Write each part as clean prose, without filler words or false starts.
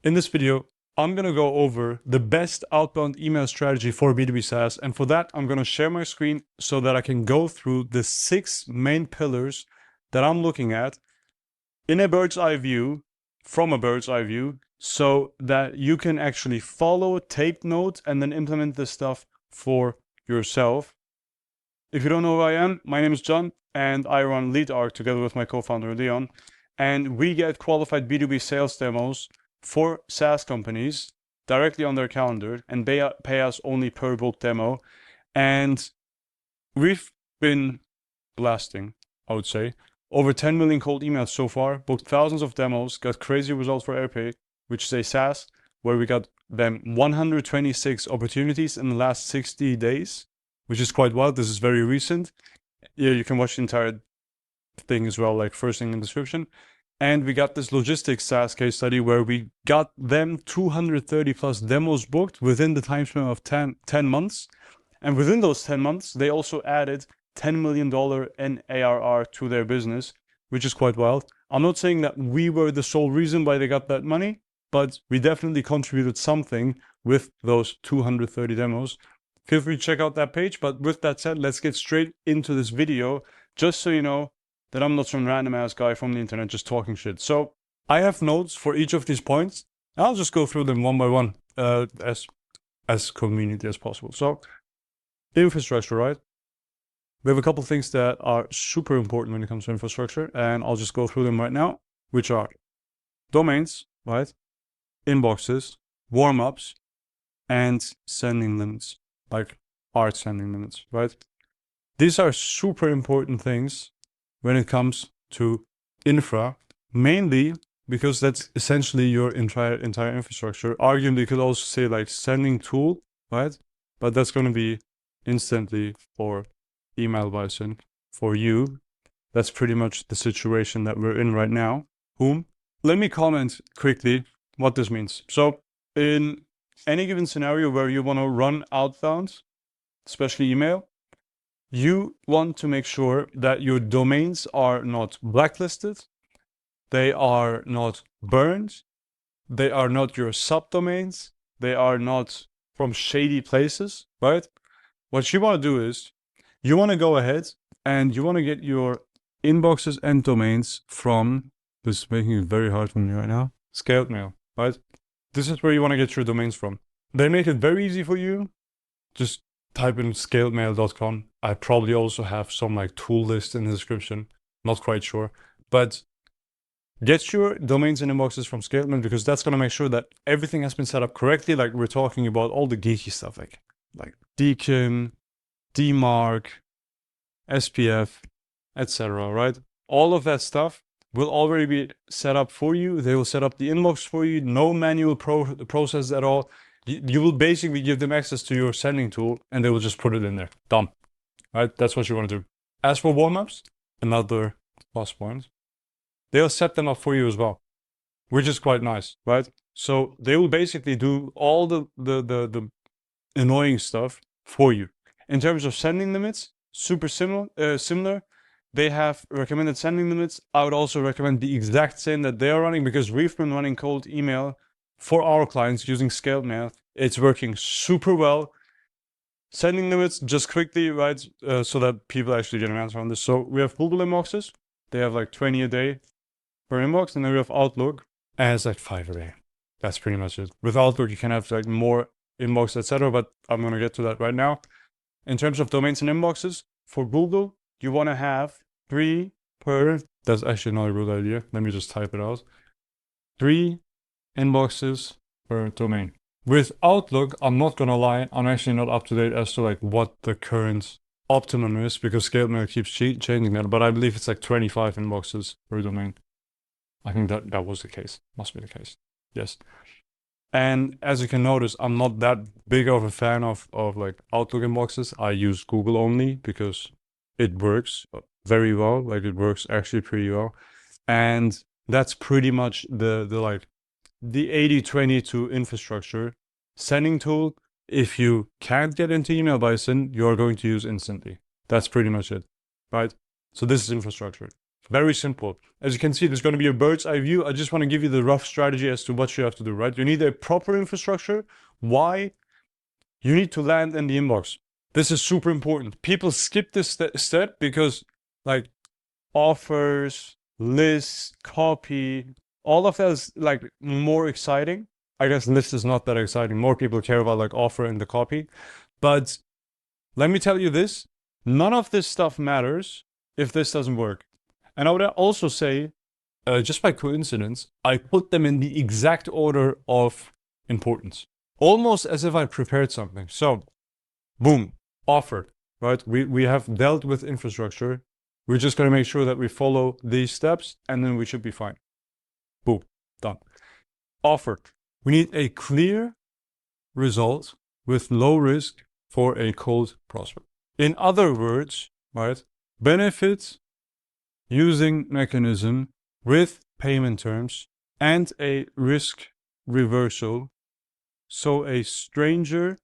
In this video, I'm going to go over the best outbound email strategy for B2B SaaS. And for that, I'm going to share my screen so that I can go through the 6 main pillars that I'm looking at in a bird's eye view, from a bird's eye view, so that you can actually follow, take note, and then implement this stuff for yourself. If you don't know who I am, my name is John, and I run Lead Arc together with my co-founder Leon. And we get qualified B2B sales demos for SaaS companies directly on their calendar, and they pay us only per book demo. And we've been blasting, I would say, over 10 million cold emails so far, booked thousands of demos, got crazy results for Airpace, which is a SaaS, where we got them 126 opportunities in the last 60 days, which is quite wild. This is very recent. Yeah, you can watch the entire thing as well, like first thing in the description. And we got this logistics SaaS case study where we got them 230 plus demos booked within the time span of 10 months. And within those 10 months, they also added $10 million in ARR to their business, which is quite wild. I'm not saying that we were the sole reason why they got that money, but we definitely contributed something with those 230 demos. Feel free to check out that page. But with that said, let's get straight into this video, just so you know that I'm not some random ass guy from the internet just talking shit. So I have notes for each of these points. I'll just go through them one by one, as conveniently as possible. So infrastructure, right? We have a couple things that are super important when it comes to infrastructure, and I'll just go through them right now, which are domains, right? Inboxes, warm-ups, and sending limits, like art sending limits, right? These are super important things when it comes to infra, mainly because that's essentially your entire infrastructure. Arguably, you could also say like sending tool, right? But that's going to be instantly for email bison for you. That's pretty much the situation that we're in right now. Let me comment quickly what this means. So in any given scenario where you want to run outbound, especially email, you want to make sure that your domains are not blacklisted, they are not burned, they are not your subdomains, they are not from shady places, right? What you want to do is you want to go ahead and you want to get your inboxes and domains from, this is making it very hard for me right now, Scaled Mail, right? This is where you want to get your domains from. They make it very easy for you. Just type in scaledmail.com. I probably also have some like tool list in the description. Not quite sure. But get your domains and inboxes from Scaled, because that's going to make sure that everything has been set up correctly. Like we're talking about all the geeky stuff, like Deacon, DMARC, SPF, etc. Right? All of that stuff will already be set up for you. They will set up the inbox for you. No manual process at all. You will basically give them access to your sending tool and they will just put it in there. Done. Right? That's what you want to do. As for warm-ups, another plus point, they'll set them up for you as well, which is quite nice, right? So they will basically do all the annoying stuff for you. In terms of sending limits, super similar. They have recommended sending limits. I would also recommend the exact same that they are running, because we've been running cold email for our clients using Scaled Mail. It's working super well. Sending limits, just quickly, right, so that people actually get an answer on this. So we have Google inboxes. They have like 20 a day per inbox. And then we have Outlook, and it's like 5 a day. That's pretty much it. With Outlook, you can have like more inbox, etc. But I'm going to get to that right now. In terms of domains and inboxes, for Google, you want to have 3 per, that's actually not a good idea. Let me just type it out. 3 inboxes per domain. With Outlook, I'm not gonna lie, I'm actually not up to date as to like what the current optimum is, because Scaled Mail keeps changing that, but I believe it's like 25 inboxes per domain. I think that was the case. Must be the case. Yes. And as you can notice, I'm not that big of a fan of like Outlook inboxes. I use Google only because it works very well. Like it works actually pretty well. And that's pretty much the 80-20 to infrastructure. Sending tool, if you can't get into email bison, you're going to use instantly. That's pretty much it, right? So this is infrastructure. Very simple. As you can see, there's going to be a bird's eye view. I just want to give you the rough strategy as to what you have to do, right? You need a proper infrastructure. Why? You need to land in the inbox. This is super important. People skip this step because like offers, lists, copy, all of that is like more exciting. I guess list is not that exciting. More people care about like offer and the copy. But let me tell you this, none of this stuff matters if this doesn't work. And I would also say, just by coincidence, I put them in the exact order of importance. Almost as if I prepared something. So, boom, offer, right? We have dealt with infrastructure. We're just going to make sure that we follow these steps and then we should be fine. Boom, done. Offer. We need a clear result with low risk for a cold prospect. In other words, right, benefits using mechanism with payment terms and a risk reversal, so a stranger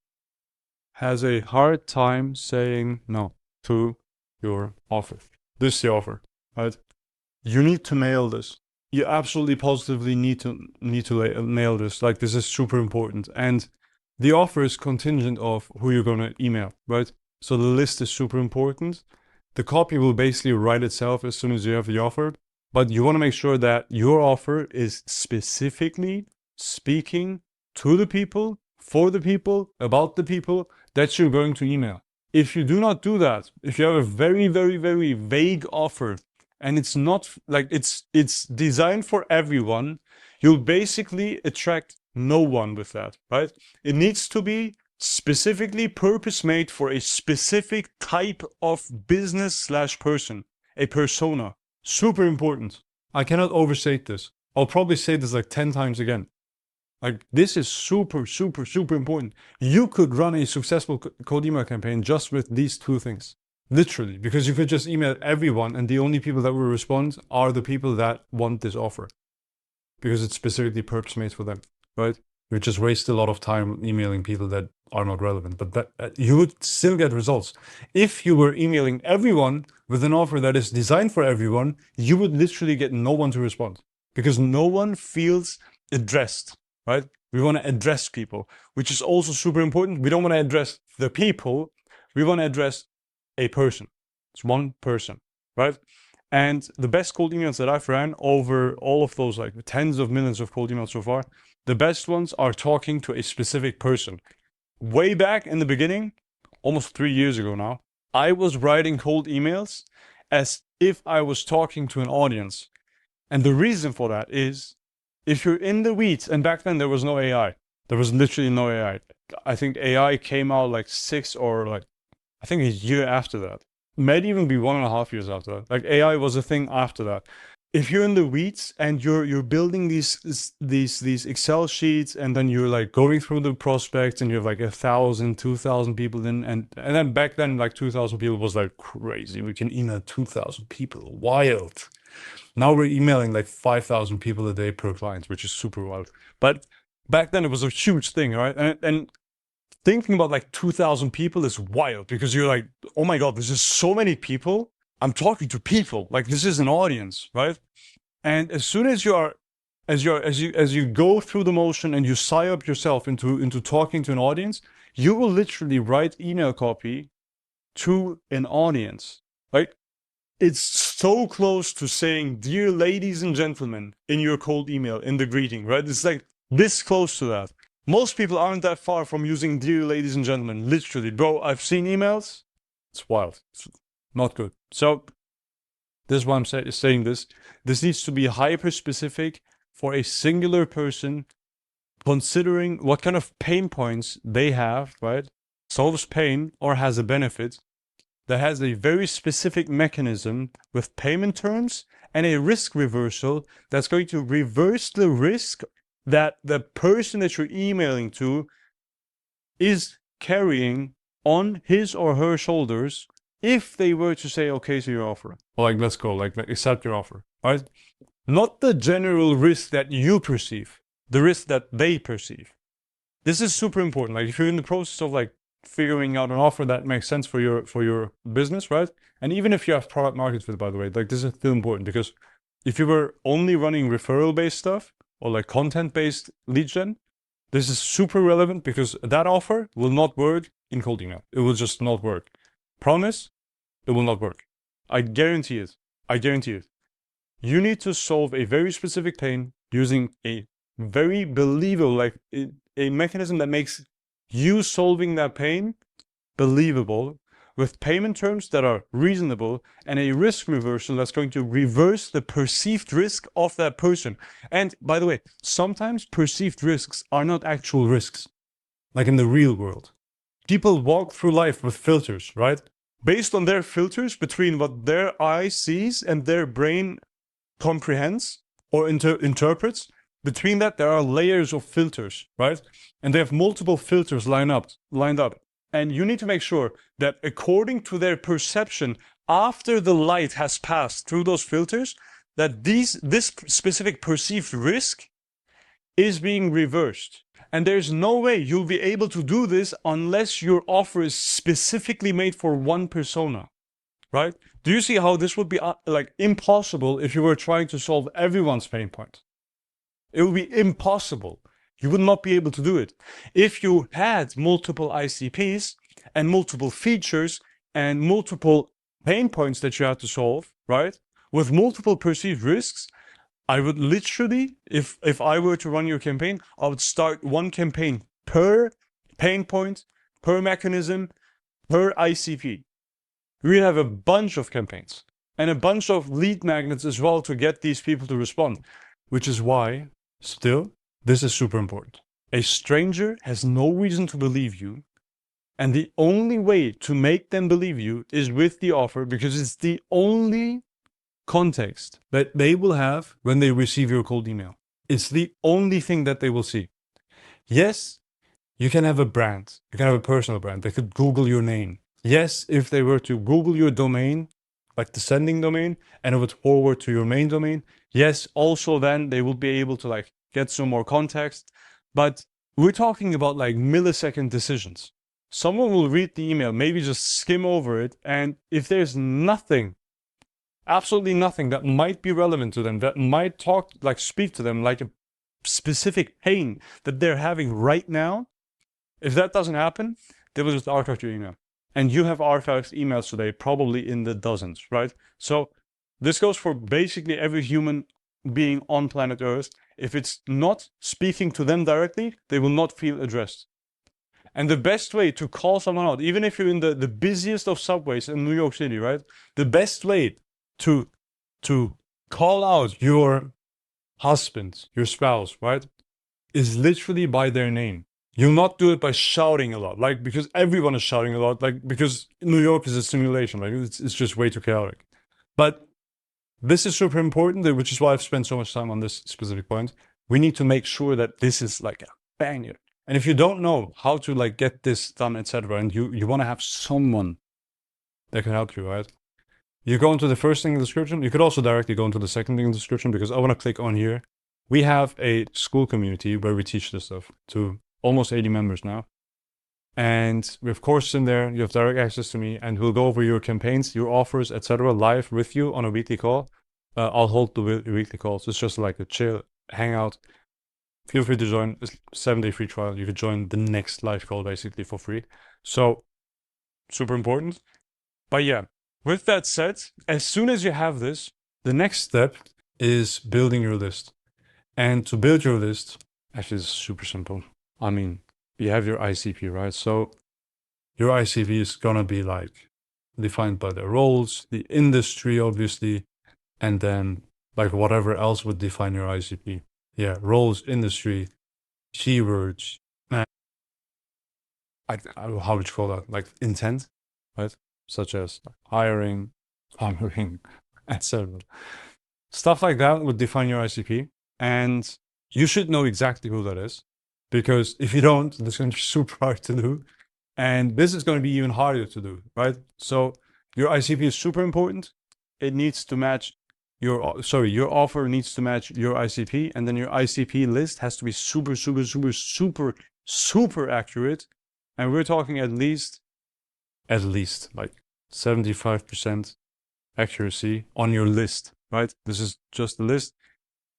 has a hard time saying no to your offer. This is the offer, right? You need to nail this. You absolutely positively need to nail this. Like, this is super important. And the offer is contingent of who you're going to email, right? So the list is super important. The copy will basically write itself as soon as you have the offer, but you want to make sure that your offer is specifically speaking to the people, for the people, about the people that you're going to email. If you do not do that, if you have a very, very, very vague offer and it's not like it's designed for everyone, you'll basically attract no one with that, right? It needs to be specifically purpose-made for a specific type of business/person, a persona. Super important. I cannot overstate this. I'll probably say this like 10 times again. Like, this is super, super, super important. You could run a successful cold email campaign just with these two things. Literally, because you could just email everyone and the only people that will respond are the people that want this offer. Because it's specifically purpose-made for them, right? You just waste a lot of time emailing people that are not relevant, but that you would still get results. If you were emailing everyone with an offer that is designed for everyone, you would literally get no one to respond because no one feels addressed, right? We want to address people, which is also super important. We don't want to address the people. We want to address a person. It's one person, right? And the best cold emails that I've ran over all of those, like tens of millions of cold emails so far, the best ones are talking to a specific person. Way back in the beginning, almost 3 years ago now, I was writing cold emails as if I was talking to an audience. And the reason for that is, if you're in the weeds, and back then there was no AI. There was literally no AI. I think AI came out like I think a year after that. Might even be 1.5 years after that. Like, AI was a thing after that. If you're in the weeds and you're building these Excel sheets and then you're like going through the prospects and you have like 1,000, 2,000 people in, and then back then like 2,000 people was like crazy. We can email 2,000 people, wild. Now we're emailing like 5,000 people a day per client, which is super wild. But back then it was a huge thing, right? And thinking about like 2,000 people is wild because you're like, oh my God, this is so many people. I'm talking to people, like this is an audience, right? And as soon as you go through the motion and you sign up yourself into talking to an audience, you will literally write email copy to an audience, right? It's so close to saying, dear ladies and gentlemen, in your cold email, in the greeting, right? It's like this close to that. Most people aren't that far from using dear ladies and gentlemen, literally. Bro, I've seen emails. It's wild. It's not good. So this is why I'm saying this. This needs to be hyper-specific for a singular person, considering what kind of pain points they have, right? Solves pain or has a benefit that has a very specific mechanism with payment terms and a risk reversal that's going to reverse the risk that the person that you're emailing to is carrying on his or her shoulders if they were to say okay to your offer. Like, let's go, like accept your offer, right? Not the general risk that you perceive, the risk that they perceive. This is super important. Like, if you're in the process of like figuring out an offer that makes sense for your business, right? And even if you have product market fit, by the way, like this is still important, because if you were only running referral based stuff or like content based lead gen, this is super relevant because that offer will not work in cold email. It will just not work. Promise, it will not work. I guarantee it. I guarantee it. You need to solve a very specific pain using a very believable, like a mechanism that makes you solving that pain believable, with payment terms that are reasonable and a risk reversal that's going to reverse the perceived risk of that person. And by the way, sometimes perceived risks are not actual risks, like in the real world. People walk through life with filters, right? Based on their filters between what their eye sees and their brain comprehends or interprets. Between that, there are layers of filters, right? And they have multiple filters lined up. And you need to make sure that according to their perception, after the light has passed through those filters, that this specific perceived risk is being reversed. And there's no way you'll be able to do this unless your offer is specifically made for one persona, right? Do you see how this would be like impossible if you were trying to solve everyone's pain point? It would be impossible. You would not be able to do it. If you had multiple ICPs and multiple features and multiple pain points that you had to solve, right? With multiple perceived risks, I would literally, if I were to run your campaign, I would start one campaign per pain point, per mechanism, per ICP. We'd have a bunch of campaigns and a bunch of lead magnets as well to get these people to respond, which is why, still, this is super important. A stranger has no reason to believe you, and the only way to make them believe you is with the offer, because it's the only context that they will have when they receive your cold email. It's the only thing that they will see. Yes, you can have a brand. You can have a personal brand. They could Google your name. Yes, if they were to Google your domain, like the sending domain, and it would forward to your main domain, yes, also then they will be able to like get some more context. But we're talking about like millisecond decisions. Someone will read the email, maybe just skim over it, and if there's nothing, absolutely nothing that might be relevant to them, that might speak to them like a specific pain that they're having right now, if that doesn't happen, they will just archive your email. And you have archived emails today, probably in the dozens, right? So this goes for basically every human being on planet Earth. If it's not speaking to them directly, they will not feel addressed. And the best way to call someone out, even if you're in the busiest of subways in New York City, right? The best way to call out your husband, your spouse, right, is literally by their name. You'll not do it by shouting a lot, like, because everyone is shouting a lot, like, because New York is a simulation, like, it's just way too chaotic. But this is super important, which is why I've spent so much time on this specific point. We need to make sure that this is like a banger. And if you don't know how to like get this done, etc., and you want to have someone that can help you, right? You go into the first thing in the description. You could also directly go into the second thing in the description, because I want to click on here. We have a school community where we teach this stuff to almost 80 members now. And we have courses in there. You have direct access to me, and we'll go over your campaigns, your offers, etc. live with you on a weekly call. I'll hold the weekly calls. It's just like a chill hangout. Feel free to join. It's a 7-day free trial. You could join the next live call basically for free. So super important. But yeah, with that said, as soon as you have this, the next step is building your list. And to build your list, actually it's super simple. I mean, you have your ICP, right? So your ICP is gonna be like defined by the roles, the industry, obviously, and then like whatever else would define your ICP. Yeah, roles, industry, keywords. How would you call that? Like intent, right? Such as hiring, etc. Stuff like that would define your ICP, and you should know exactly who that is, because if you don't, this is going to be super hard to do, and this is going to be even harder to do, right? So your ICP is super important. It needs to match your offer needs to match your ICP, and then your ICP list has to be super accurate And we're talking at least like 75% accuracy on your list, right? This is just the list.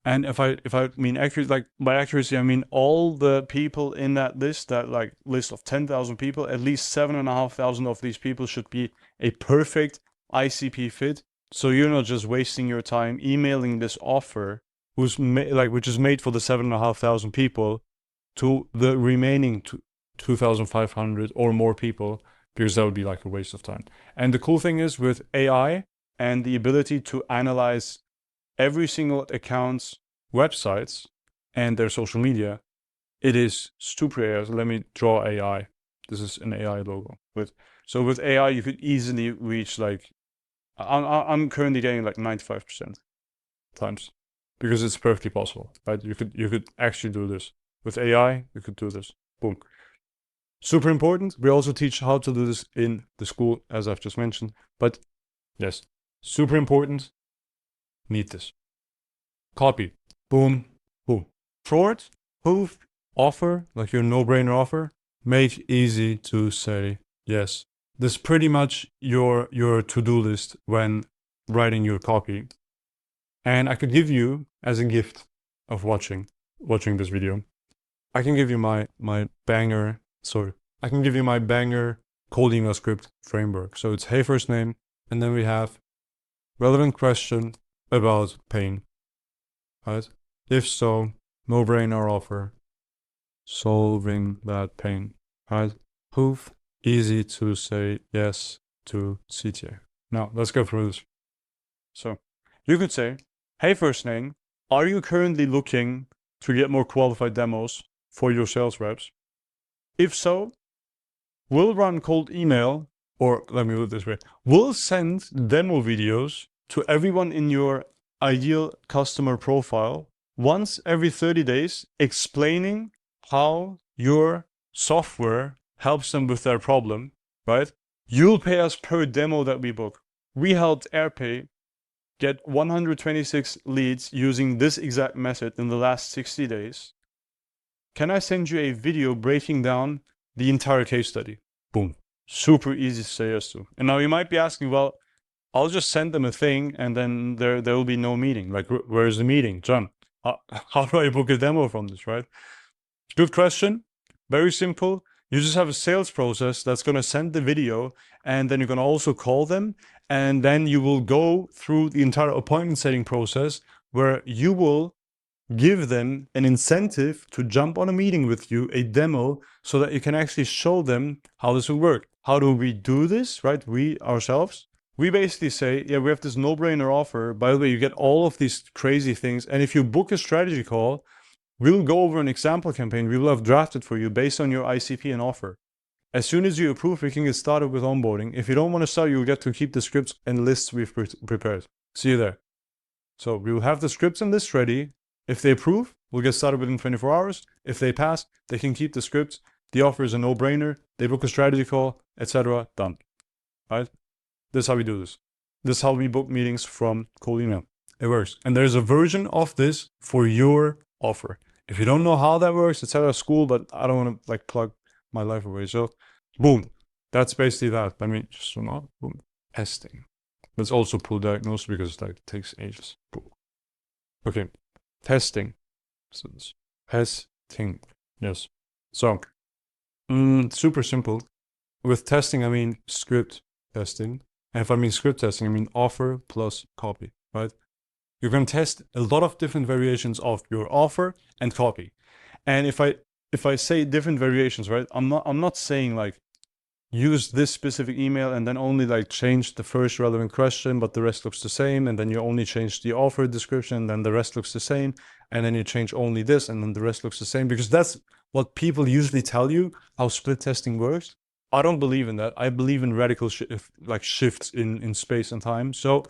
And if I mean accurate, like by accuracy, I mean all the people in that list, that like list of 10,000 people, at least 7,500 of these people should be a perfect ICP fit. So you're not just wasting your time emailing this offer, which is made for the 7,500 people, to the remaining 2,500 or more people, because that would be like a waste of time. And the cool thing is with AI and the ability to analyze every single account's websites and their social media, it is super AI. So let me draw AI. This is an AI logo. So with AI, you could easily reach like, I'm currently getting like 95% times, because it's perfectly possible, right? You could actually do this. With AI, you could do this. Boom. Super important. We also teach how to do this in the school, as I've just mentioned. But yes, super important. Need this. Copy. Boom. Boom. Short, proof, offer, like your no-brainer offer. Make easy to say yes. This is pretty much your to-do list when writing your copy. And I could give you, as a gift of watching this video, I can give you my banger cold email script framework. So it's hey first name, and then we have relevant question about pain, right? If so, no-brainer offer, solving that pain, right? Proof, easy to say yes to CTA. Now let's go through this. So you could say, hey first name, are you currently looking to get more qualified demos for your sales reps? If so, we'll run cold email, or let me put it this way, we'll send demo videos to everyone in your ideal customer profile once every 30 days, explaining how your software helps them with their problem, right? You'll pay us per demo that we book. We helped Airpace get 126 leads using this exact method in the last 60 days. Can I send you a video breaking down the entire case study? Boom. Super easy to say yes to. And now you might be asking, well, I'll just send them a thing and then there will be no meeting. Like, where's the meeting? John, how do I book a demo from this, right? Good question. Very simple. You just have a sales process that's going to send the video, and then you're going to also call them, and then you will go through the entire appointment setting process where you will give them an incentive to jump on a meeting with you, a demo, so that you can actually show them how this will work. How do we do this, right? We ourselves, we basically say, yeah, we have this no-brainer offer. By the way, you get all of these crazy things. And if you book a strategy call, we'll go over an example campaign we will have drafted for you based on your ICP and offer. As soon as you approve, we can get started with onboarding. If you don't want to start, you'll get to keep the scripts and lists we've prepared. See you there. So we will have the scripts and lists ready. If they approve, we'll get started within 24 hours. If they pass, they can keep the scripts. The offer is a no-brainer. They book a strategy call, etc. Done. Right? This is how we do this. This is how we book meetings from cold email. It works. And there's a version of this for your offer. If you don't know how that works, it's at a school, but I don't want to like plug my life away. So boom. That's basically that. I mean, just not boom. Testing. Let's also pull diagnosis because that takes ages. Boom. Okay. Testing. So testing. Yes. So super simple. With testing, I mean script testing. And if I mean script testing, I mean offer plus copy, right? You're going to test a lot of different variations of your offer and copy. And if I say different variations, right? I'm not saying like use this specific email and then only like change the first relevant question, but the rest looks the same. And then you only change the offer description, and then the rest looks the same. And then you change only this, and then the rest looks the same, because that's what people usually tell you how split testing works. I don't believe in that. I believe in radical shifts in space and time. So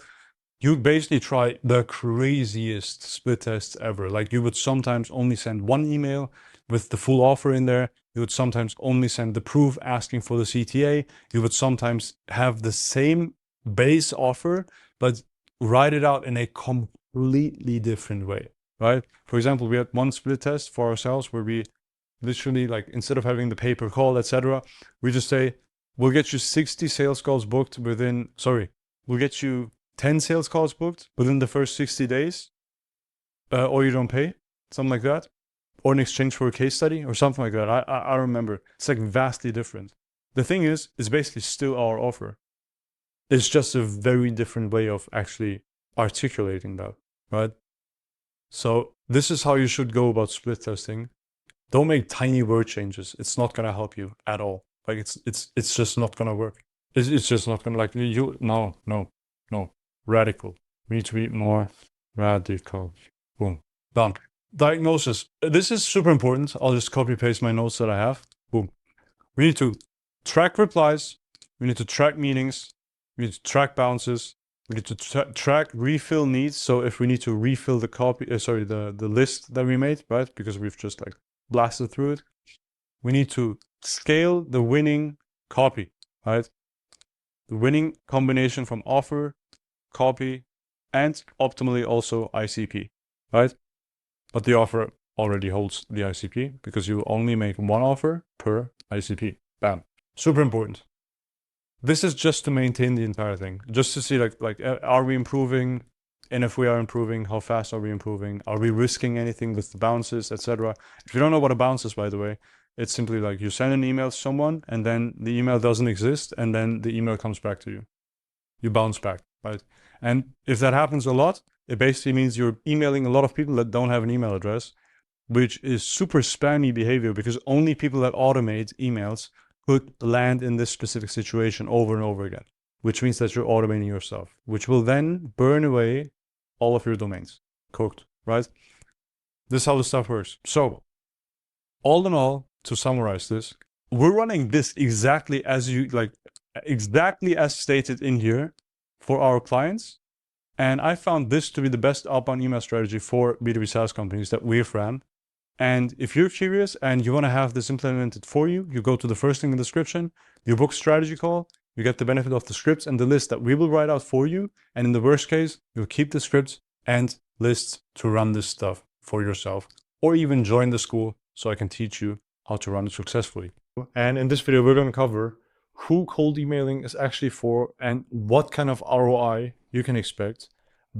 you basically try the craziest split tests ever. Like you would sometimes only send one email with the full offer in there. You would sometimes only send the proof asking for the CTA. You would sometimes have the same base offer, but write it out in a completely different way, right? For example, we had one split test for ourselves where we literally, like, instead of having the pay per call, etc., we just say, we'll get you 60 sales calls booked within, we'll get you 10 sales calls booked within the first 60 days, or you don't pay, something like that, or in exchange for a case study or something like that. I remember. It's like vastly different. The thing is, it's basically still our offer. It's just a very different way of actually articulating that, right? So this is how you should go about split testing. Don't make tiny word changes. It's not gonna help you at all. Like it's just not gonna work. It's just not gonna, like, no. Radical. We need to be more radical. Boom. Done. Diagnosis. This is super important. I'll just copy paste my notes that I have. Boom. We need to track replies. We need to track meetings. We need to track bounces. We need to track refill needs. So if we need to refill the copy, the list that we made, right? Because we've just like blasted through it. We need to scale the winning copy, right? The winning combination from offer, copy, and optimally also ICP, right? But the offer already holds the ICP because you only make one offer per ICP. Bam. Super important. This is just to maintain the entire thing, just to see like are we improving, and if we are improving, how fast are we improving? Are we risking anything with the bounces, etc.? If you don't know what a bounce is, by the way, it's simply like you send an email to someone and then the email doesn't exist and then the email comes back to you. You bounce back, right? And if that happens a lot, it basically means you're emailing a lot of people that don't have an email address, which is super spammy behavior because only people that automate emails could land in this specific situation over and over again, which means that you're automating yourself, which will then burn away all of your domains. Cooked, right? This is how the stuff works. So, all in all, to summarize this, we're running this exactly as stated in here for our clients. And I found this to be the best outbound email strategy for B2B SaaS companies that we've ran. And if you're curious and you want to have this implemented for you, you go to the first link in the description, you book strategy call, you get the benefit of the scripts and the list that we will write out for you. And in the worst case, you'll keep the scripts and lists to run this stuff for yourself, or even join the school so I can teach you how to run it successfully. And in this video, we're going to cover who cold emailing is actually for and what kind of ROI you can expect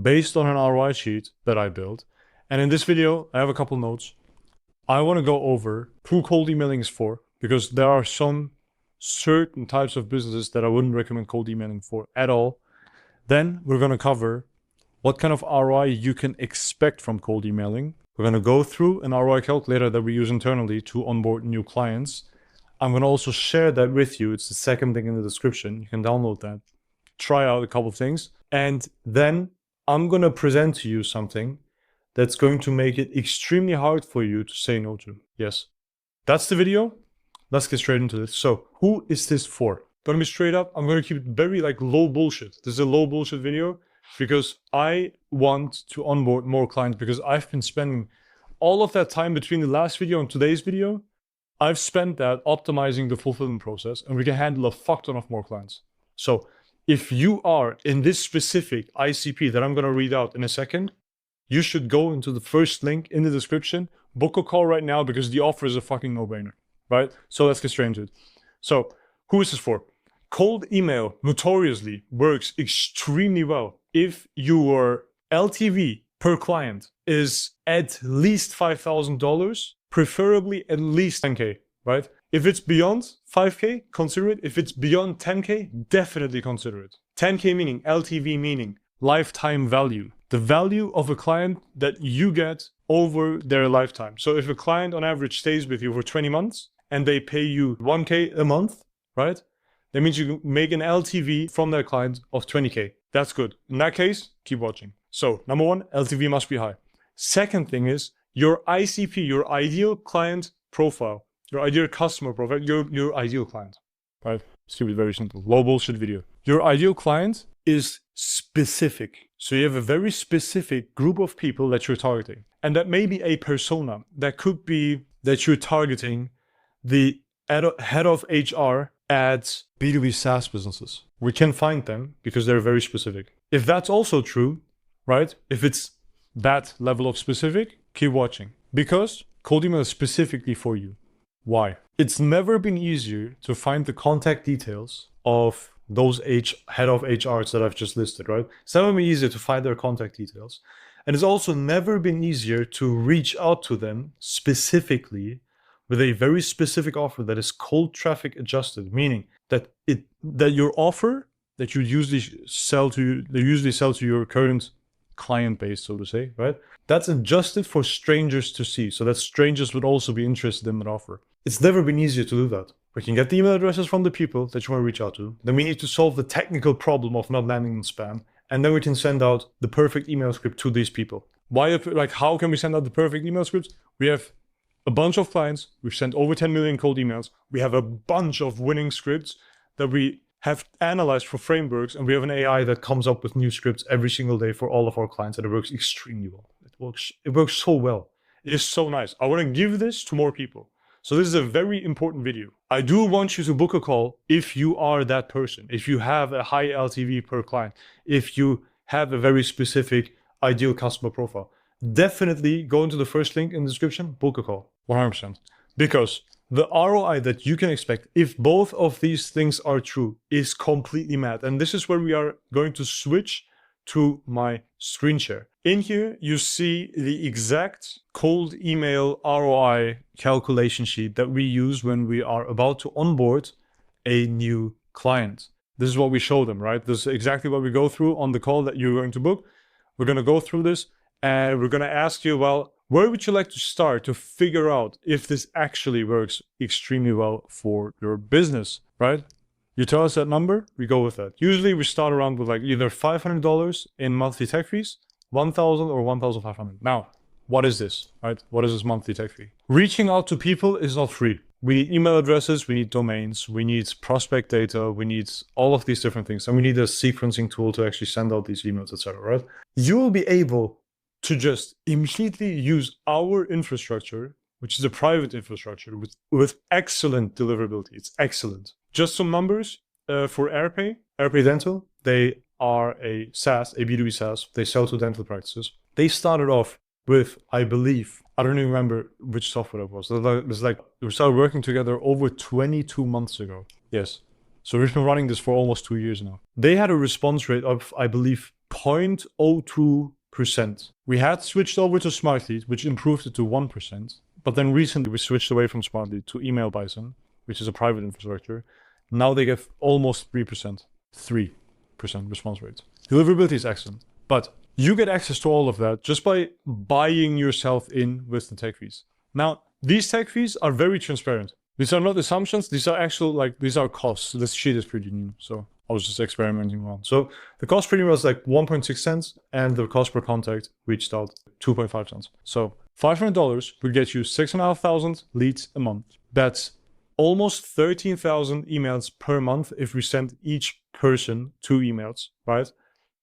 based on an ROI sheet that I built. And in this video, I have a couple notes. I want to go over who cold emailing is for, because there are some certain types of businesses that I wouldn't recommend cold emailing for at all. Then we're going to cover what kind of ROI you can expect from cold emailing. We're going to go through an ROI calculator that we use internally to onboard new clients. I'm going to also share that with you. It's the second thing in the description. You can download that, try out a couple of things. And then I'm going to present to you something that's going to make it extremely hard for you to say no to. Yes, that's the video. Let's get straight into this. So who is this for? Gonna be straight up. I'm going to keep it very like low bullshit. This is a low bullshit video because I want to onboard more clients, because I've been spending all of that time between the last video and today's video. I've spent that optimizing the fulfillment process, and we can handle a fuck ton of more clients. So if you are in this specific ICP that I'm going to read out in a second, you should go into the first link in the description, book a call right now, because the offer is a fucking no-brainer, right? So let's get straight into it. So who is this for? Cold email notoriously works extremely well if your LTV per client is at least $5,000, preferably at least 10K, right? If it's beyond 5K, consider it. If it's beyond 10K, definitely consider it. 10K meaning LTV, meaning lifetime value. The value of a client that you get over their lifetime. So if a client on average stays with you for 20 months and they pay you 1K a month, right? That means you make an LTV from that client of 20K. That's good. In that case, keep watching. So number one, LTV must be high. Second thing is your ICP, your ideal client profile, your ideal customer profile, your ideal client, right? Let's keep it very simple. Low bullshit video. Your ideal client is specific. So you have a very specific group of people that you're targeting. And that may be a persona. That could be that you're targeting the head of HR at B2B SaaS businesses. We can find them because they're very specific. If that's also true, right? If it's that level of specific, keep watching. Because cold email is specifically for you. Why? It's never been easier to find the contact details of those head of HRs that I've just listed, right? It's never been easier to find their contact details. And it's also never been easier to reach out to them specifically with a very specific offer that is cold traffic adjusted, meaning that your offer that you usually sell to your current client base, so to say, right? That's adjusted for strangers to see, so that strangers would also be interested in that offer. It's never been easier to do that. We can get the email addresses from the people that you want to reach out to. Then we need to solve the technical problem of not landing in spam. And then we can send out the perfect email script to these people. How can we send out the perfect email scripts? We have a bunch of clients. We've sent over 10 million cold emails. We have a bunch of winning scripts that we have analyzed for frameworks. And we have an AI that comes up with new scripts every single day for all of our clients. And it works extremely well. It works so well. It is so nice. I want to give this to more people. So this is a very important video. I do want you to book a call if you are that person, if you have a high LTV per client, if you have a very specific ideal customer profile. Definitely go into the first link in the description, book a call, 100%. Because the ROI that you can expect if both of these things are true is completely mad. And this is where we are going to switch to my screen share. In here, you see the exact cold email ROI calculation sheet that we use when we are about to onboard a new client. This is what we show them, right? This is exactly what we go through on the call that you're going to book. We're going to go through this and we're going to ask you, well, where would you like to start to figure out if this actually works extremely well for your business, right? You tell us that number, we go with that. Usually we start around with like either $500 in monthly tech fees, $1,000 or $1,500. Now, what is this, right? What is this monthly tech fee? Reaching out to people is not free. We need email addresses, we need domains, we need prospect data, we need all of these different things. And we need a sequencing tool to actually send out these emails, etc., right? You will be able to just immediately use our infrastructure, which is a private infrastructure with excellent deliverability. It's excellent. Just some numbers for Airpace Dental. They are a SaaS, a B2B SaaS. They sell to dental practices. They started off with, I believe, I don't even remember which software it was. It was like we started working together over 22 months ago. Yes. So we've been running this for almost 2 years now. They had a response rate of, I believe, 0.02%. We had switched over to Smartlead, which improved it to 1%. But then recently we switched away from Smartlead to Email Bison, which is a private infrastructure. Now they get almost 3% response rate. Deliverability is excellent, but you get access to all of that just by buying yourself in with the tech fees. Now, these tech fees are very transparent. These are not assumptions. These are actual, these are costs. This sheet is pretty new, so I was just experimenting around. So the cost pretty much was like 1.6 cents and the cost per contact reached out 2.5 cents. So $500 will get you 6,500 leads a month. That's almost 13,000 emails per month if we send each person 2 emails, right?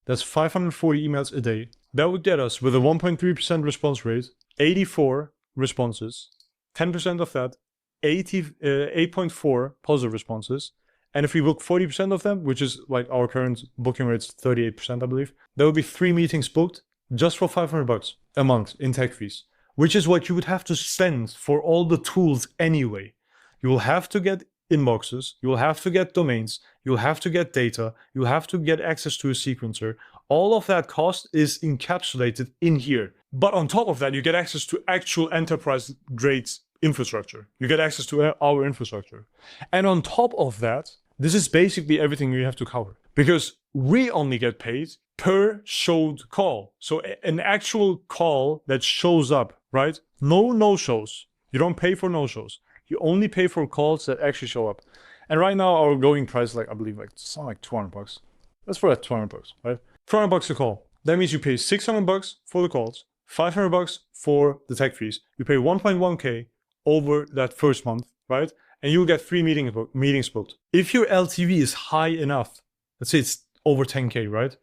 That's 540 emails a day. That would get us with a 1.3% response rate, 84 responses, 10% of that, 8.4 positive responses. And if we book 40% of them, which is like our current booking rate's 38%, I believe, there will be 3 meetings booked just for $500 a month in tech fees, which is what you would have to spend for all the tools anyway. You will have to get inboxes, you will have to get domains, you will have to get data, you will have to get access to a sequencer. All of that cost is encapsulated in here. But on top of that, you get access to actual enterprise grade infrastructure. You get access to our infrastructure. And on top of that, this is basically everything you have to cover. Because we only get paid per showed call. So an actual call that shows up, right? No no-shows. You don't pay for no-shows. You only pay for calls that actually show up. And right now our going price, I believe, something like $200. Let's put it at $200, right? $200 a call. That means you pay $600 for the calls, $500 for the tech fees. You pay 1.1K over that first month, right? And you'll get 3 meetings booked. If your LTV is high enough, let's say it's over 10K, right?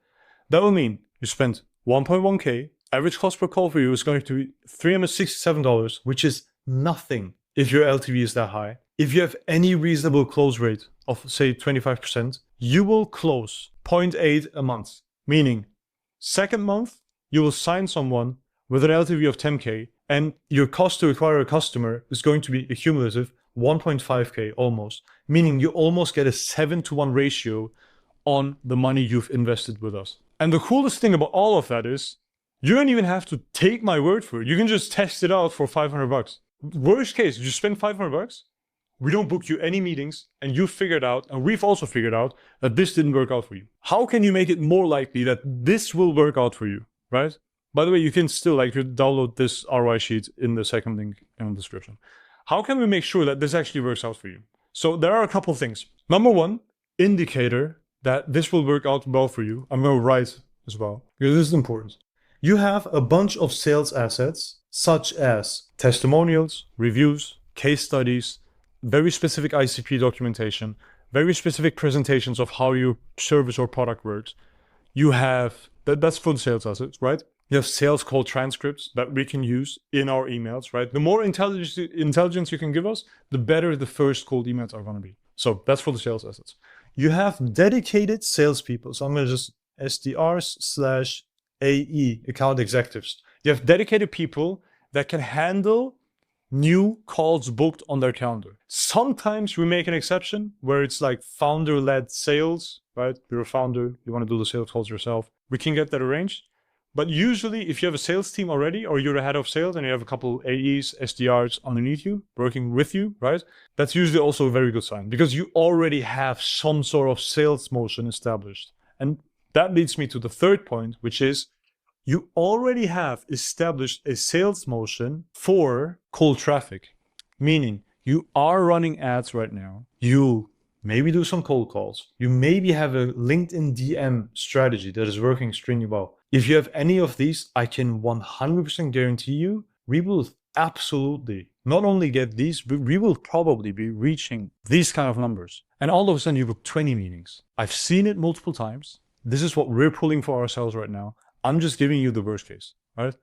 That will mean you spend 1.1K. Average cost per call for you is going to be $367, which is nothing if your LTV is that high. If you have any reasonable close rate of, say, 25%, you will close 0.8 a month. Meaning, second month, you will sign someone with an LTV of 10K, and your cost to acquire a customer is going to be a cumulative 1.5K almost, meaning you almost get a 7-to-1 ratio on the money you've invested with us. And the coolest thing about all of that is you don't even have to take my word for it. You can just test it out for $500. Worst case, you spend $500, we don't book you any meetings, and you figured out, and we've also figured out, that this didn't work out for you. How can you make it more likely that this will work out for you, right? By the way, you can still download this ROI sheet in the second link in the description. How can we make sure that this actually works out for you? So there are a couple of things. Number one, indicator that this will work out well for you. I'm going to write as well, because this is important. You have a bunch of sales assets, such as testimonials, reviews, case studies, very specific ICP documentation, very specific presentations of how your service or product works. You have, that's for the sales assets, right? You have sales call transcripts that we can use in our emails, right? The more intelligence you can give us, the better the first cold emails are going to be. So that's for the sales assets. You have dedicated salespeople. So I'm going to just SDRs/AE, account executives. You have dedicated people that can handle new calls booked on their calendar. Sometimes we make an exception where it's like founder-led sales, right? You're a founder, you want to do the sales calls yourself. We can get that arranged. But usually if you have a sales team already, or you're a head of sales and you have a couple AEs, SDRs underneath you, working with you, right? That's usually also a very good sign because you already have some sort of sales motion established. And that leads me to the third point, which is you already have established a sales motion for cold traffic, meaning you are running ads right now. You maybe do some cold calls. You maybe have a LinkedIn DM strategy that is working extremely well. If you have any of these, I can 100% guarantee you, we will absolutely not only get these, but we will probably be reaching these kind of numbers. And all of a sudden you book 20 meetings. I've seen it multiple times. This is what we're pulling for ourselves right now. I'm just giving you the worst case, right?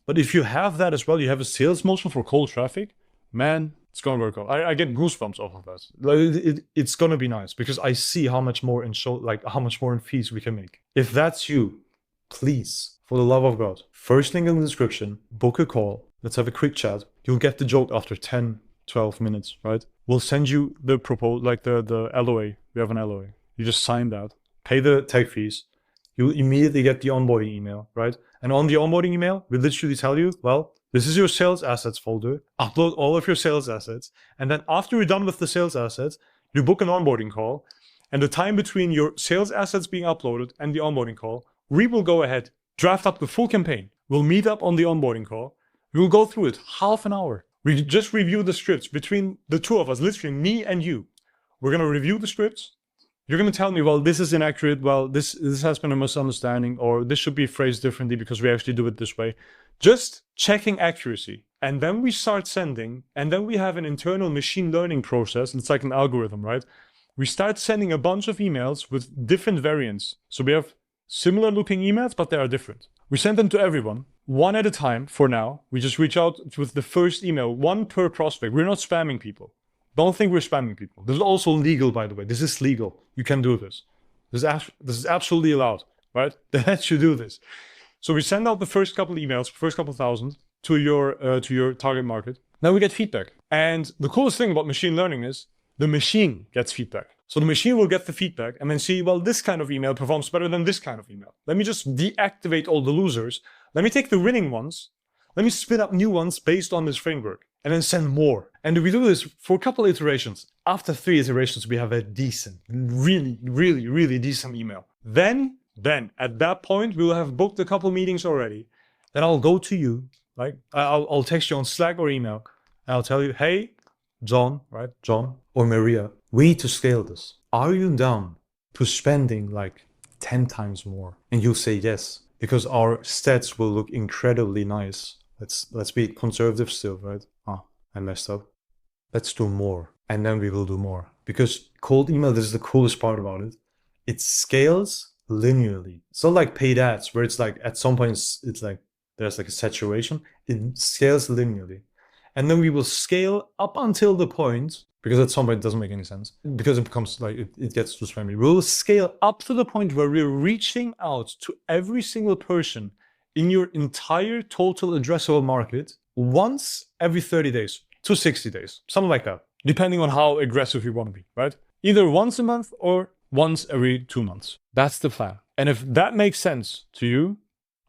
But if you have that as well, you have a sales motion for cold traffic, man, it's going to work out. I get goosebumps off of that. It's going to be nice because I see how much more in how much more in fees we can make. If that's you, please, for the love of God, first link in the description, book a call. Let's have a quick chat. You'll get the joke after 10, 12 minutes, right? We'll send you the the LOA. We have an LOA. You just sign that, pay the tech fees. You immediately get the onboarding email, right? And on the onboarding email, we literally tell you, well, this is your sales assets folder. Upload all of your sales assets. And then after you're done with the sales assets, you book an onboarding call. And the time between your sales assets being uploaded and the onboarding call, we will go ahead, draft up the full campaign. We'll meet up on the onboarding call. We'll go through it half an hour. We just review the scripts between the two of us, literally me and you. We're going to review the scripts. You're going to tell me, well, this is inaccurate. Well, this has been a misunderstanding, or this should be phrased differently because we actually do it this way. Just checking accuracy. And then we start sending, and then we have an internal machine learning process. It's like an algorithm, right? We start sending a bunch of emails with different variants. So we have similar looking emails, but they are different. We send them to everyone, one at a time for now. We just reach out with the first email, one per prospect. We're not spamming people. Don't think we're spamming people. This is also legal, by the way. This is legal. You can do this. This is absolutely allowed, right? They let you do this. So we send out the first couple emails, first couple thousand to your target market. Now we get feedback. And the coolest thing about machine learning is the machine gets feedback. So the machine will get the feedback and then see, well, this kind of email performs better than this kind of email. Let me just deactivate all the losers. Let me take the winning ones. Let me spin up new ones based on this framework and then send more. And we do this for a couple iterations. After 3 iterations, we have a decent, really, really, really decent email. Then at that point, we will have booked a couple meetings already. Then I'll go to you, like I'll text you on Slack or email. And I'll tell you, hey, John, right? John or Maria, we need to scale this. Are you down to spending like 10 times more? And you'll say yes, because our stats will look incredibly nice. Let's be conservative still, right? I messed up. Let's do more. And then we will do more. Because cold email, this is the coolest part about it. It scales linearly. It's not like paid ads where it's like at some point it's like there's like a saturation. It scales linearly. And then we will scale up until the point, because at some point it doesn't make any sense, because it becomes like it gets too spammy. We will scale up to the point where we're reaching out to every single person in your entire total addressable market once every 30 days to 60 days, something like that. depending on how aggressive you want to be, right? Either once a month or once every 2 months. That's the plan. And if that makes sense to you,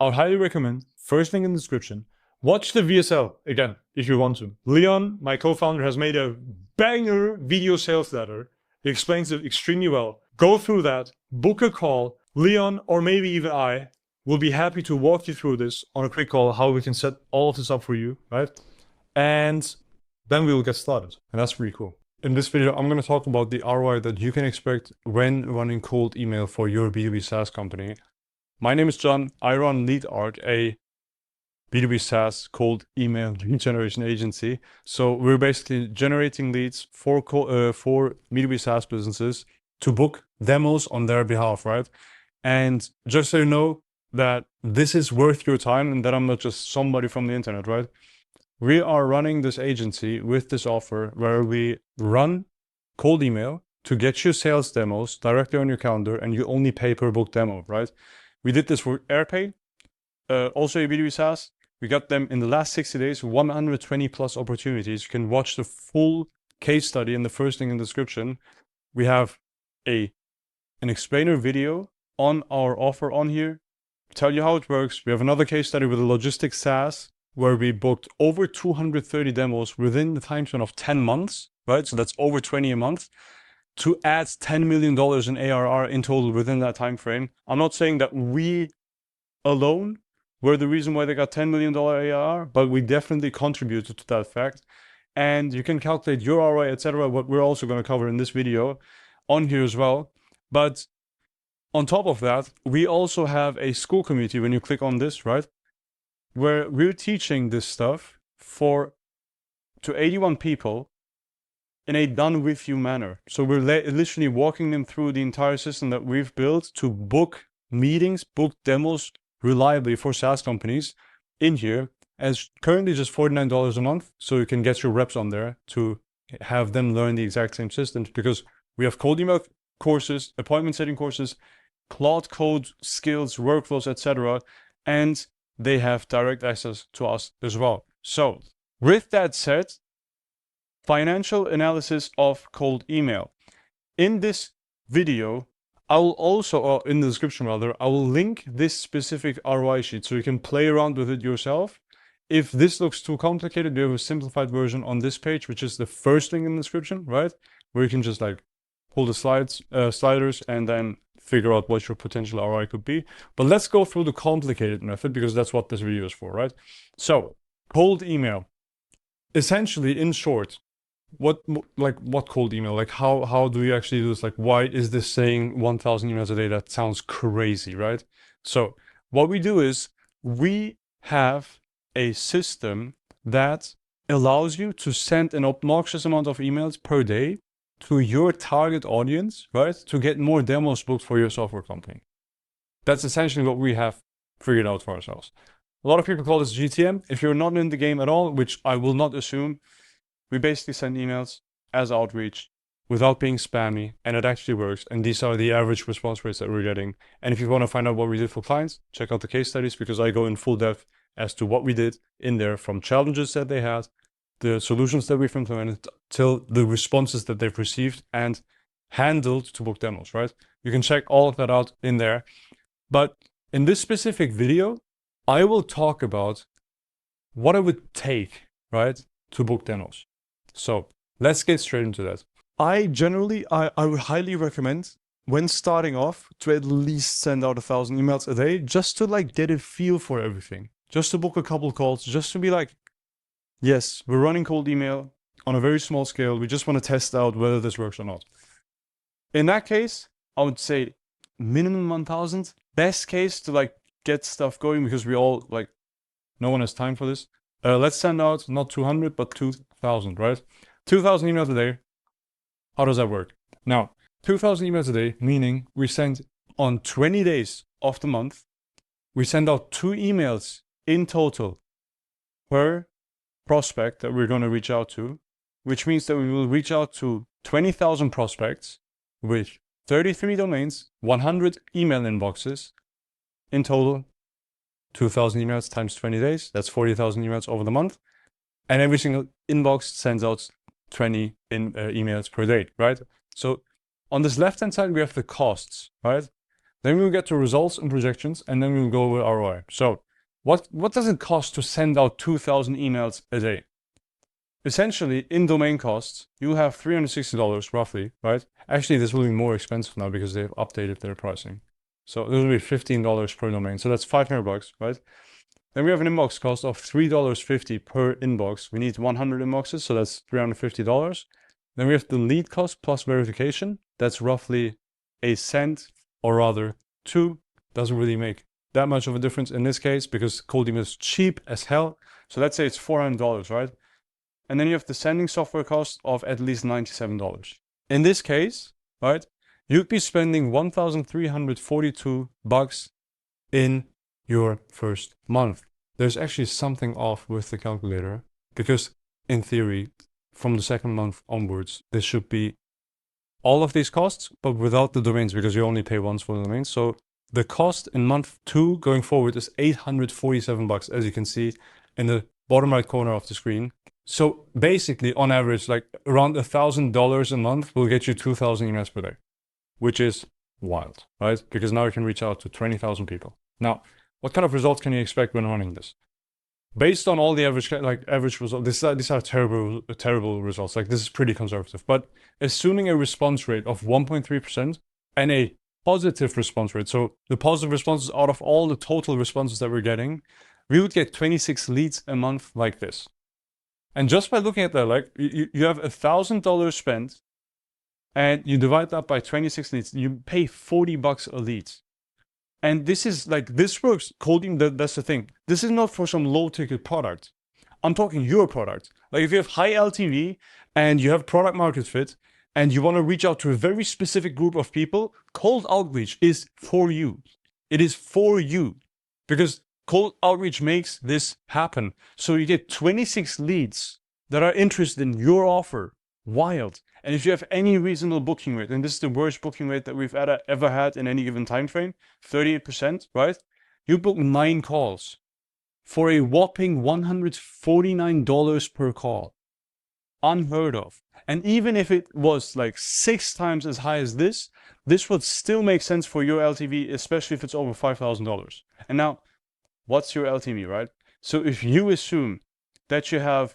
I would highly recommend, first link in the description, watch the VSL again, if you want to. Leon, my co-founder, has made a banger video sales letter. He explains it extremely well. Go through that, book a call. Leon, or maybe even I, will be happy to walk you through this on a quick call, how we can set all of this up for you, right? And then we will get started. And that's pretty cool. In this video, I'm going to talk about the ROI that you can expect when running cold email for your B2B SaaS company. My name is John. I run LeadArt, a B2B SaaS cold email lead generation agency. So we're basically generating leads for B2B SaaS businesses to book demos on their behalf, right? And just so you know that this is worth your time and that I'm not just somebody from the internet, right? We are running this agency with this offer where we run cold email to get you sales demos directly on your calendar, and you only pay per book demo, right? We did this for Airpace, also a B2B SaaS. We got them in the last 60 days, 120 plus opportunities. You can watch the full case study in the first link in the description. We have an explainer video on our offer on here, tell you how it works. We have another case study with a logistics SaaS where we booked over 230 demos within the time span of 10 months, right? So that's over 20 a month to add $10 million in ARR in total within that time frame. I'm not saying that we alone were the reason why they got $10 million ARR, but we definitely contributed to that fact. And you can calculate your ROI, etc., what we're also going to cover in this video on here as well. But on top of that, we also have a school community when you click on this, right? Where we're teaching this stuff to 81 people in a done with you manner. So we're literally walking them through the entire system that we've built to book meetings, book demos reliably for SaaS companies in here, as currently just $49 a month. So you can get your reps on there to have them learn the exact same systems, because we have cold email courses, appointment setting courses, Claude code skills, workflows, etc. And they have direct access to us as well. So with that said, financial analysis of cold email. In this video, I will also, or in the description rather, I will link this specific ROI sheet so you can play around with it yourself. If this looks too complicated, we have a simplified version on this page, which is the first link in the description, right? Where you can just like pull the sliders and then figure out what your potential ROI could be. But let's go through the complicated method, because that's what this video is for, right? So cold email, essentially, in short, what cold email, like how do you actually do this? Like, why is this saying 1,000 emails a day? That sounds crazy, right? So what we do is we have a system that allows you to send an obnoxious amount of emails per day to your target audience, right? To get more demos booked for your software company. That's essentially what we have figured out for ourselves. A lot of people call this GTM. If you're not in the game at all, which I will not assume, we basically send emails as outreach without being spammy, and it actually works. And these are the average response rates that we're getting. And if you want to find out what we did for clients, check out the case studies, because I go in full depth as to what we did in there, from challenges that they had, the solutions that we've implemented, till the responses that they've received and handled to book demos, right? You can check all of that out in there. But in this specific video, I will talk about what it would take, right, to book demos. So let's get straight into that. I would highly recommend, when starting off, to at least send out 1,000 emails a day, just to like get a feel for everything, just to book a couple calls, just to be like, yes, we're running cold email on a very small scale. We just want to test out whether this works or not. In that case, I would say minimum 1,000. Best case to like get stuff going, because we all like, no one has time for this. Let's send out not 200, but 2,000, right? 2,000 emails a day. How does that work? Now, 2,000 emails a day, meaning we send on 20 days of the month, we send out 2 emails in total per prospect that we're going to reach out to, which means that we will reach out to 20,000 prospects with 33 domains, 100 email inboxes. In total, 2,000 emails times 20 days, that's 40,000 emails over the month. And every single inbox sends out 20 emails per day, right? So on this left-hand side, we have the costs, right? Then we'll get to results and projections, and then we'll go with ROI. So what does it cost to send out 2,000 emails a day? Essentially, in domain costs, you have $360 roughly, right? Actually, this will be more expensive now because they've updated their pricing. So this will be $15 per domain. So that's $500, right? Then we have an inbox cost of $3.50 per inbox. We need 100 inboxes, so that's $350. Then we have the lead cost plus verification. That's roughly a cent, or rather 2. Doesn't really make that much of a difference in this case because cold email is cheap as hell. So let's say it's $400, right? And then you have the sending software cost of at least $97. In this case, right, you'd be spending $1,342 in your first month. There's actually something off with the calculator because in theory, from the second month onwards, this should be all of these costs, but without the domains because you only pay once for the domains. So the cost in month 2 going forward is $847, as you can see in the bottom right corner of the screen. So basically, on average, like around $1,000 a month will get you 2,000 emails per day, which is wild, right? Because now you can reach out to 20,000 people. Now, what kind of results can you expect when running this? Based on all the average results, these are terrible results. Like this is pretty conservative. But assuming a response rate of 1.3% and a positive response rate, so the positive responses out of all the total responses that we're getting, we would get 26 leads a month like this. And just by looking at that, like you have $1,000 spent, and you divide that by 26 leads, you pay $40 a lead. And this is like, this works cold email, that's the thing. This is not for some low ticket product. I'm talking your product. Like if you have high LTV and you have product market fit and you want to reach out to a very specific group of people, cold outreach is for you. It is for you because cold outreach makes this happen. So you get 26 leads that are interested in your offer. Wild. And if you have any reasonable booking rate, and this is the worst booking rate that we've ever had in any given time frame, 38%, right? You book 9 calls for a whopping $149 per call. Unheard of. And even if it was like 6 times as high as this would still make sense for your LTV, especially if it's over $5,000. And now, what's your LTV, right? So if you assume that you have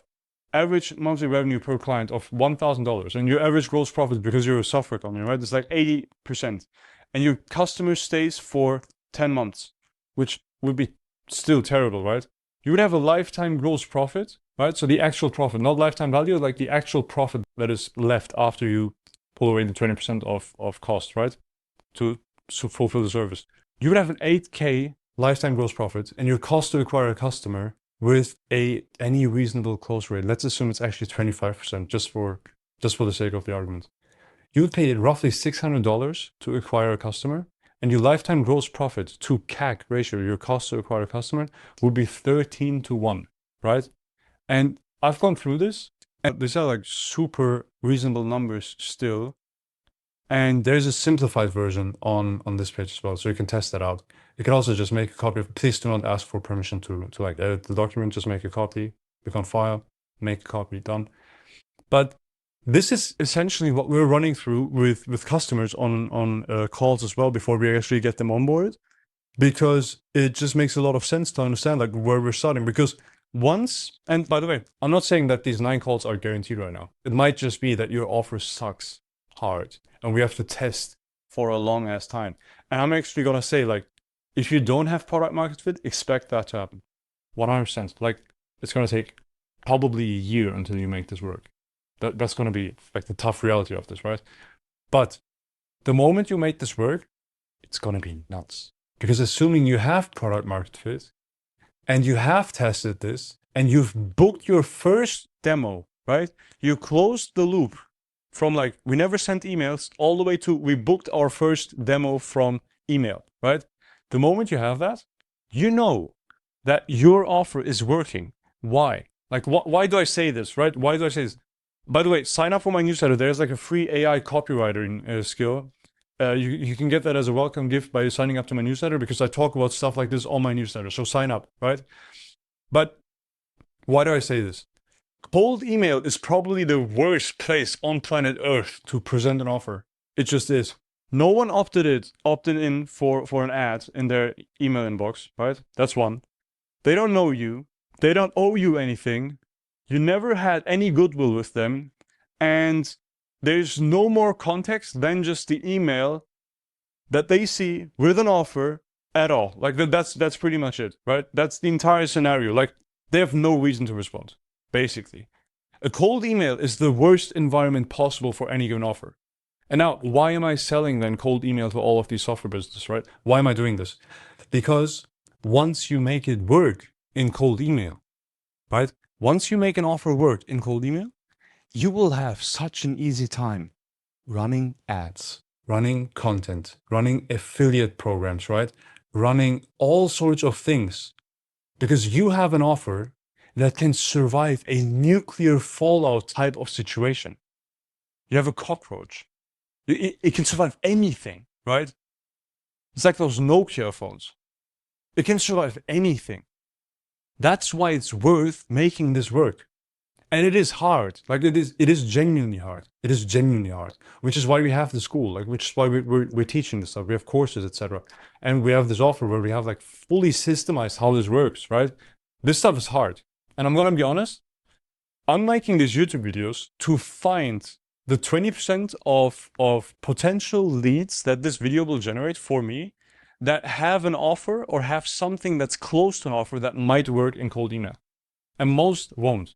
average monthly revenue per client of $1,000 and your average gross profit, because you're a software company, right, it's like 80%, and your customer stays for 10 months, which would be still terrible, right? You would have a lifetime gross profit, right? So the actual profit, not lifetime value, like the actual profit that is left after you pull away the 20% of cost, right? To fulfill the service. You would have an 8K lifetime gross profit, and your cost to acquire a customer with any reasonable close rate, let's assume it's actually 25%, just for the sake of the argument. You would pay roughly $600 to acquire a customer, and your lifetime gross profit to CAC ratio, your cost to acquire a customer, would be 13:1, right? And I've gone through this, and these are like super reasonable numbers still. And there's a simplified version on this page as well, so you can test that out. You can also just make a copy. Please do not ask for permission to like edit the document. Just make a copy, click on file, make a copy, done. But this is essentially what we're running through with customers on calls as well before we actually get them on board, because it just makes a lot of sense to understand like where we're starting. Because once, and by the way, I'm not saying that these 9 calls are guaranteed right now. It might just be that your offer sucks hard and we have to test for a long ass time. And I'm actually gonna say, like, if you don't have product market fit, expect that to happen 100%. Like, it's gonna take probably a year until you make this work. That's gonna be like the tough reality of this, right? But the moment you make this work, it's gonna be nuts. Because assuming you have product market fit and you have tested this and you've booked your first demo, right? You closed the loop from like, we never sent emails, all the way to we booked our first demo from email, right? The moment you have that, you know that your offer is working. Why? Like, why do I say this, right? Why do I say this? By the way, sign up for my newsletter. There's like a free AI copywriting skill. You can get that as a welcome gift by signing up to my newsletter, because I talk about stuff like this on my newsletter. So sign up, right? But why do I say this? Cold email is probably the worst place on planet Earth to present an offer. It just is. No one opted in for an ad in their email inbox, right? That's one. They don't know you. They don't owe you anything. You never had any goodwill with them. And there's no more context than just the email that they see with an offer at all. Like that's pretty much it, right? That's the entire scenario. Like they have no reason to respond, basically. A cold email is the worst environment possible for any given offer. And now, why am I selling then cold email to all of these software businesses, right? Why am I doing this? Because once you make it work in cold email, right? Once you make an offer work in cold email, you will have such an easy time running ads, running content, running affiliate programs, right? Running all sorts of things. Because you have an offer that can survive a nuclear fallout type of situation. You have a cockroach. It can survive anything, right? It's like those Nokia phones. It can survive anything. That's why it's worth making this work. And it is hard. Like it is genuinely hard. It is genuinely hard. Which is why we have the school. Like which is why we're teaching this stuff. We have courses, etc. And we have this offer where we have like fully systemized how this works, right? This stuff is hard. And I'm gonna be honest, I'm making these YouTube videos to find the 20% of potential leads that this video will generate for me that have an offer or have something that's close to an offer that might work in cold email. And most won't.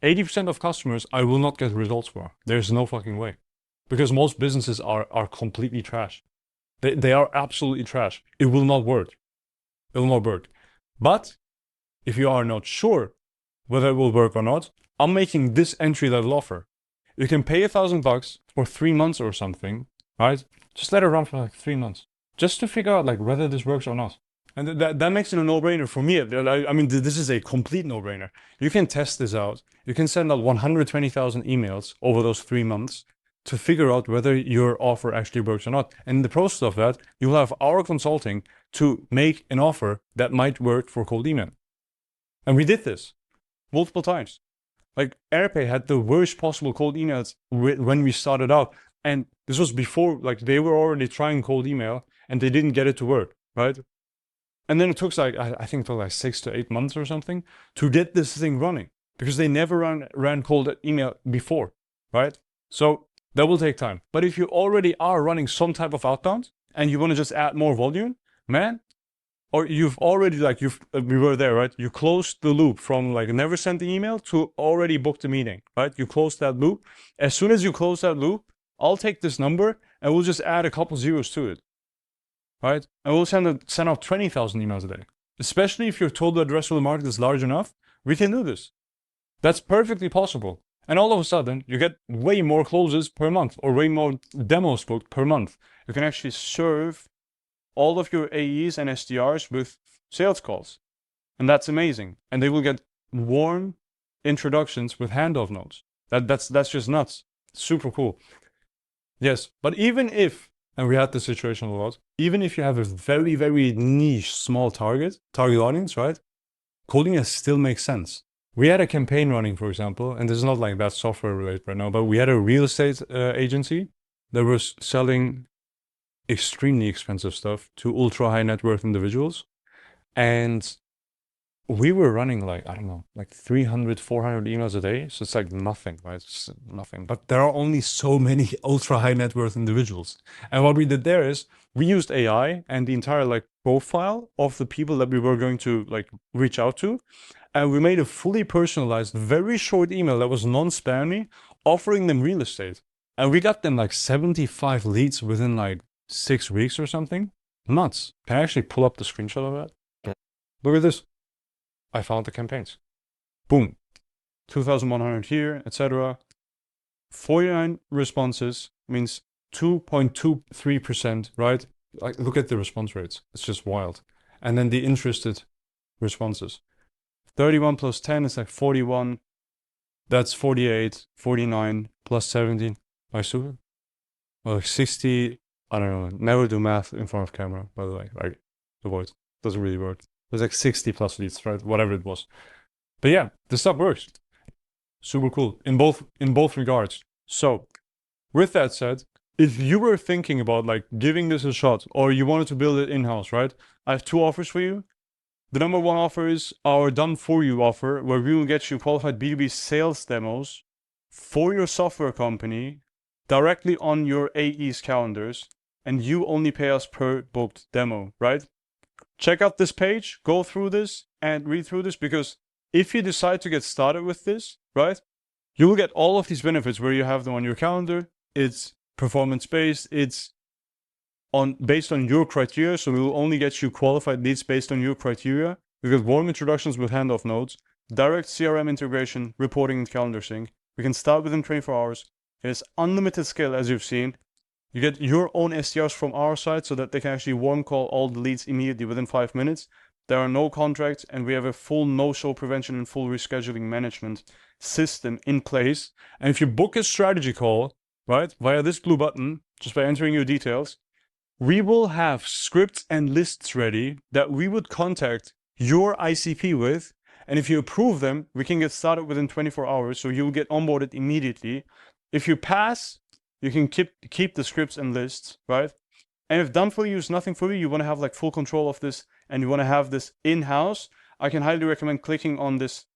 80% of customers I will not get results for. There's no fucking way. Because most businesses are completely trash. They are absolutely trash. It will not work. It will not work. But if you are not sure whether it will work or not, I'm making this entry-level offer. You can pay $1,000 for 3 months or something, right? Just let it run for like 3 months. Just to figure out like whether this works or not. And that makes it a no-brainer for me. I mean, this is a complete no-brainer. You can test this out. You can send out 120,000 emails over those 3 months to figure out whether your offer actually works or not. And in the process of that, you will have our consulting to make an offer that might work for cold email. And we did this multiple times. Like Airpace had the worst possible cold emails when we started out. And this was before, like they were already trying cold email and they didn't get it to work, right? And then it took like, I think it took like 6 to 8 months or something to get this thing running because they never ran cold email before, right? So that will take time. But if you already are running some type of outbound and you want to just add more volume, man, or you've already like, we were there, right? You closed the loop from like never sent the email to already booked a meeting, right? You closed that loop. As soon as you close that loop, I'll take this number and we'll just add a couple zeros to it. Right? And we'll send out 20,000 emails a day. Especially if your total addressable market is large enough, we can do this. That's perfectly possible. And all of a sudden, you get way more closes per month or way more demos booked per month. You can actually serve all of your AEs and SDRs with sales calls. And that's amazing. And they will get warm introductions with handoff notes. That's just nuts. Super cool. Yes, but even if, and we had this situation a lot, even if you have a very, very niche, small target audience, right? Cold email still makes sense. We had a campaign running, for example, and this is not like that software related right now, but we had a real estate agency that was selling extremely expensive stuff to ultra high net worth individuals. And we were running like, I don't know, like 300, 400 emails a day. So it's like nothing, right? It's nothing. But there are only so many ultra high net worth individuals. And what we did there is we used AI and the entire like profile of the people that we were going to like reach out to. And we made a fully personalized, very short email that was non-spammy, offering them real estate. And we got them like 75 leads within like 6 weeks or something. Nuts. Can I actually pull up the screenshot of that? Yeah. Look at this. I found the campaigns. Boom. 2,100 here, etc. 49 responses means 2.23%, right? Like, look at the response rates. It's just wild. And then the interested responses. 31 plus 10 is like 41. That's 48, 49 plus 17. I assume. Well, like 60. I don't know. Never do math in front of camera, by the way. Like, avoid. Doesn't really work. It was like 60 plus leads, right? Whatever it was. But yeah, this stuff works. Super cool in both regards. So with that said, if you were thinking about like giving this a shot or you wanted to build it in-house, right? I have two offers for you. The number one offer is our done for you offer, where we will get you qualified B2B sales demos for your software company directly on your AE's calendars, and you only pay us per booked demo, right? Check out this page, go through this and read through this, because if you decide to get started with this, right, you will get all of these benefits where you have them on your calendar. It's performance based, it's based on your criteria, so we will only get you qualified leads based on your criteria. We get warm introductions with handoff notes, direct CRM integration, reporting and calendar sync. We can start within 24 hours. It is unlimited scale, as you've seen. You get your own SDRs from our side so that they can actually warm call all the leads immediately within 5 minutes. There are no contracts, and we have a full no-show prevention and full rescheduling management system in place. And if you book a strategy call, right, via this blue button, just by entering your details, we will have scripts and lists ready that we would contact your ICP with. And if you approve them, we can get started within 24 hours. So you'll get onboarded immediately. If you pass, you can keep the scripts and lists, right? And if done for you is nothing for you, you want to have like full control of this and you want to have this in-house, I can highly recommend clicking on this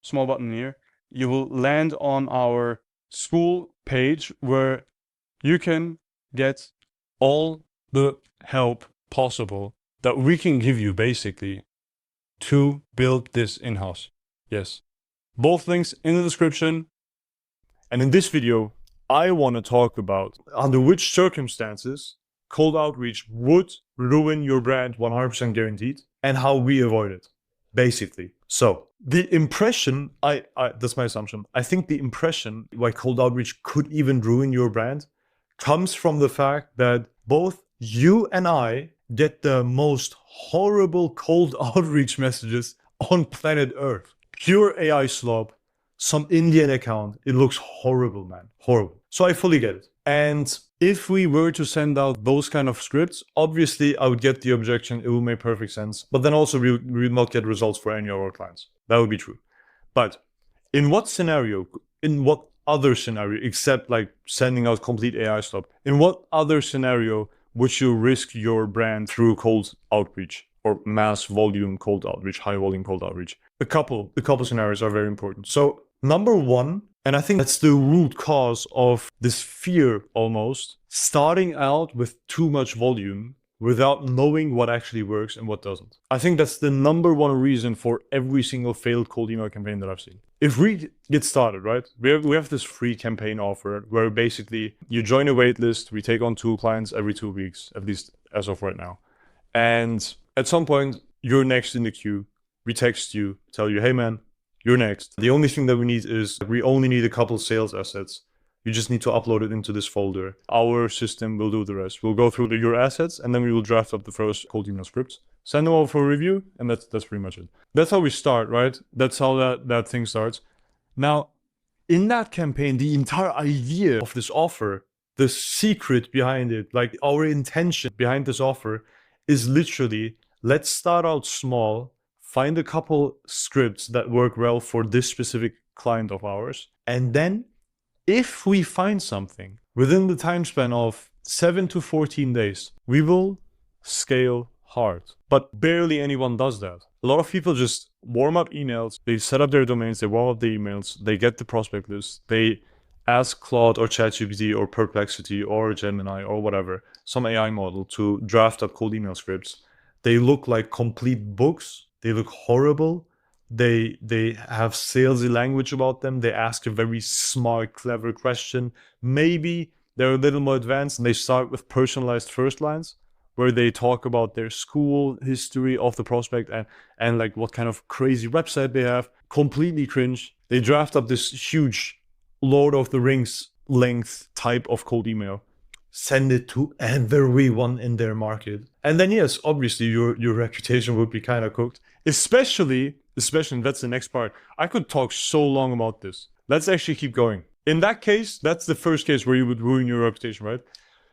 small button here. You will land on our school page where you can get all the help possible that we can give you basically to build this in-house. Yes. Both links in the description. And in this video, I want to talk about under which circumstances cold outreach would ruin your brand 100% guaranteed and how we avoid it, basically. So the impression, that's my assumption. I think the impression why cold outreach could even ruin your brand comes from the fact that both you and I get the most horrible cold outreach messages on planet Earth. Pure AI slop, some Indian account. It looks horrible, man. Horrible. So I fully get it. And if we were to send out those kind of scripts, obviously I would get the objection. It would make perfect sense. But then also we would not get results for any of our clients. That would be true. But in what scenario, in what other scenario, except like sending out complete AI stuff, in what other scenario would you risk your brand through cold outreach or mass volume cold outreach, high volume cold outreach? A couple scenarios are very important. So number one, and I think that's the root cause of this fear almost, starting out with too much volume without knowing what actually works and what doesn't. I think that's the number one reason for every single failed cold email campaign that I've seen. If we get started, right, we have this free campaign offer where basically you join a wait list, we take on 2 clients every 2 weeks, at least as of right now. And at some point, you're next in the queue. We text you, tell you, hey man, you're next. The only thing that we need is, we only need a couple sales assets. You just need to upload it into this folder. Our system will do the rest. We'll go through your assets and then we will draft up the first cold email scripts, send them over for review, and that's pretty much it. That's how we start, right? That's how that thing starts. Now, in that campaign, the entire idea of this offer, the secret behind it, like our intention behind this offer is literally, let's start out small, find a couple scripts that work well for this specific client of ours, and then if we find something within the time span of 7 to 14 days, we will scale hard. But barely anyone does that. A lot of people just warm up emails, they set up their domains, they warm up the emails, they get the prospect list, they ask Claude or ChatGPT or Perplexity or Gemini or whatever, some AI model to draft up cold email scripts. They look like complete books, they look horrible. They have salesy language about them. They ask a very smart, clever question. Maybe they're a little more advanced and they start with personalized first lines where they talk about their school history of the prospect and like what kind of crazy website they have. Completely cringe. They draft up this huge Lord of the Rings length type of cold email. Send it to everyone in their market. And then yes, obviously your reputation would be kind of cooked. Especially, and that's the next part. I could talk so long about this. Let's actually keep going. In that case, that's the first case where you would ruin your reputation, right?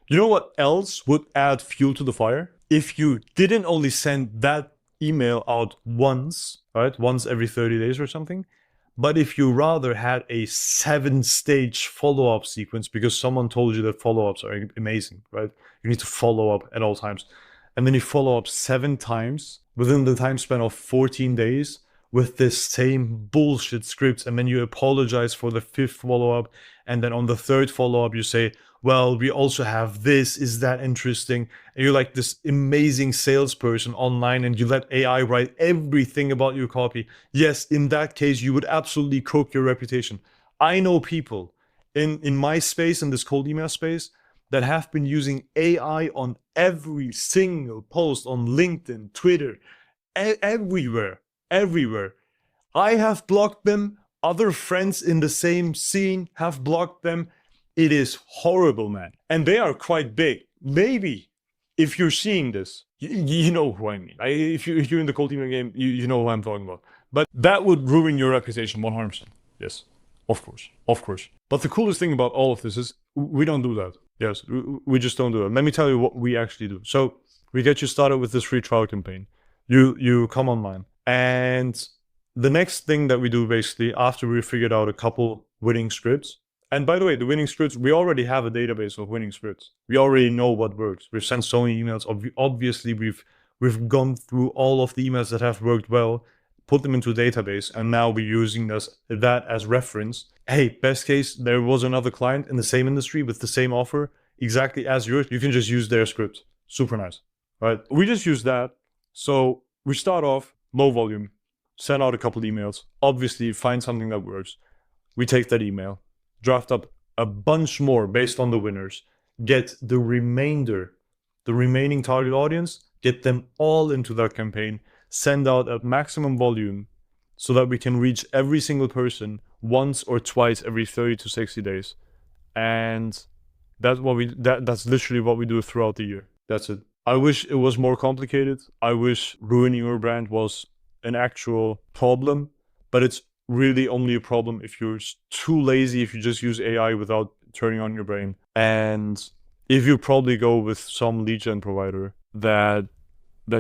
You know what else would add fuel to the fire? If you didn't only send that email out once, right? Once every 30 days or something, But if you rather had a 7-stage follow-up sequence because someone told you that follow-ups are amazing, right? You need to follow up at all times. And then you follow up 7 times within the time span of 14 days with this same bullshit script. And then you apologize for the 5th follow-up. And then on the 3rd follow-up, you say, well, we also have this. Is that interesting? And you're like this amazing salesperson online and you let AI write everything about your copy. Yes, in that case, you would absolutely cook your reputation. I know people in my space, in this cold email space, that have been using AI on every single post on LinkedIn, Twitter, everywhere. I have blocked them. Other friends in the same scene have blocked them. It is horrible, man. And they are quite big. Maybe if you're seeing this, you know who I mean. If you're in the cold email game, you know who I'm talking about. But that would ruin your reputation 100%. Yes, of course. But the coolest thing about all of this is we don't do that. Yes, we just don't do it. Let me tell you what we actually do. So we get you started with this free trial campaign. You come online. And the next thing that we do basically after we figured out a couple winning scripts, and by the way, the winning scripts, we already have a database of winning scripts. We already know what works. We've sent so many emails. Obviously, we've gone through all of the emails that have worked well, put them into a database, and now we're using that as reference. Hey, best case, there was another client in the same industry with the same offer, exactly as yours. You can just use their script. Super nice, right? We just use that. So we start off low volume, send out a couple emails. Obviously, find something that works. We take that email, draft up a bunch more based on the winners, get the remaining target audience, get them all into that campaign, send out a maximum volume so that we can reach every single person once or twice every 30 to 60 days. And that's literally what we do throughout the year. That's it. I wish it was more complicated. I wish ruining your brand was an actual problem, but it's really only a problem if you're too lazy, if you just use AI without turning on your brain. And if you probably go with some lead gen provider that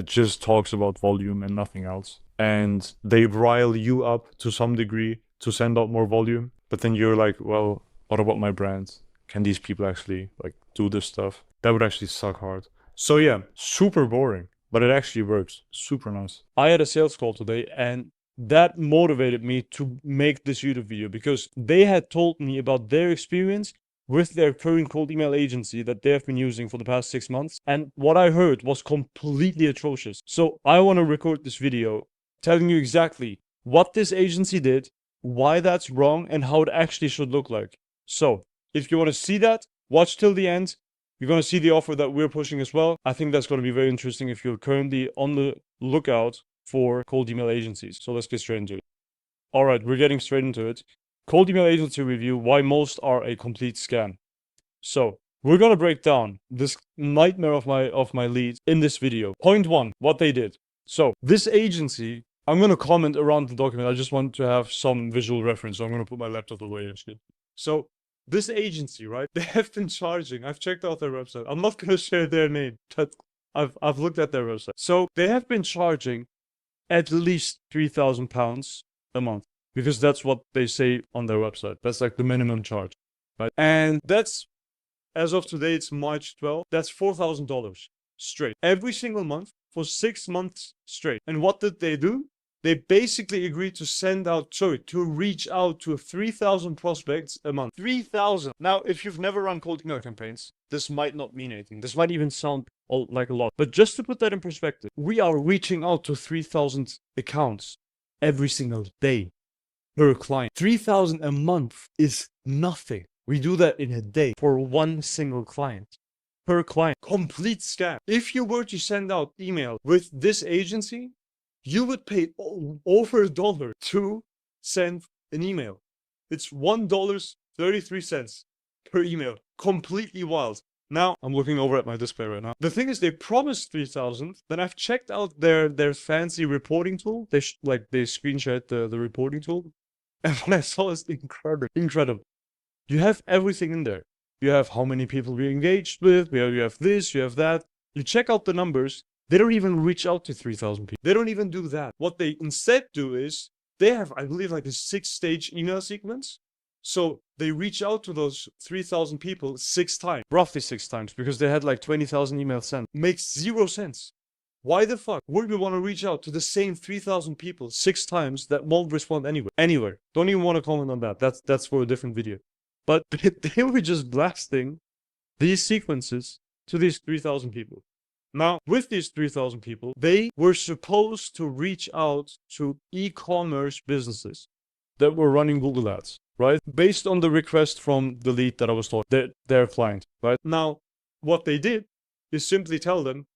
just talks about volume and nothing else, and they rile you up to some degree to send out more volume, but then you're like, well, what about my brand? Can these people actually like do this stuff? That would actually suck hard. So yeah, super boring, but it actually works. Super nice. I had a sales call today and that motivated me to make this YouTube video because they had told me about their experience with their current cold email agency that they have been using for the past 6 months. And what I heard was completely atrocious. So I want to record this video telling you exactly what this agency did, why that's wrong, and how it actually should look like. So if you want to see that, watch till the end. You're going to see the offer that we're pushing as well. I think that's going to be very interesting if you're currently on the lookout for cold email agencies. So let's get straight into it. All right, we're getting straight into it. Cold email agency review, why most are a complete scam. So we're going to break down this nightmare of my leads in this video. Point 1, what they did. So this agency, I'm going to comment around the document. I just want to have some visual reference. So I'm going to put my laptop away and shit. So this agency, right? They have been charging. I've checked out their website. I'm not going to share their name, but I've looked at their website. So they have been charging at least £3,000 a month because that's what they say on their website. That's like the minimum charge, right? And that's, as of today, it's March 12th. That's $4,000 straight every single month for 6 months straight. And what did they do? They basically agreed to reach out to 3,000 prospects a month. 3,000. Now, if you've never run cold email campaigns, this might not mean anything. This might even sound like a lot. But just to put that in perspective, we are reaching out to 3,000 accounts every single day per client. 3,000 a month is nothing. We do that in a day for one single client. Per client. Complete scam. If you were to send out email with this agency, you would pay over $1 to send an email. It's $1.33 per email. Completely wild. Now, I'm looking over at my display right now. The thing is, they promised 3,000. Then I've checked out their fancy reporting tool. They screenshot the reporting tool. And what I saw is incredible. You have everything in there. You have how many people we engaged with. You have this, you have that. You check out the numbers. They don't even reach out to 3,000 people. They don't even do that. What they instead do is They have, I believe, like a 6-stage email sequence. So they reach out to those 3,000 people 6 times, roughly 6 times, because they had like 20,000 emails sent. Makes 0 sense. Why the fuck would we want to reach out to the same 3,000 people 6 times that won't respond anyway? Anywhere. Don't even want to comment on that. That's for a different video. But they were just blasting these sequences to these 3,000 people. Now, with these 3,000 people, they were supposed to reach out to e-commerce businesses that were running Google Ads, right? Based on the request from the lead that I was told, their client, right? Now, what they did is simply tell them,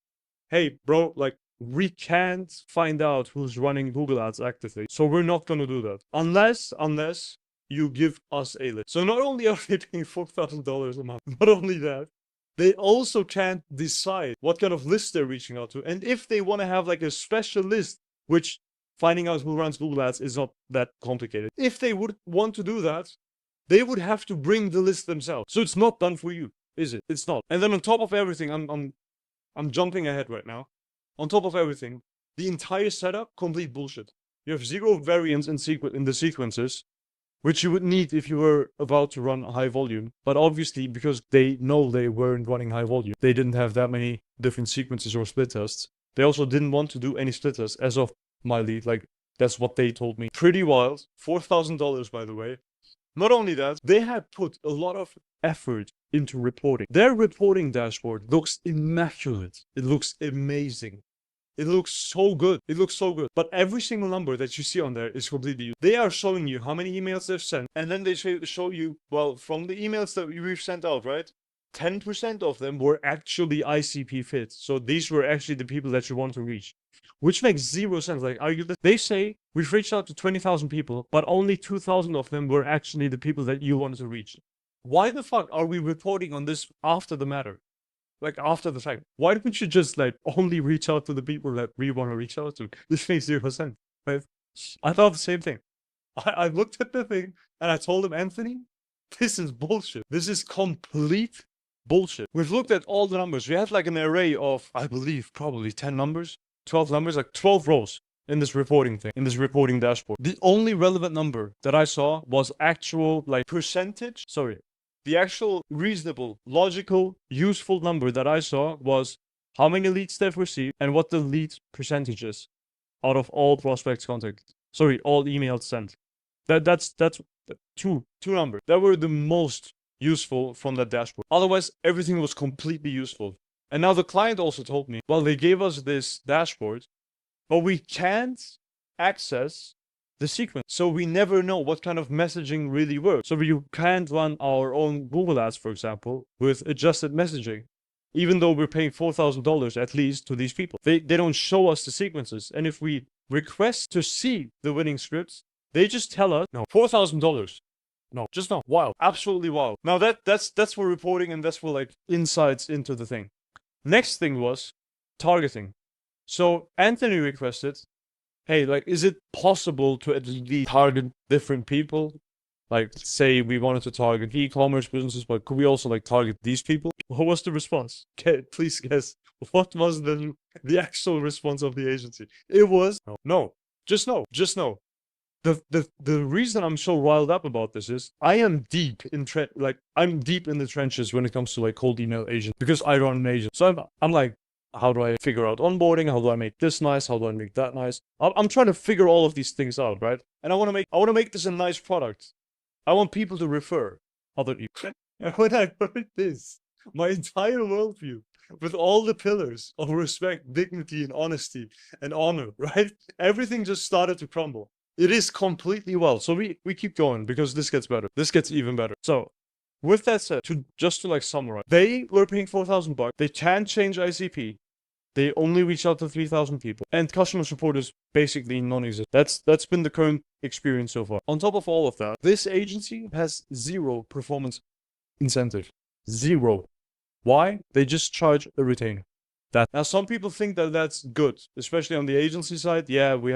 hey, bro, like, we can't find out who's running Google Ads actively, so we're not going to do that. Unless you give us a list. So not only are they paying $4,000 a month, not only that, they also can't decide what kind of list they're reaching out to. And if they want to have like a special list, which finding out who runs Google Ads is not that complicated. If they would want to do that, they would have to bring the list themselves. So it's not done for you, is it? It's not. And then on top of everything, I'm jumping ahead right now. On top of everything, the entire setup, complete bullshit. You have 0 variance in the sequences, which you would need if you were about to run high volume. But obviously, because they know they weren't running high volume, they didn't have that many different sequences or split tests. They also didn't want to do any split tests as of my lead. Like, that's what they told me. Pretty wild. $4,000, by the way. Not only that, they had put a lot of effort into reporting. Their reporting dashboard looks immaculate. It looks amazing. It looks so good. It looks so good. But every single number that you see on there is completely used. They are showing you how many emails they've sent. And then they show you, well, from the emails that we've sent out, right? 10% of them were actually ICP fit. So these were actually the people that you want to reach. Which makes 0 sense. Like, they say we've reached out to 20,000 people, but only 2,000 of them were actually the people that you wanted to reach. Why the fuck are we reporting on this after the matter? Like, after the fact. Why don't you just, like, only reach out to the people that we want to reach out to? This makes 0 sense. Right? I thought the same thing. I looked at the thing, and I told him, Anthony, this is bullshit. This is complete bullshit. We've looked at all the numbers. We have, like, an array of, I believe, probably 10 numbers, 12 numbers, like 12 rows in this reporting thing, in this reporting dashboard. The only relevant number that I saw was actual, like, percentage. Sorry. The actual reasonable, logical, useful number that I saw was how many leads they've received and what the lead percentage is out of all prospects contacted. Sorry, all emails sent. That's two numbers. That were the most useful from that dashboard. Otherwise, everything was completely useful. And now the client also told me, well, they gave us this dashboard, but we can't access the sequence. So we never know what kind of messaging really works. So you can't run our own Google Ads, for example, with adjusted messaging, even though we're paying $4,000 at least to these people. They don't show us the sequences. And if we request to see the winning scripts, they just tell us, no, $4,000. No, just no. Wild. Absolutely wild. Now that's for reporting, and that's for like insights into the thing. Next thing was targeting. So Anthony requested, hey, like, is it possible to at least target different people? Like, say we wanted to target e-commerce businesses, but could we also like target these people? What was the response? Please guess. What was the actual response of the agency? It was no. Just no. Just no. The reason I'm so riled up about this is I am deep in I'm deep in the trenches when it comes to like cold email agents, because I run an agent. So I'm like, how do I figure out onboarding? How do I make this nice? How do I make that nice? I'm trying to figure all of these things out, right? And I want to make this a nice product. I want people to refer other people. And when I heard this, my entire worldview, with all the pillars of respect, dignity, and honesty, and honor, right? Everything just started to crumble. It is completely wild. So we keep going because this gets better. This gets even better. So with that said, just to like summarize, they were paying $4,000. They can't change ICP. They only reach out to 3,000 people, and customer support is basically non-existent. That's been the current experience so far. On top of all of that, this agency has 0 performance incentive. 0. Why? They just charge a retainer. Now some people think that that's good, especially on the agency side. Yeah, we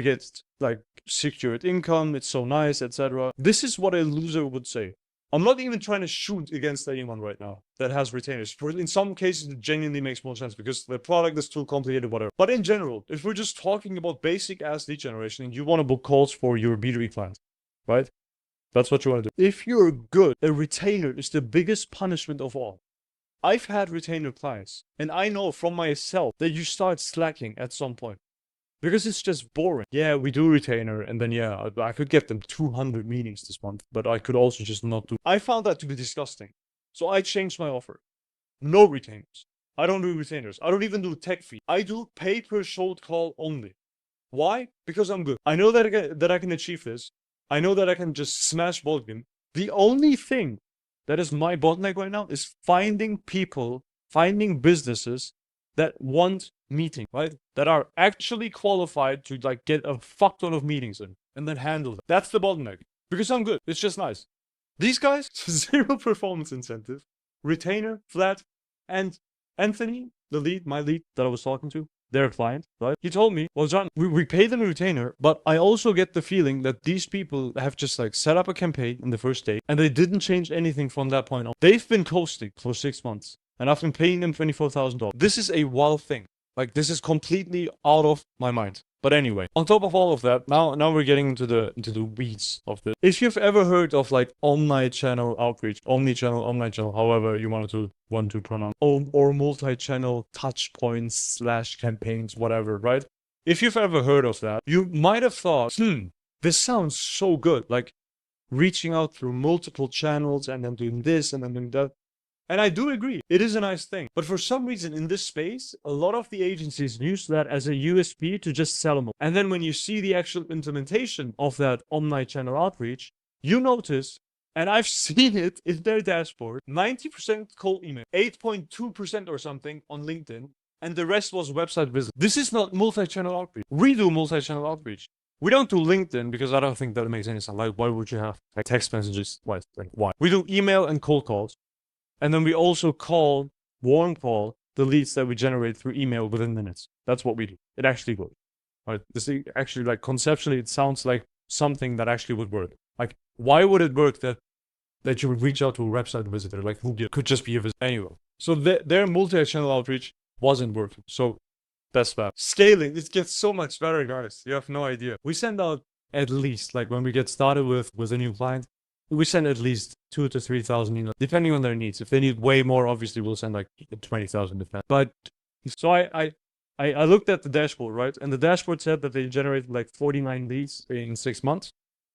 get like secured income. It's so nice, etc. This is what a loser would say. I'm not even trying to shoot against anyone right now that has retainers. In some cases, it genuinely makes more sense because the product is too complicated, whatever. But in general, if we're just talking about basic ass lead generation and you want to book calls for your B2B clients, right? That's what you want to do. If you're good, a retainer is the biggest punishment of all. I've had retainer clients, and I know from myself that you start slacking at some point. Because it's just boring. Yeah, we do retainer, and then yeah, I could get them 200 meetings this month, but I could also just not do. I found that to be disgusting. So I changed my offer. No retainers. I don't do retainers. I don't even do tech fee. I do pay per short call only. Why? Because I'm good. I know that I can achieve this. I know that I can just smash volume. The only thing that is my bottleneck right now is finding people, finding businesses that want meeting, right? That are actually qualified to like get a fuck ton of meetings in and then handle them. That's the bottleneck. Because I'm good. It's just nice. These guys, zero performance incentive, retainer, flat, and Anthony, the lead, my lead that I was talking to, their client, right? He told me, well, John, we pay them a retainer, but I also get the feeling that these people have just like set up a campaign in the first day and they didn't change anything from that point on. They've been coasting for 6 months and I've been paying them $24,000. This is a wild thing. Like, this is completely out of my mind. But anyway, on top of all of that, now we're getting into the weeds of this. If you've ever heard of like omni-channel outreach, omni-channel, however you want to pronounce, or multi-channel touch points / campaigns, whatever, right? If you've ever heard of that, you might have thought, this sounds so good. Like reaching out through multiple channels and then doing this and then doing that. And I do agree, it is a nice thing. But for some reason in this space, a lot of the agencies use that as a USP to just sell them. And then when you see the actual implementation of that omni-channel outreach, you notice, and I've seen it in their dashboard, 90% cold email, 8.2% or something on LinkedIn, and the rest was website visit. This is not multi-channel outreach. We do multi-channel outreach. We don't do LinkedIn because I don't think that makes any sense. Like, why would you have like text messages? Why? We do email and cold calls. And then we also warm call the leads that we generate through email within minutes. That's what we do. It actually works. Right? This actually, like, conceptually, it sounds like something that actually would work. Like, why would it work that you would reach out to a website visitor? Like, who could just be a visitor anyway. So their multi-channel outreach wasn't working. So that's bad. Scaling, it gets so much better, guys. You have no idea. We send out at least, like, when we get started with a new client, we send at least 2,000 to 3,000 emails, depending on their needs. If they need way more, obviously we'll send like 20,000 if that. But so I looked at the dashboard, right? And the dashboard said that they generated like 49 leads in 6 months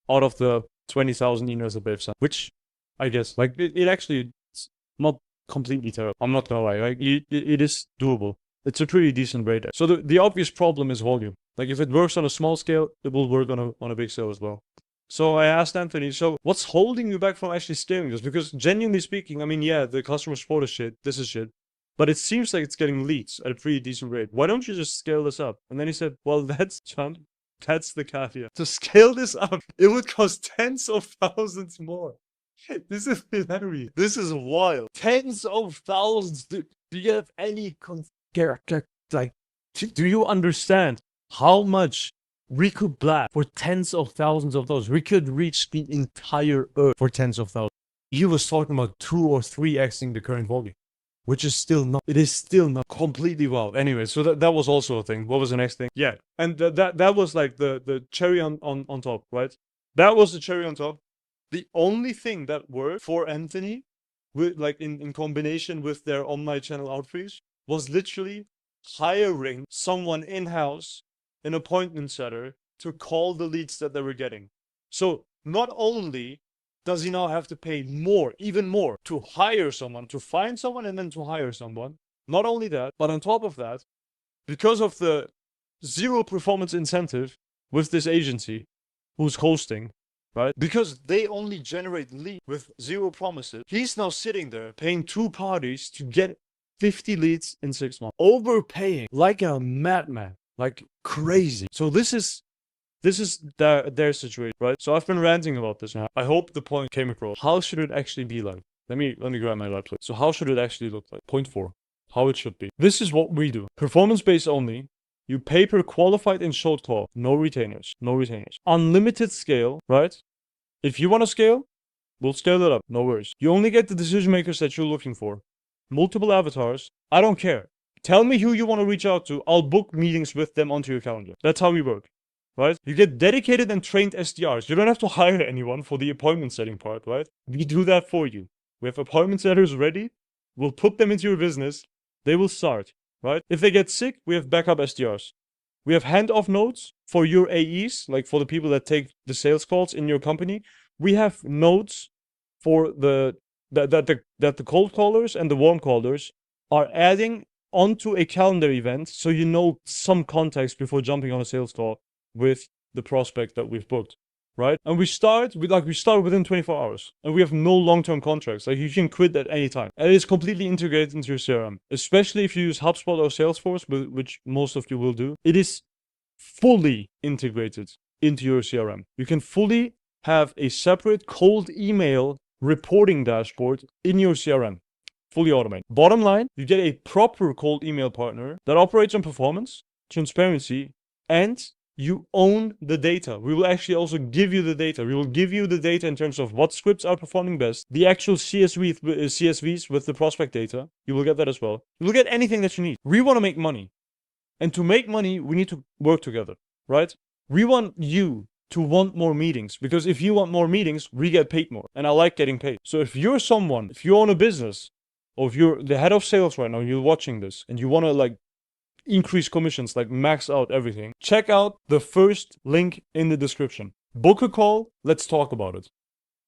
out of the 20,000 emails that they've sent, which I guess like it actually, it's not completely terrible. I'm not gonna lie, like it is doable. It's a pretty decent rate. So the obvious problem is volume. Like if it works on a small scale, it will work on a big scale as well. So I asked Anthony, so what's holding you back from actually scaling this? Because genuinely speaking, I mean, yeah, the customer support is shit, this is shit, but it seems like it's getting leads at a pretty decent rate. Why don't you just scale this up? And then he said, well, that's the caveat. To scale this up, it would cost tens of thousands more. This is hilarious. This is wild. Tens of thousands. Do you have any like, do you understand how much we could blast for tens of thousands of those? We could reach the entire earth for tens of thousands. He was talking about 2 or 3xing the current volume, which is still not, it is still not completely wild. Anyway, so that was also a thing. What was the next thing? Yeah, and that was like the cherry on top, right? That was the cherry on top. The only thing that worked for Anthony, with like in combination with their omni-channel outreach, was literally hiring someone in-house, an appointment setter, to call the leads that they were getting. So not only does he now have to pay more, even more, to hire someone, to find someone and then to hire someone. Not only that, but on top of that, because of the zero performance incentive with this agency who's hosting, right? Because they only generate leads with zero promises. He's now sitting there paying 2 parties to get 50 leads in 6 months. Overpaying like a madman. Like crazy. So this is their situation, right? So I've been ranting about this now. I hope the point came across. How should it actually be like? Let me grab my laptop. So how should it actually look like? Point 4. How it should be. This is what we do. Performance-based only. You pay per qualified and short call. No retainers. No retainers. Unlimited scale, right? If you want to scale, We'll scale it up, no worries. You only get the decision makers that you're looking for. Multiple avatars, I don't care. Tell me who you want to reach out to, I'll book meetings with them onto your calendar. That's how we work, right? You get dedicated and trained SDRs. You don't have to hire anyone for the appointment setting part, right? We do that for you. We have appointment setters ready. We'll put them into your business. They will start, right? If they get sick, we have backup SDRs. We have handoff notes for your AEs, like for the people that take the sales calls in your company. We have notes for that the cold callers and the warm callers are adding onto a calendar event, so you know some context before jumping on a sales call with the prospect that we've booked, right? And we start within 24 hours, and we have no long-term contracts. Like, you can quit at any time, and it is completely integrated into your CRM. Especially if you use HubSpot or Salesforce, which most of you will do, it is fully integrated into your CRM. You can fully have a separate cold email reporting dashboard in your CRM. Fully automated. Bottom line, you get a proper cold email partner that operates on performance, transparency, and you own the data. We will actually also give you the data. We will give you the data in terms of what scripts are performing best, the actual CSVs with the prospect data. You will get that as well. You will get anything that you need. We want to make money. And to make money, we need to work together, right? We want you to want more meetings, because if you want more meetings, we get paid more. And I like getting paid. So if you own a business, or if you're the head of sales right now, you're watching this, and you want to like increase commissions, like max out everything, check out the first link in the description. Book a call, let's talk about it.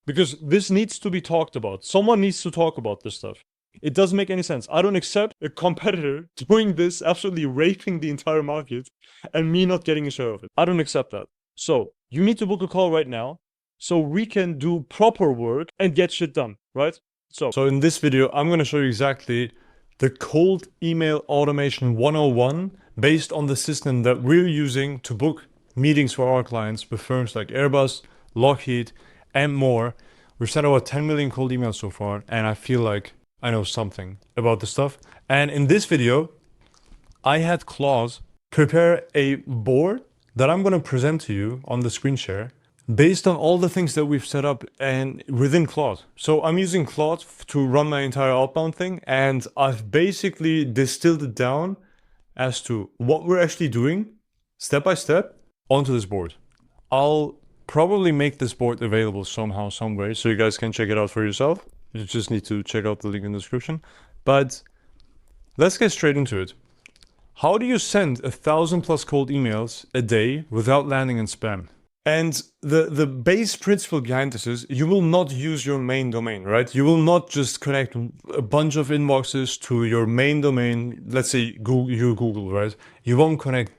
Because this needs to be talked about. Someone needs to talk about this stuff. It doesn't make any sense. I don't accept a competitor doing this, absolutely raping the entire market, and me not getting a share of it. I don't accept that. So you need to book a call right now so we can do proper work and get shit done, right? So in this video, I'm going to show you exactly the cold email automation 101 based on the system that we're using to book meetings for our clients with firms like Airbus, Lockheed, and more. We've sent over 10 million cold emails so far, and I feel like I know something about the stuff. And in this video, I had Claude prepare a board that I'm going to present to you on the screen share based on all the things that we've set up and within Claude. So I'm using Claude to run my entire outbound thing, and I've basically distilled it down as to what we're actually doing step by step onto this board. I'll probably make this board available somehow, some way, so you guys can check it out for yourself. You just need to check out the link in the description. But let's get straight into it. How do you send 1,000+ cold emails a day without landing in spam? And the base principle behind this is you will not use your main domain, right? You will not just connect a bunch of inboxes to your main domain. Let's say Google, right? You won't connect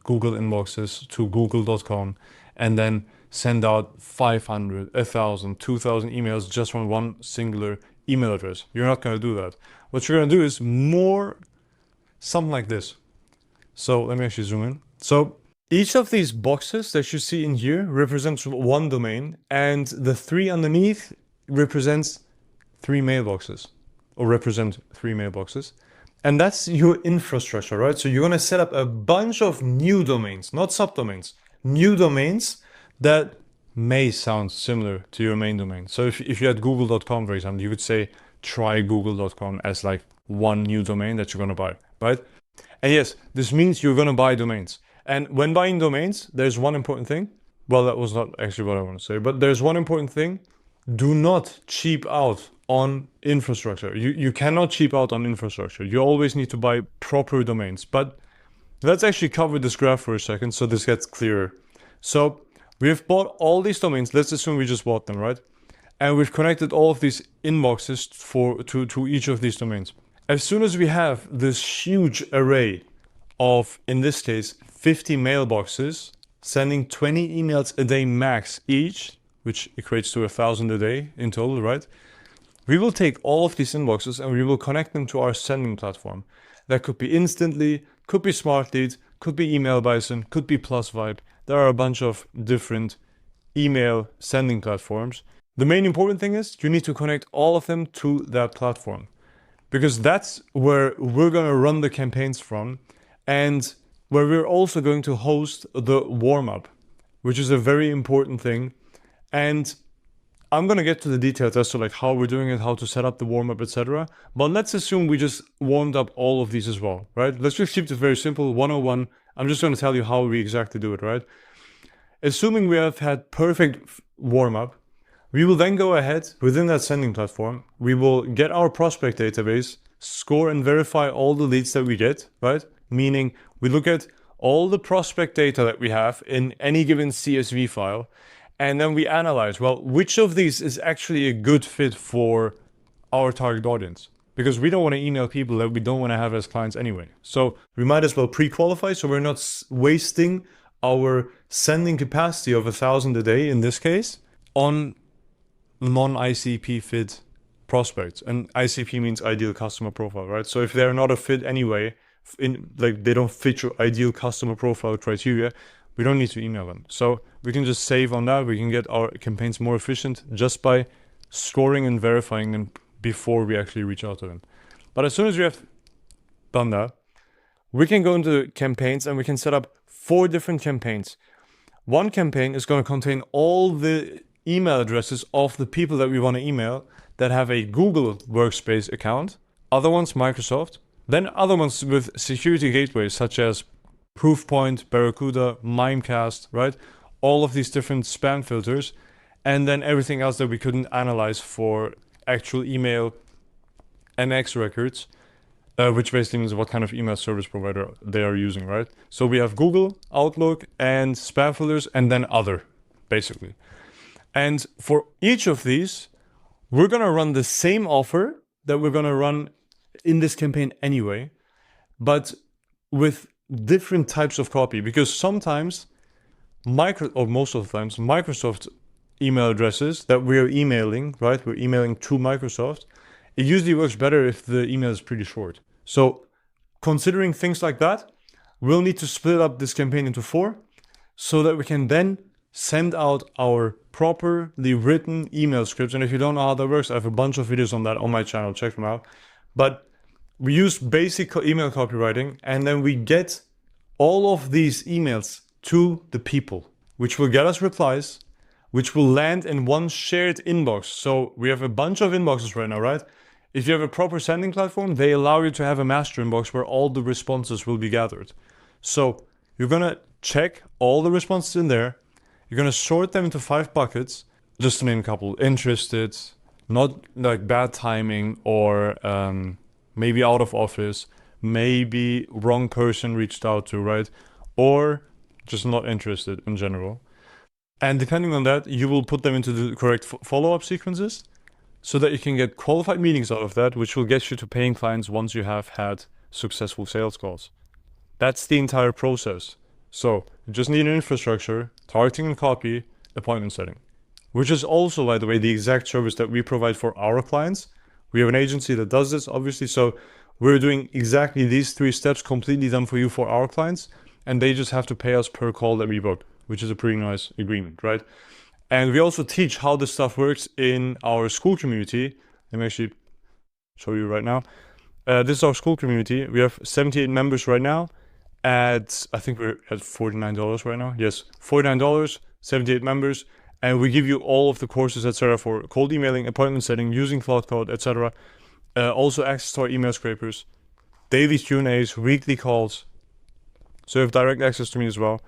Google inboxes to google.com and then send out 500, 1,000, 2,000 emails just from one singular email address. You're not going to do that. What you're going to do is something like this. So let me actually zoom in. So each of these boxes that you see in here represents one domain, and the three underneath represents three mailboxes, or represent three mailboxes. And that's your infrastructure, right? So you're going to set up a bunch of new domains, not subdomains, new domains that may sound similar to your main domain. So if you had google.com, for example, you would say try google.com as like one new domain that you're going to buy, right? And yes, this means you're going to buy domains. And when buying domains, there's one important thing. Well, that was not actually what I want to say, but there's one important thing. Do not cheap out on infrastructure. You cannot cheap out on infrastructure. You always need to buy proper domains. But let's actually cover this graph for a second so this gets clearer. So we've bought all these domains. Let's assume we just bought them, right? And we've connected all of these inboxes to each of these domains. As soon as we have this huge array of, in this case, 50 mailboxes, sending 20 emails a day max each, which equates to 1,000 a day in total, right? We will take all of these inboxes and we will connect them to our sending platform. That could be Instantly, could be SmartLead, could be Email Bison, could be PlusVibe. There are a bunch of different email sending platforms. The main important thing is you need to connect all of them to that platform, because that's where we're going to run the campaigns from, and where we're also going to host the warm-up, which is a very important thing. And I'm going to get to the details as to like how we're doing it, how to set up the warm-up, etc. But let's assume we just warmed up all of these as well, right? Let's just keep it very simple, 101. I'm just going to tell you how we exactly do it, right? Assuming we have had perfect warm-up, we will then go ahead within that sending platform. We will get our prospect database, score and verify all the leads that we get, right? Meaning we look at all the prospect data that we have in any given CSV file, and then we analyze, well, which of these is actually a good fit for our target audience? Because we don't want to email people that we don't want to have as clients anyway. So we might as well pre-qualify so we're not wasting our sending capacity of 1,000 a day in this case on non-ICP fit prospects. And ICP means ideal customer profile, right? So if they're not a fit anyway, like they don't fit your ideal customer profile criteria, we don't need to email them. So we can just save on that. We can get our campaigns more efficient just by scoring and verifying them before we actually reach out to them. But as soon as we have done that, we can go into campaigns and we can set up 4 different campaigns. One campaign is going to contain all the email addresses of the people that we want to email that have a Google Workspace account. Other ones, Microsoft. Then other ones with security gateways such as Proofpoint, Barracuda, Mimecast, right? All of these different spam filters. And then everything else that we couldn't analyze for actual email NX records, which basically means what kind of email service provider they are using, right? So we have Google, Outlook, and spam filters, and then other, basically. And for each of these, we're going to run the same offer that we're going to run in this campaign anyway, but with different types of copy, because sometimes most of the times Microsoft email addresses that we're emailing, right? We're emailing to Microsoft. It usually works better if the email is pretty short. So considering things like that, we'll need to split up this campaign into 4 so that we can then send out our properly written email scripts. And if you don't know how that works, I have a bunch of videos on that on my channel. Check them out. But we use basic email copywriting, and then we get all of these emails to the people, which will get us replies, which will land in one shared inbox. So we have a bunch of inboxes right now, right? If you have a proper sending platform, they allow you to have a master inbox where all the responses will be gathered. So you're going to check all the responses in there. You're going to sort them into 5 buckets, just to name a couple. Interested, not like bad timing, or maybe out of office, maybe wrong person reached out to, right? Or just not interested in general. And depending on that, you will put them into the correct follow-up sequences so that you can get qualified meetings out of that, which will get you to paying clients once you have had successful sales calls. That's the entire process. So you just need an infrastructure, targeting and copy, appointment setting, which is also, by the way, the exact service that we provide for our clients. We have an agency that does this, obviously. So we're doing exactly these 3 steps completely done for you for our clients. And they just have to pay us per call that we book, which is a pretty nice agreement, right? And we also teach how this stuff works in our school community. Let me actually show you right now. This is our school community. We have 78 members right now at, I think we're at $49 right now. Yes, $49, 78 members. And we give you all of the courses, etc., for cold emailing, appointment setting, using Claude, etc. Also access to our email scrapers, daily Q&As, weekly calls. So you have direct access to me as well.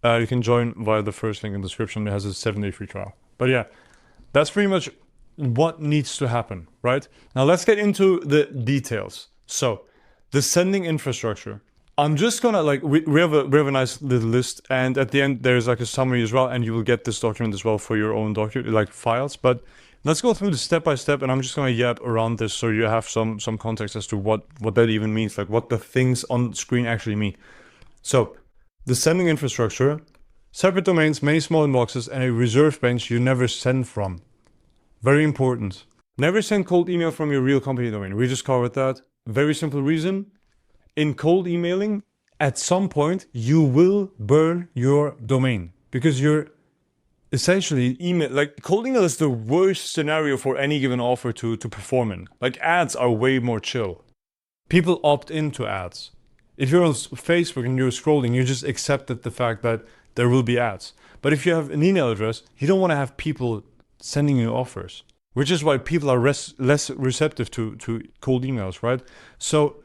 You can join via the first link in the description. It has a 7-day free trial. But yeah, that's pretty much what needs to happen, right? Now let's get into the details. So the sending infrastructure. I'm just gonna we have a nice little list, and at the end there's like a summary as well, and you will get this document as well for your own document, like files. But let's go through the step by step, and I'm just gonna yap around this so you have some context as to what that even means, like what the things on screen actually mean. So the sending infrastructure, separate domains, many small inboxes, and a reserved bench you never send from. Very important. Never send cold email from your real company domain. We just covered that. Very simple reason. In cold emailing, at some point, you will burn your domain because you're essentially cold email is the worst scenario for any given offer to perform in. Like ads are way more chill. People opt into ads. If you're on Facebook and you're scrolling, you just accepted the fact that there will be ads. But if you have an email address, you don't want to have people sending you offers, which is why people are less receptive to cold emails, right? So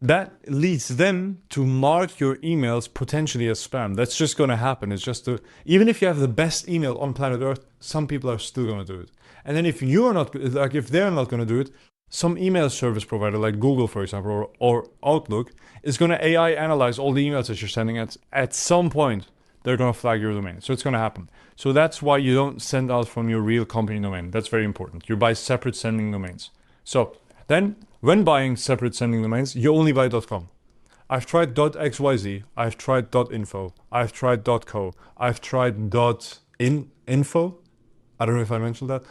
that leads them to mark your emails potentially as spam. That's just going to happen. It's just even if you have the best email on planet Earth, some people are still going to do it. And then if you're not, like if they're not going to do it, some email service provider like Google, for example, or Outlook is going to AI analyze all the emails that you're sending. At some point, they're going to flag your domain. So it's going to happen. So that's why you don't send out from your real company domain. That's very important. You buy separate sending domains. So then when buying separate sending domains, you only buy .com. I've tried .xyz, I've tried .info, I've tried .co, I've tried .info. I don't know if I mentioned that.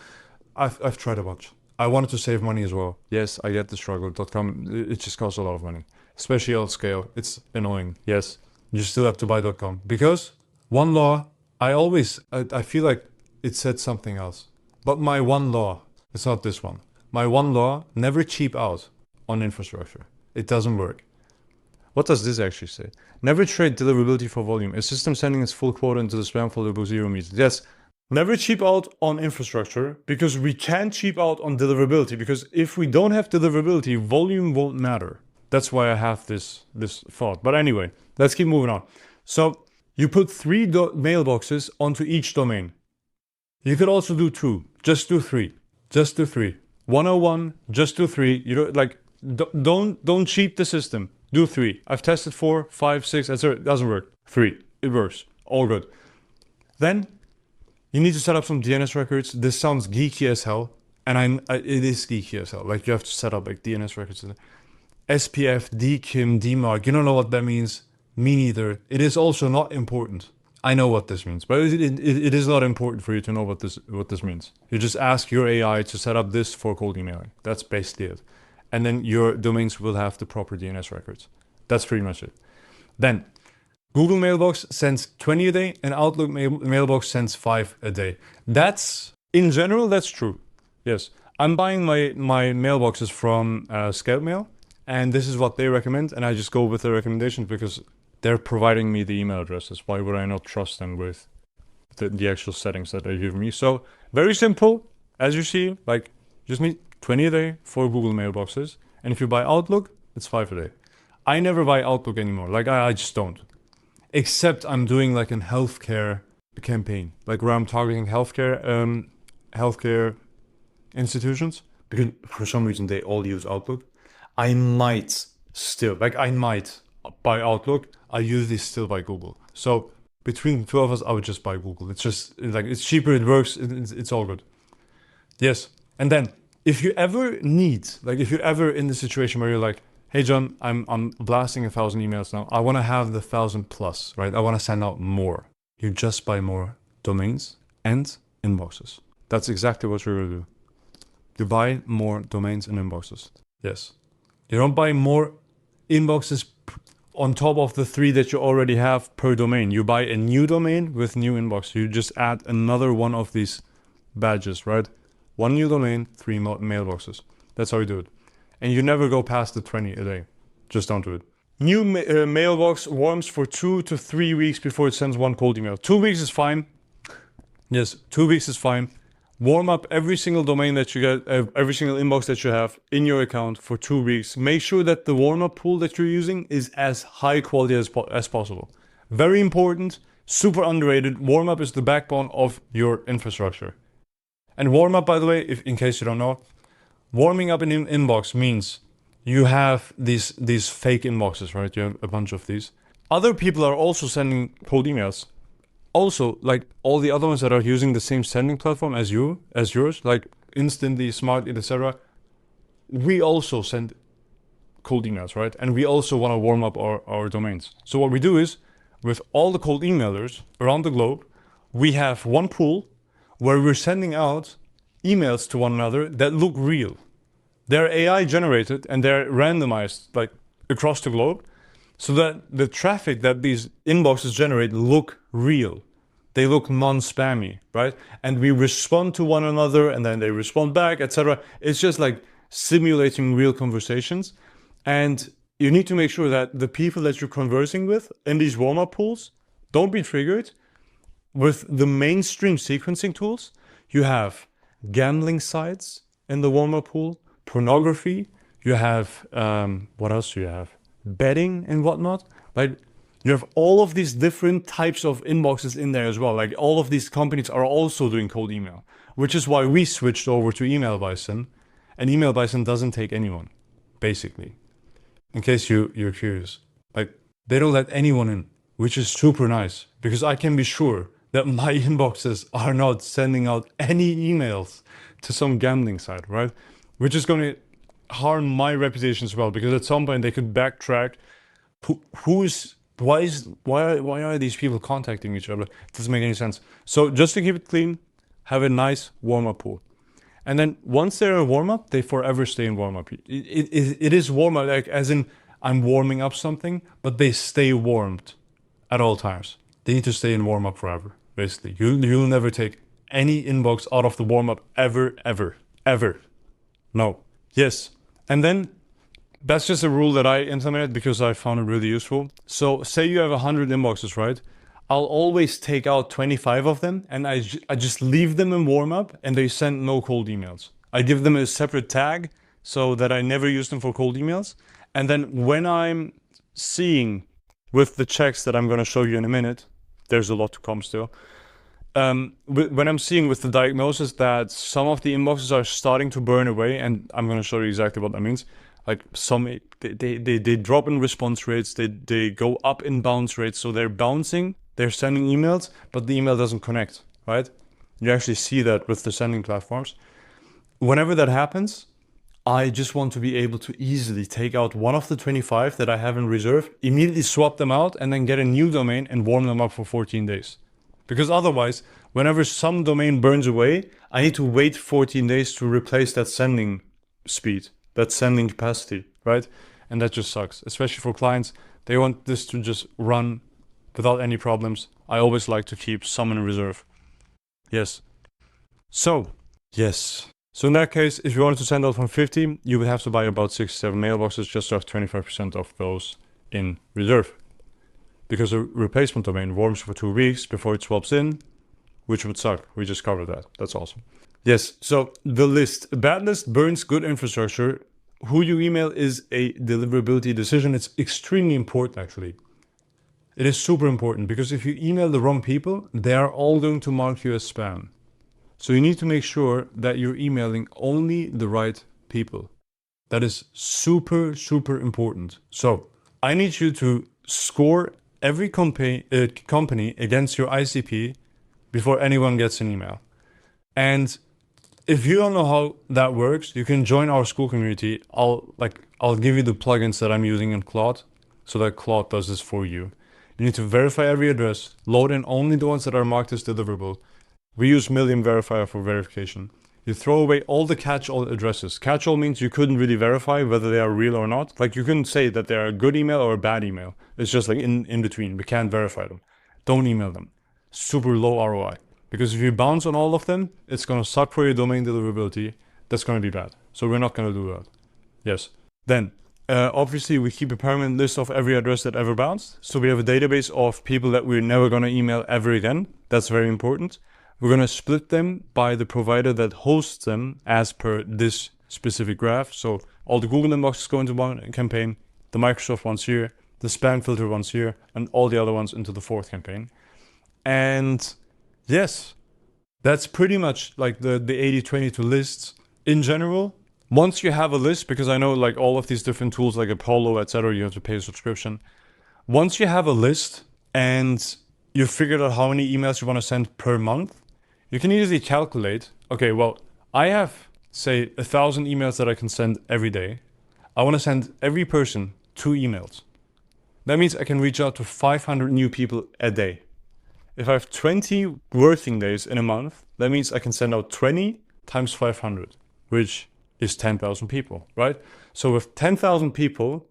I've tried a bunch. I wanted to save money as well. Yes, I get the struggle. .com, it just costs a lot of money, especially at scale. It's annoying. Yes, you still have to buy .com because one law. I feel like it said something else, but my one law. It's not this one. My one law: never cheap out on infrastructure. It doesn't work. What does this actually say? Never trade deliverability for volume. A system sending its full quota into the spam folder with 0 meters. Yes. Never cheap out on infrastructure because we can't cheap out on deliverability, because if we don't have deliverability, volume won't matter. That's why I have this thought. But anyway, let's keep moving on. So you put 3 mailboxes onto each domain. You could also do 2. Just do 3. Just do 3. 101, just do 3. You don't cheat the system. Do 3. I've tested 4, 5, 6, etc. It doesn't work. 3. It works. All good. Then you need to set up some DNS records. This sounds geeky as hell, and it is geeky as hell. Like you have to set up like DNS records, SPF, DKIM, DMARC. You don't know what that means. Me neither. It is also not important. I know what this means, but it is not important for you to know what this means. You just ask your AI to set up this for cold emailing. That's basically it, and then your domains will have the proper DNS records. That's pretty much it. Then Google Mailbox sends 20 a day, and Outlook Mailbox sends 5 a day. That's, in general, that's true. Yes, I'm buying my mailboxes from Scale Mail, and this is what they recommend, and I just go with the recommendations because they're providing me the email addresses. Why would I not trust them with the actual settings that they give me? So very simple, as you see, like just need 20 a day for Google Mailboxes, and if you buy Outlook, it's 5 a day. I never buy Outlook anymore. Like I just don't. Except I'm doing like an healthcare campaign, like where I'm targeting healthcare institutions, because for some reason they all use Outlook. I might buy Outlook. I usually still buy Google. So between the two of us, I would just buy Google. It's just like it's cheaper. It works. It's all good. Yes. And then if you ever if you're ever in the situation where you're like, hey John, I'm blasting 1,000 emails now. I want to have the 1,000 plus, right? I want to send out more. You just buy more domains and inboxes. That's exactly what you're gonna do. You buy more domains and inboxes. Yes. You don't buy more inboxes on top of the 3 that you already have per domain. You buy a new domain with new inbox. You just add another one of these badges, right? 1 new domain, 3 mailboxes. That's how you do it. And you never go past the 20 a day. Just don't do it. New mailbox warms for 2 to 3 weeks before it sends 1 cold email. 2 weeks is fine. Yes, 2 weeks is fine. Warm up every single domain that you get, every single inbox that you have in your account for 2 weeks. Make sure that the warm up pool that you're using is as high quality as possible. Very important, super underrated. Warm up is the backbone of your infrastructure. And warm up, by the way, in case you don't know, warming up an inbox means you have these fake inboxes, right? You have a bunch of these. Other people are also sending cold emails. Also, like all the other ones that are using the same sending platform as yours, like Instantly, Smart, etc. We also send cold emails, right? And we also want to warm up our domains. So what we do is, with all the cold emailers around the globe, we have one pool where we're sending out emails to one another that look real. They're AI generated and they're randomized like across the globe, so that the traffic that these inboxes generate look real. They look non-spammy, right? And we respond to one another and then they respond back, etc. It's just like simulating real conversations. And you need to make sure that the people that you're conversing with in these warm-up pools don't be triggered. With the mainstream sequencing tools, You have gambling sites in the warm-up pool, pornography, you have, what else do you have? Betting and whatnot. Like, you have all of these different types of inboxes in there as well. Like, all of these companies are also doing cold email, which is why we switched over to Email Bison. And Email Bison doesn't take anyone, basically. In case you're curious. Like, they don't let anyone in, which is super nice, because I can be sure that my inboxes are not sending out any emails to some gambling site, right? Which is going to harm my reputation as well, because at some point they could backtrack. Why are these people contacting each other? It doesn't make any sense. So just to keep it clean, have a nice warm-up pool. And then once they're in warm-up, they forever stay in warm-up. It is warm-up, like as in I'm warming up something, but they stay warmed at all times. They need to stay in warm-up forever, basically. You'll never take any inbox out of the warm-up ever, ever, ever. No. Yes. And then that's just a rule that I implemented because I found it really useful. So say you have 100 inboxes, right? I'll always take out 25 of them and I just leave them in warm-up and they send no cold emails. I give them a separate tag so that I never use them for cold emails. And then when I'm seeing with the checks that I'm going to show you in a minute, there's a lot to come still. When I'm seeing with the diagnosis that some of the inboxes are starting to burn away, and I'm going to show you exactly what that means. Like some, they drop in response rates, they go up in bounce rates, so they're bouncing, they're sending emails, but the email doesn't connect, right? You actually see that with the sending platforms. Whenever that happens, I just want to be able to easily take out one of the 25 that I have in reserve, immediately swap them out, and then get a new domain and warm them up for 14 days. Because otherwise, whenever some domain burns away, I need to wait 14 days to replace that sending speed, that sending capacity, right? And that just sucks, especially for clients. They want this to just run without any problems. I always like to keep some in reserve. Yes. So, yes. So in that case, if you wanted to send out from 50, you would have to buy about 6-7 mailboxes just to have 25% of those in reserve. Because a replacement domain warms for 2 weeks before it swaps in, which would suck. We just covered that. That's awesome. Yes, so the list. A bad list burns good infrastructure. Who you email is a deliverability decision. It's extremely important, actually. It is super important because if you email the wrong people, they are all going to mark you as spam. So you need to make sure that you're emailing only the right people. That is super, super important. So I need you to score every company against your ICP before anyone gets an email. And if you don't know how that works, you can join our school community. I'll give you the plugins that I'm using in Claude so that Claude does this for you. You need to verify every address, load in only the ones that are marked as deliverable. We use Million Verifier for verification. You throw away all the catch-all addresses. Catch-all means you couldn't really verify whether they are real or not. Like you couldn't say that they're a good email or a bad email. It's just like in between. We can't verify them. Don't email them. Super low ROI. Because if you bounce on all of them, it's going to suck for your domain deliverability. That's going to be bad. So we're not going to do that. Yes. Then, obviously, we keep a permanent list of every address that ever bounced. So we have a database of people that we're never going to email ever again. That's very important. We're going to split them by the provider that hosts them as per this specific graph. So all the Google inboxes go into one campaign, the Microsoft ones here, the spam filter ones here, and all the other ones into the fourth campaign. And yes, that's pretty much like the 80-20 to lists in general. Once you have a list, because I know like all of these different tools like Apollo, etc., you have to pay a subscription. Once you have a list and you figured out how many emails you want to send per month, you can easily calculate, okay, well, I have, say, 1,000 emails that I can send every day. I want to send every person 2 emails. That means I can reach out to 500 new people a day. If I have 20 working days in a month, that means I can send out 20 times 500, which is 10,000 people, right? So with 10,000 people,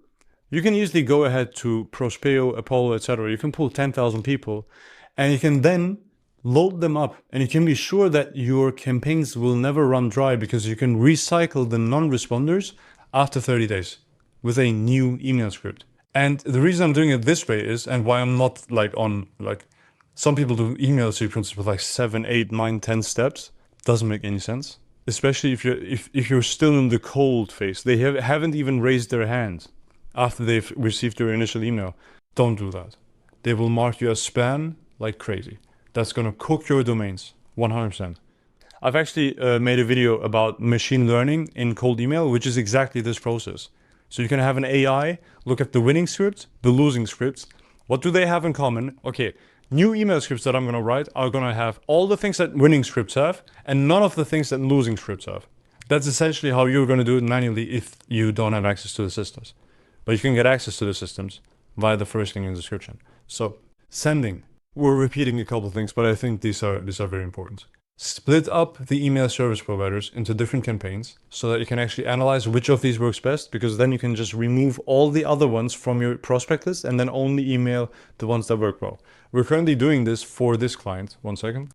you can easily go ahead to Prospeo, Apollo, etc. You can pull 10,000 people and you can then load them up and you can be sure that your campaigns will never run dry because you can recycle the non-responders after 30 days with a new email script. And the reason I'm doing it this way is, and why I'm not like on like some people do email sequences with like 7, 8, 9, 10 steps. Doesn't make any sense. Especially if you're still in the cold phase. They haven't even raised their hand after they've received their initial email. Don't do that. They will mark you as spam like crazy. That's gonna cook your domains 100%. I've actually made a video about machine learning in cold email, which is exactly this process. So you can have an AI look at the winning scripts, the losing scripts. What do they have in common? Okay, new email scripts that I'm gonna write are gonna have all the things that winning scripts have and none of the things that losing scripts have. That's essentially how you're gonna do it manually if you don't have access to the systems. But you can get access to the systems via the first link in the description. So sending. We're repeating a couple of things, but I think these are very important. Split up the email service providers into different campaigns so that you can actually analyze which of these works best, because then you can just remove all the other ones from your prospect list and then only email the ones that work well. We're currently doing this for this client. One second.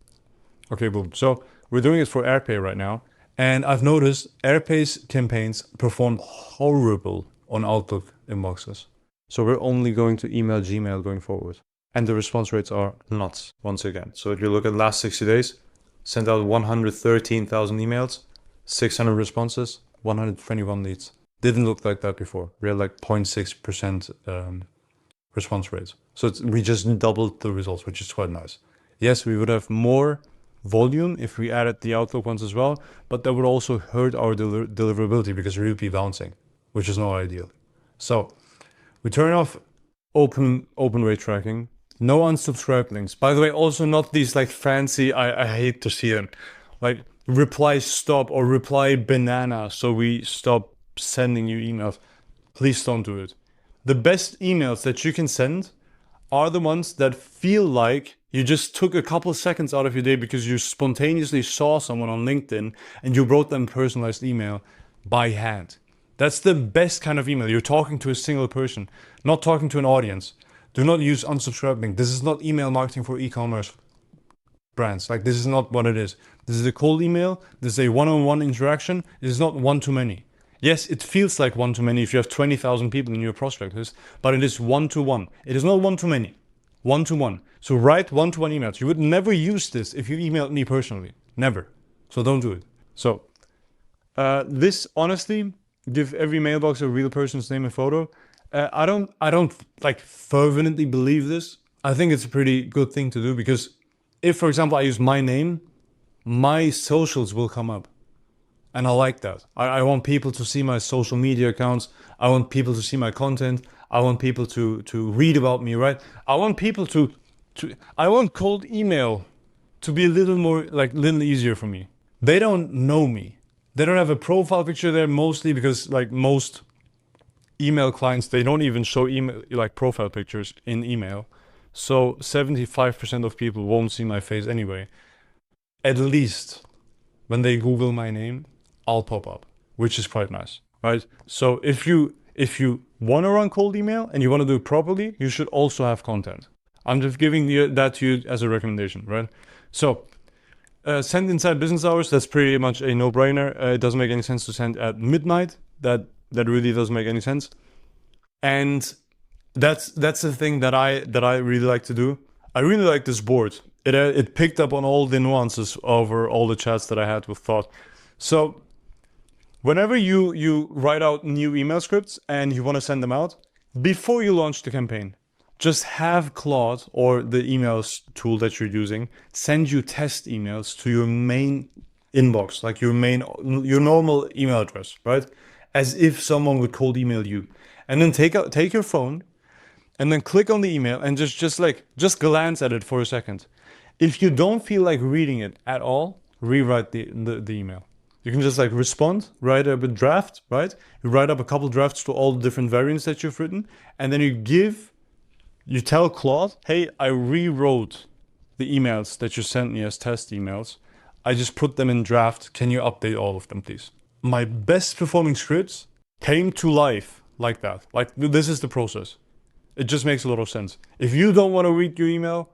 Okay, boom. So we're doing it for Airpace right now. And I've noticed Airpace campaigns perform horrible on Outlook inboxes. So we're only going to email Gmail going forward. And the response rates are nuts once again. So if you look at the last 60 days, sent out 113,000 emails, 600 responses, 121 leads. Didn't look like that before. We had like 0.6% response rates. So we just doubled the results, which is quite nice. Yes, we would have more volume if we added the Outlook ones as well, but that would also hurt our deliverability because we would be bouncing, which is not ideal. So we turn off open rate tracking. No unsubscribe links. By the way, also not these like fancy, I hate to see them, like reply stop or reply banana so we stop sending you emails. Please don't do it. The best emails that you can send are the ones that feel like you just took a couple seconds out of your day because you spontaneously saw someone on LinkedIn and you wrote them a personalized email by hand. That's the best kind of email. You're talking to a single person, not talking to an audience. Do not use unsubscribe link. This is not email marketing for e-commerce brands. Like, this is not what it is. This is a cold email. This is a one-on-one interaction. This is not one-to-many. Yes, it feels like one-to-many if you have 20,000 people in your prospect list, but it is one-to-one. It is not one-to-many. One-to-one. So write one-to-one emails. You would never use this if you emailed me personally. Never. So don't do it. So this, honestly, give every mailbox a real person's name and photo. I don't like fervently believe this. I think it's a pretty good thing to do because if, for example, I use my name, my socials will come up. And I like that. I want people to see my social media accounts. I want people to see my content. I want people to read about me, right? I want people I want cold email to be a little easier for me. They don't know me. They don't have a profile picture there, mostly because like most email clients, they don't even show email like profile pictures in email. So 75% of people won't see my face anyway. At least when they Google my name, I'll pop up, which is quite nice, right? So if you want to run cold email and you want to do it properly, you should also have content. I'm just giving that to you as a recommendation, right? So send inside business hours, that's pretty much a no-brainer. It doesn't make any sense to send at midnight. That really doesn't make any sense. And that's the thing that I really like to do. I really like this board. It picked up on all the nuances over all the chats that I had with Thought. So whenever you write out new email scripts and you want to send them out, before you launch the campaign, just have Claude or the emails tool that you're using send you test emails to your main inbox, like your normal email address, right? As if someone would cold email you. And then take your phone and then click on the email and just glance at it for a second. If you don't feel like reading it at all, rewrite the email. You can just like respond, write up a draft, right? You write up a couple drafts to all the different variants that you've written, and then you tell Claude, hey, I rewrote the emails that you sent me as test emails. I just put them in draft. Can you update all of them, please? My best performing scripts came to life like that. Like, this is the process. It just makes a lot of sense. If you don't want to read your email,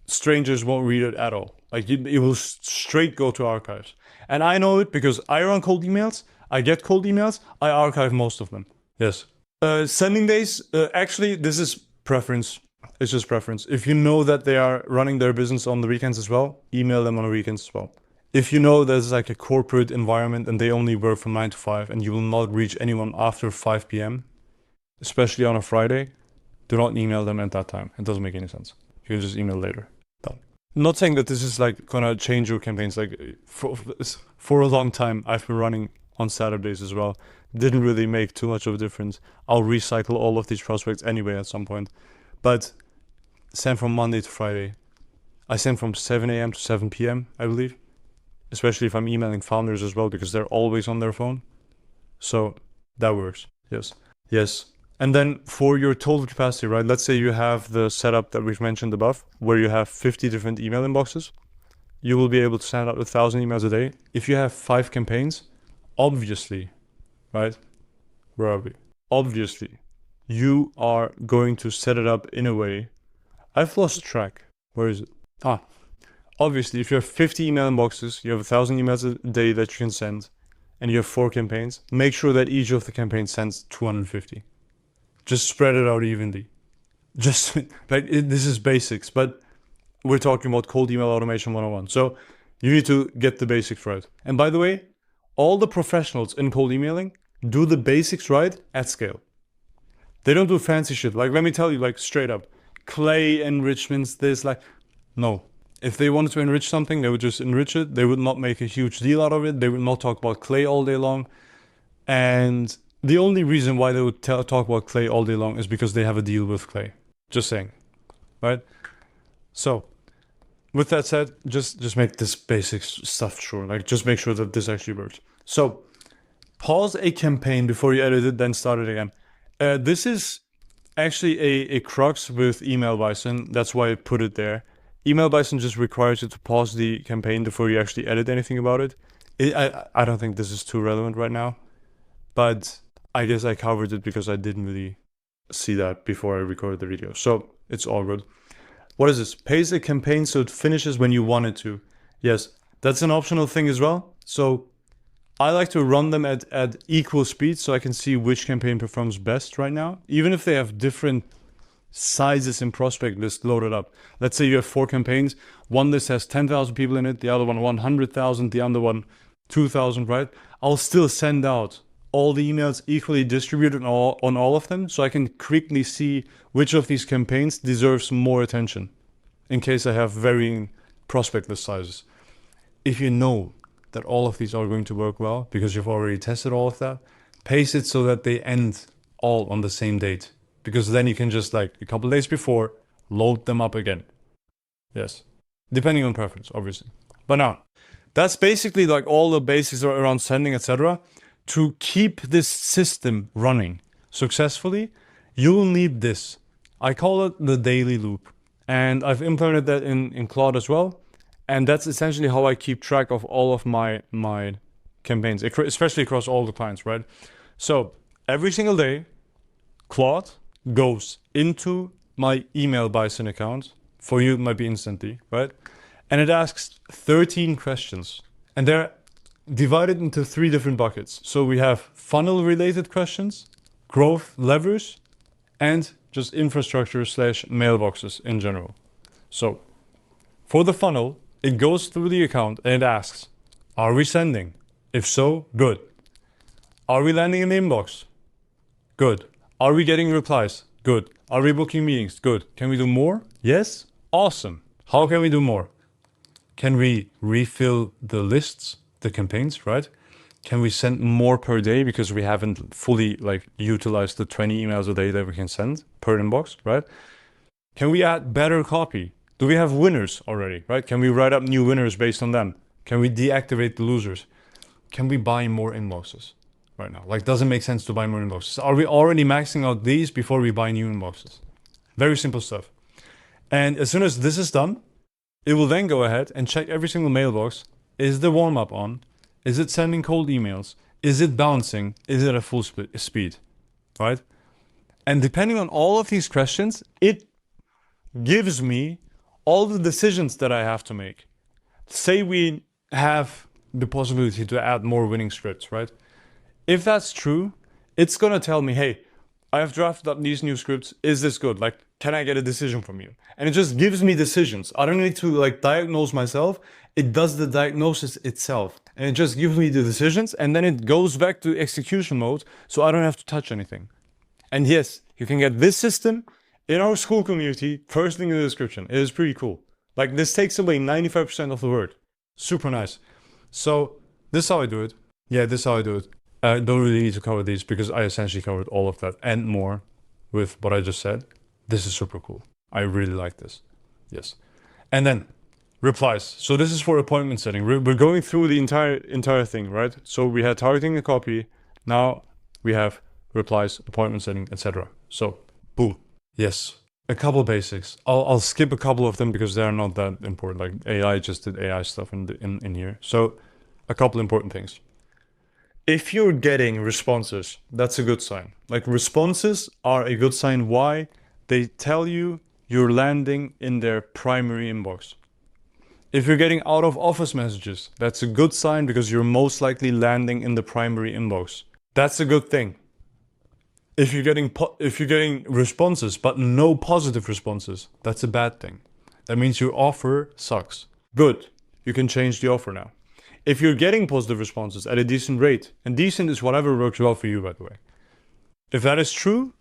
strangers won't read it at all. Like, it will straight go to archives. And I know it because I run cold emails. I get cold emails. I archive most of them. Yes. Sending days, actually, this is preference. It's just preference. If you know that they are running their business on the weekends as well, email them on the weekends as well. If you know there's like a corporate environment and they only work from 9 to 5 and you will not reach anyone after 5 p.m., especially on a Friday, do not email them at that time. It doesn't make any sense. You can just email later. Done. Not saying that this is like gonna change your campaigns. Like for a long time, I've been running on Saturdays as well. Didn't really make too much of a difference. I'll recycle all of these prospects anyway at some point. But send from Monday to Friday. I send from 7 a.m. to 7 p.m., I believe. Especially if I'm emailing founders as well, because they're always on their phone. So that works. Yes. Yes. And then for your total capacity, right? Let's say you have the setup that we've mentioned above, where you have 50 different email inboxes. You will be able to send out 1,000 emails a day. If you have 5 campaigns, obviously, right? Where are we? Obviously, you are going to set it up in a way. I've lost track. Where is it? Obviously, if you have 50 email inboxes, you have 1,000 emails a day that you can send, and you have 4 campaigns, make sure that each of the campaigns sends 250. Just spread it out evenly. Just like this is basics, but we're talking about cold email automation 101. So you need to get the basics right. And by the way, all the professionals in cold emailing do the basics right at scale. They don't do fancy shit. Like, let me tell you, like straight up, clay enrichments, this, like, no. If they wanted to enrich something, they would just enrich it. They would not make a huge deal out of it. They would not talk about clay all day long. And the only reason why they would talk about clay all day long is because they have a deal with clay. Just saying, right? So, with that said, just make this basic stuff sure. Like, just make sure that this actually works. So, pause a campaign before you edit it, then start it again. This is actually a crux with Email Bison. That's why I put it there. Email Bison just requires you to pause the campaign before you actually edit anything about it. I don't think this is too relevant right now, but I guess I covered it because I didn't really see that before I recorded the video. So it's all good. What is this? Pace a campaign so it finishes when you want it to. Yes, that's an optional thing as well. So I like to run them at equal speed so I can see which campaign performs best right now, even if they have different sizes in prospect list loaded up. Let's say you have 4 campaigns. One list has 10,000 people in it, the other one 100,000, the other one 2,000, right? I'll still send out all the emails equally distributed on all of them so I can quickly see which of these campaigns deserves more attention in case I have varying prospect list sizes. If you know that all of these are going to work well because you've already tested all of that, pace it so that they end all on the same date. Because then you can just, like, a couple days before, load them up again. Yes. Depending on preference, obviously. But now, that's basically like all the basics around sending, etc. To keep this system running successfully, you will need this. I call it the daily loop. And I've implemented that in Claude as well. And that's essentially how I keep track of all of my campaigns, especially across all the clients, right? So every single day, Claude goes into my Email Bison account. For you, it might be instantly, right? And it asks 13 questions. And they're divided into 3 different buckets. So we have funnel-related questions, growth levers, and just infrastructure / mailboxes in general. So for the funnel, it goes through the account and it asks, are we sending? If so, good. Are we landing in the inbox? Good. Are we getting replies? Good. Are we booking meetings? Good. Can we do more? Yes? Awesome. How can we do more? Can we refill the lists, the campaigns, right? Can we send more per day because we haven't fully utilized the 20 emails a day that we can send per inbox, right? Can we add better copy? Do we have winners already, right? Can we write up new winners based on them? Can we deactivate the losers? Can we buy more inboxes? Right now, doesn't make sense to buy more inboxes. Are we already maxing out these before we buy new inboxes? Very simple stuff. And as soon as this is done, it will then go ahead and check every single mailbox. Is the warm up on? Is it sending cold emails? Is it bouncing? Is it at full speed? Right? And depending on all of these questions, it gives me all the decisions that I have to make. Say we have the possibility to add more winning scripts, right? If that's true, it's going to tell me, hey, I have drafted up these new scripts. Is this good? Like, can I get a decision from you? And it just gives me decisions. I don't need to like diagnose myself. It does the diagnosis itself. And it just gives me the decisions. And then it goes back to execution mode. So I don't have to touch anything. And yes, you can get this system in our school community. First link in the description. It is pretty cool. Like, this takes away 95% of the work. Super nice. So this is how I do it. Yeah, this is how I do it. I don't really need to cover these because I essentially covered all of that and more with what I just said. This is super cool. I really like this. Yes. And then replies. So this is for appointment setting. We're going through the entire thing, right? So we had targeting the copy. Now we have replies, appointment setting, etc. So boom. Yes. A couple basics. I'll skip a couple of them because they're not that important. Like AI just did AI stuff in here. So a couple important things. If you're getting responses, that's a good sign. Like, responses are a good sign. Why? They tell you you're landing in their primary inbox. If you're getting out of office messages, that's a good sign because you're most likely landing in the primary inbox. That's a good thing. If you're getting responses but no positive responses, that's a bad thing. That means your offer sucks. Good. You can change the offer now. If you're getting positive responses at a decent rate, and decent is whatever works well for you, by the way. If that is true,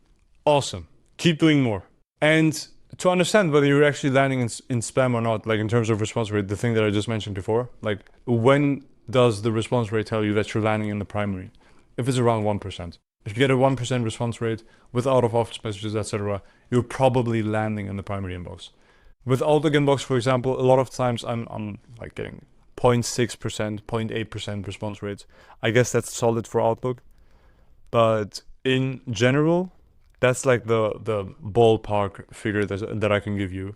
awesome. Keep doing more. And to understand whether you're actually landing in spam or not, like in terms of response rate, the thing that I just mentioned before, like when does the response rate tell you that you're landing in the primary? If it's around 1%. If you get a 1% response rate with out of office messages, etc., you're probably landing in the primary inbox. With Outlook inbox, for example, a lot of times I'm like getting 0.6%, 0.8% response rates. I guess that's solid for Outlook. But in general, that's like the ballpark figure that I can give you.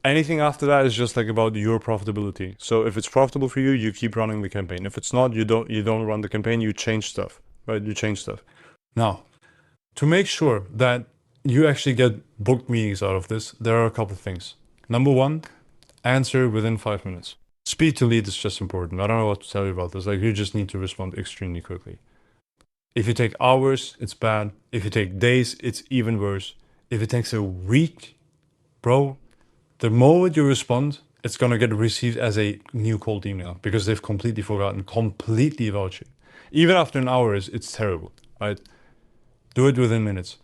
Anything after that is just like about your profitability. So if it's profitable for you, you keep running the campaign. If it's not, you don't run the campaign, you change stuff, right? You change stuff. Now, to make sure that you actually get booked meetings out of this, there are a couple of things. Number one, answer within 5 minutes. Speed to lead is just important. I don't know what to tell you about this. Like, you just need to respond extremely quickly. If you take hours, it's bad. If you take days, it's even worse. If it takes a week, bro, the moment you respond, it's gonna get received as a new cold email because they've completely forgotten completely about you. Even after an hour, it's terrible, right? Do it within minutes.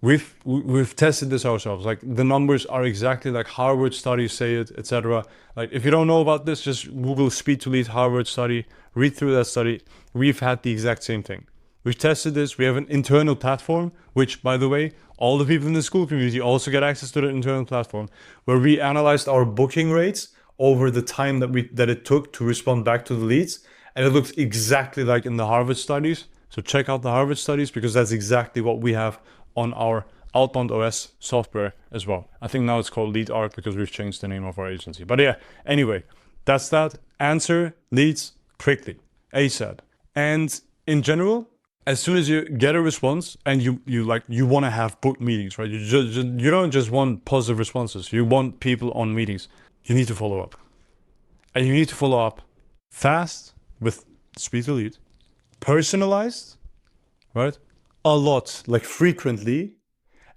We've tested this ourselves. Like, the numbers are exactly like Harvard studies say it, etc. Like, if you don't know about this, just Google speed to lead Harvard study, read through that study. We've had the exact same thing. We've tested this. We have an internal platform, which, by the way, all the people in the school community also get access to the internal platform, where we analyzed our booking rates over the time that it took to respond back to the leads. And it looks exactly like in the Harvard studies. So check out the Harvard studies because that's exactly what we have on our Outbound OS software as well. I think now it's called Lead Arc because we've changed the name of our agency. But yeah, anyway, that's that. Answer leads quickly, ASAP. And in general, as soon as you get a response and you want to have booked meetings, right? You don't just want positive responses. You want people on meetings. You need to follow up. And you need to follow up fast with speed to lead, personalized, right? A lot, like frequently.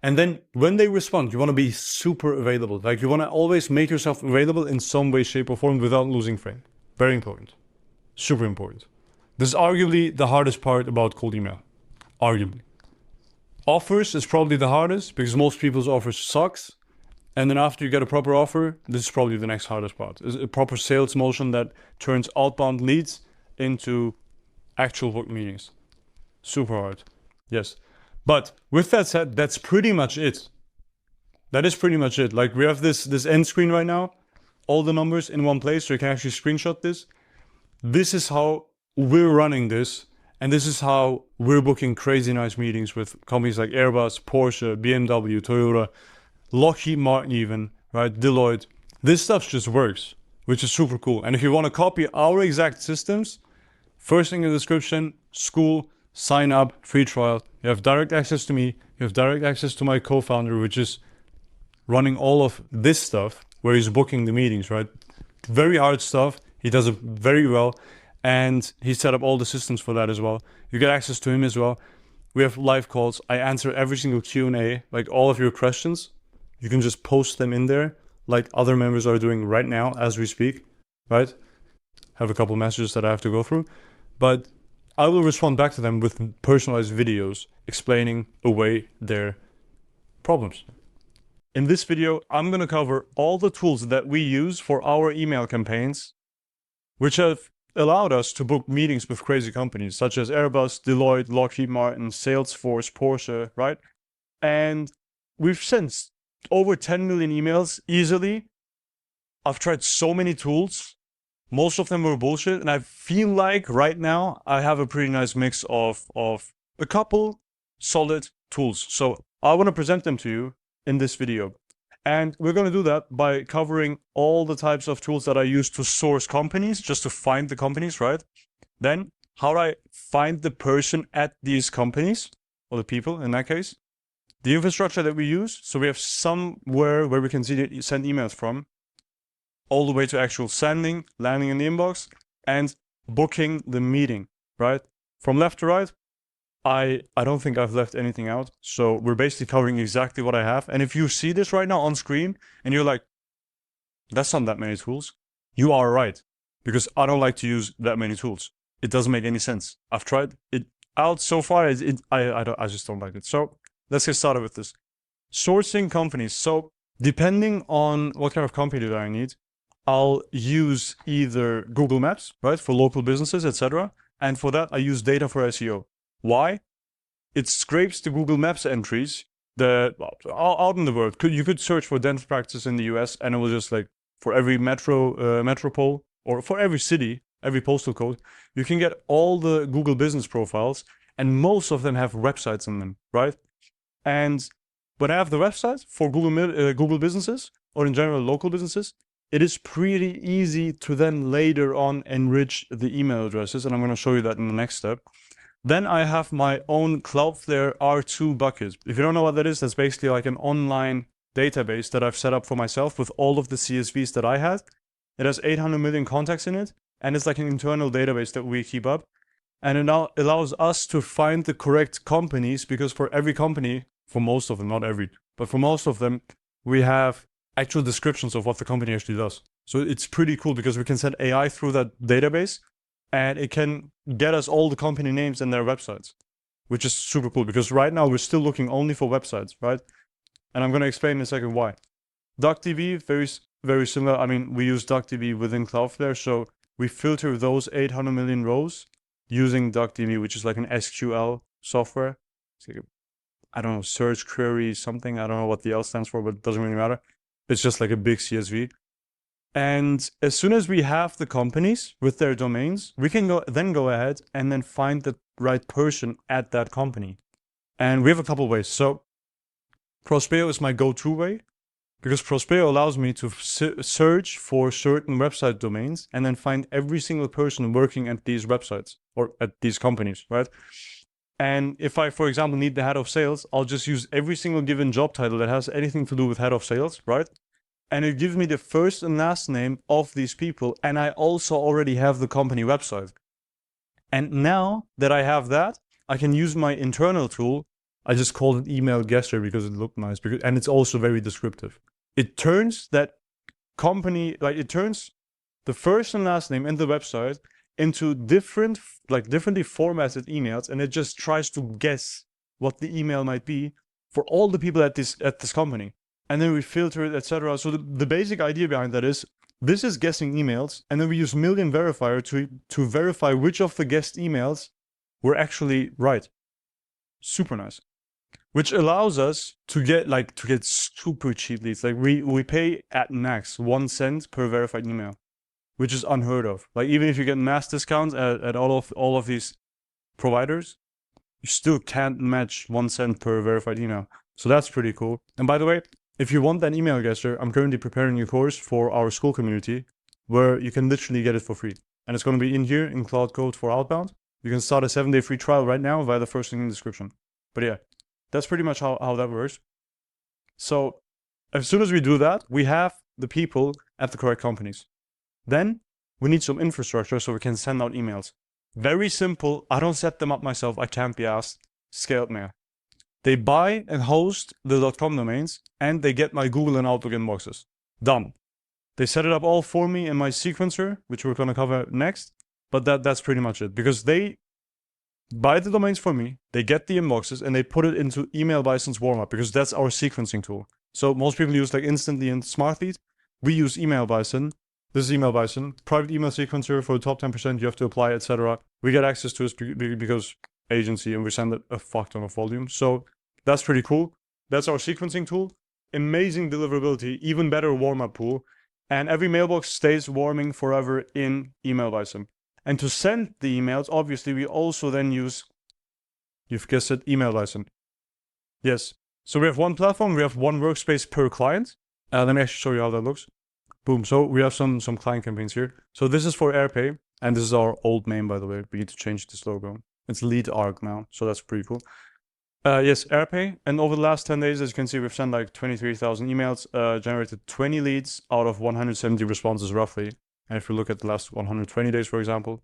And then when they respond, you want to be super available. Like, you want to always make yourself available in some way, shape, or form without losing frame. Very important. Super important. This is arguably the hardest part about cold email. Arguably. Offers is probably the hardest because most people's offers sucks. And then after you get a proper offer, this is probably the next hardest part. Is a proper sales motion that turns outbound leads into actual booked meetings. Super hard. Yes. But with that said, that's pretty much it. That is pretty much it. Like, we have this end screen right now, all the numbers in one place, so you can actually screenshot this. This is how we're running this, and this is how we're booking crazy nice meetings with companies like Airbus, Porsche, BMW, Toyota, Lockheed Martin even, right? Deloitte. This stuff just works, which is super cool. And if you want to copy our exact systems, first thing in the description, school, sign up, free trial. You have direct access to me. You have direct access to my co-founder, which is running all of this stuff, where he's booking the meetings, right? Very hard stuff. He does it very well. And he set up all the systems for that as well. You get access to him as well. We have live calls. I answer every single Q&A, like all of your questions. You can just post them in there like other members are doing right now as we speak, right? Have a couple messages that I have to go through, but I will respond back to them with personalized videos explaining away their problems. In this video, I'm going to cover all the tools that we use for our email campaigns, which have allowed us to book meetings with crazy companies such as Airbus, Deloitte, Lockheed Martin, Salesforce, Porsche, right? And we've sent over 10 million emails easily. I've tried so many tools. Most of them were bullshit. And I feel like right now I have a pretty nice mix of a couple solid tools. So I want to present them to you in this video. And we're going to do that by covering all the types of tools that I use to source companies, just to find the companies, right? Then how do I find the person at these companies, or the people in that case? The infrastructure that we use, so we have somewhere where we can send emails from, all the way to actual sending, landing in the inbox, and booking the meeting, right? From left to right, I don't think I've left anything out. So we're basically covering exactly what I have. And if you see this right now on screen and you're like, that's not that many tools, you are right. Because I don't like to use that many tools. It doesn't make any sense. I've tried it out so far. I just don't like it. So let's get started with this. Sourcing companies. So depending on what kind of company that I need, I'll use either Google Maps, right, for local businesses, etc. And for that, I use data for SEO. Why? It scrapes the Google Maps entries that out in the world. You could search for dental practice in the US, and it will just like for every metropole, or for every city, every postal code, you can get all the Google business profiles, and most of them have websites in them, right? And when I have the website for Google businesses, or in general local businesses, it is pretty easy to then later on enrich the email addresses, and I'm going to show you that in the next step. Then I have my own Cloudflare R2 bucket. If you don't know what that is, that's basically like an online database that I've set up for myself with all of the CSVs that I had. It has 800 million contacts in it, and it's like an internal database that we keep up. And it now allows us to find the correct companies, because for every company, for most of them, not every, but for most of them, we have actual descriptions of what the company actually does. So it's pretty cool because we can send AI through that database and it can get us all the company names and their websites, which is super cool because right now we're still looking only for websites, right? And I'm going to explain in a second why. DuckDB, very similar. I mean, we use DuckDB within Cloudflare, so we filter those 800 million rows using DuckDB, which is like an SQL software. It's like I don't know, search query something. I don't know what the L stands for, but it doesn't really matter. It's just like a big CSV. And as soon as we have the companies with their domains, we can go ahead and then find the right person at that company. And we have a couple ways. So Prospeo is my go-to way because Prospeo allows me to search for certain website domains and then find every single person working at these websites or at these companies, right? And if I, for example, need the head of sales, I'll just use every single given job title that has anything to do with head of sales, right? And it gives me the first and last name of these people. And I also already have the company website. And now that I have that, I can use my internal tool. I just called it email guesser because it looked nice, and it's also very descriptive. It turns that company, like it turns the first and last name and the website into differently formatted emails, and it just tries to guess what the email might be for all the people at this company. And then we filter it, etc. So the basic idea behind that is this is guessing emails, and then we use Million Verifier to verify which of the guessed emails were actually right. Super nice. Which allows us to get super cheap leads. Like we pay at max 1 cent per verified email, which is unheard of. Like even if you get mass discounts at all of these providers, you still can't match 1 cent per verified email. So that's pretty cool. And by the way, if you want that email guesser, I'm currently preparing a course for our school community where you can literally get it for free. And it's going to be in here in Cloud Code for Outbound. You can start a 7-day free trial right now via the first link in the description. But yeah, that's pretty much how that works. So as soon as we do that, we have the people at the correct companies. Then we need some infrastructure so we can send out emails. Very simple. I don't set them up myself. I can't be asked. scaled mail. They buy and host the .com domains, and they get my Google and Outlook inboxes. Done. They set it up all for me in my sequencer, which we're going to cover next. But that's pretty much it. Because they buy the domains for me, they get the inboxes, and they put it into Email Bison's Warmup, because that's our sequencing tool. So most people use like Instantly and SmartLead. We use Email Bison. This is Email Bison. Private email sequencer for the top 10%, you have to apply, etc. We get access to it because agency, and we send it a fuck ton of volume. So that's pretty cool. That's our sequencing tool. Amazing deliverability, even better warm-up pool. And every mailbox stays warming forever in Email Bison. And to send the emails, obviously, we also then use, you've guessed it, Email Bison. Yes. So we have one platform, we have one workspace per client. Let me actually show you how that looks. Boom. So we have some client campaigns here. So this is for Airpace, and this is our old name, by the way. We need to change this logo. It's Lead Arc now, so that's pretty cool. Yes, Airpace. And over the last 10 days, as you can see, we've sent like 23,000 emails, generated 20 leads out of 170 responses roughly. And if you look at the last 120 days, for example,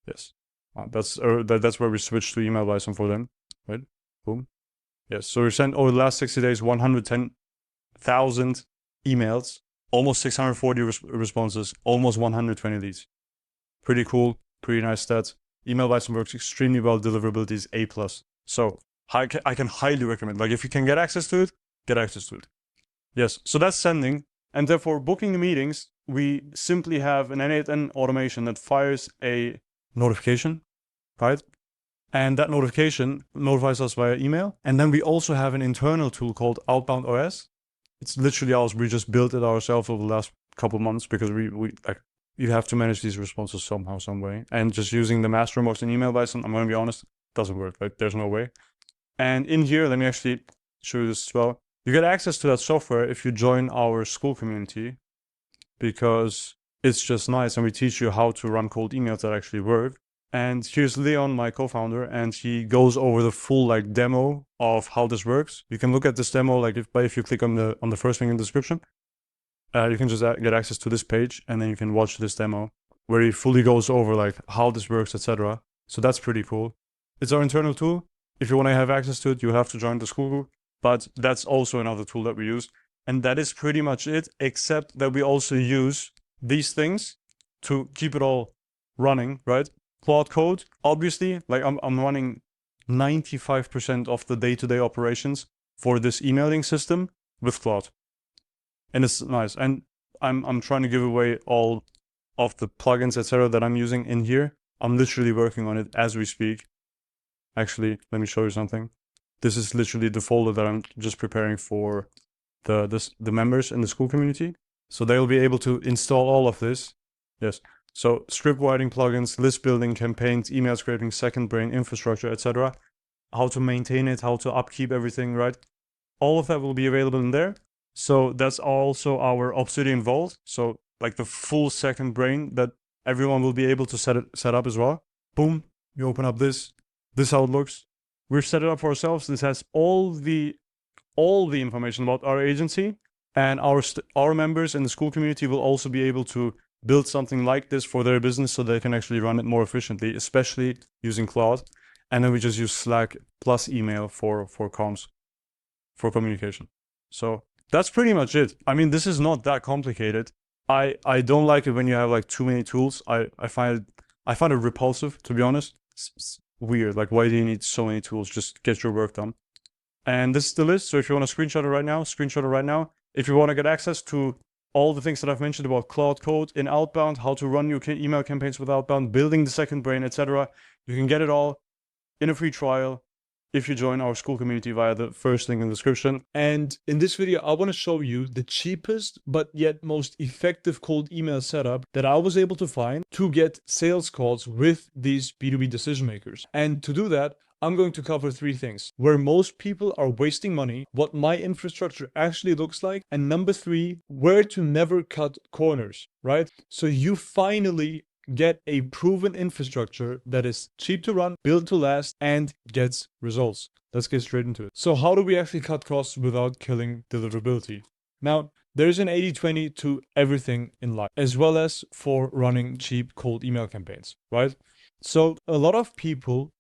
yes, that's where we switched to Email Bison for them, right? Boom. Yes, so we sent over the last 60 days 110,000 emails, almost 640 responses, almost 120 leads. Pretty cool, pretty nice stats. Email Bison works extremely well. Deliverability is A+. So I can highly recommend. Like if you can get access to it, get access to it. Yes, so that's sending. And therefore, booking the meetings, we simply have an N8N automation that fires a notification, right? And that notification notifies us via email. And then we also have an internal tool called Outbound OS. It's literally ours. We just built it ourselves over the last couple months because you have to manage these responses somehow, some way. And just using the master inbox in Email Bison, I'm going to be honest, doesn't work, right? There's no way. And in here, let me actually show you this as well. You get access to that software if you join our school community, because it's just nice and we teach you how to run cold emails that actually work. And here's Leon, my co-founder, and he goes over the full like demo of how this works. You can look at this demo like if you click on the first link in the description. You can just get access to this page, and then you can watch this demo where he fully goes over like how this works, etc. So that's pretty cool. It's our internal tool. If you want to have access to it, you have to join the school group. But that's also another tool that we use. And that is pretty much it, except that we also use these things to keep it all running, right? Claude Code, obviously, like I'm running 95% of the day-to-day operations for this emailing system with Claude. And it's nice. And I'm trying to give away all of the plugins, etc. that I'm using in here. I'm literally working on it as we speak. Actually, let me show you something. This is literally the folder that I'm just preparing for the members in the school community. So they'll be able to install all of this. Yes. So script writing plugins, list building, campaigns, email scraping, second brain, infrastructure, etc. How to maintain it, how to upkeep everything, right? All of that will be available in there. So that's also our Obsidian Vault. So like the full second brain that everyone will be able to set up as well. Boom, you open up this. This is how it looks. We've set it up for ourselves. This has all the information about our agency, and our members in the school community will also be able to build something like this for their business so they can actually run it more efficiently, especially using Claude. And then we just use Slack plus email for comms, for communication. So that's pretty much it. I mean, this is not that complicated. I don't like it when you have like too many tools. I find it repulsive, to be honest. It's weird. Like, why do you need so many tools? Just get your work done. And this is the list. So if you want to screenshot it right now, screenshot it right now. If you want to get access to all the things that I've mentioned about Claude Code in Outbound, how to run your email campaigns with Outbound, building the second brain, etc., you can get it all in a free trial if you join our school community via the first link in the description. And in this video, I want to show you the cheapest but yet most effective cold email setup that I was able to find to get sales calls with these B2B decision makers. And to do that, I'm going to cover 3 things: where most people are wasting money, what my infrastructure actually looks like, and number 3, where to never cut corners, right? So you finally get a proven infrastructure that is cheap to run, built to last, and gets results. Let's get straight into it. So how do we actually cut costs without killing deliverability? Now, there's an 80-20 to everything in life, as well as for running cheap cold email campaigns, right? So a lot of people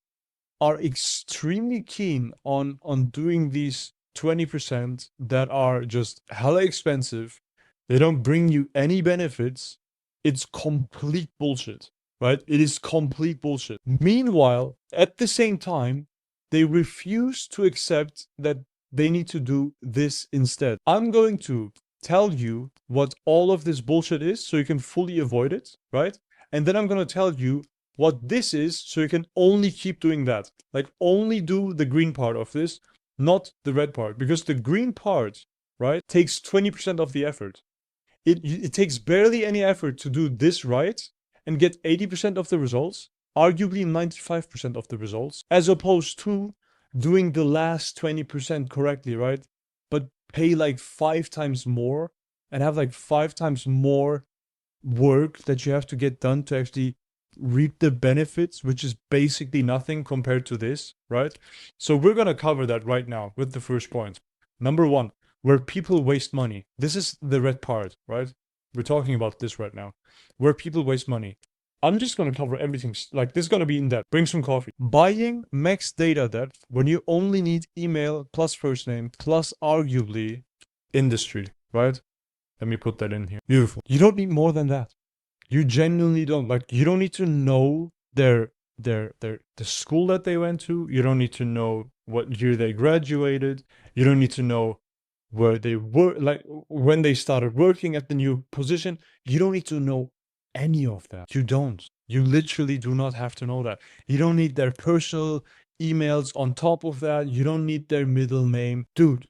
are extremely keen on doing these 20% that are just hella expensive. They don't bring you any benefits. It's complete bullshit, right? It is complete bullshit. Meanwhile, at the same time, they refuse to accept that they need to do this instead. I'm going to tell you what all of this bullshit is so you can fully avoid it, right? And then I'm going to tell you what this is so you can only keep doing that. Like only do the green part of this, not the red part, because the green part, right, takes 20% of the effort. It takes barely any effort to do this right and get 80% of the results, arguably 95% of the results, as opposed to doing the last 20% correctly, right? But pay like 5 times more and have like 5 times more work that you have to get done to actually reap the benefits, which is basically nothing compared to this, right? So we're going to cover that right now with the first point. Number 1, where people waste money. This is the red part, right? We're talking about this right now. Where people waste money. I'm just going to cover everything. Like this is going to be in depth. Bring some coffee. Buying max data depth when you only need email plus first name plus arguably industry, right? Let me put that in here. Beautiful. You don't need more than that. You genuinely don't. Like you don't need to know the school that they went to. You don't need to know what year they graduated. You don't need to know where they were, like when they started working at the new position. You don't need to know any of that. You don't. You literally do not have to know that. You don't need their personal emails on top of that. You don't need their middle name. Dude,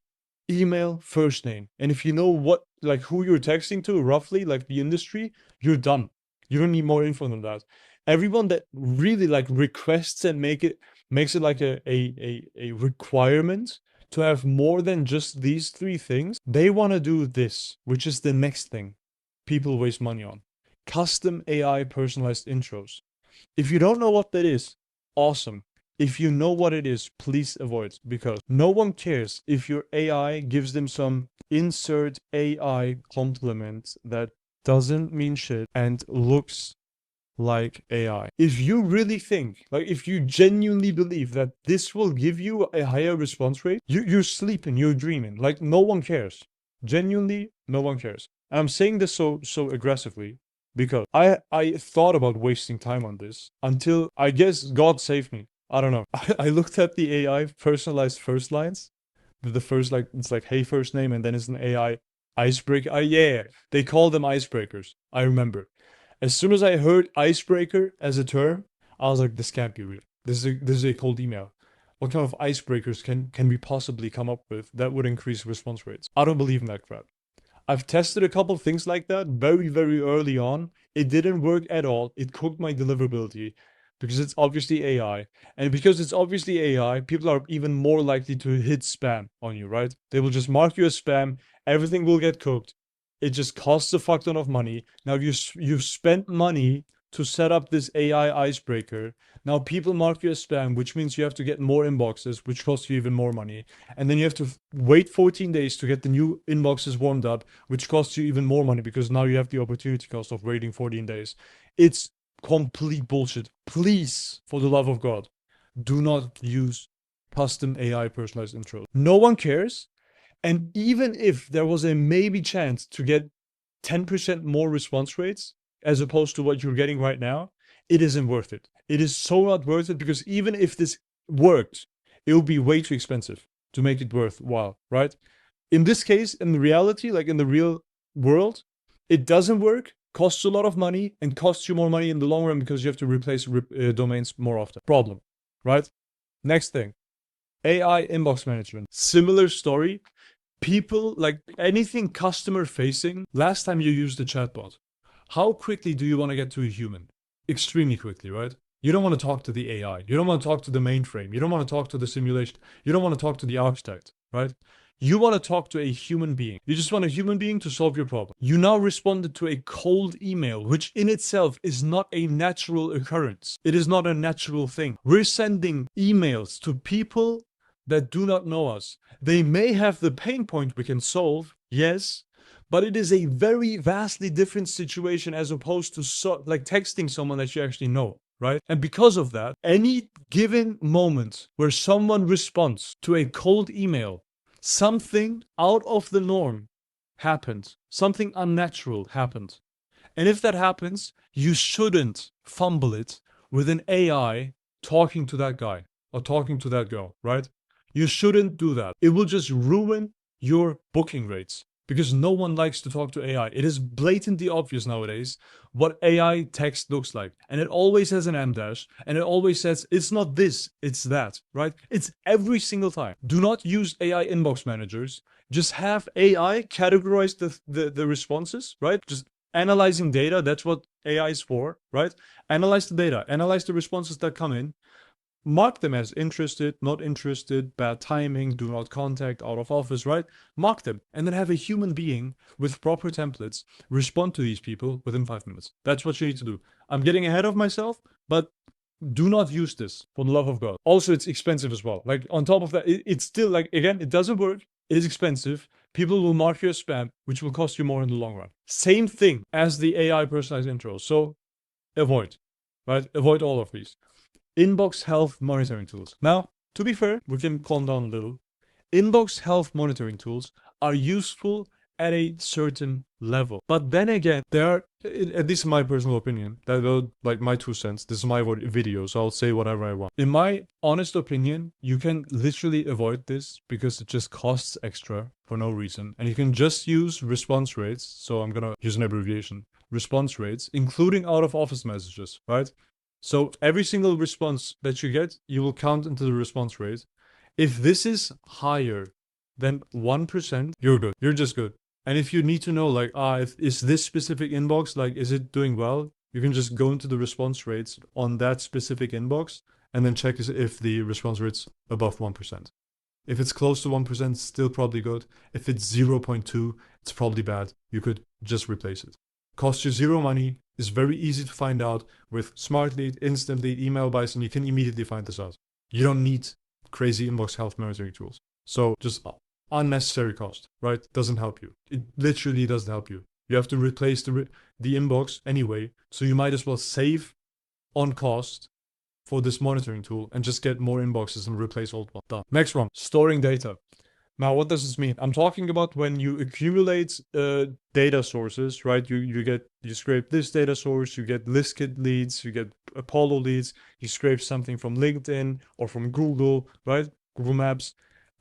email, first name. And if you know what, like who you're texting to roughly, like the industry, you're done. You don't need more info than that. Everyone that really like requests and makes it like a requirement to have more than just these 3 things, they want to do this, which is the next thing people waste money on. Custom AI personalized intros. If you don't know what that is, awesome. If you know what it is, please avoid, because no one cares if your AI gives them some insert AI compliment that doesn't mean shit and looks like AI. If you really think, like if you genuinely believe that this will give you a higher response rate, you're sleeping, you're dreaming. Like no one cares. Genuinely, no one cares. And I'm saying this so aggressively because I thought about wasting time on this until I guess God saved me. I don't know. I looked at the AI personalized first lines. The first, like, it's like, hey, first name, and then it's an AI icebreaker. Yeah, they call them icebreakers. I remember. As soon as I heard icebreaker as a term, I was like, this can't be real. This is a cold email. What kind of icebreakers can we possibly come up with that would increase response rates? I don't believe in that crap. I've tested a couple of things like that very, very early on. It didn't work at all. It cooked my deliverability because it's obviously AI. And because it's obviously AI, people are even more likely to hit spam on you, right? They will just mark you as spam. Everything will get cooked. It just costs a fuck ton of money. Now you've spent money to set up this AI icebreaker. Now people mark you as spam, which means you have to get more inboxes, which costs you even more money. And then you have to wait 14 days to get the new inboxes warmed up, which costs you even more money because now you have the opportunity cost of waiting 14 days. It's complete bullshit. Please, for the love of God, do not use custom AI personalized intros. No one cares. And even if there was a maybe chance to get 10% more response rates as opposed to what you're getting right now, it isn't worth it. It is so not worth it because even if this worked, it would be way too expensive to make it worthwhile, right? In this case, in reality, like in the real world, it doesn't work, costs a lot of money, and costs you more money in the long run because you have to replace domains more often. Problem, right? Next thing, AI inbox management. Similar story. People, like anything customer facing, last time you used a chatbot, how quickly do you want to get to a human? Extremely quickly, right? You don't want to talk to the AI. You don't want to talk to the mainframe. You don't want to talk to the simulation. You don't want to talk to the architect, right? You want to talk to a human being. You just want a human being to solve your problem. You now responded to a cold email, which in itself is not a natural occurrence. It is not a natural thing. We're sending emails to people that do not know us. They may have the pain point we can solve, yes, but it is a very vastly different situation as opposed to like texting someone that you actually know, right? And because of that, any given moment where someone responds to a cold email, something out of the norm happened. Something unnatural happened. And if that happens, you shouldn't fumble it with an AI talking to that guy or talking to that girl, right? You shouldn't do that. It will just ruin your booking rates because no one likes to talk to AI. It is blatantly obvious nowadays what AI text looks like. And it always has an M dash and it always says, it's not this, it's that, right? It's every single time. Do not use AI inbox managers. Just have AI categorize the responses, right? Just analyzing data. That's what AI is for, right? Analyze the data, analyze the responses that come in. Mark them as interested, not interested, bad timing, do not contact, out of office, right? Mark them and then have a human being with proper templates respond to these people within 5 minutes. That's what you need to do. I'm getting ahead of myself, but do not use this for the love of God. Also, it's expensive as well. Like on top of that, it's still like, again, it doesn't work. It is expensive. People will mark you as spam, which will cost you more in the long run. Same thing as the AI personalized intros. So avoid, right? Avoid all of these. Inbox health monitoring tools. Now, to be fair, we can calm down a little. Inbox health monitoring tools are useful at a certain level. But then again, there are, at least in my personal opinion, that like my 2 cents, this is my video, so I'll say whatever I want. In my honest opinion, you can literally avoid this because it just costs extra for no reason. And you can just use response rates. So I'm gonna use an abbreviation. Response rates, including out of office messages, right? So every single response that you get, you will count into the response rate. If this is higher than 1%, you're good. You're just good. And if you need to know, like, is this specific inbox, like, is it doing well? You can just go into the response rates on that specific inbox and then check if the response rate's above 1%. If it's close to 1%, it's still probably good. If it's 0.2, it's probably bad. You could just replace it. Costs you zero money. Is very easy to find out with Smart Lead, Instant Lead, Email Bison. You can immediately find this out. You don't need crazy inbox health monitoring tools. So just unnecessary cost, right? Doesn't help you. It literally doesn't help you. You have to replace the inbox anyway. So you might as well save on cost for this monitoring tool and just get more inboxes and replace old ones. Done. Next one, storing data. Now, what does this mean? I'm talking about when you accumulate data sources, right? You scrape this data source, you get Liskit leads, you get Apollo leads, you scrape something from LinkedIn or from Google, right? Google Maps.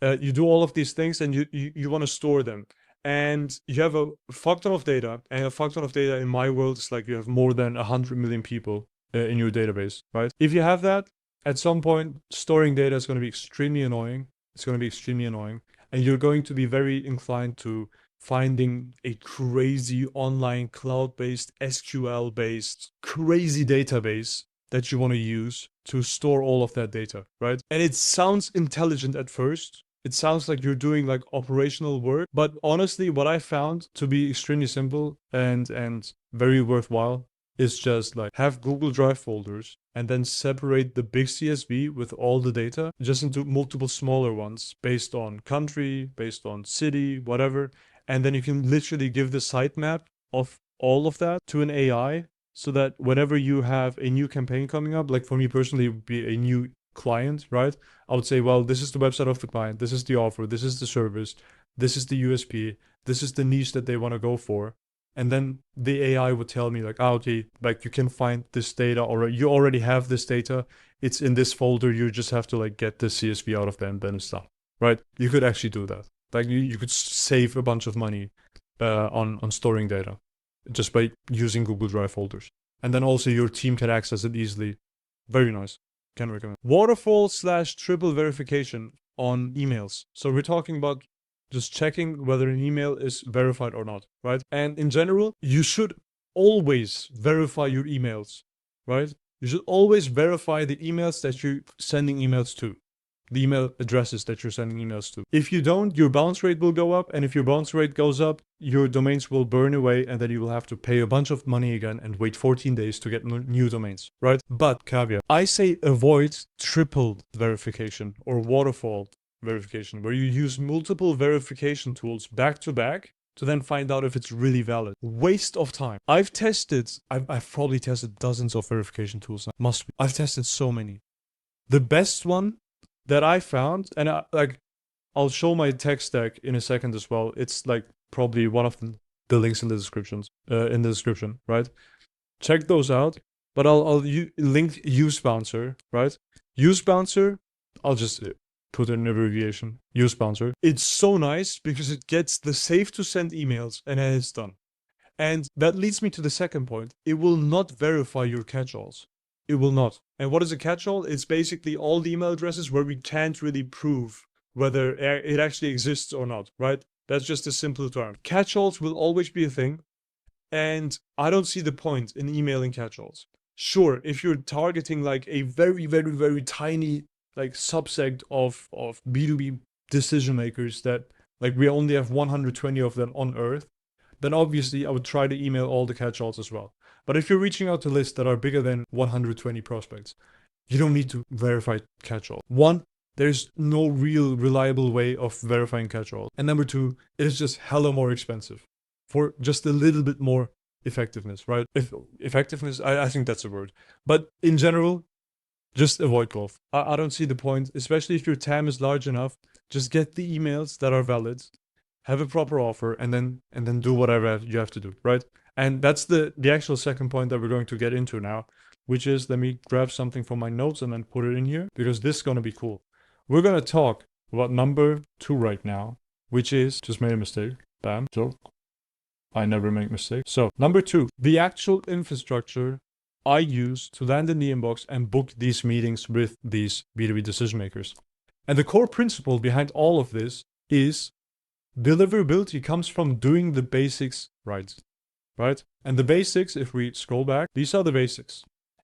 You do all of these things and you want to store them. And you have a fuck ton of data. And a fuck ton of data in my world is like you have more than 100 million people in your database, right? If you have that, at some point, storing data is going to be extremely annoying. It's going to be extremely annoying. And you're going to be very inclined to finding a crazy online cloud-based, SQL-based, crazy database that you want to use to store all of that data, right? And it sounds intelligent at first. It sounds like you're doing like operational work. But honestly, what I found to be extremely simple and very worthwhile is just like have Google Drive folders and then separate the big CSV with all the data just into multiple smaller ones based on country, based on city, whatever. And then you can literally give the sitemap of all of that to an AI so that whenever you have a new campaign coming up, like for me personally, it would be a new client, right? I would say, well, this is the website of the client, this is the offer, this is the service, this is the USP, this is the niche that they want to go for. And then the AI would tell me like, okay, like you can find this data or you already have this data. It's in this folder. You just have to like get the CSV out of them, then it's done, right? You could actually do that. Like you could save a bunch of money on storing data just by using Google Drive folders. And then also your team can access it easily. Very nice. Can recommend. Waterfall/triple verification on emails. So we're talking about just checking whether an email is verified or not, right? And in general, you should always verify your emails, right? You should always verify the emails that you're sending emails to, the email addresses that you're sending emails to. If you don't, your bounce rate will go up. And if your bounce rate goes up, your domains will burn away and then you will have to pay a bunch of money again and wait 14 days to get new domains, right? But caveat, I say avoid triple verification or waterfall verification, where you use multiple verification tools back to back to then find out if it's really valid. Waste of time. I've probably tested dozens of verification tools. I've tested so many. The best one that I found, and I'll show my tech stack in a second as well. It's like probably one of the links in the description, right? Check those out. But I'll link Use Bouncer, right? Use Bouncer, I'll just put an abbreviation, Use Bouncer. It's so nice because it gets the safe to send emails and then it's done. And that leads me to the second point. It will not verify your catch-alls. It will not. And what is a catch-all? It's basically all the email addresses where we can't really prove whether it actually exists or not, right? That's just a simple term. Catch-alls will always be a thing. And I don't see the point in emailing catch-alls. Sure, if you're targeting like a very, very, very tiny like subsect of B2B decision makers that like we only have 120 of them on Earth, then obviously I would try to email all the catch-alls as well. But if you're reaching out to lists that are bigger than 120 prospects, you don't need to verify catch-all. One, there's no real reliable way of verifying catch-all. And number two, it is just hella more expensive for just a little bit more effectiveness, right? Effectiveness, I think that's a word. But in general, just avoid both. I don't see the point, especially if your TAM is large enough. Just get the emails that are valid, have a proper offer, and then do whatever you have to do, right? And that's the actual second point that we're going to get into now, which is, let me grab something from my notes and then put it in here, because this is going to be cool. We're going to talk about number 2 right now, which is, just made a mistake, bam, joke. I never make mistakes. So, number 2, the actual infrastructure I use to land in the inbox and book these meetings with these B2B decision makers. And the core principle behind all of this is deliverability comes from doing the basics right? And the basics, if we scroll back, these are the basics.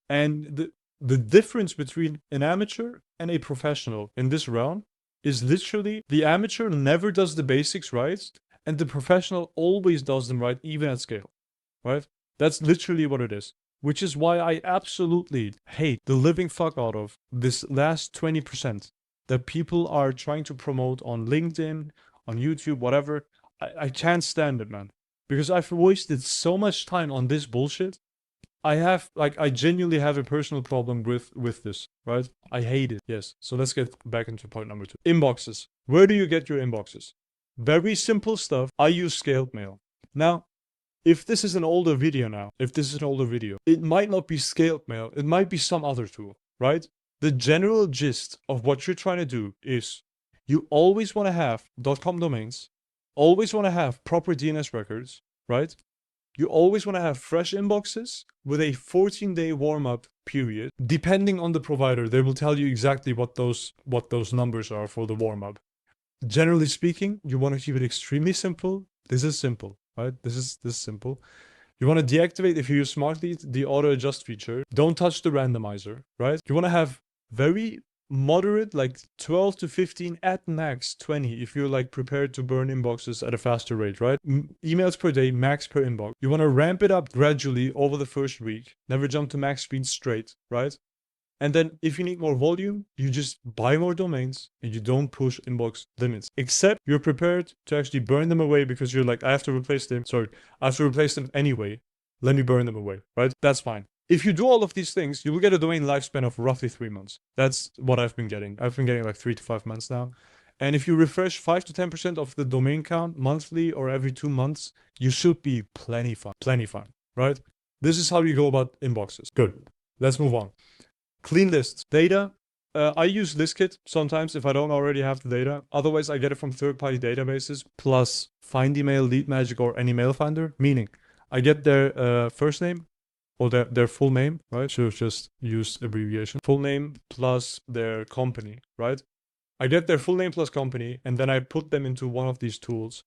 And the difference between an amateur and a professional in this realm is literally the amateur never does the basics right, and the professional always does them right, even at scale, right? That's literally what it is. Which is why I absolutely hate the living fuck out of this last 20% that people are trying to promote on LinkedIn, on YouTube, whatever. I can't stand it, man. Because I've wasted so much time on this bullshit. I genuinely have a personal problem with this, right? I hate it. Yes. So let's get back into point number 2. Inboxes. Where do you get your inboxes? Very simple stuff. I use scaled mail. Now, if this is an older video it might not be scaled mail. It might be some other tool, right? The general gist of what you're trying to do is you always want to have .com domains, always want to have proper DNS records, right? You always want to have fresh inboxes with a 14-day warm-up period. Depending on the provider, they will tell you exactly what those numbers are for the warm-up. Generally speaking, you want to keep it extremely simple. This is simple, right? This is simple. You want to deactivate, if you use smartly, the auto adjust feature. Don't touch the randomizer, right? You want to have very moderate, like 12 to 15, at max 20, if you're like prepared to burn inboxes at a faster rate, right? Emails per day, max per inbox. You want to ramp it up gradually over the first week. Never jump to max speed straight, right? And then if you need more volume, you just buy more domains and you don't push inbox limits. Except you're prepared to actually burn them away because you're like, I have to replace them anyway. Let me burn them away, right? That's fine. If you do all of these things, you will get a domain lifespan of roughly 3 months. That's what I've been getting. I've been getting like 3 to 5 months now. And if you refresh 5 to 10% of the domain count monthly or every 2 months, you should be plenty fine, right? This is how you go about inboxes. Good. Let's move on. Clean lists. Data. I use ListKit sometimes if I don't already have the data. Otherwise, I get it from third-party databases plus Find Email, Lead Magic, or any mail finder. Meaning, I get their first name or their full name, right? Should have just used abbreviation. Full name plus their company, right? I get their full name plus company, and then I put them into one of these tools.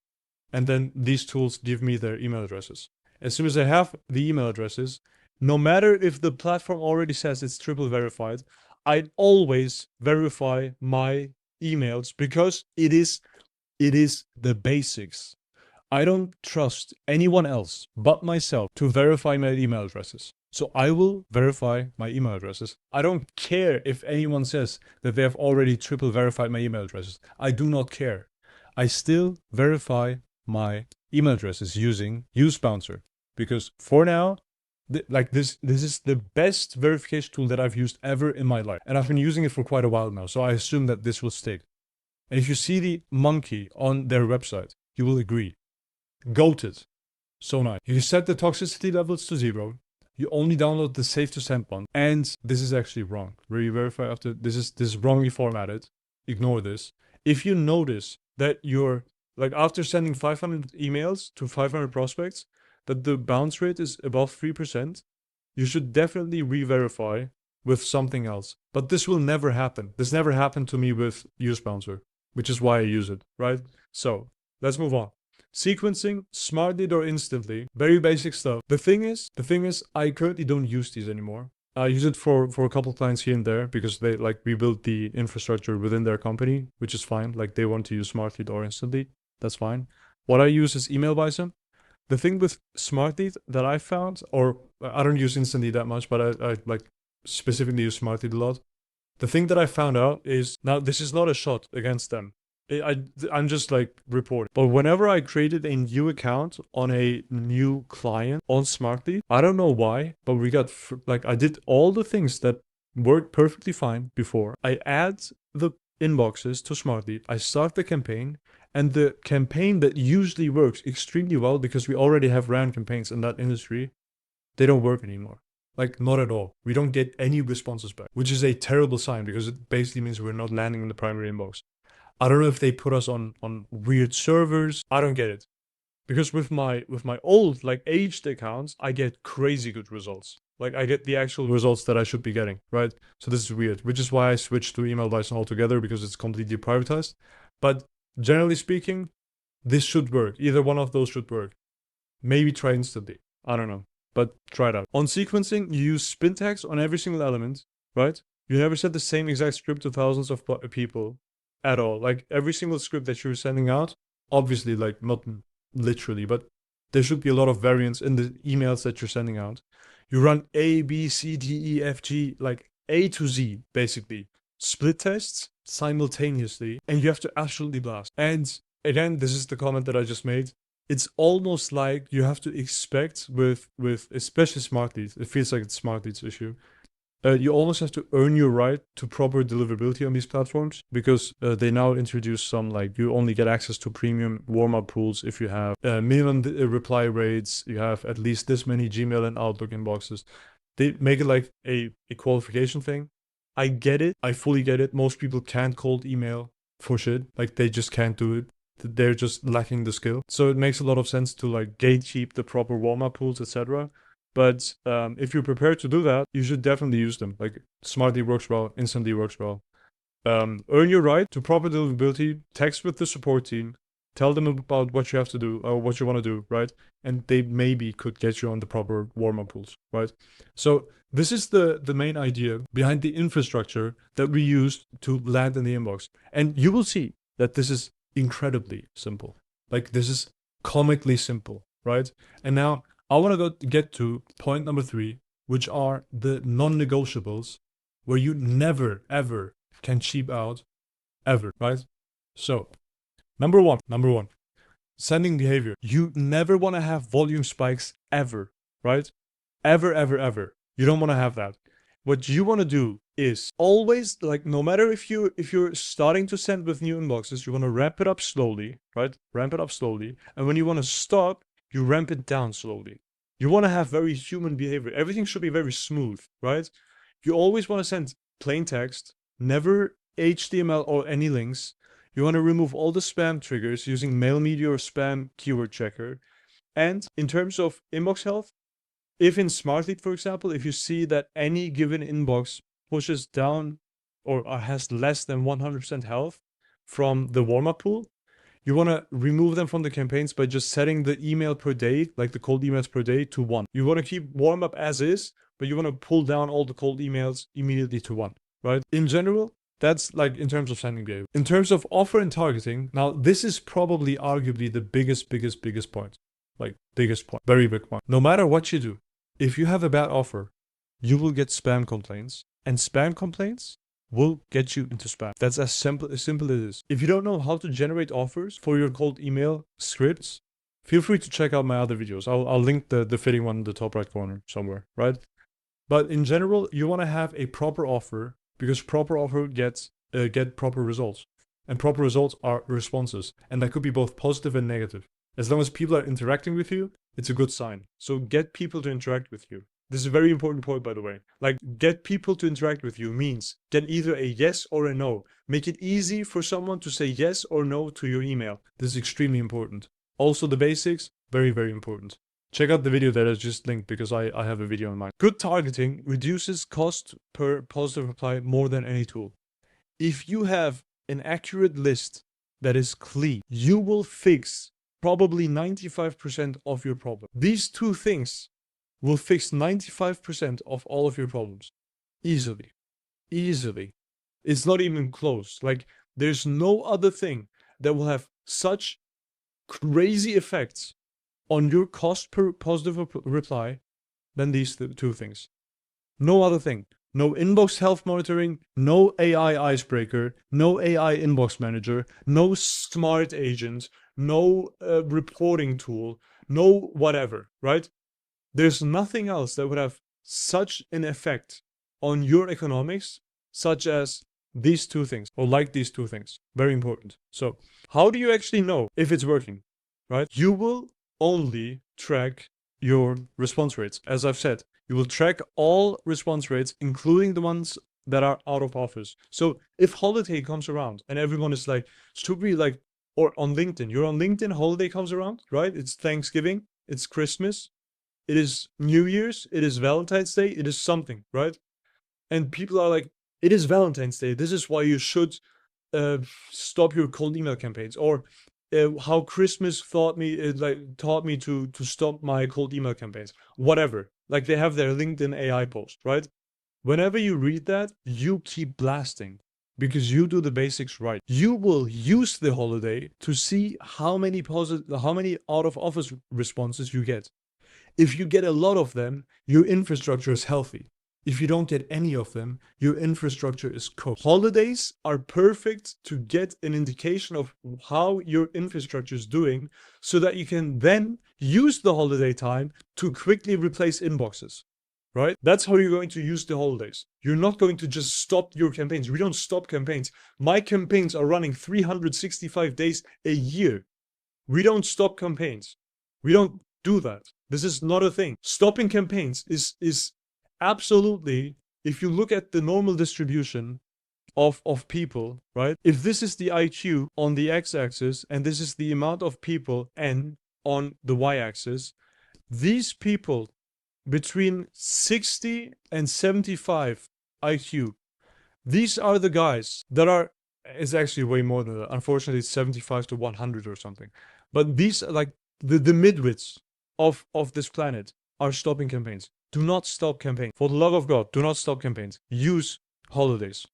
And then these tools give me their email addresses. As soon as I have the email addresses, no matter if the platform already says it's triple verified, I'd always verify my emails because it is the basics. I don't trust anyone else but myself to verify my email addresses. So I will verify my email addresses. I don't care if anyone says that they have already triple verified my email addresses. I do not care. I still verify my email addresses using use bouncer, because for now, this is the best verification tool that I've used ever in my life, and I've been using it for quite a while now, so I assume that this will stick. And if you see the monkey on their website, you will agree. Goated. So nice. You set the toxicity levels to 0. You only download the save to send one. And this is actually wrong. Re-verify after this is wrongly formatted. Ignore this. If you notice that you're like after sending 500 emails to 500 prospects, that the bounce rate is above 3%, you should definitely re-verify with something else. But this will never happen. This never happened to me with use bouncer, which is why I use it, right? So let's move on. Sequencing, smartly or instantly, very basic stuff. The thing is, I currently don't use these anymore. I use it for a couple of clients here and there because they like rebuild the infrastructure within their company, which is fine. Like they want to use Smart Lead or Instantly, that's fine. What I use is Email Bison. The thing with Smart Lead that I found, or I don't use Instantly that much, but I like specifically use Smart Lead a lot. The thing that I found out is, now this is not a shot against them. I'm just like reporting. But whenever I created a new account on a new client on Smartly, I don't know why, but we got like I did all the things that worked perfectly fine before. I add the inboxes to Smartly. I start the campaign, and the campaign that usually works extremely well because we already have ran campaigns in that industry, they don't work anymore. Like not at all. We don't get any responses back, which is a terrible sign because it basically means we're not landing in the primary inbox. I don't know if they put us on weird servers. I don't get it. Because with my old, like aged accounts, I get crazy good results. Like I get the actual results that I should be getting, right? So this is weird, which is why I switched to Email Bison altogether because it's completely privatized. But generally speaking, this should work. Either one of those should work. Maybe try Instantly. I don't know, but try it out. On sequencing, you use spin tags on every single element, right? You never set the same exact script to thousands of people. At all. Like every single script that you're sending out, obviously like not literally, but there should be a lot of variance in the emails that you're sending out. You run A, B, C, D, E, F, G, like A to Z, basically. Split tests simultaneously, and you have to absolutely blast. And again, this is the comment that I just made. It's almost like you have to expect with especially Smart Leads. It feels like it's Smart Leads issue. You almost have to earn your right to proper deliverability on these platforms because they now introduce some, like, you only get access to premium warm-up pools if you have minimum reply rates, you have at least this many Gmail and Outlook inboxes. They make it like a qualification thing. I get it. I fully get it. Most people can't cold email for shit. Like, they just can't do it. They're just lacking the skill. So it makes a lot of sense to, like, gatekeep the proper warm-up pools, etc. But if you're prepared to do that, you should definitely use them. Like Smartly works well, Instantly works well. Earn your right to proper deliverability, text with the support team, tell them about what you have to do or what you want to do, right? And they maybe could get you on the proper warm-up pools, right? So this is the main idea behind the infrastructure that we use to land in the inbox. And you will see that this is incredibly simple. Like this is comically simple, right? And now I want to get to point number 3, which are the non-negotiables where you never, ever can cheap out, ever, right? So, number one, sending behavior. You never want to have volume spikes ever, right? Ever, ever, ever. You don't want to have that. What you want to do is always, like, no matter if you're starting to send with new inboxes, you want to ramp it up slowly, right? Ramp it up slowly. And when you want to stop, you ramp it down slowly. You want to have very human behavior. Everything should be very smooth, right? You always want to send plain text, never HTML or any links. You want to remove all the spam triggers using mail media or spam keyword checker. And in terms of inbox health, if in Smart Lead, for example, if you see that any given inbox pushes down or has less than 100% health from the warm-up pool, you want to remove them from the campaigns by just setting the email per day, like the cold emails per day, to 1. You want to keep warm-up as is, but you want to pull down all the cold emails immediately to 1, right? In general, that's like in terms of sending behavior. In terms of offer and targeting, now this is probably arguably the biggest point. Like biggest point, very big point. No matter what you do, if you have a bad offer, you will get spam complaints, and spam complaints will get you into spam. That's as simple as it is. If you don't know how to generate offers for your cold email scripts, feel free to check out my other videos. I'll link the fitting one in the top right corner somewhere, right? But in general, you want to have a proper offer, because proper offer get proper results. And proper results are responses. And that could be both positive and negative. As long as people are interacting with you, it's a good sign. So get people to interact with you. This is a very important point, by the way. Like, get people to interact with you means get either a yes or a no. Make it easy for someone to say yes or no to your email. This is extremely important. Also, the basics, very, very important. Check out the video that I just linked, because I have a video in mind. Good targeting reduces cost per positive reply more than any tool. If you have an accurate list that is clean, you will fix probably 95% of your problem. These two things will fix 95% of all of your problems. Easily. Easily. It's not even close. Like, there's no other thing that will have such crazy effects on your cost per positive reply than these two things. No other thing. No inbox health monitoring, no AI icebreaker, no AI inbox manager, no smart agent, no reporting tool, no whatever, right? There's nothing else that would have such an effect on your economics, such as these two things, or like these two things. Very important. So, how do you actually know if it's working, right? You will only track your response rates. As I've said, you will track all response rates, including the ones that are out of office. So if holiday comes around and everyone is like, stupid, like, or on LinkedIn, you're on LinkedIn, holiday comes around, right? It's Thanksgiving, it's Christmas, it is New Year's, it is Valentine's Day, it is something, right? And people are like, it is Valentine's Day. This is why you should stop your cold email campaigns, or how Christmas taught me to stop my cold email campaigns. Whatever. Like, they have their LinkedIn AI post, right? Whenever you read that, you keep blasting, because you do the basics right. You will use the holiday to see how many out of office responses you get. If you get a lot of them, your infrastructure is healthy. If you don't get any of them, your infrastructure is cooked. Holidays are perfect to get an indication of how your infrastructure is doing, so that you can then use the holiday time to quickly replace inboxes, right? That's how you're going to use the holidays. You're not going to just stop your campaigns. We don't stop campaigns. My campaigns are running 365 days a year. We don't stop campaigns. We don't do that. This is not a thing. Stopping campaigns is absolutely, if you look at the normal distribution of people, right? If this is the IQ on the x-axis and this is the amount of people N on the y-axis, these people between 60 and 75 IQ, these are the guys that are, it's actually way more than that. Unfortunately, it's 75 to 100 or something. But these are like the midwits of this planet are stopping campaigns. Do not stop campaigns. For the love of God, do not stop campaigns. Use holidays.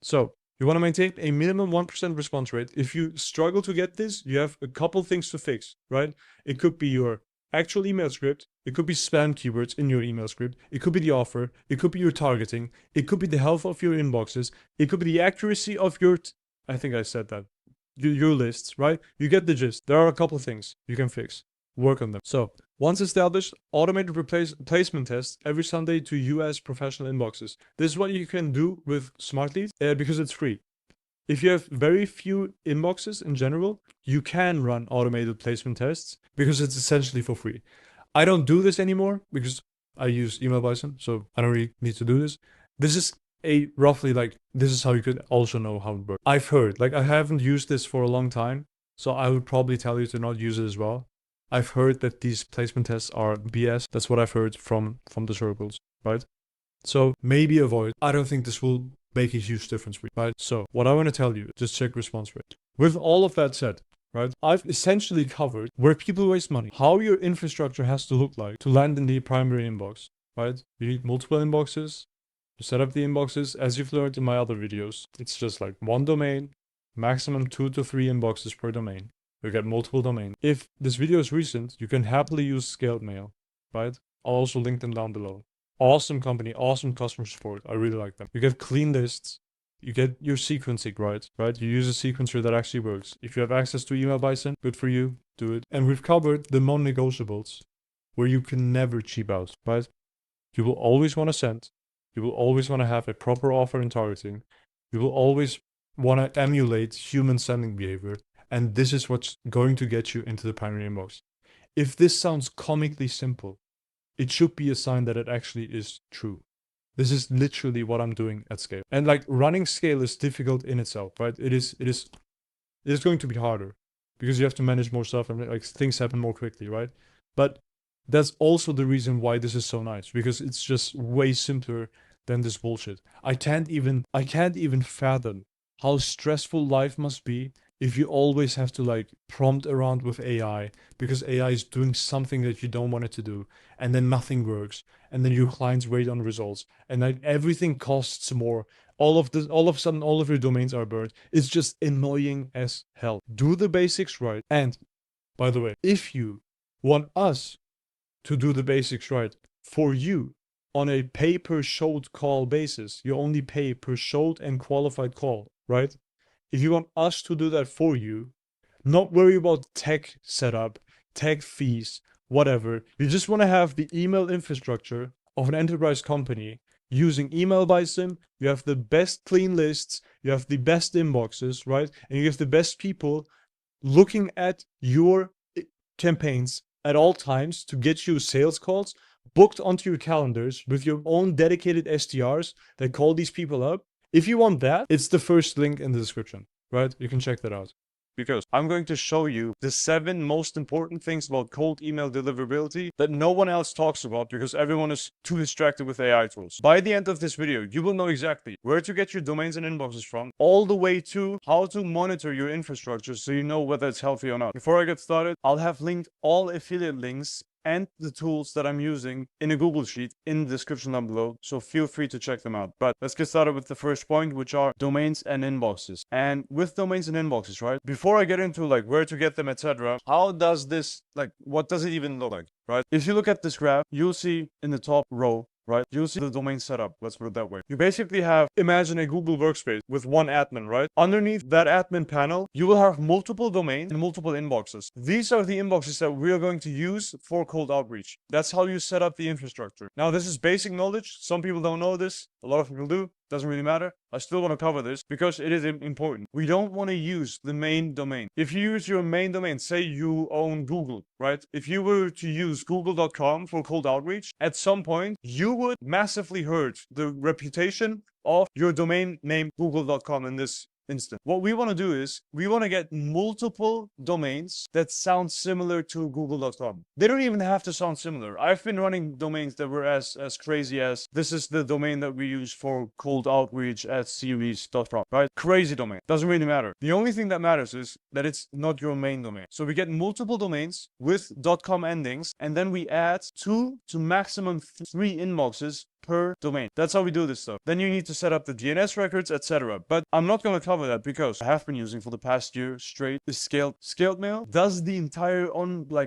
So, you want to maintain a minimum 1% response rate. If you struggle to get this, you have a couple things to fix, right? It could be your actual email script. It could be spam keywords in your email script. It could be the offer. It could be your targeting. It could be the health of your inboxes. It could be the accuracy of your, I think I said that, your lists, right? You get the gist. There are a couple things you can fix. Work on them. So, once established, automated placement tests every Sunday to US professional inboxes. This is what you can do with Smart Leads because it's free. If you have very few inboxes in general, you can run automated placement tests because it's essentially for free. I don't do this anymore because I use Email Bison, so I don't really need to do this. This is roughly like, this is how you could also know how it works. I've heard, like, I haven't used this for a long time, so I would probably tell you to not use it as well. I've heard that these placement tests are BS. That's what I've heard from the circles, right? So maybe avoid. I don't think this will make a huge difference for you, right? So what I want to tell you, just check response rate. With all of that said, right, I've essentially covered where people waste money, how your infrastructure has to look like to land in the primary inbox, right? You need multiple inboxes. You set up the inboxes as you've learned in my other videos. It's just like one domain, maximum 2 to 3 inboxes per domain. You get multiple domains. If this video is recent, you can happily use Scaled Mail, right? I'll also link them down below. Awesome company, awesome customer support. I really like them. You get clean lists. You get your sequencing right? You use a sequencer that actually works. If you have access to Email Bison, good for you. do it. And we've covered the non-negotiables where you can never cheap out, right? You will always want to send. You will always want to have a proper offer and targeting. You will always want to emulate human sending behavior. And this is what's going to get you into the primary inbox. If this sounds comically simple, it should be a sign that it actually is true. This is literally what I'm doing at scale. And like running scale is difficult in itself, right? It is going to be harder because you have to manage more stuff and like things happen more quickly, right? But that's also the reason why this is so nice, because it's just way simpler than this bullshit. I can't even fathom how stressful life must be if you always have to like prompt around with AI because AI is doing something that you don't want it to do, and then nothing works, and then your clients wait on results, and like everything costs more. All of a sudden, all of your domains are burned. It's just annoying as hell. Do the basics right. And by the way, if you want us to do the basics right for you on a pay per showed call basis, you only pay per showed and qualified call, right? If you want us to do that for you, not worry about tech setup, tech fees, whatever. You just want to have the email infrastructure of an enterprise company using email by SIM. You have the best clean lists, you have the best inboxes, right? And you have the best people looking at your campaigns at all times to get you sales calls booked onto your calendars with your own dedicated SDRs that call these people up. If you want that, it's the first link in the description, right? You can check that out. Because I'm going to show you the 7 most important things about cold email deliverability that no one else talks about because everyone is too distracted with AI tools. By the end of this video, you will know exactly where to get your domains and inboxes from, all the way to how to monitor your infrastructure so you know whether it's healthy or not. Before I get started, I'll have linked all affiliate links and the tools that I'm using in a Google Sheet in the description down below, so feel free to check them out. But let's get started with the first point, which are domains and inboxes. And with domains and inboxes, right, before I get into like where to get them, etc., how does this, like, what does it even look like, right? If you look at this graph, you'll see in the top row, right, you'll see the domain setup. Let's put it that way. You basically have, imagine a Google workspace with one admin, right? Underneath that admin panel, you will have multiple domains and multiple inboxes. These are the inboxes that we are going to use for cold outreach. That's how you set up the infrastructure. Now, this is basic knowledge. Some people don't know this. A lot of people do. Doesn't really matter. I still want to cover this because it is important. We don't want to use the main domain. If you use your main domain, say you own Google, right? If you were to use google.com for cold outreach, at some point, you would massively hurt the reputation of your domain name google.com in this instant. What we want to do is we want to get multiple domains that sound similar to google.com. They don't even have to sound similar. I've been running domains that were as crazy as this is the domain that we use for cold outreach at series.com, right? Crazy domain. Doesn't really matter. The only thing that matters is that it's not your main domain. So we get multiple domains with .com endings, and then we add 2 to maximum 3 inboxes per domain. That's how we do this stuff. Then you need to set up the DNS records, etc. But I'm not going to cover that because I have been using for the past year straight the scaled mail does the entire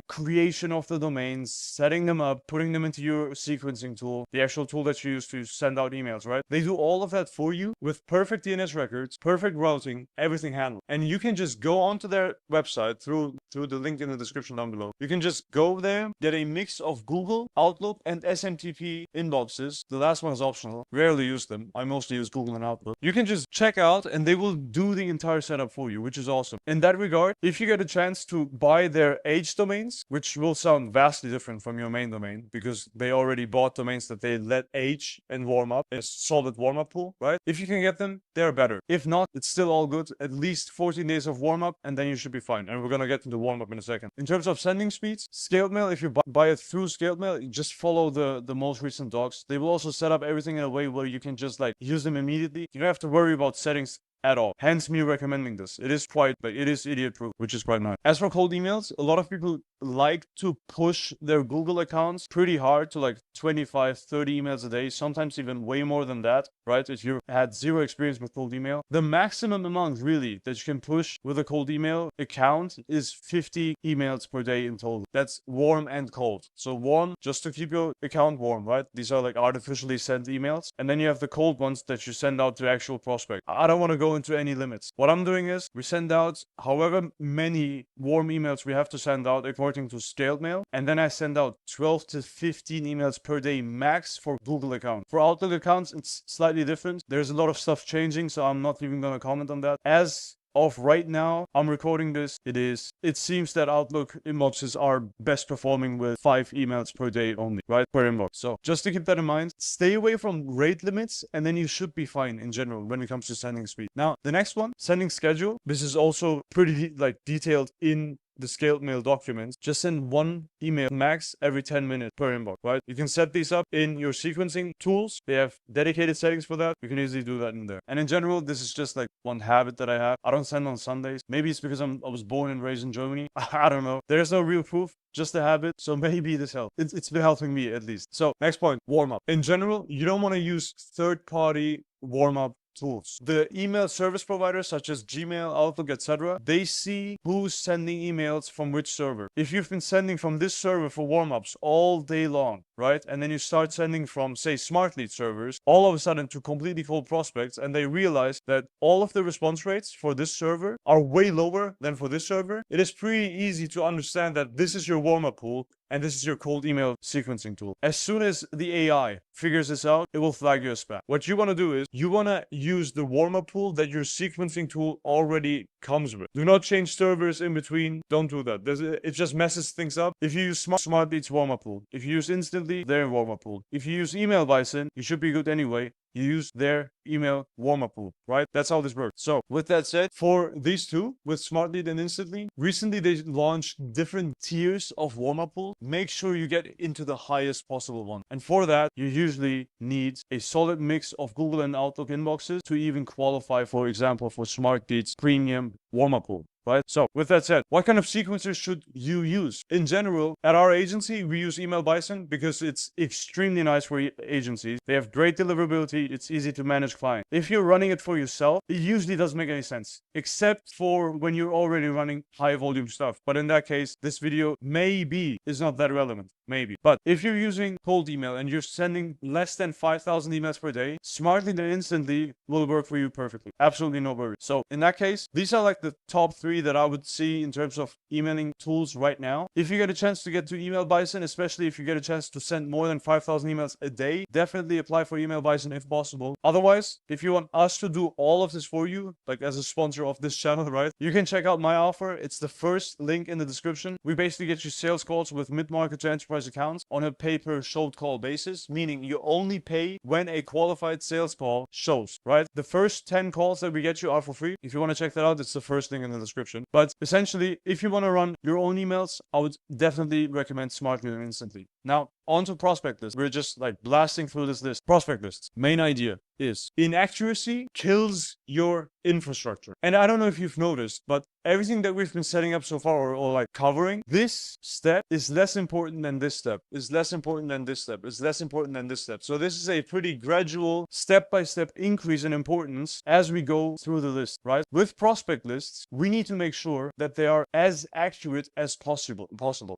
creation of the domains, setting them up, putting them into your sequencing tool, the actual tool that you use to send out emails, right? They do all of that for you with perfect DNS records, perfect routing, everything handled. And you can just go onto their website through the link in the description down below. You can just go there, get a mix of Google, Outlook, and SMTP inboxes. The last one is optional. Rarely use them. I mostly use Google and Outlook. You can just check out and they will do the entire setup for you, which is awesome. In that regard, if you get a chance to buy their H domains, which will sound vastly different from your main domain because they already bought domains that they let H and warm up, a solid warm up pool, right? If you can get them, they're better. If not, it's still all good. At least 14 days of warm up and then you should be fine. And we're going to get into warm up in a second. In terms of sending speeds, scaled mail, if you buy it through scaled mail, you just follow the most recent docs. They will also set up everything in a way where you can just use them immediately. You don't have to worry about settings at all. Hence me recommending this. It is idiot proof, which is quite nice. As for cold emails, a lot of people like to push their Google accounts pretty hard to like 25, 30 emails a day, sometimes even way more than that, right? If you had zero experience with cold email, the maximum amount really that you can push with a cold email account is 50 emails per day in total. That's warm and cold. So warm, just to keep your account warm, right? These are like artificially sent emails. And then you have the cold ones that you send out to actual prospect. I don't want to go into any limits. What I'm doing is we send out however many warm emails we have to send out according to scaled mail. And then I send out 12 to 15 emails per day max for Google account. For Outlook accounts, it's slightly different. There's a lot of stuff changing, so I'm not even going to comment on that. As of right now, I'm recording this, it seems that Outlook inboxes are best performing with 5 emails per day only, right? Per inbox. So just to keep that in mind, stay away from rate limits and then you should be fine in general when it comes to sending speed. Now, the next one, sending schedule. This is also pretty detailed in the scaled mail documents. Just send 1 email max every 10 minutes per inbox, right? You can set these up in your sequencing tools. They have dedicated settings for that. You can easily do that in there. And in general, this is just like one habit that I have. I don't send on Sundays. Maybe it's because I was born and raised in Germany. I don't know. There's no real proof. Just a habit, so maybe this helps. It's been helping me at least. So next point, warm up. In general, you don't want to use third-party warm up tools. The email service providers such as Gmail, Outlook, etc., they see who's sending emails from which server. If you've been sending from this server for warm-ups all day long, right, and then you start sending from, say, smart lead servers, all of a sudden to completely cold prospects, and they realize that all of the response rates for this server are way lower than for this server, it is pretty easy to understand that this is your warm-up pool and this is your cold email sequencing tool. As soon as the AI figures this out, it will flag you as spam. What you want to do is you want to use the warm-up pool that your sequencing tool already comes with. Do not change servers in between. Don't do that. It just messes things up. If you use Smart Leads warm-up pool, if you use Instantly, their warm-up pool. If you use Email Bison, you should be good anyway. You use their email warm-up pool, right? That's how this works. So with that said, for these two, with Smart Lead and Instantly, recently they launched different tiers of warm-up pool. Make sure you get into the highest possible one. And for that, you usually need a solid mix of Google and Outlook inboxes to even qualify, for example, for Smart Lead's premium warm-up pool. Right? So with that said, what kind of sequencers should you use? In general, at our agency, we use Email Bison because it's extremely nice for agencies. They have great deliverability. It's easy to manage clients. If you're running it for yourself, it usually doesn't make any sense, except for when you're already running high volume stuff. But in that case, this video maybe is not that relevant. Maybe. But if you're using cold email and you're sending less than 5,000 emails per day, Smartly and Instantly will work for you perfectly. Absolutely no worries. So in that case, these are like the top 3 that I would see in terms of emailing tools right now. If you get a chance to get to Email Bison, especially if you get a chance to send more than 5,000 emails a day, definitely apply for Email Bison if possible. Otherwise, if you want us to do all of this for you, like as a sponsor of this channel, right, you can check out my offer. It's the first link in the description. We basically get you sales calls with mid-market to enterprise accounts on a pay-per-showed call basis, meaning you only pay when a qualified sales call shows, right? The first 10 calls that we get you are for free. If you want to check that out, it's the first link in the description. But essentially, if you want to run your own emails, I would definitely recommend Smartly and Instantly. Now, on to prospect list. We're just like blasting through this list. Prospect lists. Main idea is inaccuracy kills your infrastructure. And I don't know if you've noticed, but everything that we've been setting up so far or like covering, this step is less important than this step, is less important than this step, is less important than this step. So this is a pretty gradual step-by-step increase in importance as we go through the list, right? With prospect lists, we need to make sure that they are as accurate as possible,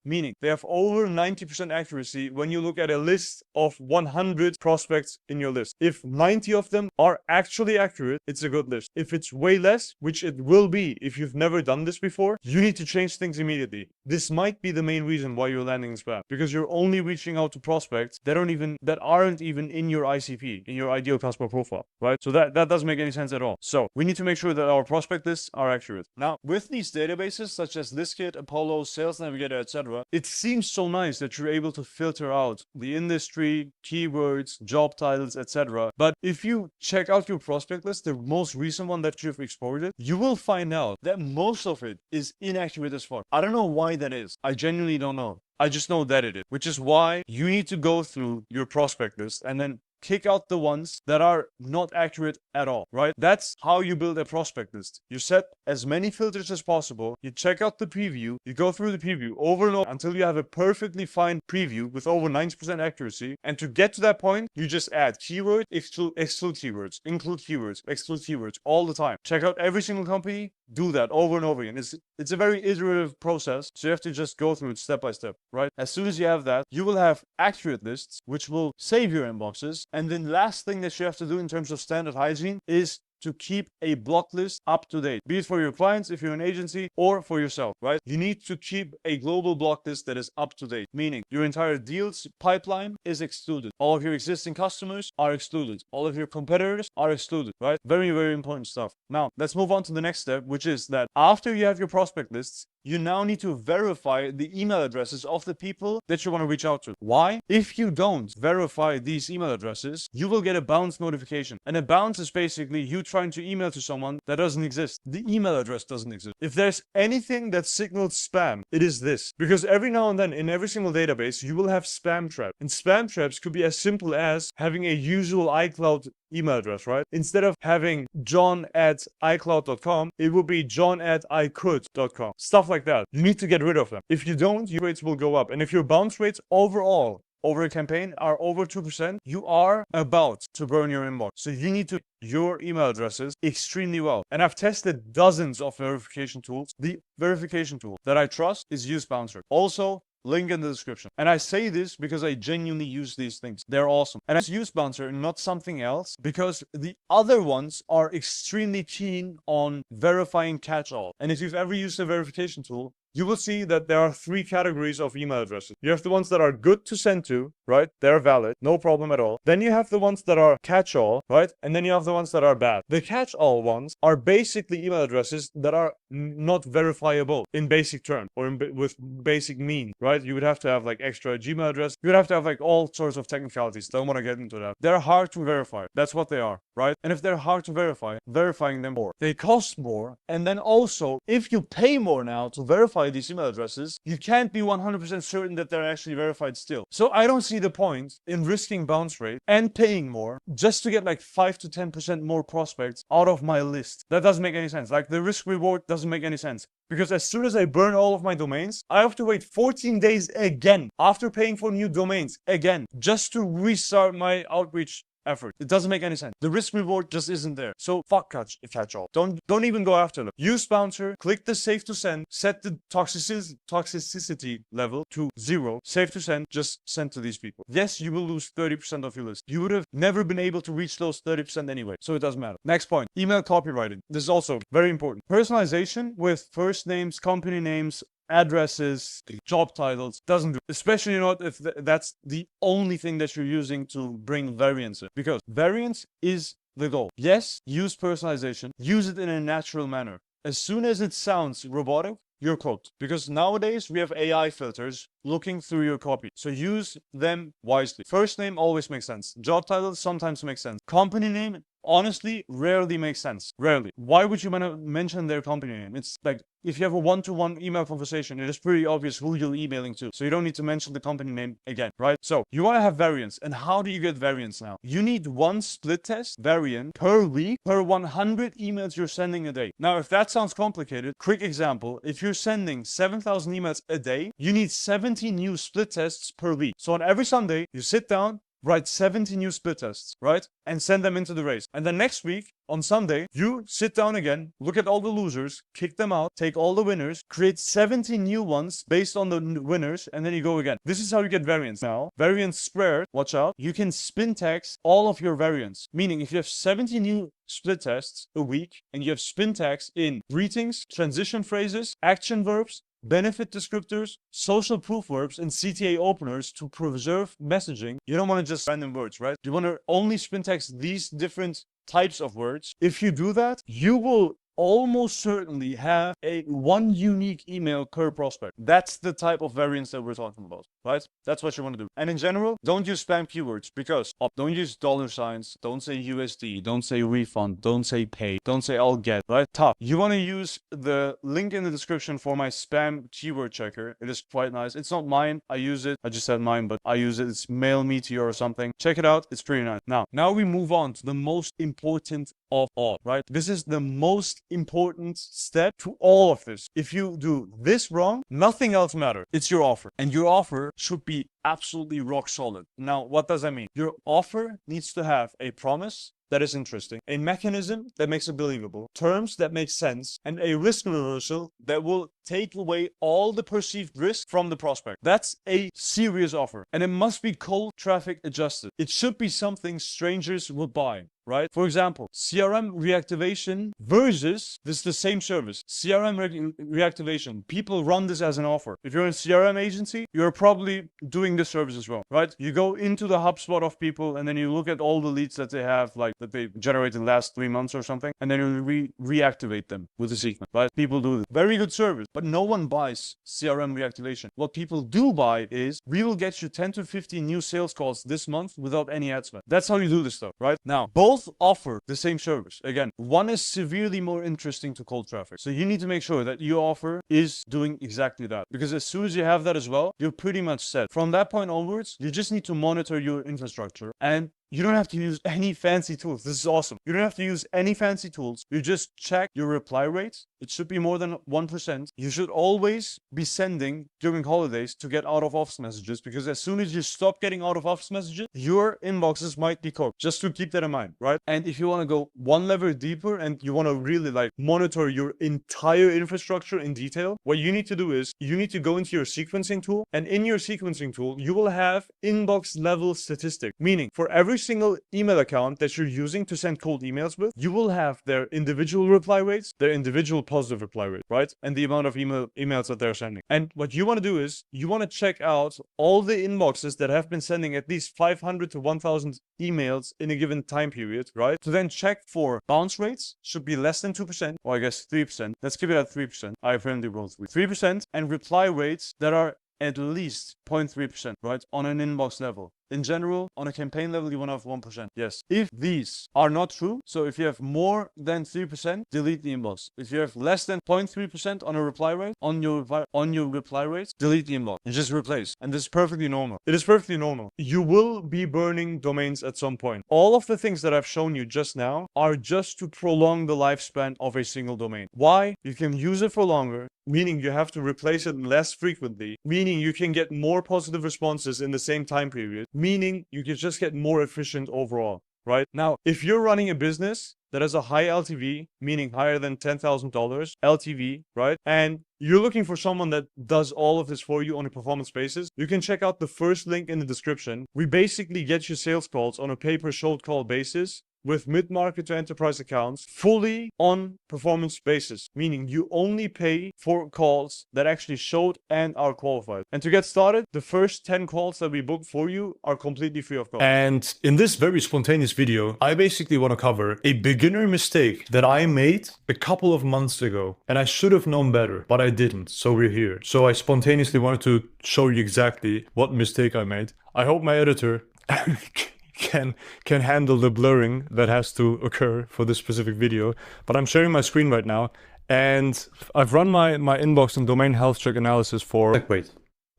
meaning they have over 90% accuracy when you look at a list of 100 prospects in your list. If 90 of them are actually accurate, it's a good list. If it's way less, which it will be if you've never done this before, you need to change things immediately. This might be the main reason why you're landing in spam, because you're only reaching out to prospects that aren't even in your ICP, in your ideal customer profile, right? So that doesn't make any sense at all. So we need to make sure that our prospect lists are accurate. Now, with these databases such as ListKit, Apollo, Sales Navigator, etc., it seems so nice that you're able to filter out the industry, keywords, job titles, etc. But if you check out your prospect list, the most recent one that you've exported, you will find out that most of it is inaccurate as fuck. I don't know why that is. I genuinely don't know. I just know that it is, which is why you need to go through your prospect list and then kick out the ones that are not accurate at all, right? That's how you build a prospect list. You set as many filters as possible. You check out the preview. You go through the preview over and over until you have a perfectly fine preview with over 90% accuracy. And to get to that point, you just add keyword, exclude keywords, include keywords, exclude keywords all the time. Check out every single company. Do that over and over again. It's a very iterative process, so you have to just go through it step by step, right? As soon as you have that, you will have accurate lists, which will save your inboxes. And then last thing that you have to do in terms of standard hygiene is to keep a block list up to date, be it for your clients if you're an agency or for yourself, right? You need to keep a global block list that is up to date, meaning your entire deals pipeline is excluded. All of your existing customers are excluded. All of your competitors are excluded, right? Very, very important stuff. Now, let's move on to the next step, which is that after you have your prospect lists, you now need to verify the email addresses of the people that you want to reach out to. Why? If you don't verify these email addresses, you will get a bounce notification. And a bounce is basically you trying to email to someone that doesn't exist. The email address doesn't exist. If there's anything that signals spam, it is this. Because every now and then in every single database, you will have spam traps. And spam traps could be as simple as having a usual iCloud email address, right? Instead of having john@icloud.com, it will be john@icould.com. Stuff like that. You need to get rid of them. If you don't, your rates will go up. And if your bounce rates overall over a campaign are over 2%, you are about to burn your inbox. So you need to your email addresses extremely well. And I've tested dozens of verification tools. The verification tool that I trust is UseBouncer. Also, link in the description. And I say this because I genuinely use these things. They're awesome. And I use Bouncer and not something else because the other ones are extremely keen on verifying catch-all. And if you've ever used a verification tool, you will see that there are 3 categories of email addresses. You have the ones that are good to send to, right? They're valid, no problem at all. Then you have the ones that are catch-all, right? And then you have the ones that are bad. The catch-all ones are basically email addresses that are not verifiable in basic terms or with basic means, right? You would have to have like extra Gmail address. You would have to have like all sorts of technicalities. Don't want to get into that. They're hard to verify. That's what they are, right? And if they're hard to verify, verifying them more. They cost more. And then also, if you pay more now to verify these email addresses, you can't be 100% certain that they're actually verified still. So I don't see the point in risking bounce rate and paying more just to get like 5 to 10% more prospects out of my list. That doesn't make any sense. Like the risk reward doesn't make any sense. Because as soon as I burn all of my domains, I have to wait 14 days again after paying for new domains again just to restart my outreach effort. It doesn't make any sense. The risk reward just isn't there. So fuck catch-all. Don't even go after them. Use Bouncer, click the save to send, set the toxicity level to 0, save to send, just send to these people. Yes, you will lose 30% of your list. You would have never been able to reach those 30% anyway, so it doesn't matter. Next point, email copywriting. This is also very important. Personalization with first names, company names, addresses, job titles, doesn't do. Especially not if that's the only thing that you're using to bring variance in. Because variance is the goal. Yes, use personalization. Use it in a natural manner. As soon as it sounds robotic, you're cooked. Because nowadays we have AI filters looking through your copy. So use them wisely. First name always makes sense. Job title sometimes makes sense. Company name honestly rarely makes sense. Rarely. Why would you want to mention their company name? It's like if you have a one-to-one email conversation, it is pretty obvious who you're emailing to. So you don't need to mention the company name again, right? So you want to have variance. And how do you get variance now? You need 1 split test variant per week per 100 emails you're sending a day. Now, if that sounds complicated, quick example. If you're sending 7,000 emails a day, you need 70 new split tests per week. So on every Sunday, you sit down, write 70 new split tests, right? And send them into the race. And then next week, on Sunday, you sit down again, look at all the losers, kick them out, take all the winners, create 70 new ones based on the winners, and then you go again. This is how you get variance. Now, variance squared, watch out, you can spin tags all of your variants. Meaning, if you have 70 new split tests a week, and you have spin tags in greetings, transition phrases, action verbs, benefit descriptors, social proof verbs, and CTA openers to preserve messaging. You don't want to just random words, right? You want to only spin text these different types of words. If you do that, you will almost certainly have one unique email per prospect. That's the type of variance that we're talking about, right? That's what you want to do. And in general, don't use spam keywords, because don't use dollar signs, don't say USD, don't say refund, don't say pay, don't say I'll get, right? Tough. You want to use the link in the description for my spam keyword checker. It is quite nice. It's not mine. I use it. I just said mine, but I use it. It's Mail Meteor or something. Check it out. It's pretty nice. Now we move on to the most important of all, right? This is the most important step to all of this. If you do this wrong, nothing else matters. It's your offer, and your offer should be absolutely rock solid. Now, what does that mean? Your offer needs to have a promise that is interesting, a mechanism that makes it believable, terms that make sense, and a risk reversal that will take away all the perceived risk from the prospect. That's a serious offer, and it must be cold traffic adjusted. It should be something strangers will buy, right? For example, CRM reactivation versus this is the same service. CRM reactivation. People run this as an offer. If you're a CRM agency, you're probably doing this service as well, right? You go into the HubSpot of people, and then you look at all the leads that they have, like that they generated in the last 3 months or something, and then you reactivate them with a sequence, right? People do this. Very good service, but no one buys CRM reactivation. What people do buy is, we will get you 10 to 15 new sales calls this month without any ad spend. That's how you do this stuff, right? Now, both offer the same service. Again, one is severely more interesting to cold traffic. So you need to make sure that your offer is doing exactly that. Because as soon as you have that as well, you're pretty much set. From that point onwards, you just need to monitor your infrastructure, and you don't have to use any fancy tools. This is awesome. You don't have to use any fancy tools. You just check your reply rates. It should be more than 1%. You should always be sending during holidays to get out of office messages, because as soon as you stop getting out of office messages, your inboxes might be cooked. Just to keep that in mind, right? And if you want to go one level deeper and you want to really monitor your entire infrastructure in detail, what you need to do is you need to go into your sequencing tool, and in your sequencing tool, you will have inbox level statistic, meaning for every single email account that you're using to send cold emails with, you will have their individual reply rates, their individual positive reply rate, right? And the amount of emails that they're sending. And what you want to do is you want to check out all the inboxes that have been sending at least 500 to 1000 emails in a given time period, right? To then check for bounce rates, should be less than 2%, or I guess 3%. Let's keep it at 3%. I apparently rolled 3%, and reply rates that are at least 0.3%, right? On an inbox level. In general, on a campaign level, you want to have 1%. Yes. If these are not true, so if you have more than 3%, delete the inbox. If you have less than 0.3% on a reply rate, on your reply rates, delete the inbox and just replace. And this is perfectly normal. It is perfectly normal. You will be burning domains at some point. All of the things that I've shown you just now are just to prolong the lifespan of a single domain. Why? You can use it for longer, meaning you have to replace it less frequently, meaning you can get more positive responses in the same time period, meaning you can just get more efficient overall, right? Now, if you're running a business that has a high LTV, meaning higher than $10,000 LTV, right? And you're looking for someone that does all of this for you on a performance basis, you can check out the first link in the description. We basically get you sales calls on a pay-per-showed call basis with mid-market to enterprise accounts fully on performance basis, meaning you only pay for calls that actually showed and are qualified. And to get started, the first 10 calls that we book for you are completely free of cost. And in this very spontaneous video, I basically want to cover a beginner mistake that I made a couple of months ago, and I should have known better, but I didn't. So we're here. So I spontaneously wanted to show you exactly what mistake I made. I hope my editor can handle the blurring that has to occur for this specific video, but I'm sharing my screen right now, and I've run my inbox and domain health check analysis for... Wait.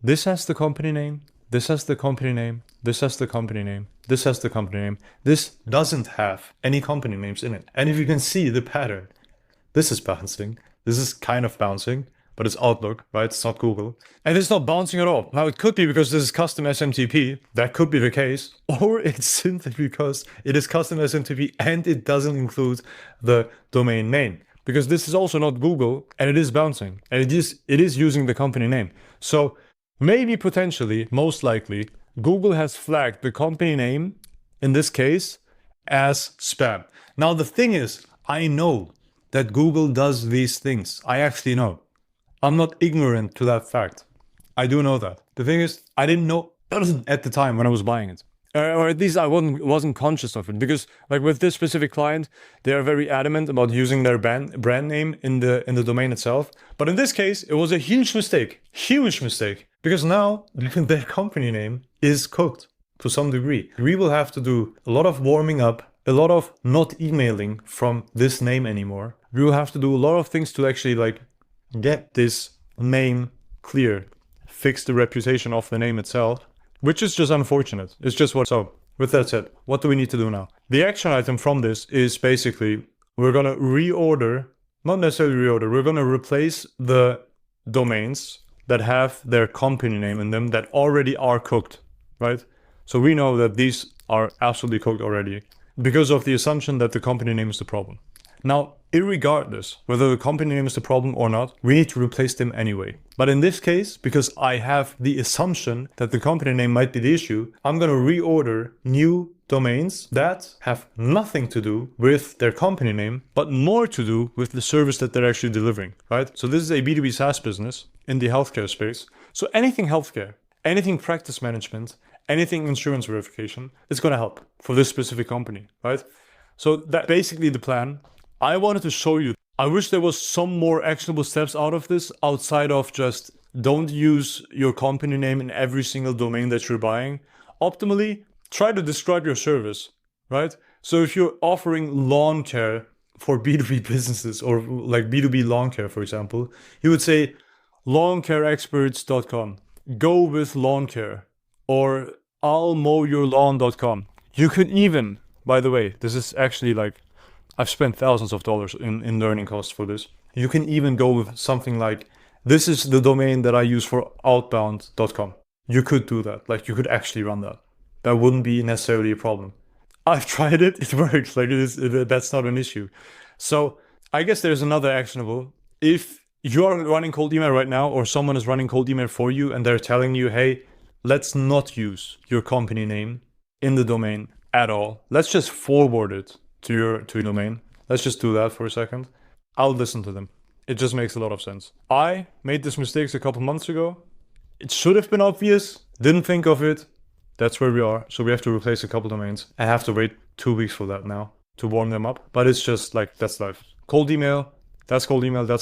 This has the company name, this has the company name, this has the company name, this has the company name. This doesn't have any company names in it. And if you can see the pattern, this is bouncing, this is kind of bouncing, but it's Outlook, right? It's not Google. And it's not bouncing at all. Now, it could be because this is custom SMTP. That could be the case. Or it's simply because it is custom SMTP and it doesn't include the domain name. Because this is also not Google and it is bouncing. And it is using the company name. So maybe potentially, most likely, Google has flagged the company name, in this case, as spam. Now, the thing is, I know that Google does these things. I actually know. I'm not ignorant to that fact. I do know that. The thing is, I didn't know at the time when I was buying it. Or at least I wasn't conscious of it, because like with this specific client, they are very adamant about using their brand name in the domain itself. But in this case, it was a huge mistake, because now their company name is cooked to some degree. We will have to do a lot of warming up, a lot of not emailing from this name anymore. We will have to do a lot of things to actually like get this name clear, fix the reputation of the name itself, which is just unfortunate. It's just what. So with that said, what do we need to do now? The action item from this is basically we're going to reorder, not necessarily reorder, we're going to replace the domains that have their company name in them that already are cooked, right? So we know that these are absolutely cooked already because of the assumption that the company name is the problem. Now, irregardless whether the company name is the problem or not, we need to replace them anyway. But in this case, because I have the assumption that the company name might be the issue, I'm going to reorder new domains that have nothing to do with their company name, but more to do with the service that they're actually delivering, right? So this is a B2B SaaS business in the healthcare space. So anything healthcare, anything practice management, anything insurance verification is going to help for this specific company, right? So that's basically the plan. I wanted to show you. I wish there was some more actionable steps out of this outside of just don't use your company name in every single domain that you're buying. Optimally, try to describe your service, right? So if you're offering lawn care for B2B businesses or like B2B lawn care, for example, you would say lawncareexperts.com, go with lawn care, or I'll mow your lawn.com. You could even, by the way, this is actually like, I've spent thousands of dollars in learning costs for this. You can even go with something like, this is the domain that I use for outbound.com. You could do that. Like you could actually run that. That wouldn't be necessarily a problem. I've tried it. It works. Like that's not an issue. So I guess there's another actionable. If you are running cold email right now, or someone is running cold email for you and they're telling you, hey, let's not use your company name in the domain at all. Let's just forward it to your domain. Let's just do that for a second. I'll listen to them. It just makes a lot of sense. I made this mistake a couple months ago. It should have been obvious. Didn't think of it. That's where we are. So we have to replace a couple domains. I have to wait 2 weeks for that now to warm them up. But it's just like, that's life. Cold email, that's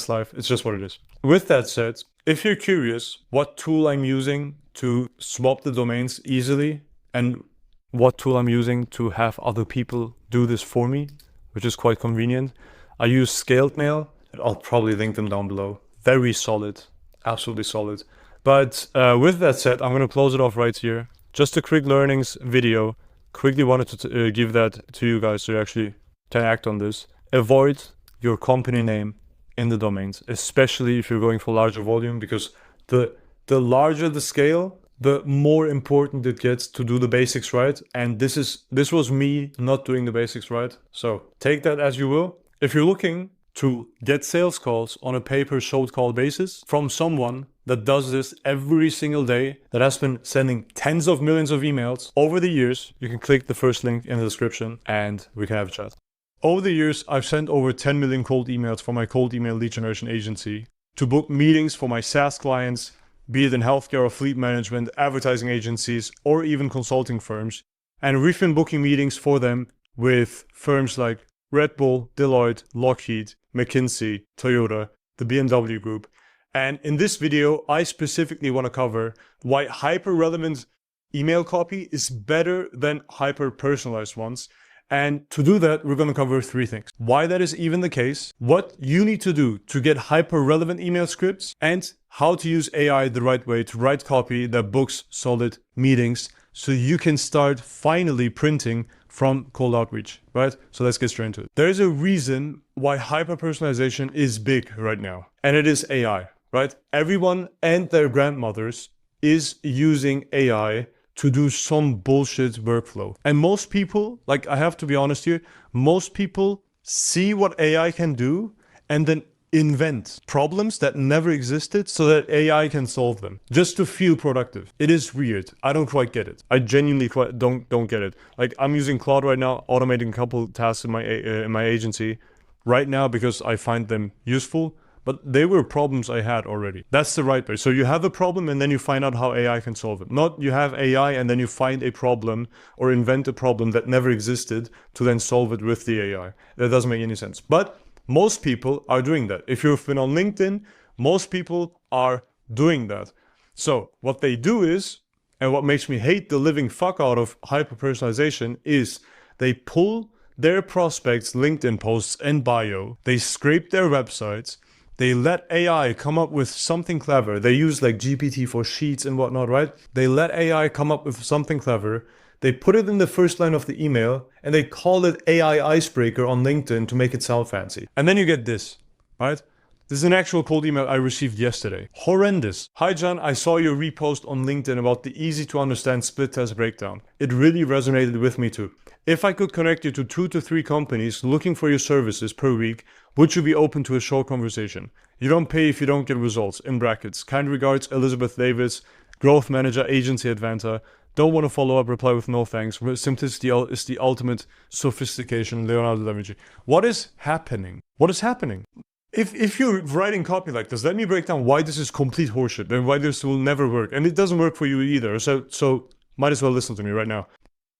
life. It's just what it is. With that said, if you're curious what tool I'm using to swap the domains easily and what tool I'm using to have other people do this for me, which is quite convenient, I use Scaled Mail. I'll probably link them down below. Very solid, absolutely solid. But with that said, I'm going to close it off right here. Just a quick learnings video. Quickly wanted to give that to you guys so you actually can act on this. Avoid your company name in the domains, especially if you're going for larger volume, because the larger the scale, the more important it gets to do the basics right. And this was me not doing the basics right. So take that as you will. If you're looking to get sales calls on a pay-per-showed call basis from someone that does this every single day, that has been sending tens of millions of emails over the years, you can click the first link in the description and we can have a chat. Over the years, I've sent over 10 million cold emails for my cold email lead generation agency to book meetings for my SaaS clients, be it in healthcare or fleet management, advertising agencies, or even consulting firms. And we've been booking meetings for them with firms like Red Bull, Deloitte, Lockheed, McKinsey, Toyota, the BMW Group. And in this video, I specifically want to cover why hyper-relevant email copy is better than hyper-personalized ones. And to do that, we're going to cover 3 things. Why that is even the case, what you need to do to get hyper-relevant email scripts, and how to use AI the right way to write copy that books solid meetings so you can start finally printing from cold outreach, right? So let's get straight into it. There is a reason why hyper-personalization is big right now, and it is AI, right? Everyone and their grandmothers is using AI to do some bullshit workflow. And most people, like I have to be honest here, most people see what AI can do and then invent problems that never existed so that AI can solve them just to feel productive. It is weird. I don't quite get it. I genuinely don't get it. Like I'm using Claude right now, automating a couple tasks in my agency right now because I find them useful. but they were problems I had already. That's the right way. So you have a problem and then you find out how AI can solve it. Not you have AI and then you find a problem or invent a problem that never existed to then solve it with the AI. That doesn't make any sense. But most people are doing that. If you've been on LinkedIn, most people are doing that. So what they do is, and what makes me hate the living fuck out of hyper-personalization, is they pull their prospects' LinkedIn posts and bio, they scrape their websites, they let AI come up with something clever. They use like GPT for sheets and whatnot, right? They let AI come up with something clever. They put it in the first line of the email and they call it AI icebreaker on LinkedIn to make it sound fancy. And then you get this, right? This is an actual cold email I received yesterday. Horrendous. Hi John, I saw your repost on LinkedIn about the easy to understand split test breakdown. It really resonated with me too. If I could connect you to 2 to 3 companies looking for your services per week, would you be open to a short conversation? You don't pay if you don't get results. In brackets. Kind regards, Elizabeth Davis, Growth Manager, Agency Advanta. Don't want to follow up, reply with no thanks. Simplicity is the ultimate sophistication, Leonardo da Vinci. What is happening? What is happening? If you're writing copy like this, let me break down why this is complete horseshit and why this will never work. And it doesn't work for you either. So might as well listen to me right now.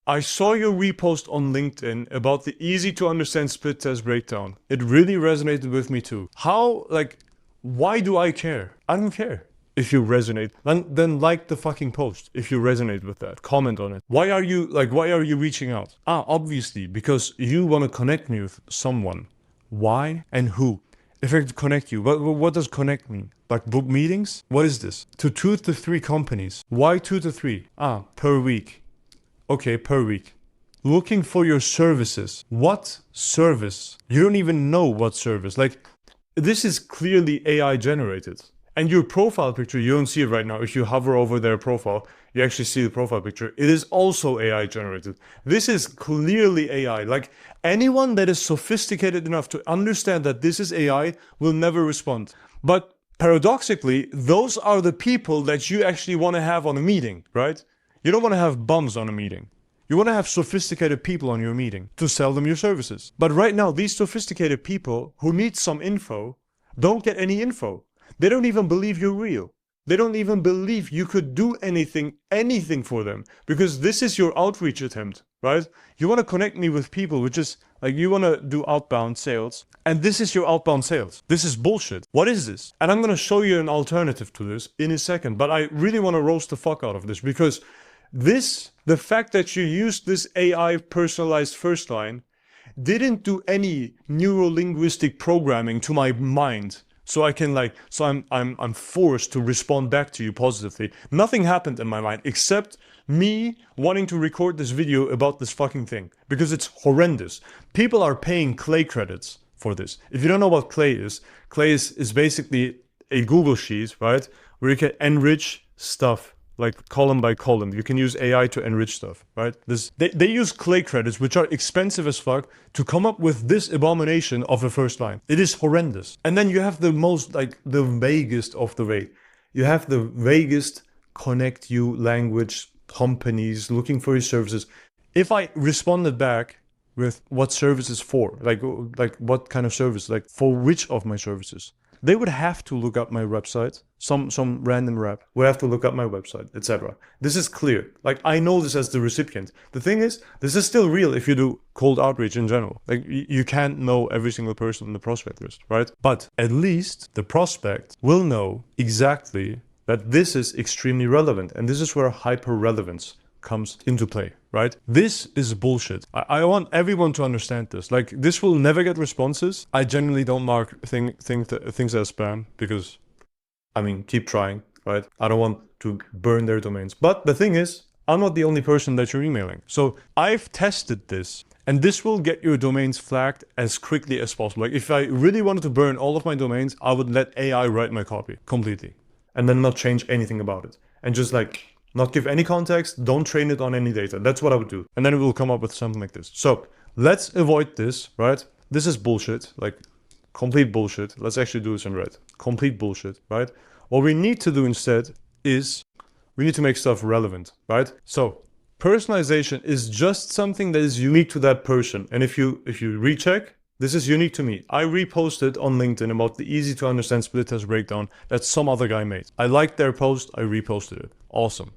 I saw your repost on LinkedIn about the easy to understand split test breakdown. It really resonated with me too. Why do I care? I don't care. If you resonate, then like the fucking post. If you resonate with that, comment on it. Why are you reaching out? Obviously, because you want to connect me with someone. Why and who? If I connect you, what does connect mean? Like book meetings? What is this? To 2 to 3 companies. Why 2 to 3? Per week. Okay, per week. Looking for your services. What service? You don't even know what service. Like, this is clearly AI generated. And your profile picture, you don't see it right now. If you hover over their profile, you actually see the profile picture. It is also AI generated. This is clearly AI. Like, anyone that is sophisticated enough to understand that this is AI will never respond. But paradoxically, those are the people that you actually want to have on a meeting, right? You don't want to have bums on a meeting. You want to have sophisticated people on your meeting to sell them your services. But right now, these sophisticated people who need some info don't get any info. They don't even believe you're real. They don't even believe you could do anything for them, because this is your outreach attempt, right? You want to connect me with people, which is like you want to do outbound sales, and this is your outbound sales. This is bullshit. What is this? And I'm going to show you an alternative to this in a second, but I really want to roast the fuck out of this, because the fact that you used this AI personalized first line didn't do any neuro-linguistic programming to my mind. So I'm forced to respond back to you positively. Nothing happened in my mind except me wanting to record this video about this fucking thing, because it's horrendous. People are paying Clay credits for this. If you don't know what Clay is basically a Google sheet, right? Where you can enrich stuff like column by column. You can use AI to enrich stuff, right? They use Clay credits, which are expensive as fuck, to come up with this abomination of a first line. It is horrendous. And then you have the vaguest of the vague. You have the vaguest connect you language, companies looking for your services. If I responded back with what services for, like what kind of service, like for which of my services, they would have to look up my website, some random rep would have to look up my website, etc. This is clear. Like, I know this as the recipient. The thing is, this is still real if you do cold outreach in general. Like, you can't know every single person on the prospect list, right? But at least the prospect will know exactly that this is extremely relevant. And this is where hyper-relevance comes into play, right? This is bullshit. I want everyone to understand this. Like, this will never get responses. I generally don't mark things as spam because, I mean, keep trying, right? I don't want to burn their domains. But the thing is, I'm not the only person that you're emailing. So I've tested this, and this will get your domains flagged as quickly as possible. Like, if I really wanted to burn all of my domains, I would let AI write my copy completely and then not change anything about it. And just not give any context, don't train it on any data. That's what I would do. And then it will come up with something like this. So let's avoid this, right? This is bullshit, like complete bullshit. Let's actually do this in red. Complete bullshit, right? What we need to do instead is we need to make stuff relevant, right? So personalization is just something that is unique to that person. And if you recheck, This is unique to me. I reposted on LinkedIn about the easy to understand split test breakdown that some other guy made. I liked their post, I reposted it. Awesome.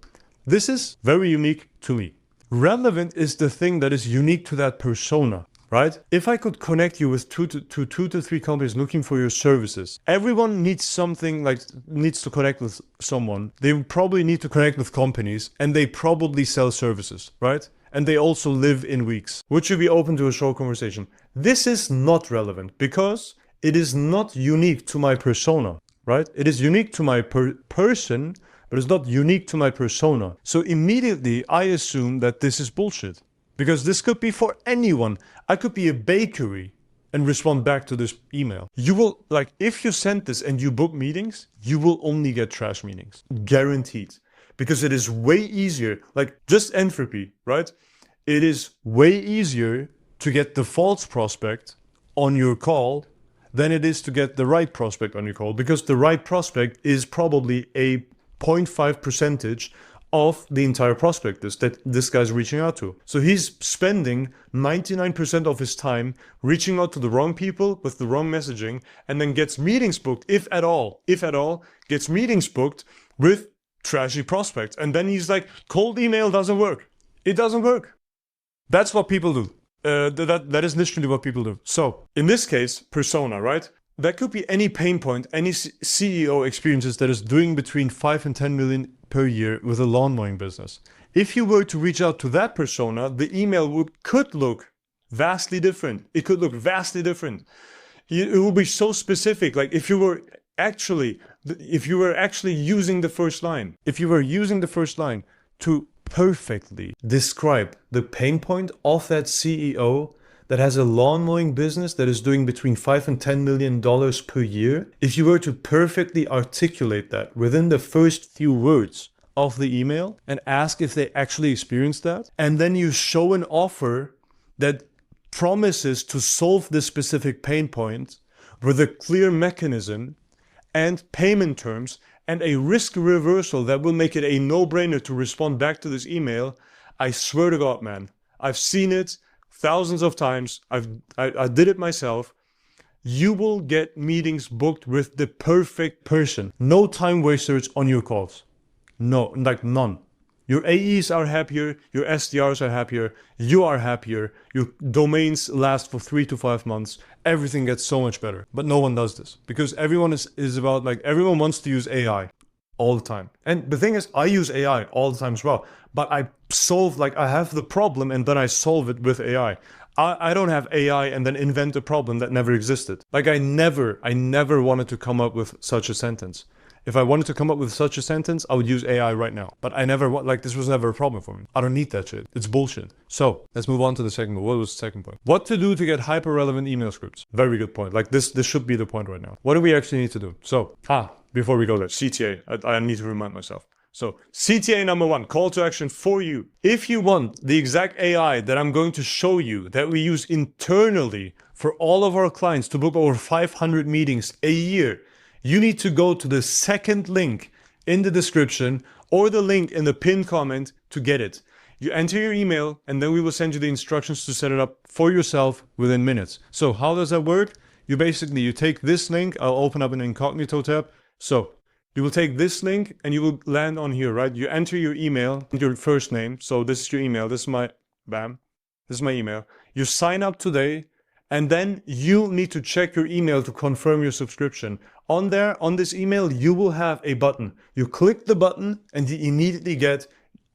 This is very unique to me. Relevant is the thing that is unique to that persona, right? If I could connect you with two to three companies looking for your services, everyone needs something, like needs to connect with someone. They probably need to connect with companies, and they probably sell services, right? And they also live in weeks. Would you be open to a short conversation? This is not relevant because it is not unique to my persona, right? It is unique to my person, but it's not unique to my persona. So immediately I assume that this is bullshit, because this could be for anyone. I could be a bakery and respond back to this email. You will, like, if you send this and you book meetings, you will only get trash meetings. Guaranteed. Because it is way easier, like just entropy, right? It is way easier to get the false prospect on your call than it is to get the right prospect on your call, because the right prospect is probably a 0.5% of the entire prospect list that this guy's reaching out to. So he's spending 99% of his time reaching out to the wrong people with the wrong messaging, and then gets meetings booked, if at all, gets meetings booked with trashy prospects. And then he's like, cold email doesn't work. It doesn't work. That's what people do. That is literally what people do. So in this case, persona, right? That could be any pain point, any CEO experiences that is doing between 5 and 10 million per year with a lawn mowing business. If you were to reach out to that persona, the email could look vastly different. It could look vastly different. It would be so specific. Like if you were actually using the first line, to perfectly describe the pain point of that CEO that has a lawn mowing business that is doing between $5 and $10 million per year, if you were to perfectly articulate that within the first few words of the email and ask if they actually experienced that, and then you show an offer that promises to solve this specific pain point with a clear mechanism and payment terms and a risk reversal that will make it a no-brainer to respond back to this email, I swear to God, man, I've seen it thousands of times. I did it myself. You will get meetings booked with the perfect person. No time wasters on your calls. No, like none. Your AEs are happier, your SDRs are happier, you are happier, your domains last for 3 to 5 months, everything gets so much better. But no one does this because everyone is about, like, everyone wants to use AI all the time. And the thing is, I use AI all the time as well, but I have the problem and then I solve it with AI. I don't have AI and then invent a problem that never existed. Like I never wanted to come up with such a sentence. If I wanted to come up with such a sentence, I would use AI right now. But I never, this was never a problem for me. I don't need that shit. It's bullshit. So let's move on to the second point. What was the second point? What to do to get hyper-relevant email scripts. Very good point. Like this should be the point right now. What do we actually need to do? So, before we go there, CTA. I need to remind myself. So CTA number 1, call to action for you. If you want the exact AI that I'm going to show you that we use internally for all of our clients to book over 500 meetings a year, you need to go to the second link in the description or the link in the pinned comment to get it. You enter your email and then we will send you the instructions to set it up for yourself within minutes. So how does that work? You take this link. I'll open up an incognito tab. So you will take this link and you will land on here, right? You enter your email and your first name. So this is your email. This is my email. You sign up today. And then you need to check your email to confirm your subscription. On this email, you will have a button. You click the button and you immediately get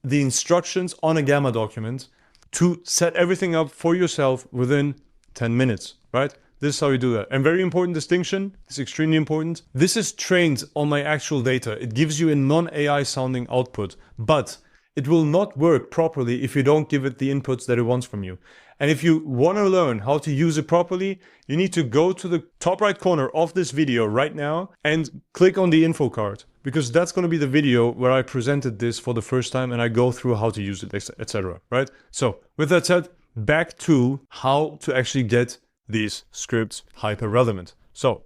the instructions on a Gamma document to set everything up for yourself within 10 minutes, right? This is how you do that. And very important distinction, it's extremely important. This is trained on my actual data. It gives you a non-AI sounding output, but it will not work properly if you don't give it the inputs that it wants from you. And if you want to learn how to use it properly, you need to go to the top right corner of this video right now and click on the info card, because that's going to be the video where I presented this for the first time and I go through how to use it, etc. Right? So with that said, back to how to actually get these scripts hyper relevant. So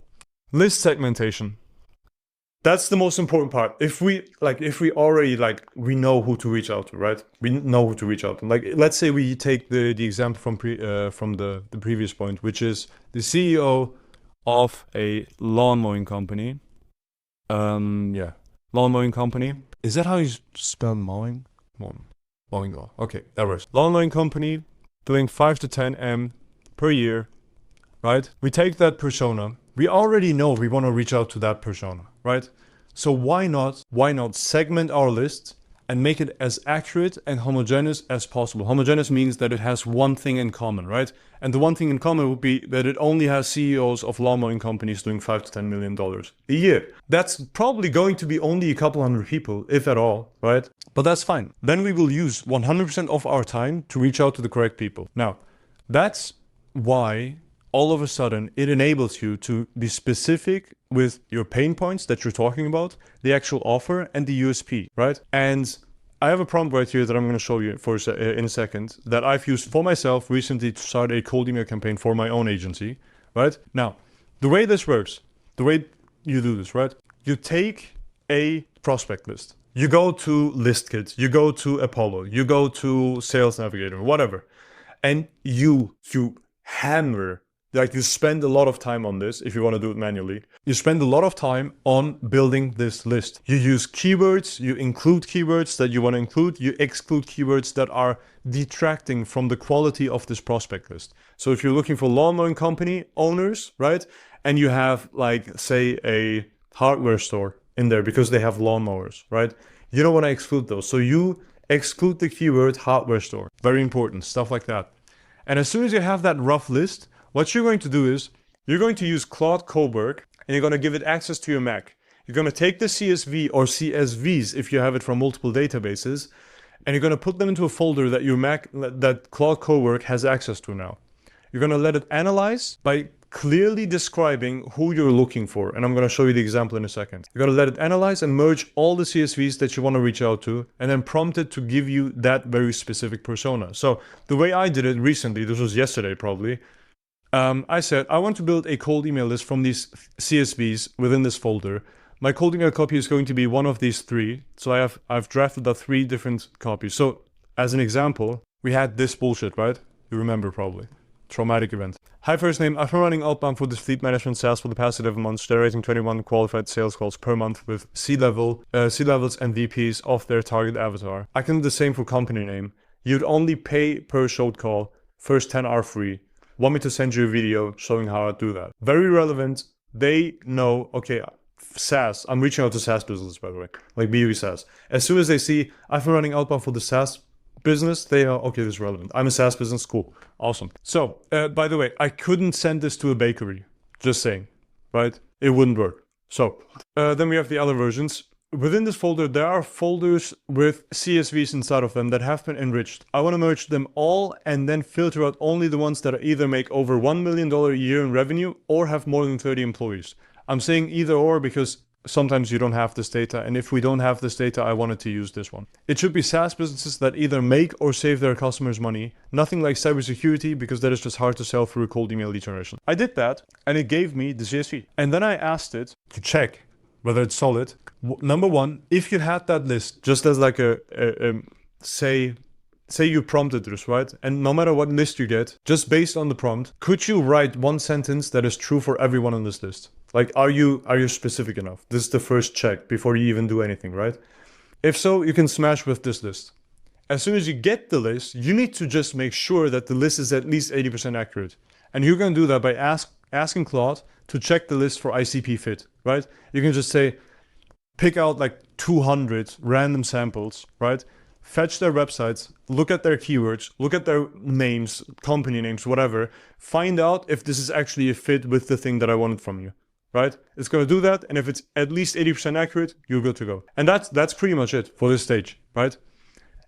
list segmentation. That's the most important part. If we already we know who to reach out to, right? We know who to reach out to. Like, let's say we take the example from the previous point, which is the CEO of a lawn mowing company. Lawn mowing company. Is that how you spell mowing? Mowing. Okay, that works. Lawn mowing company doing 5 to 10 M per year, right? We take that persona. We already know we want to reach out to that persona, right? So why not segment our list and make it as accurate and homogeneous as possible? Homogeneous means that it has one thing in common, right? And the one thing in common would be that it only has CEOs of lawn mowing companies doing $5 to $10 million a year. That's probably going to be only a couple hundred people, if at all, right? But that's fine. Then we will use 100% of our time to reach out to the correct people. Now, that's why all of a sudden it enables you to be specific with your pain points that you're talking about, the actual offer, and the USP, right? And I have a prompt right here that I'm going to show you in a second that I've used for myself recently to start a cold email campaign for my own agency, right? Now, the way this works, the way you do this, right? You take a prospect list. You go to ListKit, you go to Apollo, you go to Sales Navigator, whatever, and you hammer. Like, you spend a lot of time on this if you want to do it manually. You spend a lot of time on building this list. You use keywords, you include keywords that you want to include, you exclude keywords that are detracting from the quality of this prospect list. So if you're looking for lawn mowing company owners, right? And you have, like, say, a hardware store in there because they have lawnmowers, right? You don't want to exclude those. So you exclude the keyword hardware store. Very important, stuff like that. And as soon as you have that rough list, what you're going to do is you're going to use Claude Coburg and you're going to give it access to your Mac. You're going to take the CSV or CSVs if you have it from multiple databases, and you're going to put them into a folder that Claude Coburg has access to now. You're going to let it analyze by clearly describing who you're looking for. And I'm going to show you the example in a second. You're going to let it analyze and merge all the CSVs that you want to reach out to, and then prompt it to give you that very specific persona. So the way I did it recently, this was yesterday probably, I said, I want to build a cold email list from these CSVs within this folder. My cold email copy is going to be one of these three. So I've drafted the 3 different copies. So as an example, we had this bullshit, right? You remember probably. Traumatic event. Hi, first name. I've been running outbound for this fleet management SaaS for the past 11 months, generating 21 qualified sales calls per month with C-levels and VPs of their target avatar. I can do the same for company name. You'd only pay per showed call. First 10 are free. Want me to send you a video showing how I do that? Very relevant. They know, okay, SaaS. I'm reaching out to SaaS business, by the way, like B2B SaaS. As soon as they see I've been running outbound for the SaaS business, they are, okay, this is relevant. I'm a SaaS business, cool, awesome. So, by the way, I couldn't send this to a bakery, just saying, right? It wouldn't work. So, then we have the other versions. Within this folder, there are folders with CSVs inside of them that have been enriched. I want to merge them all and then filter out only the ones that either make over $1 million a year in revenue or have more than 30 employees. I'm saying either or because sometimes you don't have this data, and if we don't have this data, I wanted to use this one. It should be SaaS businesses that either make or save their customers money. Nothing like cybersecurity, because that is just hard to sell through a cold email lead generation. I did that, and it gave me the CSV. And then I asked it to check whether it's solid. Number one, if you had that list, just as like say you prompted this, right? And no matter what list you get, just based on the prompt, could you write one sentence that is true for everyone on this list? Like, are you specific enough? This is the first check before you even do anything, right? If so, you can smash with this list. As soon as you get the list, you need to just make sure that the list is at least 80% accurate. And you're going to do that by asking Claude to check the list for ICP fit, right? You can just say, pick out like 200 random samples, right? Fetch their websites, look at their keywords, look at their names, company names, whatever. Find out if this is actually a fit with the thing that I wanted from you, right? It's going to do that. And if it's at least 80% accurate, you're good to go. And that's pretty much it for this stage, right?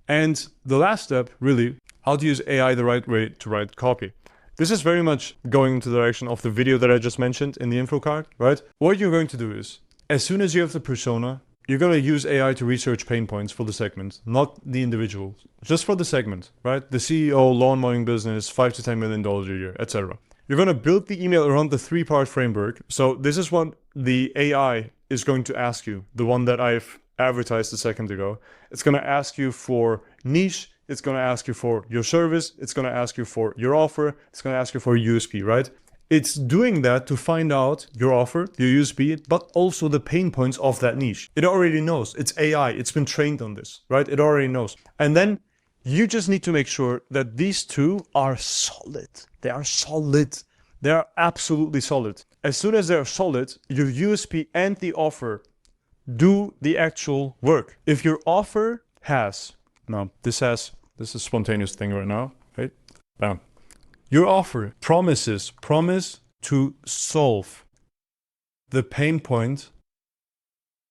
And the last step, really, how to use AI the right way to write copy. This is very much going into the direction of the video that I just mentioned in the info card, right? What you're going to do is, as soon as you have the persona, you're going to use AI to research pain points for the segment, not the individual, just for the segment, right? The CEO, lawn mowing business, $5 to $10 million a year, etc. You're going to build the email around the 3-part framework. So this is what the AI is going to ask you, the one that I've advertised a second ago. It's going to ask you for niche. It's going to ask you for your service. It's going to ask you for your offer. It's going to ask you for USP, right? It's doing that to find out your offer, your USP, but also the pain points of that niche. It already knows. It's AI. It's been trained on this, right? It already knows. And then you just need to make sure that these two are solid. They are solid. They are absolutely solid. As soon as they're solid, your USP and the offer do the actual work. If your offer has, this is a spontaneous thing right now, right? Bam. Your offer promise to solve the pain point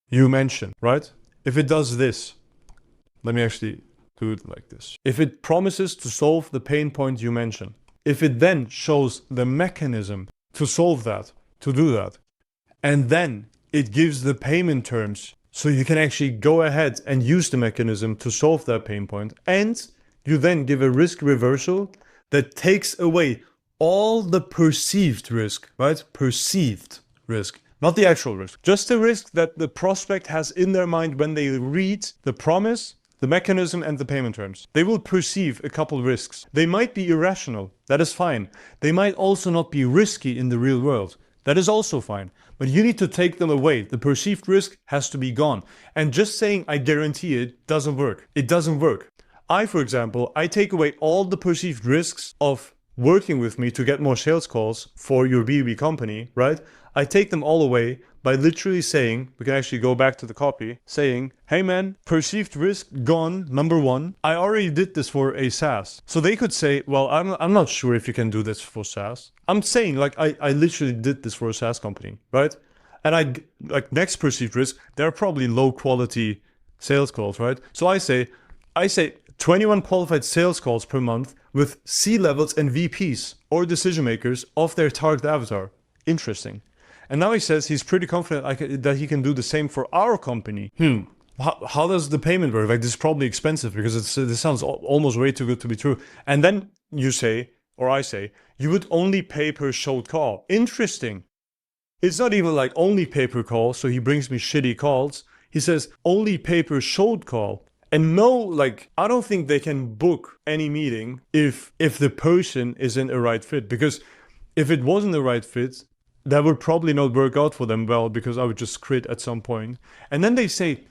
you mentioned, right? If it does this, let me actually do it like this. If it promises to solve the pain point you mentioned, if it then shows the mechanism to solve that, to do that, and then it gives the payment terms so you can actually go ahead and use the mechanism to solve that pain point, and you then give a risk reversal that takes away all the perceived risk, right? Perceived risk, not the actual risk. Just the risk that the prospect has in their mind when they read the promise, the mechanism, and the payment terms. They will perceive a couple risks. They might be irrational. That is fine. They might also not be risky in the real world. That is also fine. But you need to take them away. The perceived risk has to be gone. And just saying, I guarantee it, doesn't work. It doesn't work. For example, I take away all the perceived risks of working with me to get more sales calls for your B2B company, right? I take them all away by literally saying, we can actually go back to the copy, saying, hey man, perceived risk gone, number one. I already did this for a SaaS. So they could say, well, I'm not sure if you can do this for SaaS. I'm saying like, I literally did this for a SaaS company, right? And next perceived risk, they're probably low quality sales calls, right? So I say 21 qualified sales calls per month with C-levels and VPs or decision makers of their target avatar. Interesting. And now he says he's pretty confident that he can do the same for our company. How does the payment work? Like, this is probably expensive because this sounds almost way too good to be true. And then you say, or I say, you would only pay per showed call. Interesting. It's not even like only pay per call, so he brings me shitty calls. He says only pay per showed call. And no, like, I don't think they can book any meeting if the person isn't a right fit. Because if it wasn't the right fit, that would probably not work out for them well, because I would just quit at some point. And then they say,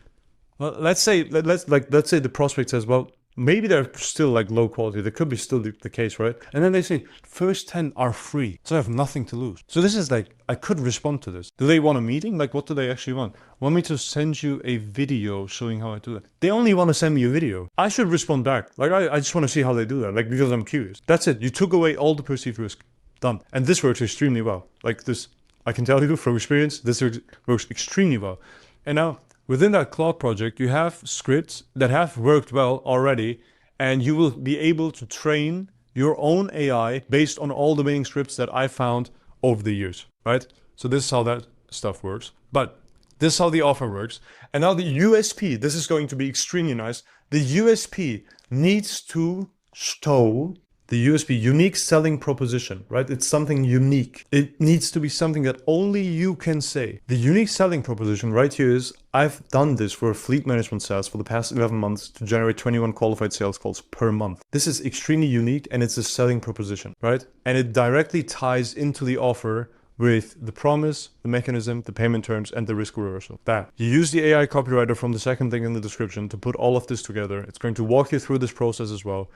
well, let's say the prospect says, well, maybe they're still like low quality. That could be still the case, right? And then they say, first 10 are free. So I have nothing to lose. So this is like, I could respond to this. Do they want a meeting? Like, what do they actually want? Want me to send you a video showing how I do that? They only want to send me a video. I should respond back. Like, I just want to see how they do that. Like, because I'm curious. That's it. You took away all the perceived risk. Done. And this works extremely well. Like this, I can tell you from experience, this works extremely well. And now, within that Claude project, you have scripts that have worked well already, and you will be able to train your own AI based on all the main scripts that I found over the years, right? So this is how that stuff works. But this is how the offer works. And now the USP, this is going to be extremely nice. The USP needs to show the USP, unique selling proposition, right? It's something unique. It needs to be something that only you can say. The unique selling proposition right here is, I've done this for a fleet management SaaS for the past 11 months to generate 21 qualified sales calls per month. This is extremely unique, and it's a selling proposition, right? And it directly ties into the offer with the promise, the mechanism, the payment terms, and the risk reversal. That. You use the AI copywriter from the second thing in the description to put all of this together. It's going to walk you through this process as well.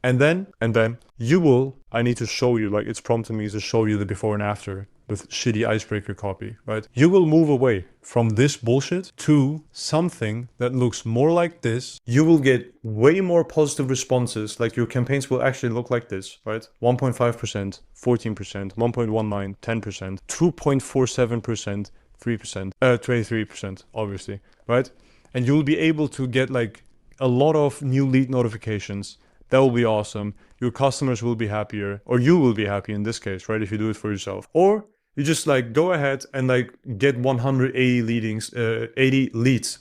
And then you will, I need to show you, like it's prompting me to show you the before and after with shitty icebreaker copy, right? You will move away from this bullshit to something that looks more like this. You will get way more positive responses. Like, your campaigns will actually look like this, right? 1.5%, 14%, 1.19, 10%, 2.47%, 3%, 23%, obviously, right? And you'll be able to get like a lot of new lead notifications. That will be awesome. Your customers will be happier, or you will be happy in this case, right? If you do it for yourself. Or you just like go ahead and like get 80 leads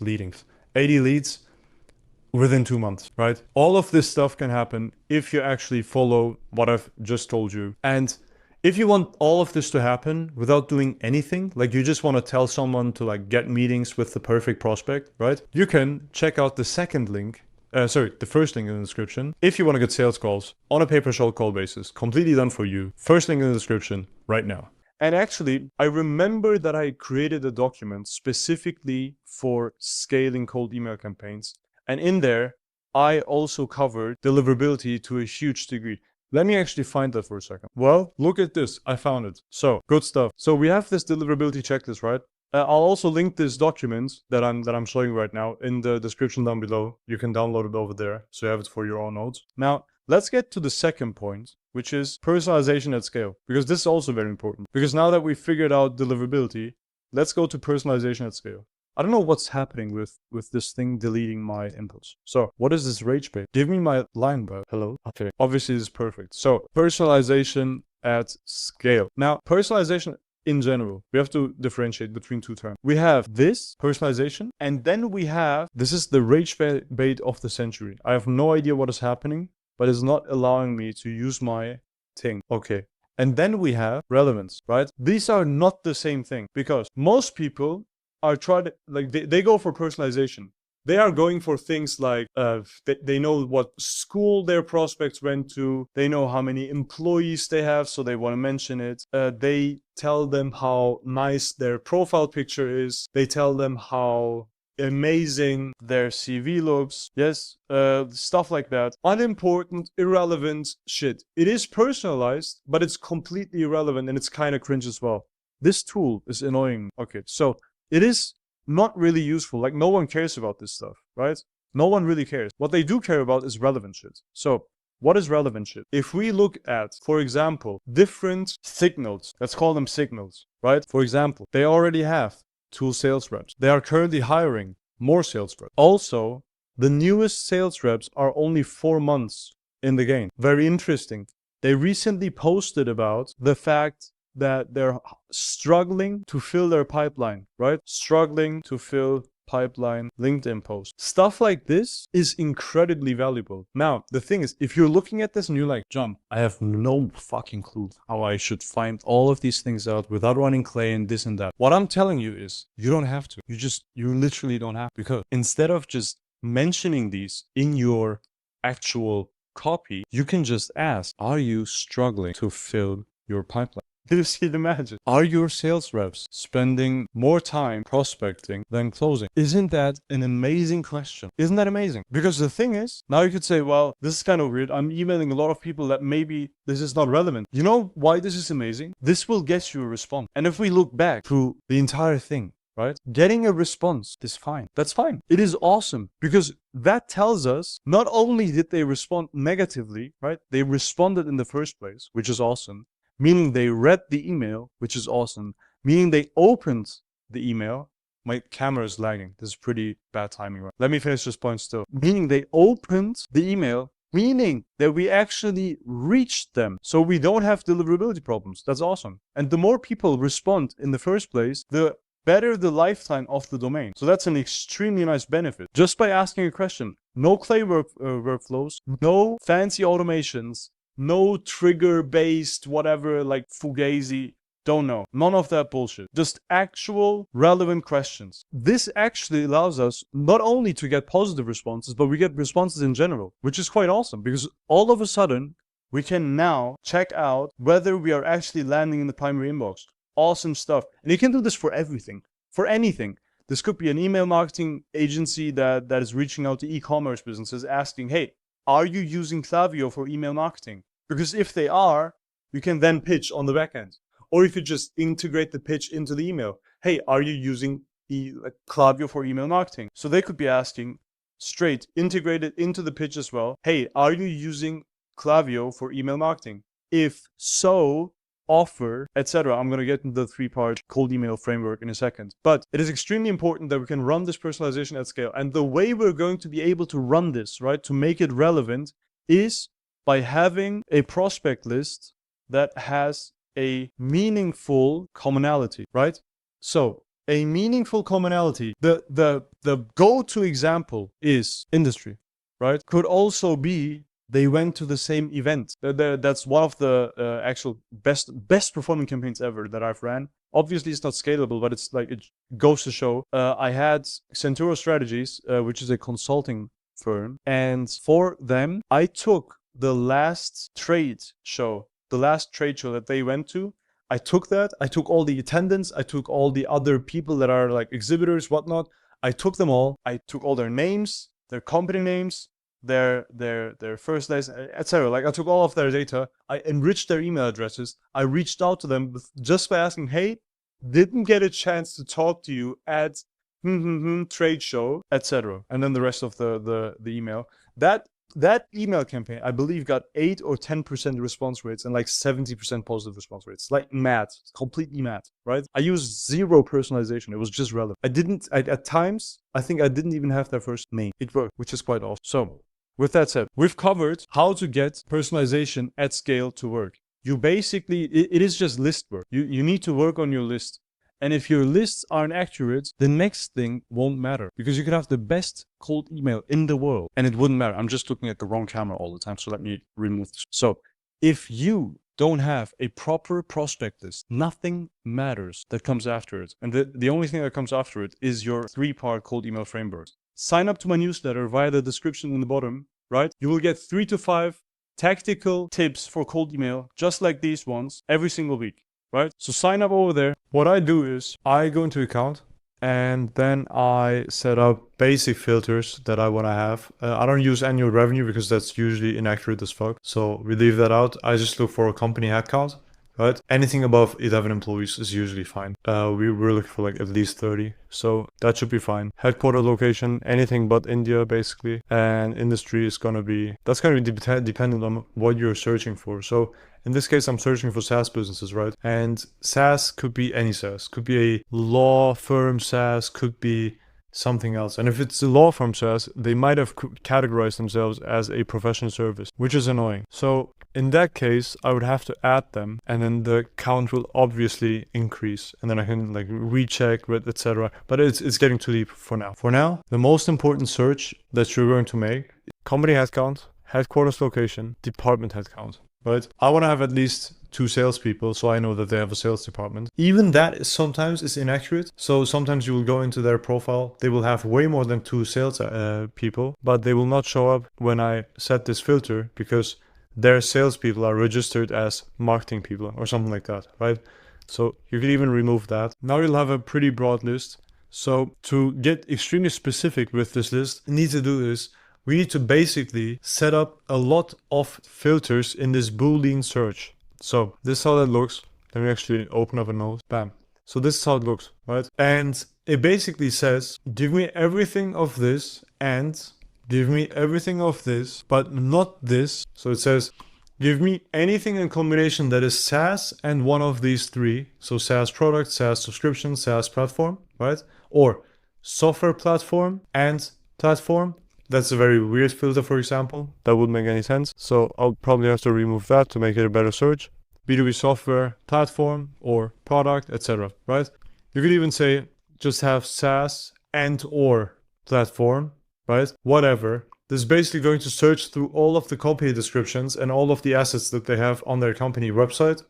within 2 months, right? All of this stuff can happen if you actually follow what I've just told you. And If you want all of this to happen without doing anything, like you just want to tell someone to like get meetings with the perfect prospect, right? You can check out the second link, the first link in the description. If you want to get sales calls on a pay-per-shell call basis, completely done for you. First link in the description right now. And actually, I remember that I created a document specifically for scaling cold email campaigns. And in there, I also covered deliverability to a huge degree. Let me actually find that for a second. Well, look at this. I found it. So, good stuff. So we have this deliverability checklist, right? I'll also link this document that I'm showing right now in the description down below. You can download it over there, so you have it for your own notes. Now, let's get to the second point, which is personalization at scale, because this is also very important. Because now that we've figured out deliverability, let's go to personalization at scale. I don't know what's happening with this thing deleting my inputs. So what is this rage bait? Give me my line, bro. Hello? Okay. Obviously, this is perfect. So personalization at scale. Now, personalization in general, we have to differentiate between two terms. We have this personalization, and then we have, this is the rage bait of the century. I have no idea what is happening, but it's not allowing me to use my thing. Okay. And then we have relevance, right? These are not the same thing, because most people are trying to, like, they go for personalization. They are going for things like, they know what school their prospects went to. They know how many employees they have, so they want to mention it. They tell them how nice their profile picture is. They tell them how amazing their CV looks. Yes, stuff like that. Unimportant, irrelevant shit. It is personalized, but it's completely irrelevant, and it's kind of cringe as well. This tool is annoying. Okay, so it is not really useful. Like, no one cares about this stuff, right? No one really cares. What they do care about is relevant shit. So what is relevant shit? If we look at, for example, different signals, let's call them signals, right? For example, they already have 2 sales reps. They are currently hiring more sales reps. Also, the newest sales reps are only 4 months in the game. Very interesting. They recently posted about the fact that they're struggling to fill their pipeline, right? Struggling to fill pipeline LinkedIn post. Stuff like this is incredibly valuable. Now, the thing is, if you're looking at this and you're like, John, I have no fucking clue how I should find all of these things out without running Clay and this and that. What I'm telling you is, you don't have to. You literally don't have to. Because instead of just mentioning these in your actual copy, you can just ask, are you struggling to fill your pipeline? Just imagine. Are your sales reps spending more time prospecting than closing? Isn't that an amazing question? Isn't that amazing? Because the thing is, now you could say, well, this is kind of weird. I'm emailing a lot of people that maybe this is not relevant. You know why this is amazing? This will get you a response. And if we look back through the entire thing, right? Getting a response is fine. That's fine. It is awesome, because that tells us not only did they respond negatively, right? They responded in the first place, which is awesome. Meaning they read the email, which is awesome. Meaning they opened the email. My camera is lagging. This is pretty bad timing. Right? Let me finish this point still. Meaning they opened the email, meaning that we actually reached them. So we don't have deliverability problems. That's awesome. And the more people respond in the first place, the better the lifetime of the domain. So that's an extremely nice benefit. Just by asking a question. No Clay workflows, no fancy automations, no trigger-based whatever like Fugazi. Don't know. None of that bullshit. Just actual relevant questions. This actually allows us not only to get positive responses, but we get responses in general, which is quite awesome, because all of a sudden we can now check out whether we are actually landing in the primary inbox. Awesome stuff. And you can do this for everything, for anything. This could be an email marketing agency that is reaching out to e-commerce businesses asking, hey, are you using Klaviyo for email marketing? Because if they are, you can then pitch on the back end. Or you could just integrate the pitch into the email. Hey, are you using Klaviyo for email marketing? So they could be asking straight, integrated into the pitch as well. Hey, are you using Klaviyo for email marketing? If so, offer, etc. I'm going to get into the 3-part cold email framework in a second. But it is extremely important that we can run this personalization at scale. And the way we're going to be able to run this, right, to make it relevant, is by having a prospect list that has a meaningful commonality, right? So a meaningful commonality, the go-to example is industry, right? Could also be they went to the same event. That's one of the actual best performing campaigns ever that I've ran. Obviously, it's not scalable, but it's like, it goes to show. I had Centuro Strategies, which is a consulting firm, and for them, I took the last trade show that they went to. I took all the attendants, I took all the other people that are like exhibitors, whatnot. I took them all. I took all their names, their company names, their first names, etc. Like, I took all of their data. I enriched their email addresses. I reached out to them just by asking, hey, didn't get a chance to talk to you at trade show, etc. And then the rest of the email. That email campaign, I believe, got 8 or 10% response rates and like 70% positive response rates. Like mad, completely mad, right? I used zero personalization. It was just relevant. At times, I think I didn't even have their first name. It worked, which is quite awesome. So, with that said, we've covered how to get personalization at scale to work. You basically, it is just list work. You need to work on your list. And if your lists aren't accurate, the next thing won't matter, because you could have the best cold email in the world and it wouldn't matter. I'm just looking at the wrong camera all the time, so let me remove this. So if you don't have a proper prospect list, nothing matters that comes after it. And the only thing that comes after it is your 3-part cold email framework. Sign up to my newsletter via the description in the bottom, right? You will get 3 to 5 tactical tips for cold email, just like these ones, every single week. Right? So sign up over there. What I do is I go into account and then I set up basic filters that I want to have. I don't use annual revenue because that's usually inaccurate as fuck. So we leave that out. I just look for a company headcount, right? Anything above 11 employees is usually fine. We're looking for like at least 30. So that should be fine. Headquarter location, anything but India basically. And industry is that's gonna be dependent on what you're searching for. So in this case, I'm searching for SaaS businesses, right? And SaaS could be any SaaS. Could be a law firm SaaS, could be something else. And if it's a law firm SaaS, they might have categorized themselves as a professional service, which is annoying. So in that case, I would have to add them, and then the count will obviously increase, and then I can like recheck, etc. But it's getting too deep for now. For now, the most important search that you're going to make: company headcount, headquarters location, department headcount. Right? I want to have at least 2 salespeople, so I know that they have a sales department. Even that sometimes is inaccurate. So sometimes you will go into their profile, they will have way more than 2 sales people, but they will not show up when I set this filter because their salespeople are registered as marketing people or something like that, right? So you can even remove that. Now you'll have a pretty broad list. So to get extremely specific with this list, what you need to do is we need to basically set up a lot of filters in this Boolean search. So this is how that looks. Let me actually open up a note. Bam. So this is how it looks, right? And it basically says, give me everything of this and give me everything of this, but not this. So it says, give me anything in combination that is SaaS and one of these 3. So SaaS product, SaaS subscription, SaaS platform, right? Or software platform and platform. That's a very weird filter, for example. That wouldn't make any sense. So I'll probably have to remove that to make it a better search. B2B software, platform, or product, etc. Right? You could even say, just have SaaS and or platform, right? Whatever. This is basically going to search through all of the company descriptions and all of the assets that they have on their company website,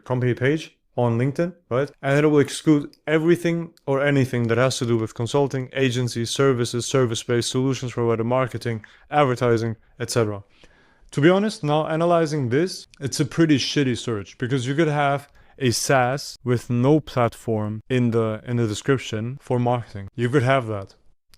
company page on LinkedIn, right? And it will exclude everything or anything that has to do with consulting, agencies, services, service-based solutions provider, marketing, advertising, etc. To be honest, now analyzing this, it's a pretty shitty search because you could have a SaaS with no platform in the description for marketing. You could have that.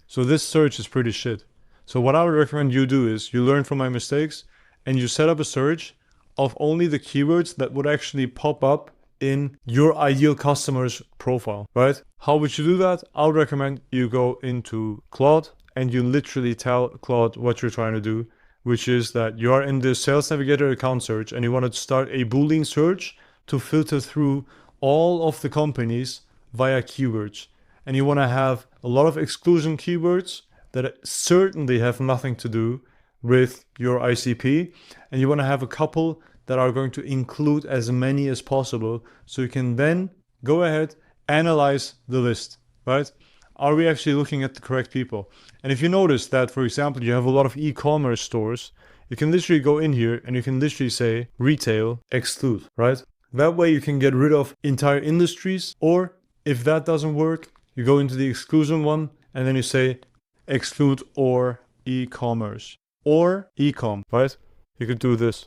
So this search is pretty shit. So what I would recommend you do is you learn from my mistakes and you set up a search of only the keywords that would actually pop up in your ideal customer's profile, right? How would you do that? I would recommend you go into Claude and you literally tell Claude what you're trying to do, which is that you are in the Sales Navigator account search and you want to start a Boolean search to filter through all of the companies via keywords. And you want to have a lot of exclusion keywords that certainly have nothing to do with your ICP. And you want to have a couple that are going to include as many as possible. So you can then go ahead, analyze the list, right? Are we actually looking at the correct people? And if you notice that, for example, you have a lot of e-commerce stores you can literally go in here and you can literally say retail exclude, right? That way you can get rid of entire industries, or if that doesn't work, you go into the exclusion one and then you say exclude or e-commerce or e-com, right? You could do this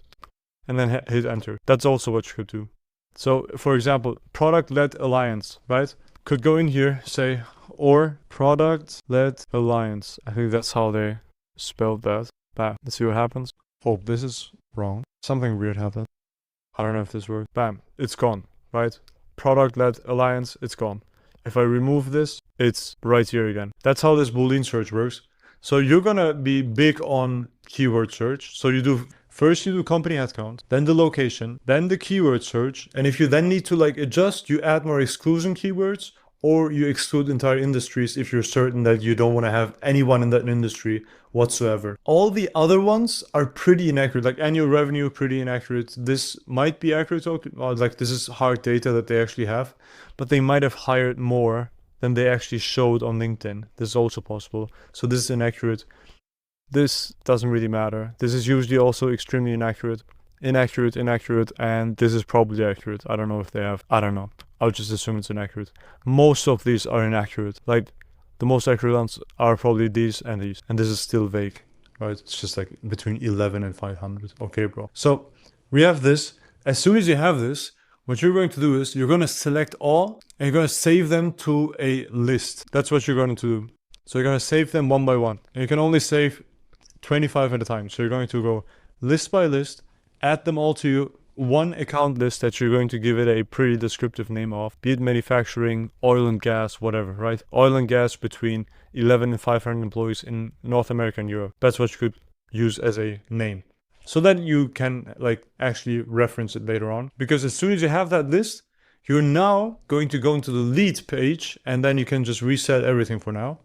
and then hit enter. That's also what you could do. So for example, product-led alliance, right? Could go in here, say, or product-led alliance. I think that's how they spelled that. Bam. Let's see what happens. Oh, this is wrong. Something weird happened. I don't know if this works. Bam. It's gone, right? Product-led alliance, it's gone. If I remove this, it's right here again. That's how this Boolean search works. So you're gonna be big on keyword search. So you do first you do company headcount, then the location, then the keyword search. And if you then need to like adjust, you add more exclusion keywords, or you exclude entire industries if you're certain that you don't want to have anyone in that industry whatsoever. All the other ones are pretty inaccurate, like annual revenue, pretty inaccurate. This might be accurate, like this is hard data that they actually have, but they might have hired more than they actually showed on LinkedIn. This is also possible. So this is inaccurate. This doesn't really matter. This is usually also extremely inaccurate, and this is probably accurate. I don't know if they have, I don't know. I'll just assume it's inaccurate. Most of these are inaccurate. Like the most accurate ones are probably these, and this is still vague, right? It's just like between 11 and 500. Okay, bro. So we have this. As soon as you have this, what you're going to do is you're going to select all and you're going to save them to a list. That's what you're going to do. So you're going to save them one by one, and you can only save 25 at a time. So you're going to go list by list, add them all to one account list that you're going to give it a pretty descriptive name of, be it manufacturing, oil and gas, whatever, right? Oil and gas between 11 and 500 employees in North America and Europe. That's what you could use as a name, so that you can like actually reference it later on. Because as soon as you have that list, you're now going to go into the lead page, and then you can just reset everything for now.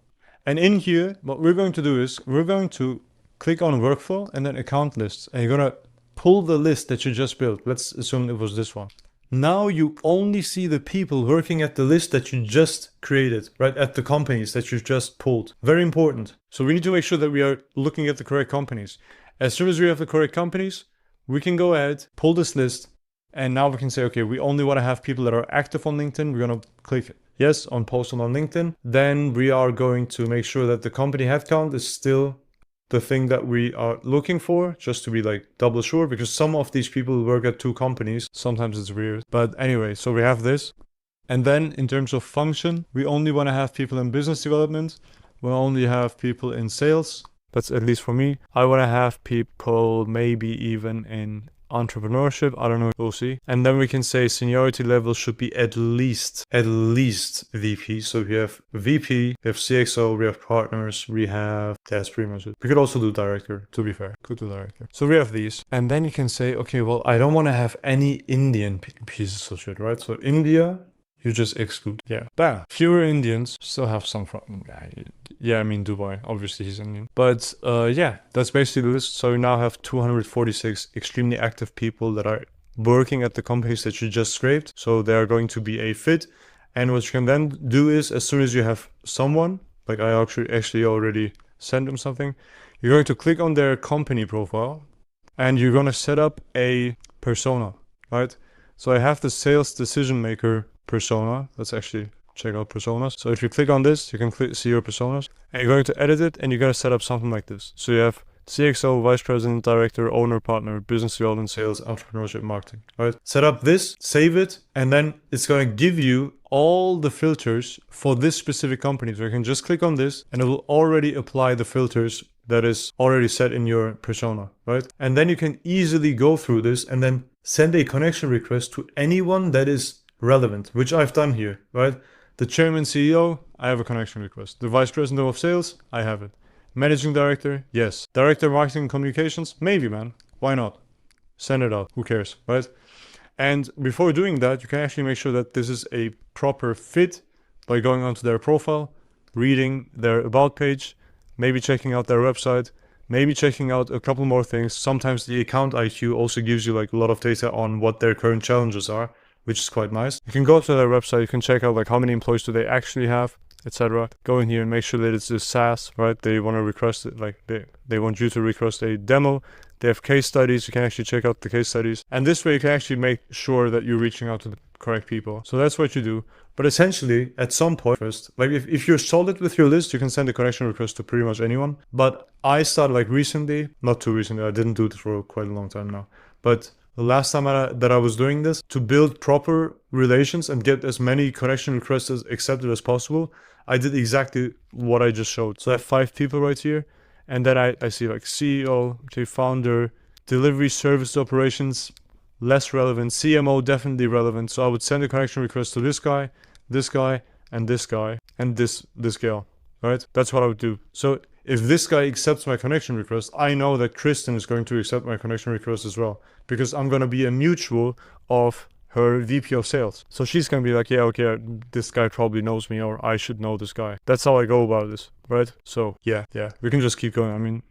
And in here, what we're going to do is we're going to click on workflow and then account lists, and you're going to pull the list that you just built. Let's assume it was this one. Now you only see the people working at the list that you just created, right? At the companies that you just pulled. Very important. So we need to make sure that we are looking at the correct companies. As soon as we have the correct companies, we can go ahead, pull this list, and now we can say, okay, we only want to have people that are active on LinkedIn. We're going to click yes on post on LinkedIn. Then we are going to make sure that the company headcount is still the thing that we are looking for, just to be like double sure, because some of these people work at two companies. Sometimes it's weird. But anyway, so we have this. And then in terms of function, we only want to have people in business development. We'll only have people in sales. That's at least for me. I want to have people maybe even in entrepreneurship. I don't know, we'll see. And then we can say seniority level should be at least VP. So we have VP, we have CXO, we have partners, we have, that's pretty much it. We could also do director, to be fair. Could do director. So we have these. And then you can say, okay, well, I don't want to have any Indian pieces of shit, right? So India, you just exclude. Yeah. Bam. Fewer Indians. Still have some from, yeah, I mean Dubai. Obviously he's Indian. But yeah, that's basically the list. So you now have 246 extremely active people that are working at the companies that you just scraped. So they are going to be a fit. And what you can then do is, as soon as you have someone, like I actually already sent them something, you're going to click on their company profile and you're going to set up a persona, right? So I have the sales decision maker persona. Let's actually check out personas. So if you click on this, you can see your personas, and you're going to edit it, and you're going to set up something like this. So you have CXO, vice president, director, owner, partner, business development, sales, entrepreneurship, marketing. All right. Set up this, save it, and then it's going to give you all the filters for this specific company. So you can just click on this, and it will already apply the filters that is already set in your persona, right? And then you can easily go through this and then send a connection request to anyone that is relevant, which I've done here, right? The chairman CEO, I have a connection request. The vice president of sales, I have it. Managing director, yes. Director of marketing and communications, maybe, man. Why not? Send it out. Who cares, right? And before doing that, you can actually make sure that this is a proper fit by going onto their profile, reading their about page, maybe checking out their website, maybe checking out a couple more things. Sometimes the account IQ also gives you like a lot of data on what their current challenges are, which is quite nice. You can go to their website, you can check out like how many employees do they actually have, etc. Go in here and make sure that it's a SaaS, right? They want to request it, like they want you to request a demo. They have case studies. You can actually check out the case studies. And this way you can actually make sure that you're reaching out to the correct people. So that's what you do. But essentially, at some point first, like if you're solid with your list, you can send a connection request to pretty much anyone. But I started like recently, not too recently, I didn't do this for quite a long time now. But the last time that I was doing this, to build proper relations and get as many connection requests accepted as possible, I did exactly what I just showed. So I have 5 people right here. And then I see like CEO, founder, delivery service operations, less relevant, CMO definitely relevant. So I would send a connection request to this guy, and this guy, and this girl, right? That's what I would do. So if this guy accepts my connection request, I know that Kristen is going to accept my connection request as well, because I'm going to be a mutual of her VP of sales. So she's going to be like, yeah, okay, this guy probably knows me, or I should know this guy. That's how I go about this, right? So yeah, we can just keep going. I mean,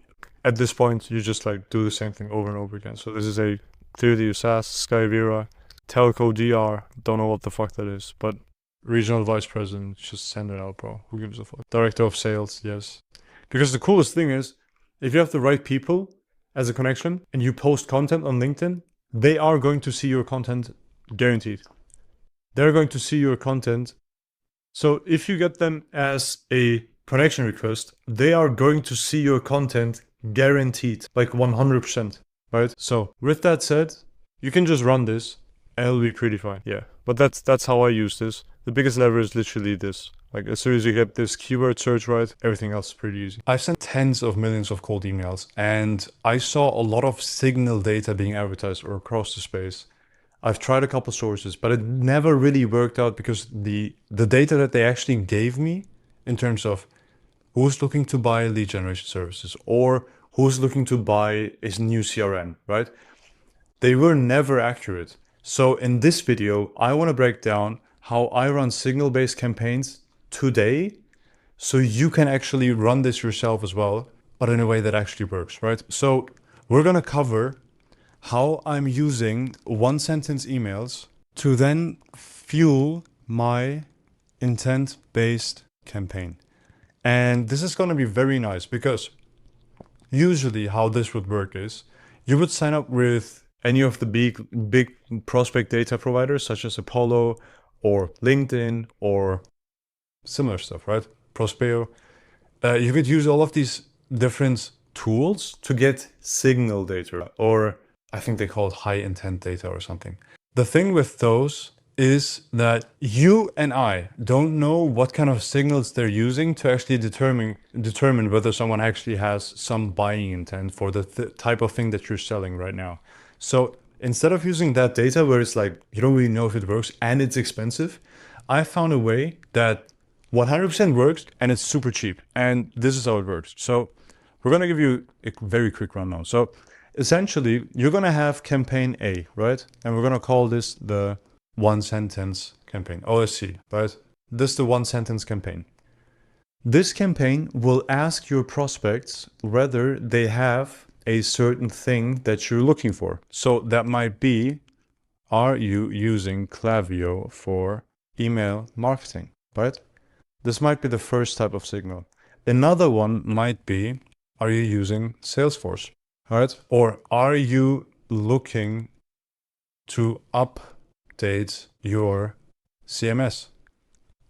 at this point, you just like do the same thing over and over again. So this is a clearly SaaS, Skyvera, Telco DR, don't know what the fuck that is, but regional vice president, just send it out, bro. Who gives a fuck? Director of sales, yes. Because the coolest thing is, if you have the right people as a connection and you post content on LinkedIn, they are going to see your content. Guaranteed. They're going to see your content. So if you get them as a connection request, they are going to see your content guaranteed, like 100%, right? So with that said, you can just run this and it'll be pretty fine. Yeah, but that's how I use this. The biggest lever is literally this. Like as soon as you get this keyword search right, everything else is pretty easy. I've sent tens of millions of cold emails and I saw a lot of signal data being advertised or across the space. I've tried a couple sources, but it never really worked out because the data that they actually gave me in terms of who's looking to buy lead generation services or who's looking to buy a new CRM, right? They were never accurate. So in this video, I want to break down how I run signal-based campaigns today so you can actually run this yourself as well, but in a way that actually works, right? So we're going to cover how I'm using one-sentence emails to then fuel my intent-based campaign. And this is going to be very nice because usually how this would work is you would sign up with any of the big prospect data providers such as Apollo or LinkedIn or similar stuff, right? Prospeo. You could use all of these different tools to get signal data, or I think they call it high intent data or something. The thing with those is that you and I don't know what kind of signals they're using to actually determine whether someone actually has some buying intent for the type of thing that you're selling right now. So instead of using that data where it's like, you don't really know if it works and it's expensive, I found a way that 100% works and it's super cheap. And this is how it works. So we're going to give you a very quick rundown. So essentially, you're going to have campaign A, right? And we're going to call this the one-sentence campaign, OSC, right? This is the one-sentence campaign. This campaign will ask your prospects whether they have a certain thing that you're looking for. So that might be, are you using Klaviyo for email marketing, right? This might be the first type of signal. Another one might be, are you using Salesforce? Right? Or are you looking to update your CMS?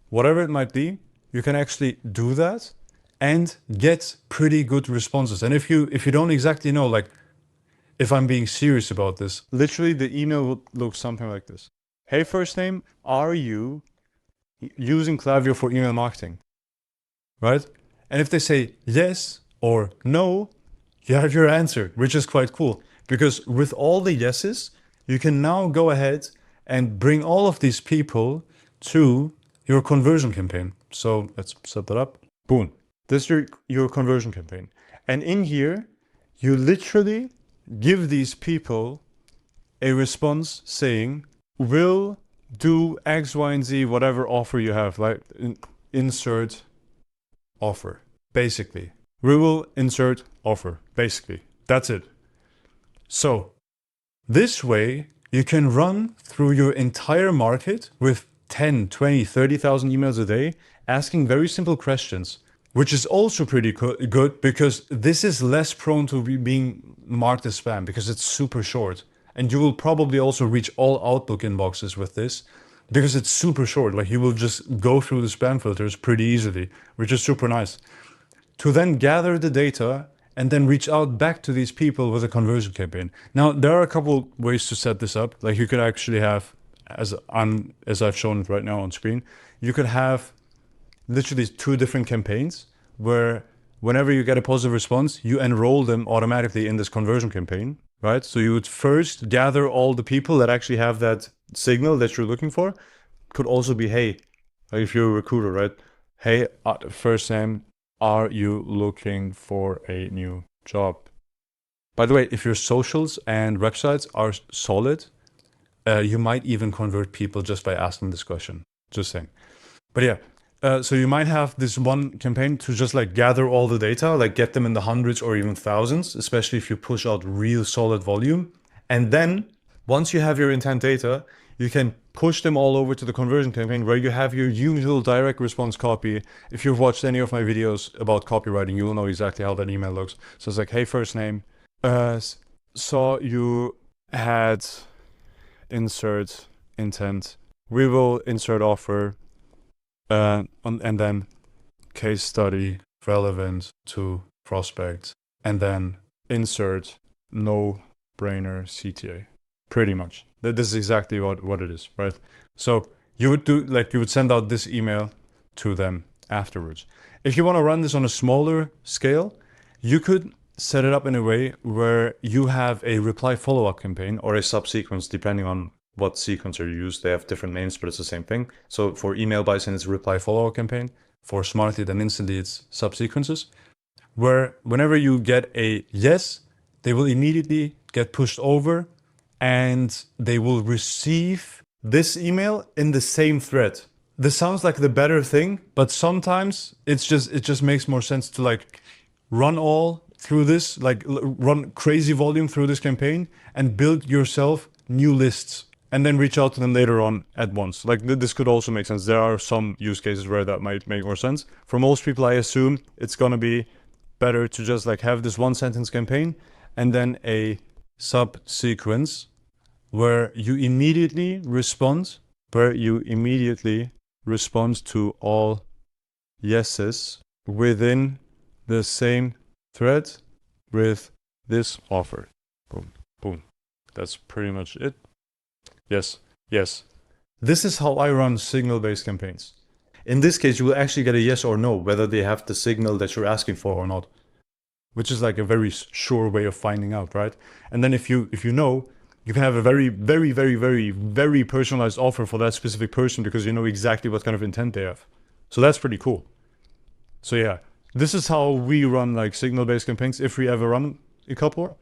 Whatever it might be, you can actually do that and get pretty good responses. And if you don't exactly know, like if I'm being serious about this, literally the email would look something like this. Hey, first name, are you using Klaviyo for email marketing? Right? And if they say yes or no, you have your answer, which is quite cool. Because with all the yeses, you can now go ahead and bring all of these people to your conversion campaign. So let's set that up. Boom. This is your conversion campaign. And in here, you literally give these people a response saying, we'll do X, Y, and Z, whatever offer you have, like insert offer, basically. We will insert offer, basically. That's it. So this way, you can run through your entire market with 10, 20, 30,000 emails a day, asking very simple questions, which is also pretty good because this is less prone to being marked as spam because it's super short. And you will probably also reach all Outlook inboxes with this because it's super short. Like you will just go through the spam filters pretty easily, which is super nice. To then gather the data and then reach out back to these people with a conversion campaign. Now, there are a couple ways to set this up. Like you could actually have, as I've shown it right now on screen, you could have literally 2 different campaigns where whenever you get a positive response, you enroll them automatically in this conversion campaign, right? So you would first gather all the people that actually have that signal that you're looking for. Could also be, hey, like if you're a recruiter, right? Hey, first name, are you looking for a new job? By the way, if your socials and websites are solid, you might even convert people just by asking this question. Just saying. But yeah, so you might have this one campaign to just like gather all the data, like get them in the hundreds or even thousands, especially if you push out real solid volume. And then once you have your intent data, you can push them all over to the conversion campaign where you have your usual direct response copy. If you've watched any of my videos about copywriting, you will know exactly how that email looks. So it's like, hey, first name, saw you had insert intent. We will insert offer, and then case study relevant to prospect, and then insert no-brainer CTA. Pretty much. This is exactly what it is, right? So you would send out this email to them afterwards. If you want to run this on a smaller scale, you could set it up in a way where you have a reply follow-up campaign or a subsequence, depending on what sequencer you use. They have different names, but it's the same thing. So for email bison, it's a reply follow-up campaign. For Smartly, then instantly, it's subsequences, where whenever you get a yes, they will immediately get pushed over and they will receive this email in the same thread. This sounds like the better thing, but sometimes it just makes more sense to like run all through this, like run crazy volume through this campaign and build yourself new lists and then reach out to them later on at once. Like this could also make sense. There are some use cases where that might make more sense. For most people, I assume it's gonna be better to just like have this 1-sentence campaign and then a subsequence where you immediately respond to all yeses within the same thread with this offer. Boom, boom. That's pretty much it. Yes, yes. This is how I run signal-based campaigns. In this case, you will actually get a yes or no, whether they have the signal that you're asking for or not, which is like a very sure way of finding out, right? And then if you know, you can have a very, very, very, very, very personalized offer for that specific person because you know exactly what kind of intent they have. So that's pretty cool. So yeah, this is how we run like signal-based campaigns if we ever run a couple.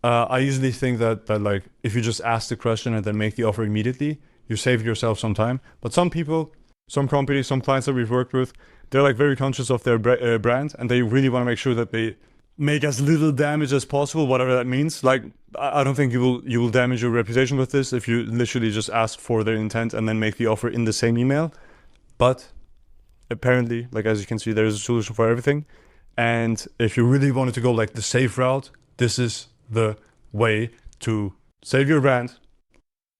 I usually think that like if you just ask the question and then make the offer immediately, you save yourself some time. But some people, some companies, some clients that we've worked with, they're like very conscious of their brand and they really want to make sure that they make as little damage as possible, whatever that means. Like, I don't think you will damage your reputation with this if you literally just ask for their intent and then make the offer in the same email. But apparently, like as you can see, there's a solution for everything. And if you really wanted to go like the safe route, this is the way to save your brand,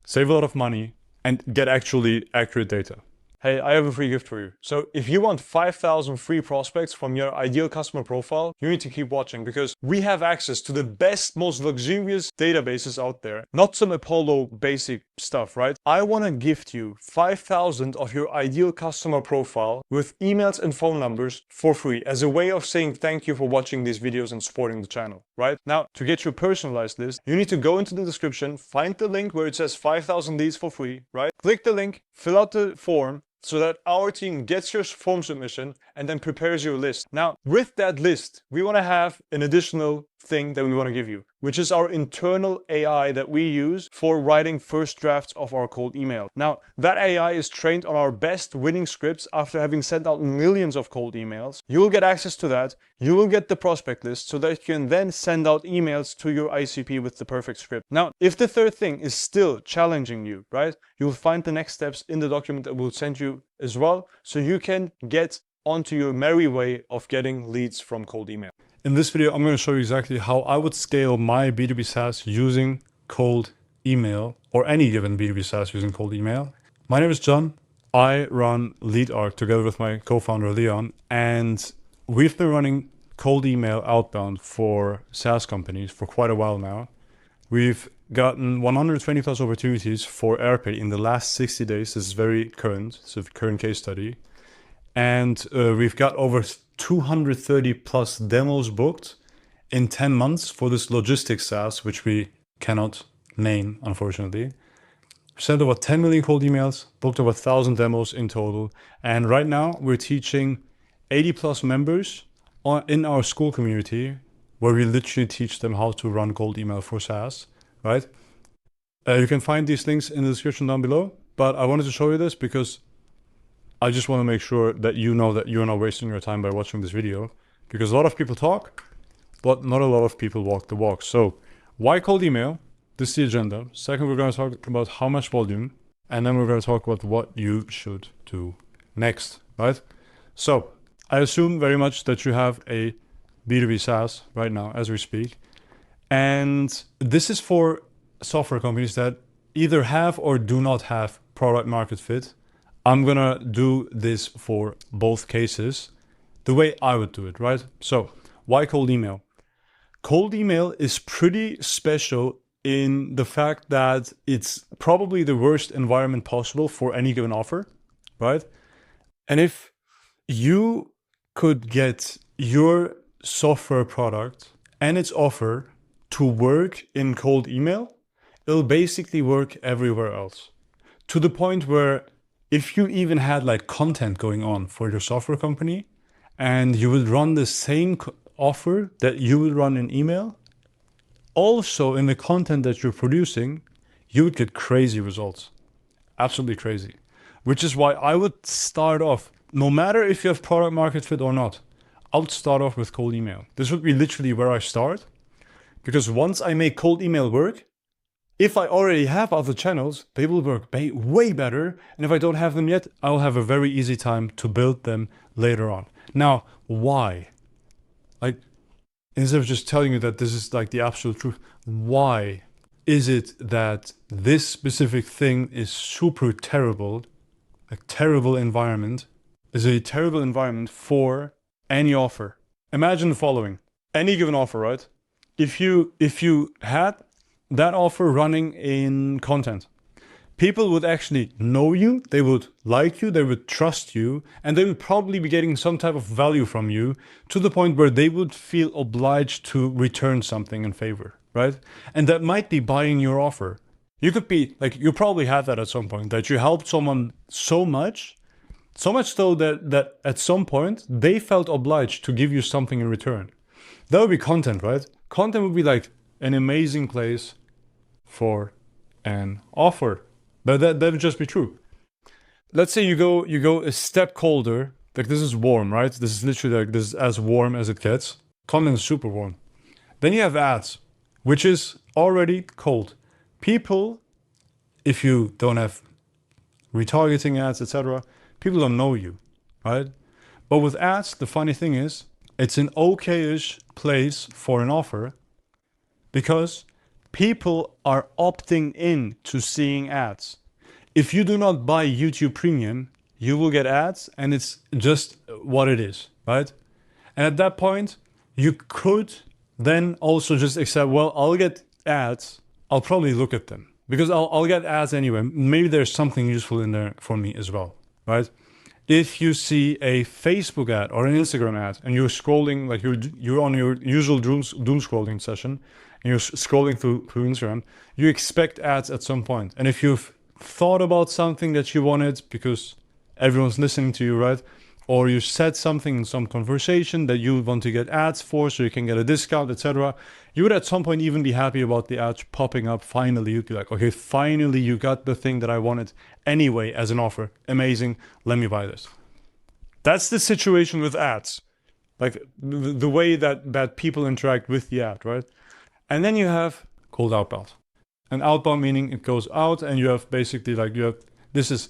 save a lot of money, and get actually accurate data. Hey, I have a free gift for you. So if you want 5,000 free prospects from your ideal customer profile, you need to keep watching because we have access to the best, most luxurious databases out there. Not some Apollo basic stuff, right? I want to gift you 5,000 of your ideal customer profile with emails and phone numbers for free as a way of saying thank you for watching these videos and supporting the channel, right? Now, to get your personalized list, you need to go into the description, find the link where it says 5,000 leads for free, right? Click the link, fill out the form, so that our team gets your form submission and then prepares your list. Now, with that list, we want to have an additional thing that we want to give you, which is our internal AI that we use for writing first drafts of our cold email. Now, that AI is trained on our best winning scripts after having sent out millions of cold emails. You will get access to that. You will get the prospect list so that you can then send out emails to your ICP with the perfect script. Now, if the third thing is still challenging you, right, you'll find the next steps in the document that we'll send you as well, so you can get onto your merry way of getting leads from cold email. In this video, I'm going to show you exactly how I would scale my B2B SaaS using cold email, or any given B2B SaaS using cold email. My name is John. I run LeadArc together with my co-founder Leon, and we've been running cold email outbound for SaaS companies for quite a while now. We've gotten 120 plus opportunities for Airpace in the last 60 days. This is very current. It's a current case study. And we've got over 230 plus demos booked in 10 months for this logistics SaaS, which we cannot name, unfortunately. We've sent over 10 million cold emails, booked over 1,000 demos in total. And right now we're teaching 80 plus members in our school community, where we literally teach them how to run cold email for SaaS, right? You can find these links in the description down below, but I wanted to show you this because I just want to make sure that you know that you're not wasting your time by watching this video, because a lot of people talk, but not a lot of people walk the walk. So why cold email? This is the agenda. Second, we're going to talk about how much volume, and then we're going to talk about what you should do next, right? So I assume very much that you have a B2B SaaS right now as we speak. And this is for software companies that either have or do not have product market fit. I'm gonna do this for both cases, the way I would do it, right? So why cold email? Cold email is pretty special in the fact that it's probably the worst environment possible for any given offer, right? And if you could get your software product and its offer to work in cold email, it'll basically work everywhere else. To the point where if you even had like content going on for your software company and you would run the same offer that you would run in email, also in the content that you're producing, you would get crazy results. Absolutely crazy. Which is why I would start off, no matter if you have product market fit or not, I would start off with cold email. This would be literally where I start, because once I make cold email work, if I already have other channels, they will work way better. And if I don't have them yet, I'll have a very easy time to build them later on. Now, why? Like, instead of just telling you that this is like the absolute truth, why is it that this specific thing is super terrible, a terrible environment, is a terrible environment for any offer? Imagine the following. Any given offer, right? If you had that offer running in content, people would actually know you, they would like you, they would trust you, and they would probably be getting some type of value from you to the point where they would feel obliged to return something in favor, right? And that might be buying your offer. You could be like, you probably had that at some point, that you helped someone so much so that at some point they felt obliged to give you something in return. That would be content, right? Content would be like an amazing place for an offer. But that would just be true. Let's say you go a step colder. Like, this is warm, right? This is literally like, this is as warm as it gets. Content is super warm. Then you have ads, which is already cold. People, if you don't have retargeting ads, etc., people don't know you, right? But with ads, the funny thing is, it's an okay-ish place for an offer, because people are opting in to seeing ads. If you do not buy YouTube Premium, you will get ads, and it's just what it is, right? And at that point, you could then also just accept, well, I'll get ads, I'll probably look at them, because I'll get ads anyway. Maybe there's something useful in there for me as well, right? If you see a Facebook ad or an Instagram ad and you're scrolling, like you're on your usual doom scrolling session and you're scrolling through Instagram, you expect ads at some point. And if you've thought about something that you wanted because everyone's listening to you, right? Or you said something in some conversation that you want to get ads for so you can get a discount, etc. You would at some point even be happy about the ads popping up. Finally, you'd be like, okay, finally you got the thing that I wanted anyway as an offer. Amazing, let me buy this. That's the situation with ads. Like the way that people interact with the ad, right? And then you have cold outbound. And outbound meaning it goes out and you have basically this is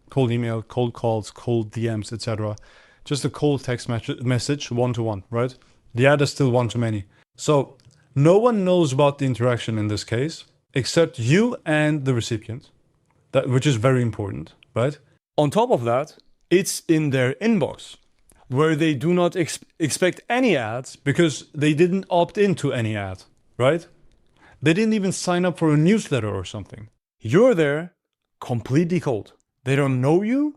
cold email, cold calls, cold DMs, etc. Just a cold text message, one-to-one, right? The ad is still one-to-many. So no one knows about the interaction in this case, except you and the recipient, which is very important, right? On top of that, it's in their inbox, where they do not expect any ads because they didn't opt into any ad, right? They didn't even sign up for a newsletter or something. You're there completely cold. They don't know you.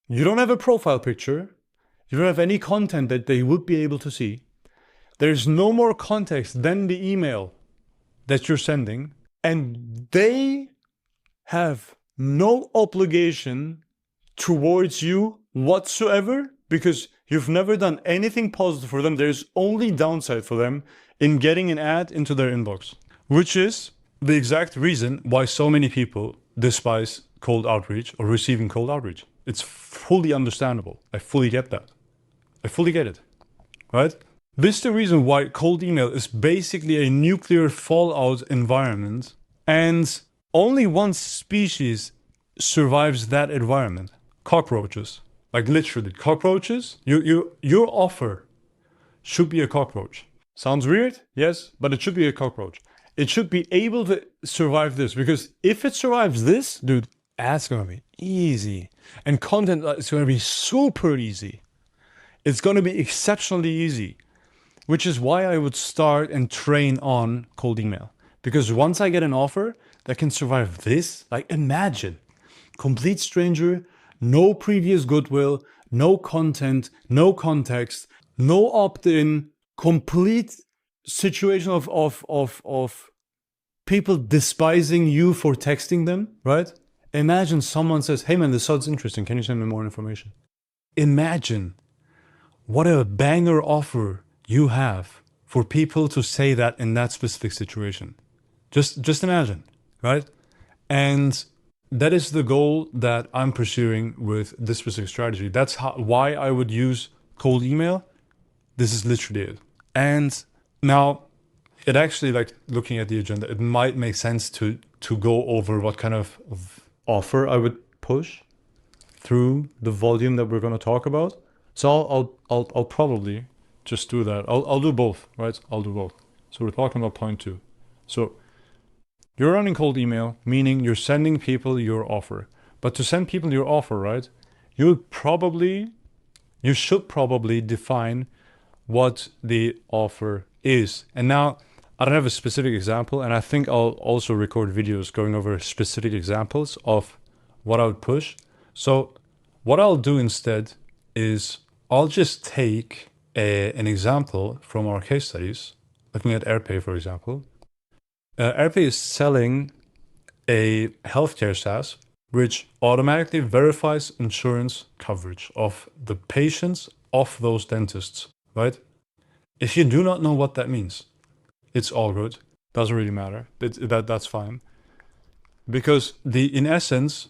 You don't have a profile picture. You don't have any content that they would be able to see. There's no more context than the email that you're sending. And they have no obligation towards you whatsoever because you've never done anything positive for them. There's only downside for them in getting an ad into their inbox, which is the exact reason why so many people despise cold outreach or receiving cold outreach. It's fully understandable. I fully get that. I fully get it, right? This is the reason why cold email is basically a nuclear fallout environment, and only one species survives that environment. Cockroaches. Like literally, cockroaches. Your offer should be a cockroach. Sounds weird? Yes, but it should be a cockroach. It should be able to survive this, because if it survives this, dude, ads gonna be easy. And content is gonna be super easy. It's gonna be exceptionally easy, which is why I would start and train on cold email. Because once I get an offer that can survive this, like imagine, complete stranger, no previous goodwill, no content, no context, no opt-in, complete situation of people despising you for texting them, right? Imagine someone says, hey man, this sounds interesting. Can you send me more information? Imagine what a banger offer you have for people to say that in that specific situation. Just imagine, right? And that is the goal that I'm pursuing with this specific strategy. That's why I would use cold email. This is literally it. And now, it actually, like looking at the agenda, it might make sense to go over what kind of offer I would push through the volume that we're going to talk about. So I'll probably just do that. I'll do both, right? I'll do both. So we're talking about point 2. So you're running cold email, meaning you're sending people your offer. But to send people your offer, right? You should probably define what the offer is. And now I don't have a specific example, and I think I'll also record videos going over specific examples of what I would push. So what I'll do instead is I'll just take an example from our case studies, looking at Airpace, for example. Airpace is selling a healthcare SaaS, which automatically verifies insurance coverage of the patients of those dentists, right? If you do not know what that means, it's all good. Doesn't really matter. That's fine. Because in essence,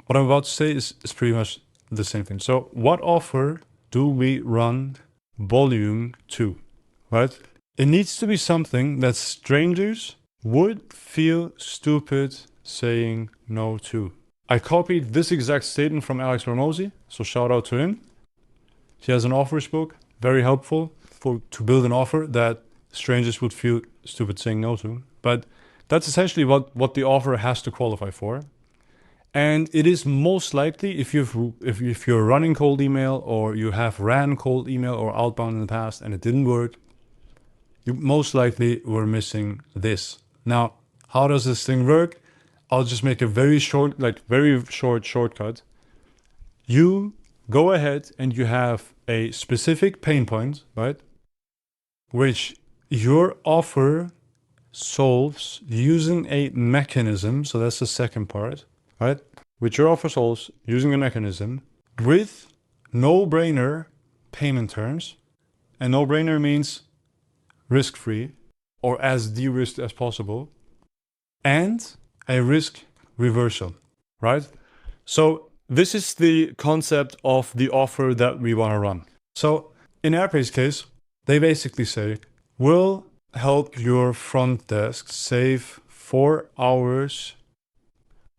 what I'm about to say is pretty much the same thing. So what offer do we run volume to, right? It needs to be something that strangers would feel stupid saying no to. I copied this exact statement from Alex Ramosi, so shout out to him. He has an offers book, very helpful to build an offer that strangers would feel stupid saying no to. But that's essentially what the offer has to qualify for. And it is most likely, if you're running cold email, or you have ran cold email or outbound in the past and it didn't work, you most likely were missing this. Now, how does this thing work? I'll just make a very short shortcut. You go ahead and you have a specific pain point, right? Which your offer solves using a mechanism. So that's the second part, right? with your offer souls using the mechanism with no-brainer payment terms. And no-brainer means risk-free or as de-risked as possible, and a risk reversal, right? So this is the concept of the offer that we want to run. So in Airpace case, they basically say, we'll help your front desk save 4 hours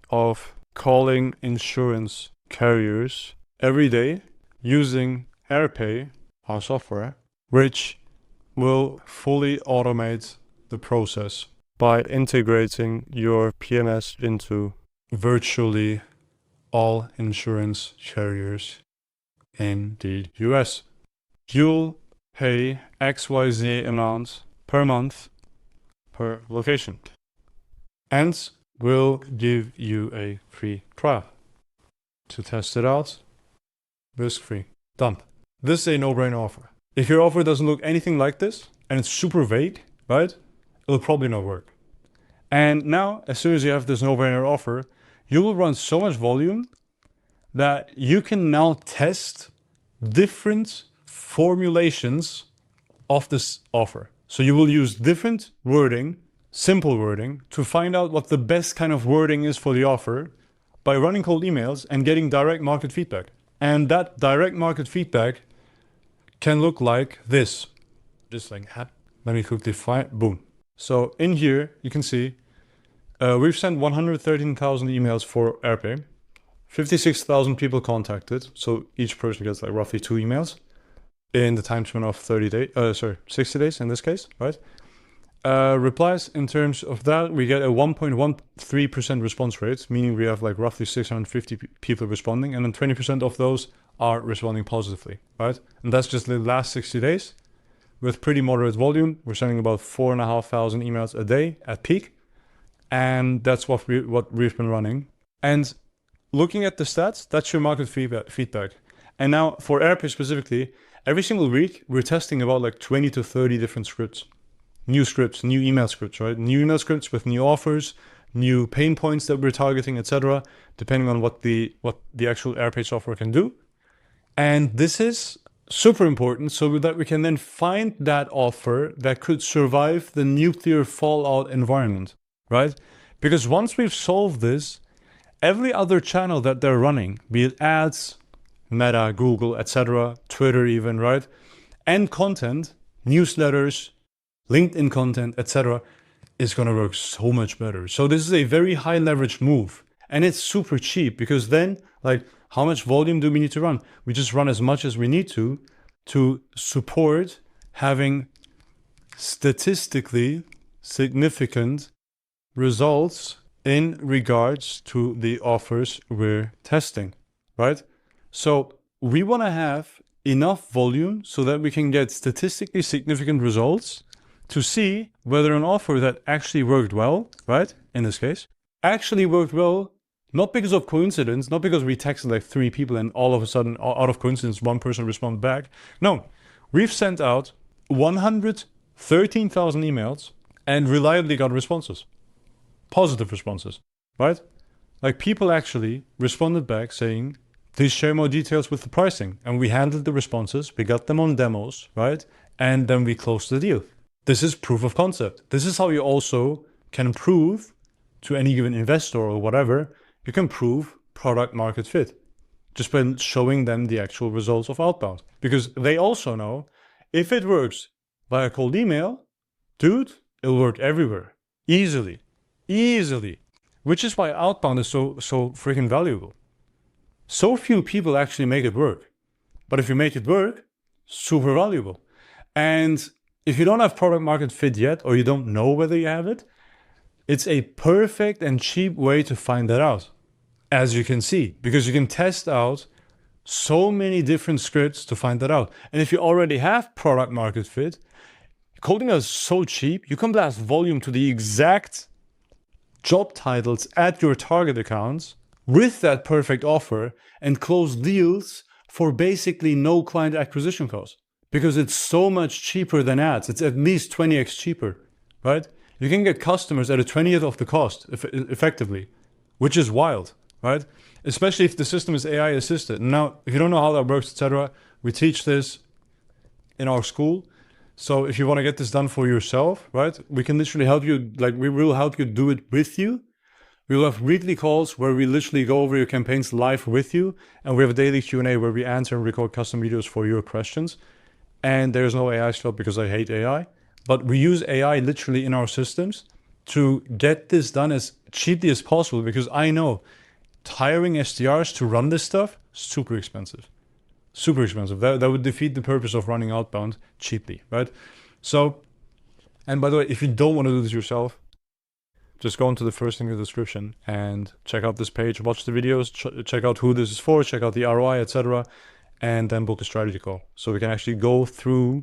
of calling insurance carriers every day using Airpay, our software, which will fully automate the process by integrating your PMS into virtually all insurance carriers in the US. You'll pay XYZ amount per month per location, and we'll give you a free trial to test it out, risk-free. Done. This is a no-brainer offer. If your offer doesn't look anything like this, and it's super vague, right, it'll probably not work. And now, as soon as you have this no-brainer offer, you will run so much volume that you can now test different formulations of this offer. So you will use different wording, simple wording, to find out what the best kind of wording is for the offer by running cold emails and getting direct market feedback. And that direct market feedback can look like this. Just like, let me quickly find, boom. So in here, you can see we've sent 113,000 emails for Airpay. 56,000 people contacted. So each person gets like roughly 2 emails in the time span of 60 days in this case, right? Replies, in terms of that, we get a 1.13% response rate, meaning we have like roughly 650 people responding, and then 20% of those are responding positively, right? And that's just the last 60 days. With pretty moderate volume, we're sending about 4,500 emails a day at peak, and that's what we've been running. And looking at the stats, that's your market feedback. And now for Airpace specifically, every single week we're testing about like 20 to 30 different scripts, new email scripts, right? New email scripts with new offers, new pain points that we're targeting, etc., depending on what the actual Airpace software can do. And this is super important so that we can then find that offer that could survive the nuclear fallout environment, right? Because once we've solved this, every other channel that they're running, be it ads, Meta, Google, etc., Twitter even, right? And content, newsletters, LinkedIn content, etc., is going to work so much better. So this is a very high leverage move, and it's super cheap because then, like, how much volume do we need to run? We just run as much as we need to support having statistically significant results in regards to the offers we're testing, right? So we want to have enough volume so that we can get statistically significant results to see whether an offer that actually worked well, right, in this case, actually worked well, not because of coincidence, not because we texted like 3 people and all of a sudden, out of coincidence, 1 person responded back. No, we've sent out 113,000 emails and reliably got responses, positive responses, right? Like people actually responded back saying, please share more details with the pricing. And we handled the responses, we got them on demos, right? And then we closed the deal. This is proof of concept. This is how you also can prove to any given investor or whatever, you can prove product market fit just by showing them the actual results of outbound. Because they also know if it works via cold email, dude, it'll work everywhere. Easily. Which is why outbound is so freaking valuable. So few people actually make it work. But if you make it work, super valuable. And if you don't have product market fit yet, or you don't know whether you have it, it's a perfect and cheap way to find that out, as you can see, because you can test out so many different scripts to find that out. And if you already have product market fit, coding is so cheap, you can blast volume to the exact job titles at your target accounts with that perfect offer and close deals for basically no client acquisition cost. Because it's so much cheaper than ads. It's at least 20x cheaper, right? You can get customers at a 20th of the cost effectively, which is wild, right? Especially if the system is AI assisted. Now, if you don't know how that works, etc., we teach this in our school. So if you want to get this done for yourself, right, we can literally help you, like we will help you do it with you. We will have weekly calls where we literally go over your campaigns live with you. And we have a daily Q&A where we answer and record custom videos for your questions. And there's no AI stuff because I hate AI. But we use AI literally in our systems to get this done as cheaply as possible, because I know hiring SDRs to run this stuff, super expensive. Super expensive. That would defeat the purpose of running outbound cheaply, right? So, and by the way, if you don't want to do this yourself, just go into the first thing in the description and check out this page, watch the videos, check out who this is for, check out the ROI, etc. And then book a strategy call. So we can actually go through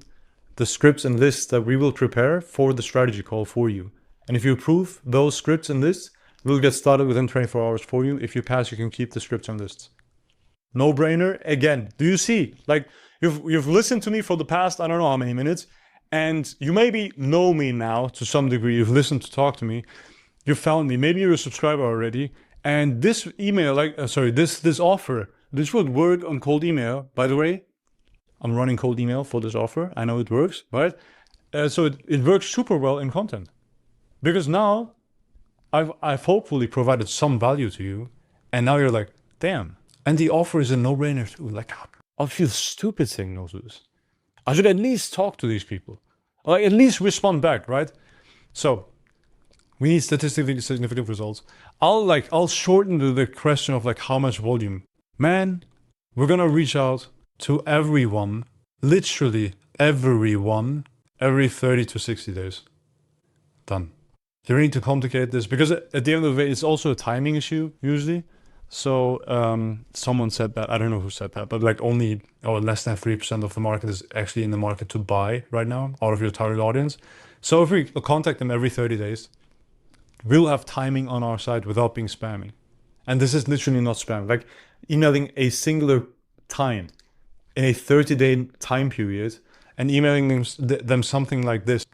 the scripts and lists that we will prepare for the strategy call for you. And if you approve those scripts and lists, we'll get started within 24 hours for you. If you pass, you can keep the scripts and lists. No brainer. Again, do you see? Like you've listened to me for the past, I don't know how many minutes, and you maybe know me now to some degree. You've listened to talk to me. You found me. Maybe you're a subscriber already. And this email, this offer, this would work on cold email. By the way, I'm running cold email for this offer. I know it works, right? So it works super well in content, because now I've hopefully provided some value to you, and now you're like, damn. And the offer is a no-brainer too. Like, I feel stupid saying no to this. I should at least talk to these people, like at least respond back, right? So we need statistically significant results. I'll shorten the question of like how much volume. Man, we're gonna reach out to everyone, literally everyone, every 30 to 60 days. Done. You don't need to complicate this, because at the end of the day, it's also a timing issue usually. So someone said that, I don't know who said that, but like only less than 3% of the market is actually in the market to buy right now out of your target audience. So if we contact them every 30 days, we'll have timing on our side without being spammy. And this is literally not spam. Like emailing a singular time in a 30-day time period and emailing them something like this.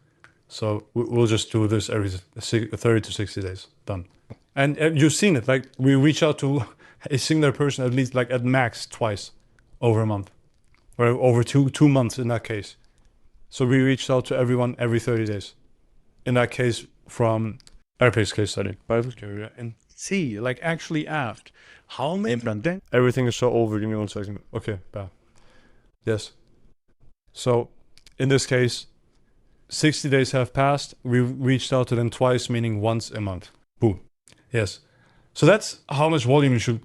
So we'll just do this every 30 to 60 days. Done. And you've seen it. Like we reach out to a singular person at least, like at max twice over a month, or over two months in that case. So we reached out to everyone every 30 days. In that case, from Airpace case study. And see, like actually asked, how many? Everything is so over. Give me 1 second. Okay, bad. Yes. So in this case, 60 days have passed. We reached out to them twice, meaning once a month. Boom. Yes. So that's how much volume you should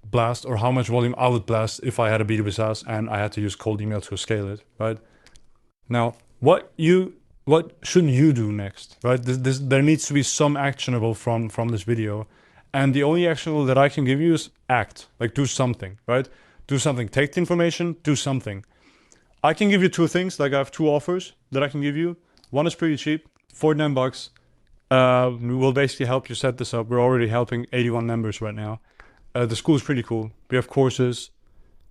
blast, or how much volume I would blast if I had a B2B SaaS and I had to use cold email to scale it, right? Now, what shouldn't you do next, right? There needs to be some actionable from this video. And the only actionable that I can give you is act, like do something, right? Do something. Take the information, do something. I can give you two things. Like I have two offers that I can give you. One is pretty cheap, $49. We will basically help you set this up. We're already helping 81 members right now. The school is pretty cool. We have courses,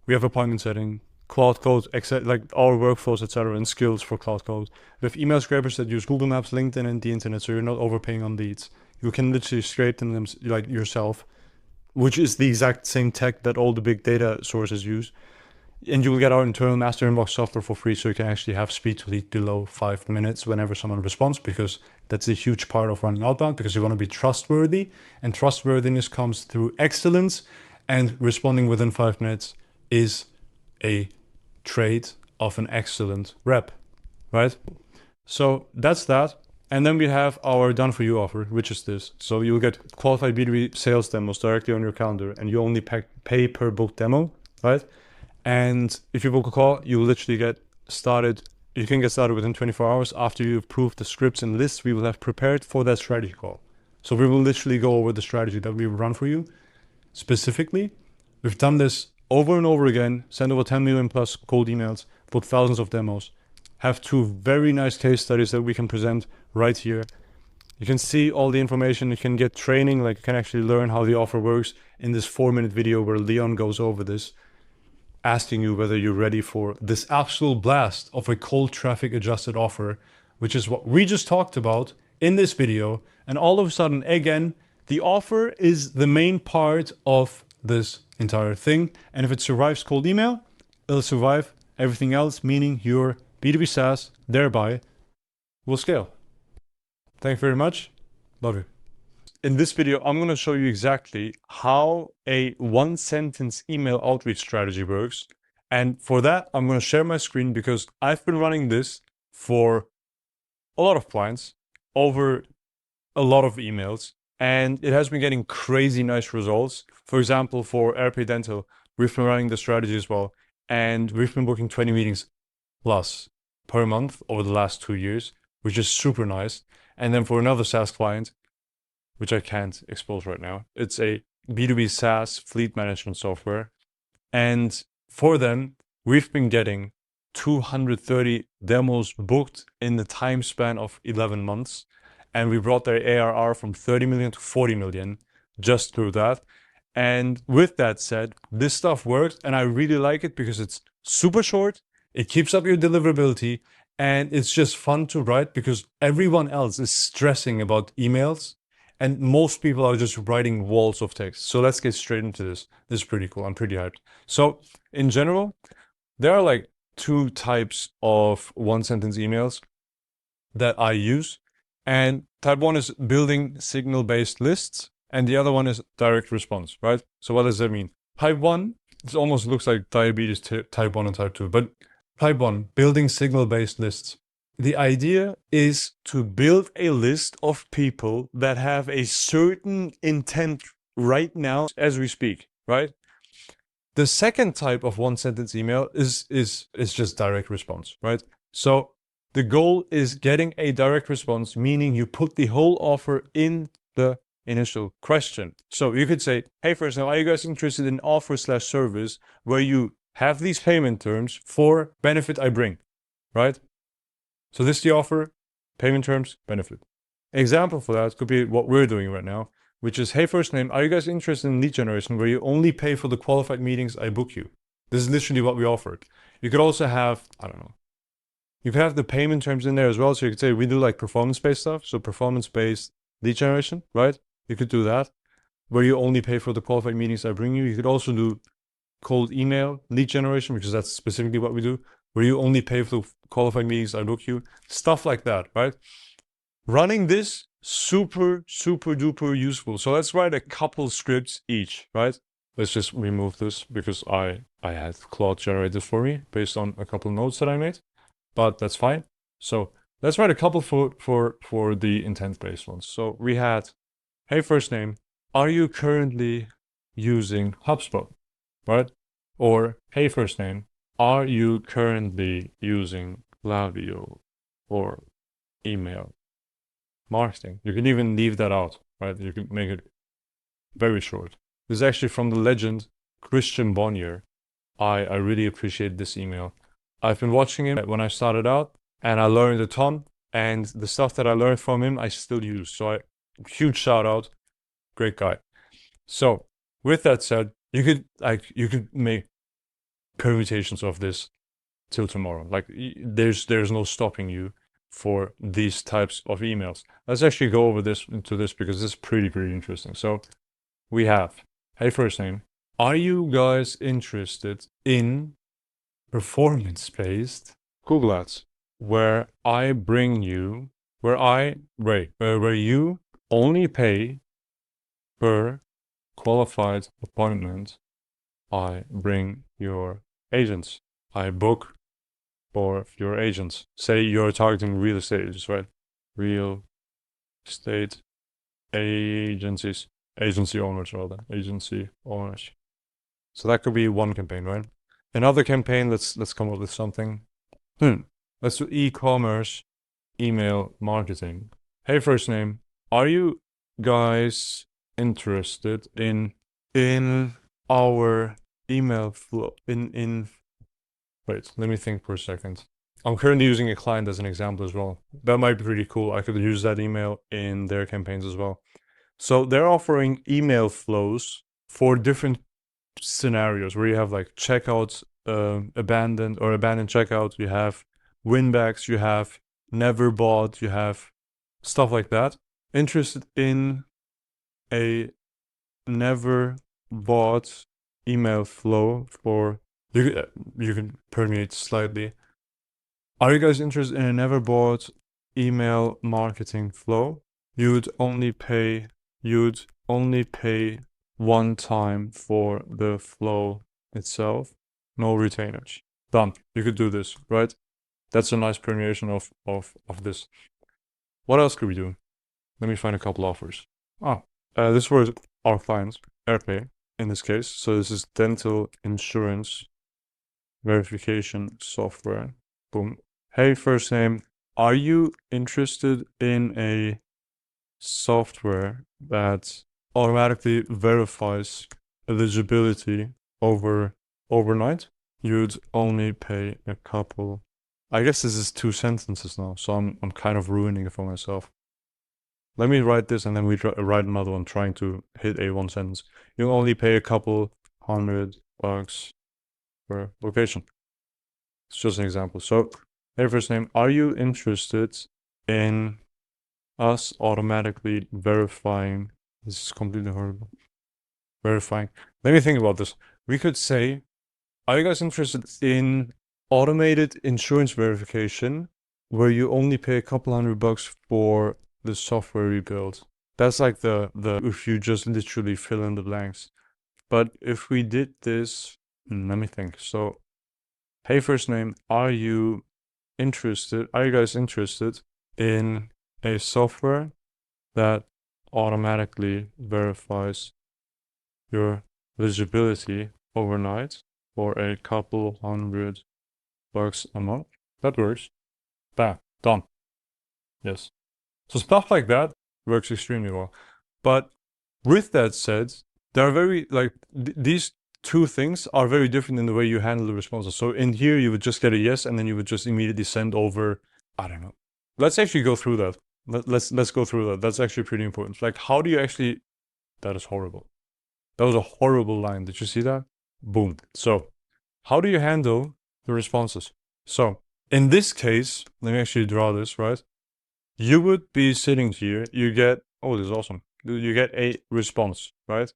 we have appointment setting, Claude Code, like our workflows, etc., and skills for Claude Code. We have email scrapers that use Google Maps, LinkedIn, and the internet, so you're not overpaying on leads. You can literally scrape them like yourself, which is the exact same tech that all the big data sources use. And you will get our internal master inbox software for free, so you can actually have speed to lead below 5 minutes whenever someone responds, because that's a huge part of running outbound, because you want to be trustworthy, and trustworthiness comes through excellence, and responding within 5 minutes is a trait of an excellent rep, right? So that's that. And then we have our done for you offer, which is this. So you'll get qualified B2B sales demos directly on your calendar, and you only pay per book demo, right? And if you book a call, you will literally get started. You can get started within 24 hours after you've approved the scripts and lists we will have prepared for that strategy call. So we will literally go over the strategy that we run for you specifically. We've done this over and over again, send over 10 million plus cold emails, put thousands of demos, have two very nice case studies that we can present right here. You can see all the information. You can get training, like you can actually learn how the offer works in this 4-minute video where Leon goes over this, asking you whether you're ready for this absolute blast of a cold traffic adjusted offer, which is what we just talked about in this video. And all of a sudden, again, The offer is the main part of this entire thing. And if it survives cold email, it'll survive everything else, meaning your B2B SaaS thereby will scale. Thank you very much. Love you. In this video, I'm going to show you exactly how a one-sentence email outreach strategy works. And for that, I'm going to share my screen because I've been running this for a lot of clients over a lot of emails, and it has been getting crazy nice results. For example, for Airpace Dental, we've been running the strategy as well, and we've been booking 20 meetings plus per month over the last 2 years, which is super nice. And then for another SaaS client, which I can't expose right now, it's a B2B SaaS fleet management software. And for them, we've been getting 230 demos booked in the time span of 11 months. And we brought their ARR from 30 million to 40 million just through that. And with that said, this stuff works, and I really like it because it's super short, it keeps up your deliverability, and it's just fun to write because everyone else is stressing about emails and most people are just writing walls of text. So let's get straight into this. This is pretty cool. I'm pretty hyped. So in general, there are like 2 types of one-sentence emails that I use. And type 1 is building signal-based lists, and the other one is direct response, right? So what does that mean? Type 1, it almost looks like diabetes type 1 and type 2, but type 1, building signal-based lists. The idea is to build a list of people that have a certain intent right now as we speak, right? The second type of one-sentence email is just direct response, right? So the goal is getting a direct response, meaning you put the whole offer in the initial question. So you could say, hey, first now, are you guys interested in offer/service where you have these payment terms for benefit I bring, right? So this is the offer, payment terms, benefit. Example for that could be what we're doing right now, which is, hey, first name, are you guys interested in lead generation where you only pay for the qualified meetings I book you? This is literally what we offered. You could also have, I don't know, you could have the payment terms in there as well. So you could say we do like performance-based stuff. So performance-based lead generation, right? You could do that where you only pay for the qualified meetings I bring you. You could also do cold email lead generation, because that's specifically what we do, where you only pay for the qualified meetings I book you. Stuff like that, right? Running this, super, super duper useful. So let's write a couple scripts each, right? Let's just remove this because I had Claude generate this for me based on a couple notes that I made. But that's fine. So let's write a couple for the intent-based ones. So we had, hey, first name, are you currently using HubSpot, right? Or, hey, first name, are you currently using Klaviyo or email marketing? You can even leave that out, right? You can make it very short. This is actually from the legend Christian Bonnier. I really appreciate this email. I've been watching him when I started out, and I learned a ton, and the stuff that I learned from him, I still use. So huge shout out, great guy. So with that said, you could make permutations of this till tomorrow. Like there's no stopping you for these types of emails. Let's actually go over into this because this is pretty interesting. So we have, hey, first name, are you guys interested in performance-based Google Ads, where you only pay per qualified appointment I bring your agents. I book for your agents. Say you're targeting real estate agents, right? Real estate agencies, agency owners rather, agency owners. So that could be one campaign, right? Another campaign, let's come up with something. Let's do e-commerce email marketing. Hey, first name, are you guys interested in our email flow? Wait, let me think for a second. I'm currently using a client as an example as well. That might be pretty cool. I could use that email in their campaigns as well. So they're offering email flows for different scenarios where you have like checkouts, abandoned checkout, you have winbacks, you have never bought, you have stuff like that. Interested in a never bought email flow for, you can permeate slightly. Are you guys interested in a never bought email marketing flow? You'd only pay one time for the flow itself, no retainage. Done. You could do this, right? That's a nice permeation of this. What else could we do? Let me find a couple offers. This was our clients, Airpace in this case. So this is dental insurance verification software. Boom. Hey, first name, are you interested in a software that automatically verifies eligibility overnight? You'd only pay a couple. I guess this is 2 sentences now, so I'm kind of ruining it for myself. Let me write this and then we write another one trying to hit a 1 sentence. You'll only pay a couple $100 per location. It's just an example. So, hey, first name, are you interested in us automatically verifying? This is completely horrible. Verifying. Let me think about this. We could say, are you guys interested in automated insurance verification where you only pay a couple $100 for the software we built? That's like the if you just literally fill in the blanks. But if we did this, let me think. So, hey, first name, are you guys interested in a software that automatically verifies your eligibility overnight for a couple $100 a month? That works. Bam, done. Yes. So stuff like that works extremely well. But with that said, there are very, these 2 things are very different in the way you handle the responses. So in here, you would just get a yes, and then you would just immediately send over, I don't know. Let's actually go through that. Let's go through that. That's actually pretty important. Like, how do you actually, that is horrible. That was a horrible line. Did you see that? Boom. So how do you handle the responses? So in this case, let me actually draw this, right? You would be sitting here, you get, oh, this is awesome. You get a response, right?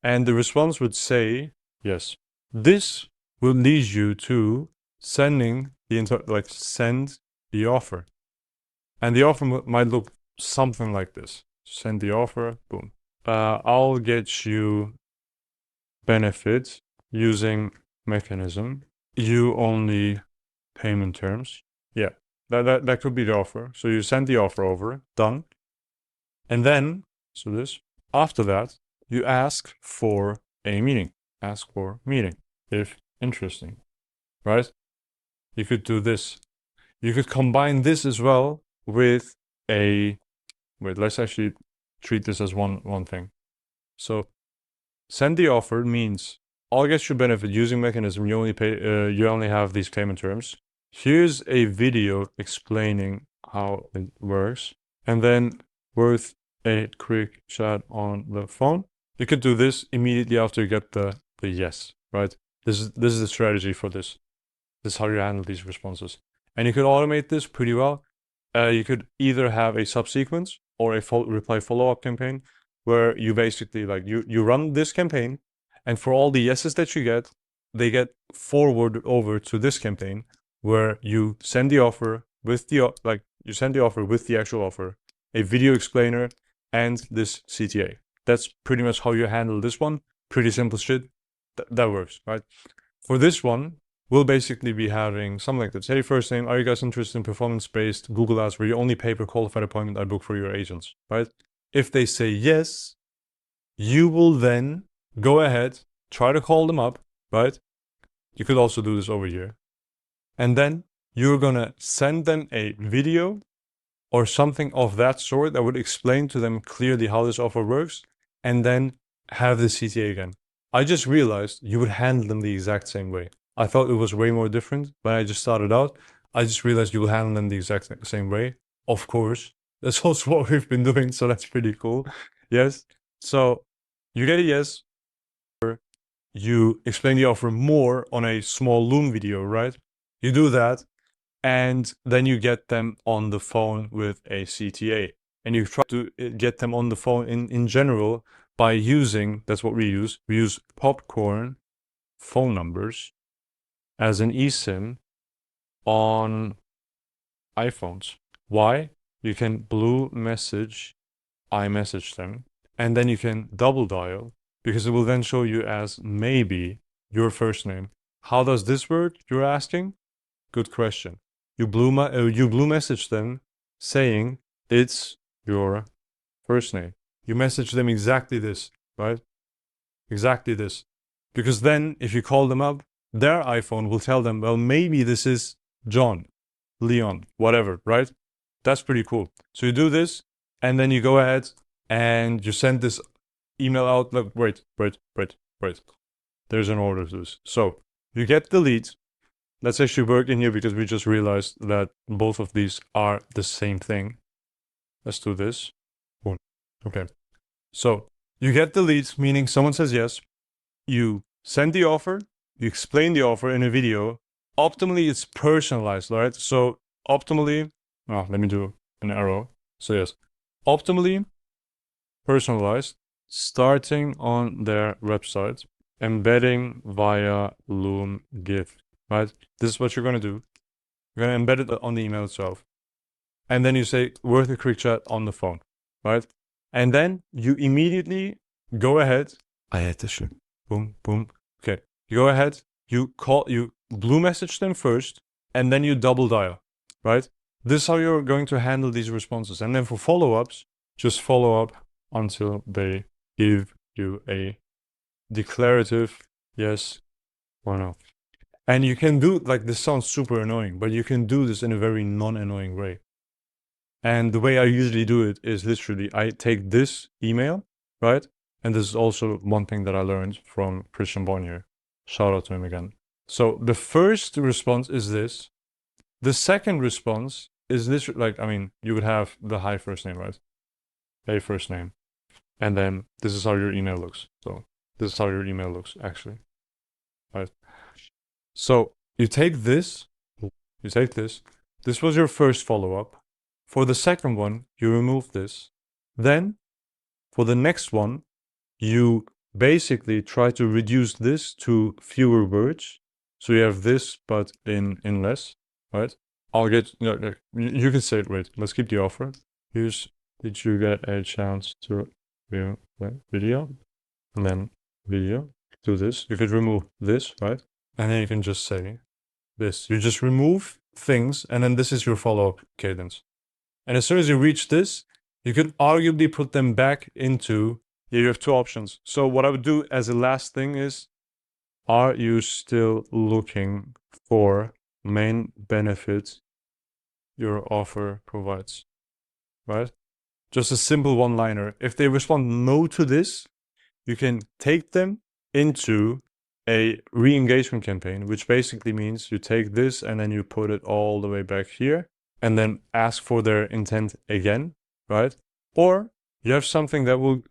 And the response would say, yes. This will lead you to sending the send the offer. And the offer might look something like this. Send the offer, boom. I'll get you benefit using mechanism. You only payment terms. Yeah, that could be the offer. So you send the offer over, done. And then, so this, after that, you ask for a meeting. Ask for meeting, if interesting, right? You could do this. You could combine this as well with a, wait, let's actually treat this as one thing. So send the offer means I'll get you benefit using mechanism. You only pay, you only have these payment terms. Here's a video explaining how it works. And then worth a quick chat on the phone. You could do this immediately after you get the yes, right? This is the strategy for this. This is how you handle these responses. And you could automate this pretty well. You could either have a subsequence or a reply follow-up campaign where you basically you run this campaign, and for all the yeses that you get, they get forwarded over to this campaign where you send the offer with the actual offer, a video explainer, and this CTA. That's pretty much how you handle this one. Pretty simple shit. That works, right? For this one, we'll basically be having something like this. Hey, first name, are you guys interested in performance-based Google Ads where you only pay per qualified appointment I book for your agents, right? If they say yes, you will then go ahead, try to call them up, right? You could also do this over here. And then you're gonna send them a video or something of that sort that would explain to them clearly how this offer works, and then have the CTA again. I just realized you would handle them the exact same way. I thought it was way more different when I just started out. I just realized you will handle them the exact same way. Of course, that's also what we've been doing, so that's pretty cool. Yes. So you get a yes. You explain the offer more on a small Loom video, right? You do that, and then you get them on the phone with a CTA. and you try to get them on the phone in general by using, that's what we use popcorn phone numbers as an eSIM on iPhones. Why? You can blue message, iMessage them, and then you can double dial, because it will then show you as maybe your first name. How does this work, you're asking? Good question. You blue message them saying it's your first name. You message them exactly this, right? Exactly this. Because then if you call them up, their iPhone will tell them, well, maybe this is John, Leon, whatever, right? That's pretty cool. So you do this, and then you go ahead and you send this email out. Look, wait. There's an order to this. So you get the lead. Let's actually work in here because we just realized that both of these are the same thing. Let's do this. Boom. Okay. So you get the lead, meaning someone says yes. You send the offer. You explain the offer in a video. Optimally, it's personalized, right? So optimally, let me do an arrow. So yes, optimally personalized, starting on their website, embedding via Loom gift, right? This is what you're going to do. You're going to embed it on the email itself. And then you say, worth a quick chat on the phone, right? And then you immediately go ahead. Boom, boom. Okay. You go ahead, you blue message them first, and then you double dial, right? This is how you're going to handle these responses. And then for follow-ups, just follow up until they give you a declarative yes or no. And you can do, like, this sounds super annoying, but you can do this in a very non-annoying way. And the way I usually do it is literally, I take this email, right? And this is also one thing that I learned from Christian Bonnier. Shout out to him again. So the first response is this. The second response is this, like, I mean, you would have the hi first name, right? A first name. And then this is how your email looks. So this is how your email looks, actually. Right? So you take this. This was your first follow-up. For the second one, you remove this. Then, for the next one, you basically try to reduce this to fewer words. So you have this, but in less, right? I'll get, you can say it, wait, let's keep the offer. Here's, did you get a chance to view the video? And then video, do this. You could remove this, right? And then you can just say this. You just remove things, and then this is your follow-up cadence. And as soon as you reach this, you could arguably put them back into, you have two options. So what I would do as a last thing is, are you still looking for main benefits your offer provides, right? Just a simple one-liner. If they respond no to this, you can take them into a re-engagement campaign, which basically means you take this and then you put it all the way back here and then ask for their intent again, right? Or you have something that will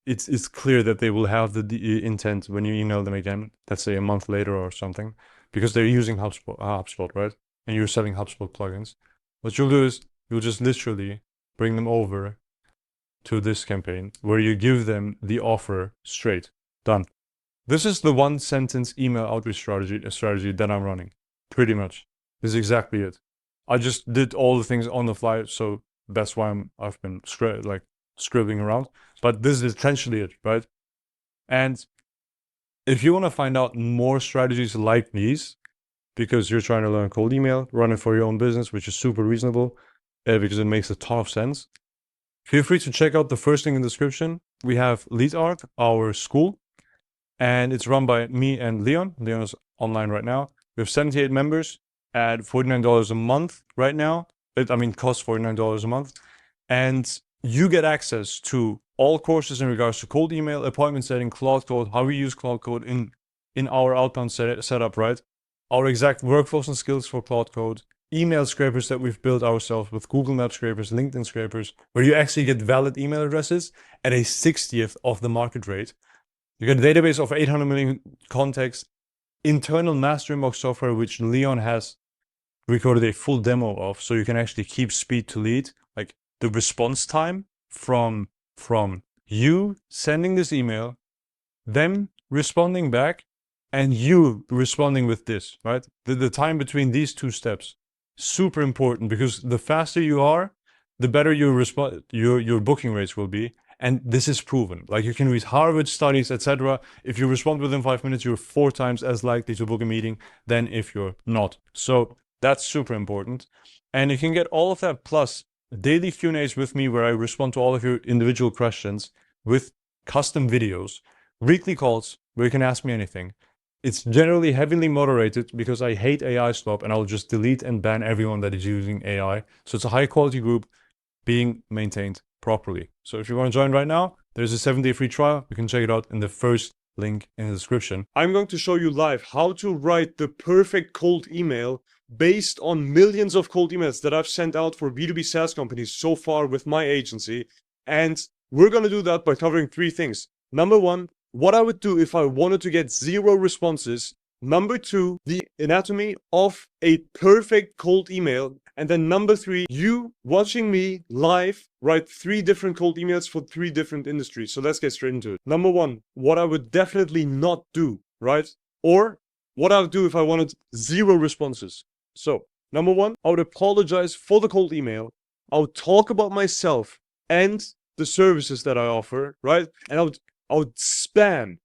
it's clear that they will have the intent when you email them again, let's say a month later or something, because they're using HubSpot, right? And you're selling HubSpot plugins. What you'll do is you'll just literally bring them over to this campaign where you give them the offer straight. Done. This is the one sentence email outreach strategy that I'm running. Pretty much. This is exactly it. I just did all the things on the fly, so that's why I've been scribbling around. But this is essentially it, right? And if you want to find out more strategies like these, because you're trying to learn cold email, run it for your own business, which is super reasonable, because it makes a ton of sense, feel free to check out the first link in the description. We have Lead Art, our school, and it's run by me and Leon. Leon is online right now. We have 78 members at $49 a month right now. Costs $49 a month. And you get access to all courses in regards to cold email, appointment setting, Claude Code, how we use Claude Code in our outbound setup, right? Our exact workflows and skills for Claude Code, email scrapers that we've built ourselves with Google Maps scrapers, LinkedIn scrapers, where you actually get valid email addresses at a 60th of the market rate. You get a database of 800 million contacts, internal master inbox software, which Leon has recorded a full demo of, so you can actually keep speed to lead, like the response time from you sending this email, them responding back, and you responding with this, right? The time between these two steps, super important, because the faster you are, the better your booking rates will be. And this is proven. Like, you can read Harvard studies, etc. If you respond within 5 minutes, you're 4 times as likely to book a meeting than if you're not. So that's super important. And you can get all of that plus daily Q&As with me, where I respond to all of your individual questions with custom videos, weekly calls where you can ask me anything. It's generally heavily moderated because I hate AI slop, and I'll just delete and ban everyone that is using AI. So it's a high quality group being maintained properly. So if you want to join right now, there's a 7-day free trial. You can check it out in the first link in the description. I'm going to show you live how to write the perfect cold email based on millions of cold emails that I've sent out for B2B SaaS companies so far with my agency. And we're going to do that by covering 3 things. Number 1, what I would do if I wanted to get 0 responses. Number 2, the anatomy of a perfect cold email. And then number 3, you watching me live write 3 different cold emails for 3 different industries. So let's get straight into it. Number 1, what I would definitely not do, right? Or what I would do if I wanted 0 responses. So number 1, I would apologize for the cold email. I would talk about myself and the services that I offer, right? And I would spam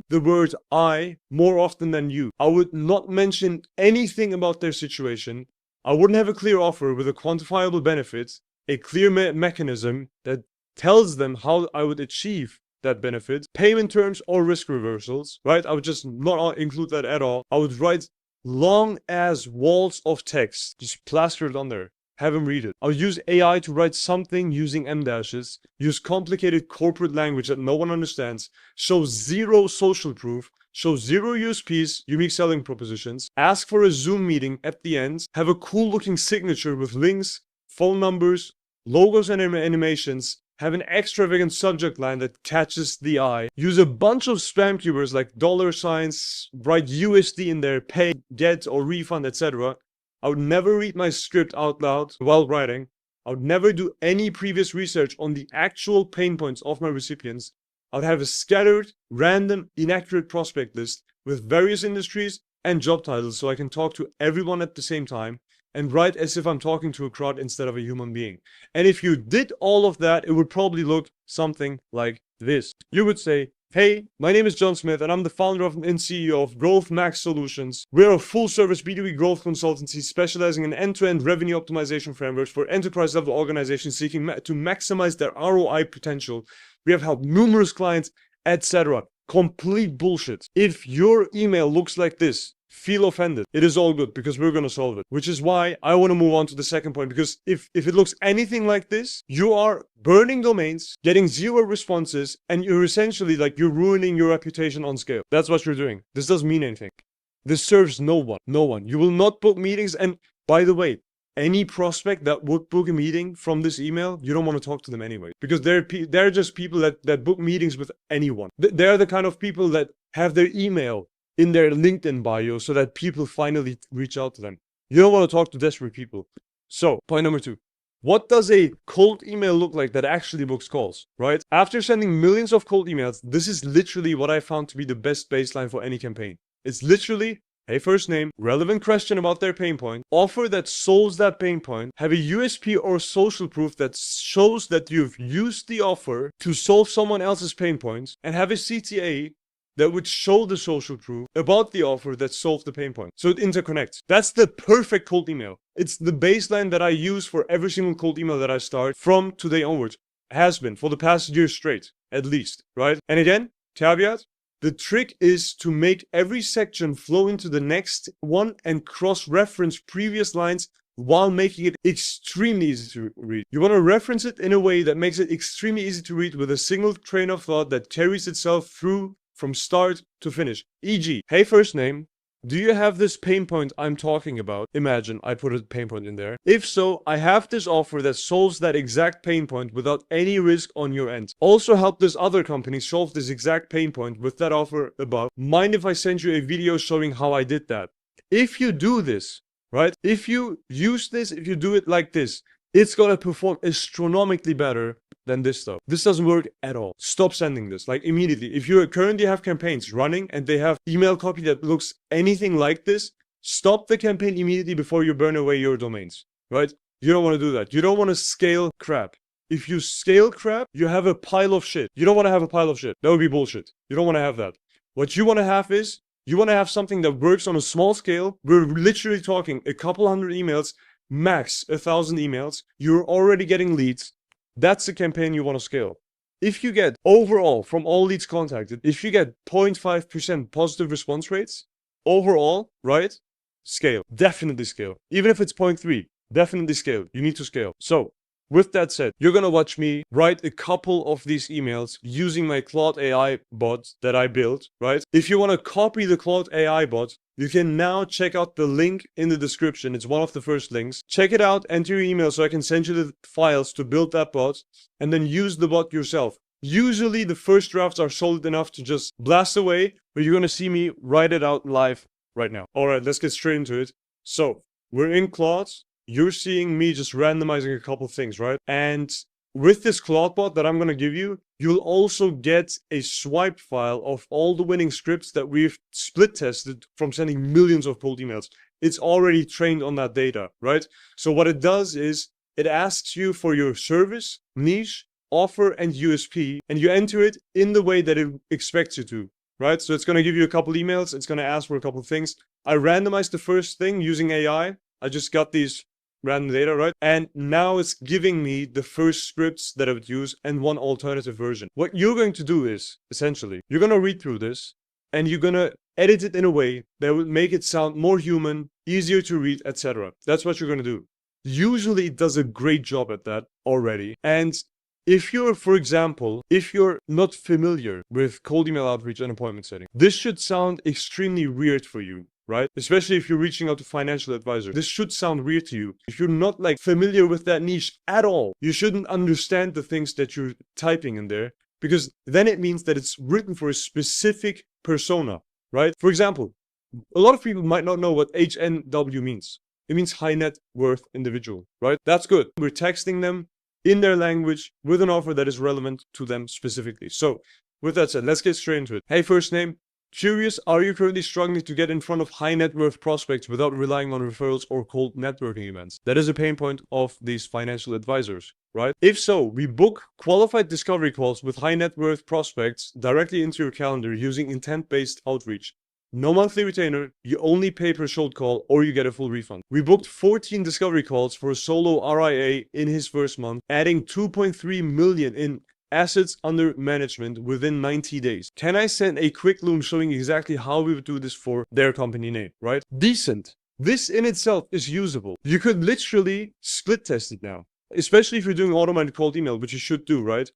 the word I more often than you. I would not mention anything about their situation. I wouldn't have a clear offer with a quantifiable benefit, a clear mechanism that tells them how I would achieve that benefit, payment terms or risk reversals, right? I would just not include that at all. I would write long as walls of text, just plaster it on there. Have them read it. I'll use AI to write something using M-dashes, use complicated corporate language that no one understands, show 0 social proof, show 0 USPs, unique selling propositions, ask for a Zoom meeting at the end, have a cool looking signature with links, phone numbers, logos and animations, have an extravagant subject line that catches the eye, use a bunch of spam keywords like $signs, write USD in there, pay, get or refund, etc. I would never read my script out loud while writing. I would never do any previous research on the actual pain points of my recipients. I would have a scattered, random, inaccurate prospect list with various industries and job titles so I can talk to everyone at the same time and write as if I'm talking to a crowd instead of a human being. And if you did all of that, it would probably look something like this. You would say, hey, my name is John Smith and I'm the founder and CEO of Growth Max Solutions. We're a full-service B2B growth consultancy specializing in end-to-end revenue optimization frameworks for enterprise-level organizations seeking to maximize their ROI potential. We have helped numerous clients, etc. Complete bullshit. If your email looks like this, feel offended. It is all good because we're going to solve it. Which is why I want to move on to the second point, because if it looks anything like this, you are burning domains, getting 0 responses, and you're essentially you're ruining your reputation on scale. That's what you're doing. This doesn't mean anything. This serves no one. No one. You will not book meetings. And by the way, any prospect that would book a meeting from this email, you don't want to talk to them anyway. Because they're just people that book meetings with anyone. They're the kind of people that have their email in their LinkedIn bio so that people finally reach out to them. You don't want to talk to desperate people. So, point number 2. What does a cold email look like that actually books calls, right? After sending millions of cold emails, this is literally what I found to be the best baseline for any campaign. It's literally, hey, first name, relevant question about their pain point, offer that solves that pain point, have a USP or social proof that shows that you've used the offer to solve someone else's pain points, and have a CTA that would show the social proof about the offer that solved the pain point. So it interconnects. That's the perfect cold email. It's the baseline that I use for every single cold email that I start from today onwards. Has been for the past year straight, at least, right? And again, caveat, the trick is to make every section flow into the next one and cross-reference previous lines while making it extremely easy to read. You want to reference it in a way that makes it extremely easy to read with a single train of thought that carries itself through from start to finish. E.g., hey, first name, do you have this pain point I'm talking about? Imagine I put a pain point in there. If so, I have this offer that solves that exact pain point without any risk on your end. Also help this other company solve this exact pain point with that offer above. Mind if I send you a video showing how I did that? If you do this, right? If you use this, if you do it like this, it's gonna perform astronomically better than this stuff. This doesn't work at all. Stop sending this, like immediately. If you currently have campaigns running and they have email copy that looks anything like this, stop the campaign immediately before you burn away your domains, right? You don't want to do that. You don't want to scale crap. If you scale crap, you have a pile of shit. You don't want to have a pile of shit. That would be bullshit. You don't want to have that. What you want to have is, you want to have something that works on a small scale. We're literally talking a couple hundred emails, max 1,000 emails. You're already getting leads. That's the campaign you want to scale. If you get overall from all leads contacted, if you get 0.5% positive response rates overall, right? Scale. Definitely scale. Even if it's 0.3, definitely scale. You need to scale. So with that said, you're going to watch me write a couple of these emails using my Claude AI bot that I built, right? If you want to copy the Claude AI bot, you can now check out the link in the description. It's one of the first links. Check it out, enter your email so I can send you the files to build that bot, and then use the bot yourself. Usually the first drafts are solid enough to just blast away, but you're going to see me write it out live right now. All right, let's get straight into it. So we're in Claude. You're seeing me just randomizing a couple things, right? And with this Claude bot that I'm going to give you, you'll also get a swipe file of all the winning scripts that we've split tested from sending millions of cold emails. It's already trained on that data, right? So what it does is it asks you for your service, niche, offer, and USP, and you enter it in the way that it expects you to, right? So it's going to give you a couple emails. It's going to ask for a couple things. I randomized the first thing using AI. I just got these random data, right? And now it's giving me the first scripts that I would use and one alternative version. What you're going to do is, essentially, you're going to read through this and you're going to edit it in a way that will make it sound more human, easier to read, etc. That's what you're going to do. Usually it does a great job at that already. And if you're, for example, if you're not familiar with cold email outreach and appointment setting, this should sound extremely weird for you, right? Especially if you're reaching out to financial advisors. This should sound weird to you. If you're not like familiar with that niche at all, you shouldn't understand the things that you're typing in there, because then it means that it's written for a specific persona, right? For example, a lot of people might not know what HNW means. It means high net worth individual, right? That's good. We're texting them in their language with an offer that is relevant to them specifically. So with that said, let's get straight into it. Hey, first name. Curious, are you currently struggling to get in front of high net worth prospects without relying on referrals or cold networking events? That is a pain point of these financial advisors, right? If so, we book qualified discovery calls with high net worth prospects directly into your calendar using intent-based outreach. No monthly retainer, you only pay per short call or you get a full refund. We booked 14 discovery calls for a solo RIA in his first month, adding 2.3 million in assets under management within 90 days. Can I send a quick Loom showing exactly how we would do this for their company name, right? Decent. This in itself is usable. You could literally split test it now. Especially if you're doing automated cold email, which you should do, right?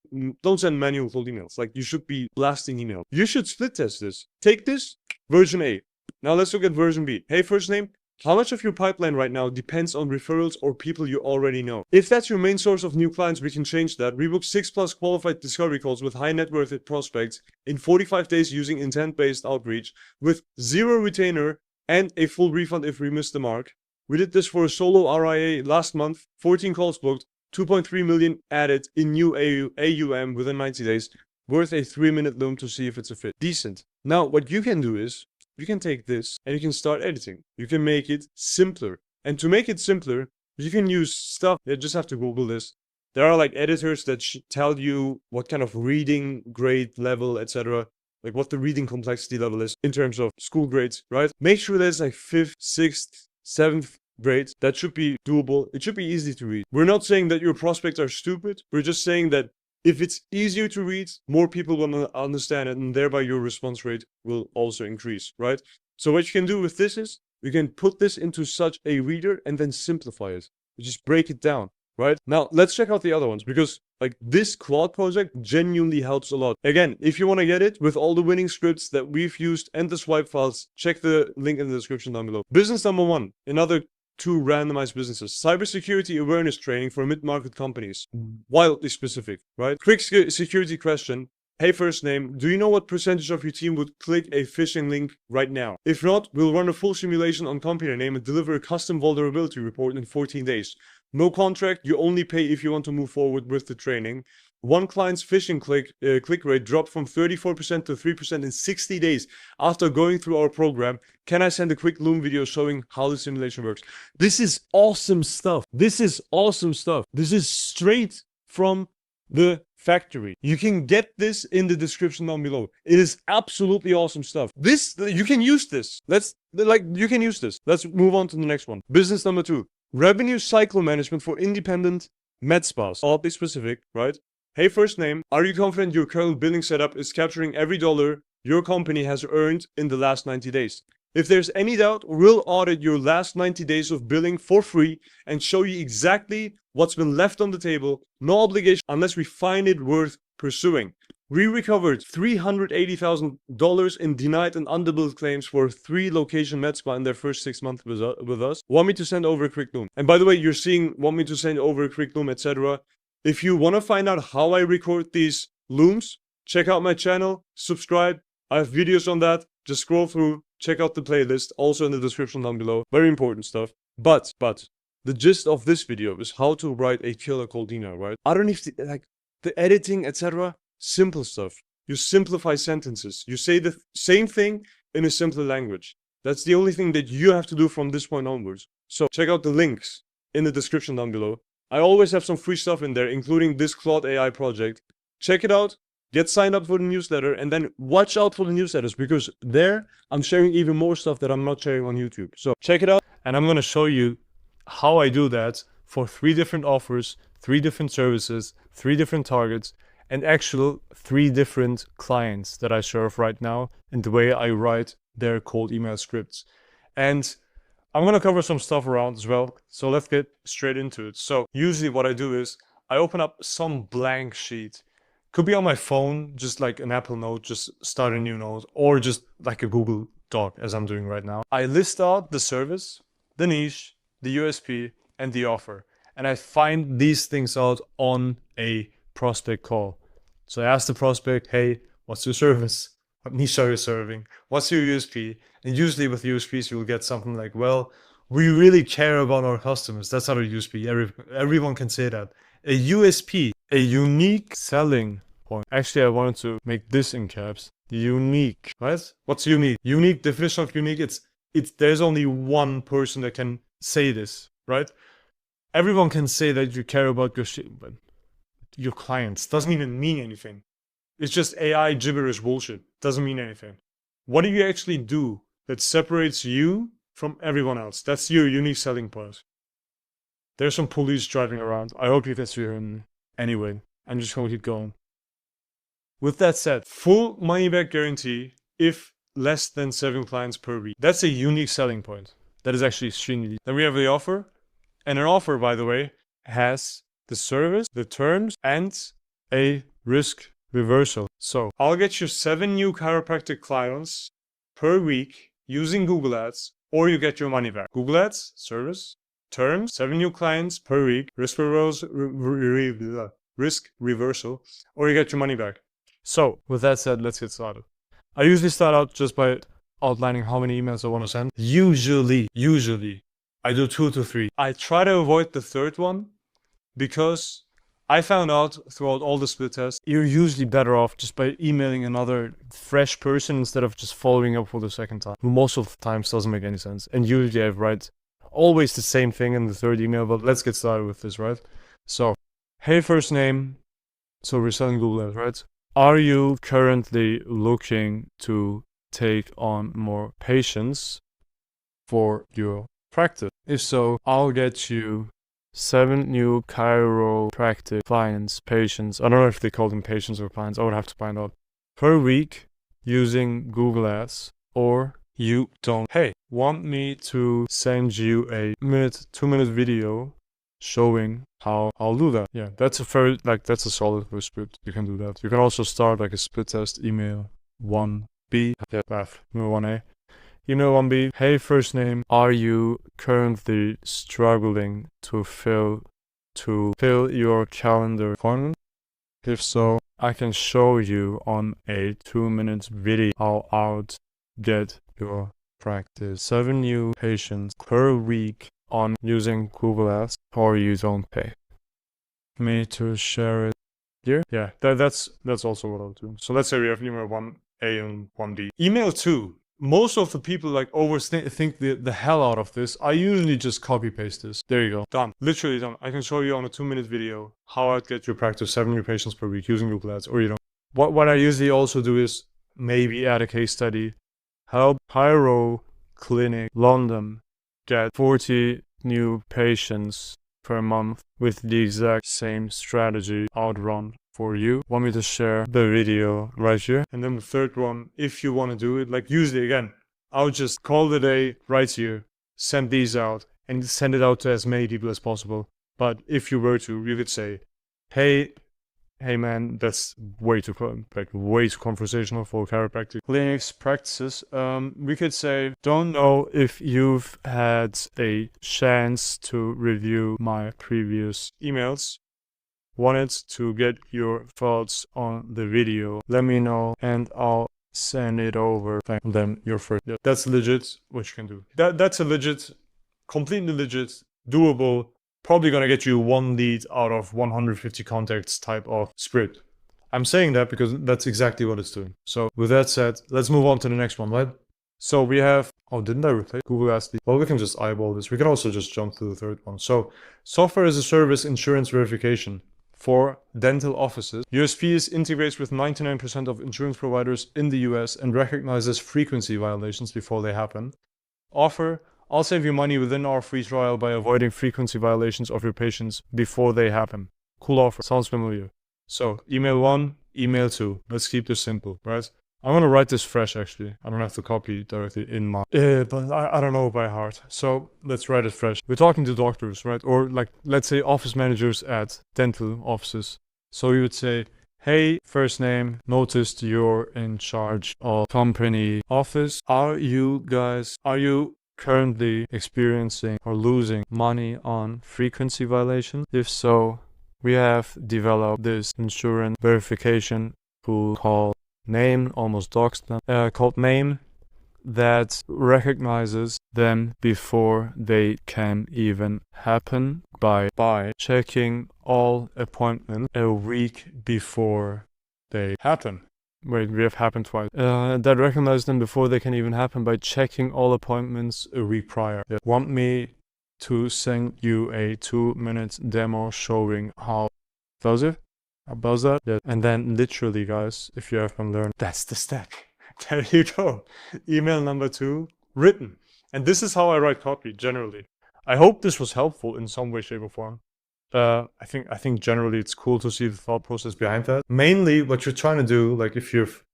Don't send manual cold emails. Like, you should be blasting email. You should split test this. Take this, version A. Now let's look at version B. Hey, first name. How much of your pipeline right now depends on referrals or people you already know? If that's your main source of new clients, we can change that. We book 6+ qualified discovery calls with high net worth prospects in 45 days using intent-based outreach with 0 retainer and a full refund if we miss the mark. We did this for a solo RIA last month, 14 calls booked, 2.3 million added in new AUM within 90 days, worth a 3-minute Loom to see if it's a fit. Decent. Now, what you can do is, you can take this and you can start editing. You can make it simpler. And to make it simpler, you can use stuff. You just have to Google this. There are like editors that tell you what kind of reading grade level, etc. Like what the reading complexity level is in terms of school grades, right? Make sure there's like 5th, 6th, 7th grades. That should be doable. It should be easy to read. We're not saying that your prospects are stupid. We're just saying that if it's easier to read, more people will understand it, and thereby your response rate will also increase, right? So what you can do with this is, you can put this into such a reader and then simplify it. You just break it down, right? Now, let's check out the other ones, because like this Claude project genuinely helps a lot. Again, if you want to get it with all the winning scripts that we've used and the swipe files, check the link in the description down below. Business number 1, another 2 randomized businesses. Cybersecurity awareness training for mid-market companies. Wildly specific, right? Quick security question. Hey, first name, do you know what percentage of your team would click a phishing link right now? If not, we'll run a full simulation on company name and deliver a custom vulnerability report in 14 days. No contract, you only pay if you want to move forward with the training. One client's phishing click rate dropped from 34% to 3% in 60 days after going through our program. Can I send a quick Loom video showing how the simulation works? This is awesome stuff. This is awesome stuff. This is straight from the factory. You can get this in the description down below. It is absolutely awesome stuff. You can use this. You can use this. Let's move on to the next one. Business number 2. Revenue cycle management for independent med spas. Oddly specific, right? Hey, first name, are you confident your current billing setup is capturing every dollar your company has earned in the last 90 days? If there's any doubt, we'll audit your last 90 days of billing for free and show you exactly what's been left on the table. No obligation unless we find it worth pursuing. We recovered $380,000 in denied and underbilled claims for 3 location med spa in their first 6 months with us. Want me to send over a quick Loom? And by the way, you're seeing want me to send over a quick Loom, etc. If you want to find out how I record these Looms, check out my channel, subscribe. I have videos on that. Just scroll through, check out the playlist, also in the description down below. Very important stuff. But the gist of this video is how to write a killer cold email, right? I don't need to, like, the editing, etc. Simple stuff. You simplify sentences. You say the same thing in a simpler language. That's the only thing that you have to do from this point onwards. So check out the links in the description down below. I always have some free stuff in there, including this Claude AI project. Check it out, get signed up for the newsletter, and then watch out for the newsletters, because there I'm sharing even more stuff that I'm not sharing on YouTube. So check it out. And I'm going to show you how I do that for 3 different offers, 3 different services, 3 different targets, and actual 3 different clients that I serve right now, and the way I write their cold email scripts. And I'm going to cover some stuff around as well, so let's get straight into it. So usually what I do is I open up some blank sheet. Could be on my phone, just like an Apple Note, just start a new note, or just like a Google Doc as I'm doing right now. I list out the service, the niche, the USP, and the offer. And I find these things out on a prospect call. So I ask the prospect, hey, what's your service? What niche are you serving? What's your USP? And usually with USPs, you'll get something like, well, we really care about our customers. That's not a USP. Everyone can say that. A USP, a unique selling point. Actually, I wanted to make this in caps. Unique, right? What's unique? Unique, definition of unique, there's only one person that can say this, right? Everyone can say that you care about your shit, but your clients doesn't even mean anything. It's just AI gibberish bullshit. Doesn't mean anything. What do you actually do that separates you from everyone else? That's your unique selling point. There's some police driving around. I hope you can see him. Anyway, I'm just going to keep going. With that said, full money back guarantee if less than 7 clients per week. That's a unique selling point. That is actually extremely deep. Then we have the offer. And an offer, by the way, has the service, the terms, and a risk reversal. So I'll get you 7 new chiropractic clients per week using Google Ads, or you get your money back. Google Ads, service, terms, 7 new clients per week, risk reversal, or you get your money back. So with that said, let's get started. I usually start out just by outlining how many emails I want to send. Usually, I do 2 to 3. I try to avoid the third one because I found out throughout all the split tests, you're usually better off just by emailing another fresh person instead of just following up for the second time. Most of the times doesn't make any sense. And usually I write always the same thing in the third email, but let's get started with this, right? So, hey, first name. So we're selling Google Ads, right? Are you currently looking to take on more patients for your practice? If so, I'll get you 7 new chiropractic clients, patients. I don't know if they call them patients or clients. I would have to find out. Per week using Google Ads, or you don't. Hey, want me to send you a 2-minute video showing how I'll do that? Yeah, that's a solid first script. You can do that. You can also start like a split test email 1B, email 1A. Email 1B, hey, first name, are you currently struggling to fill your calendar appointment? If so, I can show you on a 2-minute video how I'll get your practice 7 new patients per week on using Google Ads or you don't pay me to share it here. Yeah, that's also what I'll do. So let's say we have email 1A and 1B. Email 2. Most of the people like overthink the hell out of this. I usually just copy paste this. There you go. Done. Literally done. I can show you on a 2-minute video how I'd get your practice 7 new patients per week using Google Ads, or you don't. What I usually also do is maybe add a case study. Help Pyro Clinic London get 40 new patients per month with the exact same strategy outrun for you. Want me to share the video right here? And then the third one, if you want to do it, like usually again, I'll just call it a day right here, send these out, and send it out to as many people as possible. But if you were to, you could say, hey man, that's way too conversational for chiropractic clinics practices. We could say, don't know if you've had a chance to review my previous emails. Wanted to get your thoughts on the video. Let me know and I'll send it over. And then you're first. Yeah, that's legit, what you can do. That's a legit, completely legit, doable, probably gonna get you 1 lead out of 150 contacts type of script. I'm saying that because that's exactly what it's doing. So with that said, let's move on to the next one, right? So we have, oh, didn't I replace Google Ads? Well, we can just eyeball this. We can also just jump to the third one. So software as a service insurance verification for dental offices. USP is integrates with 99% of insurance providers in the US and recognizes frequency violations before they happen. Offer, I'll save you money within our free trial by avoiding frequency violations of your patients before they happen. Cool offer. Sounds familiar. So email 1, email 2. Let's keep this simple, right? I'm going to write this fresh actually. I don't have to copy directly in my... but I don't know by heart. So let's write it fresh. We're talking to doctors, right? Or like, let's say office managers at dental offices. So you would say, hey, first name, noticed you're in charge of company office. Are you currently experiencing or losing money on frequency violation? If so, we have developed this insurance verification tool called Name, almost doxed them, called Name, that recognizes them before they can even happen by checking all appointments a week before they happen. Wait, we have happened twice. That recognizes them before they can even happen by checking all appointments a week prior. Yeah. Want me to send you a 2-minute demo showing how does it? About that? Yeah. And then literally, guys, if you haven't learned, that's the step. There you go. Email number 2, written. And this is how I write copy generally. I hope this was helpful in some way, shape, or form. I think generally it's cool to see the thought process behind that. Mainly what you're trying to do, like if you've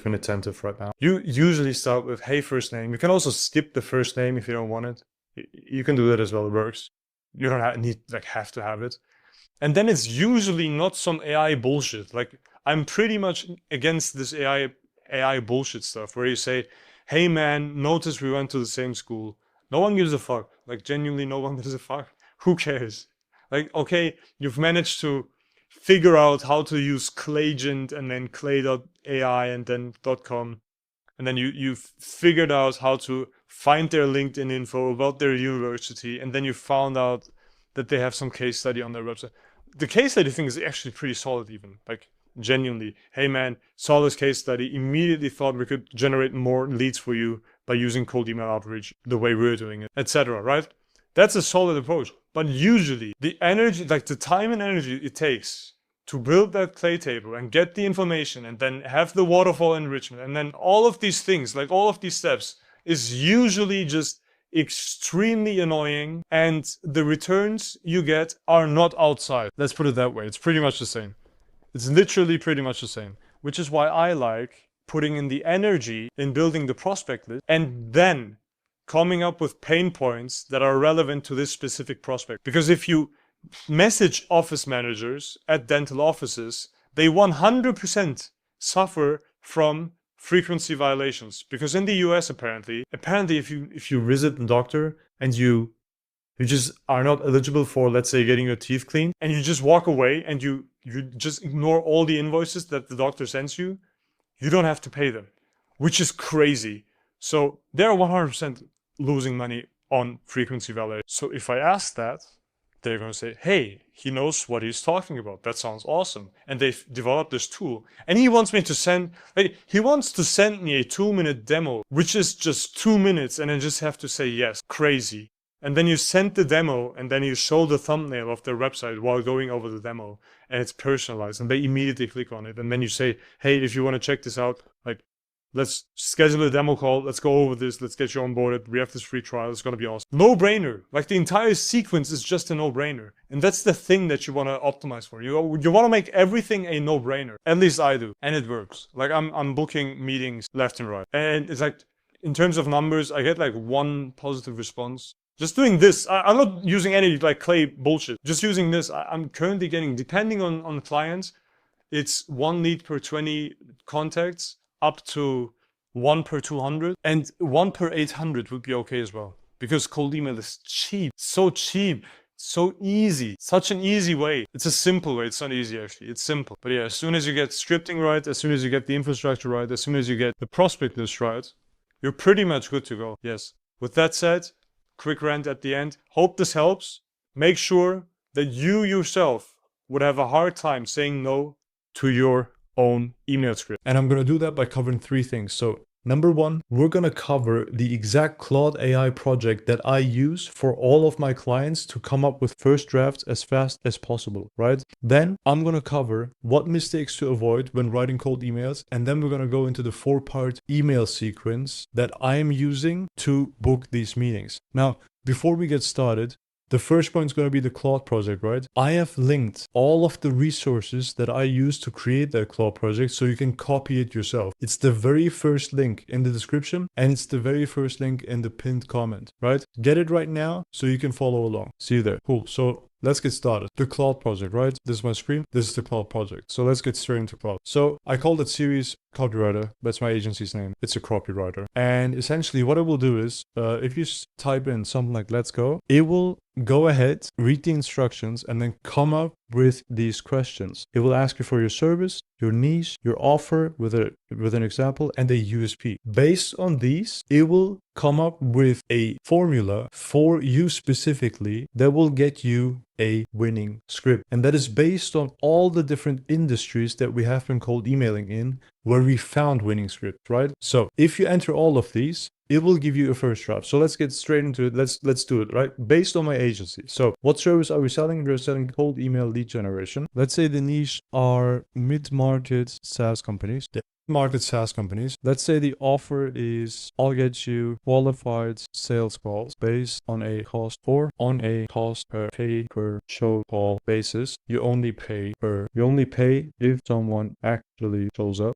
been attentive right now, you usually start with, hey, first name. You can also skip the first name if you don't want it. You can do that as well, it works. You don't have to have it. And then it's usually not some AI bullshit. Like, I'm pretty much against this AI bullshit stuff where you say, hey man, notice we went to the same school. No one gives a fuck. Like, genuinely no one gives a fuck. Who cares? Like, okay, you've managed to figure out how to use Clayagent and then clay.ai and then .com. And then you've figured out how to find their LinkedIn info about their university. And then you found out that they have some case study on their website. The case study thing is actually pretty solid even. Like, genuinely. Hey man, saw this case study, immediately thought we could generate more leads for you by using cold email outreach the way we're doing it, etc. Right? That's a solid approach. But usually, the energy, like the time and energy it takes to build that clay table and get the information and then have the waterfall enrichment and then all of these things, like all of these steps, is usually just extremely annoying, and the returns you get are not outside. Let's put it that way. It's pretty much the same. It's literally pretty much the same, which is why I like putting in the energy in building the prospect list and then coming up with pain points that are relevant to this specific prospect. Because if you message office managers at dental offices, they 100% suffer from frequency violations, because in the US apparently if you visit the doctor and you just are not eligible for, let's say, getting your teeth cleaned, and you just walk away and you just ignore all the invoices that the doctor sends you, you don't have to pay them, which is crazy. So they're 100% losing money on frequency validation. So if I ask that, they're going to say, hey, he knows what he's talking about. That sounds awesome. And they've developed this tool. And he wants me to send, he wants to send me a 2-minute demo, which is just 2 minutes, and then just have to say yes. Crazy. And then you send the demo, and then you show the thumbnail of their website while going over the demo, and it's personalized, and they immediately click on it. And then you say, hey, if you want to check this out, like, let's schedule a demo call. Let's go over this. Let's get you onboarded. We have this free trial. It's going to be awesome. No-brainer. Like, the entire sequence is just a no-brainer. And that's the thing that you want to optimize for. You want to make everything a no-brainer. At least I do. And it works. Like, I'm booking meetings left and right. And it's like, in terms of numbers, I get like 1 positive response. Just doing this. I'm not using any like clay bullshit. Just using this. I'm currently getting, depending on clients, it's 1 lead per 20 contacts, up to 1 per 200, and 1 per 800 would be okay as well. Because cold email is cheap, so easy, such an easy way. It's a simple way. It's not easy actually. It's simple. But yeah, as soon as you get scripting right, as soon as you get the infrastructure right, as soon as you get the prospect list right, you're pretty much good to go. Yes. With that said, quick rant at the end. Hope this helps. Make sure that you yourself would have a hard time saying no to your own email script. And I'm going to do that by covering 3 things. So number 1, we're going to cover the exact Claude AI project that I use for all of my clients to come up with first drafts as fast as possible, right? Then I'm going to cover what mistakes to avoid when writing cold emails. And then we're going to go into the 4-part email sequence that I am using to book these meetings. Now, before we get started, the first point is going to be the Claude project, right? I have linked all of the resources that I use to create that Claude project so you can copy it yourself. It's the very first link in the description, and it's the very first link in the pinned comment, right? Get it right now so you can follow along. See you there. Cool. So let's get started. The Claude project, right? This is my screen. This is the Claude project. So let's get straight into Claude. So I called it series copywriter. That's my agency's name. It's a copywriter. And essentially what it will do is, if you type in something like let's go, it will go ahead, read the instructions, and then come up with these questions. It will ask you for your service, your niche, your offer with an example, and a USP. Based on these, it will come up with a formula for you specifically that will get you a winning script. And that is based on all the different industries that we have been cold emailing in, where we found winning scripts, right? So if you enter all of these, it will give you a first draft. So let's get straight into it. Let's do it, right? Based on my agency. So what service are we selling? We're selling cold email lead generation. Let's say the niche are mid-market SaaS companies. Market SaaS companies. Let's say the offer is I'll get you qualified sales calls based on a cost or on a cost per pay per show call basis. You only pay if someone actually shows up.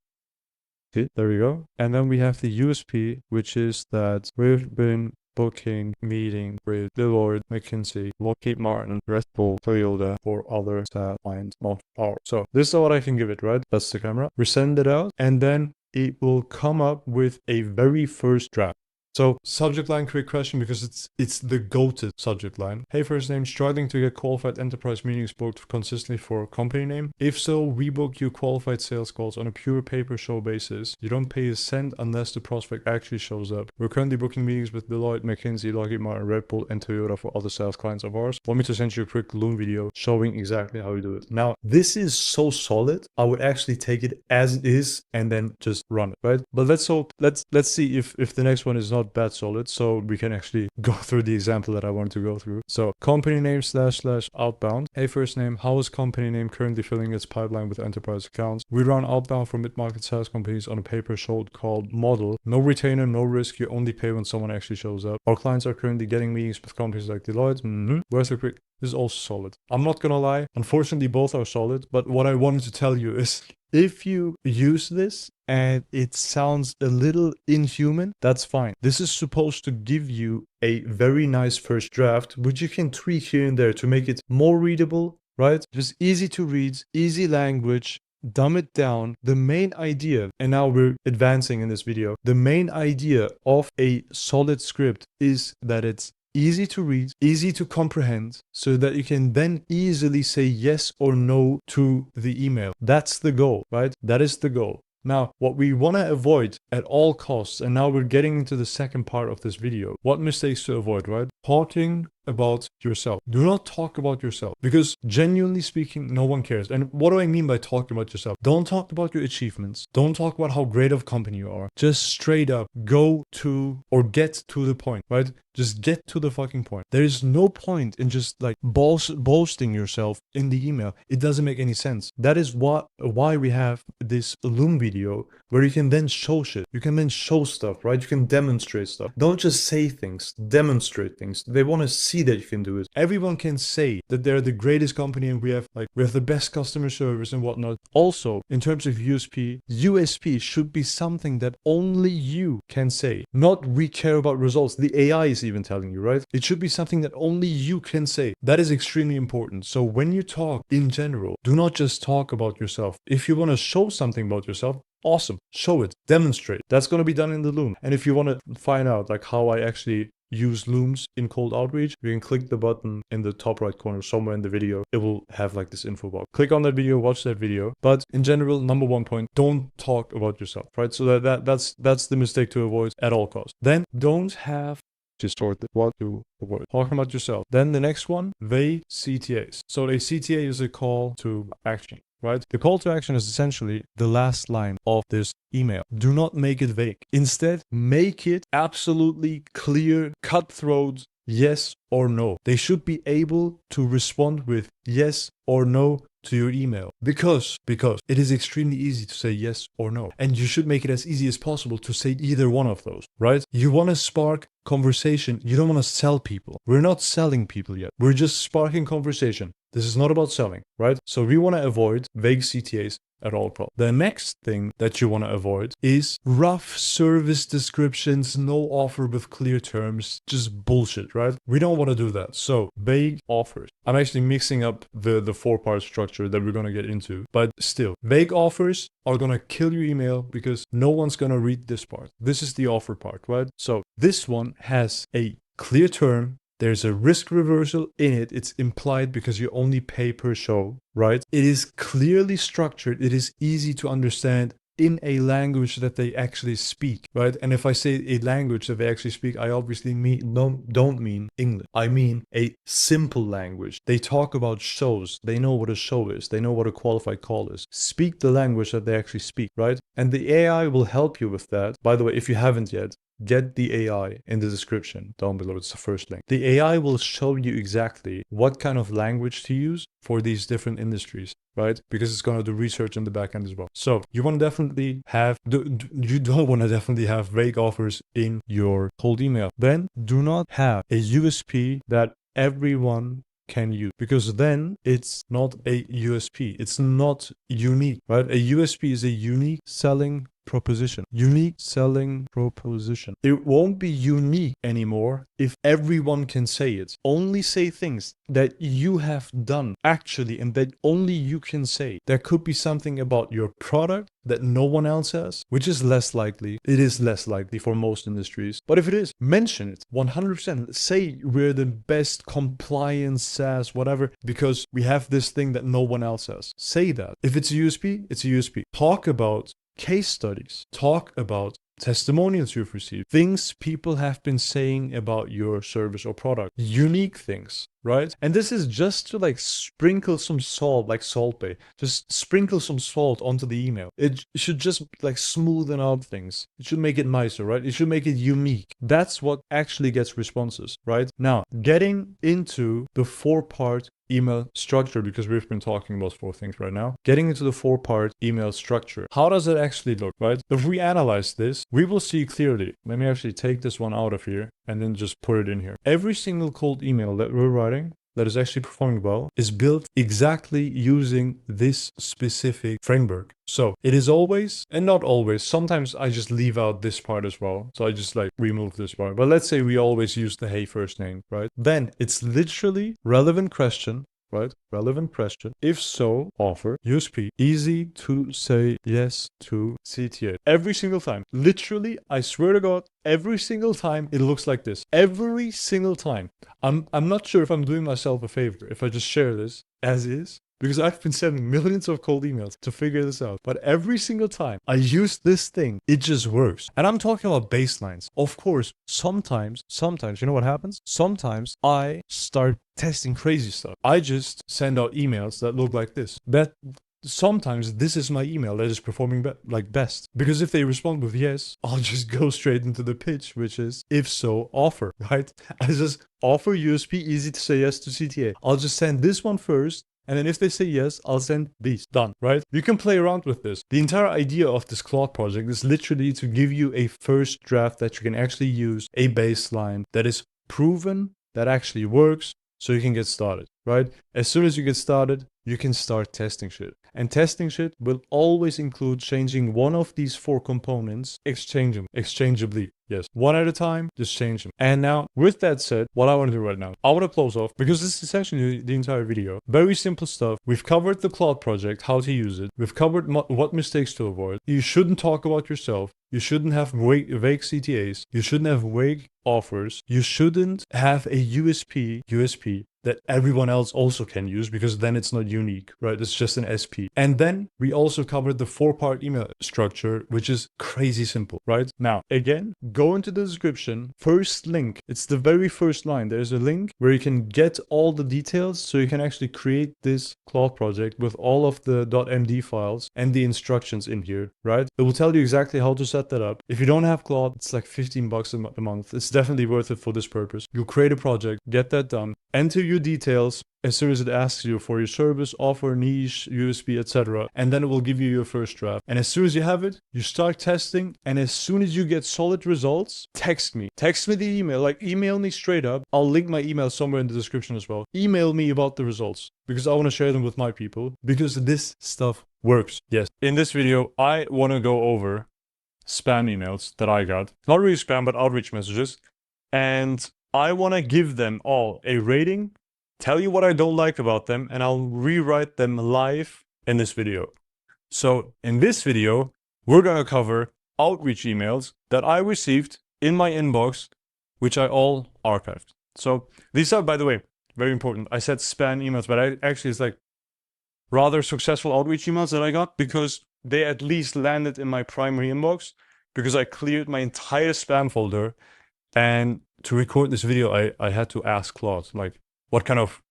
Okay, there we go. And then we have the USP, which is that we've been booking meeting with Deloitte, McKinsey, Lockheed Martin, Red Bull, Toyota, for other SaaS clients, not ours. So this is what I can give it, right? That's the camera. We send it out, and then it will come up with a very first draft. So subject line, quick question, because it's the goated subject line. Hey, first name, struggling to get qualified enterprise meetings booked consistently for company name? If so, we book you qualified sales calls on a pure pay-per-show basis. You don't pay a cent unless the prospect actually shows up. We're currently booking meetings with Deloitte, McKinsey, Lockheed Martin, Red Bull, and Toyota for other sales clients of ours. Want me to send you a quick Loom video showing exactly how we do it. Now, this is so solid, I would actually take it as it is and then just run it, right? But let's see if the next one is not that solid, so we can actually go through the example that I want to go through. So company name / outbound. Hey, first name, how is company name currently filling its pipeline with enterprise accounts? We run outbound for mid-market SaaS companies on a pay-per-show called model. No retainer, no risk. You only pay when someone actually shows up. Our clients are currently getting meetings with companies like Deloitte. Where's the quick? This is also solid. I'm not gonna lie, unfortunately both are solid, but what I wanted to tell you is if you use this and it sounds a little inhuman, that's fine. This is supposed to give you a very nice first draft, which you can tweak here and there to make it more readable, right? Just easy to read, easy language, dumb it down. The main idea, and now we're advancing in this video, the main idea of a solid script is that it's easy to read, easy to comprehend, so that you can then easily say yes or no to the email. That's the goal, right? That is the goal. Now, what we want to avoid at all costs, and now we're getting into the second part of this video, what mistakes to avoid, right? Talking about yourself. Do not talk about yourself, because genuinely speaking, no one cares. And what do I mean by talking about yourself? Don't talk about your achievements. Don't talk about how great of a company you are. Just straight up go to or get to the point, right? Just get to the fucking point. There is no point in just like boasting yourself in the email. It doesn't make any sense. That is why we have this Loom video where you can then show shit. You can then show stuff, right? You can demonstrate stuff. Don't just say things, demonstrate things. They want to see that you can do it. Everyone can say that they're the greatest company and we have the best customer service and whatnot. Also, in terms of USP should be something that only you can say. Not we care about results. The AI is even telling you, right? It should be something that only you can say. That is extremely important. So when you talk in general, do not just talk about yourself. If you want to show something about yourself, awesome. Show it. Demonstrate. That's going to be done in the Loom. And if you want to find out like how I actually use Looms in cold outreach, you can click the button in the top right corner somewhere in the video. It will have like this info box. Click on that video, watch that video. But in general, number one point, don't talk about yourself, right? So that's the mistake to avoid at all costs. Then don't have distorted what to avoid. Talking about yourself. Then the next one, vague CTAs. So a CTA is a call to action, right? The call to action is essentially the last line of this email. Do not make it vague. Instead, make it absolutely clear, cutthroat, yes or no. They should be able to respond with yes or no to your email because it is extremely easy to say yes or no, and you should make it as easy as possible to say either one of those, right? You want to spark conversation. You don't want to sell people. We're not selling people yet. We're just sparking conversation. This is not about selling, right? So we want to avoid vague CTAs at all costs. The next thing that you want to avoid is rough service descriptions, no offer with clear terms, just bullshit, right? We don't want to do that. So vague offers. I'm actually mixing up the 4-part structure that we're going to get into, but still, vague offers are going to kill your email because no one's going to read this part. This is the offer part, right? So this one has a clear term. There's a risk reversal in it. It's implied because you only pay per show, right? It is clearly structured. It is easy to understand in a language that they actually speak, right? And if I say a language that they actually speak, I obviously don't mean English. I mean a simple language. They talk about shows. They know what a show is. They know what a qualified call is. Speak the language that they actually speak, right? And the AI will help you with that. By the way, if you haven't yet, get the AI in the description down below. It's the first link. The AI will show you exactly what kind of language to use for these different industries, right? Because it's going to do research in the back end as well. So you want to definitely have, you don't want to definitely have vague offers in your cold email. Then do not have a USP that everyone can use, because then it's not a USP. It's not unique, right? A USP is a unique selling proposition. Unique selling proposition. It won't be unique anymore if everyone can say it. Only say things that you have done actually and that only you can say. There could be something about your product that no one else has, which is less likely. It is less likely for most industries. But if it is, mention it 100%. Say we're the best compliance SaaS, whatever, because we have this thing that no one else has. Say that. If it's a USP, it's a USP. Talk about case studies. Talk about testimonials you've received, things people have been saying about your service or product, unique things, right? And this is just to like sprinkle some salt, like Salt Bay, just sprinkle some salt onto the email. It should just like smoothen out things. It should make it nicer, right? It should make it unique. That's what actually gets responses, right? Now, getting into the 4-part email structure, because we've been talking about 4 things right now. Getting into the 4-part email structure. How does it actually look, right? If we analyze this, we will see clearly. Let me actually take this one out of here and then just put it in here. Every single cold email that we're writing that is actually performing well is built exactly using this specific framework. So it is always, and not always, sometimes I just leave out this part as well. So I just like remove this part. But let's say we always use the hey first name, right? Then it's literally relevant question, right? Relevant question. If so, offer, USP, easy to say yes to CTA. Every single time. Literally, I swear to God, every single time it looks like this. Every single time. I'm not sure if I'm doing myself a favor if I just share this as is. because I've been sending millions of cold emails to figure this out. But every single time I use this thing, it just works. And I'm talking about baselines. Of course, sometimes, you know what happens? Sometimes I start testing crazy stuff. I just send out emails that look like this. But sometimes this is my email that is performing best. Because if they respond with yes, I'll just go straight into the pitch, which is, if so, offer, right? I just offer USP, easy to say yes to CTA. I'll just send this one first. And then if they say yes, I'll send these. Done, right? You can play around with this. The entire idea of this Claude project is literally to give you a first draft that you can actually use, a baseline that is proven, that actually works, so you can get started, right? As soon as you get started, you can start testing shit. And testing shit will always include changing one of these 4 components exchangeably. Yes, one at a time, just change them. And now, with that said, what I want to do right now, I want to close off, because this is actually the entire video. Very simple stuff. We've covered the Claude project, how to use it. We've covered what mistakes to avoid. You shouldn't talk about yourself. You shouldn't have vague CTAs. You shouldn't have vague offers. You shouldn't have a USP that everyone else also can use, because then it's not unique, right? It's just an SP. And then we also covered the 4-part email structure, which is crazy simple, right? Now, again, go into the description, first link. It's the very first line. There's a link where you can get all the details, so you can actually create this Claude project with all of the .md files and the instructions in here, right? It will tell you exactly how to set that up. If you don't have Claude, it's like $15 a month. It's definitely worth it for this purpose. You create a project, get that done, enter your details as soon as it asks you for your service, offer, niche, USP, etc. And then it will give you your first draft. And as soon as you have it, you start testing. And as soon as you get solid results, text me. Text me the email, like email me straight up. I'll link my email somewhere in the description as well. Email me about the results, because I want to share them with my people, because this stuff works. Yes. In this video, I want to go over spam emails that I got. Not really spam, but outreach messages. And I want to give them all a rating, tell you what I don't like about them, and I'll rewrite them live in this video. So in this video, we're going to cover outreach emails that I received in my inbox, which I all archived. So these are, by the way, very important. I said spam emails, but it's like rather successful outreach emails that I got, because they at least landed in my primary inbox, because I cleared my entire spam folder. And to record this video, I had to ask Claude, like, what kind of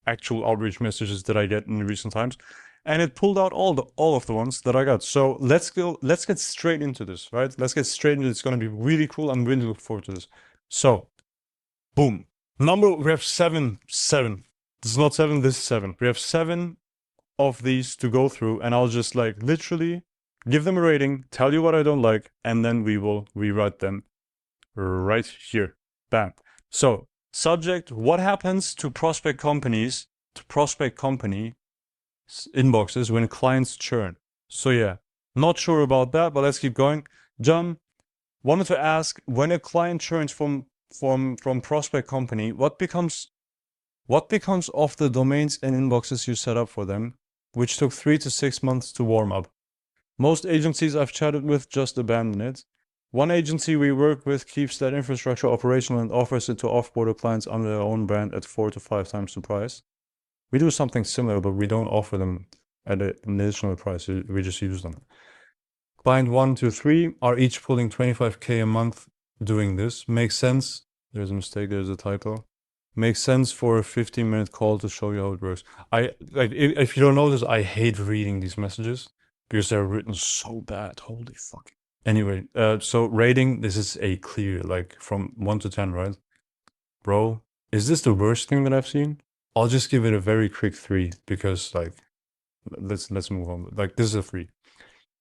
actual outreach messages did I get in recent times? And it pulled out all of the ones that I got. So let's get straight into this, right? Let's get straight into it. It's going to be really cool. I'm really looking forward to this. So, boom. We have seven. This is not 7, this is 7. We have 7 of these to go through, and I'll just like literally give them a rating, tell you what I don't like, and then we will rewrite them right here. Bam. So, subject, what happens to prospect company inboxes when clients churn? So yeah, not sure about that, but let's keep going. John wanted to ask, when a client churns from prospect company, what becomes of the domains and inboxes you set up for them, which took 3 to 6 months to warm up? Most agencies I've chatted with just abandon it. One agency we work with keeps that infrastructure operational and offers it to off-border clients under their own brand at 4 to 5 times the price. We do something similar, but we don't offer them at an additional price. We just use them. Client 1, 2, 3 are each pulling 25K a month doing this. Makes sense. There's a mistake. There's a typo. Makes sense for a 15-minute call to show you how it works. If you don't notice, I hate reading these messages because they're written so bad. Holy fuck. Anyway, so rating, this is a clear, like from 1 to 10, right? Bro, is this the worst thing that I've seen? I'll just give it a very quick 3 because like, let's move on. Like, this is a 3.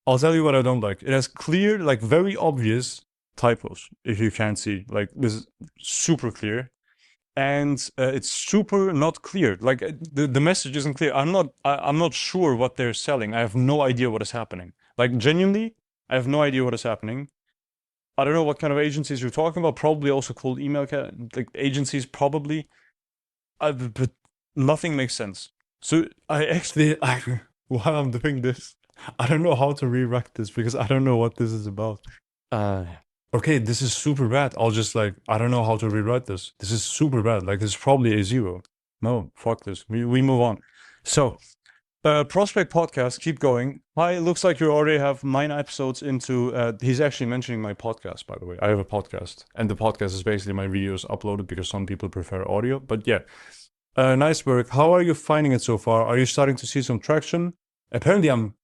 I'll tell you what I don't like. It has clear, like very obvious typos, if you can't see. Like, this is super clear. And it's super not clear. Like, the message isn't clear. I'm not sure what they're selling. I have no idea what is happening. Like, genuinely, I have no idea what is happening. I don't know what kind of agencies you're talking about. Probably also called email like agencies, probably. But nothing makes sense. So while I'm doing this, I don't know how to rewrite this because I don't know what this is about. Okay, this is super bad. I'll just like, I don't know how to rewrite this. This is super bad. Like, this is probably a 0. No, fuck this. We move on. So Prospect podcast, keep going. Hi, it looks like you already have 9 episodes into, he's actually mentioning my podcast, by the way. I have a podcast, and the podcast is basically my videos uploaded because some people prefer audio, but yeah. Nice work. How are you finding it so far? Are you starting to see some traction? Apparently I'm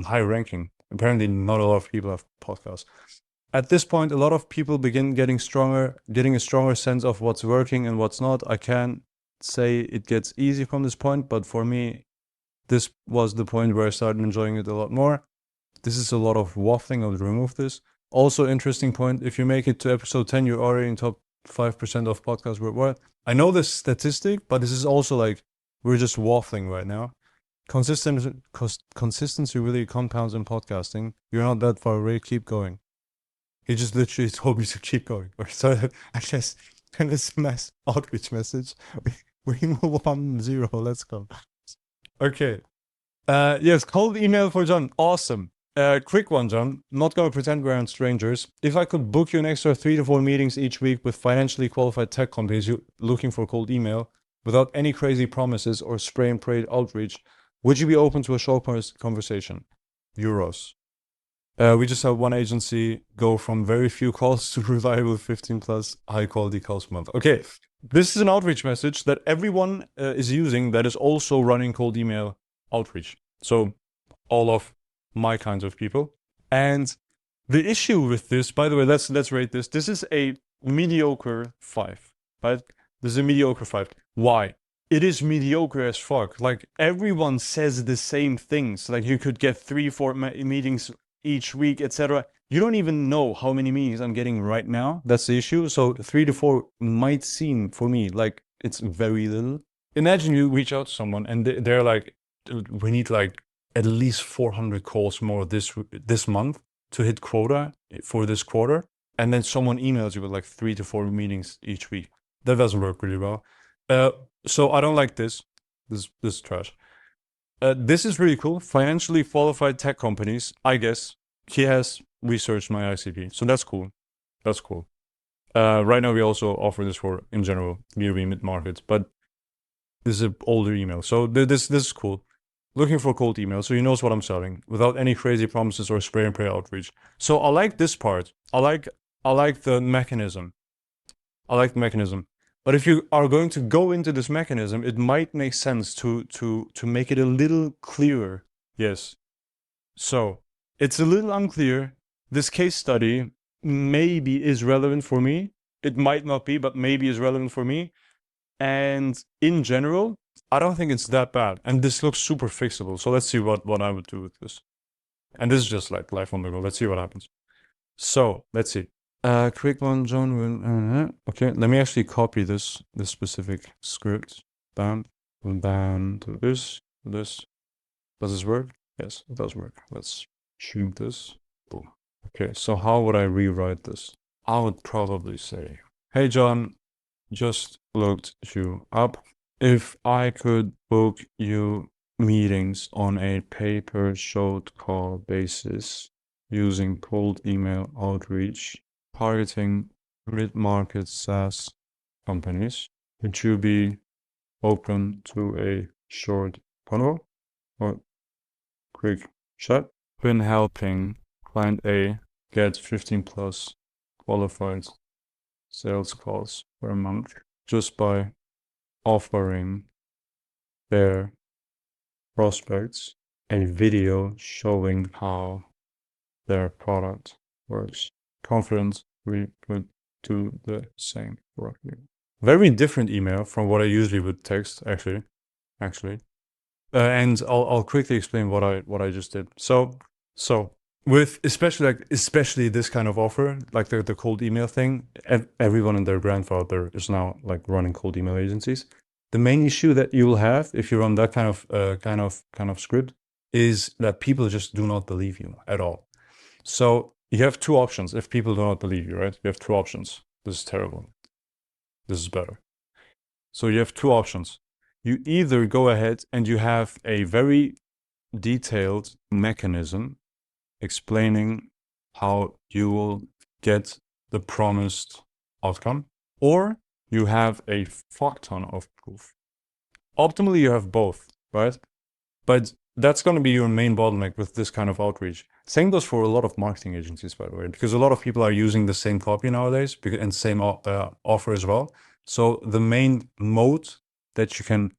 high ranking. Apparently not a lot of people have podcasts. At this point, a lot of people begin getting a stronger sense of what's working and what's not. I can't say it gets easy from this point, but for me, this was the point where I started enjoying it a lot more. This is a lot of waffling. I'll remove this. Also, interesting point, if you make it to episode 10, you're already in top 5% of podcasts worldwide. I know this statistic, but this is also like, we're just waffling right now. Consistency really compounds in podcasting. You're not that far away, keep going. He just literally told me to keep going. So I guess this mass outreach message. We move on 0, let's go. Okay. Yes, cold email for John. Awesome. Quick one, John. Not gonna pretend we're on strangers. If I could book you an extra 3 to 4 meetings each week with financially qualified tech companies looking for cold email without any crazy promises or spray and pray outreach, would you be open to a short conversation? Euros. We just have one agency go from very few calls to reliable 15 plus high quality calls per month. Okay. This is an outreach message that everyone is using that is also running cold email outreach. So all of my kinds of people. And the issue with this, by the way, let's rate this. This is a mediocre 5, right? This is a mediocre 5. Why? It is mediocre as fuck. Like everyone says the same things. Like you could get 3-4 meetings each week, etc. You don't even know how many meetings I'm getting right now. That's the issue. So 3 to 4 might seem for me like it's very little. Imagine you reach out to someone and they're like, we need like at least 400 calls more this month to hit quota for this quarter. And then someone emails you with like 3 to 4 meetings each week. That doesn't work really well. So I don't like this. This is trash. This is really cool. Financially qualified tech companies, I guess. He has researched my ICP. So that's cool. That's cool. Right now we also offer this for, in general, B2B mid-market. But this is an older email. So this is cool. Looking for cold email, so he knows what I'm selling without any crazy promises or spray and pray outreach. So I like this part. I like the mechanism. I like the mechanism. But if you are going to go into this mechanism, it might make sense to make it a little clearer. Yes. So it's a little unclear. This case study maybe is relevant for me. It might not be, but maybe is relevant for me. And in general, I don't think it's that bad. And this looks super fixable. So let's see what I would do with this. And this is just like life on the go. Let's see what happens. So let's see. Quick one, John. Okay, let me actually copy this specific script. Bam, bam, to this. Does this work? Yes, it does work. Let's shoot this. Boom. Okay, so how would I rewrite this? I would probably say, hey, John, just looked you up. If I could book you meetings on a pay-per-short call basis using cold email outreach, targeting mid-market SaaS companies, would you be open to a short convo or quick chat? Been helping client A get 15 plus qualified sales calls per month just by offering their prospects a video showing how their product works. Confident we could do the same for you. Very different email from what I usually would text, actually. And I'll quickly explain what I just did. So with especially this kind of offer, like the cold email thing, everyone and their grandfather is now like running cold email agencies. The main issue that you will have if you run that kind of script is that people just do not believe you at all. So you have 2 options if people do not believe you, right? You have 2 options. This is terrible. This is better. So you have 2 options. You either go ahead and you have a very detailed mechanism explaining how you will get the promised outcome, or you have a fuck ton of proof. Optimally, you have both, right? But that's going to be your main bottleneck with this kind of outreach. Same goes for a lot of marketing agencies, by the way, because a lot of people are using the same copy nowadays and same offer as well. So the main moat that you can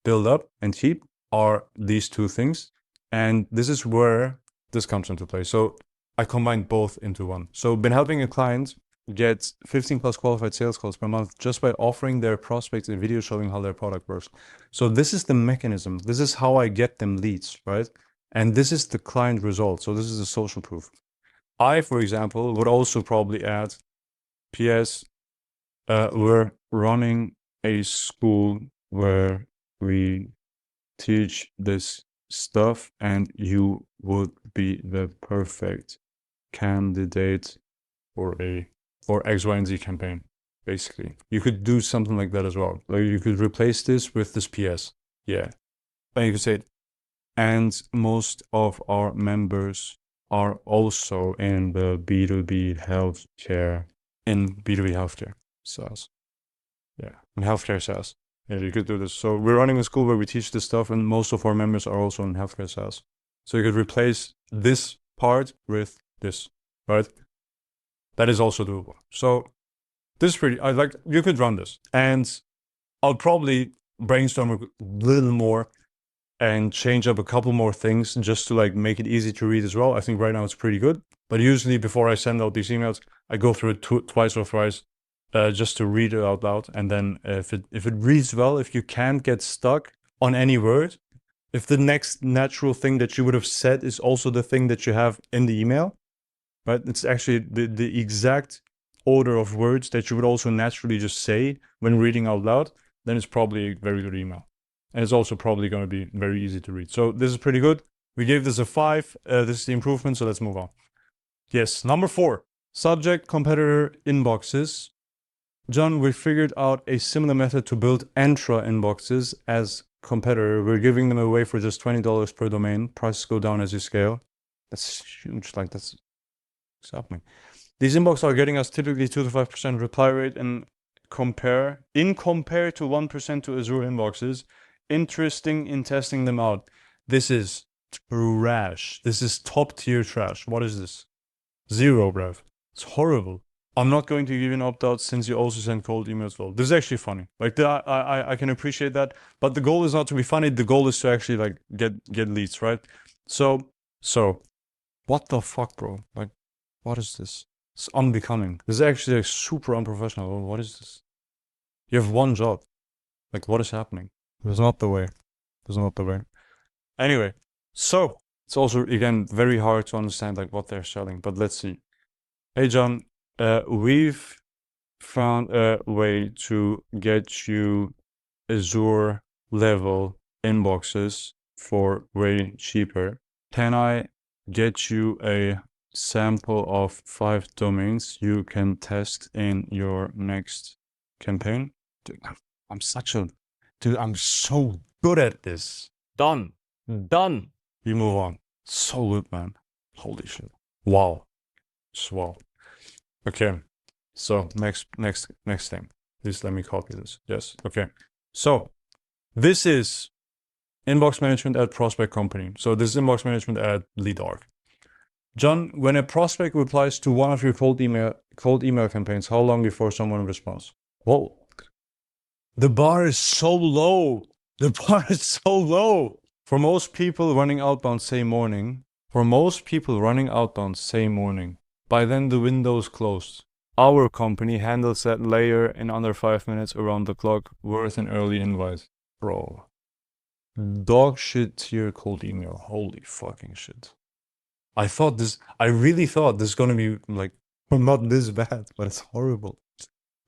build up and keep are these two things. And this is where this comes into play. So I combined both into one. So been helping a client get 15 plus qualified sales calls per month just by offering their prospects a video showing how their product works. So this is the mechanism. This is how I get them leads, right? And this is the client result. So this is the social proof. I, for example, would also probably add, PS, we're running a school where we teach this stuff and you would be the perfect candidate for X, Y, and Z campaign. Basically, you could do something like that as well. Like you could replace this with this PS. Yeah. And you could say, and most of our members are also in the B2B healthcare, SaaS. Yeah, in healthcare SaaS. Yeah, you could do this. So we're running a school where we teach this stuff and most of our members are also in healthcare SaaS. So you could replace this part with this, right? That is also doable. So this is pretty, you could run this. And I'll probably brainstorm a little more and change up a couple more things just to like make it easy to read as well. I think right now it's pretty good. But usually before I send out these emails, I go through it twice or thrice just to read it out loud. And then if it reads well, if you can't get stuck on any word, if the next natural thing that you would have said is also the thing that you have in the email, right? It's actually the exact order of words that you would also naturally just say when reading out loud, then it's probably a very good email. And it's also probably going to be very easy to read. So this is pretty good. We gave this a 5. This is the improvement, so let's move on. Yes, number 4, subject competitor inboxes. John, we figured out a similar method to build Entra inboxes as competitor. We're giving them away for just $20 per domain. Prices go down as you scale. That's huge. Like that's what's happening. These inboxes are getting us typically 2 to 5% reply rate and compare to 1% to Azure inboxes. Interesting in testing them out. This is trash. This is top tier trash. What is this? 0, bruv. It's horrible. I'm not going to give you an opt-out since you also send cold emails. Well, this is actually funny. Like I can appreciate that, but the goal is not to be funny. The goal is to actually like get leads, right? So what the fuck, bro? Like, what is this? It's unbecoming. This is actually like super unprofessional. What is this? You have one job. Like, what is happening? That's not the way. That's not the way. Anyway, so it's also again very hard to understand like what they're selling. But let's see. Hey John, we've found a way to get you Azure level inboxes for way cheaper. Can I get you a sample of 5 domains you can test in your next campaign? Dude, I'm so good at this. Done. You move on. So good, man. Holy shit. Wow. Wow. Okay. So next thing. Please let me copy this. Yes. Okay. So this is inbox management at prospect company. So this is inbox management at LeadArc. John, when a prospect replies to one of your cold email campaigns, how long before someone responds? Whoa. The bar is so low. The bar is so low. For most people running outbound, say morning. By then the window's closed. Our company handles that layer in under 5 minutes around the clock, worth an early invite. Bro. Dog shit tier cold email. Holy fucking shit. I really thought this is gonna be like, not this bad, but it's horrible.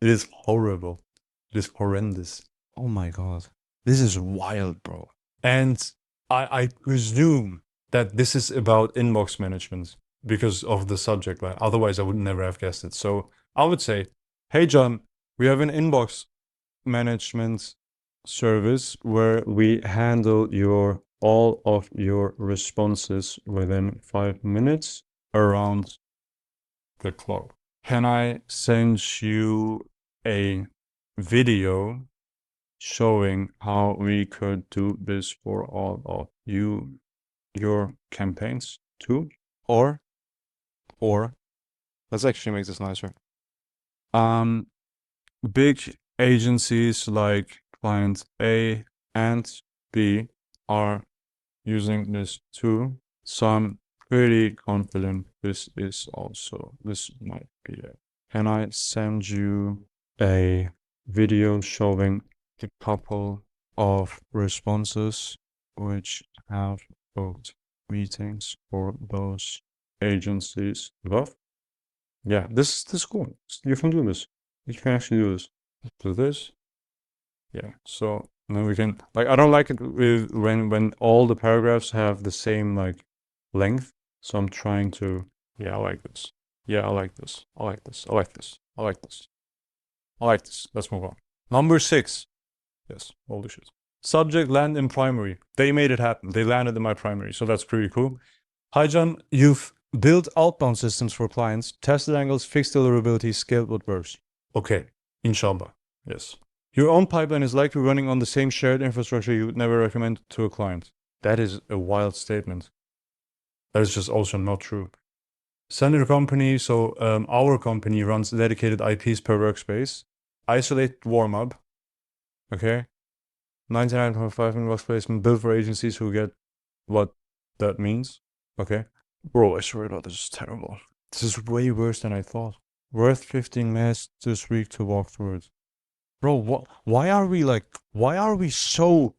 It is horrible. It is horrendous. Oh my god. This is wild, bro. And I presume that this is about inbox management because of the subject line. Otherwise, I would never have guessed it. So I would say, hey, John, we have an inbox management service where we handle all of your responses within 5 minutes around the clock. Can I send you a video showing how we could do this for all of you your campaigns to, or let's actually make this nicer. Big agencies like client A and B are using this too, so I'm pretty confident this might be it. Can I send you a video showing a couple of responses which have booked meetings for those agencies above? Yeah, this is cool. You can do this. You can actually do this. Do this. Yeah, so then we can, like, I don't like it with when all the paragraphs have the same like length. So I'm trying to, yeah, I like this. Yeah, I like this. I like this. I like this. I like this. I like this. Let's move on. Number 6. Yes, holy shit. Subject land in primary. They made it happen. They landed in my primary, so that's pretty cool. Hi John, you've built outbound systems for clients, tested angles, fixed deliverability, scaled what works. Okay, inshallah. Yes. Your own pipeline is likely running on the same shared infrastructure you would never recommend to a client. That is a wild statement. That is just also not true. Sender company, so our company runs dedicated IPs per workspace. Isolate Warmup. Okay. 99.5 inbox placement built for agencies who get what that means. Okay. Bro, I swear to God, this is terrible. This is way worse than I thought. Worth 15 minutes this week to walk through it. Bro, why are we so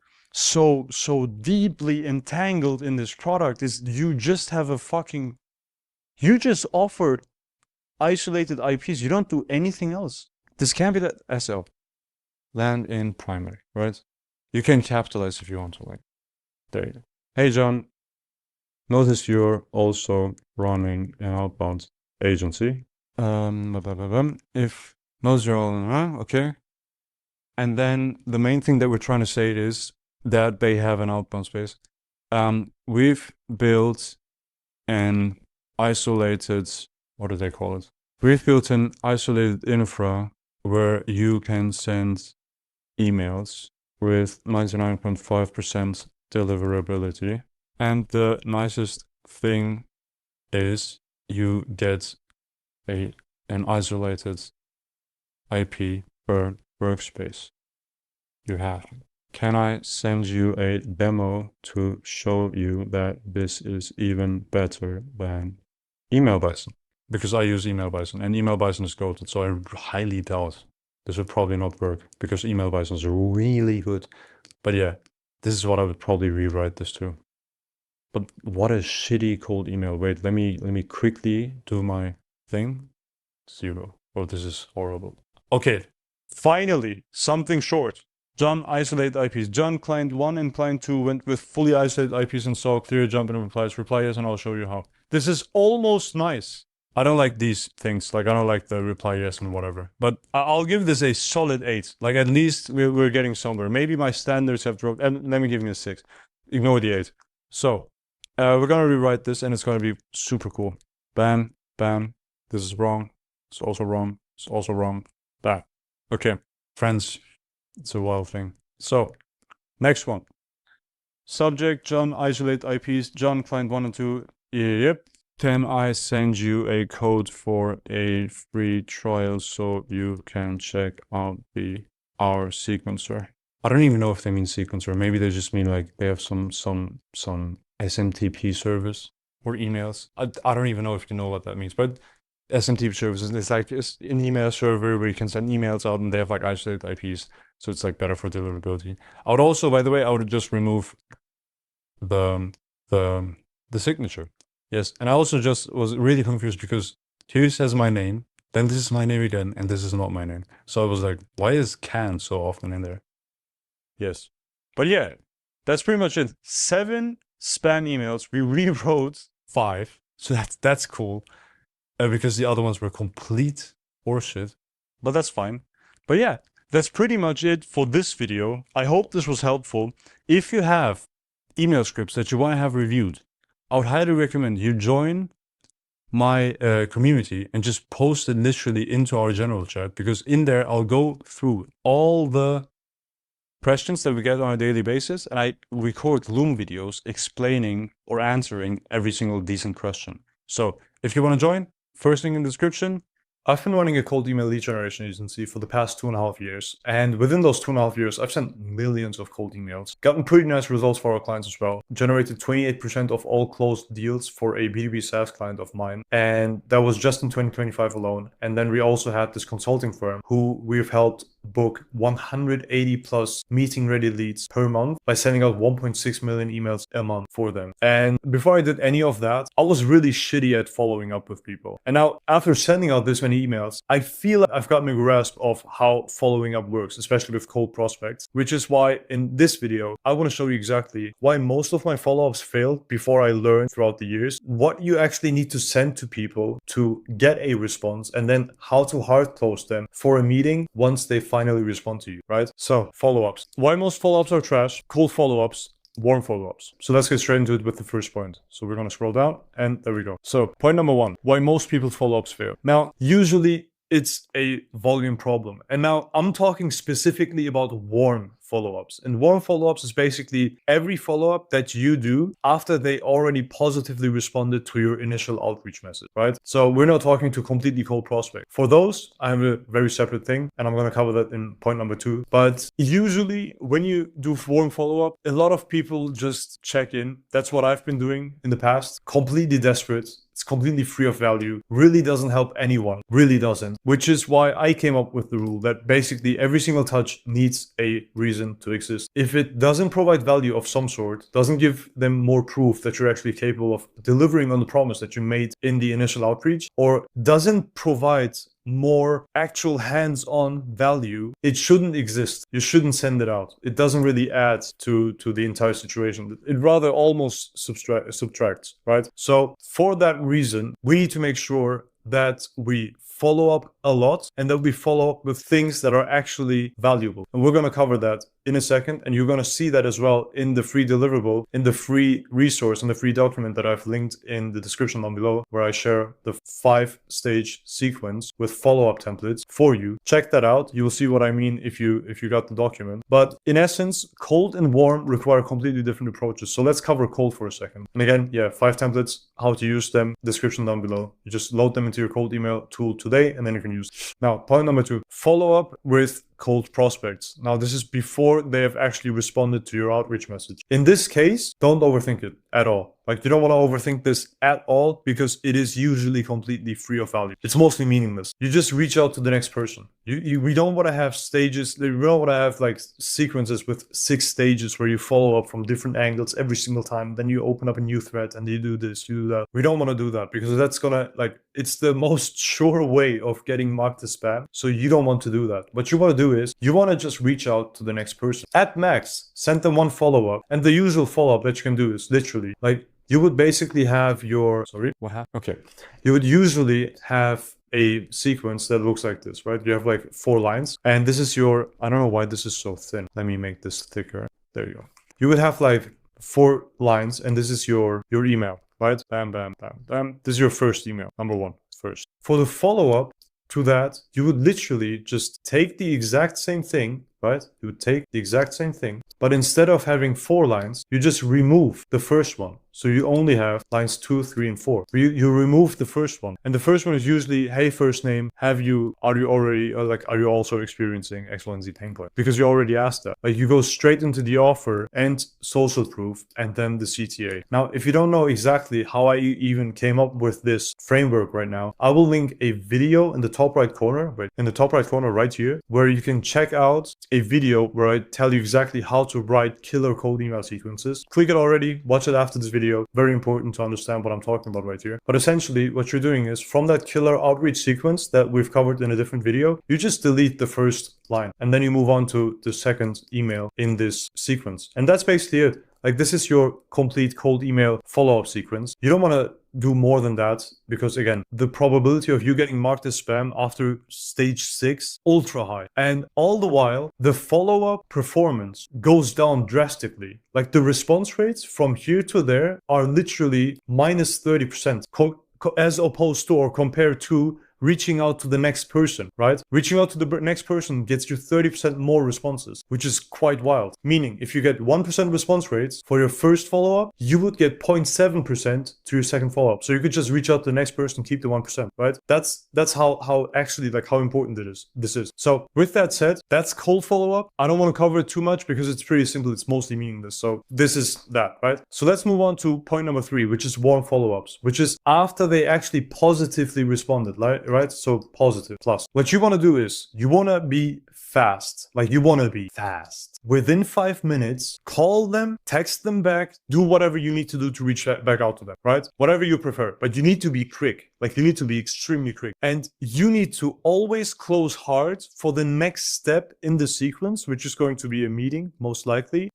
deeply entangled in this product? You just offered isolated IPs. You don't do anything else. This can't be that SL. Land in primary, right? You can capitalize if you want to, like, there you go. Hey John, notice you're also running an outbound agency. If notice you're all okay. And then the main thing that we're trying to say is that they have an outbound space. We've built an isolated, what do they call it? We've built an isolated infra where you can send emails with 99.5% deliverability. And the nicest thing is you get an isolated IP per workspace you have. Can I send you a demo to show you that this is even better than Email Bison? Because I use Email Bison and Email Bison is goated, so I highly doubt this would probably not work because Email Bison is really good. But yeah, this is what I would probably rewrite this to. But what a shitty cold email. Wait, let me quickly do my thing. 0. Oh, this is horrible. Okay, finally, something short. John isolate IPs. John client 1 and client 2 went with fully isolated IPs and saw clear jump in replies. Reply yes, and I'll show you how. This is almost nice. I don't like these things. Like, I don't like the reply yes and whatever. But I'll give this a solid 8. Like, at least we're getting somewhere. Maybe my standards have dropped. And let me give you a 6. Ignore the 8. So, we're going to rewrite this, and it's going to be super cool. Bam, bam. This is wrong. It's also wrong. It's also wrong. Bam. Okay, friends. It's a wild thing. So, next one. Subject, John, isolate IPs. John, client 1 and 2. Yep. Can I send you a code for a free trial so you can check out our sequencer? I don't even know if they mean sequencer. Maybe they just mean like they have some SMTP service or emails. I don't even know if you know what that means, but SMTP services, it's like an email server where you can send emails out and they have like isolated IPs. So it's like better for deliverability. I would also, by the way, I would just remove the signature. Yes, and I also just was really confused because here says my name, then this is my name again, and this is not my name. So I was like, why is can so often in there? Yes. But yeah, that's pretty much it. 7 spam emails. We rewrote 5. So that's cool. Because the other ones were complete horseshit. But that's fine. But yeah, that's pretty much it for this video. I hope this was helpful. If you have email scripts that you want to have reviewed, I would highly recommend you join my community and just post it literally into our general chat, because in there I'll go through all the questions that we get on a daily basis, and I record Loom videos explaining or answering every single decent question. So if you want to join, first link in the description. I've been running a cold email lead generation agency for the past 2.5 years. And within those 2.5 years, I've sent millions of cold emails, gotten pretty nice results for our clients as well, generated 28% of all closed deals for a B2B SaaS client of mine. And that was just in 2025 alone. And then we also had this consulting firm who we've helped book 180 plus meeting ready leads per month by sending out 1.6 million emails a month for them. And before I did any of that, I was really shitty at following up with people. And now after sending out this many emails, I feel like I've gotten a grasp of how following up works, especially with cold prospects, which is why in this video, I want to show you exactly why most of my follow-ups failed before I learned throughout the years, what you actually need to send to people to get a response, and then how to hard close them for a meeting once they finally respond to you, right? So follow-ups. Why most follow-ups are trash, cold follow-ups, warm follow-ups. So let's get straight into it with the first point. So we're going to scroll down and there we go. So point number 1, why most people's follow-ups fail. Now, usually it's a volume problem. And now I'm talking specifically about warm follow-ups. And warm follow-ups is basically every follow-up that you do after they already positively responded to your initial outreach message, right? So we're not talking to completely cold prospect. For those, I have a very separate thing, and I'm going to cover that in point number 2. But usually when you do warm follow-up, a lot of people just check in. That's what I've been doing in the past. Completely desperate. It's completely free of value, really doesn't help anyone, really doesn't. Which is why I came up with the rule that basically every single touch needs a reason to exist. If it doesn't provide value of some sort, doesn't give them more proof that you're actually capable of delivering on the promise that you made in the initial outreach, or doesn't provide more actual hands-on value, it shouldn't exist. You shouldn't send it out. It doesn't really add to the entire situation. It rather almost subtracts, right? So for that reason, we need to make sure that we follow up a lot and that we follow up with things that are actually valuable. And we're going to cover that in a second. And you're going to see that as well in the free deliverable, in the free resource, and the free document that I've linked in the description down below, where I share the 5-stage sequence with follow-up templates for you. Check that out. You will see what I mean if you got the document. But in essence, cold and warm require completely different approaches. So let's cover cold for a second. And again, yeah, 5 templates, how to use them, description down below. You just load them into your cold email tool today, and then you can use. Now, point number 2, follow up with cold prospects. Now, this is before they have actually responded to your outreach message. In this case, don't overthink it at all. Like, you don't want to overthink this at all because it is usually completely free of value. It's mostly meaningless. You just reach out to the next person. We don't want to have stages. We don't want to have like sequences with 6 stages where you follow up from different angles every single time. Then you open up a new thread and you do this, you do that. We don't want to do that because that's gonna it's the most sure way of getting marked as spam. So you don't want to do that. What you want to do is you want to just reach out to the next person. At max, send them 1 follow-up. And the usual follow-up that you can do is literally you would basically have your, what happened? Okay. You would usually have a sequence that looks like this, right? You have like 4 lines and this is your, I don't know why this is so thin. Let me make this thicker. There you go. You would have like 4 lines and this is your email, right? Bam, bam, bam, bam. This is your first email, number 1 first. For the follow-up to that, you would literally just take the exact same thing, right? You would take the exact same thing, but instead of having 4 lines, you just remove the first one. So you only have lines 2, 3, and 4. You remove the first one. And the first one is usually, hey, first name, are you also experiencing X, Y, and Z pain point? Because you already asked that. Like, you go straight into the offer and social proof and then the CTA. Now, if you don't know exactly how I even came up with this framework right now, I will link a video in the top right corner, right here, where you can check out a video where I tell you exactly how to write killer cold email sequences. Click it already, watch it after this video. Very important to understand what I'm talking about right here. But essentially what you're doing is from that killer outreach sequence that we've covered in a different video, you just delete the first line and then you move on to the second email in this sequence. And that's basically it. Like, this is your complete cold email follow-up sequence. You don't want to do more than that because, again, the probability of you getting marked as spam after stage 6, ultra high. And all the while, the follow-up performance goes down drastically. Like, the response rates from here to there are literally minus 30% as opposed to or compared to reaching out to the next person, right? Reaching out to the next person gets you 30% more responses, which is quite wild. Meaning, if you get 1% response rates for your first follow-up, you would get 0.7% to your second follow-up. So you could just reach out to the next person, keep the 1%, right? That's how actually like how important this is. So with that said, that's cold follow-up. I don't want to cover it too much because it's pretty simple. It's mostly meaningless. So this is that, right? So let's move on to point number 3, which is warm follow-ups, which is after they actually positively responded, right? So positive plus. What you want to do is you want to be fast. Like you want to be fast. Within 5 minutes, call them, text them back, do whatever you need to do to reach back out to them, right? Whatever you prefer, but you need to be quick. Like you need to be extremely quick. And you need to always close hard for the next step in the sequence, which is going to be a meeting, most likely,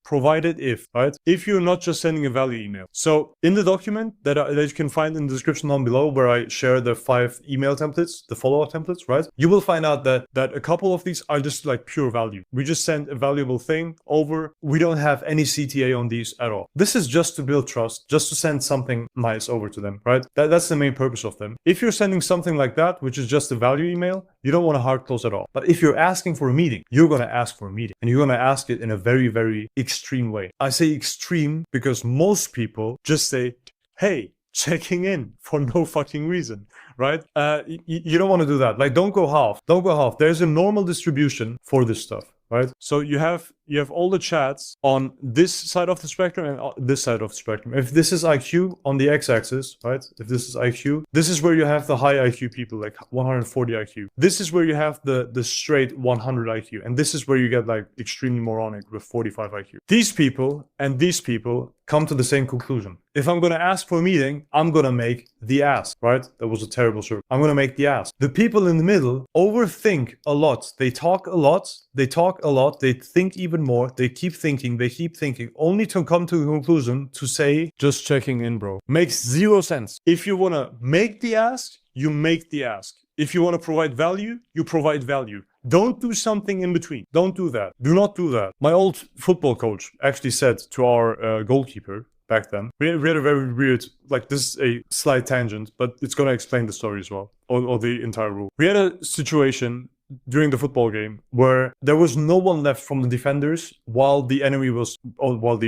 provided if, right? If you're not just sending a value email. So in the document that you can find in the description down below, where I share the 5 email templates, the follow-up templates, right? You will find out that a couple of these are just like pure value. We just send a valuable thing over. We don't have any CTA on these at all. This is just to build trust, just to send something nice over to them, right? That's the main purpose of them. If you're sending something like that, which is just a value email, you don't want to hard close at all. But if you're asking for a meeting, you're going to ask for a meeting, and you're going to ask it in a very, very extreme way. I say extreme because most people just say, hey, checking in for no fucking reason, right? You don't want to do that. Like, don't go half. Don't go half. There's a normal distribution for this stuff, right? So you have all the chats on this side of the spectrum and this side of the spectrum. If this is IQ on the x-axis, right? If this is IQ, this is where you have the high IQ people, like 140 IQ. This is where you have the straight 100 IQ. And this is where you get like extremely moronic with 45 IQ. These people and these people come to the same conclusion. If I'm going to ask for a meeting, I'm going to make the ask, right? That was a terrible circle. I'm going to make the ask. The people in the middle overthink a lot. They talk a lot. They talk a lot. They think even more. They keep thinking, only to come to a conclusion to say, just checking in, bro. Makes zero sense. If you want to make the ask, you make the ask. If you want to provide value, you provide value. Don't do something in between. Don't do that. Do not do that. My old football coach actually said to our goalkeeper back then, we had a very weird, like this is a slight tangent, but it's going to explain the story as well, or the entire rule. We had a situation during the football game where there was no one left from the defenders while the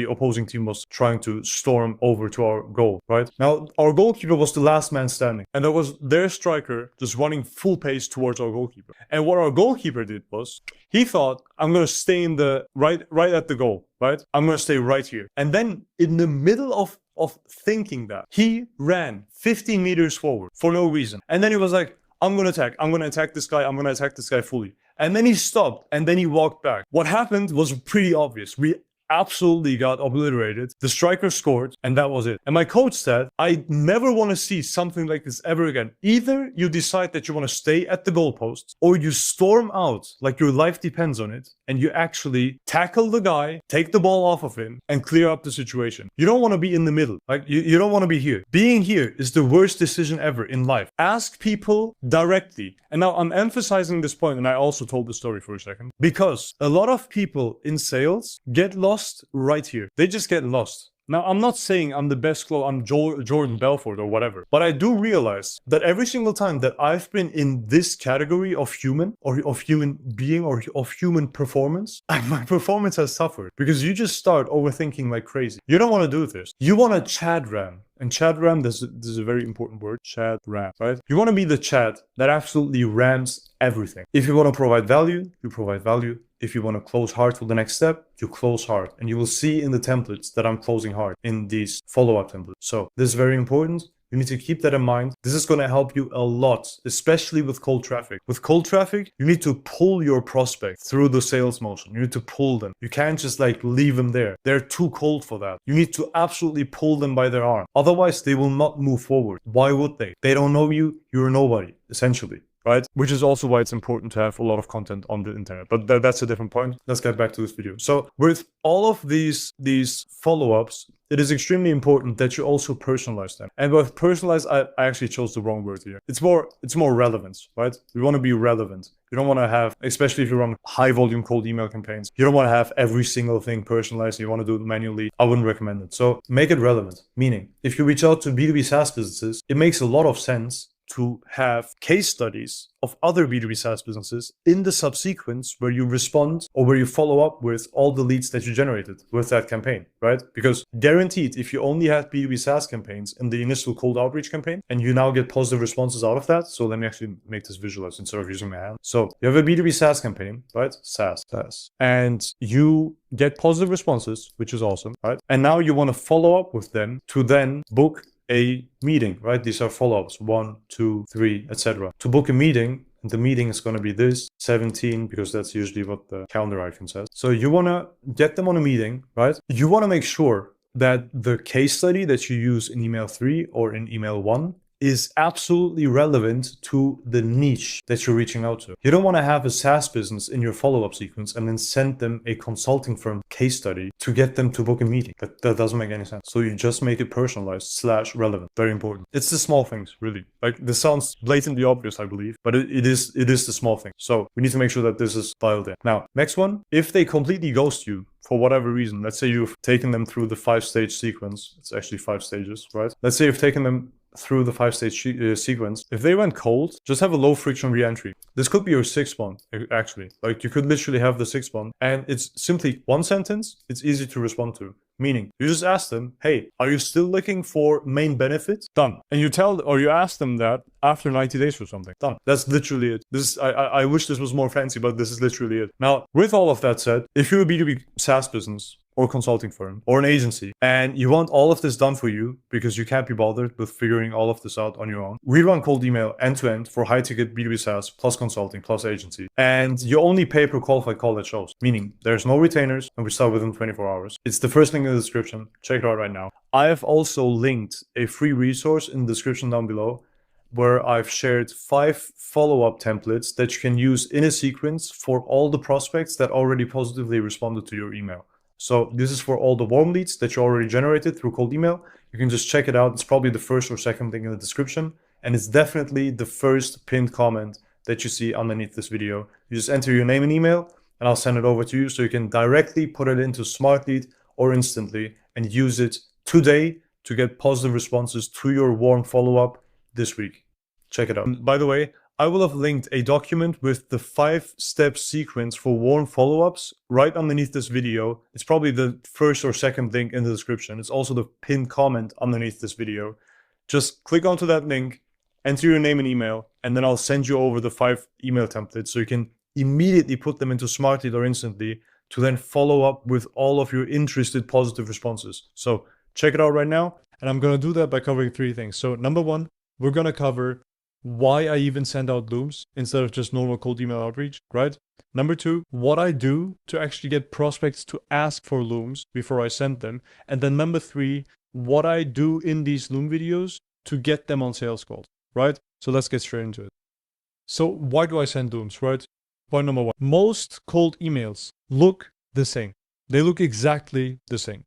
opposing team was trying to storm over to our goal, right? Now, our goalkeeper was the last man standing, and there was their striker just running full pace towards our goalkeeper. And what our goalkeeper did was, he thought, I'm going to stay in the right at the goal, right? I'm going to stay right here. And then in the middle of thinking that, he ran 15 meters forward for no reason. And then he was like, I'm going to attack this guy fully. And then he stopped and then he walked back. What happened was pretty obvious. We absolutely got obliterated. The striker scored and that was it. And my coach said, I never want to see something like this ever again. Either you decide that you want to stay at the goalpost, or you storm out like your life depends on it, and you actually tackle the guy, take the ball off of him, and clear up the situation. You don't want to be in the middle. Like you don't want to be here. Being here is the worst decision ever in life. Ask people directly. And now I'm emphasizing this point, and I also told the story for a second, because a lot of people in sales get lost right here. They just get lost. Now, I'm not saying I'm the best I'm Jordan Belfort or whatever, but I do realize that every single time that I've been in this category of human, or of human being, or of human performance, my performance has suffered because you just start overthinking like crazy. You don't want to do this. You want to Chad ram. And Chad ram, this is a very important word, Chad ram, right? You want to be the Chad that absolutely rams everything. If you want to provide value, you provide value. If you want to close hard for the next step, you close hard. And you will see in the templates that I'm closing hard in these follow-up templates. So this is very important. You need to keep that in mind. This is going to help you a lot, especially with cold traffic. With cold traffic, you need to pull your prospect through the sales motion. You need to pull them. You can't just like leave them there. They're too cold for that. You need to absolutely pull them by their arm. Otherwise, they will not move forward. Why would they? They don't know you. You're nobody, essentially. Right? Which is also why it's important to have a lot of content on the internet. But that's a different point. Let's get back to this video. So with all of these follow-ups, it is extremely important that you also personalize them. And with personalize, I actually chose the wrong word here. It's more relevance, right? You want to be relevant. You don't want to have, especially if you run high volume cold email campaigns, you don't want to have every single thing personalized. You want to do it manually. I wouldn't recommend it. So make it relevant. Meaning, if you reach out to B2B SaaS businesses, it makes a lot of sense to have case studies of other B2B SaaS businesses in the subsequence where you respond or where you follow up with all the leads that you generated with that campaign, right? Because guaranteed, if you only had B2B SaaS campaigns in the initial cold outreach campaign and you now get positive responses out of that, so let me actually make this visualized instead of using my hand. So you have a B2B SaaS campaign, right? SaaS. And you get positive responses, which is awesome, right? And now you want to follow up with them to then book a meeting, right? These are follow-ups, 1, 2, 3, etc. To book a meeting, and the meeting is going to be this 17, because that's usually what the calendar icon says. So you want to get them on a meeting, right? You want to make sure that the case study that you use in email 3 or in email 1 is absolutely relevant to the niche that you're reaching out to. You don't want to have a SaaS business in your follow-up sequence and then send them a consulting firm case study to get them to book a meeting. That doesn't make any sense. So you just make it personalized / relevant. Very important. It's the small things, really. Like, this sounds blatantly obvious, I believe, but it is the small thing. So we need to make sure that this is dialed in. Now, next one, if they completely ghost you for whatever reason, let's say you've taken them through the 5-stage sequence. It's actually 5 stages, right? Let's say you've taken them through the 5-stage sequence. If they went cold, just have a low friction re-entry. This could be your 6th one, actually. Like, you could literally have the 6th one, and it's simply one sentence. It's easy to respond to. Meaning, you just ask them, hey, are you still looking for main benefits? Done. And you ask them that after 90 days or something. Done. That's literally it. I wish this was more fancy, but this is literally it. Now, with all of that said, if you're a B2B SaaS business, or consulting firm, or an agency, and you want all of this done for you because you can't be bothered with figuring all of this out on your own, we run cold email end-to-end for high-ticket B2B SaaS plus consulting plus agency. And you only pay per qualified call that shows, meaning there's no retainers and we start within 24 hours. It's the first link in the description. Check it out right now. I have also linked a free resource in the description down below where I've shared 5 follow-up templates that you can use in a sequence for all the prospects that already positively responded to your email. So this is for all the warm leads that you already generated through cold email. You can just check it out. It's probably the first or second link in the description. And it's definitely the first pinned comment that you see underneath this video. You just enter your name and email and I'll send it over to you so you can directly put it into Smart Lead or Instantly and use it today to get positive responses to your warm follow-up this week. Check it out. And by the way, I will have linked a document with the 5-step sequence for warm follow-ups right underneath this video. It's probably the first or second link in the description. It's also the pinned comment underneath this video. Just click onto that link, enter your name and email, and then I'll send you over the 5 email templates so you can immediately put them into Smart Lead or Instantly to then follow up with all of your interested positive responses. So check it out right now. And I'm going to do that by covering 3 things. So number 1, we're going to cover why I even send out Looms instead of just normal cold email outreach, right? Number 2, what I do to actually get prospects to ask for Looms before I send them. And then number 3, what I do in these Loom videos to get them on sales calls, right? So let's get straight into it. So why do I send Looms, right? Point number 1, most cold emails look the same. They look exactly the same.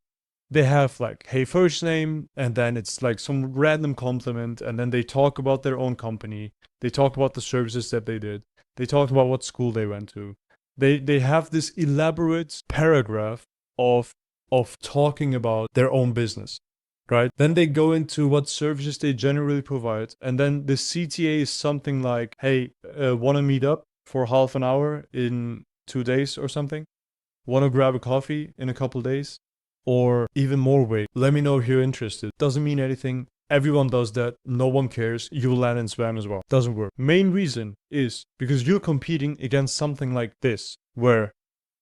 They have like, hey, first name, and then it's like some random compliment, and then they talk about their own company. They talk about the services that they did. They talk about what school they went to. They have this elaborate paragraph of talking about their own business, right? Then they go into what services they generally provide, and then the CTA is something like, hey, want to meet up for half an hour in 2 days or something? Want to grab a coffee in a couple days? Or even more weight, let me know if you're interested. Doesn't mean anything. Everyone does that. No one cares. You'll land in spam as well. Doesn't work. Main reason is because you're competing against something like this, where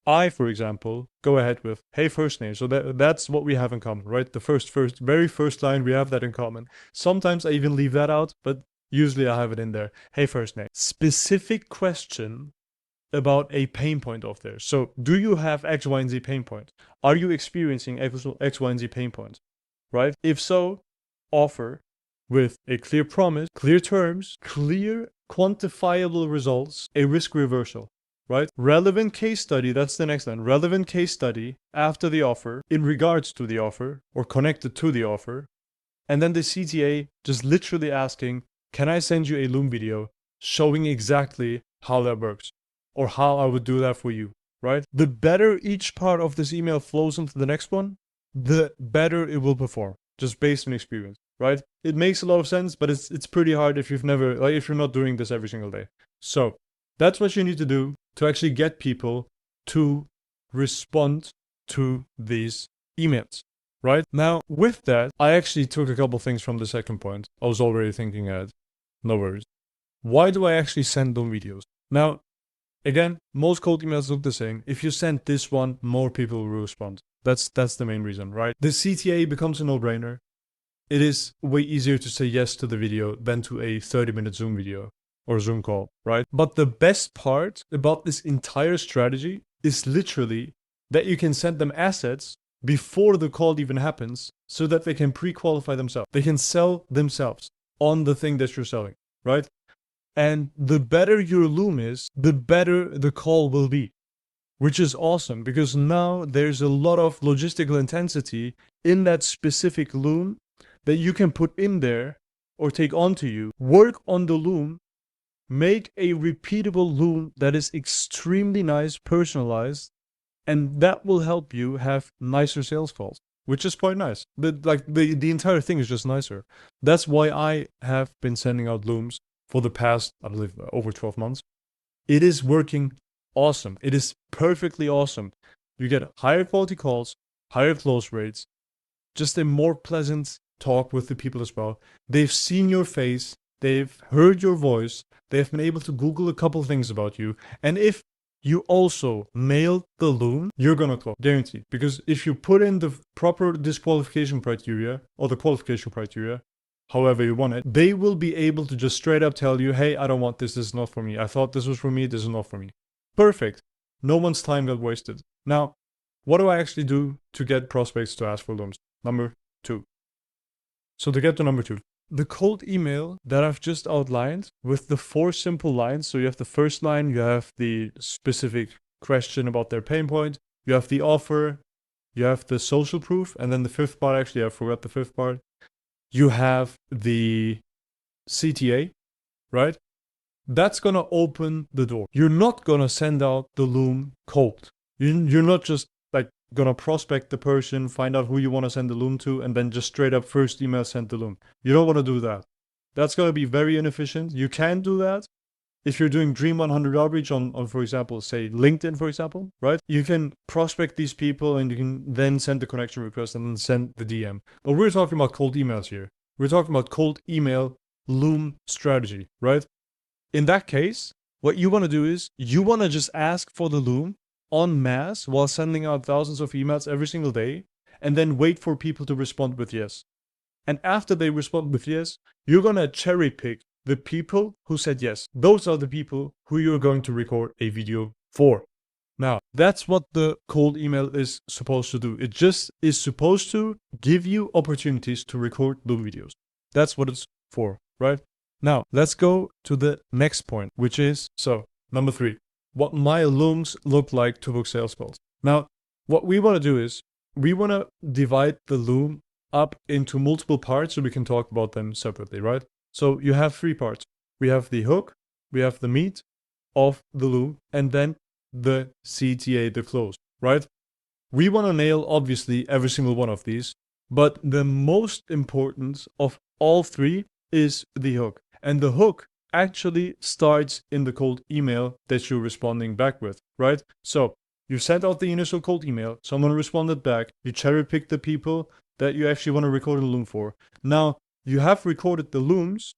I, for example, go ahead with, hey, first name. So that's what we have in common, right? The very first line, we have that in common. Sometimes I even leave that out, but usually I have it in there. Hey, first name. Specific question about a pain point of theirs. So do you have X, Y, and Z pain point? Are you experiencing X, Y, and Z pain point? Right? If so, offer with a clear promise, clear terms, clear quantifiable results, a risk reversal, right? Relevant case study, that's the next line. Relevant case study after the offer, in regards to the offer, or connected to the offer. And then the CTA just literally asking, can I send you a Loom video showing exactly how that works? Or how I would do that for you, right? The better each part of this email flows into the next one, the better it will perform, just based on experience. right? It makes a lot of sense, but it's pretty hard if you've never, like, if you're not doing this every single day. So that's what you need to do to actually get people to respond to these emails, right? Now, with that, I actually took a couple things from the second point. I was already thinking at, no worries. Why do I actually send them videos? Now, again, most cold emails look the same. If you send this one, more people will respond. That's the main reason, right? The CTA becomes a no-brainer. It is way easier to say yes to the video than to a 30-minute Zoom video or Zoom call, right? But the best part about this entire strategy is literally that you can send them assets before the call even happens so that they can pre-qualify themselves. They can sell themselves on the thing that you're selling, right? And the better your Loom is, the better the call will be, which is awesome because now there's a lot of logistical intensity in that specific Loom that you can put in there or take onto you, work on the Loom, make a repeatable Loom that is extremely nice, personalized, and that will help you have nicer sales calls, which is quite nice. The entire thing is just nicer. That's why I have been sending out Looms for the past, I believe, over 12 months. It is working awesome. It is perfectly awesome. You get higher quality calls, higher close rates, just a more pleasant talk with the people as well. They've seen your face, they've heard your voice, they've been able to Google a couple things about you. And if you also nail the Loom, you're gonna close, guaranteed. Because if you put in the proper disqualification criteria or the qualification criteria, however you want it, they will be able to just straight up tell you, hey, I don't want this, this is not for me. I thought this was for me, this is not for me. Perfect. No one's time got wasted. Now, what do I actually do to get prospects to ask for Looms? Number 2. So to get to number 2, the cold email that I've just outlined with the 4 simple lines. So you have the first line, you have the specific question about their pain point, you have the offer, you have the social proof, and then the 5th part, actually I forgot the 5th part. You have the CTA, right? That's gonna open the door. You're not gonna send out the Loom cold. You're not just like gonna prospect the person, find out who you want to send the Loom to, and then just straight up first email send the Loom. You don't want to do that. That's gonna be very inefficient. You can do that if you're doing Dream 100 outreach on, for example, say LinkedIn, for example, right? You can prospect these people and you can then send the connection request and then send the DM. But we're talking about cold emails here. We're talking about cold email Loom strategy, right? In that case, what you want to do is you want to just ask for the Loom en masse while sending out thousands of emails every single day and then wait for people to respond with yes. And after they respond with yes, you're going to cherry pick the people who said yes. Those are the people who you're going to record a video for. Now, that's what the cold email is supposed to do. It just is supposed to give you opportunities to record Loom videos. That's what it's for, right? Now, let's go to the next point, which is, so, number 3, what my Looms look like to book sales calls. Now, what we want to do is, we want to divide the Loom up into multiple parts so we can talk about them separately, right? So you have 3 parts. We have the hook, we have the meat of the Loom, and then the CTA, the close, right? We want to nail, obviously, every single one of these, but the most important of all 3 is the hook. And the hook actually starts in the cold email that you're responding back with, right? So you sent out the initial cold email, someone responded back, you cherry pick the people that you actually want to record a Loom for. Now, you have recorded the Looms,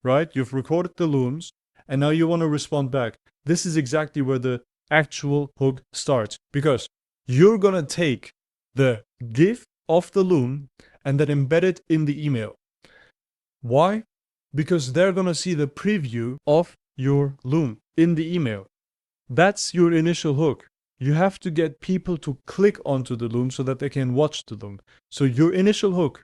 right? You've recorded the Looms, and now you want to respond back. This is exactly where the actual hook starts, because you're going to take the GIF of the Loom and then embed it in the email. Why? Because they're going to see the preview of your Loom in the email. That's your initial hook. You have to get people to click onto the Loom so that they can watch the Loom. So your initial hook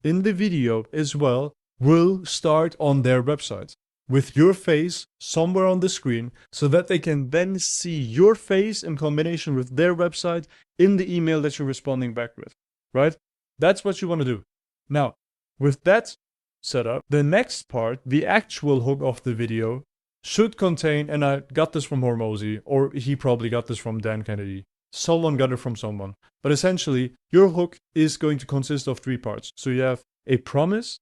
in the video as well will start on their website with your face somewhere on the screen so that they can then see your face in combination with their website in the email that you're responding back with, right? That's what you want to do. Now, with that setup, the next part, the actual hook of the video, should contain, and I got this from Hormozy, or he probably got this from Dan Kennedy, someone got it from someone. But essentially, your hook is going to consist of 3 parts. So you have a promise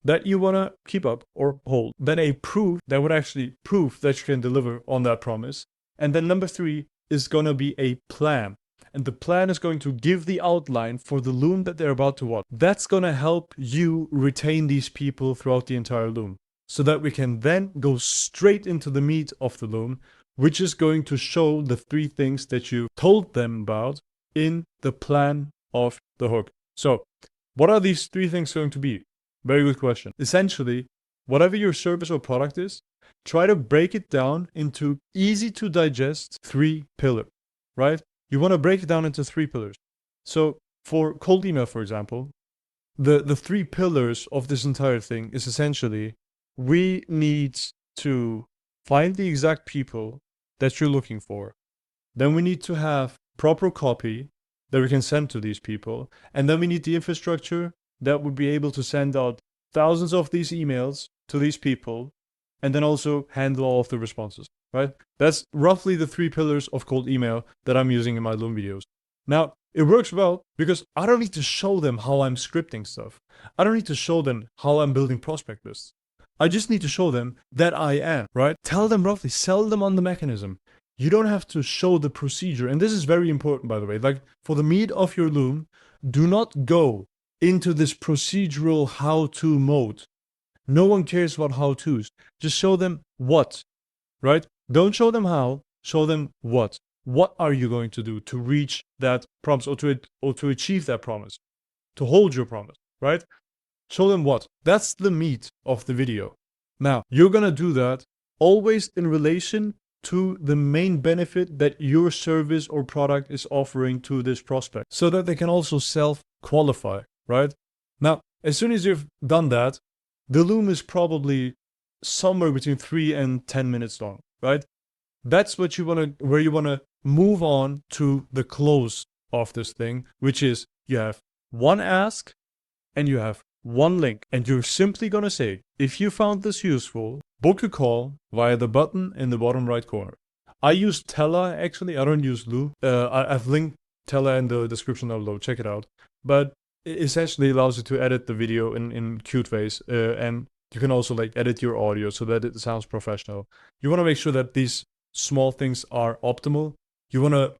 that you want to keep up or hold, then a proof that would actually prove that you can deliver on that promise. And then number 3 is going to be a plan. And the plan is going to give the outline for the loom that they're about to watch. That's going to help you retain these people throughout the entire loom, so that we can then go straight into the meat of the loom, which is going to show the 3 things that you told them about in the plan of the hook. So what are these 3 things going to be? Very good question. Essentially, whatever your service or product is, try to break it down into easy to digest 3 pillars, right? You want to break it down into 3 pillars. So for cold email, for example, the 3 pillars of this entire thing is essentially, we need to find the exact people that you're looking for. Then we need to have proper copy that we can send to these people. And then we need the infrastructure that would be able to send out thousands of these emails to these people, and then also handle all of the responses, right? That's roughly the 3 pillars of cold email that I'm using in my Loom videos. Now, it works well because I don't need to show them how I'm scripting stuff. I don't need to show them how I'm building prospect lists. I just need to show them that I am, right? Tell them roughly, sell them on the mechanism. You don't have to show the procedure. And this is very important, by the way. Like, for the meat of your Loom, do not go into this procedural how-to mode. No one cares about how-tos. Just show them what, right? Don't show them how, show them what. What are you going to do to reach that promise, or to achieve that promise, to hold your promise, right? Show them what. That's the meat of the video. Now, you're going to do that always in relation to the main benefit that your service or product is offering to this prospect, so that they can also self-qualify, right? Now, as soon as you've done that, the Loom is probably somewhere between 3 and 10 minutes long, right? That's what you want to, where you want to move on to the close of this thing, which is you have one ask and you have one link, and you're simply going to say, if you found this useful, book a call via the button in the bottom right corner. I use Tella, actually. I don't use Loo. I've linked Tella in the description down below. Check it out. But it essentially allows you to edit the video in Cuteface, and you can also like edit your audio so that it sounds professional. You want to make sure that these small things are optimal. You want to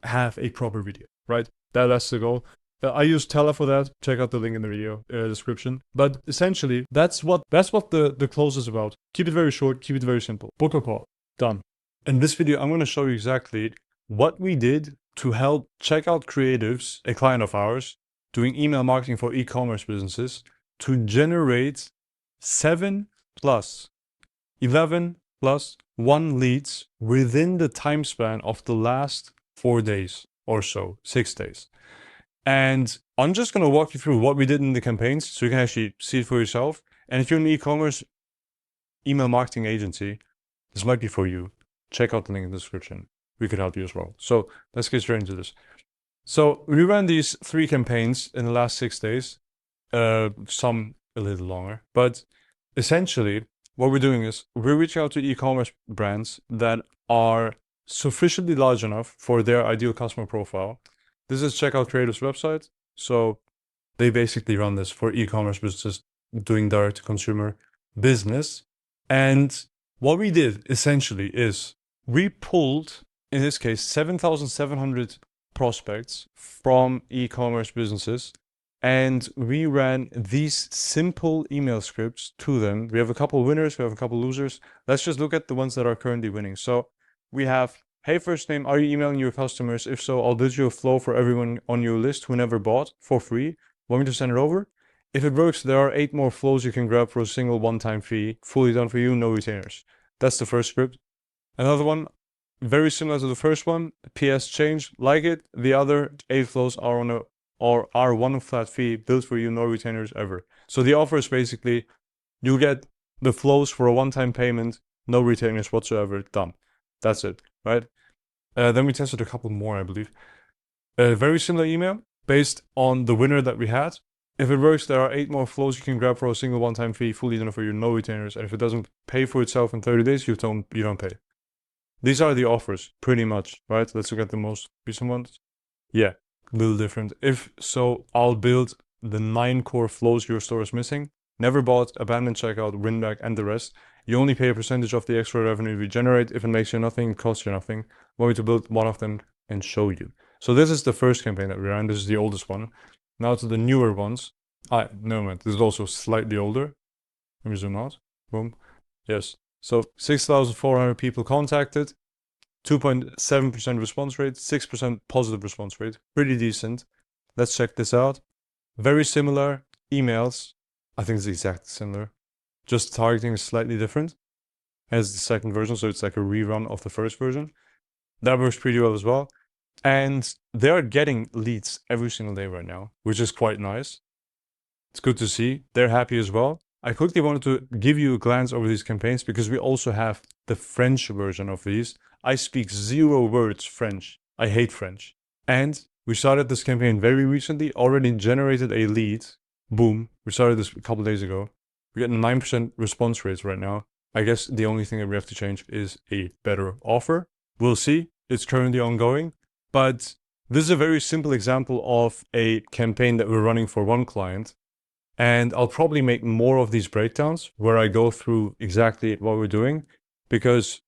have a proper video, right? That's the goal. I use Tella for that. Check out the link in the video description. But essentially, that's what the close is about. Keep it very short. Keep it very simple. Book a call. Done. In this video, I'm going to show you exactly what we did to help Checkout Creatives, a client of ours, doing email marketing for e-commerce businesses, to generate 7 plus 11 plus 1 leads within the time span of the last 4 days or so, 6 days. And I'm just going to walk you through what we did in the campaigns so you can actually see it for yourself. And if you're an e-commerce email marketing agency, this might be for you. Check out the link in the description. We could help you as well. So let's get straight into this. So we ran these 3 campaigns in the last 6 days, some a little longer. But essentially, what we're doing is we're reaching out to e-commerce brands that are sufficiently large enough for their ideal customer profile. This is Checkout Creatives' website. So they basically run this for e-commerce businesses doing direct-to-consumer business. And what we did essentially is we pulled, in this case, 7,700 prospects from e-commerce businesses, and we ran these simple email scripts to them. We have a couple winners, we have a couple losers. Let's just look at the ones that are currently winning. So we have, hey, first name, are you emailing your customers? If so, I'll build you a flow for everyone on your list who never bought for free. Want me to send it over? If it works, there are 8 more flows you can grab for a single one-time fee. Fully done for you, no retainers. That's the first script. Another one, very similar to the first one. PS change, like it. The other 8 flows are on one flat fee, built for you, no retainers ever. So the offer is basically, you get the flows for a one-time payment, no retainers whatsoever, done. That's it, right? Then we tested a couple more, I believe. A very similar email based on the winner that we had. If it works, there are 8 more flows you can grab for a single one-time fee, fully done for you, no retainers. And if it doesn't pay for itself in 30 days, you don't pay. These are the offers, pretty much, right? Let's look at the most recent ones. Yeah, a little different. If so, I'll build the 9 core flows your store is missing. Never bought, abandoned checkout, win back, and the rest. You only pay a percentage of the extra revenue we generate. If it makes you nothing, it costs you nothing. Want me to build one of them and show you. So this is the first campaign that we ran. This is the oldest one. Now to the newer ones. No man, this is also slightly older. Let me zoom out. Boom. Yes. So 6,400 people contacted. 2.7% response rate, 6% positive response rate. Pretty decent. Let's check this out. Very similar emails. I think it's exactly similar. Just targeting is slightly different as the second version. So it's like a rerun of the first version. That works pretty well as well. And they're getting leads every single day right now, which is quite nice. It's good to see. They're happy as well. I quickly wanted to give you a glance over these campaigns because we also have the French version of these. I speak 0 words French. I hate French. And we started this campaign very recently, already generated a lead. Boom. We started this a couple days ago. We're getting 9% response rates right now. I guess the only thing that we have to change is a better offer. We'll see. It's currently ongoing. But this is a very simple example of a campaign that we're running for one client. And I'll probably make more of these breakdowns where I go through exactly what we're doing because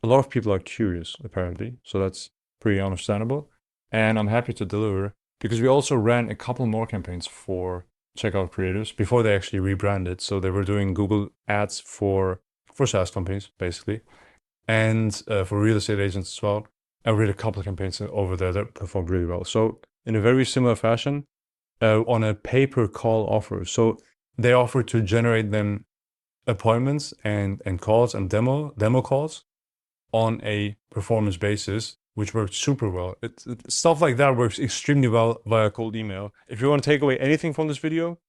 a lot of people are curious, apparently. So that's pretty understandable. And I'm happy to deliver because we also ran a couple more campaigns for checkout creators before they actually rebranded. So they were doing Google ads for SaaS companies, basically, and for real estate agents as well. I read a couple of campaigns over there that performed really well. So in a very similar fashion, on a pay-per-call offer. So they offer to generate them appointments and calls and demo calls on a performance basis, which works super well. Stuff like that works extremely well via cold email. If you want to take away anything from this video,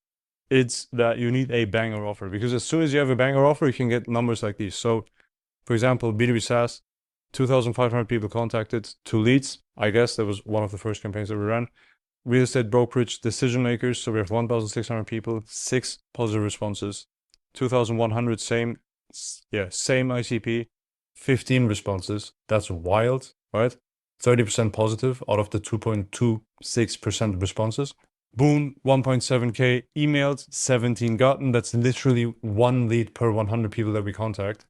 it's that you need a banger offer, because as soon as you have a banger offer, you can get numbers like these. So for example, B2B SaaS, 2,500 people contacted, 2 leads. I guess that was one of the first campaigns that we ran. Real estate brokerage decision makers. So we have 1,600 people, 6 positive responses, 2,100 same ICP, 15 responses. That's wild, right? 30% positive out of the 2.26% responses. Boom, 1.7K emailed, 17 gotten. That's literally 1 lead per 100 people that we contact.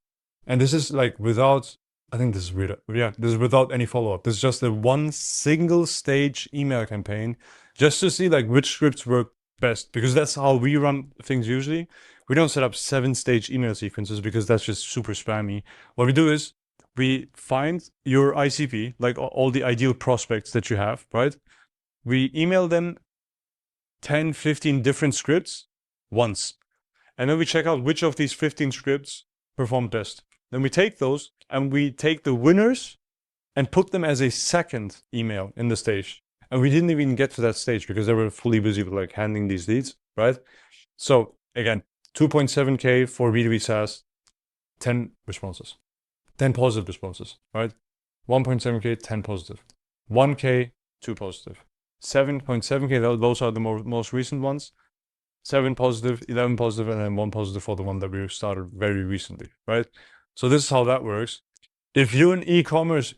And this is like without, I think this is weird. Yeah, this is without any follow-up. This is just a 1 single stage email campaign just to see like which scripts work best, because that's how we run things usually. We don't set up 7-stage email sequences because that's just super spammy. What we do is we find your ICP, like all the ideal prospects that you have, right? We email them 10, 15 different scripts once. And then we check out which of these 15 scripts perform best. Then we take those and we take the winners and put them as a second email in the stage. And we didn't even get to that stage because they were fully busy with like handling these leads, right? So again, 2.7K for B2B SaaS, 10 responses, 10 positive responses, right? 1.7K, 10 positive, 1K, 2 positive, 7.7K, those are the most recent ones. 7 positive, 11 positive, and then 1 positive for the one that we started very recently, right? So this is how that works. If you're an e-commerce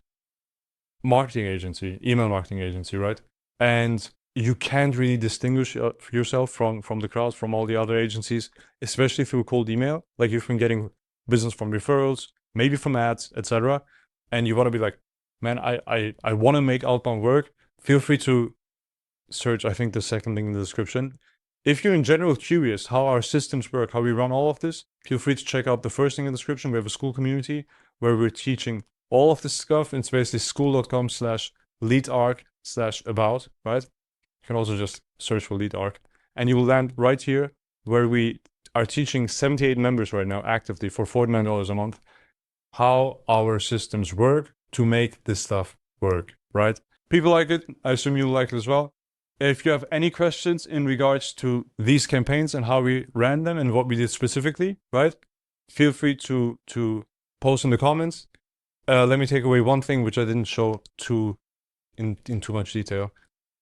marketing agency, email marketing agency, right? And you can't really distinguish yourself from the crowd, from all the other agencies, especially through cold email. Like you've been getting business from referrals, maybe from ads, etc. And you want to be like, man, I want to make outbound work. Feel free to search, I think, the second link in the description. If you're in general curious how our systems work, how we run all of this, feel free to check out the first link in the description. We have a school community where we're teaching all of this stuff. It's basically school.com/leadarc/about, right? You can also just search for LeadArc. And you will land right here where we are teaching 78 members right now actively for $49 a month how our systems work to make this stuff work, right? People like it. I assume you like it as well. If you have any questions in regards to these campaigns and how we ran them and what we did specifically, right? Feel free to post in the comments. Let me take away one thing which I didn't show in too much detail.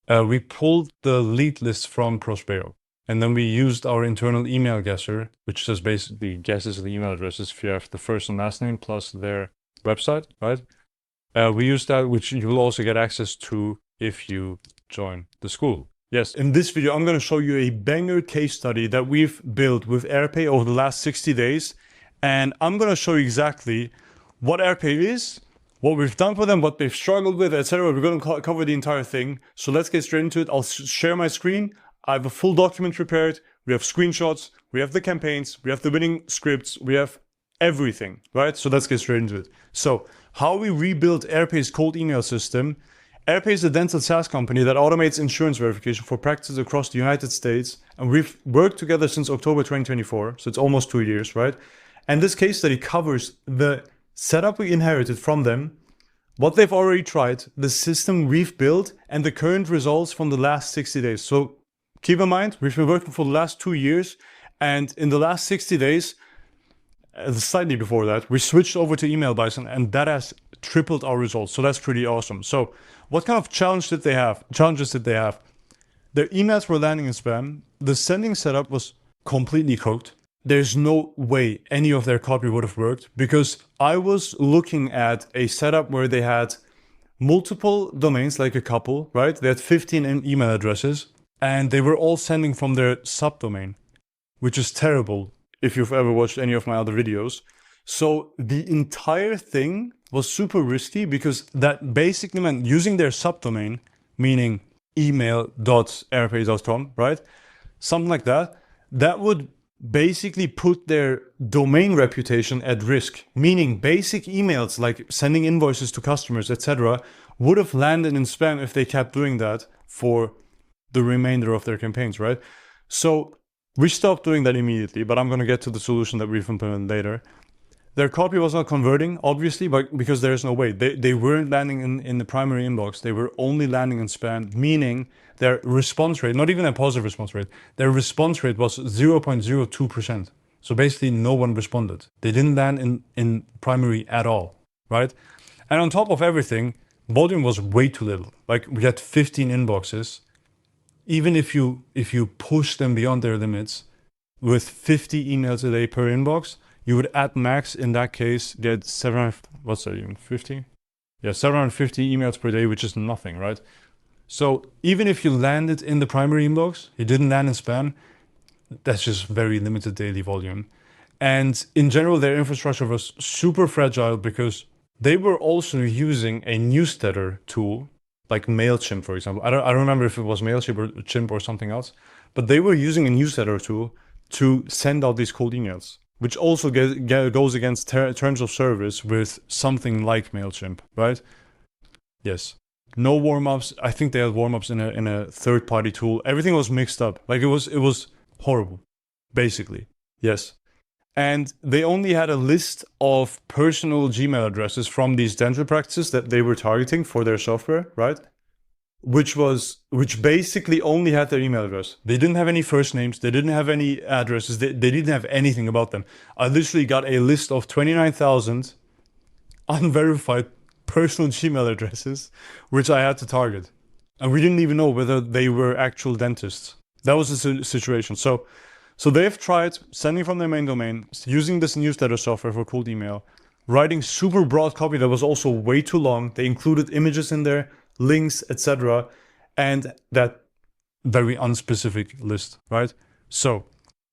We pulled the lead list from Prospero, and then we used our internal email guesser, which just basically guesses the email addresses if you have the first and last name plus their website, right? We use that, which you'll also get access to if you join the school. Yes, in this video, I'm going to show you a banger case study that we've built with Airpace over the last 60 days. And I'm going to show you exactly what Airpace is, what we've done for them, what they've struggled with, etc. We're going to cover the entire thing. So let's get straight into it. I'll share my screen. I have a full document prepared. We have screenshots. We have the campaigns. We have the winning scripts. We have everything, right? So let's get straight into it. So how we rebuilt Airpace's cold email system. Airpace is a dental SaaS company that automates insurance verification for practices across the United States. And we've worked together since October 2024. So it's almost 2 years, right? And this case study covers the setup we inherited from them, what they've already tried, the system we've built, and the current results from the last 60 days. So keep in mind, we've been working for the last 2 years. And in the last 60 days, slightly before that, we switched over to Email Bison, and that has tripled our results. So that's pretty awesome. So what kind of challenges did they have? Their emails were landing in spam. The sending setup was completely cooked. There's no way any of their copy would have worked, because I was looking at a setup where they had multiple domains, like a couple, right? They had 15 email addresses, and they were all sending from their subdomain, which is terrible if you've ever watched any of my other videos. So the entire thing was super risky, because that basically meant using their subdomain, meaning email.airpace.com, right? Something like that. That would basically put their domain reputation at risk, meaning basic emails like sending invoices to customers, etc., would have landed in spam if they kept doing that for the remainder of their campaigns, right? So we stopped doing that immediately, but I'm going to get to the solution that we've implemented later. Their copy was not converting, obviously, but because there's no way. They weren't landing in the primary inbox. They were only landing in spam, meaning their response rate, not even a positive response rate, their response rate was 0.02%. So basically no one responded. They didn't land in primary at all, right? And on top of everything, volume was way too little. Like, we had 15 inboxes. Even if you push them beyond their limits, with 50 emails a day per inbox, you would at max, in that case, get 750? Yeah, 750 emails per day, which is nothing, right? So even if you landed in the primary inbox, you didn't land in spam, that's just very limited daily volume. And in general, their infrastructure was super fragile, because they were also using a newsletter tool, like MailChimp, for example. I don't remember if it was MailChimp or Chimp or something else, but they were using a newsletter tool to send out these cold emails, which also goes against terms of service with something like MailChimp, right? Yes. No warm-ups. I think they had warm-ups in a third-party tool. Everything was mixed up. Like, it was horrible, basically. Yes. And they only had a list of personal Gmail addresses from these dental practices that they were targeting for their software, right? Which basically only had their email address. They didn't have any first names. They didn't have any addresses. They didn't have anything about them. I literally got a list of 29,000 unverified personal Gmail addresses, which I had to target. And we didn't even know whether they were actual dentists. That was the situation. So they've tried sending from their main domain, using this newsletter software for cold email, writing super broad copy that was also way too long. They included images in there, links, etc., and that very unspecific list, right? So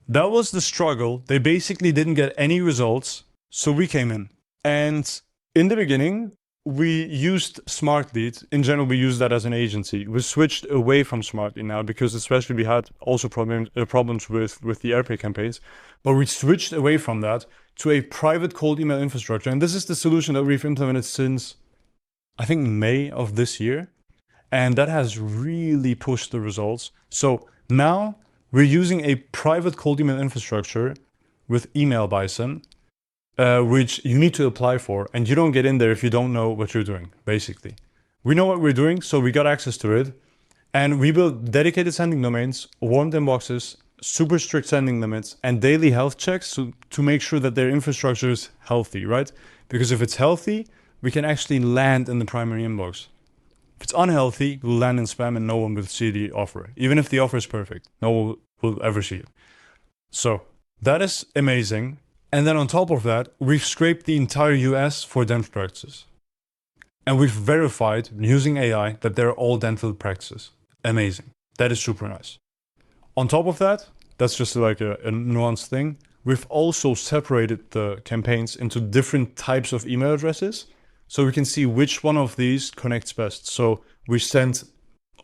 that was the struggle. They basically didn't get any results, so we came in. And in the beginning, we used SmartLead. In general, we use that as an agency. We switched away from SmartLead now, because especially we had also problems with the Airpace campaigns. But we switched away from that to a private cold email infrastructure. And this is the solution that we've implemented since, I think, May of this year. And that has really pushed the results. So now we're using a private cold email infrastructure with Email Bison, which you need to apply for, and you don't get in there if you don't know what you're doing, basically. We know what we're doing, so we got access to it, and we built dedicated sending domains, warmed inboxes, super strict sending limits, and daily health checks to make sure that their infrastructure is healthy, right? Because if it's healthy, we can actually land in the primary inbox. If it's unhealthy, we'll land in spam and no one will see the offer. Even if the offer is perfect, no one will ever see it. So that is amazing. And then on top of that, we've scraped the entire US for dental practices. And we've verified using AI that they're all dental practices. Amazing. That is super nice. On top of that, that's just like a nuanced thing. We've also separated the campaigns into different types of email addresses, so we can see which one of these connects best. So we sent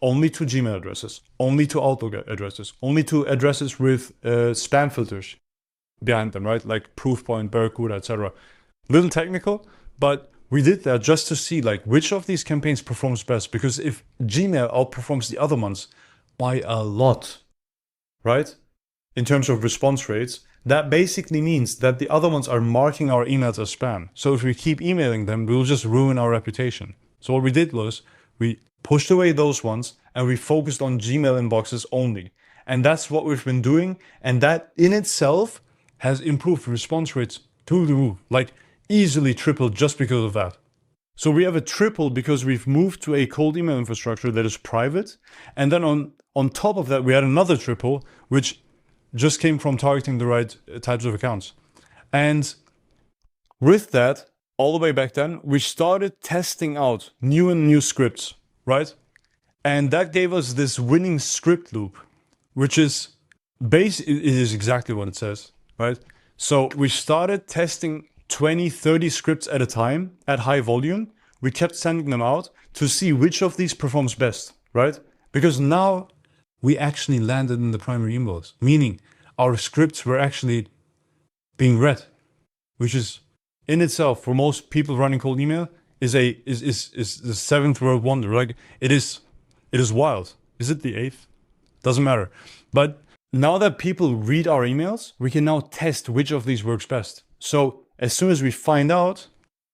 only to Gmail addresses, only to Outlook addresses, only to addresses with spam filters behind them, right? Like Proofpoint, Barracuda, etc. Little technical, but we did that just to see like which of these campaigns performs best. Because if Gmail outperforms the other ones by a lot, right? In terms of response rates, that basically means that the other ones are marking our emails as spam. So if we keep emailing them, we'll just ruin our reputation. So what we did was we pushed away those ones and we focused on Gmail inboxes only. And that's what we've been doing. And that in itself has improved response rates to the roof, like easily tripled just because of that. So we have a triple because we've moved to a cold email infrastructure that is private. And then on top of that, we had another triple, which just came from targeting the right types of accounts. And with that, all the way back then, we started testing out new scripts, right? And that gave us this winning script loop, which is it is exactly what it says, right? So we started testing 20, 30 scripts at a time at high volume. We kept sending them out to see which of these performs best, right? Because now we actually landed in the primary inbox, meaning our scripts were actually being read, which is in itself, for most people running cold email, is the seventh world wonder. Like it is wild. Is it the eighth? Doesn't matter. But now that people read our emails, we can now test which of these works best. So as soon as we find out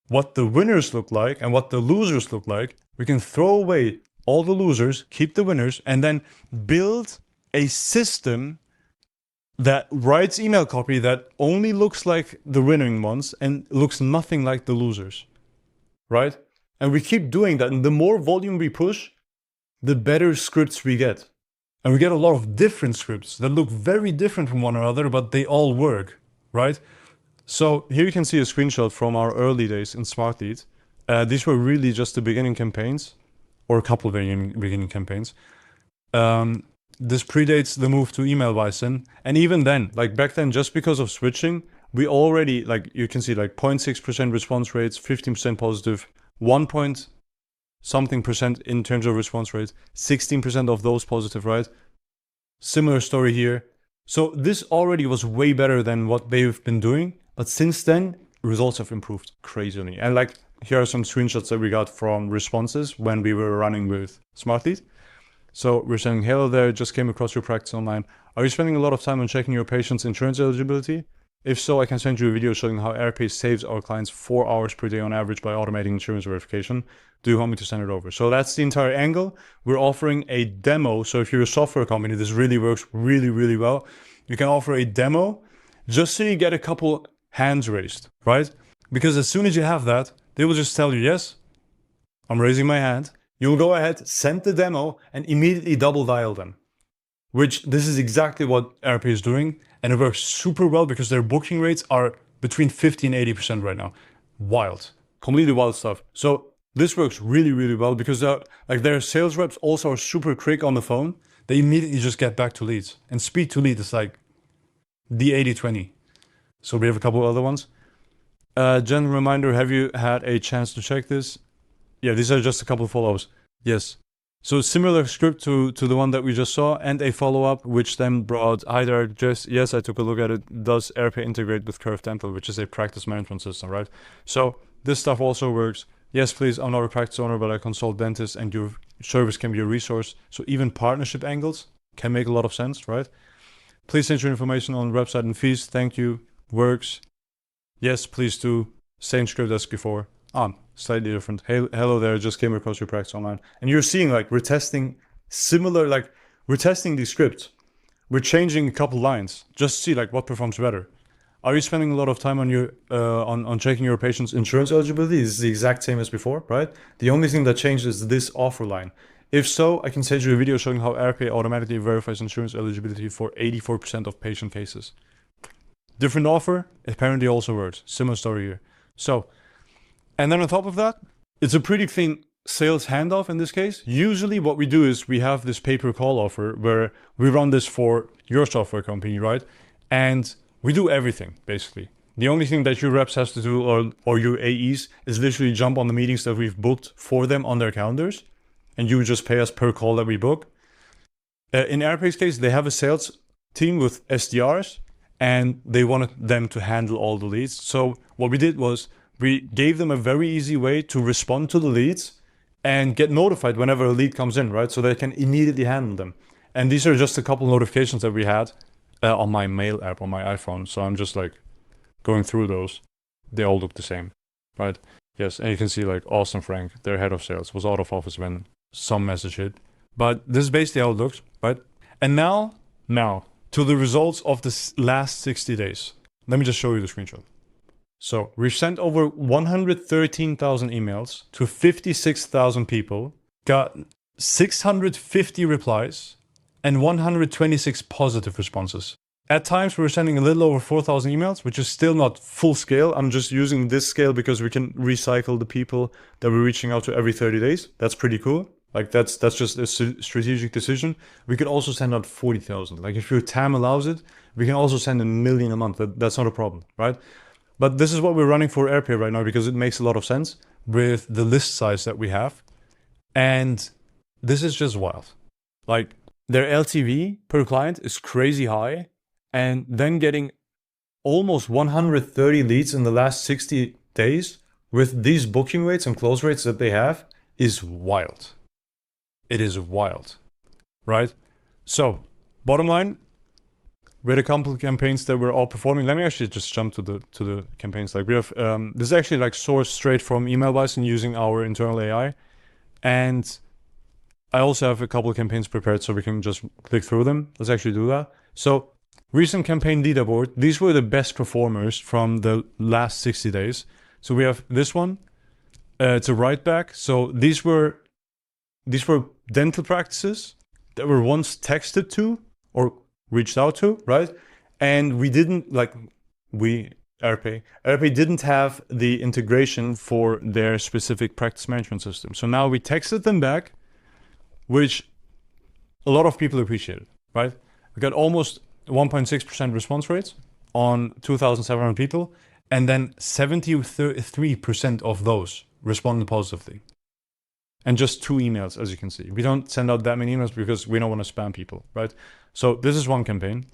what the winners look like and what the losers look like, we can throw away all the losers, keep the winners, and then build a system that writes email copy that only looks like the winning ones and looks nothing like the losers, right? And we keep doing that. And the more volume we push, the better scripts we get. And we get a lot of different scripts that look very different from one another, but they all work, right? So here you can see a screenshot from our early days in Smart Lead. These were really just the beginning campaigns, or a couple of beginning campaigns. This predates the move to email Bison. And even then, like back then, just because of switching, we already, like you can see like 0.6% response rates, 15% positive, 1-point-something% in terms of response rates, 16% of those positive, right? Similar story here. So this already was way better than what they've been doing. But since then, results have improved crazily. And like, here are some screenshots that we got from responses when we were running with Smart Lead. So we're saying, hello there, just came across your practice online. Are you spending a lot of time on checking your patient's insurance eligibility? If so, I can send you a video showing how Airpace saves our clients 4 hours per day on average by automating insurance verification. Do you want me to send it over? So that's the entire angle. We're offering a demo. So if you're a software company, this really works really, really well. You can offer a demo just so you get a couple hands raised, right? Because as soon as you have that, they will just tell you, yes, I'm raising my hand. You'll go ahead, send the demo, and immediately double dial them. Which this is exactly what Airpace is doing. And it works super well because their booking rates are between 50 and 80% right now. Wild. Completely wild stuff. So this works really, really well because their sales reps also are super quick on the phone. They immediately just get back to leads. And speed to lead is like the 80-20. So we have a couple other ones. General reminder, have you had a chance to check this? Yeah, these are just a couple of follow-ups. Yes. So similar script to the one that we just saw, and a follow-up, which then brought either just, yes, I took a look at it, does Airpace integrate with Curve Dental, which is a practice management system, right? So this stuff also works. Yes, please, I'm not a practice owner, but I consult dentists and your service can be a resource. So even partnership angles can make a lot of sense, right? Please send your information on the website and fees. Thank you. Works. Yes, please do. Same script as before. Slightly different. Hey, hello there, just came across your practice online. And you're seeing like we're testing similar, like we're testing these scripts. We're changing a couple lines just to see like what performs better. Are you spending a lot of time on your on checking your patient's insurance eligibility? This is the exact same as before, right? The only thing that changed is this offer line. If so, I can send you a video showing how Airpace automatically verifies insurance eligibility for 84% of patient cases. Different offer, apparently also works. Similar story here. So, and then on top of that, it's a pretty thin sales handoff in this case. Usually what we do is we have this pay-per-call offer where we run this for your software company, right? And we do everything, basically. The only thing that your reps has to do or your AEs is literally jump on the meetings that we've booked for them on their calendars. And you just pay us per call that we book. In Airpace case, they have a sales team with SDRs and they wanted them to handle all the leads. So what we did was we gave them a very easy way to respond to the leads and get notified whenever a lead comes in, right? So they can immediately handle them. And these are just a couple notifications that we had on my mail app on my iPhone. So I'm just like going through those. They all look the same, right? Yes, and you can see like Austin Frank, their head of sales, was out of office when some message hit. But this is basically how it looks, right? And now to the results of the last 60 days. Let me just show you the screenshot. So we've sent over 113,000 emails to 56,000 people, got 650 replies, and 126 positive responses. At times, we're sending a little over 4,000 emails, which is still not full scale. I'm just using this scale because we can recycle the people that we're reaching out to every 30 days. That's pretty cool. Like that's just a strategic decision. We could also send out 40,000. Like if your TAM allows it, we can also send 1 million a month. That's not a problem, right? But this is what we're running for Airpace right now because it makes a lot of sense with the list size that we have. And this is just wild. Like their LTV per client is crazy high. And then getting almost 130 leads in the last 60 days with these booking rates and close rates that they have is wild. It is wild, right? So, bottom line, we had a couple of campaigns that were all performing. Let me actually just jump to the campaigns. Like we have this is actually like sourced straight from Emailwise using our internal AI, and I also have a couple of campaigns prepared so we can just click through them. Let's actually do that. So. Recent campaign leaderboard. These were the best performers from the last 60 days. So we have this one. It's a write back. So these were dental practices that were once texted to or reached out to, right? And we didn't Airpace didn't have the integration for their specific practice management system. So now we texted them back, which a lot of people appreciated, right? We got almost 1.6% response rates on 2,700 people, and then 73% of those responded positively. And just 2 emails, as you can see. We don't send out that many emails because we don't want to spam people, right? So this is one campaign.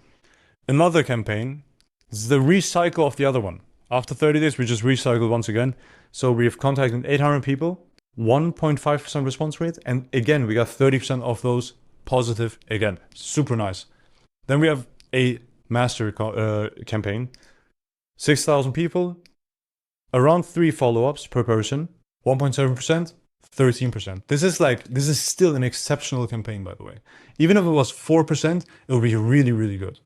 Another campaign is the recycle of the other one. After 30 days, we just recycled once again. So we've contacted 800 people, 1.5% response rate, and again, we got 30% of those positive again. Super nice. Then we have a master campaign, 6,000 people, around 3 follow-ups per person, 1.7%, 13%. This is still an exceptional campaign, by the way. Even if it was 4%, it would be really, really good.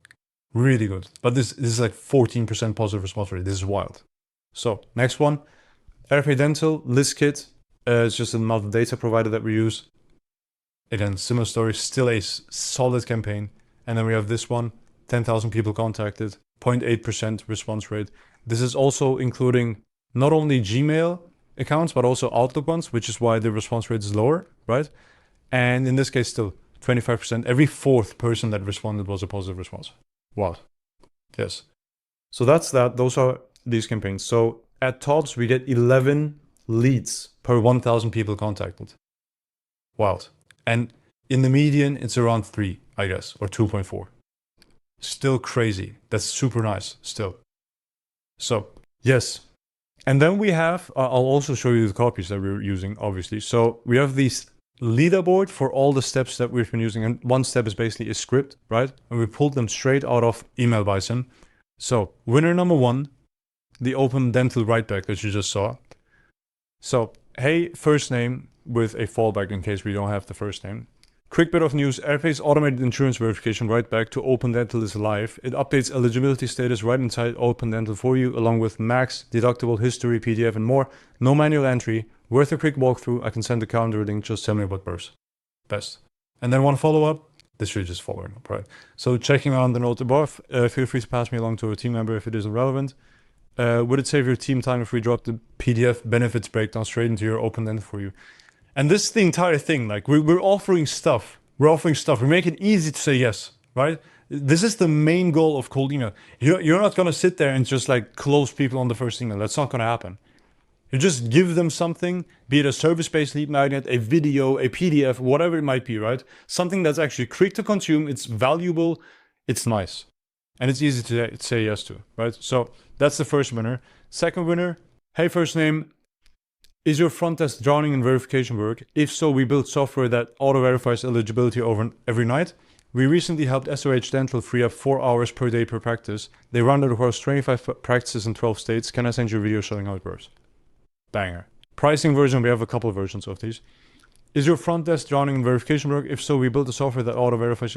Really good. But this is like 14% positive response rate. This is wild. So next one, Airpace Dental, List Kit. It's just another data provider that we use. Again, similar story, still a solid campaign. And then we have this one, 10,000 people contacted, 0.8% response rate. This is also including not only Gmail accounts, but also Outlook ones, which is why the response rate is lower, right? And in this case, still 25%. Every 4th person that responded was a positive response. Wow. Yes. So that's that. Those are these campaigns. So at tops, we get 11 leads per 1,000 people contacted. Wild. And in the median, it's around 3, I guess, or 2.4. Still crazy. That's super nice still. So, yes. And then we have, I'll also show you the copies that we're using, obviously. So we have this leaderboard for all the steps that we've been using. And one step is basically a script, right? And we pulled them straight out of Emailwise. So winner number 1, the open dental write back that you just saw. So, hey, first name with a fallback in case we don't have the first name. Quick bit of news, Airpace automated insurance verification right back to Open Dental is live. It updates eligibility status right inside Open Dental for you, along with max, deductible, history, PDF, and more. No manual entry. Worth a quick walkthrough. I can send the calendar link, just tell me what works best. And then one follow-up. this should just following up, right? So checking on the note above, feel free to pass me along to a team member if it isn't relevant. Would it save your team time if we drop the PDF benefits breakdown straight into your open end for you? And this is the entire thing. Like we're offering stuff. We make it easy to say yes, right? This is the main goal of cold email. You're not going to sit there and just like close people on the first email. That's not going to happen. You just give them something, be it a service-based lead magnet, a video, a PDF, whatever it might be, right? Something that's actually quick to consume, it's valuable, it's nice. And it's easy to say yes to, right? So that's the first winner. Second winner, hey, first name, is your front desk drowning in verification work? If so, we build software that auto-verifies eligibility every night. We recently helped SOH Dental free up 4 hours per day per practice. They run it across 25 practices in 12 states. Can I send you a video showing how it works? Banger. Pricing version, we have a couple of versions of these. Is your front desk drowning in verification work? If so, we built a software that auto-verifies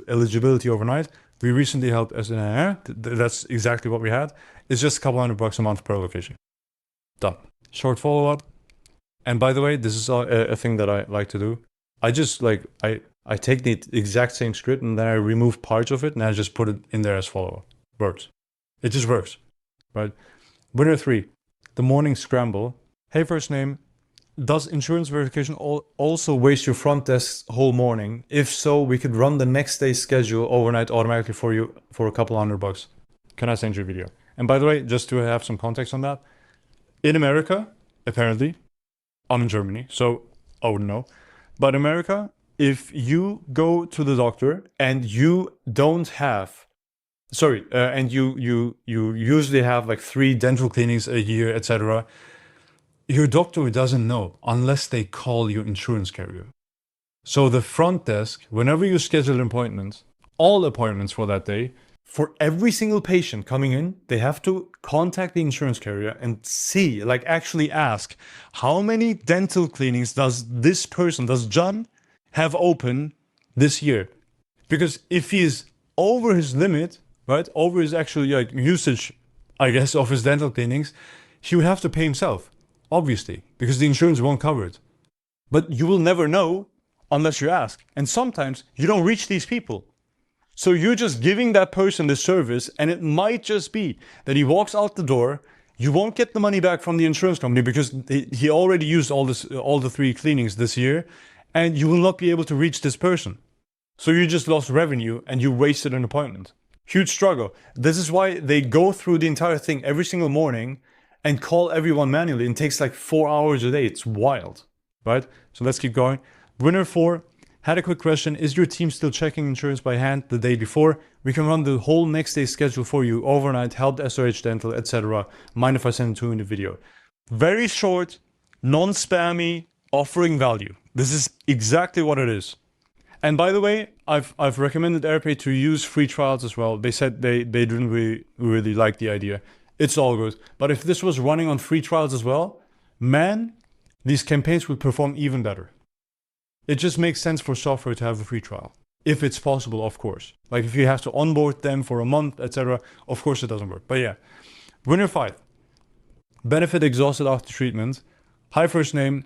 eligibility overnight. We recently helped that's exactly what we had. It's just a couple $100 a month per location. Done. Short follow-up. And by the way, this is a thing that I like to do. I just like, I take the exact same script and then I remove parts of it and I just put it in there as follow-up. Works. It just works, right? Winner 3, the morning scramble. Hey, first name, does insurance verification also waste your front desk's whole morning? If so, we could run the next day's schedule overnight automatically for you for a couple $100. Can I send you a video? And by the way, just to have some context on that, in America, apparently, I'm in Germany, so I wouldn't know. But America, if you go to the doctor and you don't have, and you usually have like 3 dental cleanings a year, etc., your doctor doesn't know unless they call your insurance carrier. So the front desk, whenever you schedule an appointment, all appointments for that day, for every single patient coming in, they have to contact the insurance carrier and see, like actually ask, how many dental cleanings does John have open this year? Because if he is over his limit, right, over his actual like usage, I guess, of his dental cleanings, he would have to pay himself, obviously, because the insurance won't cover it. But you will never know unless you ask. And sometimes you don't reach these people. So you're just giving that person the service, and it might just be that he walks out the door, you won't get the money back from the insurance company because he already used all the 3 cleanings this year, and you will not be able to reach this person. So you just lost revenue and you wasted an appointment. Huge struggle. This is why they go through the entire thing every single morning and call everyone manually. It takes like 4 hours a day. It's wild, right? So let's keep going. Winner 4. Had a quick question. Is your team still checking insurance by hand the day before? We can run the whole next day's schedule for you overnight, help SOH Dental, etc. Mind if I send it to you in the video? Very short, non-spammy, offering value. This is exactly what it is. And by the way, I've recommended Airpace to use free trials as well. They said they didn't really like the idea. It's all good. But if this was running on free trials as well, man, these campaigns would perform even better. It just makes sense for software to have a free trial. If it's possible, of course. Like if you have to onboard them for a month, etc., of course it doesn't work. But yeah. Winner 5. Benefit exhausted after treatment. Hi, first name.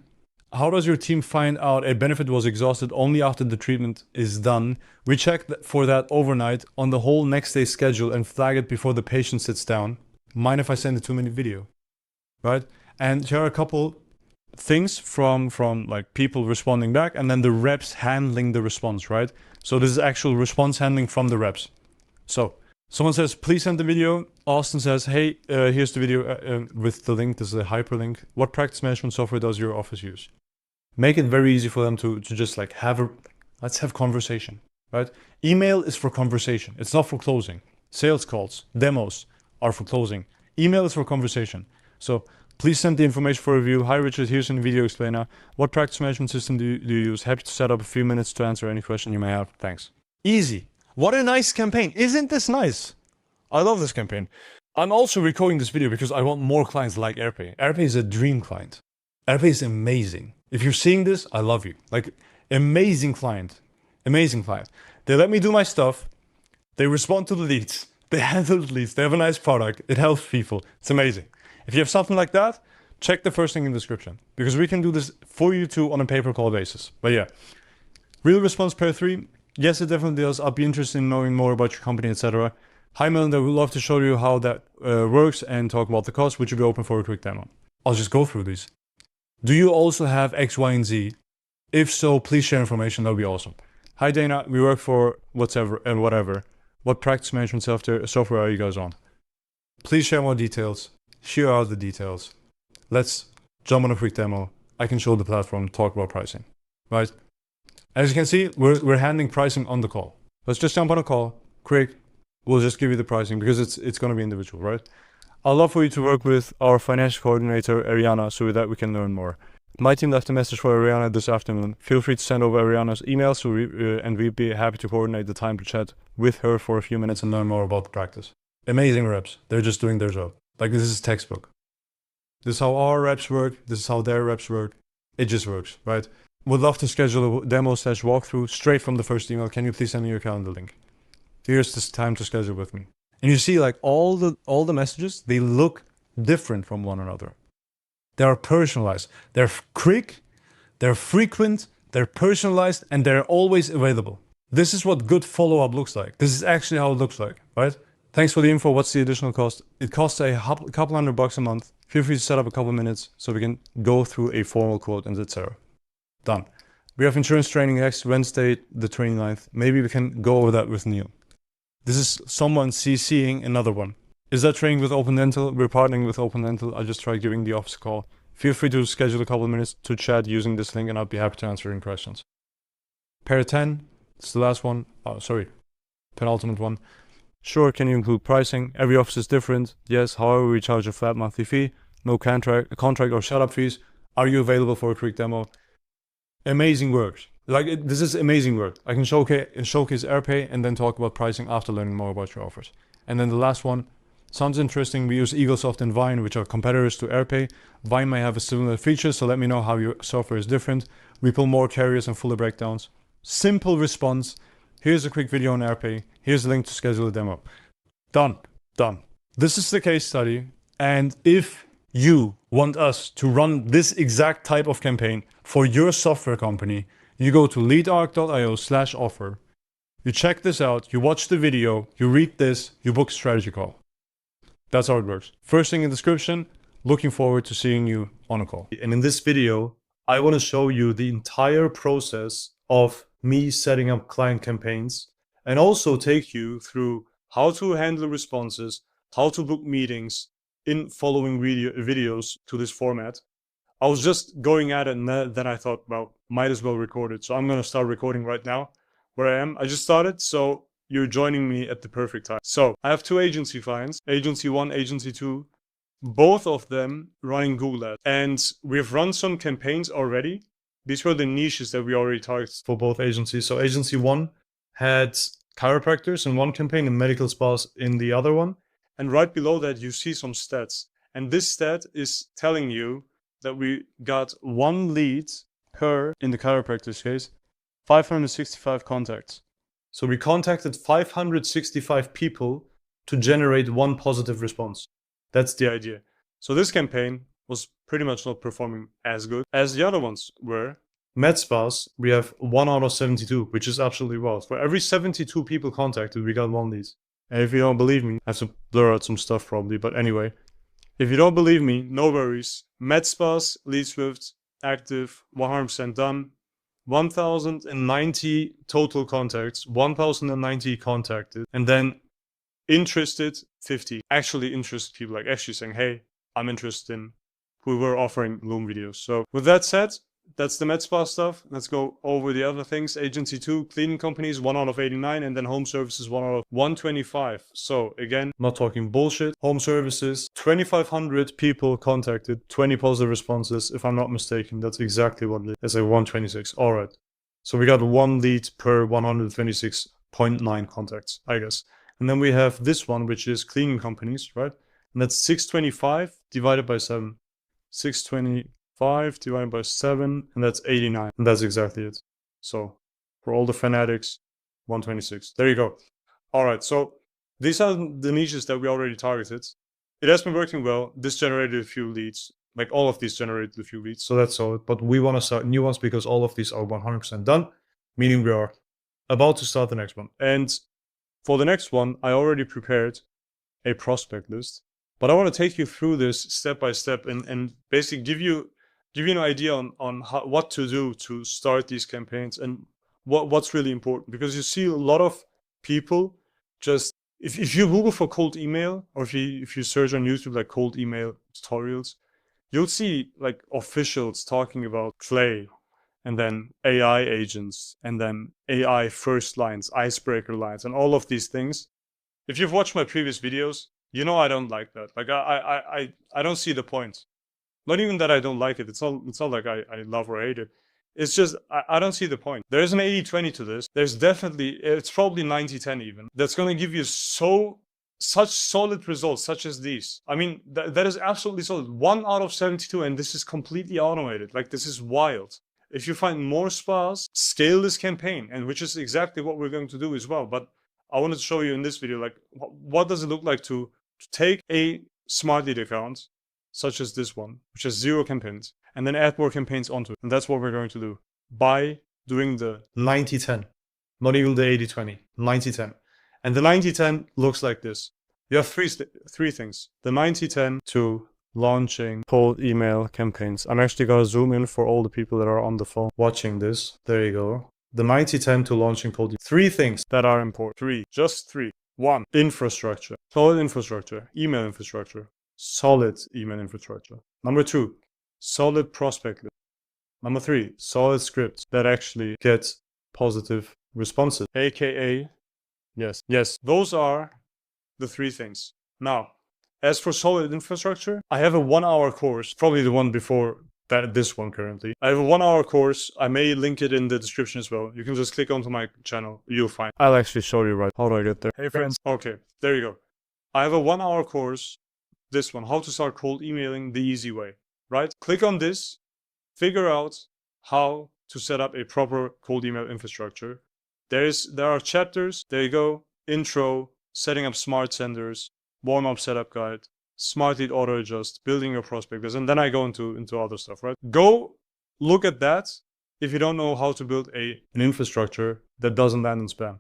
How does your team find out a benefit was exhausted only after the treatment is done? We check for that overnight on the whole next day's schedule and flag it before the patient sits down. Mind if I send a 2-minute video? Right? And here are a couple things from like people responding back and then the reps handling the response, right? So this is actual response handling from the reps. So someone says, please send the video. Austin says, hey, here's the video with the link. This is a hyperlink. What practice management software does your office use? Make it very easy for them to just like let's have conversation, right? Email is for conversation. It's not for closing. Sales calls, demos are for closing. Email is for conversation. So please send the information for review. Hi, Richard. Here's a video explainer. What practice management system do you use? Happy to set up a few minutes to answer any question you may have. Thanks. Easy. What a nice campaign. Isn't this nice? I love this campaign. I'm also recording this video because I want more clients like Airpace. Airpace is a dream client. Airpace is amazing. If you're seeing this, I love you. Like, amazing client. Amazing client. They let me do my stuff. They respond to the leads. They handle the leads. They have a nice product. It helps people. It's amazing. If you have something like that, check the first thing in the description because we can do this for you too on a pay-per-call basis. But yeah, real response pair 3. Yes, it definitely does. I'd be interested in knowing more about your company, etc. Hi, Melinda. We'd love to show you how that works and talk about the cost. Would you be open for a quick demo? I'll just go through these. Do you also have X, Y, and Z? If so, please share information. That would be awesome. Hi, Dana. We work for whatever and whatever. What practice management software are you guys on? Please share more details. Here are the details. Let's jump on a quick demo. I can show the platform, talk about pricing, right? As you can see, we're handling pricing on the call. Let's just jump on a call, quick. We'll just give you the pricing because it's going to be individual, right? I'd love for you to work with our financial coordinator, Ariana, so that we can learn more. My team left a message for Ariana this afternoon. Feel free to send over Ariana's email, and we'd be happy to coordinate the time to chat with her for a few minutes and learn more about the practice. Amazing reps. They're just doing their job. Like, this is textbook. This is how our reps work. This is how their reps work. It just works, right? Would love to schedule a demo/walkthrough straight from the first email. Can you please send me your calendar link? Here's this time to schedule with me. And you see, like, all the messages, they look different from one another. They are personalized. They're quick, they're frequent, they're personalized, and they're always available. This is what good follow-up looks like. This is actually how it looks like, right? Thanks for the info. What's the additional cost? It costs a couple $100 a month. Feel free to set up a couple minutes so we can go through a formal quote and etc. Done. We have insurance training next Wednesday, the 29th. Maybe we can go over that with Neil. This is someone CCing another one. Is that training with Open Dental? We're partnering with Open Dental. I just tried giving the office a call. Feel free to schedule a couple of minutes to chat using this link and I'll be happy to answer any questions. Pair 10, it's the last one. Oh, sorry, penultimate one. Sure, can you include pricing? Every office is different. Yes, however, we charge a flat monthly fee. No contract or setup fees. Are you available for a quick demo? Amazing work. This is amazing work. I can showcase Airpace and then talk about pricing after learning more about your offers. And then the last one. Sounds interesting. We use Eaglesoft and Vine, which are competitors to Airpace. Vine may have a similar feature, so let me know how your software is different. We pull more carriers and fuller breakdowns. Simple response. Here's a quick video on Airpace. Here's a link to schedule a demo. Done. Done. This is the case study. And if you want us to run this exact type of campaign for your software company, you go to leadarc.io/offer. You check this out. You watch the video. You read this. You book a strategy call. That's how it works. First thing in the description, looking forward to seeing you on a call. And in this video, I want to show you the entire process of me setting up client campaigns and also take you through how to handle responses, how to book meetings in following videos to this format. I was just going at it and then I thought, well, might as well record it. So I'm going to start recording right now where I am. I just started, so you're joining me at the perfect time. So I have two agency clients, agency 1, agency 2, both of them running Google Ads. And we've run some campaigns already. These were the niches that we already targeted for both agencies. So agency 1 had chiropractors in one campaign and medical spas in the other one. And right below that, you see some stats. And this stat is telling you that we got one lead per, in the chiropractor's case, 565 contacts. So we contacted 565 people to generate one positive response. That's the idea. So this campaign was pretty much not performing as good as the other ones were. Med spas, we have 1 out of 72, which is absolutely wild. For every 72 people contacted, we got one lead. And if you don't believe me, I have to blur out some stuff probably, but anyway. If you don't believe me, no worries. Med spas, lead swift, active, 100% done. 1,090 total contacts, 1,090 contacted, and then interested 50. Actually interested people, like actually saying, hey, I'm interested in who were offering Loom videos. So with that said, that's the med spa stuff. Let's go over the other things. Agency 2, cleaning companies, 1 out of 89, and then home services, 1 out of 125. So again, not talking bullshit. Home services, 2,500 people contacted, 20 positive responses. If I'm not mistaken, that's exactly what it is. It's like 126. All right. So we got one lead per 126.9 contacts, I guess. And then we have this one, which is cleaning companies, right? And that's 625 divided by 7. 625 divided by 7, and that's 89. And that's exactly it. So for all the fanatics, 126. There you go. All right, so these are the niches that we already targeted. It has been working well. This generated a few leads. Like all of these generated a few leads. So that's solid. But we want to start new ones because all of these are 100% done, meaning we are About to start the next one. And for the next one, I already prepared a prospect list, but I want to take you through this step by step and basically give you an idea on what to do to start these campaigns and what's really important. Because you see a lot of people just, if you Google for cold email, or if you search on YouTube like cold email tutorials, you'll see like officials talking about Clay, and then AI agents, and then AI first lines, icebreaker lines, and all of these things. If you've watched my previous videos, you know I don't like that. Like I don't see the point. Not even that I don't like it. It's not like I love or hate it. It's just I don't see the point. There's an 80-20 to this. There's definitely, it's probably 90-10 even. That's going to give you such solid results such as these. I mean, that is absolutely solid. 1 out of 72, and this is completely automated. Like, this is wild. If you find more spas, scale this campaign, and which is exactly what we're going to do as well. But I wanted to show you in this video, like, what does it look like to take a smart lead account, such as this one, which has 0 campaigns, and then add more campaigns onto it. And that's what we're going to do by doing the 90-10, not even the 80-20, 90-10. And the 90-10 looks like this. You have three things. The 90-10 to launching cold email campaigns. I'm actually going to zoom in for all the people that are on the phone watching this. There you go. The 90-10 to launching cold email. 3 things that are important. Just three. 1, infrastructure. Solid infrastructure. Email infrastructure. Solid email infrastructure. Number 2, solid prospect list. Number 3, solid scripts that actually get positive responses. AKA, yes, those are the 3 things. Now, as for solid infrastructure, I have a 1-hour course, probably the one before this one currently. I have a 1-hour course. I may link it in the description as well. You can just click onto my channel. You'll find. I'll actually show you right. How do I get there? Hey friends. Okay, there you go. I have a 1-hour course. This one, how to start cold emailing the easy way, right? Click on this, figure out how to set up a proper cold email infrastructure. There are chapters. There you go. Intro, setting up smart senders, warm up setup guide, smart lead auto adjust, building your prospect list, and then I go into other stuff, right? Go look at that if you don't know how to build an infrastructure that doesn't land in spam.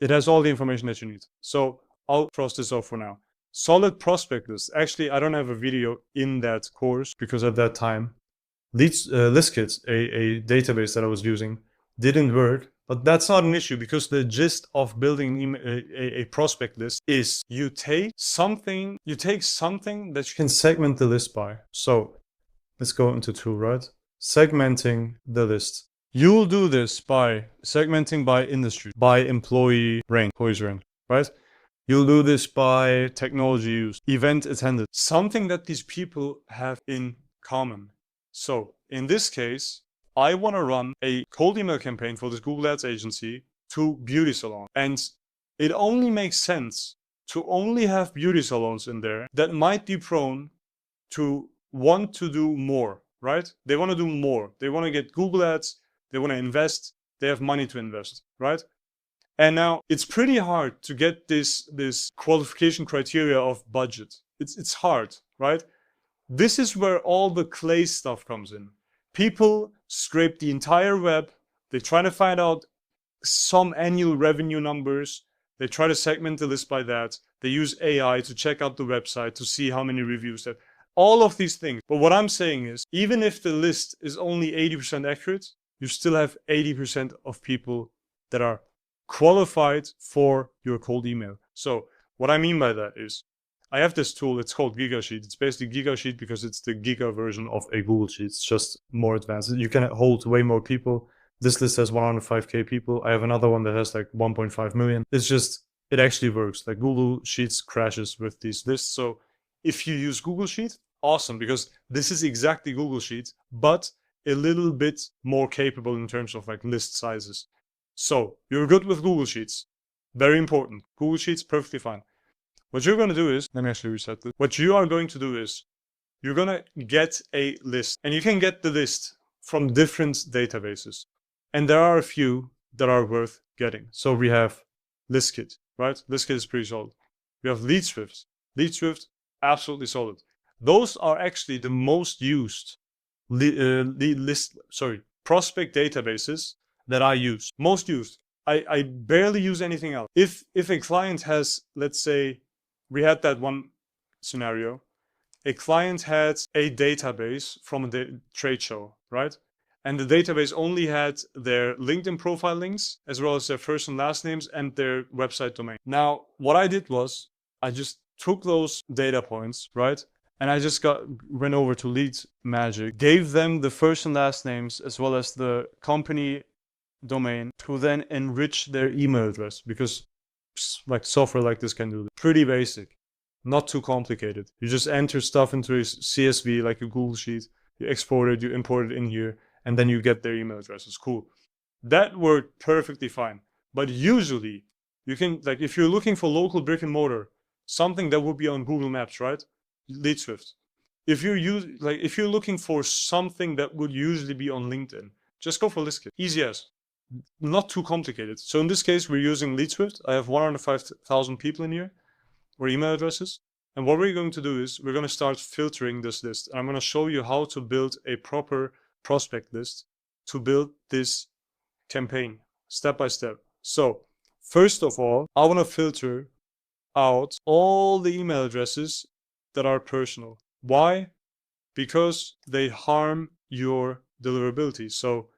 It has all the information that you need. So I'll cross this off for now. Solid prospect list. Actually, I don't have a video in that course because at that time, ListKit, a database that I was using, didn't work. But that's not an issue, because the gist of building a prospect list is you take something that you can segment the list by. So let's go into 2, right? Segmenting the list. You'll do this by segmenting by industry, by employee rank, right? You'll do this by technology used, event attended, something that these people have in common. So in this case, I want to run a cold email campaign for this Google Ads agency to beauty salon. And it only makes sense to only have beauty salons in there that might be prone to want to do more, right? They want to do more. They want to get Google Ads. They want to invest. They have money to invest, right? And now it's pretty hard to get this qualification criteria of budget. It's hard, right? This is where all the Clay stuff comes in. People scrape the entire web. They try to find out some annual revenue numbers. They try to segment the list by that. They use AI to check out the website to see how many reviews that. All of these things. But what I'm saying is, even if the list is only 80% accurate, you still have 80% of people that are qualified for your cold email. So what I mean by that is, I have this tool, it's called GigaSheet. It's basically GigaSheet because it's the Giga version of a Google Sheet. It's just more advanced. You can hold way more people. This list has 105k people. I have another one that has like 1.5 million. It's just, it actually works. Like Google Sheets crashes with these lists. So if you use Google Sheet, awesome, because this is exactly Google Sheets, but a little bit more capable in terms of like list sizes. So you're good with Google Sheets. Very important. Google Sheets, perfectly fine. What you're going to do is, let me actually reset this. What you are going to do is, you're going to get a list. And you can get the list from different databases. And there are a few that are worth getting. So we have ListKit, right? ListKit is pretty solid. We have LeadSwift. LeadSwift, absolutely solid. Those are actually the most used prospect databases that I use. Most used. I barely use anything else. If a client has, let's say, we had that one scenario, a client had a database from a trade show, right? And the database only had their LinkedIn profile links, as well as their first and last names and their website domain. Now, what I did was I just took those data points, right? And I just went over to Lead Magic, gave them the first and last names, as well as the company domain, to then enrich their email address, because like software like this can do this. Pretty basic, not too complicated. You just enter stuff into a CSV, like a Google Sheet, you export it, you import it in here, and then you get their email address. It's cool. That worked perfectly fine. But usually you can, like, if you're looking for local brick and mortar, something that would be on Google Maps, right? Lead Swift. If you're looking for something that would usually be on LinkedIn, just go for ListKit. Easy as. Not too complicated. So in this case, we're using Lead Swift. I have 105,000 people in here, or email addresses. And what we're going to do is we're going to start filtering this list. And I'm going to show you how to build a proper prospect list to build this campaign step by step. So first of all, I want to filter out all the email addresses that are personal. Why? Because they harm your deliverability. So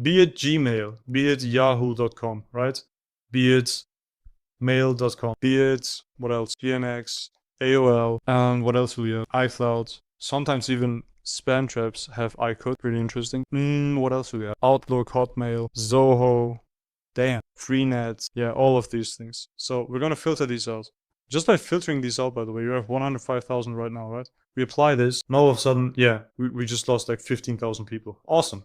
be it Gmail, be it yahoo.com, right? Be it mail.com, be it, what else? GNX, AOL, and what else do we have? iCloud. Sometimes even spam traps have iCloud, pretty interesting. What else do we have? Outlook, Hotmail, Zoho, damn, Freenet. Yeah, all of these things. So we're going to filter these out. Just by filtering these out, by the way, you have 105,000 right now, right? We apply this, and all of a sudden, yeah, we just lost like 15,000 people. Awesome.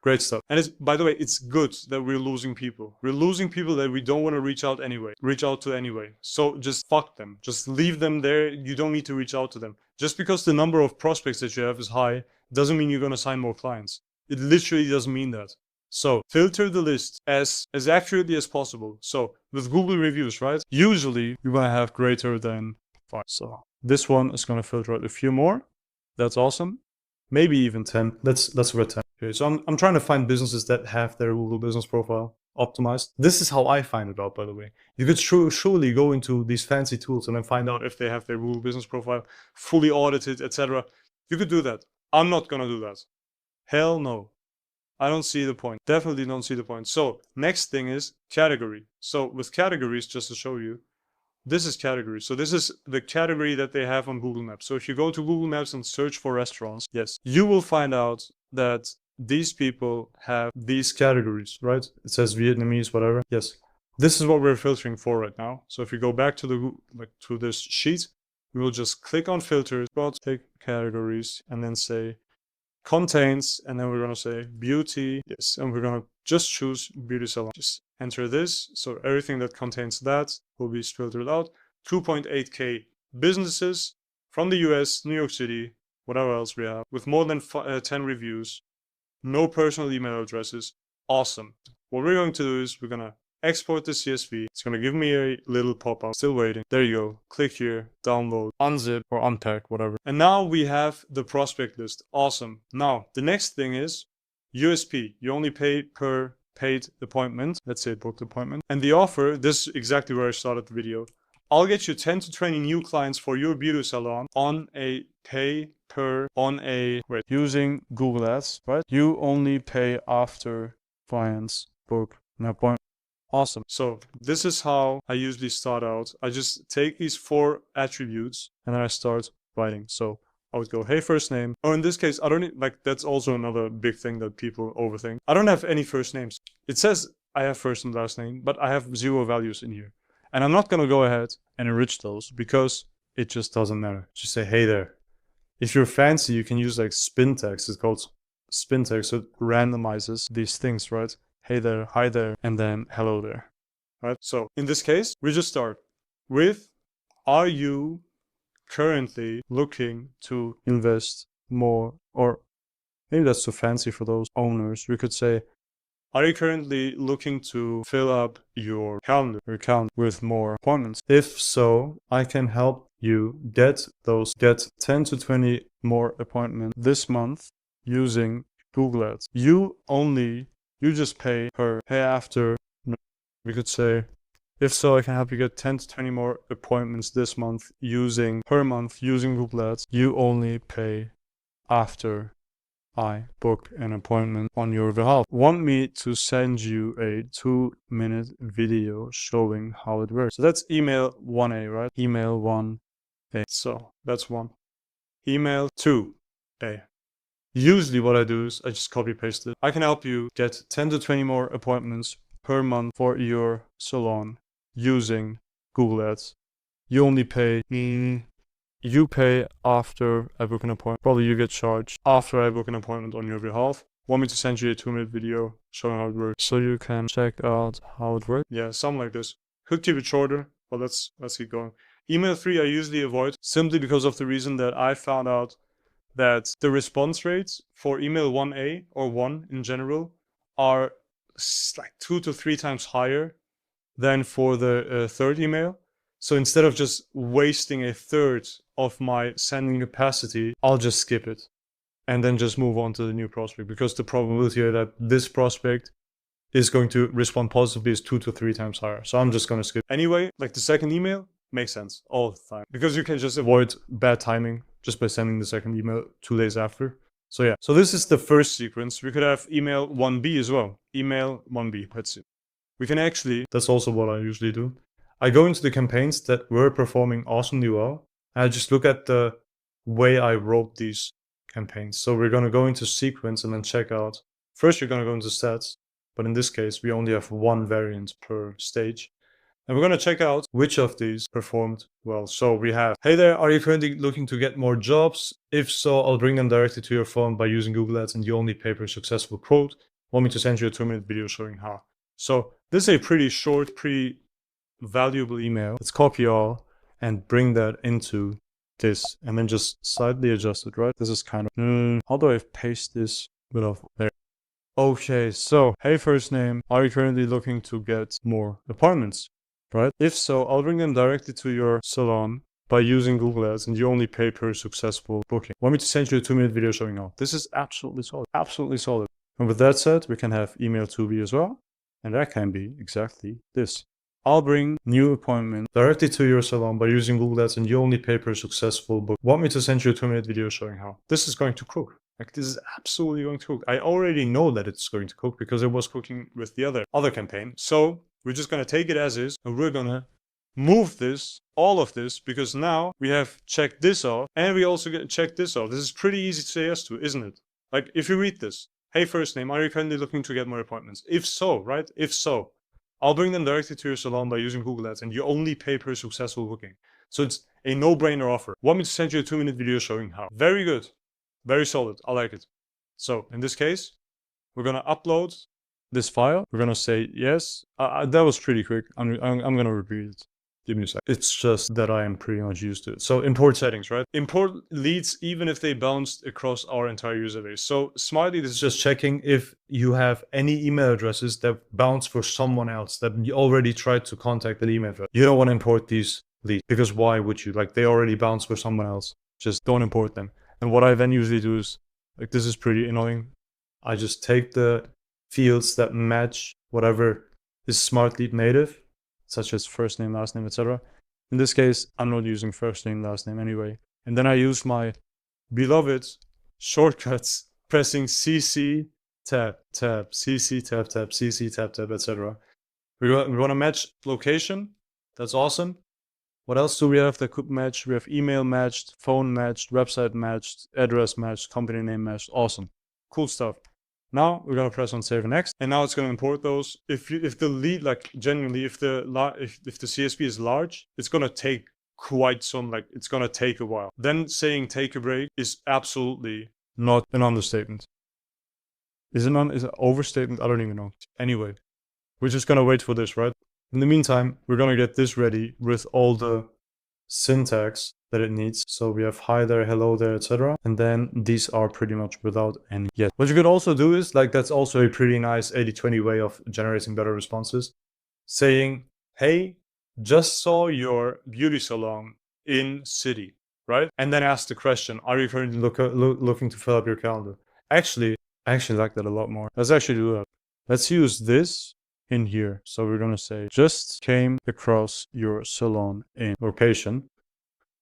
Great stuff. And it's, by the way, it's good that we're losing people. We're losing people that we don't want to reach out to anyway. So just fuck them. Just leave them there. You don't need to reach out to them. Just because the number of prospects that you have is high doesn't mean you're going to sign more clients. It literally doesn't mean that. So filter the list as accurately as possible. So with Google reviews, right? Usually you want to have greater than 5. So this one is going to filter out a few more. That's awesome. Maybe even 10. Let's read 10. Okay, so I'm trying to find businesses that have their Google business profile optimized. This is how I find it out, by the way. You could surely go into these fancy tools and then find out if they have their Google business profile fully audited, etc. You could do that. I'm not gonna do that. Hell no. I don't see the point. Definitely don't see the point. So next thing is category. So with categories, just to show you, this is category. So this is the category that they have on Google Maps. So if you go to Google Maps and search for restaurants, yes, you will find out that these people have these categories, right? It says Vietnamese, whatever. Yes. This is what we're filtering for right now. So if you go back to to this sheet, we will just click on filters, take categories, and then say contains, and then we're going to say beauty. Yes. And we're going to just choose beauty salon. Just enter this. So everything that contains that will be filtered out. 2.8K businesses from the US, New York City, whatever else we have, with more than 10 reviews, no personal email addresses. Awesome. What we're going to do is we're going to export the CSV. It's going to give me a little pop-up. Still waiting. There you go. Click here, download, unzip or unpack, whatever. And now we have the prospect list. Awesome. Now, the next thing is USP. You only pay per paid appointment. Let's say booked appointment. And the offer, this is exactly where I started the video. I'll get you 10 to 20 new clients for your beauty salon on a using Google Ads, right? You only pay after clients book an appointment. Awesome. So this is how I usually start out. I just take these 4 attributes and then I start writing. So I would go, hey, first name. Or in this case, I don't that's also another big thing that people overthink. I don't have any first names. It says I have first and last name, but I have 0 values in here. And I'm not going to go ahead and enrich those because it just doesn't matter. Just say, hey there. If you're fancy, you can use like spin text. It's called spin text. So it randomizes these things, right? Hey there, hi there, and then hello there. Right? So in this case, we just start with, are you currently looking to invest more? Or maybe that's too fancy for those owners. We could say, are you currently looking to fill up your calendar with more appointments? If so, I can help you get 10 to 20 more appointments this month using Google Ads. You just pay after We could say, if so, I can help you get 10 to 20 more appointments this month per month using Google Ads. You only pay after I book an appointment on your behalf. Want me to send you a 2-minute video showing how it works. So that's email 1A, right? Email 1A. So that's 1. Email 2A. Usually what I do is I just copy paste it. I can help you get 10 to 20 more appointments per month for your salon using Google Ads. You only pay, you pay after I book an appointment. Probably you get charged after I book an appointment on your behalf. Want me to send you a 2-minute video showing how it works so you can check out how it works? Yeah, something like this. Could keep it shorter, but let's keep going. Email 3 I usually avoid simply because of the reason that I found out that the response rates for email 1A or 1 in general are like 2 to 3 times higher than for the third email. So instead of just wasting a third of my sending capacity, I'll just skip it and then just move on to the new prospect, because the probability that this prospect is going to respond positively is 2 to 3 times higher. So I'm just going to skip. Anyway, like the second email makes sense all the time because you can just avoid bad timing just by sending the second email 2 days after. So yeah, so this is the first sequence. We could have email 1B as well. Email 1B, let's see. We can actually, that's also what I usually do. I go into the campaigns that were performing awesomely well. And I just look at the way I wrote these campaigns. So we're going to go into sequence and then check out. First, you're going to go into stats. But in this case, we only have 1 variant per stage. And we're going to check out which of these performed well. So we have, hey there, are you currently looking to get more jobs? If so, I'll bring them directly to your phone by using Google Ads and you only pay per successful quote. Want me to send you a 2-minute video showing how. So this is a pretty short, pretty valuable email. Let's copy all and bring that into this and then just slightly adjust it, right? This is kind of, how do I paste this without there? Okay, so, hey first name, are you currently looking to get more appointments, right? If so, I'll bring them directly to your salon by using Google Ads and you only pay per successful booking. Want me to send you a 2-minute video showing how. This is absolutely solid, absolutely solid. And with that said, we can have email 2B as well. And that can be exactly this. I'll bring new appointment directly to your salon by using Google Ads and you only pay per successful book. Want me to send you a 2-minute video showing how. This is going to cook. Like this is absolutely going to cook. I already know that it's going to cook because it was cooking with the other campaign. So we're just going to take it as is and we're going to move this, all of this, because now we have checked this off and we also get checked this off. This is pretty easy to say yes to, isn't it? Like if you read this, hey first name, are you currently looking to get more appointments? If so, right? If so, I'll bring them directly to your salon by using Google Ads and you only pay per successful booking. So it's a no-brainer offer. Want me to send you a 2-minute video showing how. Very good. Very solid. I like it. So in this case, we're going to upload this file. We're going to say yes. That was pretty quick. I'm going to repeat it. Give me a sec. It's just that I am pretty much used to it. So import settings, right? Import leads even if they bounced across our entire user base. So smartly, this is just checking if you have any email addresses that bounce for someone else that you already tried to contact that email address. You don't want to import these leads because why would you? Like they already bounced for someone else. Just don't import them. And what I then usually do is, like this is pretty annoying. I just take the fields that match whatever is smart lead native, such as first name, last name, etc. In this case, I'm not using first name, last name anyway. And then I use my beloved shortcuts, pressing CC, tab, tab, CC, tab, tab, CC, tab, tab, etc. We want to match location. That's awesome. What else do we have that could match? We have email matched, phone matched, website matched, address matched, company name matched. Awesome. Cool stuff. Now we're gonna press on save and next, and now it's gonna import those. If the lead, like genuinely, if the CSV is large, it's gonna take quite some, like it's gonna take a while. Then saying take a break is absolutely not an understatement. Is it an overstatement? I don't even know. Anyway, we're just gonna wait for this, right? In the meantime, we're gonna get this ready with all the syntax that it needs. So we have hi there, hello there, etc. And then these are pretty much without any yet. What you could also do is, like that's also a pretty nice 80-20 way of generating better responses. Saying, hey, just saw your beauty salon in city, right? And then ask the question, are you currently looking to fill up your calendar? Actually, I actually like that a lot more. Let's actually do that. Let's use this in here. So we're going to say, just came across your salon in location.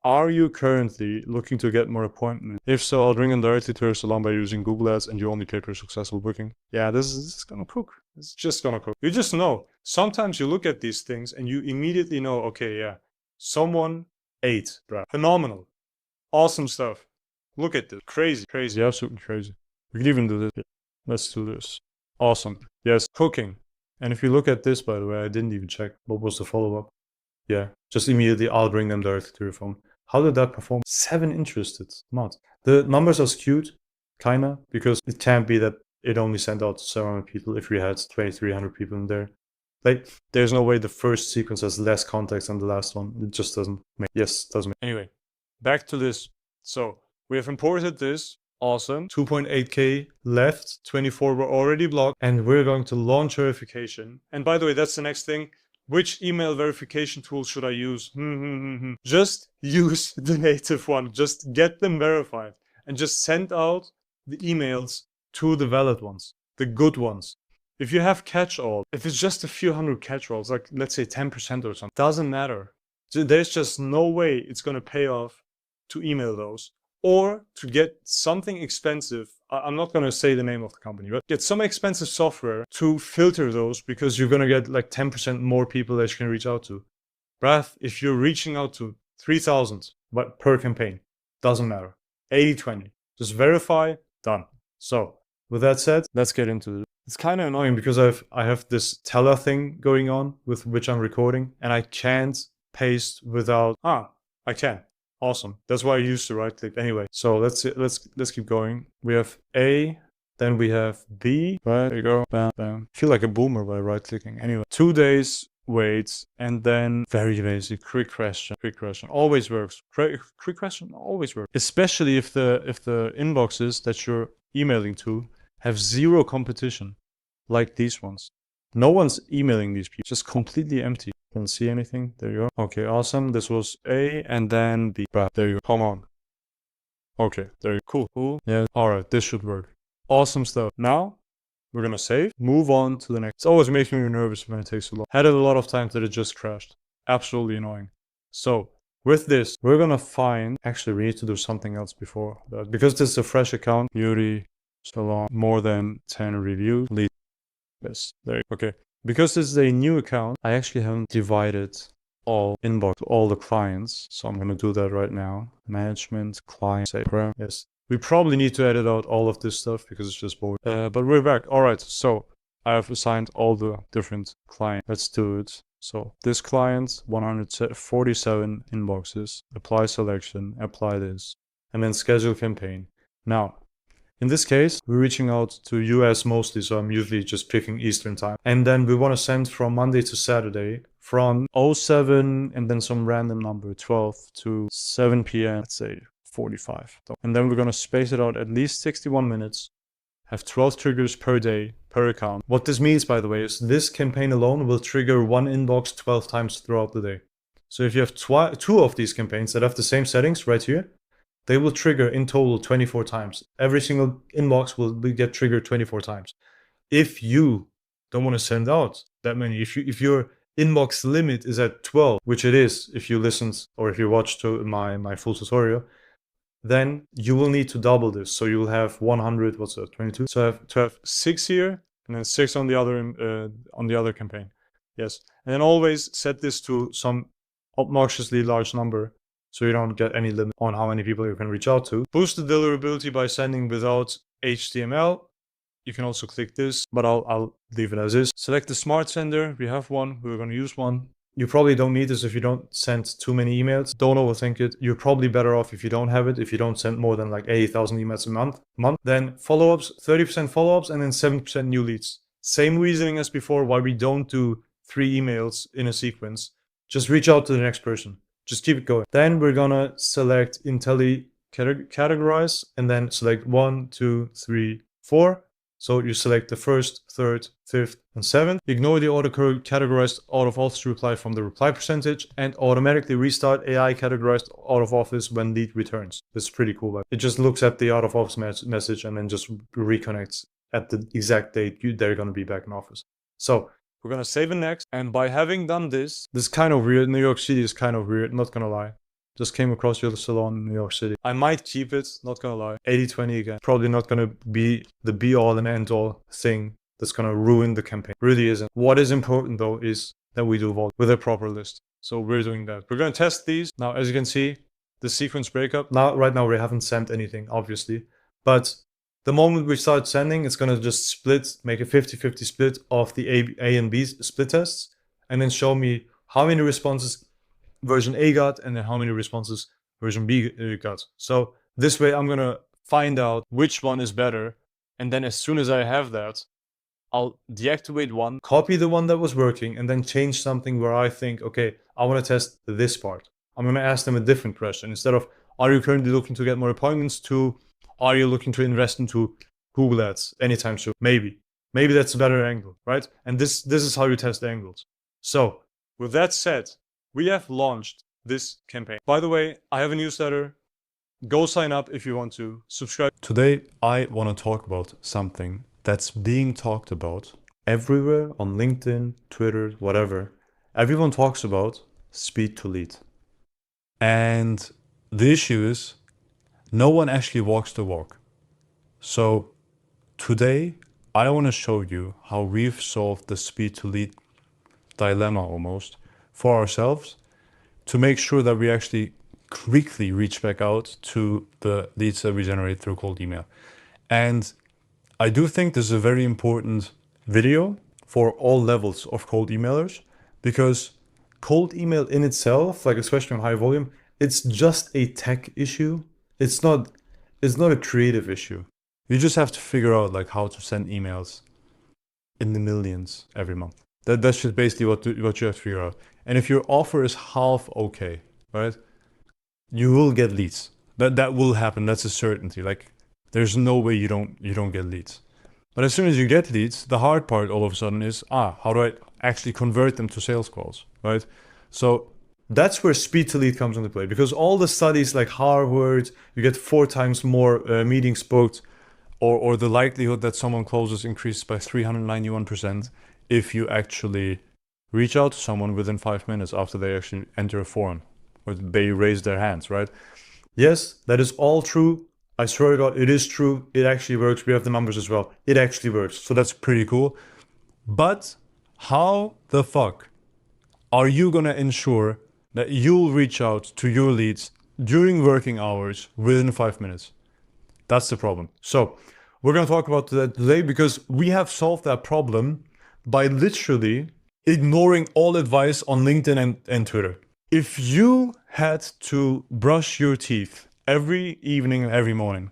Are you currently looking to get more appointments? If so, I'll bring them directly to your salon by using Google Ads and you only pay per successful booking. Yeah, this is gonna cook. It's just gonna cook. You just know. Sometimes you look at these things and you immediately know, okay, yeah, someone ate, bro. Phenomenal. Awesome stuff. Look at this. Crazy, crazy, absolutely crazy. We could even do this. Let's do this. Awesome. Yes, cooking. And if you look at this, by the way, I didn't even check what was the follow-up. Yeah, just immediately I'll bring them directly to your phone. How did that perform? 7 interested. Not. The numbers are skewed, kinda, because it can't be that it only sent out to 700 people if we had 2,300 people in there. Like, there's no way the first sequence has less context than the last one. It just doesn't make, doesn't make. Anyway, back to this. So, we have imported this. Awesome. 2.8K left, 24 were already blocked, and we're going to launch verification. And by the way, that's the next thing. Which email verification tool should I use? Just use the native one. Just get them verified and just send out the emails to the valid ones, the good ones. If you have catch-all, if it's just a few hundred catch-alls, like let's say 10% or something, doesn't matter. There's just no way it's going to pay off to email those. Or to get something expensive, I'm not going to say the name of the company, but get some expensive software to filter those because you're going to get like 10% more people that you can reach out to. Bruh, if you're reaching out to 3,000 but per campaign, doesn't matter. 80-20. Just verify, done. So, with that said, let's get into it. It's kind of annoying because I have this teller thing going on with which I'm recording and I can't paste without, I can. Awesome. That's why I used to right click. Anyway, so let's keep going. We have A, then we have B. Right, there you go. Bam, bam. I feel like a boomer by right clicking. Anyway, 2 days wait, and then very basic quick question. Quick question always works. Quick question always works. Especially if the inboxes that you're emailing to have zero competition, like these ones. No one's emailing these people. Just completely empty. Can't see anything. There you go. Okay, awesome. This was A and then B. There you go. Come on. Okay, there you go. Cool. Yeah. Alright, this should work. Awesome stuff. Now, we're gonna save. Move on to the next. It's always making me nervous when it takes so long. Had it a lot of times that it just crashed. Absolutely annoying. So, with this, we're gonna find... Actually, we need to do something else before that. Because this is a fresh account. Beauty, salon, more than 10 reviews. Lead. Yes, there you go. Okay. Because this is a new account, I actually haven't divided all inbox to all the clients. So I'm going to do that right now. Management, client, say, yes. We probably need to edit out all of this stuff because it's just boring. But we're back. All right. So I have assigned all the different clients. Let's do it. So this client, 147 inboxes, apply selection, apply this, and then schedule campaign. Now, in this case, we're reaching out to US mostly, so I'm usually just picking Eastern time. And then we want to send from Monday to Saturday from 07 and then some random number, 12 to 7 p.m., let's say 45. And then we're going to space it out at least 61 minutes, have 12 triggers per day, per account. What this means, by the way, is this campaign alone will trigger one inbox 12 times throughout the day. So if you have 2 of these campaigns that have the same settings right here, they will trigger in total 24 times. Every single inbox will get triggered 24 times. If you don't want to send out that many, if your inbox limit is at 12, which it is if you listened or if you watched my full tutorial, then you will need to double this. So you'll have 100, what's that, 22? So to have 6 here and then 6 on the other campaign. Yes. And then always set this to some obnoxiously large number, so you don't get any limit on how many people you can reach out to. Boost the deliverability by sending without HTML. You can also click this, but I'll leave it as is. Select the smart sender. We have one. We're going to use one. You probably don't need this if you don't send too many emails. Don't overthink it. You're probably better off if you don't have it. If you don't send more than like 80,000 emails a month. Then follow-ups, 30% follow-ups, and then 7% new leads. Same reasoning as before why we don't do 3 emails in a sequence. Just reach out to the next person. Just keep it going. Then we're gonna select categorize and then select 1, 2, 3, 4. So you select the first, third, fifth, and seventh. Ignore the auto-categorized out-of-office reply from the reply percentage and automatically restart AI categorized out-of-office when lead returns. This is pretty cool. It just looks at the out-of-office message and then just reconnects at the exact date they're going to be back in office. So We're gonna save it next. And by having done this is kind of weird. New York City is kind of weird, not gonna lie. Just came across your salon in New York City. I might keep it, not gonna lie. 80-20 again. Probably not gonna be the be all and end all thing that's gonna ruin the campaign. Really isn't. What is important though is that we do volume with a proper list. So we're doing that. We're gonna test these. Now, as you can see, the sequence breakup. Right now we haven't sent anything, obviously. But the moment we start sending, it's gonna just split, make a 50-50 split of the A and B split tests, and then show me how many responses version A got and then how many responses version B got. So this way I'm gonna find out which one is better, and then as soon as I have that, I'll deactivate one, copy the one that was working, and then change something where I think, okay, I want to test this part. I'm gonna ask them a different question. Instead of, are you currently looking to get more appointments, to, are you looking to invest into Google Ads anytime soon? Maybe that's a better angle, right? And this is how you test angles. So with that said, we have launched this campaign. By the way, I have a newsletter. Go sign up if you want to. Subscribe. Today, I want to talk about something that's being talked about everywhere on LinkedIn, Twitter, whatever. Everyone talks about speed to lead. And the issue is no one actually walks the walk. So today, I want to show you how we've solved the speed to lead dilemma almost for ourselves, to make sure that we actually quickly reach back out to the leads that we generate through cold email. And I do think this is a very important video for all levels of cold emailers, because cold email in itself, like especially on high volume, it's just a tech issue. It's not a creative issue. You just have to figure out like how to send emails in the millions every month. That's just basically what you have to figure out. And if your offer is half okay, right, you will get leads. That will happen. That's a certainty. Like there's no way you don't get leads. But as soon as you get leads, the hard part all of a sudden is, how do I actually convert them to sales calls, right? So that's where speed to lead comes into play, because all the studies like Harvard, you get 4 times more meetings booked, or the likelihood that someone closes increases by 391% if you actually reach out to someone within 5 minutes after they actually enter a forum or they raise their hands, right? Yes, that is all true. I swear to God, it is true. It actually works. We have the numbers as well. It actually works. So that's pretty cool. But how the fuck are you going to ensure that you'll reach out to your leads during working hours within 5 minutes? That's the problem. So we're going to talk about that today, because we have solved that problem by literally ignoring all advice on LinkedIn and Twitter. If you had to brush your teeth every evening and every morning,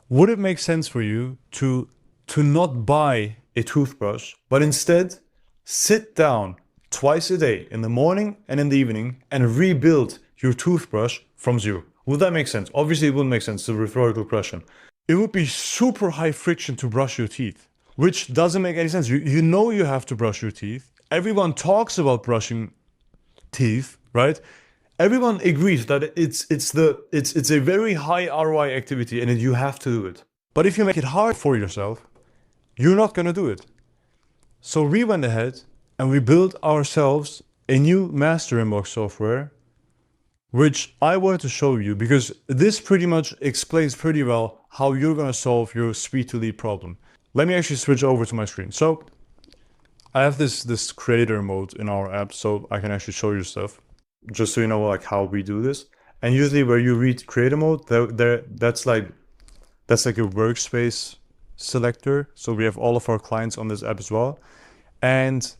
would it make sense for you to not buy a toothbrush, but instead sit down twice a day, in the morning and in the evening, and rebuild your toothbrush from zero? Would that make sense? Obviously it wouldn't make sense. It's a rhetorical question. It would be super high friction to brush your teeth, which doesn't make any sense. You know you have to brush your teeth. Everyone talks about brushing teeth, right? Everyone agrees that it's a very high ROI activity and you have to do it. But if you make it hard for yourself, you're not going to do it. So we went ahead and we built ourselves a new master inbox software, which I wanted to show you because this pretty much explains pretty well how you're going to solve your speed to lead problem. Let me actually switch over to my screen. So I have this creator mode in our app, so I can actually show you stuff, just so you know like how we do this. And usually where you read creator mode, that's like a workspace selector. So we have all of our clients on this app as well. And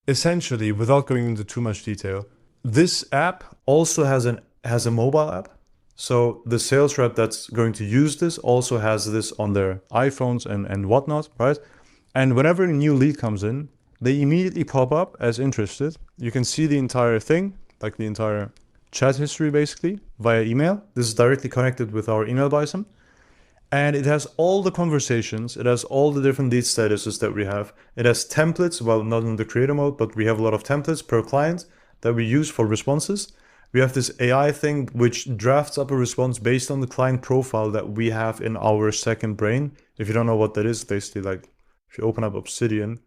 essentially, without going into too much detail, this app also has a mobile app. So the sales rep that's going to use this also has this on their iPhones and whatnot, right? And whenever a new lead comes in, they immediately pop up as interested. You can see the entire thing, like the entire chat history basically, via email. This is directly connected with our email bison. And it has all the conversations. It has all the different lead statuses that we have. It has templates, well, not in the creator mode, but we have a lot of templates per client that we use for responses. We have this AI thing which drafts up a response based on the client profile that we have in our second brain. If you don't know what that is, basically like if you open up Obsidian,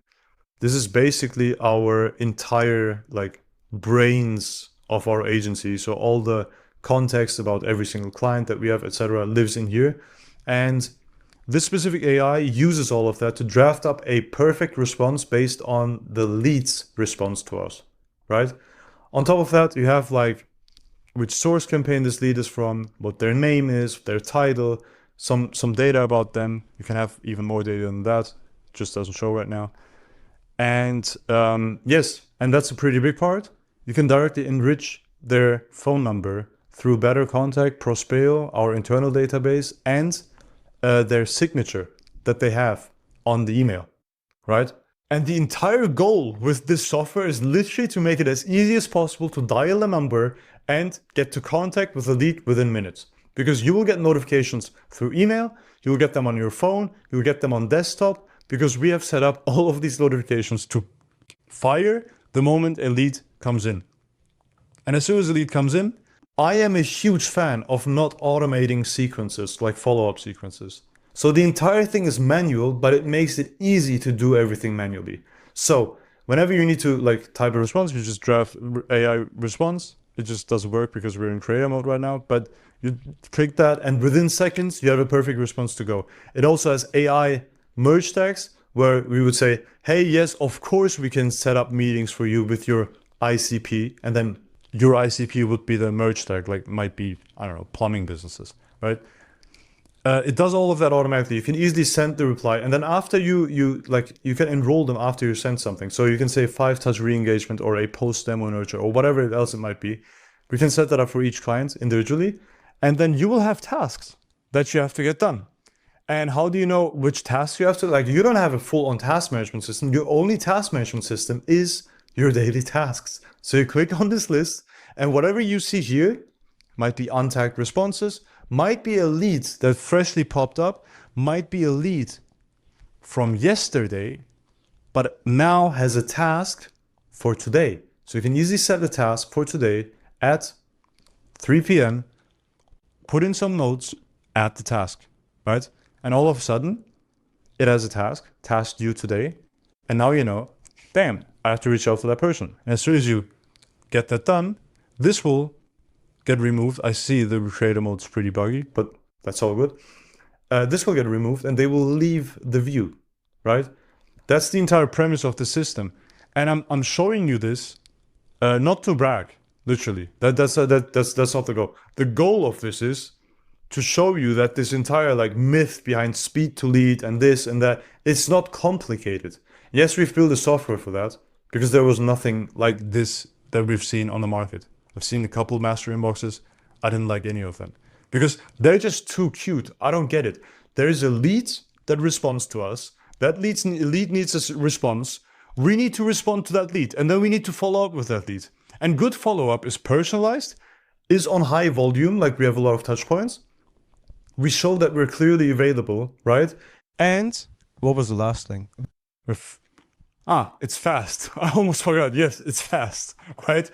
This is basically our entire like brains of our agency. So all the context about every single client that we have, etc., lives in here. And this specific AI uses all of that to draft up a perfect response based on the lead's response to us, right? On top of that, you have like which source campaign this lead is from, what their name is, their title, some data about them. You can have even more data than that. It just doesn't show right now. And yes, and that's a pretty big part. You can directly enrich their phone number through Better Contact, Prospeo, our internal database, and their signature that they have on the email, right? And the entire goal with this software is literally to make it as easy as possible to dial a number and get to contact with the lead within minutes. Because you will get notifications through email, you will get them on your phone, you will get them on desktop, because we have set up all of these notifications to fire the moment a lead comes in. And as soon as a lead comes in, I am a huge fan of not automating sequences, like follow-up sequences. So the entire thing is manual, but it makes it easy to do everything manually. So whenever you need to like type a response, you just draft AI response. It just doesn't work because we're in creator mode right now, but you click that and within seconds, you have a perfect response to go. It also has AI merge tags where we would say, hey, yes, of course we can set up meetings for you with your ICP, and then your ICP would be the merge tag, like might be, I don't know, plumbing businesses, right? It does all of that automatically. You can easily send the reply, and then after you can enroll them after you send something. So you can say 5-touch re-engagement or a post-demo nurture or whatever else it might be. We can set that up for each client individually, and then you will have tasks that you have to get done. And how do you know which tasks you have to, like, you don't have a full-on task management system. Your only task management system is your daily tasks. So you click on this list, and whatever you see here might be untagged responses, might be a lead that freshly popped up, might be a lead from yesterday, but now has a task for today. So you can easily set the task for today at 3 p.m., put in some notes, add the task, right? And all of a sudden, it has a task due today. And now you know, damn, I have to reach out to that person. And as soon as you get that done, this will get removed. I see the creator mode is pretty buggy, but that's all good. This will get removed and they will leave the view, right? That's the entire premise of the system. And I'm showing you this not to brag, literally. That's not the goal. The goal of this is to show you that this entire like myth behind speed to lead and this and that, it's not complicated. Yes, we've built a software for that because there was nothing like this that we've seen on the market. I've seen a couple master inboxes. I didn't like any of them because they're just too cute. I don't get it. There is a lead that responds to us. That lead needs a response. We need to respond to that lead, and then we need to follow up with that lead. And good follow-up is personalized, is on high volume, like we have a lot of touch points. We show that we're clearly available, right? And what was the last thing? It's fast. I almost forgot. Yes, it's fast, right?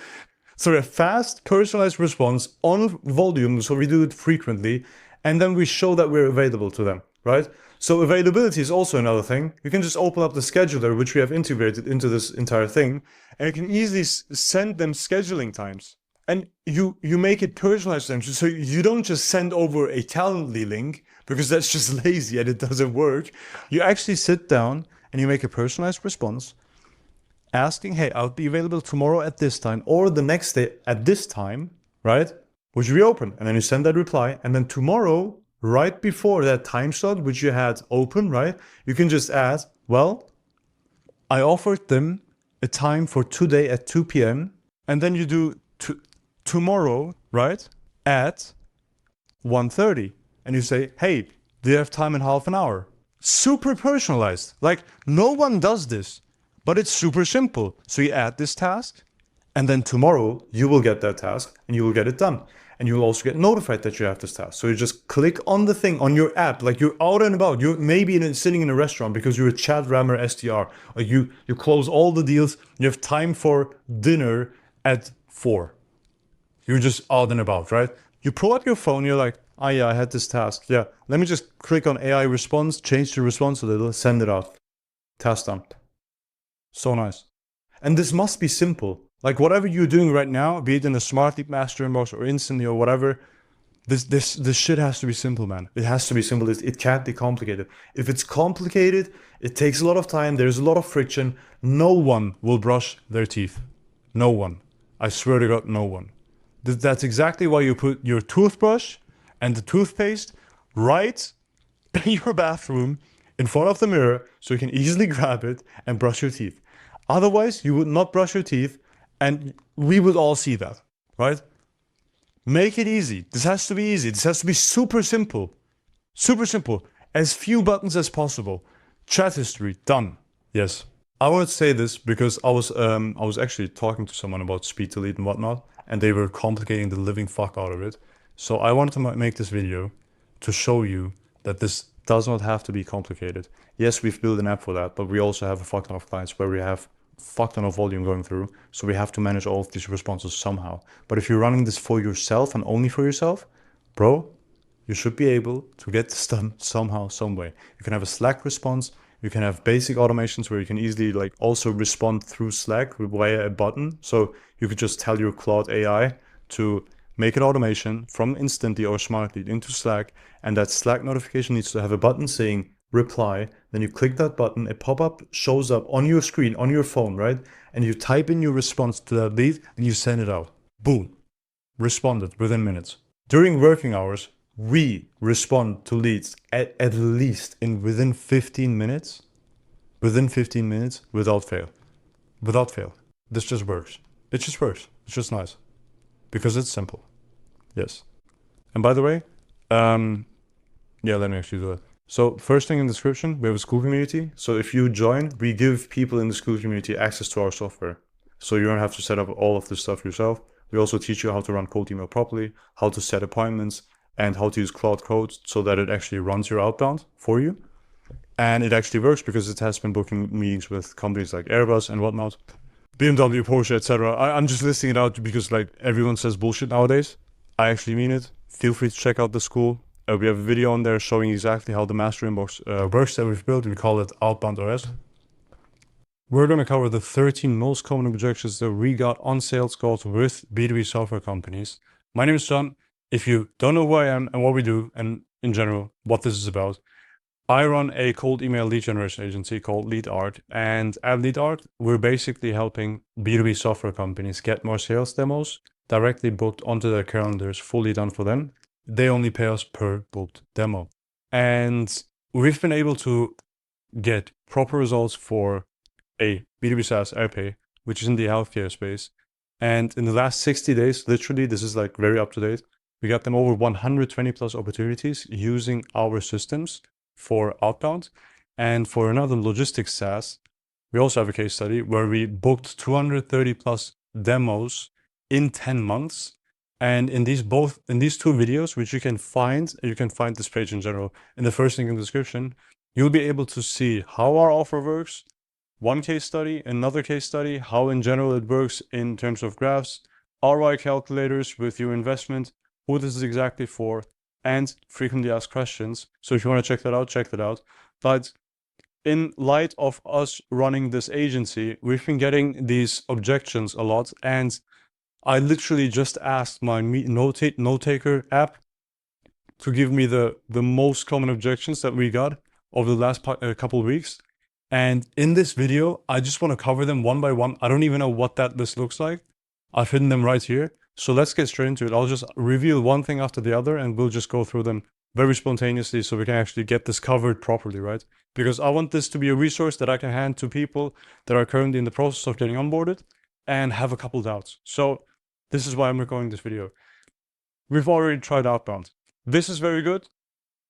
So a fast, personalized response on volume, so we do it frequently, and then we show that we're available to them, right? So availability is also another thing. You can just open up the scheduler, which we have integrated into this entire thing, and you can easily send them scheduling times. And you make it personalized to them, so you don't just send over a Calendly link, because that's just lazy and it doesn't work. You actually sit down and you make a personalized response, asking, hey, I'll be available tomorrow at this time or the next day at this time, right? Which we open, and then you send that reply, and then tomorrow, right before that time slot, which you had open, right? You can just add, well, I offered them a time for today at 2 p.m. and then you do tomorrow, right? At 1:30, and you say, hey, do you have time in half an hour? Super personalized. Like no one does this. But it's super simple. So you add this task, and then tomorrow you will get that task and you will get it done. And you will also get notified that you have this task. So you just click on the thing on your app, like you're out and about. You're maybe sitting in a restaurant because you're a chat rammer SDR. Or you close all the deals. You have time for dinner at 4. You're just out and about, right? You pull up your phone. You're like, oh yeah, I had this task. Yeah, let me just click on AI response, change the response a little, send it out. Task done. So nice. And this must be simple. Like whatever you're doing right now, be it in the Smart Lead Master Inbox or Instantly or whatever, this shit has to be simple, man. It has to be simple. It can't be complicated. If it's complicated, it takes a lot of time. There's a lot of friction. No one will brush their teeth. No one. I swear to God, no one. That's exactly why you put your toothbrush and the toothpaste right in your bathroom in front of the mirror so you can easily grab it and brush your teeth. Otherwise, you would not brush your teeth and we would all see that, right? Make it easy. This has to be easy. This has to be super simple. Super simple. As few buttons as possible. Chat history, done. Yes. I would say this because I was actually talking to someone about speed to lead and whatnot, and they were complicating the living fuck out of it. So I wanted to make this video to show you that this does not have to be complicated. Yes, we've built an app for that, but we also have a fuck ton of clients where we have fuck ton of volume going through. So we have to manage all of these responses somehow. But if you're running this for yourself and only for yourself, bro, you should be able to get this done somehow, some way. You can have a Slack response. You can have basic automations where you can easily like also respond through Slack via a button. So you could just tell your Claude AI to make an automation from Instantly or Smartly into Slack. And that Slack notification needs to have a button saying reply. Then you click that button, a pop-up shows up on your screen, on your phone, right? And you type in your response to that lead and you send it out. Boom. Responded within minutes. During working hours, we respond to leads at least within 15 minutes. Within 15 minutes, without fail. Without fail. This just works. It just works. It's just nice. Because it's simple. Yes. And by the way, yeah, let me actually do it. So first thing in the description, we have a school community. So if you join, we give people in the school community access to our software. So you don't have to set up all of this stuff yourself. We also teach you how to run cold email properly, how to set appointments, and how to use Claude Code so that it actually runs your outbound for you. And it actually works because it has been booking meetings with companies like Airbus and whatnot, BMW, Porsche, etc. I'm just listing it out because like everyone says bullshit nowadays. I actually mean it. Feel free to check out the school. We have a video on there showing exactly how the master inbox works that we've built. We call it Outbound OS. We're going to cover the 13 most common objections that we got on sales calls with B2B software companies. My name is John. If you don't know who I am and what we do, and in general, what this is about, I run a cold email lead generation agency called Lead Art. And at Lead Art, we're basically helping B2B software companies get more sales demos directly booked onto their calendars, fully done for them. They only pay us per booked demo. And we've been able to get proper results for a B2B SaaS Airpace, which is in the healthcare space. And in the last 60 days, literally, this is like very up to date, we got them over 120 plus opportunities using our systems for outbound. And for another logistics SaaS, we also have a case study where we booked 230 plus demos in 10 months. And in these two videos, which you can find this page in general in the first link in the description, you'll be able to see how our offer works, one case study, another case study, how in general it works in terms of graphs, ROI calculators with your investment, who this is exactly for, and frequently asked questions. So if you want to check that out. But in light of us running this agency, we've been getting these objections a lot, and I literally just asked my note-taker app to give me the most common objections that we got over the last couple of weeks. And in this video, I just want to cover them one by one. I don't even know what that list looks like. I've hidden them right here. So let's get straight into it. I'll just reveal one thing after the other and we'll just go through them very spontaneously so we can actually get this covered properly, right? Because I want this to be a resource that I can hand to people that are currently in the process of getting onboarded and have a couple doubts. So this is why I'm recording this video. We've already tried outbound. This is very good.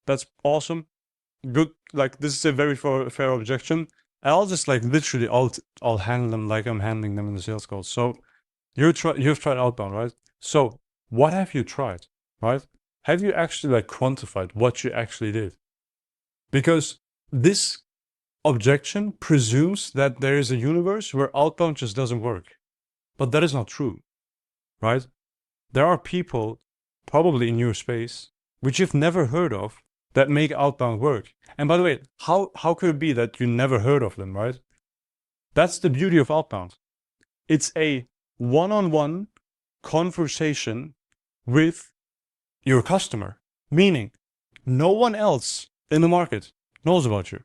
That's awesome. Good. Like this is a very fair objection. I'll just like literally I'll handle them like I'm handling them in the sales calls. So you've tried outbound, right? So what have you tried, right? Have you actually like quantified what you actually did? Because this objection presumes that there is a universe where outbound just doesn't work. But that is not true. Right? There are people probably in your space, which you've never heard of, that make outbound work. And by the way, how could it be that you never heard of them, right? That's the beauty of outbound. It's a one-on-one conversation with your customer, meaning no one else in the market knows about you.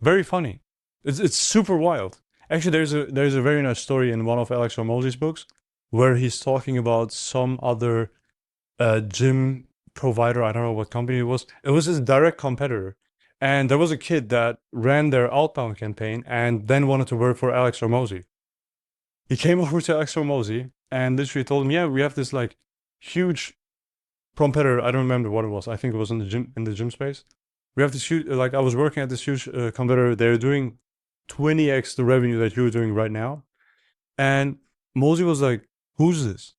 Very funny. It's super wild. Actually, there's a very nice story in one of Alex Hormozy's books where he's talking about some other gym provider. I don't know what company it was. It was his direct competitor. And there was a kid that ran their outbound campaign and then wanted to work for Alex Hormozy. He came over to Alex Hormozy and literally told him, yeah, we have this like huge competitor. I don't remember what it was. I think it was in the gym space. We have this huge, like I was working at this huge competitor. They're doing 20x the revenue that you're doing right now. And Mosey was like, who's this?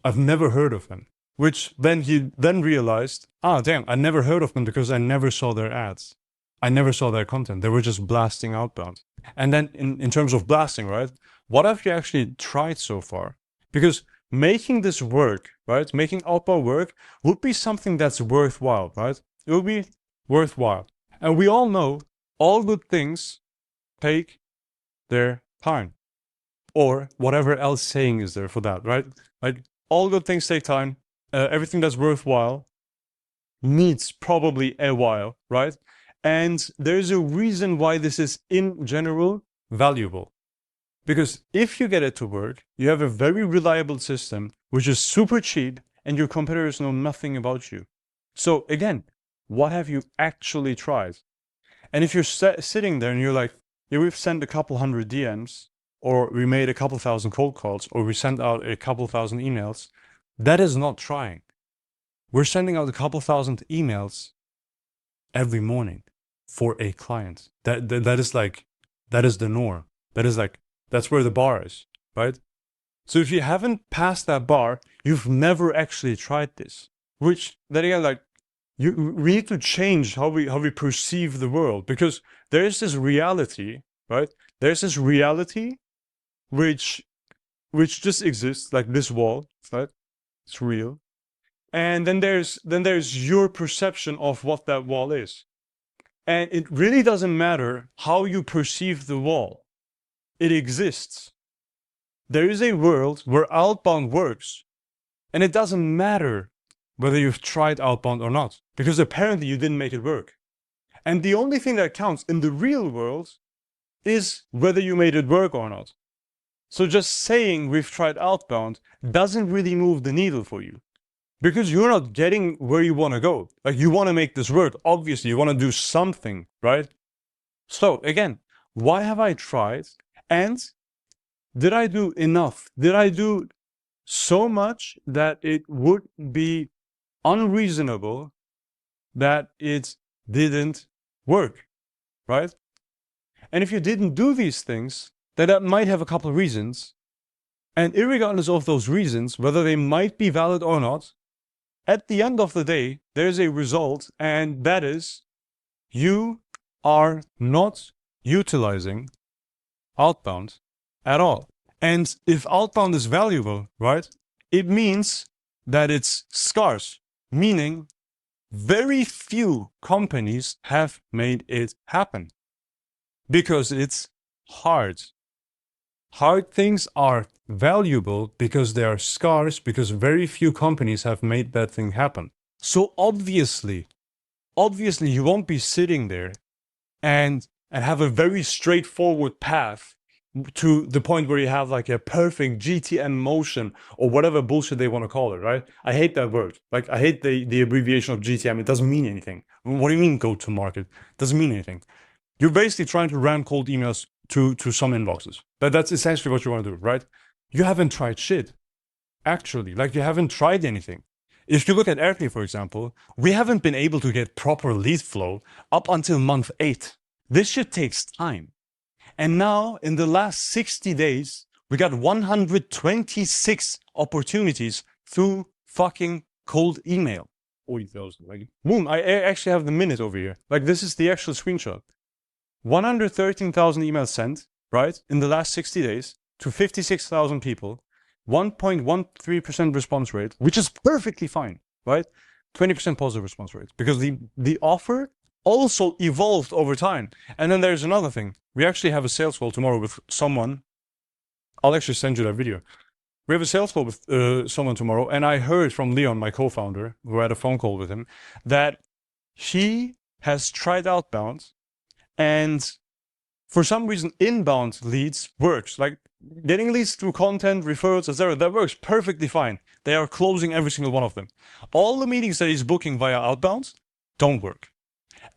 I've never heard of him. Which then he realized, damn, I never heard of them because I never saw their ads. I never saw their content. They were just blasting outbound. And then in terms of blasting, right? What have you actually tried so far? Because making this work, right? Making outbound work would be something that's worthwhile, right? It would be worthwhile. And we all know all good things take their time. Or whatever else saying is there for that, right? Like all good things take time. Everything that's worthwhile needs probably a while, right? And there's a reason why this is in general valuable. Because if you get it to work, you have a very reliable system, which is super cheap, and your competitors know nothing about you. So again, what have you actually tried? And if you're sitting there and you're like, yeah, we've sent a couple hundred DMs, or we made a couple thousand cold calls, or we sent out a couple thousand emails, that is not trying. We're sending out a couple thousand emails every morning for a client. That is the norm. That's where the bar is, right? So if you haven't passed that bar, you've never actually tried this. Which then again, like we need to change how we perceive the world, because there is this reality, right? There's this reality which just exists, like this wall, right? It's real. And then there's your perception of what that wall is. And it really doesn't matter how you perceive the wall. It exists. There is a world where outbound works. And it doesn't matter whether you've tried outbound or not, because apparently you didn't make it work. And the only thing that counts in the real world is whether you made it work or not. So just saying we've tried outbound doesn't really move the needle for you, because you're not getting where you want to go. Like you want to make this work. Obviously, you want to do something, right? So again, why have I tried? And did I do enough? Did I do so much that it would be unreasonable that it didn't work, right? And if you didn't do these things, then that might have a couple of reasons. And irregardless of those reasons, whether they might be valid or not, at the end of the day, there's a result, and that is you are not utilizing outbound at all. And if outbound is valuable, right, it means that it's scarce, meaning very few companies have made it happen because it's hard. Hard things are valuable because they are scarce, because very few companies have made that thing happen. So obviously you won't be sitting there and have a very straightforward path to the point where you have like a perfect GTM motion or whatever bullshit they want to call it, right? I hate that word. Like I hate the abbreviation of GTM. It doesn't mean anything. What do you mean go to market? It doesn't mean anything. You're basically trying to ram cold emails to some inboxes. That's essentially what you want to do, right? You haven't tried shit. Actually, like you haven't tried anything. If you look at Airpace, for example, we haven't been able to get proper lead flow up until month 8. This shit takes time. And now in the last 60 days, we got 126 opportunities through fucking cold email. Like, boom, I actually have the minute over here. Like this is the actual screenshot. 113,000 emails sent, right, in the last 60 days to 56,000 people, 1.13% response rate, which is perfectly fine, right? 20% positive response rate, because the offer also evolved over time. And then there's another thing. We actually have a sales call tomorrow with someone. I'll actually send you that video. We have a sales call with someone tomorrow, and I heard from Leon, my co-founder, who had a phone call with him, that he has tried outbound, and for some reason, inbound leads works. Like getting leads through content, referrals, etc. That works perfectly fine. They are closing every single one of them. All the meetings that he's booking via outbound don't work.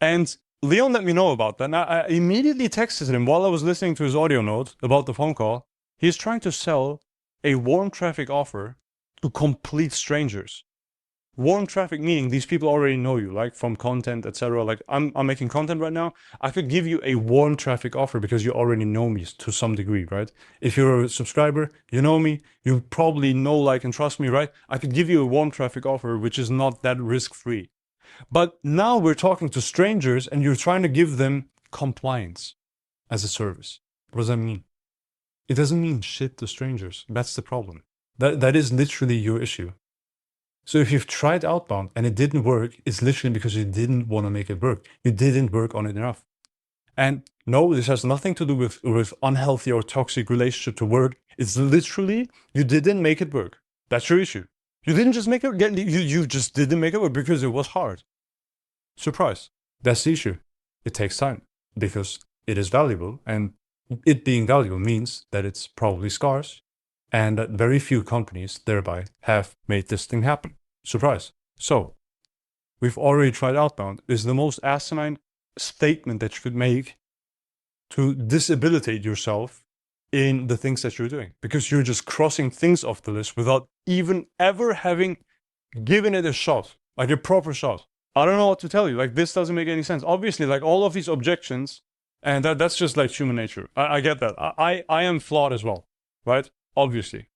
And Leon let me know about that. And I immediately texted him while I was listening to his audio note about the phone call. He's trying to sell a warm traffic offer to complete strangers. Warm traffic meaning these people already know you, like from content, etc. Like I'm making content right now. I could give you a warm traffic offer because you already know me to some degree, right? If you're a subscriber, you know me, you probably know, like, and trust me, right? I could give you a warm traffic offer, which is not that risk-free. But now we're talking to strangers and you're trying to give them compliance as a service. What does that mean? It doesn't mean shit to strangers. That's the problem. That is literally your issue. So if you've tried outbound and it didn't work, it's literally because you didn't want to make it work. You didn't work on it enough. And no, this has nothing to do with unhealthy or toxic relationship to work. It's literally you didn't make it work. That's your issue. You didn't just make it, you just didn't make it work because it was hard. Surprise. That's the issue. It takes time because it is valuable, and it being valuable means that it's probably scarce, and that very few companies thereby have made this thing happen. Surprise. So, we've already tried outbound is the most asinine statement that you could make to disabilitate yourself in the things that you're doing, because you're just crossing things off the list without even ever having given it a shot, like a proper shot. I don't know what to tell you. Like, this doesn't make any sense. Obviously, like all of these objections, and that's just like human nature. I get that. I am flawed as well, right? Obviously.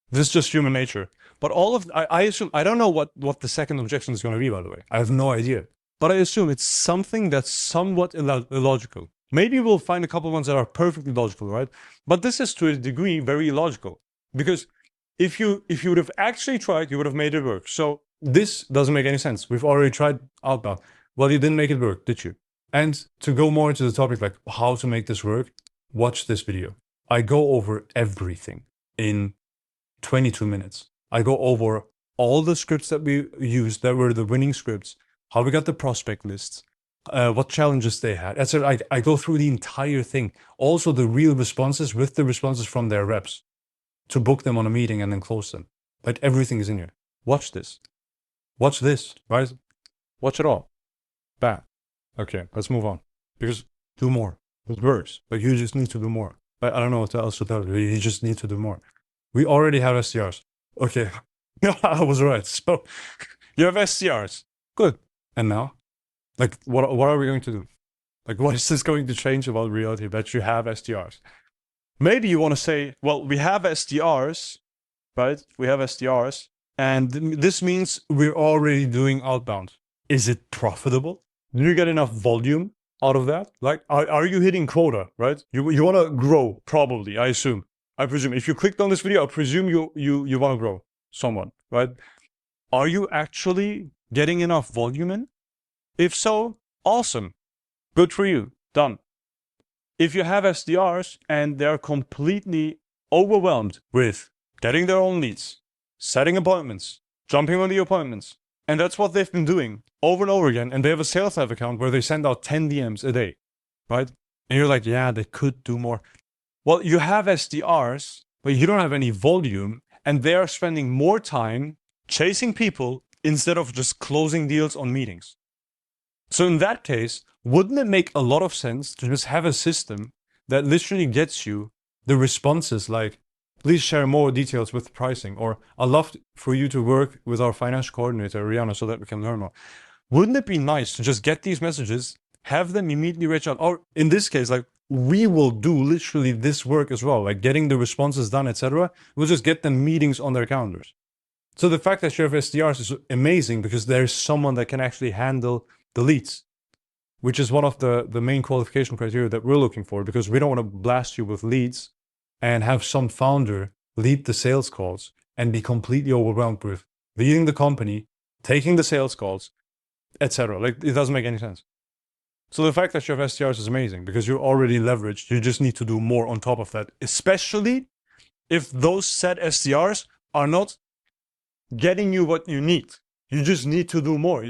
This is just human nature. But all of, I assume, I don't know what the second objection is going to be, by the way. I have no idea. But I assume it's something that's somewhat illogical. Maybe we'll find a couple of ones that are perfectly logical, right? But this is to a degree very illogical. Because if you would have actually tried, you would have made it work. So this doesn't make any sense. We've already tried outbound. Well, you didn't make it work, did you? And to go more into the topic, like how to make this work, watch this video. I go over everything in 22 minutes. I go over all the scripts that we used that were the winning scripts, how we got the prospect lists, what challenges they had. etc. I go through the entire thing. Also the real responses with the responses from their reps to book them on a meeting and then close them. Like everything is in here. Watch this. Watch this, right? Watch it all. Bam. Okay, let's move on. Because do more. It works. But you just need to do more. I don't know what else to tell you. You just need to do more. We already have SDRs. Okay. I was right. So you have SDRs. Good. And now? Like, what are we going to do? Like, what is this going to change about reality that you have SDRs? Maybe you want to say, well, we have SDRs, right? We have SDRs. And this means we're already doing outbound. Is it profitable? Do you get enough volume out of that? Like, are you hitting quota, right? You want to grow, probably, I assume. I presume. If you clicked on this video, I presume you want to grow somewhat, right? Are you actually getting enough volume in? If so, awesome. Good for you. Done. If you have SDRs and they're completely overwhelmed with getting their own leads, setting appointments, jumping on the appointments, and that's what they've been doing over and over again, and they have a sales live account where they send out 10 DMs a day, right? And you're like, yeah, they could do more. Well, you have SDRs, but you don't have any volume, and they are spending more time chasing people instead of just closing deals on meetings. So in that case, wouldn't it make a lot of sense to just have a system that literally gets you the responses like, please share more details with pricing, or I'd love for you to work with our financial coordinator, Rihanna, so that we can learn more. Wouldn't it be nice to just get these messages, have them immediately reach out, or in this case, like, we will do literally this work as well, like getting the responses done, etc. We'll just get them meetings on their calendars. So the fact that you have SDRs is amazing because there's someone that can actually handle the leads, which is one of the main qualification criteria that we're looking for, because we don't want to blast you with leads and have some founder lead the sales calls and be completely overwhelmed with leading the company, taking the sales calls, etc. Like, it doesn't make any sense. So the fact that you have SDRs is amazing because you're already leveraged. You just need to do more on top of that, especially if those said SDRs are not getting you what you need. You just need to do more.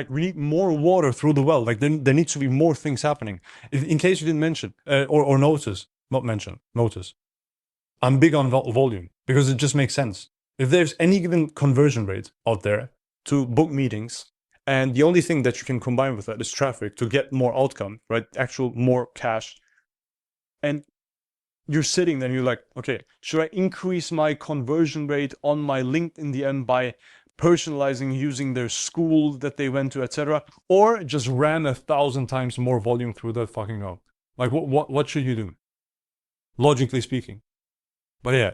We need more water through the well. Like there needs to be more things happening. In case you didn't mention or notice, not mention, notice. I'm big on volume because it just makes sense. If there's any given conversion rate out there to book meetings, and the only thing that you can combine with that is traffic to get more outcome, right? Actual more cash. And you're sitting there and you're like, okay, should I increase my conversion rate on my LinkedIn DM by personalizing using their school that they went to, etc., or just ran 1,000 times more volume through that fucking node? Like, what should you do? Logically speaking. But yeah,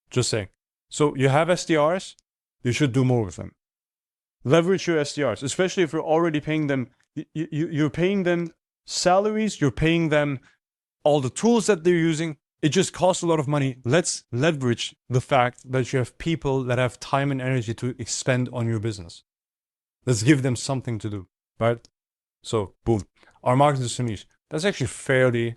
just saying. So you have SDRs, you should do more with them. Leverage your SDRs, especially if you're already paying them. You're paying them salaries, you're paying them all the tools that they're using. It just costs a lot of money. Let's leverage the fact that you have people that have time and energy to expend on your business. Let's give them something to do, right? So, boom. Our market is too niche. That's actually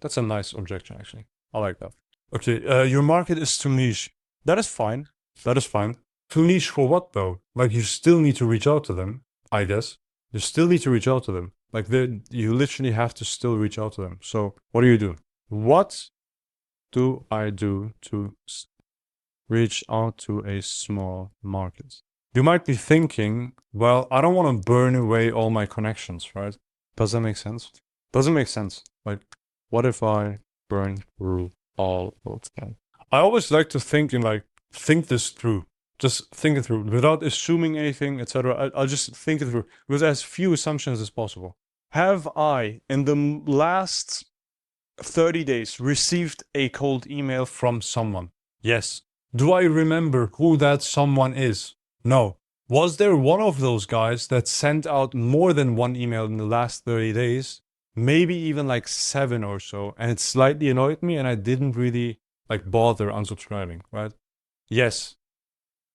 that's a nice objection, actually. I like that. Okay, your market is too niche. That is fine. That is fine. Too niche for what, though? Like, you still need to reach out to them, I guess. You still need to reach out to them. Like, you literally have to still reach out to them. So, what do? What do I do to reach out to a small market? You might be thinking, well, I don't want to burn away all my connections, right? Does that make sense? Doesn't make sense. Like, what if I burn through all of them? I always like to think this through. Just think it through without assuming anything, etc. I'll just think it through with as few assumptions as possible. Have I, in the last 30 days, received a cold email from someone? Yes. Do I remember who that someone is? No. Was there one of those guys that sent out more than one email in the last 30 days? Maybe even like 7 or so. And it slightly annoyed me and I didn't really bother unsubscribing, right? Yes.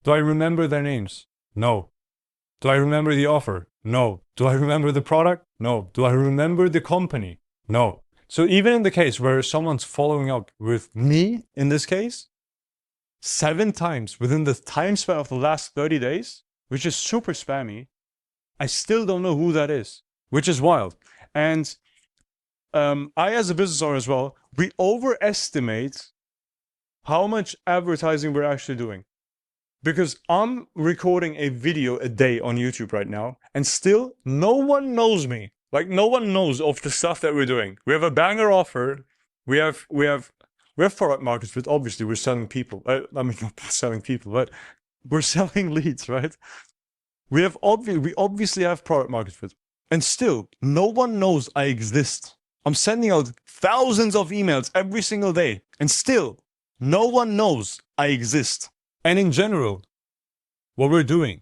Do I remember their names? No. Do I remember the offer? No. Do I remember the product? No. Do I remember the company? No. So even in the case where someone's following up with me, in this case, 7 times within the time span of the last 30 days, which is super spammy, I still don't know who that is, which is wild. And I, as a business owner as well, we overestimate how much advertising we're actually doing. Because I'm recording a video a day on YouTube right now, and still no one knows me. Like, no one knows of the stuff that we're doing. We have a banger offer. We have product market fit. Obviously, we're selling people. I mean, not selling people, but we're selling leads, right? We obviously have product market fit, and still no one knows I exist. I'm sending out thousands of emails every single day, and still no one knows I exist. And in general, what we're doing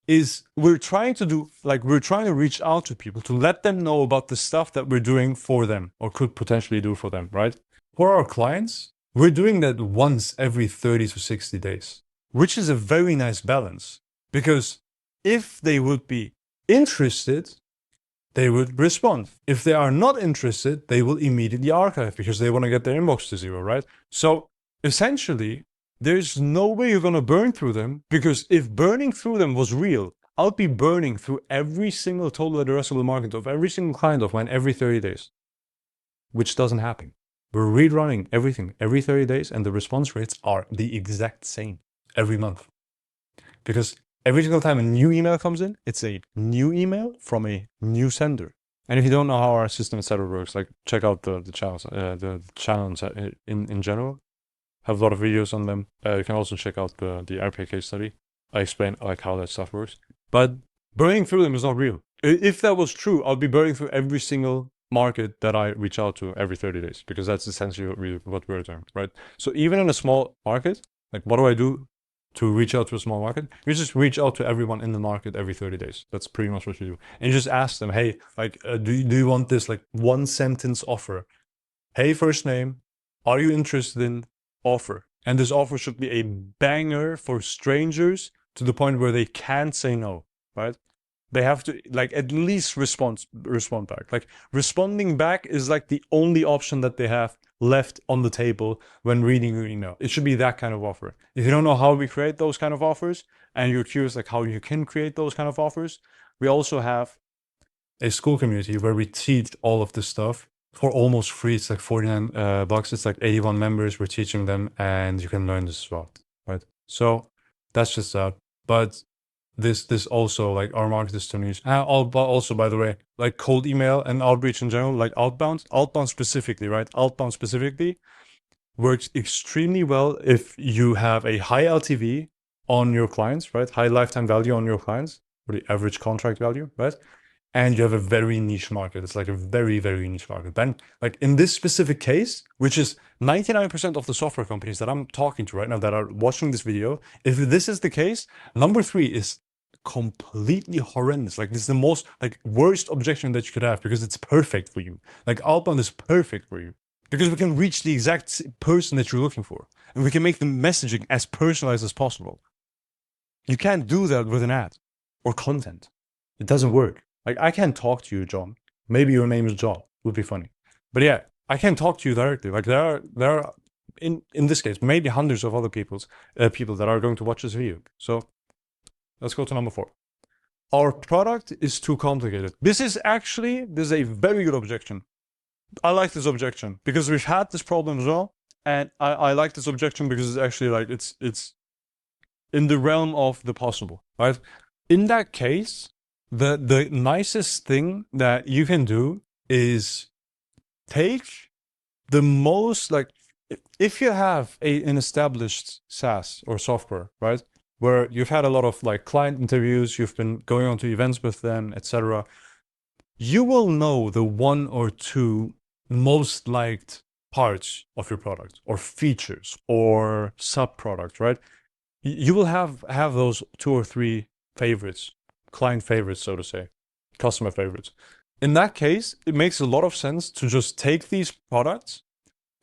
is we're trying to reach out to people to let them know about the stuff that we're doing for them or could potentially do for them, right? For our clients, we're doing that once every 30 to 60 days, which is a very nice balance, because if they would be interested, they would respond. If they are not interested, they will immediately archive because they want to get their inbox to 0, right? So essentially, there's no way you're going to burn through them, because if burning through them was real, I'll be burning through every single total addressable market of every single client of mine every 30 days, which doesn't happen. We're rerunning everything every 30 days and the response rates are the exact same every month. Because every single time a new email comes in, it's a new email from a new sender. And if you don't know how our system, etc. works, check out the channels in general. Have a lot of videos on them. You can also check out the Airpace case study. I explain how that stuff works. But burning through them is not real. If that was true, I'll be burning through every single market that I reach out to every 30 days, because that's essentially what we're doing, right? So even in a small market, what do I do to reach out to a small market? You just reach out to everyone in the market every 30 days. That's pretty much what you do. And you just ask them, hey, do you want this 1 sentence offer? Hey, first name, are you interested in offer? And this offer should be a banger for strangers to the point where they can't say no, right? They have to like at least respond back. Like responding back is like the only option that they have left on the table when reading your email. It should be that kind of offer. If you don't know how we create those kind of offers and you're curious like how you can create those kind of offers, we also have a school community where we teach all of this stuff for almost free. It's like 49 bucks. It's like 81 members. We're teaching them and you can learn this as well, right? So that's just that. But this also, like our market is too niche. Also, by the way, like cold email and outreach in general, like outbound specifically, right? Outbound specifically works extremely well if you have a high LTV on your clients, right? High lifetime value on your clients, or the average contract value, right? And you have a very niche market. It's like a very, very niche market. Then, like in this specific case, which is 99% of the software companies that I'm talking to right now that are watching this video, if this is the case, number 3 is completely horrendous. Like this is the most like worst objection that you could have because it's perfect for you. Like outbound is perfect for you because we can reach the exact person that you're looking for and we can make the messaging as personalized as possible. You can't do that with an ad or content. It doesn't work. Like I can't talk to you, John. Maybe your name is John. Would be funny. But yeah, I can't talk to you directly. Like there are in this case maybe hundreds of other people that are going to watch this video. So let's go to number 4. Our product is too complicated. This is a very good objection. I like this objection because we've had this problem as well, and I like this objection because it's actually like it's in the realm of the possible, right? In that case, the nicest thing that you can do is take the most, like if you have an established SaaS or software, right, where you've had a lot of like client interviews, you've been going on to events with them, etc., you will know the 1 or 2 most liked parts of your product or features or sub products, right? You will have those 2 or 3 favorites, client favorites, so to say, customer favorites. In that case, it makes a lot of sense to just take these products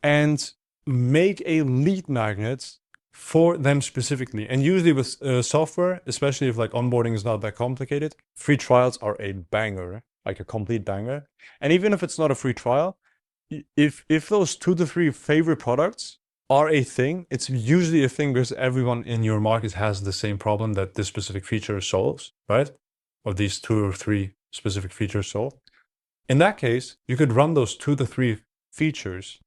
and make a lead magnet for them specifically. And usually with software, especially if like onboarding is not that complicated, free trials are a banger, like a complete banger. And even if it's not a free trial, if those 2 to 3 favorite products are a thing, it's usually a thing because everyone in your market has the same problem that this specific feature solves, right? Or these 2 or 3 specific features solve. In that case, you could run those 2 to 3 features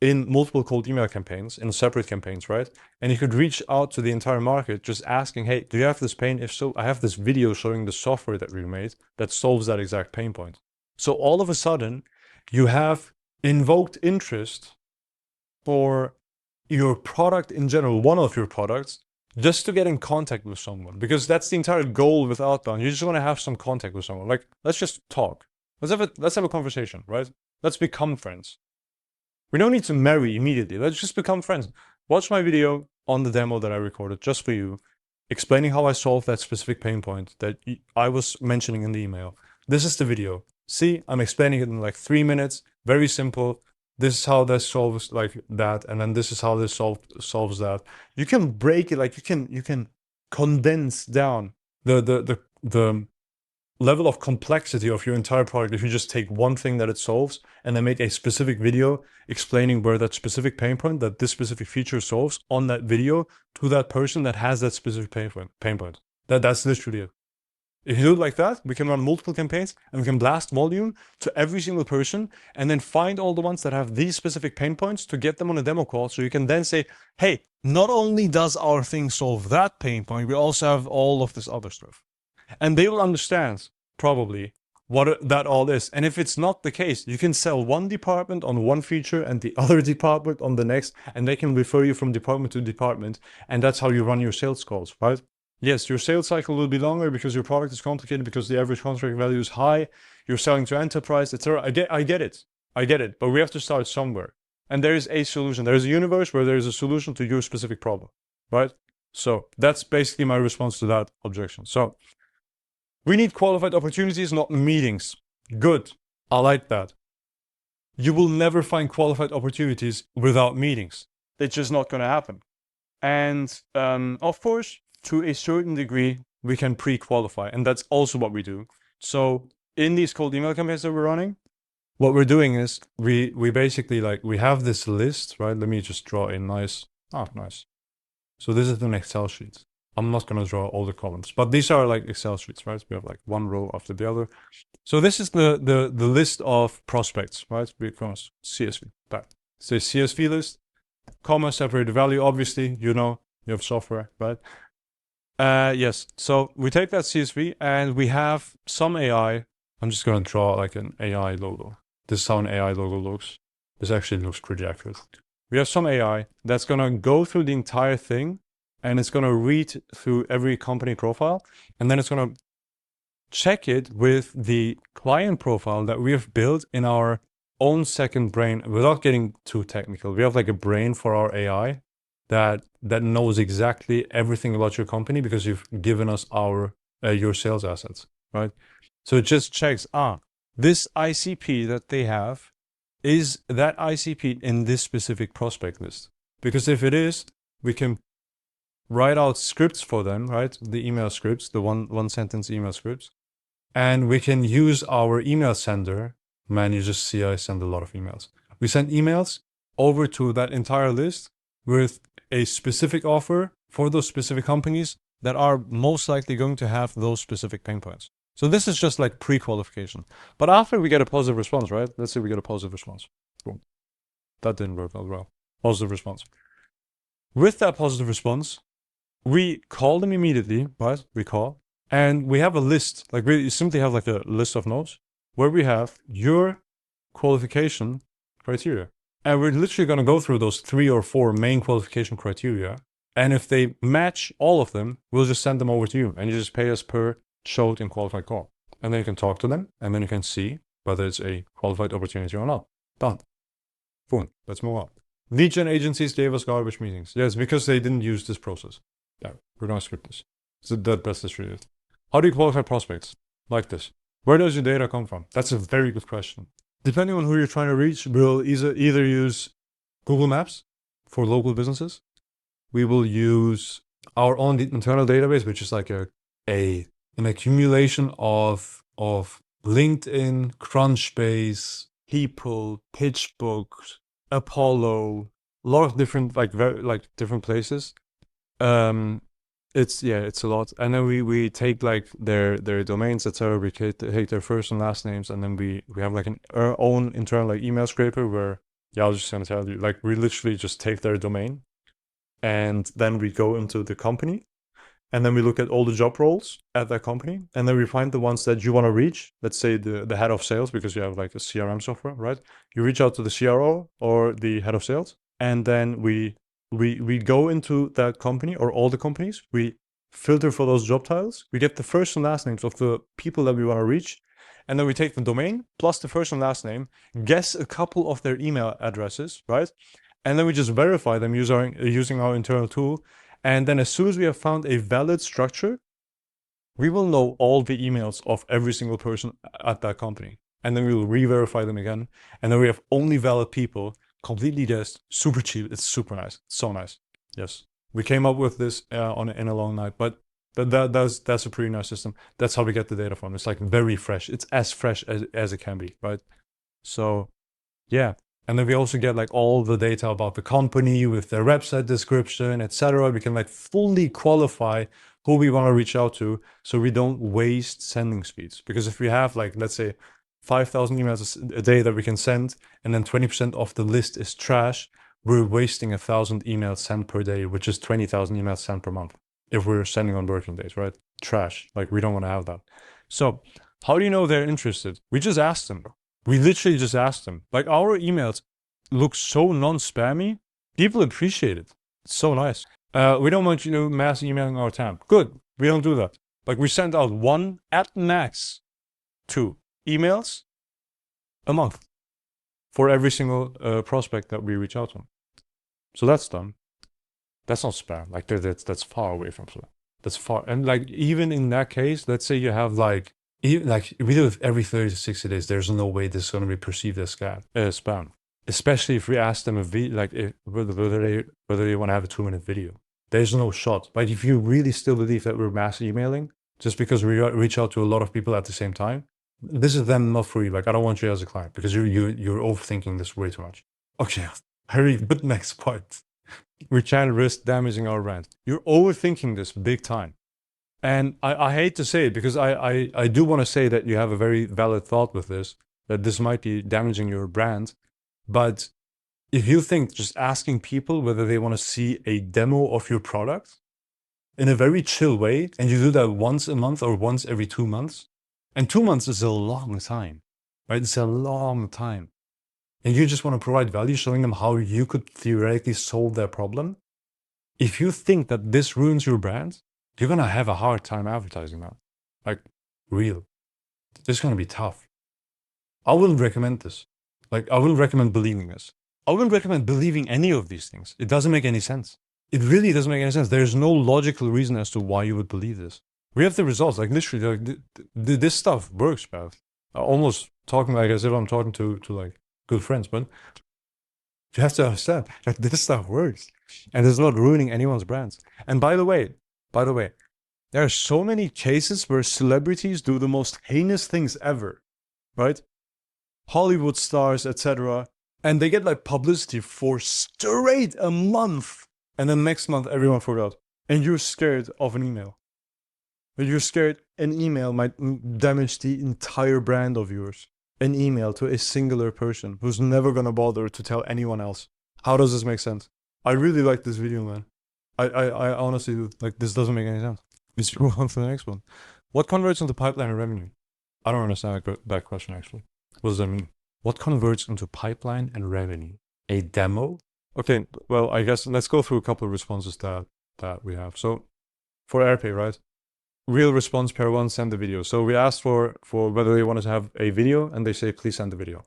in multiple cold email campaigns, in separate campaigns, right? And you could reach out to the entire market just asking, hey, do you have this pain? If so, I have this video showing the software that we made that solves that exact pain point. So all of a sudden, you have invoked interest for your product in general, one of your products, just to get in contact with someone. Because that's the entire goal with outbound. You just want to have some contact with someone. Like, let's just talk. Let's have a conversation, right? Let's become friends. We don't need to marry immediately. Let's just become friends. Watch my video on the demo that I recorded just for you, explaining how I solved that specific pain point that I was mentioning in the email. This is the video. See, I'm explaining it in like 3 minutes. Very simple. This is how this solves like that, and then this is how this solves that. You can break it, like you can condense down the level of complexity of your entire product if you just take one thing that it solves and then make a specific video explaining where that specific pain point that this specific feature solves on that video to that person that has that specific pain point. That's literally it. If you do it like that, we can run multiple campaigns and we can blast volume to every single person and then find all the ones that have these specific pain points to get them on a demo call. So you can then say, hey, not only does our thing solve that pain point, we also have all of this other stuff. And they will understand probably what that all is. And if it's not the case, you can sell one department on one feature and the other department on the next, and they can refer you from department to department. And that's how you run your sales calls, right? Yes, your sales cycle will be longer because your product is complicated, because the average contract value is high. You're selling to enterprise, etc. I get it. But we have to start somewhere. And there is a solution. There is a universe where there is a solution to your specific problem, right? So that's basically my response to that objection. So we need qualified opportunities, not meetings. Good. I like that. You will never find qualified opportunities without meetings. It's just not going to happen. And of course, to a certain degree, we can pre-qualify. And that's also what we do. So in these cold email campaigns that we're running, what we're doing is we basically like, we have this list, right? Let me just draw a nice. So this is an Excel sheet. I'm not going to draw all the columns, but these are like Excel sheets, right? We have like one row after the other. So this is the list of prospects, right? Because CSV, that. So CSV list, comma, separated value, obviously, you know, you have software, right? Yes, so we take that CSV and we have some AI. I'm just going to draw like an AI logo. This is how an AI logo looks. This actually looks pretty accurate. We have some AI that's going to go through the entire thing and it's going to read through every company profile. And then it's going to check it with the client profile that we have built in our own second brain without getting too technical. We have like a brain for our AI that knows exactly everything about your company because you've given us your sales assets, right? So it just checks, this ICP that they have, is that ICP in this specific prospect list? Because if it is, we can write out scripts for them, right? The email scripts, the one sentence email scripts. And we can use our email sender. Man, you just see I send a lot of emails. We send emails over to that entire list with a specific offer for those specific companies that are most likely going to have those specific pain points. So this is just like pre-qualification. But after we get a positive response, right? Let's say we get a positive response. Boom. That didn't work out well. Positive response. With that positive response, we call them immediately, right? We call. And we have a list. Like we simply have like a list of notes where we have your qualification criteria. And we're literally going to go through those 3 or 4 main qualification criteria. And if they match all of them, we'll just send them over to you. And you just pay us per showed in qualified call. And then you can talk to them. And then you can see whether it's a qualified opportunity or not. Done. Boom. Let's move on. Lead gen agencies gave us garbage meetings. Yes, because they didn't use this process. Yeah, we're going to script this. So that best is treated. How do you qualify prospects? Like this. Where does your data come from? That's a very good question. Depending on who you're trying to reach, we'll either use Google Maps for local businesses. We will use our own internal database, which is like an accumulation of LinkedIn, Crunchbase, People, PitchBook, Apollo, a lot of different different places. It's a lot. And then we take like their domains, etc. We take their first and last names, and then we have like our own internal like email scraper where I was just gonna tell you, like we literally just take their domain and then we go into the company and then we look at all the job roles at that company and then we find the ones that you want to reach. Let's say the head of sales, because you have like a CRM software, right? You reach out to the CRO or the head of sales, and then we go into that company or all the companies. We filter for those job titles. We get the first and last names of the people that we want to reach. And then we take the domain plus the first and last name, guess a couple of their email addresses, right? And then we just verify them using our internal tool. And then as soon as we have found a valid structure, we will know all the emails of every single person at that company. And then we will re-verify them again. And then we have only valid people, completely guessed, super cheap. It's super nice. It's so nice. Yes. We came up with this in a long night, but that's a pretty nice system. That's how we get the data from. It's like very fresh. It's as fresh as it can be, right? So yeah. And then we also get like all the data about the company with their website description, etc. We can like fully qualify who we want to reach out to, so we don't waste sending speeds. Because if we have like, let's say 5,000 emails a day that we can send, and then 20% of the list is trash, we're wasting 1,000 emails sent per day, which is 20,000 emails sent per month. If we're sending on working days, right? Trash. Like we don't want to have that. So how do you know they're interested? We just ask them. We literally just ask them. Like our emails look so non-spammy. People appreciate it. It's so nice. We don't want you to mass emailing our temp. Good. We don't do that. Like we send out 1 at max 2 emails a month for every single prospect that we reach out to. So that's done. That's not spam. Like that's far away from spam. That's far. And like even in that case, let's say you have like we do it every 30 to 60 days. There's no way this is going to be perceived as spam. Especially if we ask them whether they want to have a 2-minute video. there's no shot. But if you really still believe that we're mass emailing, just because we reach out to a lot of people at the same time, this is then not for you. Like, I don't want you as a client because you're overthinking this way too much. Okay, very good. Next point. We can risk damaging our brand. You're overthinking this big time. And I hate to say it because I do want to say that you have a very valid thought with this, that this might be damaging your brand. But if you think just asking people whether they want to see a demo of your product in a very chill way, and you do that once a month or once every 2 months, and 2 months is a long time, right? It's a long time. And you just want to provide value, showing them how you could theoretically solve their problem. If you think that this ruins your brand, you're going to have a hard time advertising that. Like, real. This is going to be tough. I wouldn't recommend this. Like, I wouldn't recommend believing this. I wouldn't recommend believing any of these things. It doesn't make any sense. It really doesn't make any sense. There's no logical reason as to why you would believe this. We have the results. Like, literally, like, this stuff works, bro. Almost talking like as if I'm talking to like good friends, but you have to understand that this stuff works. And it's not ruining anyone's brands. And by the way, there are so many cases where celebrities do the most heinous things ever, right? Hollywood stars, etc. And they get like publicity for straight a month. And then next month, everyone forgot. And you're scared of an email. But you're scared an email might damage the entire brand of yours. An email to a singular person who's never going to bother to tell anyone else. How does this make sense? I really like this video, man. I honestly do. Like, this doesn't make any sense. Let's move on to the next one. What converts into pipeline and revenue? I don't understand that question, actually. What does that mean? What converts into pipeline and revenue? A demo? Okay, well, I guess let's go through a couple of responses that we have. So, for Airpace, right? Real response pair 1, send the video. So we asked for whether they wanted to have a video, and they say, please send the video.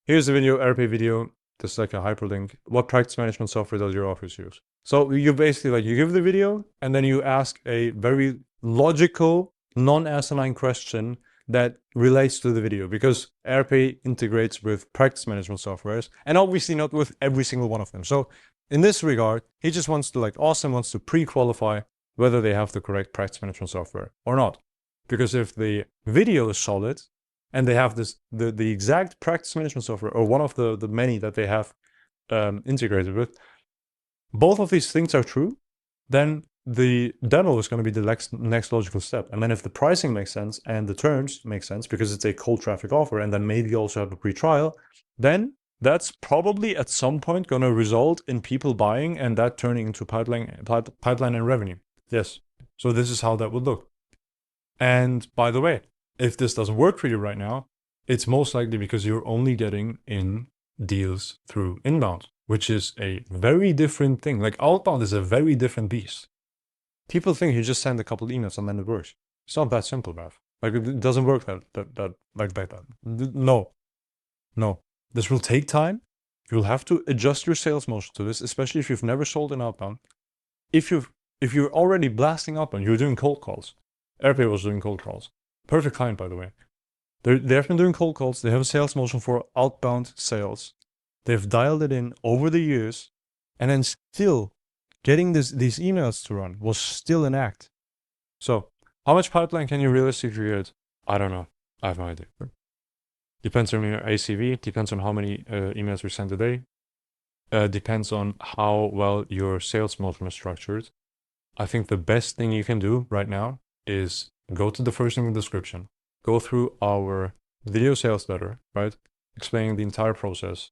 Here's the video, Airpace video. This is like a hyperlink. What practice management software does your office use? So you basically, like, you give the video, and then you ask a very logical, non-asinine question that relates to the video, because Airpace integrates with practice management softwares, and obviously not with every single one of them. So in this regard, he just wants to, like, Austin wants to pre-qualify whether they have the correct practice management software or not. Because if the video is solid and they have this the exact practice management software, or one of the many that they have integrated with, both of these things are true, then the demo is going to be the next logical step. And then if the pricing makes sense and the terms make sense, because it's a cold traffic offer, and then maybe you also have a pre-trial, then that's probably at some point going to result in people buying and that turning into pipeline and revenue. Yes. So this is how that would look. And by the way, if this doesn't work for you right now, it's most likely because you're only getting in deals through inbound, which is a very different thing. Like, outbound is a very different beast. People think you just send a couple emails and then it works. It's not that simple, bruv. Like, it doesn't work like that. No. This will take time. You'll have to adjust your sales motion to this, especially if you've never sold an outbound. If you're already blasting outbound, you're doing cold calls. Airpace was doing cold calls. Perfect client, by the way. They've been doing cold calls. They have a sales motion for outbound sales. They've dialed it in over the years, and then still getting these emails to run was still an act. So how much pipeline can you realistically get? I don't know. I have no idea. Depends on your ACV. Depends on how many emails we send a day. Depends on how well your sales motion is structured. I think the best thing you can do right now is go to the first link in the description, go through our video sales letter, right? Explaining the entire process,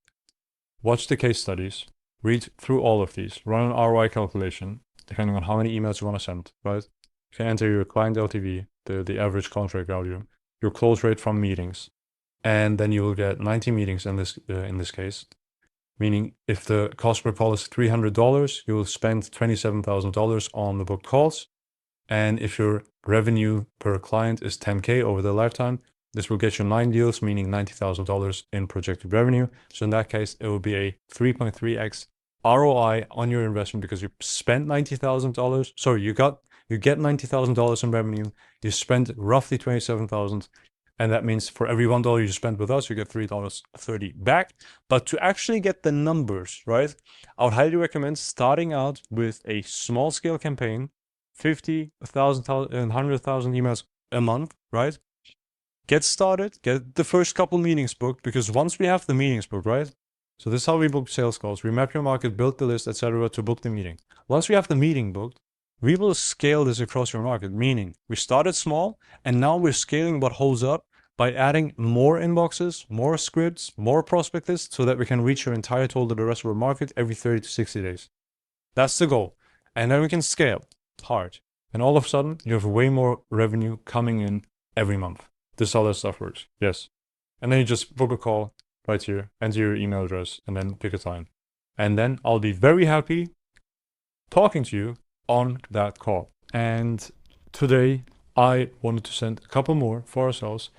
watch the case studies, read through all of these, run an ROI calculation, depending on how many emails you want to send, right? You can enter your client LTV, the average contract value, your close rate from meetings, and then you will get 90 meetings in this case. Meaning, if the cost per call is $300, you will spend $27,000 on the booked calls. And if your revenue per client is $10K over the lifetime, this will get you 9 deals, meaning $90,000 in projected revenue. So in that case, it will be a 3.3x ROI on your investment, because you spent $90,000. Sorry, you get $90,000 in revenue. You spent roughly $27,000. And that means for every $1 you spend with us, you get $3.30 back. But to actually get the numbers, right, I would highly recommend starting out with a small scale campaign, 50, 1,000, 100,000 emails a month, right? Get started, get the first couple meetings booked, because once we have the meetings booked, right? So this is how we book sales calls. We map your market, build the list, etc. to book the meeting. Once we have the meeting booked, we will scale this across your market, meaning we started small and now we're scaling what holds up by adding more inboxes, more scripts, more prospect lists so that we can reach your entire total the rest of our market every 30 to 60 days. That's the goal. And then we can scale hard. And all of a sudden, you have way more revenue coming in every month. This is how that stuff works. Yes. And then you just book a call right here, enter your email address, and then pick a time. And then I'll be very happy talking to you on that call. And today I wanted to send a couple more for ourselves,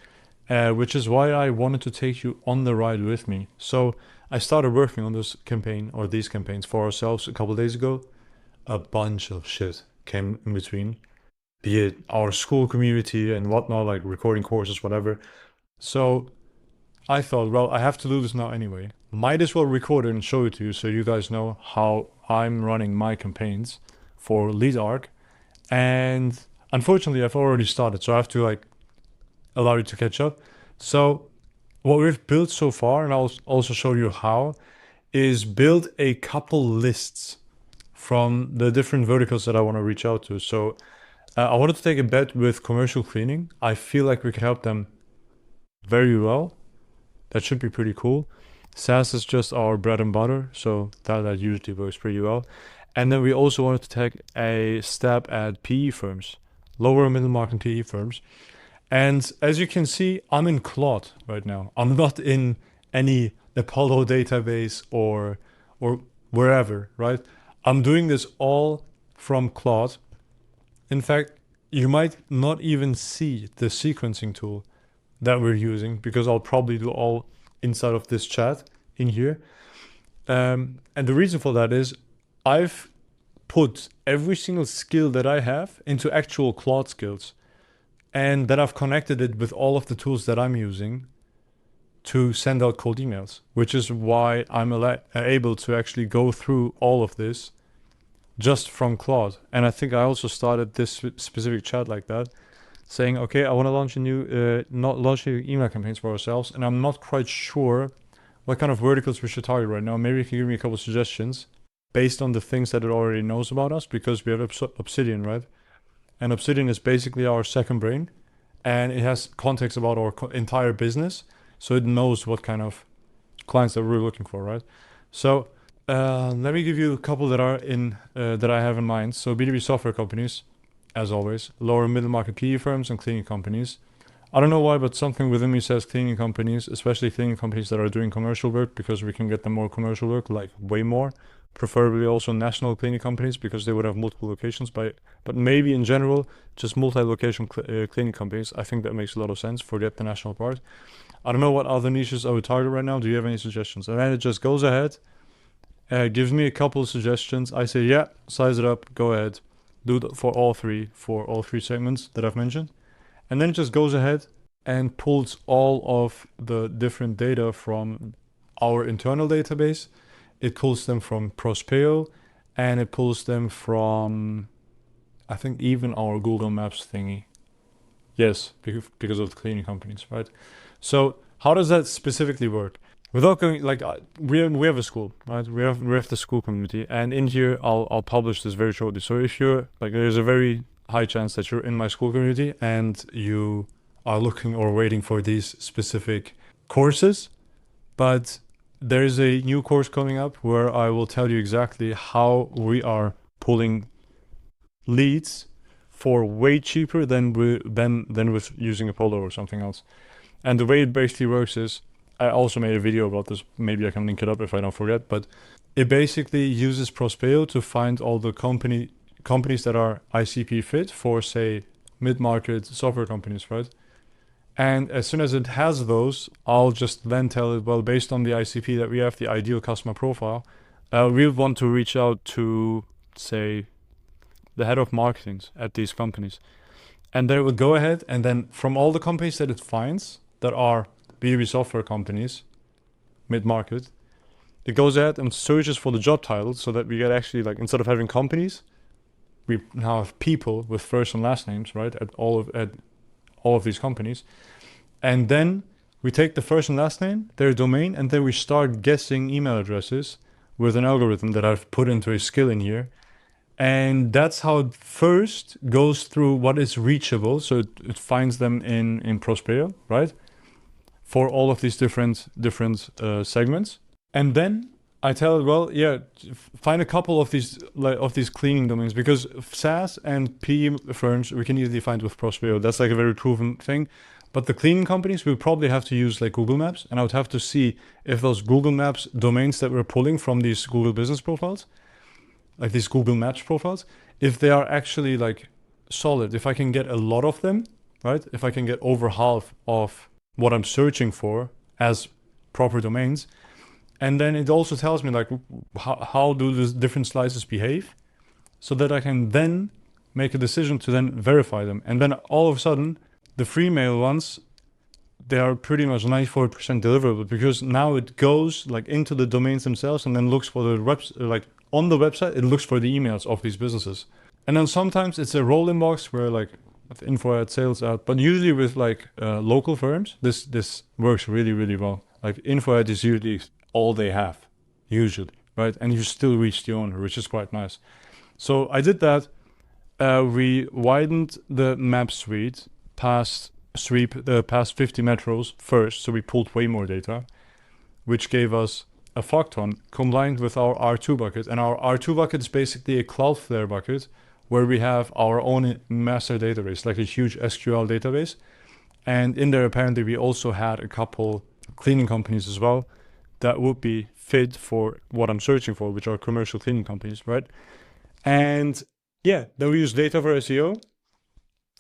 which is why I wanted to take you on the ride with me. So I started working on this campaign or these campaigns for ourselves a couple days ago. A bunch of shit came in between, be it our school community and whatnot, like recording courses, whatever. So I thought, well, I have to do this now anyway. Might as well record it and show it to you so you guys know how I'm running my campaigns for Lead Arc. And unfortunately, I've already started, so I have to allow you to catch up. So what we've built so far, and I'll also show you how, is build a couple lists from the different verticals that I want to reach out to. So I wanted to take a bet with commercial cleaning. I feel like we can help them very well. That should be pretty cool. SaaS is just our bread and butter, so that usually works pretty well. And then we also wanted to take a stab at PE firms, lower middle market PE firms. And as you can see, I'm in Claude right now. I'm not in any Apollo database or wherever, right? I'm doing this all from Claude. In fact, you might not even see the sequencing tool that we're using because I'll probably do all inside of this chat in here. And the reason for that is I've put every single skill that I have into actual Claude skills, and then I've connected it with all of the tools that I'm using to send out cold emails, which is why I'm able to actually go through all of this just from Claude. And I think I also started this specific chat like that, saying, okay, I want to launch launch new email campaigns for ourselves, and I'm not quite sure what kind of verticals we should target right now. Maybe you can give me a couple of suggestions based on the things that it already knows about us, because we have Obsidian, right? And Obsidian is basically our second brain, and it has context about our entire business, so it knows what kind of clients that we're looking for, right? So let me give you a couple that are in that I have in mind. So B2B software companies, as always, lower middle market PE firms and cleaning companies. I don't know why, but something within me says cleaning companies, especially cleaning companies that are doing commercial work, because we can get them more commercial work, like way more. Preferably also national cleaning companies, because they would have multiple locations. But maybe in general, just multi-location cleaning companies. I think that makes a lot of sense. Forget the national part. I don't know what other niches I would target right now. Do you have any suggestions? And then it just goes ahead, gives me a couple of suggestions. I say, yeah, size it up, go ahead. Do it for all three segments that I've mentioned. And then it just goes ahead and pulls all of the different data from our internal database. It pulls them from Prospeo, and it pulls them from, I think, even our Google Maps thingy. Yes, because of the cleaning companies, right? So how does that specifically work? Without going, we have a school, right? We have the school community, and in here I'll publish this very shortly. So if you're there's a very high chance that you're in my school community and you are looking or waiting for these specific courses, but there is a new course coming up where I will tell you exactly how we are pulling leads for way cheaper than with using Apollo or something else. And the way it basically works is, I also made a video about this, maybe I can link it up if I don't forget, but it basically uses Prospeo to find all the companies that are ICP fit for, say, mid-market software companies, right? And as soon as it has those, I'll just then tell it, well, based on the ICP that we have, the ideal customer profile, we want to reach out to, say, the head of marketing at these companies. And then it will go ahead, and then from all the companies that it finds that are B2B software companies, mid-market, it goes ahead and searches for the job titles so that we get actually, like, instead of having companies, we now have people with first and last names, right, at all of these companies. And then we take the first and last name, their domain, and then we start guessing email addresses with an algorithm that I've put into a skill in here. And that's how it first goes through what is reachable. So it finds them in Prospero, right? For all of these different segments. And then I tell it, well, yeah, find a couple of these cleaning domains, because SaaS and PE firms we can easily find with Prospero. That's like a very proven thing. But the cleaning companies, we'll probably have to use like Google Maps, and I would have to see if those Google Maps domains that we're pulling from these Google business profiles, like these Google Maps profiles, if they are actually like solid, if I can get a lot of them, right? If I can get over half of what I'm searching for as proper domains. And then it also tells me like how do the different slices behave, so that I can then make a decision to then verify them. And then all of a sudden, the free mail ones, they are pretty much 94% deliverable, because now it goes like into the domains themselves and then looks for the reps, like on the website, it looks for the emails of these businesses. And then sometimes it's a roll inbox where like info at sales out, but usually with like local firms, this works really, really well. Like info at is usually all they have, usually, right? And you still reach the owner, which is quite nice. So I did that. We widened the map suite past 50 metros first, so we pulled way more data, which gave us a fuck ton combined with our R2 bucket. And our R2 bucket is basically a Cloudflare bucket where we have our own master database, like a huge SQL database. And in there, apparently, we also had a couple cleaning companies as well that would be fit for what I'm searching for, which are commercial cleaning companies, right? And yeah, then we use data for SEO,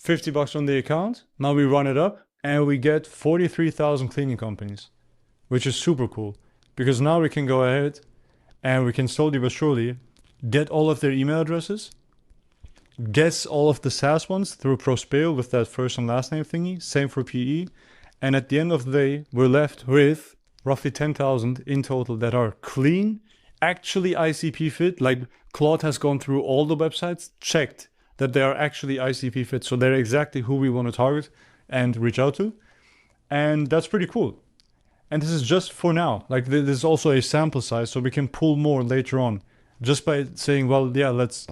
$50 on the account. Now we run it up and we get 43,000 cleaning companies, which is super cool, because now we can go ahead and we can slowly but surely get all of their email addresses, guess all of the SaaS ones through Prospero with that first and last name thingy, same for PE. And at the end of the day, we're left with roughly 10,000 in total that are clean, actually ICP fit. Like Claude has gone through all the websites, checked that they are actually ICP fit. So they're exactly who we want to target and reach out to. And that's pretty cool. And this is just for now. Like this is also a sample size, so we can pull more later on just by saying, well, yeah, let's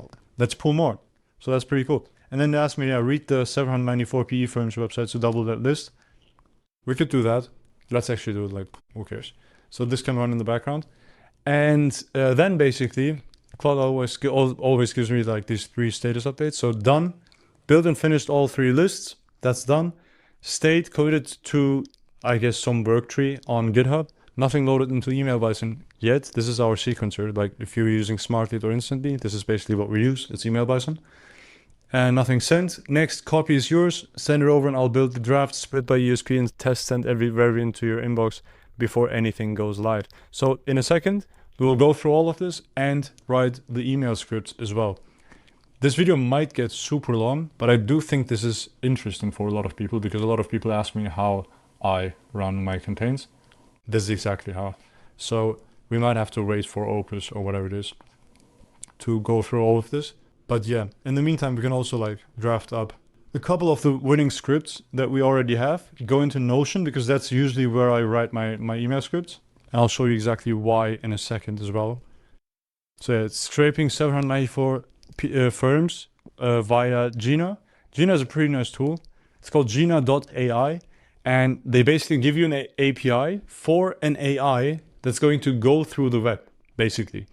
pull more. So that's pretty cool. And then they asked me, yeah, read the 794 PE firms websites to double that list. We could do that. Let's actually do it, like, who cares? So this can run in the background. And then basically, Claude always gives me like these 3 status updates. So done, built and finished all 3 lists. That's done. State coded to, I guess, some work tree on GitHub. Nothing loaded into Email Bison yet. This is our sequencer. Like if you're using Smartly or Instantly, this is basically what we use. It's Email Bison. And nothing sent. Next, copy is yours. Send it over and I'll build the draft, split by ESP, and test send every variant to your inbox before anything goes live. So in a second, we will go through all of this and write the email scripts as well. This video might get super long, but I do think this is interesting for a lot of people, because a lot of people ask me how I run my campaigns. This is exactly how. So we might have to wait for Opus or whatever it is to go through all of this. But yeah, in the meantime, we can also like draft up a couple of the winning scripts that we already have, go into Notion, because that's usually where I write my email scripts. And I'll show you exactly why in a second as well. So yeah, it's scraping 794 firms via Gina. Gina is a pretty nice tool. It's called Gina.ai. And they basically give you an API for an AI that's going to go through the web, basically.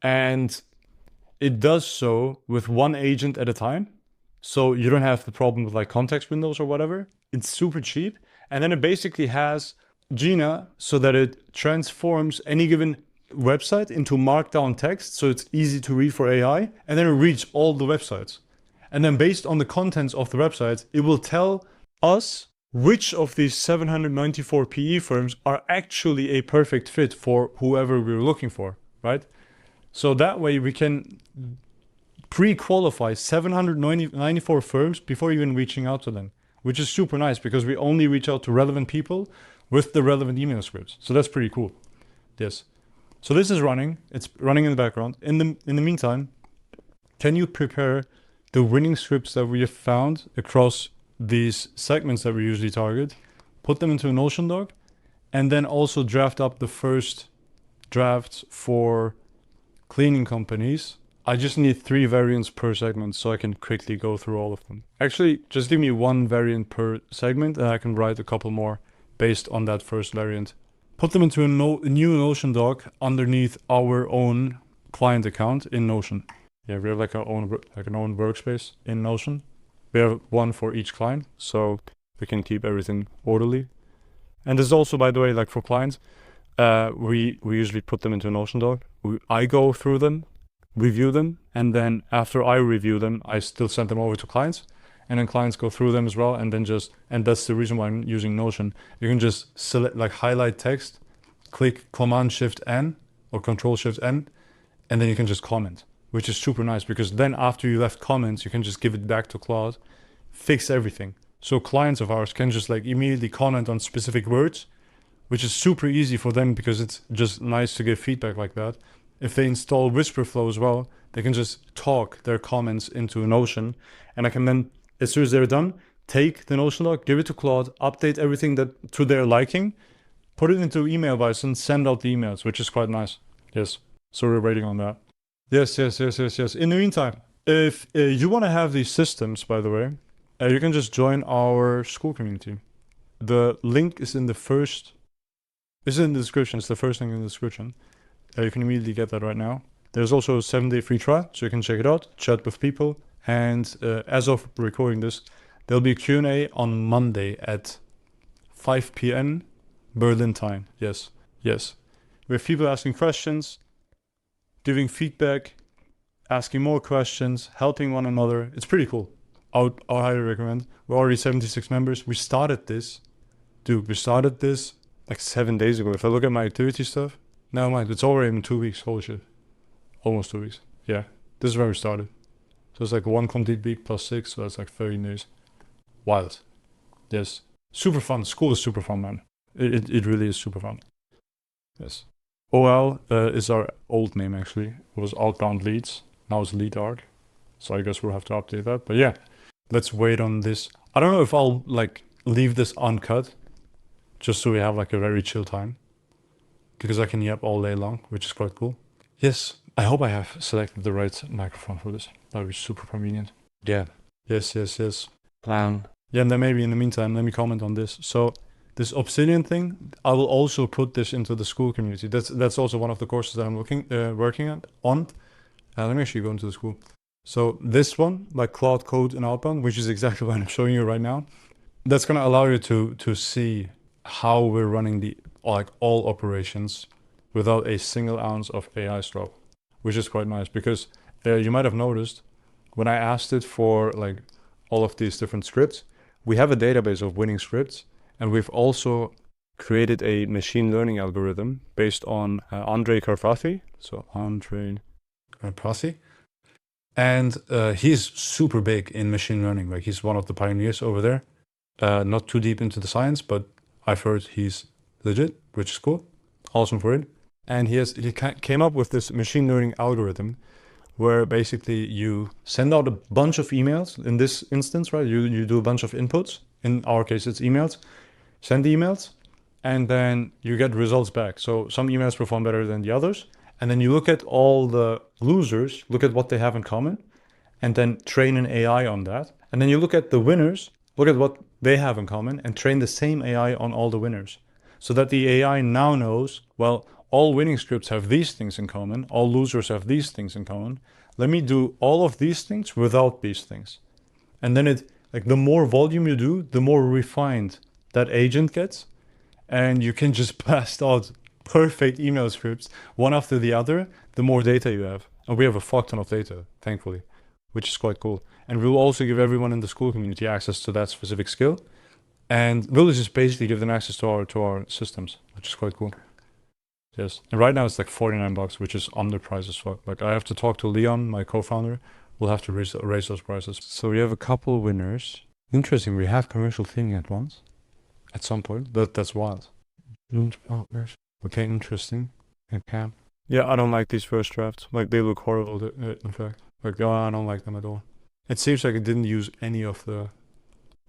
And it does so with one agent at a time. So you don't have the problem with like context windows or whatever. It's super cheap. And then it basically has Gina so that it transforms any given website into markdown text. So it's easy to read for AI. And then it reads all the websites. And then based on the contents of the website, it will tell us which of these 794 PE firms are actually a perfect fit for whoever we're looking for, right? So that way we can pre-qualify 794 firms before even reaching out to them, which is super nice because we only reach out to relevant people with the relevant email scripts. So that's pretty cool. Yes. So this is running. It's running in the background. In the meantime, can you prepare the winning scripts that we have found across these segments that we usually target, put them into a Notion doc, and then also draft up the first drafts for cleaning companies? I just need 3 variants per segment so I can quickly go through all of them. Actually, just give me 1 variant per segment and I can write a couple more based on that first variant. Put them into a new Notion doc underneath our own client account in Notion. Yeah, we have like an own workspace in Notion. We have one for each client, so we can keep everything orderly. And there's also, by the way, like for clients, we usually put them into a Notion doc. I go through them, review them, and then after I review them, I still send them over to clients, and then clients go through them as well, and then and that's the reason why I'm using Notion. You can just select, like highlight text, click Command-Shift-N or Control-Shift-N, and then you can just comment, which is super nice because then after you left comments, you can just give it back to Claude, fix everything. So clients of ours can just like immediately comment on specific words, which is super easy for them because it's just nice to give feedback like that. If they install Whisperflow as well, they can just talk their comments into Notion, and I can then, as soon as they're done, take the Notion doc, give it to Claude, update everything that to their liking, put it into email bison, send out the emails, which is quite nice. Yes, so we're waiting on that. Yes. In the meantime, if you want to have these systems, by the way, you can just join our school community. The link is in the description. It's the first thing in the description. You can immediately get that right now. There's also a 7-day free trial, so you can check it out, chat with people. And as of recording this, there'll be a Q&A on Monday at 5 p.m. Berlin time. Yes. We have people asking questions, giving feedback, asking more questions, helping one another. It's pretty cool. I'll highly recommend. We're already 76 members. We started this like 7 days ago. If I look at my activity stuff, never mind, it's already in 2 weeks. Holy shit. Almost 2 weeks. Yeah, this is where we started. So it's like 1 complete week plus 6, so that's like 13 days. Wild. Yes. Super fun. School is super fun, man. It really is super fun. Yes. OL is our old name actually. It was Outbound Leads. Now it's Lead Arc. So I guess we'll have to update that. But yeah, let's wait on this. I don't know if I'll like leave this uncut, just so we have like a very chill time, because I can yap all day long, which is quite cool. Yes, I hope I have selected the right microphone for this. That would be super convenient. Yeah. Yes. Plan. Yeah, and then maybe in the meantime, let me comment on this. So this Obsidian thing, I will also put this into the school community. That's also one of the courses that I'm working on. Let me actually go into the school. So this one, like Cloud Code and Outbound, which is exactly what I'm showing you right now, that's going to allow you to see how we're running all operations without a single ounce of AI drop, which is quite nice because you might have noticed when I asked it for like all of these different scripts, we have a database of winning scripts, and we've also created a machine learning algorithm based on Andrej Karpathy. So Andrej Karpathy. And he's super big in machine learning. Like he's one of the pioneers over there. Not too deep into the science, but I've heard he's legit, which is cool. Awesome for it. And he came up with this machine learning algorithm where basically you send out a bunch of emails. In this instance, right, you do a bunch of inputs. In our case, it's emails. Send the emails, and then you get results back. So some emails perform better than the others. And then you look at all the losers, look at what they have in common, and then train an AI on that. And then you look at the winners, look at what they have in common, and train the same AI on all the winners. So that the AI now knows, well, all winning scripts have these things in common, all losers have these things in common. Let me do all of these things without these things. And then the more volume you do, the more refined that agent gets. And you can just blast out perfect email scripts one after the other, the more data you have. And we have a fuck ton of data, thankfully, which is quite cool. And we'll also give everyone in the school community access to that specific skill. And we'll just basically give them access to our systems, which is quite cool. Yes. And right now it's like $49, which is underpriced as fuck. Like I have to talk to Leon, my co-founder, we'll have to raise those prices. So we have a couple winners. Interesting, we have commercial cleaning at once. At some point. That's wild. Looms partners. Okay, interesting. Okay. Yeah, I don't like these first drafts. Like, they look horrible, in fact. Like, oh, I don't like them at all. It seems like it didn't use any of the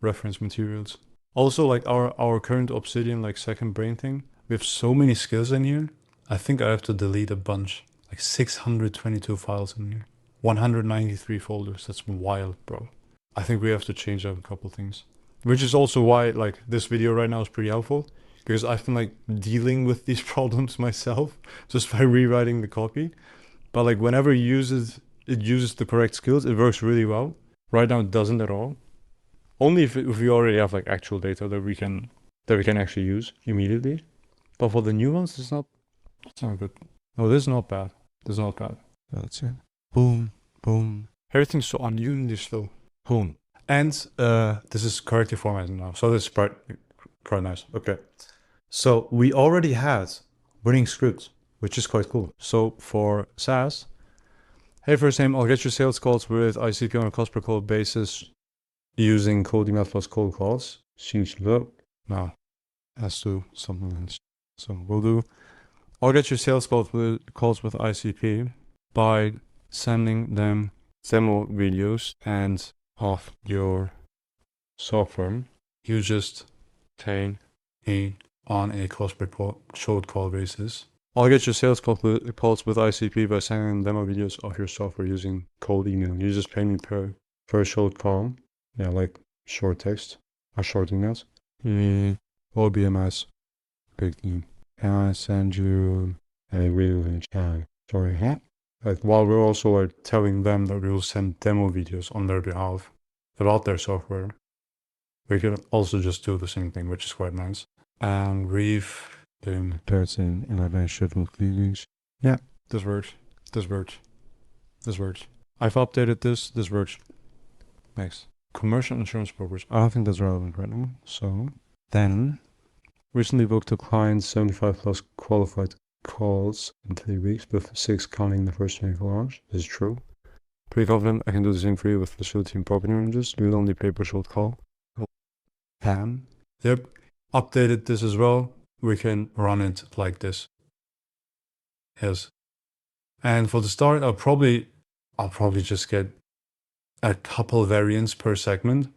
reference materials. Also, like, our current Obsidian, like, second brain thing, we have so many skills in here. I think I have to delete a bunch. Like, 622 files in here. 193 folders. That's wild, bro. I think we have to change up a couple things. Which is also why, like, this video right now is pretty helpful. Because I've been, like, dealing with these problems myself. Just by rewriting the copy. But, like, whenever it uses the correct skills, it works really well. Right now, it doesn't at all. Only if we already have, like, actual data that we can actually use immediately. But for the new ones, it's not good. Oh, this is not bad. This is not bad. That's it. Boom, boom. Everything's so unusually slow. Boom. And this is correctly formatted now. So this is quite nice. Okay. So we already had winning scripts, which is quite cool. So for SaaS, hey, first name, I'll get your sales calls with ICP on a cost per call basis using cold email plus cold calls. Seems low. No, let's do something else. So we'll do, I'll get your sales calls with ICP by sending them demo videos and of your software. You just obtain on a cost per showed call basis. I'll get your sales calls with ICP by sending demo videos of your software using cold email. You just pay me per showed call. Yeah, like short text or short emails. OBMS, big team. Can I send you a video chat? Sorry, huh? Like, while we're also like telling them that we will send demo videos on their behalf about their software, we can also just do the same thing, which is quite nice. And reef them 13 11 scheduled meetings. Yeah, this works. This works. This works. I've updated this. This works. Next. Commercial insurance brokers. I don't think that's relevant right now. So then, recently booked a client 75 plus qualified calls in 3 weeks, with 6 counting the first 24 hours. This is true. Pretty confident I can do the same for you with facility and property managers. You will only pay per short call. Pam. Yep. Updated this as well. We can run it like this. Yes. And for the start, I'll probably just get a couple variants per segment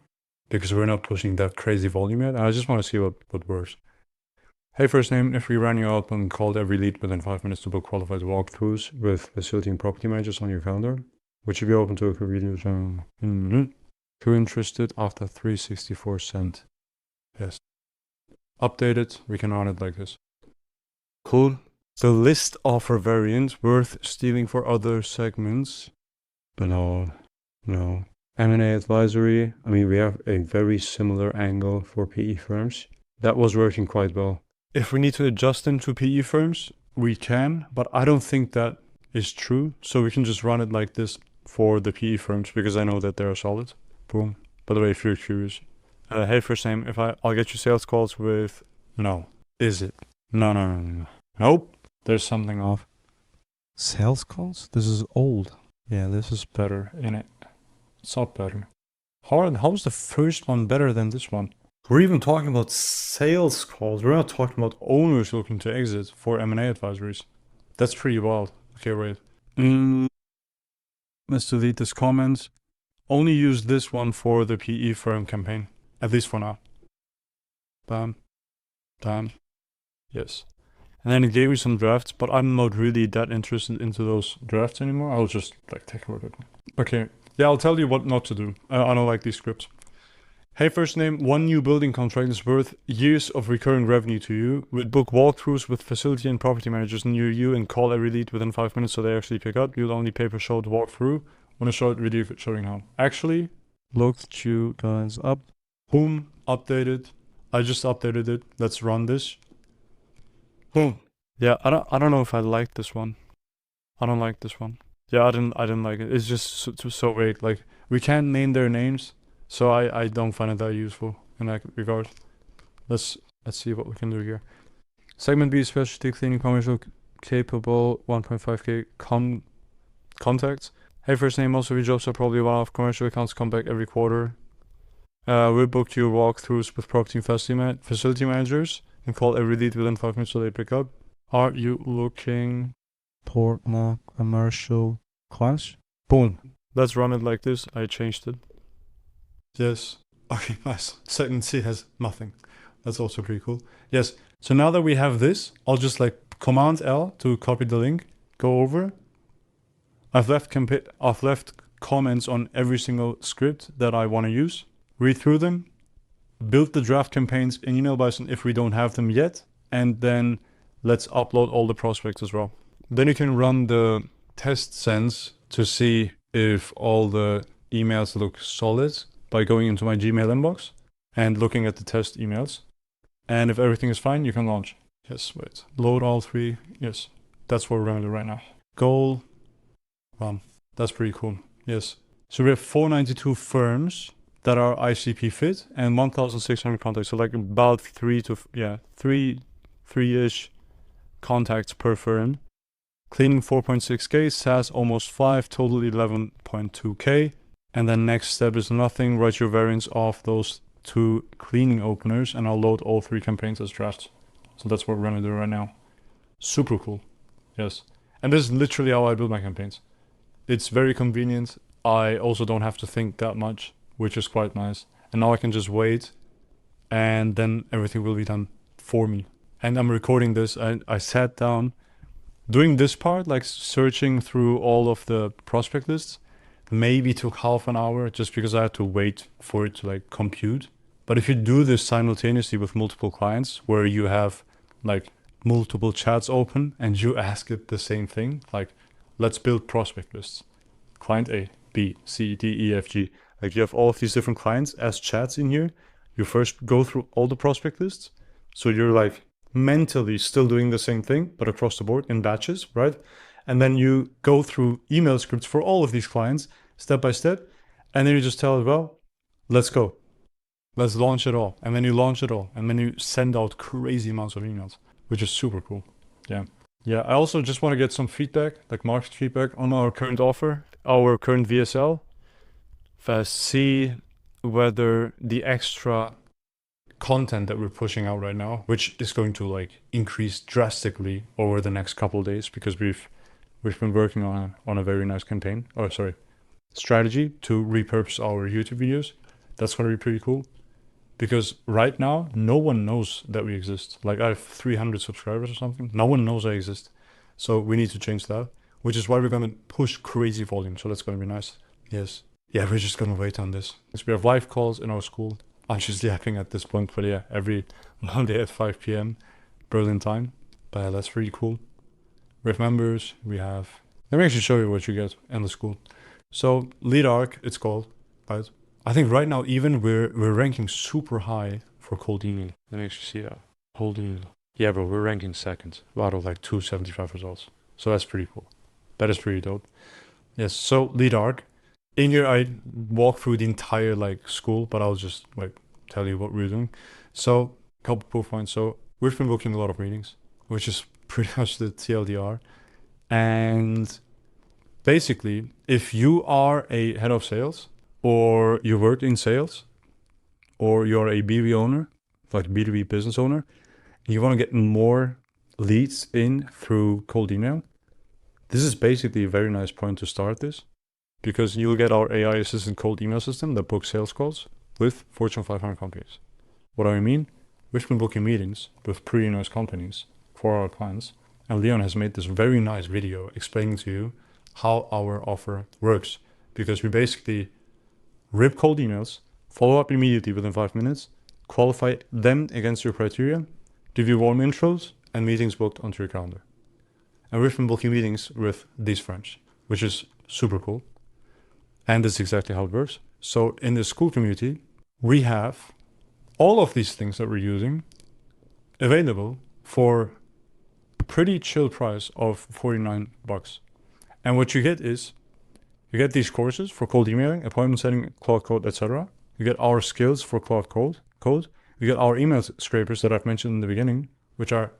because we're not pushing that crazy volume yet. I just want to see what works. Hey, first name, if we ran your outbound and called every lead within 5 minutes to book qualified walkthroughs with facility and property managers on your calendar, would you be open to a video channel? Who interested after 364 cent? Yes. Updated, we can run it like this. Cool. The list offer variant worth stealing for other segments. But no. M&A advisory. I mean, we have a very similar angle for PE firms. That was working quite well. If we need to adjust them to PE firms, we can, but I don't think that is true. So we can just run it like this for the PE firms because I know that they're solid. Boom. By the way, if you're curious. Hey, first name, I'll get you sales calls with... No. Is it? No. Nope. There's something off. Sales calls? This is old. Yeah, this is better, innit? It's not better. How's the first one better than this one? We're even talking about sales calls. We're not talking about owners looking to exit for M&A advisories. That's pretty wild. Okay, wait. Let's delete this comment. Only use this one for the PE firm campaign. At least for now. Bam. Yes. And then it gave me some drafts, but I'm not really that interested into those drafts anymore. I'll just take a look at them. Okay. Yeah, I'll tell you what not to do. I don't like these scripts. Hey, first name, one new building contract is worth years of recurring revenue to you. With book walkthroughs with facility and property managers near you and call every lead within 5 minutes so they actually pick up. You'll only pay per short walkthrough on a short video showing how. Actually, looked you guys up. Boom, updated. I just updated it. Let's run this. Boom. Yeah, I don't know if I like this one. I don't like this one. Yeah, I didn't like it. It's just so vague. Like, we can't name their names, so I don't find it that useful in that regard. Let's see what we can do here. Segment B, specialty cleaning commercial capable 1.5k contacts. Hey, first name, most of your jobs are probably one-off. Commercial accounts come back every quarter. We booked your walkthroughs with property and facility managers and call every lead within 5 minutes so they pick up. Are you looking for more commercial clients? Boom. Let's run it like this. I changed it. Yes. Okay, nice. Second C has nothing. That's also pretty cool. Yes. So now that we have this, I'll just like Command L to copy the link, go over. I've left comments on every single script that I want to use. Read through them, build the draft campaigns in Email Bison if we don't have them yet, and then let's upload all the prospects as well. Then you can run the test sends to see if all the emails look solid by going into my Gmail inbox and looking at the test emails. And if everything is fine, you can launch. Yes, wait. Load all 3. Yes, that's what we're going to do right now. Goal. Wow, that's pretty cool. Yes. So we have 492 firms that are ICP fit and 1,600 contacts. So like about 3-ish contacts per firm. Cleaning 4.6K, SaaS almost 5, total 11.2K. And then next step is nothing. Write your variants of those 2 cleaning openers and I'll load all 3 campaigns as drafts. So that's what we're gonna do right now. Super cool. Yes. And this is literally how I build my campaigns. It's very convenient. I also don't have to think that much, which is quite nice. And now I can just wait and then everything will be done for me. And I'm recording this. I sat down doing this part, like searching through all of the prospect lists, maybe took half an hour just because I had to wait for it to like compute. But if you do this simultaneously with multiple clients where you have like multiple chats open and you ask it the same thing, like let's build prospect lists. Client A, B, C, D, E, F, G. Like you have all of these different clients as chats in here. You first go through all the prospect lists. So you're like mentally still doing the same thing, but across the board in batches, right? And then you go through email scripts for all of these clients step by step. And then you just tell it, well, let's go. Let's launch it all. And then you launch it all. And then you send out crazy amounts of emails, which is super cool. Yeah. Yeah, I also just want to get some feedback, like market feedback on our current offer, our current VSL. See whether the extra content that we're pushing out right now, which is going to like increase drastically over the next couple of days because we've been working on a very nice strategy to repurpose our YouTube videos. That's going to be pretty cool because right now no one knows that we exist. Like I have 300 subscribers or something. No one knows I exist. So we need to change that, which is why we're going to push crazy volume. So that's going to be nice. Yes. Yeah, we're just going to wait on this. We have live calls in our school. I'm just yapping at this point, but yeah, every Monday at 5 p.m. Berlin time. But yeah, that's pretty cool. We have members. Let me actually show you what you get in the school. So lead arc, it's called, right? I think right now even we're ranking super high for cold email. Let me actually see that. Cold email. Yeah, bro, we're ranking second out of like 275 results. So that's pretty cool. That is pretty dope. Yes, so lead arc. In here, I walk through the entire like school, but I'll just like tell you what we're doing. So, couple proof points. So we've been booking a lot of meetings, which is pretty much the TLDR. And basically, if you are a head of sales, or you work in sales, or you're a BB owner, like B2B business owner, you want to get more leads in through cold email, this is basically a very nice point to start this. Because you'll get our AI assistant cold email system that books sales calls with Fortune 500 companies. What do I mean? We've been booking meetings with pretty nice companies for our clients. And Leon has made this very nice video explaining to you how our offer works. Because we basically rip cold emails, follow up immediately within 5 minutes, qualify them against your criteria, give you warm intros, and meetings booked onto your calendar. And we've been booking meetings with these firms, which is super cool. And that's exactly how it works. So in the school community, we have all of these things that we're using available for a pretty chill price of $49. And what you get is, you get these courses for cold emailing, appointment setting, Claude Code, etc. You get our skills for Claude Code. You get our email scrapers that I've mentioned in the beginning, which are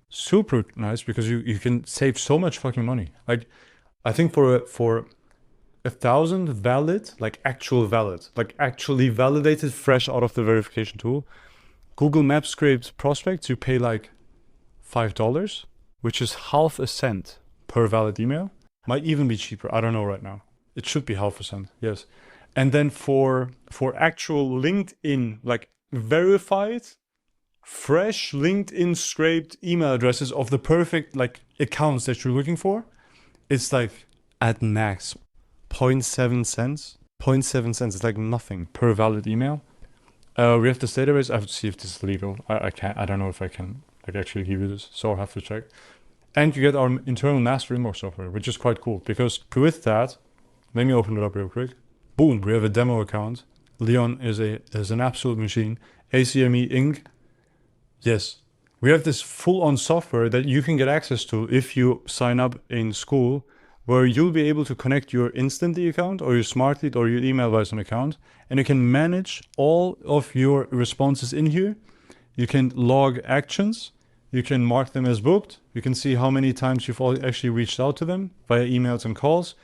super nice because you can save so much fucking money. Like, I think for 1,000 valid, like actual valid, like actually validated fresh out of the verification tool Google Maps scraped prospects, you pay like $5, which is half a cent per valid email. Might even be cheaper. I don't know right now. It should be half a cent. Yes. And then for actual LinkedIn, like verified, fresh LinkedIn scraped email addresses of the perfect like accounts that you're looking for, it's like at max 0.7 cents. 0.7 cents. It's like nothing per valid email. We have this database. I have to see if this is legal. I can't. I don't know if I can like actually give you this, so I'll have to check. And you get our internal master inbox software, which is quite cool because with that, let me open it up real quick. Boom, we have a demo account. Leon is an absolute machine. ACME Inc. Yes, we have this full-on software that you can get access to if you sign up in school, where you'll be able to connect your Instantly account or your Smart Lead or your Emailvisor account, and you can manage all of your responses in here. You can log actions. You can mark them as booked. You can see how many times you've actually reached out to them via emails and calls.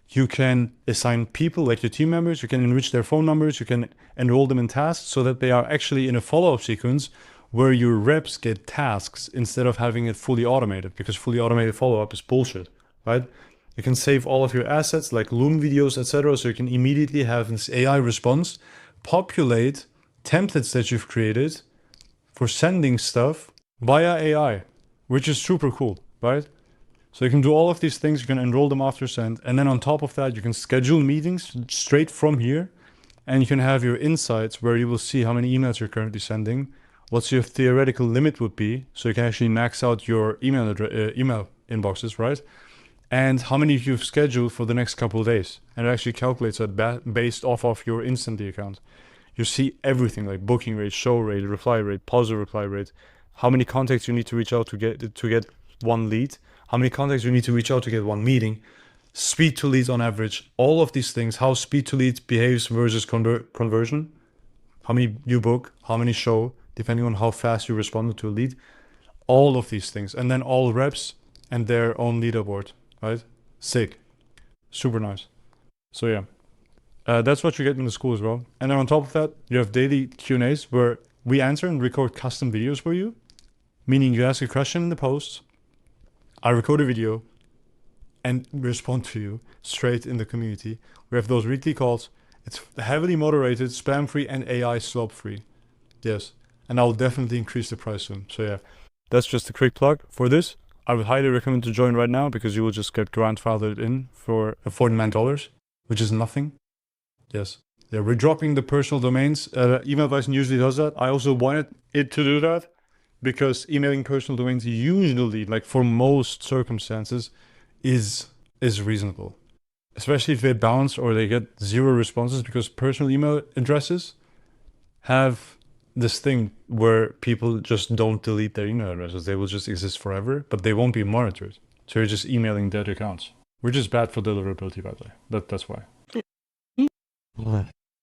You can assign people like your team members. You can enrich their phone numbers. You can enroll them in tasks so that they are actually in a follow-up sequence where your reps get tasks instead of having it fully automated, because fully automated follow-up is bullshit, right? You can save all of your assets like Loom videos, etc. So you can immediately have this AI response, populate templates that you've created for sending stuff via AI, which is super cool, right? So you can do all of these things. You can enroll them after send. And then on top of that, you can schedule meetings straight from here. And you can have your insights where you will see how many emails you're currently sending, what's your theoretical limit would be. So you can actually max out your email inboxes, right? And how many you've scheduled for the next couple of days. And it actually calculates that based off of your Instantly account. You see everything like booking rate, show rate, reply rate, positive reply rate, how many contacts you need to reach out to get one lead, how many contacts you need to reach out to get one meeting, speed to leads on average, all of these things, how speed to leads behaves versus conversion, how many you book, how many show, depending on how fast you responded to a lead, all of these things. And then all reps and their own leaderboard, right? Sick. Super nice. So yeah, that's what you get in the school as well. And then on top of that, you have daily Q&As where we answer and record custom videos for you, meaning you ask a question in the post, I record a video and respond to you straight in the community. We have those weekly calls. It's heavily moderated, spam-free, and AI slop-free. Yes, and I'll definitely increase the price soon. So yeah, that's just a quick plug for this. I would highly recommend to join right now because you will just get grandfathered in for $49, which is nothing. Yes. Yeah, we're dropping the personal domains. Emailvisor usually does that. I also wanted it to do that because emailing personal domains usually, like for most circumstances, is reasonable. Especially if they bounce or they get 0 responses, because personal email addresses have this thing where people just don't delete their email addresses. They will just exist forever, but they won't be monitored. So you're just emailing dead accounts, which is bad for deliverability, by the way. That's why.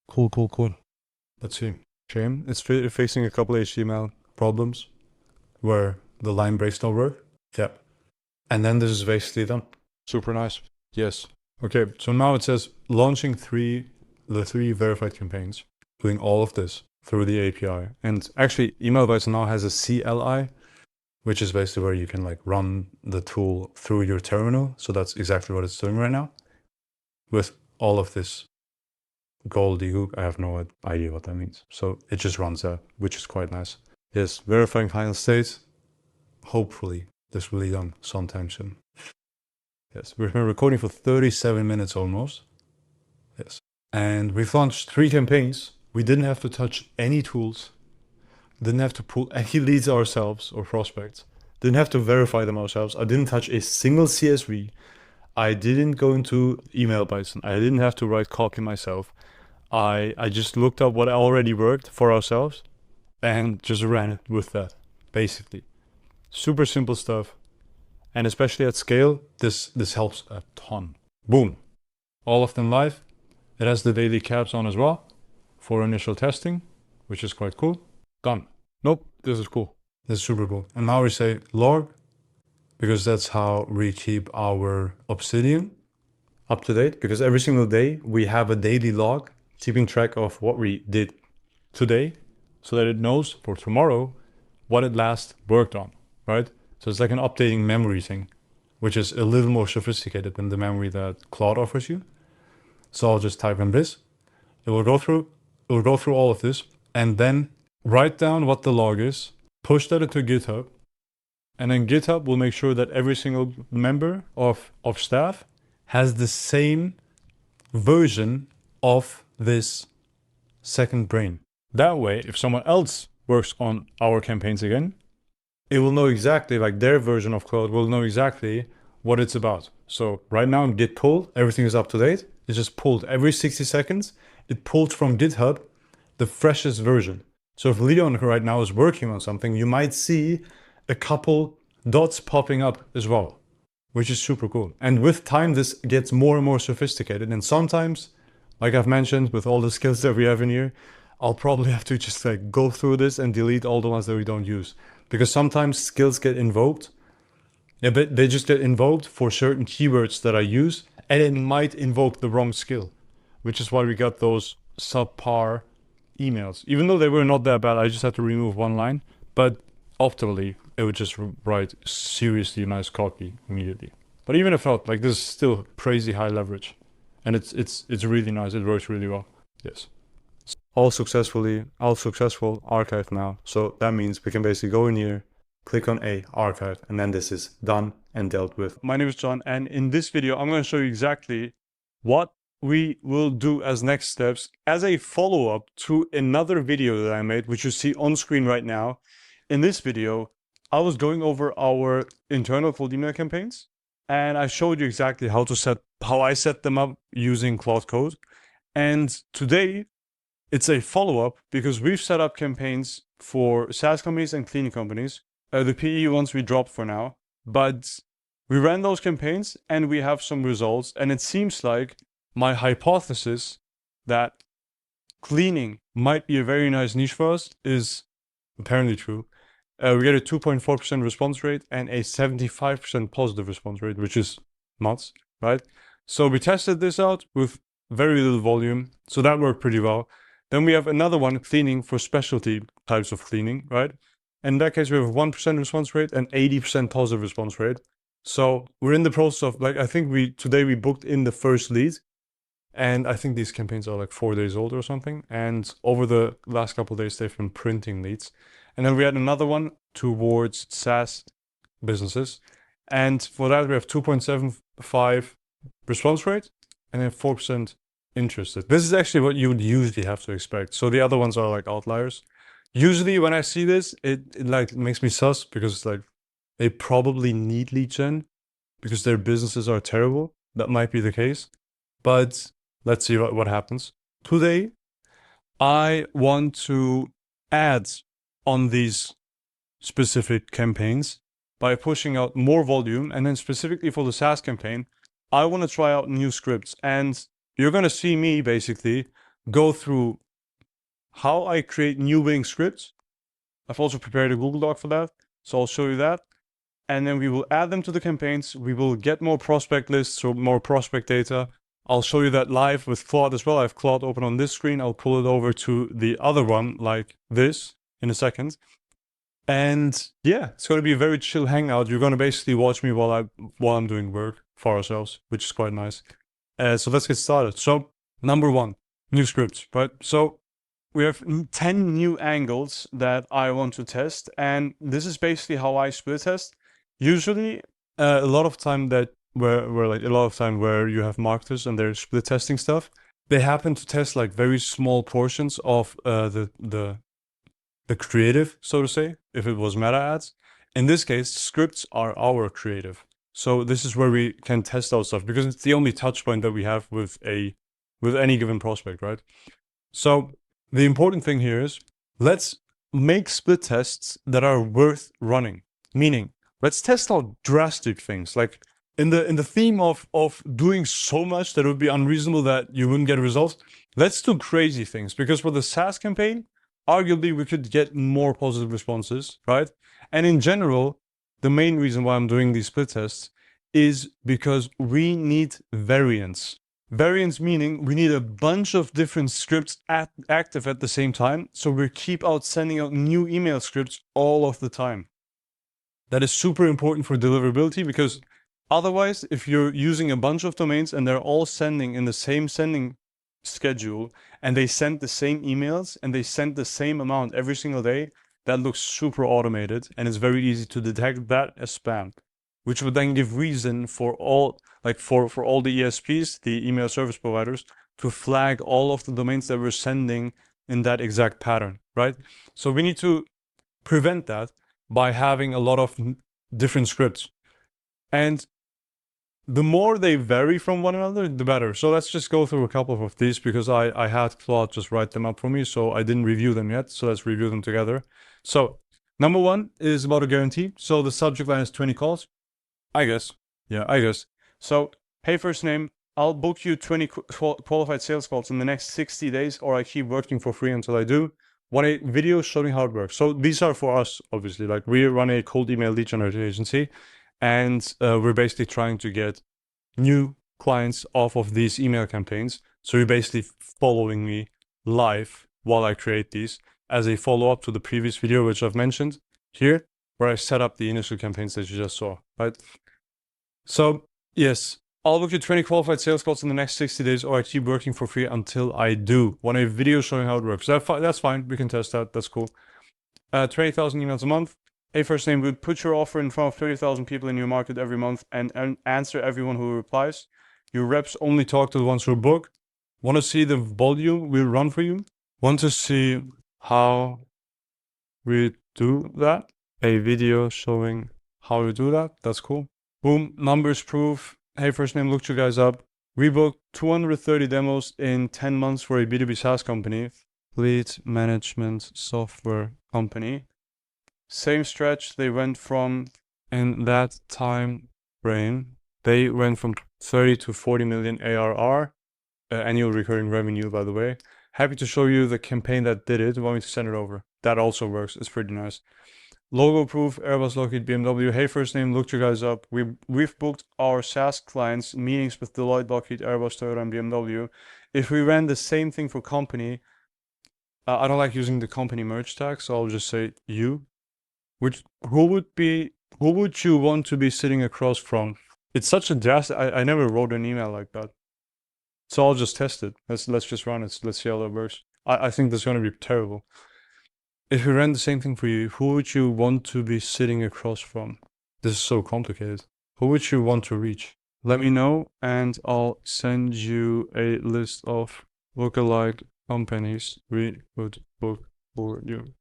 Cool. Let's see. Shame. It's facing a couple HTML problems where the line breaks don't work. Yeah. And then this is basically done. Super nice. Yes. Okay, so now it says launching the three verified campaigns, doing all of this through the API. And actually, Emailvisor now has a CLI, which is basically where you can like run the tool through your terminal. So that's exactly what it's doing right now. With all of this gobbledygook, I have no idea what that means. So it just runs that, which is quite nice. Yes, verifying final state. Hopefully, this will be done sometime soon. Yes, we've been recording for 37 minutes almost. Yes. And we've launched 3 campaigns. We didn't have to touch any tools. Didn't have to pull any leads ourselves or prospects. Didn't have to verify them ourselves. I didn't touch a single CSV. I didn't go into Emailvisor. I didn't have to write copy myself. I just looked up what already worked for ourselves and just ran it with that, basically. Super simple stuff. And especially at scale, this helps a ton. Boom. All of them live. It has the daily caps on as well for initial testing, which is quite cool. Done. Nope, this is cool. This is super cool. And now we say log, because that's how we keep our Obsidian. up to date, because every single day we have a daily log keeping track of what we did today so that it knows for tomorrow what it last worked on, right? So it's like an updating memory thing, which is a little more sophisticated than the memory that Claude offers you. So I'll just type in this. It will go through all of this and then write down what the log is, push that into GitHub, and then GitHub will make sure that every single member of staff has the same version of this second brain. That way, if someone else works on our campaigns again, it will know exactly, like their version of Claude will know exactly what it's about. So right now in Git pull, everything is up to date. It's just pulled every 60 seconds. It pulled from GitHub the freshest version. So if Leon right now is working on something, you might see a couple dots popping up as well, which is super cool. And with time, this gets more and more sophisticated. And sometimes, like I've mentioned, with all the skills that we have in here, I'll probably have to just like go through this and delete all the ones that we don't use. Because sometimes skills get invoked. Yeah, but they just get invoked for certain keywords that I use, and it might invoke the wrong skill, which is why we got those subpar emails. Even though they were not that bad, I just had to remove one line, but optimally, it would just write seriously nice copy immediately. But even if not, like this is still crazy high leverage, and it's really nice. It works really well. Yes. All successful archived now. So that means we can basically go in here, click on archive, and then this is done and dealt with. My name is John, and in this video, I'm going to show you exactly what we will do as next steps as a follow-up to another video that I made, which you see on screen right now. In this video, I was going over our internal cold email campaigns, and I showed you exactly how I set them up using Claude Code. And today, it's a follow-up because we've set up campaigns for SaaS companies and cleaning companies. The PE ones we dropped for now, but we ran those campaigns and we have some results. And it seems like my hypothesis that cleaning might be a very nice niche for us is apparently true. We get a 2.4% response rate and a 75% positive response rate, which is nuts, right? So we tested this out with very little volume. So that worked pretty well. Then we have another one, cleaning for specialty types of cleaning, right? In that case, we have a 1% response rate and 80% positive response rate. So we're in the process of, like, I think today we booked in the first lead. And I think these campaigns are like 4 days old or something. And over the last couple of days, they've been printing leads. And then we had another one towards SaaS businesses. And for that, we have 2.75 response rate and then 4% interested. This is actually what you would usually have to expect. So the other ones are like outliers. Usually when I see this, it like makes me sus because it's like they probably need lead gen because their businesses are terrible. That might be the case, but let's see what happens. Today, I want to add on these specific campaigns by pushing out more volume. And then specifically for the SaaS campaign, I want to try out new scripts. And you're going to see me basically go through how I create new winning scripts. I've also prepared a Google Doc for that, so I'll show you that. And then we will add them to the campaigns. We will get more prospect lists or more prospect data. I'll show you that live with Claude as well. I have Claude open on this screen. I'll pull it over to the other one like this in a second. And yeah, it's going to be a very chill hangout. You're going to basically watch me while I'm doing work for ourselves, which is quite nice. So let's get started. So number one, new scripts, right? So we have 10 new angles that I want to test. And this is basically how I split test. Usually a lot of time where you have marketers and they're split testing stuff, they happen to test like very small portions of the creative, so to say, if it was meta ads. In this case, scripts are our creative. So this is where we can test out stuff because it's the only touch point that we have with any given prospect, right? So the important thing here is let's make split tests that are worth running. Meaning, let's test out drastic things. Like in the theme of doing so much that it would be unreasonable that you wouldn't get results, let's do crazy things. Because for the SaaS campaign, arguably we could get more positive responses, right? And in general, the main reason why I'm doing these split tests is because we need variance. Variance meaning we need a bunch of different scripts active at the same time, so we keep sending out new email scripts all of the time. That is super important for deliverability, because otherwise, if you're using a bunch of domains and they're all sending in the same sending schedule and they send the same emails and they send the same amount every single day, that looks super automated and it's very easy to detect that as spam, which would then give reason for all, like for all the ESPs, the email service providers, to flag all of the domains that we're sending in that exact pattern, right? So we need to prevent that by having a lot of different scripts. And the more they vary from one another, the better. So let's just go through a couple of these, because I had Claude just write them up for me, so I didn't review them yet. So let's review them together. So number one is about a guarantee. So the subject line is 20 calls. I guess. Yeah, I guess. So, hey, first name, I'll book you 20 qualified sales calls in the next 60 days, or I keep working for free until I do. Want a video showing how it works. So these are for us, obviously. Like, we run a cold email lead generation agency, and we're basically trying to get new clients off of these email campaigns. So you're basically following me live while I create these, as a follow-up to the previous video, which I've mentioned here, where I set up the initial campaigns that you just saw, right? So yes, I'll book you 20 qualified sales calls in the next 60 days, or I keep working for free until I do. Want a video showing how it works. That's fine. We can test that. That's cool. 20,000 emails a month. Hey, first name, would put your offer in front of 30,000 people in your market every month and answer everyone who replies. Your reps only talk to the ones who book. Want to see the volume we'll run for you? Want to see how we do that? A video showing how we do that. That's cool. Boom, numbers proof. Hey, first name, looked you guys up. We booked 230 demos in 10 months for a B2B SaaS company, lead management software company. Same stretch, they went from, in that time frame, they went from 30 to 40 million ARR, annual recurring revenue, by the way. Happy to show you the campaign that did it. Want me to send it over? That also works. It's pretty nice. Logo proof, Airbus, Lockheed, BMW. Hey, first name, looked you guys up. We've booked our SaaS clients meetings with Deloitte, Lockheed, Airbus, Toyota, and BMW. If we ran the same thing for company, I don't like using the company merge tag, so I'll just say you. Who would you want to be sitting across from? It's such a drastic. I never wrote an email like that, so I'll just test it. Let's just run it. Let's see how that works. I think that's gonna be terrible. If we ran the same thing for you, who would you want to be sitting across from? This is so complicated. Who would you want to reach? Let me know, and I'll send you a list of lookalike companies we would book for you.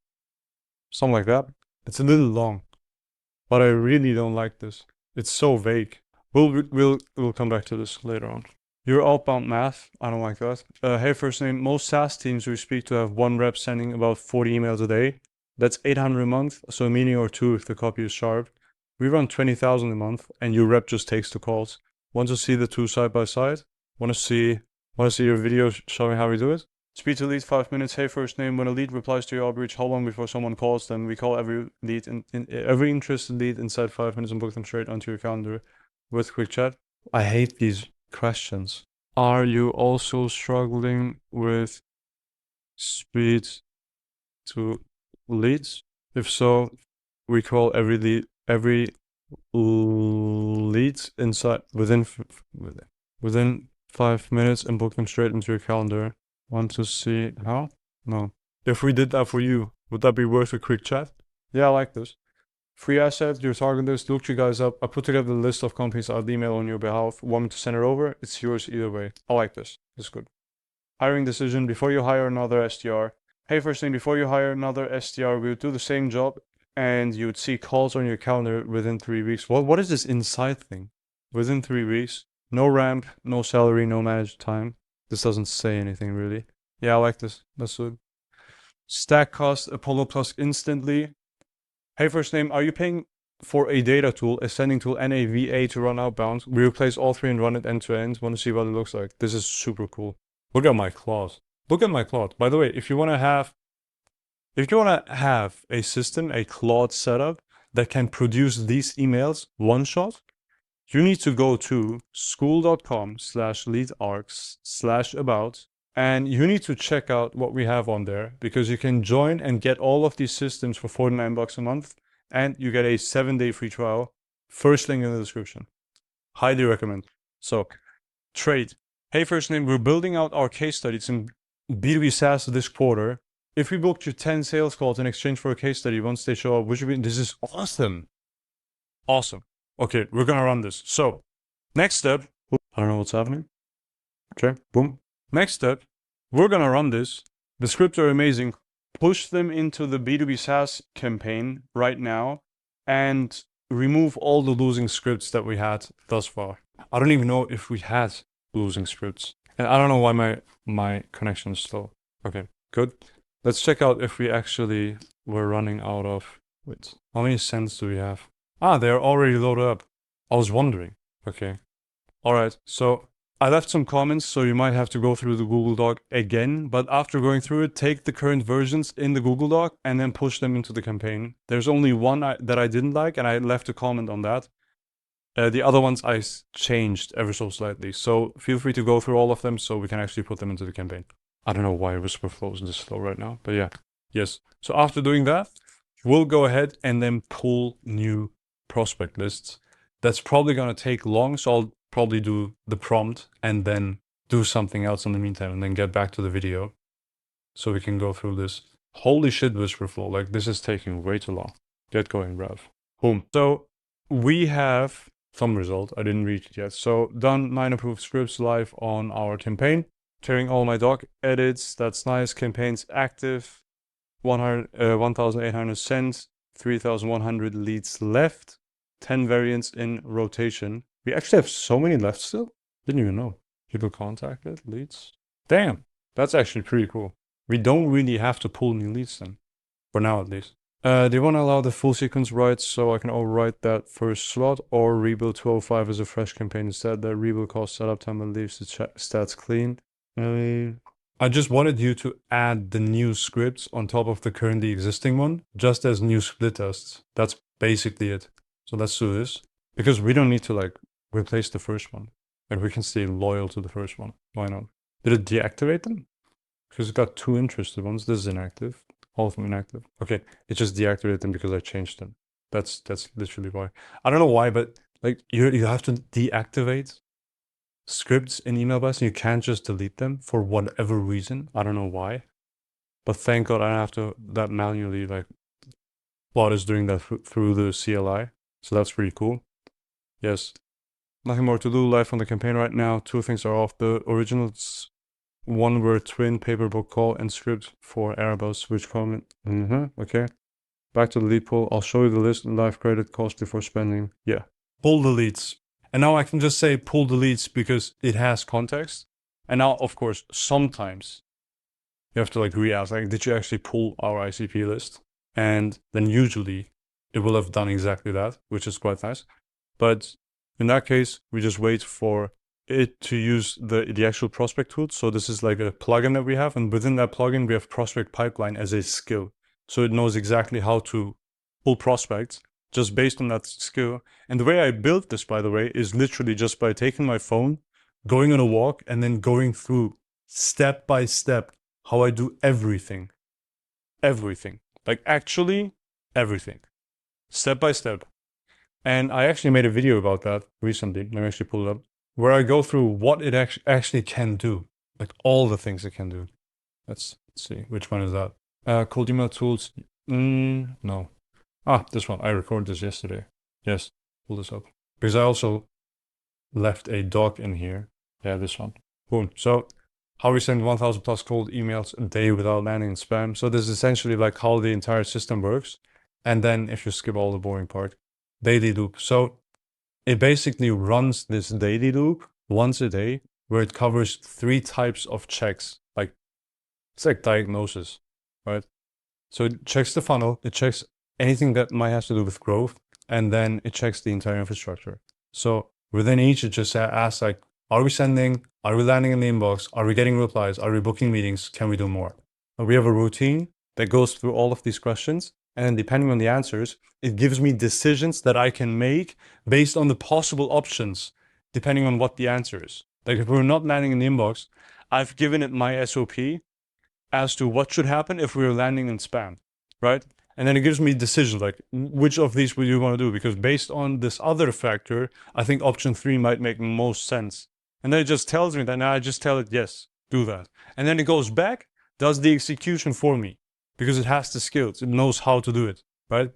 Something like that. It's a little long, but I really don't like this. It's so vague. We'll come back to this later on. Your outbound math, I don't like that. Hey, first name, most SaaS teams we speak to have one rep sending about 40 emails a day. That's 800 a month, so a meeting or two if the copy is sharp. We run 20,000 a month, and your rep just takes the calls. Want to see the two side by side? Want to see your video showing how we do it? Speed to lead 5 minutes. Hey, first name, when a lead replies to your outreach, how long before someone calls? Then we call every lead every interested lead inside 5 minutes and book them straight onto your calendar with quick chat. I hate these questions. Are you also struggling with speed to leads? If so, we call every lead inside within 5 minutes and book them straight into your calendar. Want to see how? No. If we did that for you, would that be worth a quick chat? Yeah, I like this. Free asset, your target list, looked you guys up. I put together the list of companies I'll email on your behalf. Want me to send it over? It's yours either way. I like this. It's good. Hiring decision, before you hire another SDR. Hey, first thing, before you hire another SDR, we would do the same job and you would see calls on your calendar within 3 weeks. What is this inside thing? Within 3 weeks. No ramp, no salary, no managed time. This doesn't say anything really. Yeah, I like this. That's good. Stack cost, Apollo Plus instantly. Hey, first name, are you paying for a data tool, a sending tool, and a VA to run outbound? We replace all three and run it end to end. Want to see what it looks like? This is super cool. Look at my Claude. Look at my Claude. By the way, if you want to have a system, a Claude setup that can produce these emails one shot, you need to go to school.com/leadarcs/about, and you need to check out what we have on there, because you can join and get all of these systems for $49 a month, and you get a 7-day free trial. First link in the description. Highly recommend. So, trade. Hey, first name, we're building out our case studies in B2B SaaS this quarter. If we booked you 10 sales calls in exchange for a case study, once they show up, this is awesome. Awesome. Okay, we're gonna run this. So, next step, I don't know what's happening. Okay, boom. Next step, we're gonna run this. The scripts are amazing. Push them into the B2B SaaS campaign right now and remove all the losing scripts that we had thus far. I don't even know if we had losing scripts. And I don't know why my connection is slow. Okay, good. Let's check out if we actually were running out of... Wait, how many cents do we have? Ah, they're already loaded up. I was wondering. Okay. All right, so I left some comments, so you might have to go through the Google Doc again, but after going through it, take the current versions in the Google Doc and then push them into the campaign. There's only one that I didn't like, and I left a comment on that. The other ones I changed ever so slightly, so feel free to go through all of them so we can actually put them into the campaign. I don't know why Whisperflow is this slow right now, but yeah. Yes, so after doing that, we'll go ahead and then pull new prospect lists. That's probably going to take long, so I'll probably do the prompt and then do something else in the meantime and then get back to the video so we can go through this. Holy shit, Whisperflow, like this is taking way too long. Get going, Rev. Boom. So we have some result. I didn't reach it yet. So done 9 approved scripts live on our campaign. Clearing all my doc edits. That's nice. Campaigns active. 1,800 cents. 3,100 leads left. 10 variants in rotation. We actually have so many left still. Didn't even know. People contacted, leads. Damn, that's actually pretty cool. We don't really have to pull new leads then. For now at least. They want to allow the full sequence rights, so I can overwrite that first slot or rebuild 205 as a fresh campaign instead. That rebuild costs setup time and leaves the stats clean. I just wanted you to add the new scripts on top of the currently existing one, just as new split tests. That's basically it. So let's do this. Because we don't need to like replace the first one. And we can stay loyal to the first one. Why not? Did it deactivate them? Because it got 2 interested ones. This is inactive. All of them inactive. Okay, it just deactivated them because I changed them. That's literally why. I don't know why, but like you have to deactivate scripts in email blast and you can't just delete them for whatever reason. I don't know why. But thank God I don't have to that manually, like Claude is doing that through the CLI. So that's pretty cool. Yes. Nothing more to do live on the campaign right now. 2 things are off. The originals, one were twin paperbook call and script for Airpace switch comment. Okay. Back to the lead pool. I'll show you the list and live credit cost before spending. Yeah. Pull the leads. And now I can just say pull the leads because it has context. And now, of course, sometimes you have to like re-ask, like, did you actually pull our ICP list? And then usually it will have done exactly that, which is quite nice. But in that case, we just wait for it to use the actual prospect tool. So this is like a plugin that we have. And within that plugin, we have prospect pipeline as a skill. So it knows exactly how to pull prospects just based on that skill. And the way I built this, by the way, is literally just by taking my phone, going on a walk, and then going through step by step how I do everything. Everything. Like actually everything. Step by step. And I actually made a video about that recently. Let me actually pull it up. Where I go through what it actually can do. Like all the things it can do. Let's see. Which one is that? Cold email tools. No. Ah, this one. I recorded this yesterday. Yes. Pull this up. Because I also left a doc in here. Yeah, this one. Boom. So how we send 1,000 plus cold emails a day without landing in spam. So this is essentially like how the entire system works. And then if you skip all the boring part, daily loop. So it basically runs this daily loop once a day where it covers 3 types of checks. Like it's like diagnosis, right? So it checks the funnel, it checks anything that might have to do with growth, and then it checks the entire infrastructure. So within each, it just asks like, are we sending? Are we landing in the inbox? Are we getting replies? Are we booking meetings? Can we do more? And we have a routine that goes through all of these questions And depending on the answers, it gives me decisions that I can make based on the possible options, depending on what the answer is. Like if we're not landing in the inbox, I've given it my SOP as to what should happen if we're landing in spam, right? And then it gives me decisions like which of these will you want to do? Because based on this other factor, I think option 3 might make most sense. And then it just tells me that now I just tell it, yes, do that. And then it goes back, does the execution for me because it has the skills. It knows how to do it, right?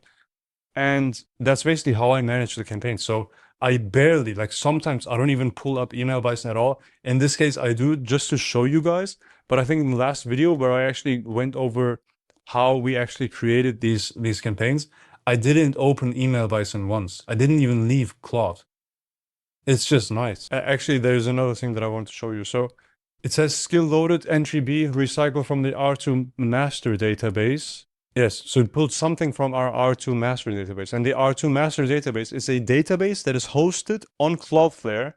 And that's basically how I manage the campaign. So I barely, like sometimes I don't even pull up email bison at all. In this case, I do just to show you guys. But I think in the last video where I actually went over how we actually created these campaigns, I didn't open email bison once. I didn't even leave Claude. It's just nice. Actually, there's another thing that I want to show you. So it says skill loaded entry B, recycle from the R2 master database. Yes, so it pulled something from our R2 master database. And the R2 master database is a database that is hosted on Cloudflare,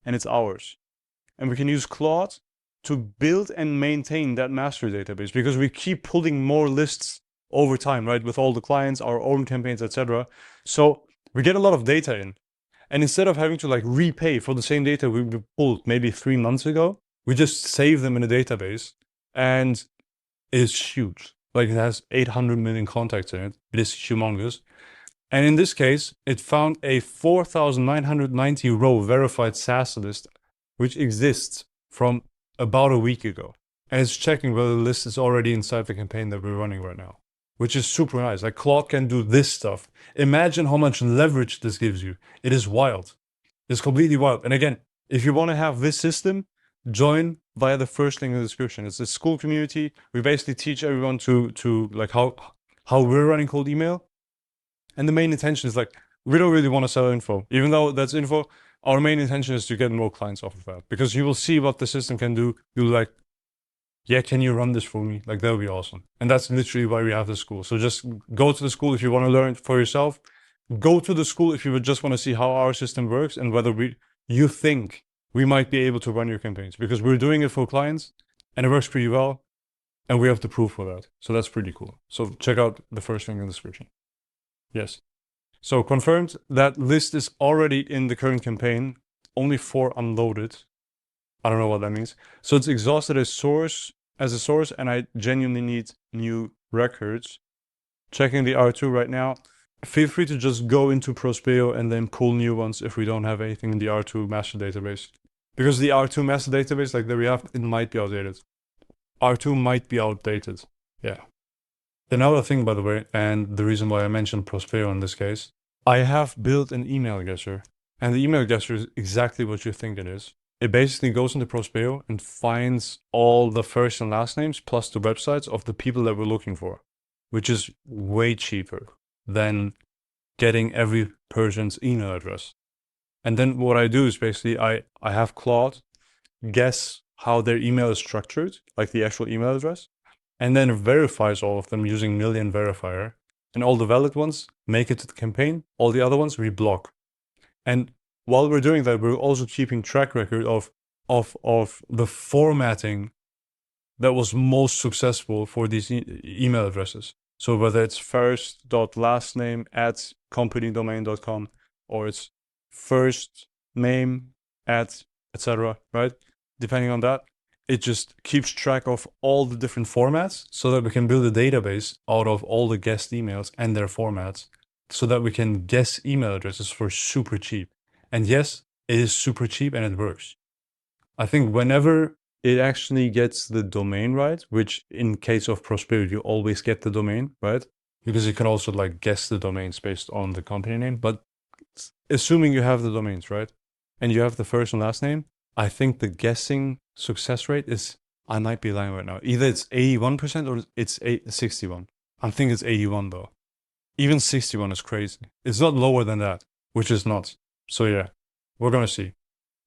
and it's ours. And we can use Claude to build and maintain that master database because we keep pulling more lists over time, right? With all the clients, our own campaigns, etc. So we get a lot of data in. And instead of having to like repay for the same data we pulled maybe 3 months ago, we just save them in a database, and it's huge. Like it has 800 million contacts in it. It is humongous. And in this case, it found a 4,990 row verified SaaS list, which exists from about a week ago. And it's checking whether the list is already inside the campaign that we're running right now, which is super nice. Like Claude can do this stuff. Imagine how much leverage this gives you. It is wild. It's completely wild. And again, if you want to have this system, join via the first link in the description. It's a school community. We basically teach everyone to like how we're running cold email. And the main intention is like, we don't really want to sell info. Even though that's info, our main intention is to get more clients off of that. Because you will see what the system can do. You'll like, yeah, can you run this for me? Like, that would be awesome. And that's literally why we have the school. So just go to the school if you want to learn for yourself. Go to the school if you would just want to see how our system works and whether you think we might be able to run your campaigns. Because we're doing it for clients and it works pretty well. And we have the proof for that. So that's pretty cool. So check out the first link in the description. Yes. So confirmed, that list is already in the current campaign. Only 4 unloaded. I don't know what that means. So it's exhausted as a source, and I genuinely need new records. Checking the R2 right now. Feel free to just go into Prospeo and then pull new ones if we don't have anything in the R2 master database. Because the R2 master database, like that we have, it might be outdated. R2 might be outdated. Yeah. Another thing, by the way, and the reason why I mentioned Prospeo in this case, I have built an email guesser. And the email guesser is exactly what you think it is. It basically goes into Prospeo and finds all the first and last names plus the websites of the people that we're looking for, which is way cheaper than getting every person's email address. And then what I do is basically I have Claude guess how their email is structured, like the actual email address, and then it verifies all of them using Million Verifier. And all the valid ones make it to the campaign, all the other ones we block. And while we're doing that, we're also keeping track record of the formatting that was most successful for these email addresses. So whether it's first.lastname@companydomain.com or it's first name at etc., right? Depending on that, it just keeps track of all the different formats so that we can build a database out of all the guest emails and their formats so that we can guess email addresses for super cheap. And yes, it is super cheap and it works. I think whenever it actually gets the domain right, which in case of Prosperity, you always get the domain, right? Because you can also like guess the domains based on the company name. But assuming you have the domains, right? And you have the first and last name, I think the guessing success rate is, I might be lying right now. Either it's 81% or it's 61. I think it's 81 though. Even 61 is crazy. It's not lower than that, which is nuts. So yeah, we're going to see.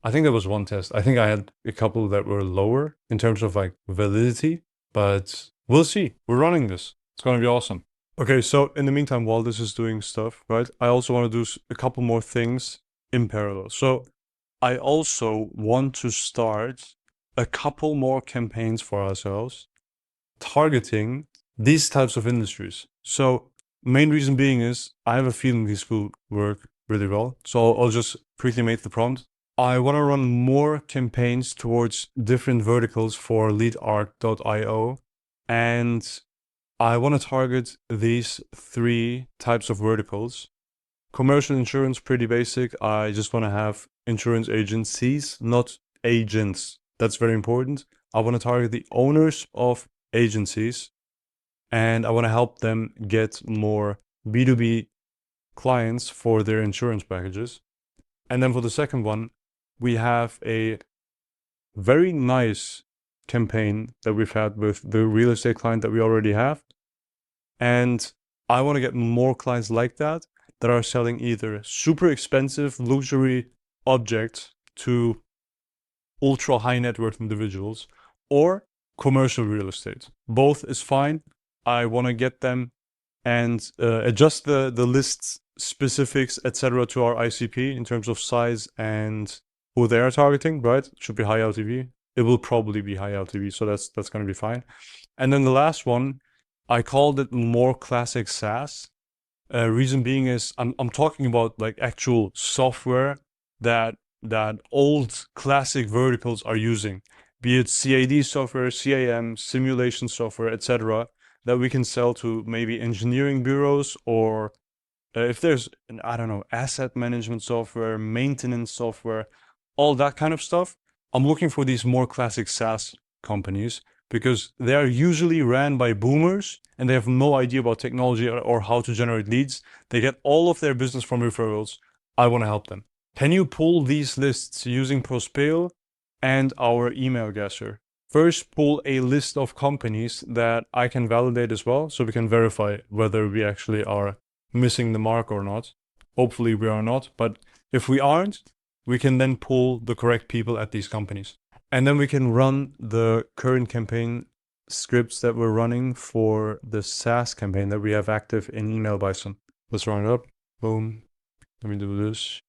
I think there was one test. I think I had a couple that were lower in terms of like validity, but we'll see. We're running this. It's going to be awesome. Okay, so in the meantime, while this is doing stuff, right, I also want to do a couple more things in parallel. So I also want to start a couple more campaigns for ourselves targeting these types of industries. So Main reason being is I have a feeling these will work really well. So I'll just quickly make the prompt. I want to run more campaigns towards different verticals for leadart.io, and I want to target these 3 types of verticals. Commercial insurance, pretty basic. I just want to have insurance agencies, not agents. That's very important. I want to target the owners of agencies, and I want to help them get more B2B clients for their insurance packages. And then for the second one, we have a very nice campaign that we've had with the real estate client that we already have. And I want to get more clients like that are selling either super expensive luxury objects to ultra high net worth individuals or commercial real estate. Both is fine. I want to get them and adjust the list specifics, etc., to our ICP in terms of size and who they are targeting, right? It should be high LTV. It will probably be high LTV, so that's going to be fine. And then the last one, I called it more classic SaaS. Reason being is I'm talking about like actual software that old classic verticals are using, be it CAD software, CAM, simulation software, etc., that we can sell to maybe engineering bureaus, or if there's, I don't know, asset management software, maintenance software, all that kind of stuff. I'm looking for these more classic SaaS companies because they are usually ran by boomers and they have no idea about technology or how to generate leads. They get all of their business from referrals. I want to help them. Can you pull these lists using Prospeo and our email guesser? First, pull a list of companies that I can validate as well, so we can verify whether we actually are missing the mark or not. Hopefully we are not, but if we aren't, we can then pull the correct people at these companies. And then we can run the current campaign scripts that we're running for the SaaS campaign that we have active in Email Bison. Let's run it up. Boom. Let me do this.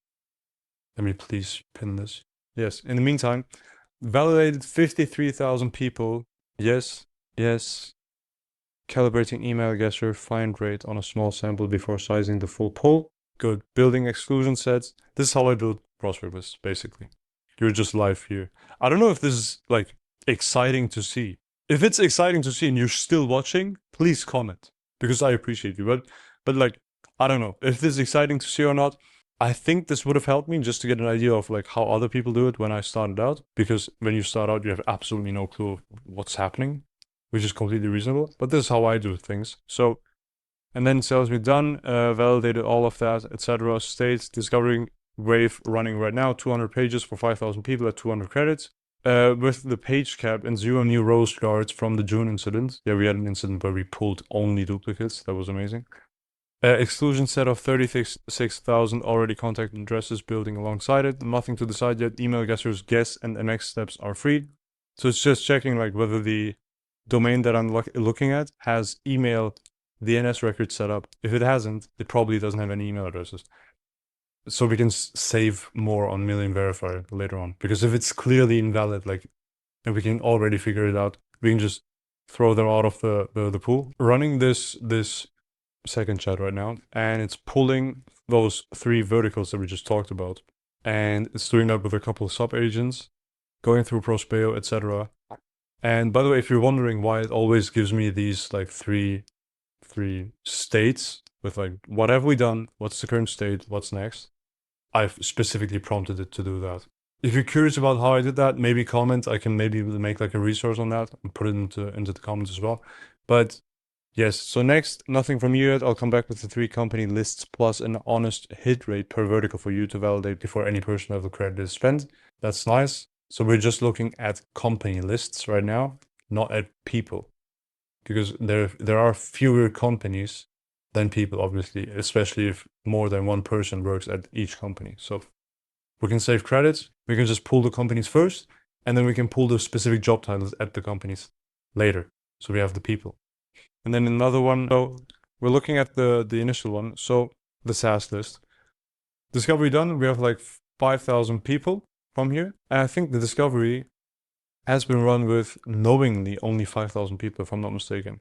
Let me please pin this. Yes. In the meantime, validated 53,000 people. Yes. Yes. Calibrating email guesser find rate on a small sample before sizing the full poll. Good. Building exclusion sets. This is how I build prospect lists, basically. You're just live here. I don't know if this is like exciting to see. If it's exciting to see and you're still watching, please comment because I appreciate you. But like, I don't know if this is exciting to see or not. I think this would have helped me just to get an idea of like how other people do it when I started out, because when you start out, you have absolutely no clue of what's happening, which is completely reasonable. But this is how I do things. So, and then sales me done, validated all of that, etc. States discovering wave running right now, 200 pages for 5,000 people at 200 credits. With the page cap and 0 new rose guards from the June incident. Yeah, we had an incident where we pulled only duplicates. That was amazing. Exclusion set of 36,000 already contact addresses building alongside it. Nothing to decide yet. Email guessers guess and the next steps are free. So it's just checking like whether the domain that I'm looking at has email DNS records set up. If it hasn't, it probably doesn't have any email addresses. So we can save more on Million Verifier later on. Because if it's clearly invalid, like, and we can already figure it out, we can just throw them out of the pool. Running this second chat right now, and it's pulling those 3 verticals that we just talked about, and it's doing that with a couple of sub agents, going through Prospeo, etc. And by the way, if you're wondering why it always gives me these like three states with like what have we done, what's the current state, what's next, I've specifically prompted it to do that. If you're curious about how I did that, maybe comment. I can maybe make like a resource on that and put it into the comments as well. But yes, so next, nothing from you yet. I'll come back with the 3 company lists plus an honest hit rate per vertical for you to validate before any personal level credit is spent. That's nice. So we're just looking at company lists right now, not at people. Because there are fewer companies than people, obviously, especially if more than one person works at each company. So we can save credits. We can just pull the companies first, and then we can pull the specific job titles at the companies later. So we have the people. And then another one, so we're looking at the initial one, so the SaaS list. Discovery done, we have like 5,000 people from here. And I think the discovery has been run with knowingly only 5,000 people, if I'm not mistaken.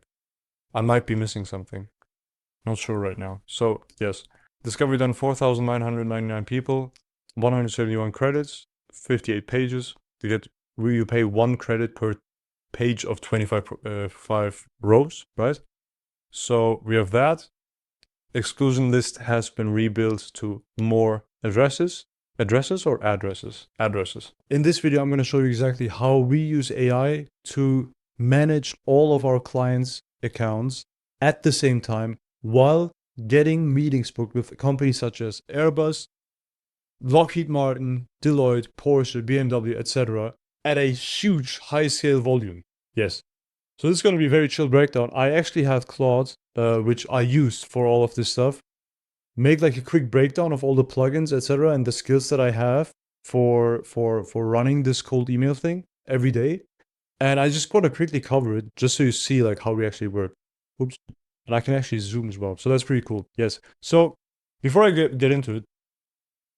I might be missing something. Not sure right now. So yes, discovery done 4,999 people, 171 credits, 58 pages. You pay 1 credit per page of 5 rows, right? So we have that. Exclusion list has been rebuilt to more addresses. Addresses or addresses? Addresses. In this video, I'm going to show you exactly how we use AI to manage all of our clients' accounts at the same time while getting meetings booked with companies such as Airbus, Lockheed Martin, Deloitte, Porsche, BMW, etc. at a huge high-scale volume. Yes. So this is going to be a very chill breakdown. I actually had Claude, which I used for all of this stuff, make like a quick breakdown of all the plugins, etc., and the skills that I have for running this cold email thing every day. And I just want to quickly cover it just so you see like how we actually work. Oops. And I can actually zoom as well. So that's pretty cool. Yes. So before I get into it,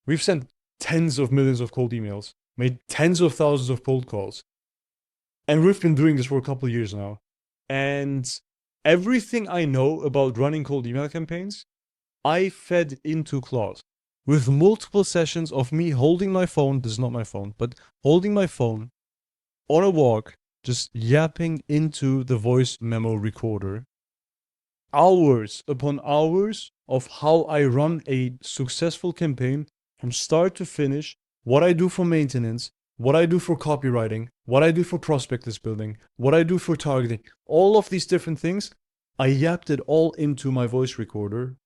we've sent tens of millions of cold emails, made tens of thousands of cold calls. And we've been doing this for a couple of years now. And everything I know about running cold email campaigns, I fed into Claude with multiple sessions of me holding my phone. This is not my phone, but holding my phone on a walk, just yapping into the voice memo recorder. Hours upon hours of how I run a successful campaign from start to finish, what I do for maintenance, what I do for copywriting, what I do for prospect list building, what I do for targeting, all of these different things, I yapped it all into my voice recorder,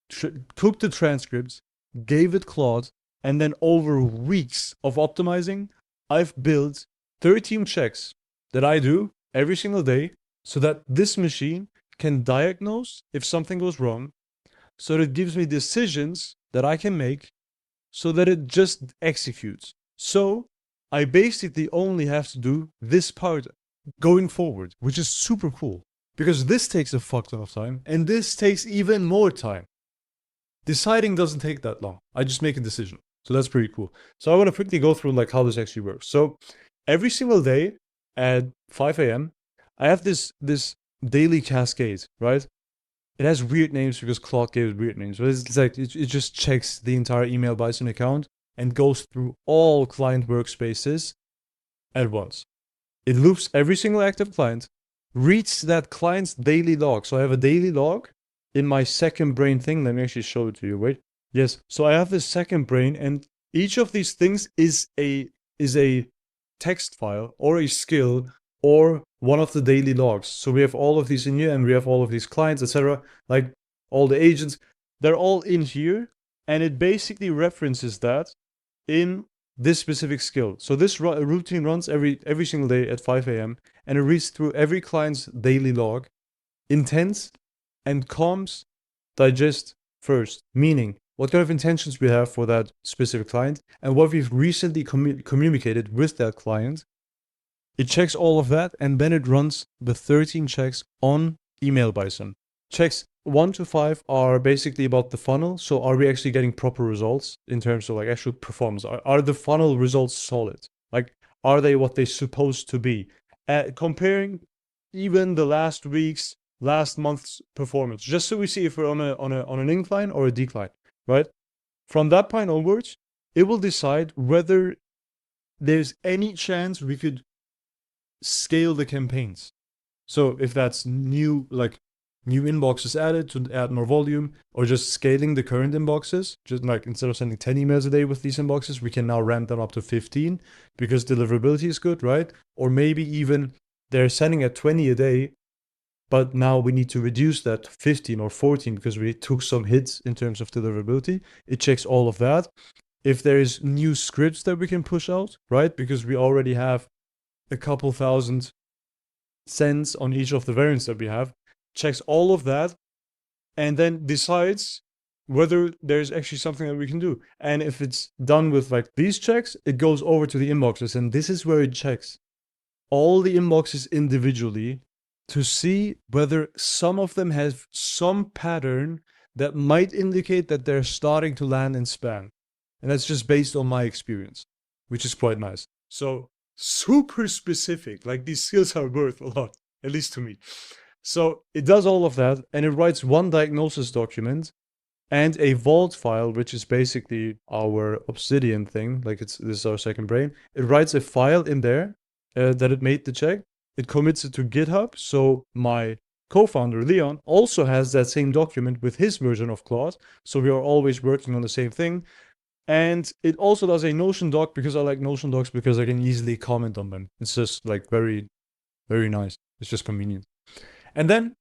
took the transcripts, gave it Claude, and then over weeks of optimizing, I've built 13 checks that I do every single day so that this machine can diagnose if something goes wrong, so that it gives me decisions that I can make so that it just executes. So I basically only have to do this part going forward, which is super cool because this takes a fuck ton of time and this takes even more time. Deciding doesn't take that long. I just make a decision. So that's pretty cool. So I want to quickly go through like how this actually works. So every single day at 5 a.m., I have this daily cascade, right? It has weird names because Claude gave it weird names, but it's like it just checks the entire email Bison account and goes through all client workspaces at once. It loops every single active client, reads that client's daily log. So I have a daily log in my second brain thing. Let me actually show it to you. Wait. Yes. So I have this second brain, and each of these things is a text file or a skill or one of the daily logs. So we have all of these in here, and we have all of these clients, etc. Like all the agents, they're all in here, and it basically references that in this specific skill. So this routine runs every single day at 5 a.m. and it reads through every client's daily log, intents and comms digest first, meaning what kind of intentions we have for that specific client and what we've recently communicated with that client. It checks all of that, and then it runs the 13 checks on Email Bison. Checks 1 to 5 are basically about the funnel. So are we actually getting proper results in terms of like actual performance? Are the funnel results solid? Like, are they what they're supposed to be? Comparing even the last month's performance, just so we see if we're on an incline or a decline, right? From that point onwards, it will decide whether there's any chance we could scale the campaigns. So if that's new inboxes added to add more volume, or just scaling the current inboxes, just like instead of sending 10 emails a day with these inboxes, we can now ramp them up to 15 because deliverability is good, right? Or maybe even they're sending at 20 a day, but now we need to reduce that to 15 or 14 because we took some hits in terms of deliverability. It checks all of that. If there's new scripts that we can push out, right? Because we already have a couple thousand sends on each of the variants that we have, checks all of that, and then decides whether there's actually something that we can do. And if it's done with like these checks, it goes over to the inboxes, and this is where it checks all the inboxes individually to see whether some of them have some pattern that might indicate that they're starting to land in spam. And that's just based on my experience, which is quite nice. So super specific, like these skills are worth a lot, at least to me. So it does all of that, and it writes one diagnosis document and a vault file, which is basically our Obsidian thing. Like this is our second brain. It writes a file in there that it made the check. It commits it to GitHub. So my co-founder Leon also has that same document with his version of Claude. So we are always working on the same thing. And it also does a Notion doc, because I like Notion docs because I can easily comment on them. It's just like very, very nice. It's just convenient. And then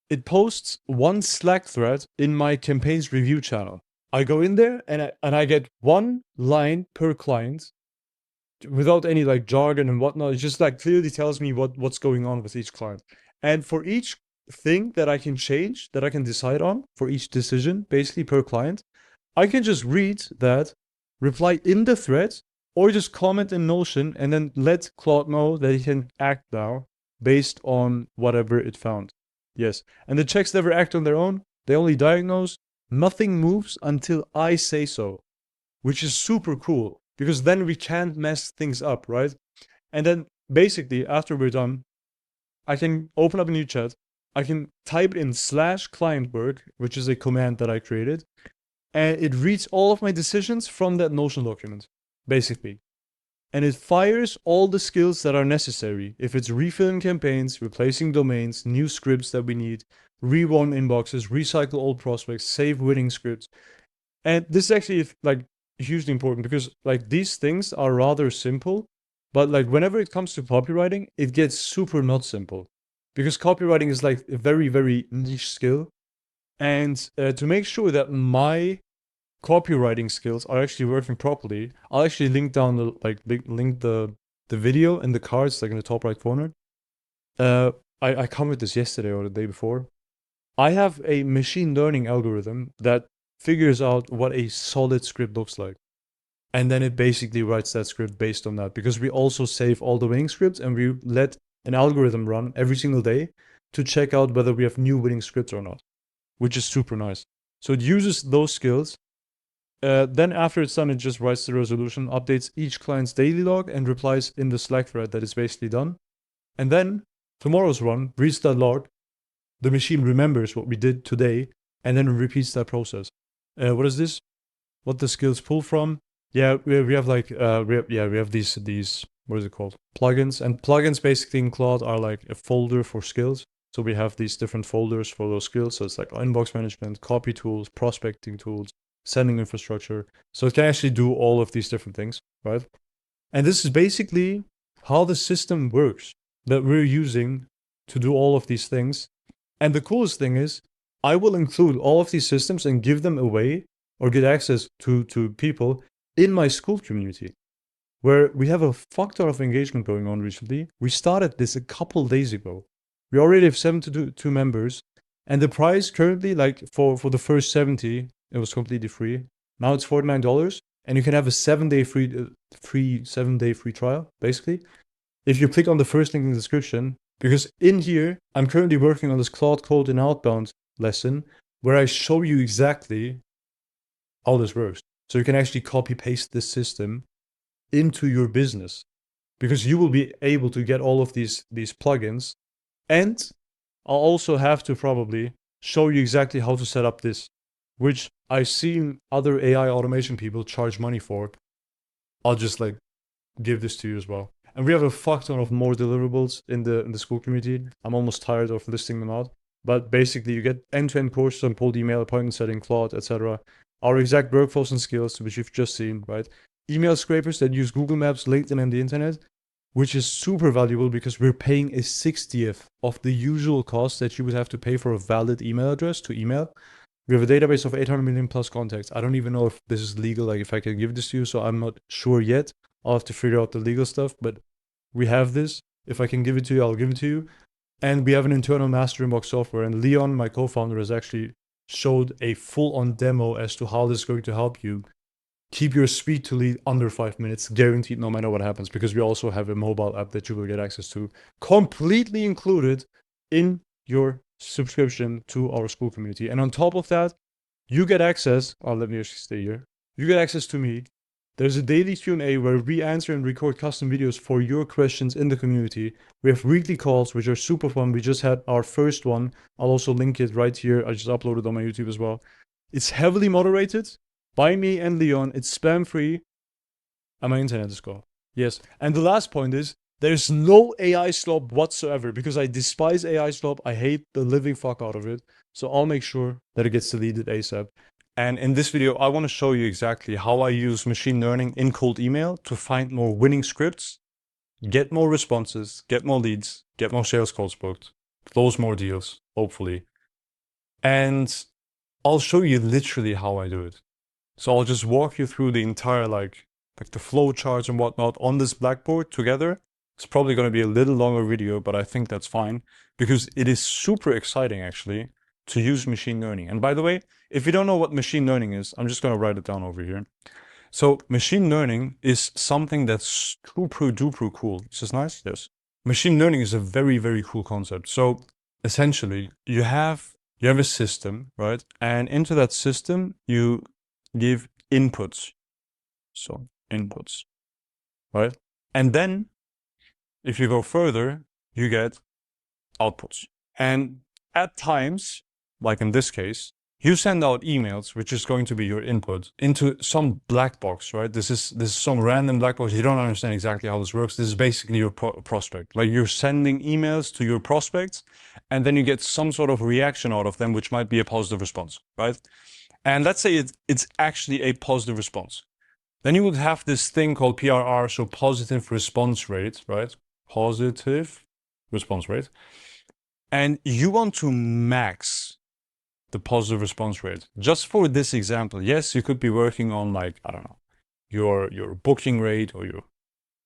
it posts one Slack thread in my campaigns review channel. I go in there and I get one line per client without any like jargon and whatnot. It just like clearly tells me what's going on with each client. And for each thing that I can change, that I can decide on, for each decision, basically per client, I can just read that, reply in the thread, or just comment in Notion and then let Claude know that he can act now based on whatever it found. Yes, and the checks never act on their own. They only diagnose. Nothing moves until I say so, which is super cool, because then we can't mess things up, right? And then basically after we're done, I can open up a new chat. I can type in /client work, which is a command that I created, and it reads all of my decisions from that Notion document, basically. And it fires all the skills that are necessary. If it's refilling campaigns, replacing domains, new scripts that we need, rerun inboxes, recycle old prospects, save winning scripts. And this is actually like hugely important, because like these things are rather simple, but like whenever it comes to copywriting, it gets super not simple, because copywriting is like a very, very niche skill. And to make sure that my copywriting skills are actually working properly, I'll actually link down the video in the cards, like in the top right corner. I covered this yesterday or the day before. I have a machine learning algorithm that figures out what a solid script looks like, and then it basically writes that script based on that, because we also save all the winning scripts and we let an algorithm run every single day to check out whether we have new winning scripts or not, which is super nice. So it uses those skills. Then after it's done, it just writes the resolution, updates each client's daily log, and replies in the Slack thread that it's basically done. And then tomorrow's run reads that log. The machine remembers what we did today, and then repeats that process. What is this? What the skills pull from? Yeah, we have like we have these what is it called? Plugins. And plugins basically in Claude are like a folder for skills. So we have these different folders for those skills. So it's like inbox management, copy tools, prospecting tools, sending infrastructure. So it can actually do all of these different things, right? And this is basically how the system works that we're using to do all of these things. And the coolest thing is, I will include all of these systems and give them away or get access to people in my school community, where we have a fuck ton of engagement going on recently. We started this a couple days ago. We already have 72 members, and the price currently, like for the first 70, it was completely free. Now it's $49, and you can have a 7-day free trial, basically, if you click on the first link in the description. Because in here, I'm currently working on this Claude Code and Outbound lesson, where I show you exactly how this works. So you can actually copy paste this system into your business, because you will be able to get all of these plugins. And I'll also have to probably show you exactly how to set up this, which I've seen other AI automation people charge money for. I'll just like give this to you as well. And we have a fuck ton of more deliverables in the school community. I'm almost tired of listing them out. But basically you get end-to-end courses on cold email, appointment setting, Claude, etc. Our exact workflows and skills, which you've just seen, right? Email scrapers that use Google Maps, LinkedIn, and the internet, which is super valuable because we're paying a 60th of the usual cost that you would have to pay for a valid email address to email. We have a database of 800 million plus contacts. I don't even know if this is legal, like if I can give this to you, so I'm not sure yet. I'll have to figure out the legal stuff, but we have this. If I can give it to you, I'll give it to you. And we have an internal master inbox software, and Leon, my co-founder, has actually showed a full-on demo as to how this is going to help you keep your speed to lead under 5 minutes, guaranteed no matter what happens, because we also have a mobile app that you will get access to, completely included in your subscription to our school community. And on top of that, you get access, let me actually stay here. You get access to me There's a daily Q&A where we answer and record custom videos for your questions in the community. We have weekly calls, which are super fun. We just had our first one. I'll also link it right here. I just uploaded on my YouTube as well. It's heavily moderated by me and Leon. It's spam-free. And my internet is gone. Yes. And the last point is, there's no AI slop whatsoever, because I despise AI slop. I hate the living fuck out of it. So I'll make sure that it gets deleted ASAP. And in this video, I want to show you exactly how I use machine learning in cold email to find more winning scripts, get more responses, get more leads, get more sales calls booked, close more deals, hopefully. And I'll show you literally how I do it. So I'll just walk you through the entire like the flow charts and whatnot on this blackboard together. It's probably going to be a little longer video, but I think that's fine because it is super exciting actually to use machine learning. And by the way, if you don't know what machine learning is, I'm just going to write it down over here. So machine learning is something that's super duper cool. Is this nice? Yes. Machine learning is a very, very cool concept. So essentially you have a system, right? And into that system, you give inputs. So inputs, right? And then if you go further, you get outputs. And at times, like in this case, you send out emails, which is going to be your input, into some black box, right? This is some random black box. You don't understand exactly how this works. This is basically your prospect. Like you're sending emails to your prospects, and then you get some sort of reaction out of them, which might be a positive response, right? And let's say it's actually a positive response. Then you would have this thing called PRR, so positive response rate, right? Positive response rate. And you want to max the positive response rate. Just for this example, yes, you could be working on like, I don't know, your booking rate or your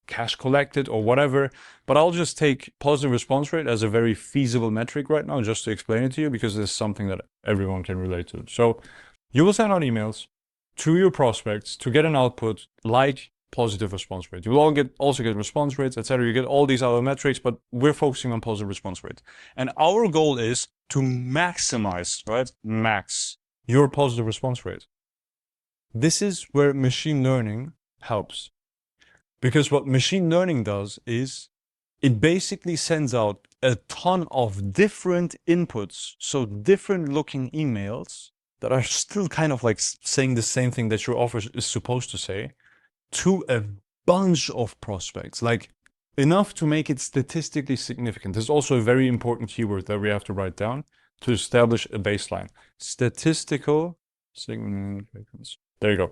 cash collected or whatever, but I'll just take positive response rate as a very feasible metric right now, just to explain it to you, because it's something that everyone can relate to. So you will send out emails to your prospects to get an output like positive response rate. You will also get response rates, etc. You get all these other metrics, but we're focusing on positive response rate. And our goal is to maximize, right? Max your positive response rate. This is where machine learning helps. Because what machine learning does is it basically sends out a ton of different inputs, so different looking emails that are still kind of like saying the same thing that your offer is supposed to say, to a bunch of prospects, like enough to make it statistically significant. There's also a very important keyword that we have to write down to establish a baseline. Statistical significance. There you go.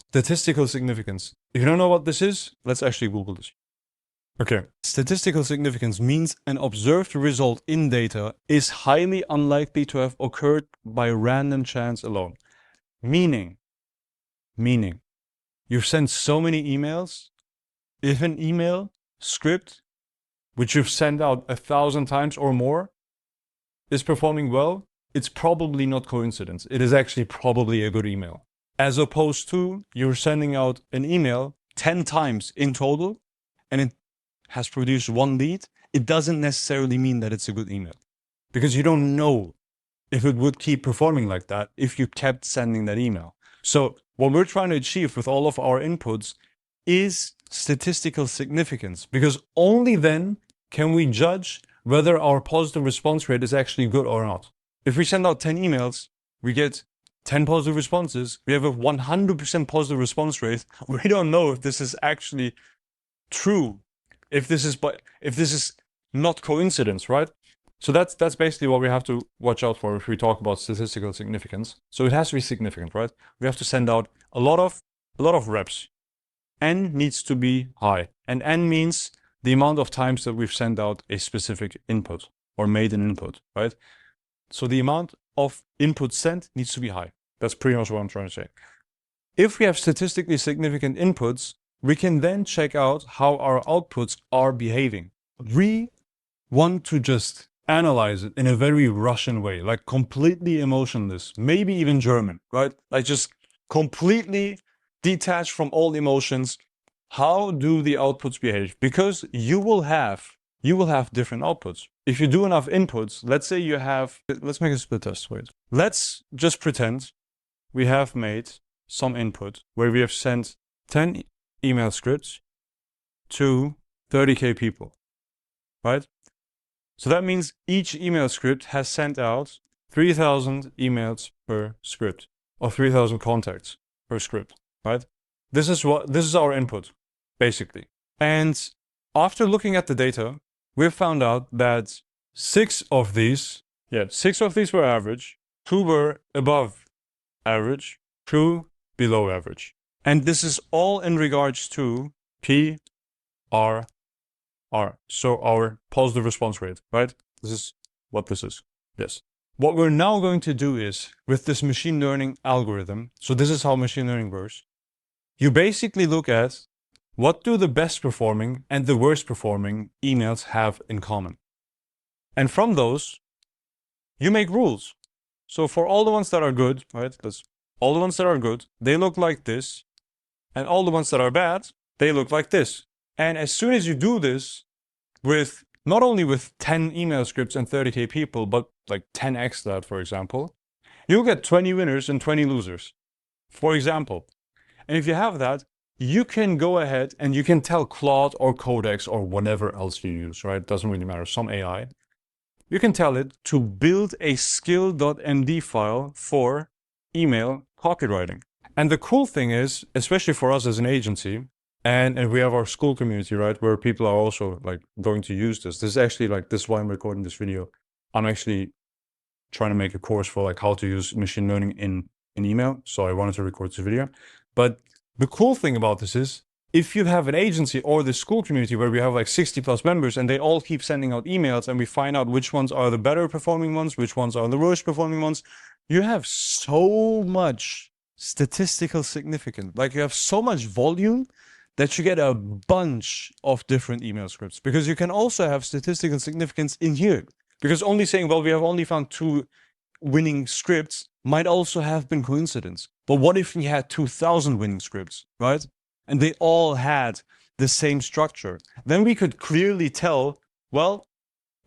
Statistical significance. If you don't know what this is, let's actually Google this. Okay. Statistical significance means an observed result in data is highly unlikely to have occurred by random chance alone. Meaning, you've sent so many emails. If an email script, which you've sent out 1,000 times or more, is performing well, it's probably not coincidence. It is actually probably a good email. As opposed to you're sending out an email 10 times in total and it has produced one lead. It doesn't necessarily mean that it's a good email, because you don't know if it would keep performing like that if you kept sending that email. So what we're trying to achieve with all of our inputs is statistical significance, because only then can we judge whether our positive response rate is actually good or not. If we send out 10 emails, we get 10 positive responses, we have a 100% positive response rate. We don't know if this is actually true, if this is not coincidence, right? So that's basically what we have to watch out for if we talk about statistical significance. So it has to be significant, right? We have to send out a lot of reps. N needs to be high, and N means the amount of times that we've sent out a specific input or made an input, right? So the amount of input sent needs to be high. That's pretty much what I'm trying to say. If we have statistically significant inputs, we can then check out how our outputs are behaving. We want to just analyze it in a very Russian way, like completely emotionless, maybe even German, right? Like just completely detached from all emotions. How do the outputs behave? Because you will have different outputs. If you do enough inputs, let's say you have, let's make a split test, wait. Let's just pretend we have made some input where we have sent 10 email scripts to 30K people, right? So that means each email script has sent out 3,000 emails per script, or 3,000 contacts per script, right? This is our input, basically. And after looking at the data, we found out that 6 of these were average, 2 were above average, 2 below average. And this is all in regards to PRR. So our positive response rate, right? This is what this is. Yes. What we're now going to do is, with this machine learning algorithm, so this is how machine learning works. You basically look at what do the best performing and the worst performing emails have in common. And from those, you make rules. So for all the ones that are good, right? All the ones that are good, they look like this. And all the ones that are bad, they look like this. And as soon as you do this with not only with 10 email scripts and 30K people, but like 10x that, for example, you'll get 20 winners and 20 losers, for example. And if you have that, you can go ahead and you can tell Claude or Codex or whatever else you use, right? Doesn't really matter, some AI. You can tell it to build a skill.md file for email copywriting. And the cool thing is, especially for us as an agency, and we have our school community, right, where people are also like going to use this. This is actually like, this is why I'm recording this video. I'm actually trying to make a course for like how to use machine learning in email. So I wanted to record this video. But the cool thing about this is, if you have an agency or the school community where we have like 60+ members and they all keep sending out emails and we find out which ones are the better performing ones, which ones are the worst performing ones, you have so much statistical significance. Like you have so much volume that you get a bunch of different email scripts, because you can also have statistical significance in here. Because only saying, well, we have only found 2 winning scripts might also have been coincidence. But what if we had 2,000 winning scripts, right? And they all had the same structure? Then we could clearly tell, well,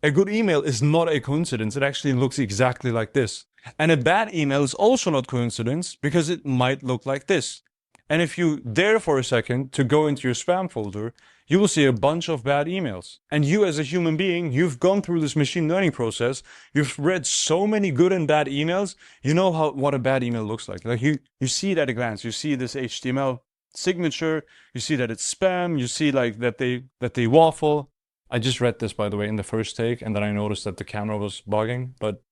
a good email is not a coincidence. It actually looks exactly like this. And a bad email is also not coincidence, because it might look like this. And if you dare for a second to go into your spam folder, you will see a bunch of bad emails. And you as a human being, you've gone through this machine learning process. You've read so many good and bad emails. You know what a bad email looks like. Like you see it at a glance. You see this HTML signature. You see that it's spam. You see like that they waffle. I just read this, by the way, in the first take, and then I noticed that the camera was bugging. But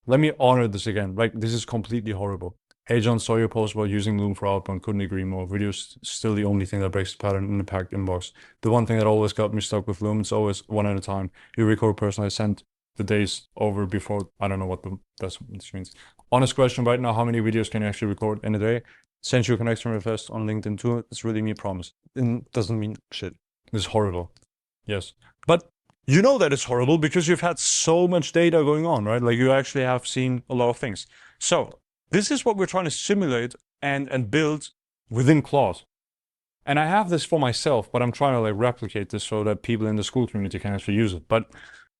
let me honor this again. Like, this is completely horrible. Hey John, saw your post about using Loom for outbound, couldn't agree more. Video's still the only thing that breaks the pattern in the packed inbox. The one thing that always got me stuck with Loom, it's always one at a time. You record personalized, send the days over before, I don't know what this means. Honest question right now, how many videos can you actually record in a day? Send you a connection request on LinkedIn too. It's really me, promise. It doesn't mean shit. It's horrible. Yes. But you know that it's horrible because you've had so much data going on, right? Like you actually have seen a lot of things. So this is what we're trying to simulate and build within Claude. And I have this for myself, but I'm trying to like replicate this so that people in the school community can actually use it. But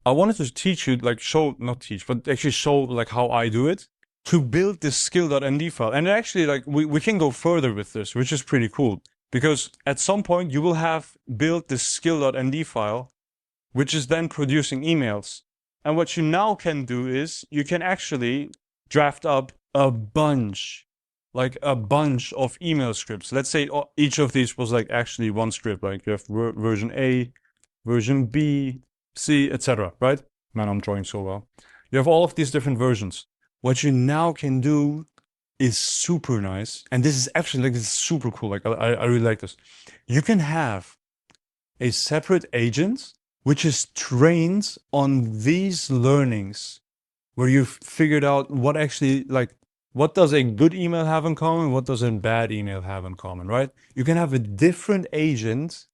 I wanted to teach you, like not teach, but actually show like how I do it to build this skill.md file. And actually like we can go further with this, which is pretty cool, because at some point you will have built this skill.md file, which is then producing emails. And what you now can do is you can actually draft up a bunch of email scripts. Let's say each of these was like actually one script, like you have version A, version B, C, etc. Right? Man, I'm drawing so well. You have all of these different versions. What you now can do is super nice. And this is actually like, this is super cool. Like I really like this. You can have a separate agent which is trained on these learnings, where you've figured out what actually, like, what does a good email have in common? What does a bad email have in common, right? You can have a different agent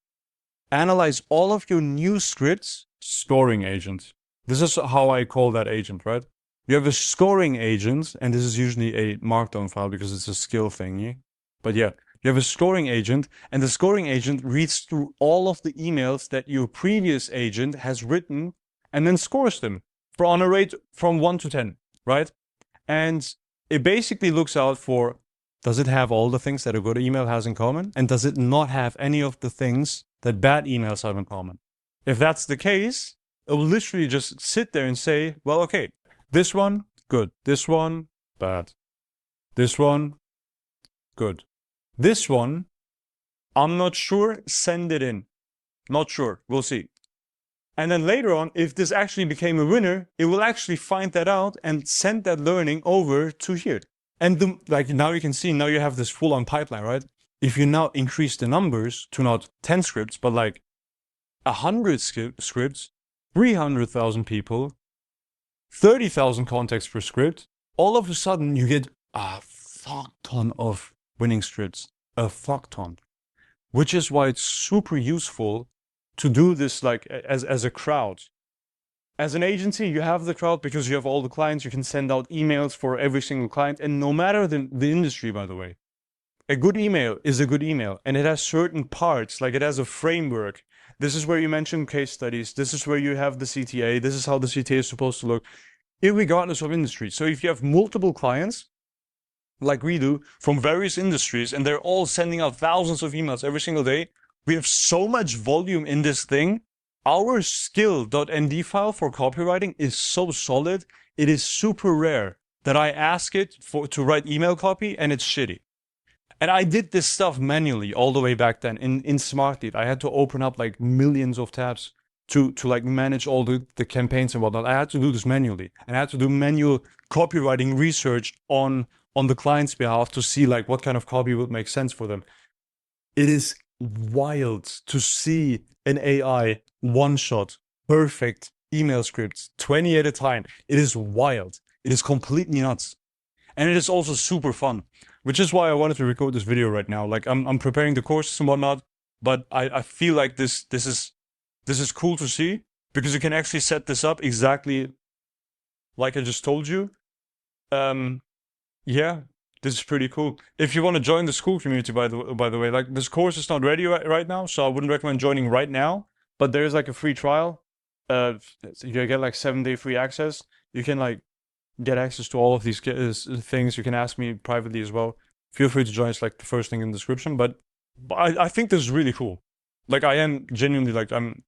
analyze all of your new scripts, scoring agent. This is how I call that agent, right? You have a scoring agent, and this is usually a markdown file because it's a skill thingy. But yeah, you have a scoring agent, and the scoring agent reads through all of the emails that your previous agent has written and then scores them on a rate from 1 to 10, right? And it basically looks out for Does it have all the things that a good email has in common? And does it not have any of the things that bad emails have in common? If that's the case, it will literally just sit there and say, well, okay, this one, good. This one, bad. This one, good. This one, I'm not sure, send it in. Not sure, we'll see. And then later on, if this actually became a winner, it will actually find that out and send that learning over to here. And like now you can see, now you have this full-on pipeline, right? If you now increase the numbers to not 10 scripts, but like 100 scripts, 300,000 people, 30,000 contacts per script, all of a sudden you get a fuck ton of winning scripts, a fuck ton. Which is why it's super useful to do this like as a crowd. As an agency, you have the crowd because you have all the clients. You can send out emails for every single client. And no matter the industry, by the way, a good email is a good email. And it has certain parts, like it has a framework. This is where you mention case studies. This is where you have the CTA. This is how the CTA is supposed to look, irregardless of industry. So if you have multiple clients, like we do, from various industries, and they're all sending out thousands of emails every single day, we have so much volume in this thing. Our skill.nd file for copywriting is so solid. It is super rare that I ask it to write email copy and it's shitty. And I did this stuff manually all the way back then in SmartLead. I had to open up like millions of tabs to like manage all the campaigns and whatnot. I had to do this manually, and I had to do manual copywriting research on the client's behalf to see like what kind of copy would make sense for them. It is wild to see an AI one-shot, perfect email scripts, 20 at a time. It is wild. It is completely nuts. And it is also super fun, which is why I wanted to record this video right now. Like I'm preparing the courses and whatnot, but I feel like this is cool to see because you can actually set this up exactly like I just told you. Yeah, this is pretty cool. If you want to join the school community, by the way, like this course is not ready right now, so I wouldn't recommend joining right now. But there's like a free trial. You get like 7-day free access. You can like get access to all of these things. You can ask me privately as well. Feel free to join. It's like the first thing in the description. But I think this is really cool. Like I am genuinely like I'm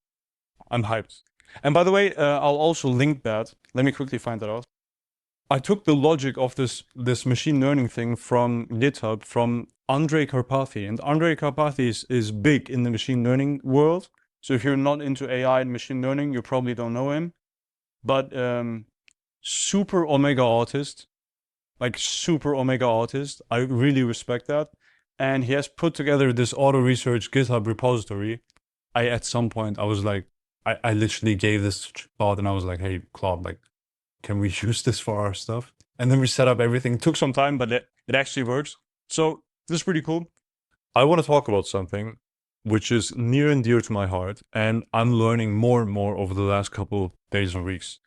hyped. And by the way, I'll also link that. Let me quickly find that out. I took the logic of this machine learning thing from GitHub from Andrej Karpathy. And Andrej Karpathy is big in the machine learning world. So if you're not into AI and machine learning, you probably don't know him. But super omega artist. Like super omega artist. I really respect that. And he has put together this auto research GitHub repository. At some point I was like, I literally gave this thought and I was like, hey, Claude, like, can we use this for our stuff? And then we set up everything. It took some time, but it actually works. So this is pretty cool. I want to talk about something which is near and dear to my heart, and I'm learning more and more over the last couple days and weeks,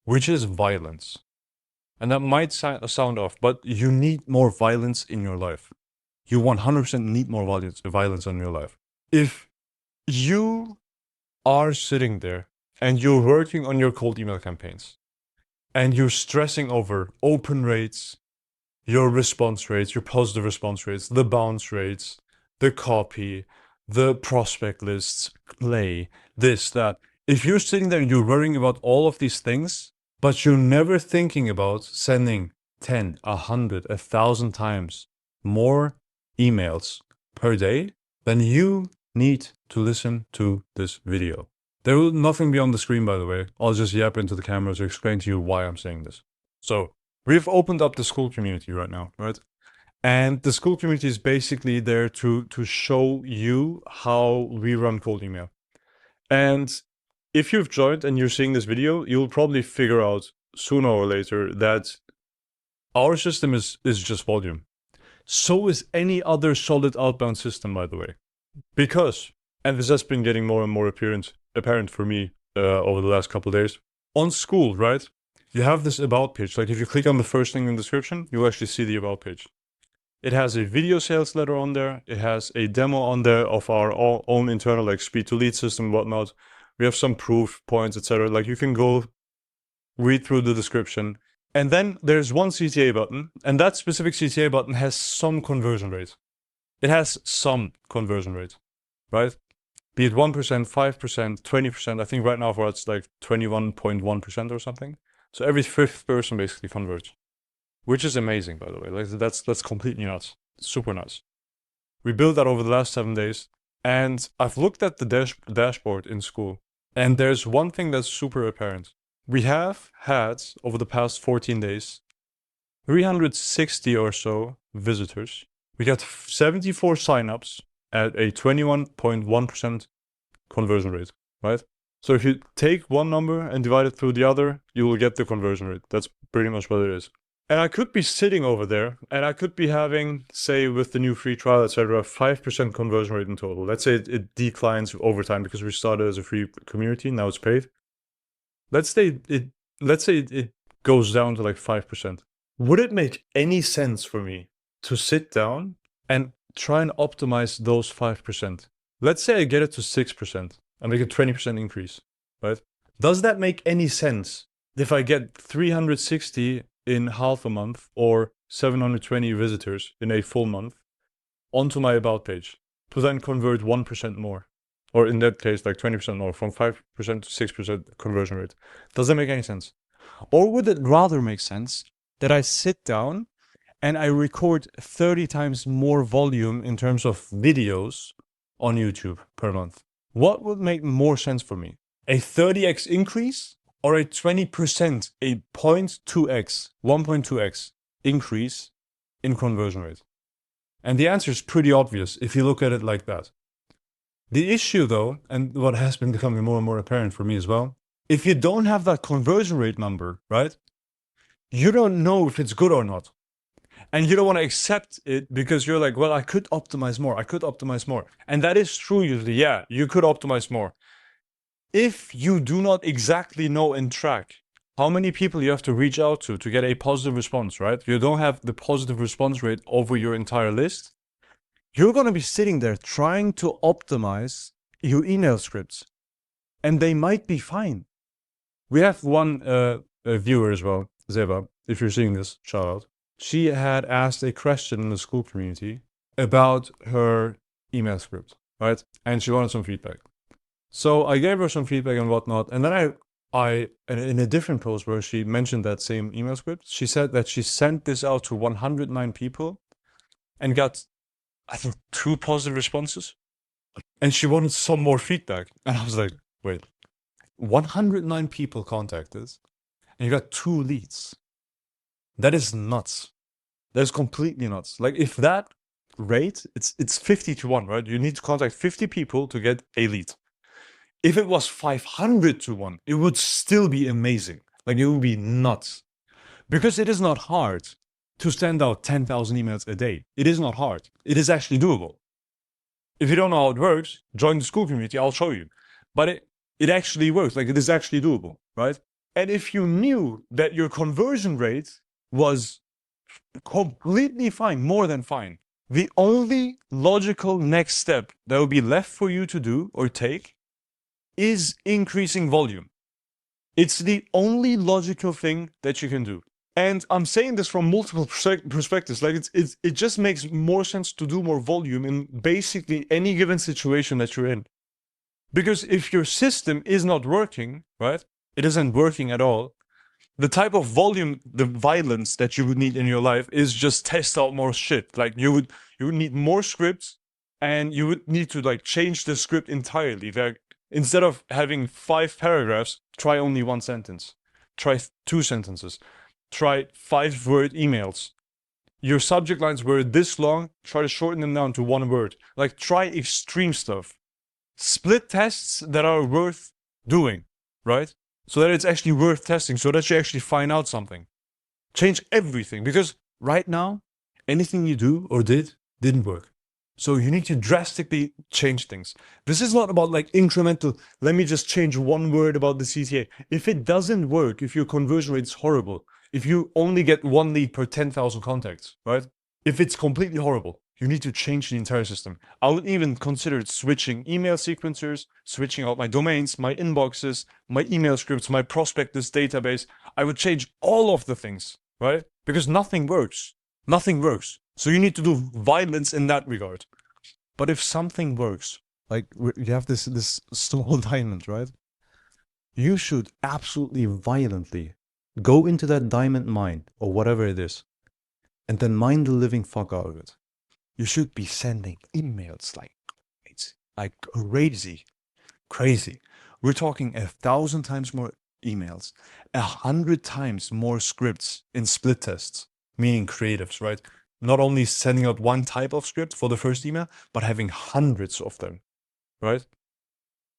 which is violence. And that might sound off, but you need more violence in your life. You 100% need more violence in your life. If you are sitting there and you're working on your cold email campaigns, and you're stressing over open rates, your response rates, your positive response rates, the bounce rates, the copy, the prospect lists, play, this, that. If you're sitting there and you're worrying about all of these things, but you're never thinking about sending 10, 100, 1,000 times more emails per day, then you need to listen to this video. There will nothing be on the screen, by the way. I'll just yap into the camera to explain to you why I'm saying this. So, we've opened up the school community right now, right? And the school community is basically there to show you how we run cold email. And if you've joined and you're seeing this video, you'll probably figure out sooner or later that our system is just volume. So is any other solid outbound system, by the way. Because, and this has been getting more and more apparent for me over the last couple of days. On school, right? You have this about page. Like if you click on the first thing in the description, you'll actually see the about page. It has a video sales letter on there. It has a demo on there of our own internal like speed to lead system and whatnot. We have some proof points, etc. Like you can go read through the description. And then there's one CTA button, and that specific CTA button has some conversion rate. It has some conversion rate, right? Be it 1%, 5%, 20%. I think right now for us it's like 21.1% or something. So every fifth person basically converts, which is amazing, by the way. Like that's completely nuts, super nuts. We built that over the last 7 days, and I've looked at the dashboard in school, and there's one thing that's super apparent. We have had, over the past 14 days, 360 or so visitors. We got 74 signups at a 21.1% conversion rate, right? So if you take one number and divide it through the other, you will get the conversion rate. That's pretty much what it is. And I could be sitting over there, and I could be having, say, with the new free trial, etc., 5% conversion rate in total. Let's say it declines over time because we started as a free community, now it's paid. Let's say it goes down to like 5%. Would it make any sense for me to sit down and try and optimize those 5%? Let's say I get it to 6% and make a 20% increase, right? Does that make any sense if I get 360 in half a month or 720 visitors in a full month onto my about page to then convert 1% more? Or in that case, like 20% more, from 5% to 6% conversion rate. Does that make any sense? Or would it rather make sense that I sit down and I record 30 times more volume in terms of videos on YouTube per month? What would make more sense for me? A 30x increase or a 20%, a 0.2x, 1.2x increase in conversion rate? And the answer is pretty obvious if you look at it like that. The issue though, and what has been becoming more and more apparent for me as well, if you don't have that conversion rate number, right, you don't know if it's good or not. And you don't want to accept it because you're like, well, I could optimize more. And that is true usually. Yeah, you could optimize more. If you do not exactly know and track how many people you have to reach out to get a positive response, right? You don't have the positive response rate over your entire list. You're going to be sitting there trying to optimize your email scripts, and they might be fine. We have one viewer as well, Zeba, if you're seeing this, shout out. She had asked a question in the school community about her email script, right? And she wanted some feedback. So I gave her some feedback and whatnot, and then I in a different post where she mentioned that same email script, she said that she sent this out to 109 people and got, I think, 2 positive responses, and she wanted some more feedback. And I was like, wait, 109 people contacted, and you got 2 leads. That is nuts. That is completely nuts. Like, if that rate, it's 50 to 1, right? You need to contact 50 people to get a lead. If it was 500 to 1, it would still be amazing. Like, it would be nuts. Because it is not hard to send out 10,000 emails a day. It is not hard. It is actually doable. If you don't know how it works, join the school community, I'll show you. But it actually works. Like, it is actually doable, right? And if you knew that your conversion rate was completely fine, more than fine, the only logical next step that would be left for you to do or take is increasing volume. It's the only logical thing that you can do. And I'm saying this from multiple perspectives. Like, it just makes more sense to do more volume in basically any given situation that you're in. Because if your system is not working, right? It isn't working at all. The type of volume, the violence that you would need in your life is just test out more shit. Like, you would need more scripts, and you would need to like change the script entirely. Like, instead of having 5 paragraphs, try only 1 sentence. Try 2 sentences. Try 5-word emails. Your subject lines were this long, try to shorten them down to 1 word. Like, try extreme stuff. Split tests that are worth doing, right? So that it's actually worth testing, so that you actually find out something. Change everything, because right now, anything you do or didn't work. So you need to drastically change things. This is not about like incremental, let me just change 1 word about the CTA. If it doesn't work, if your conversion rate is horrible, if you only get 1 lead per 10,000 contacts, right? If it's completely horrible, You need to change the entire system. I would even consider switching email sequencers, switching out my domains, my inboxes, my email scripts, my prospectus database. I would change all of the things, right? Because nothing works. Nothing works. So you need to do violence in that regard. But if something works, like you have this small diamond, right? You should absolutely violently go into that diamond mine or whatever it is, and then mine the living fuck out of it. You should be sending emails like crazy. We're talking 1,000 times more emails, 100 times more scripts in split tests, meaning creatives, right? Not only sending out one type of script for the first email, but having hundreds of them, right?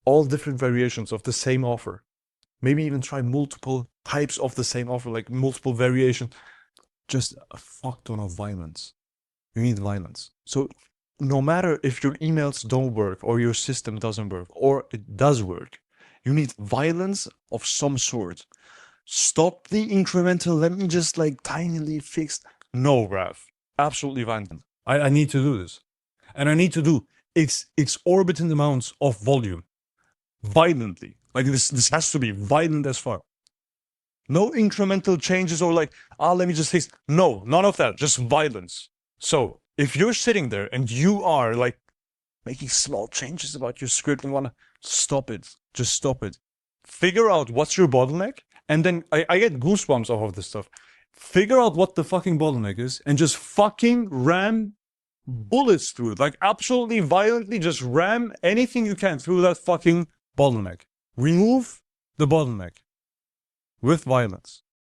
All different variations of the same offer. Maybe even try multiple types of the same offer, like multiple variations. Just a fuck ton of violence. You need violence. So no matter if your emails don't work or your system doesn't work or it does work, you need violence of some sort. Stop the incremental, let me just like tinily fix. No, Rav. Absolutely violent. I need to do this. And I need to do exorbitant amounts of volume. Violently. Like this has to be violent as fuck. No incremental changes or like, let me just fix. No, none of that. Just violence. So if you're sitting there and you are like making small changes about your script and wanna stop it, just stop it. Figure out what's your bottleneck, and then I get goosebumps off of this stuff. Figure out what the fucking bottleneck is and just fucking ram bullets through it. Like absolutely violently just ram anything you can through that fucking bottleneck. Remove the bottleneck with violence.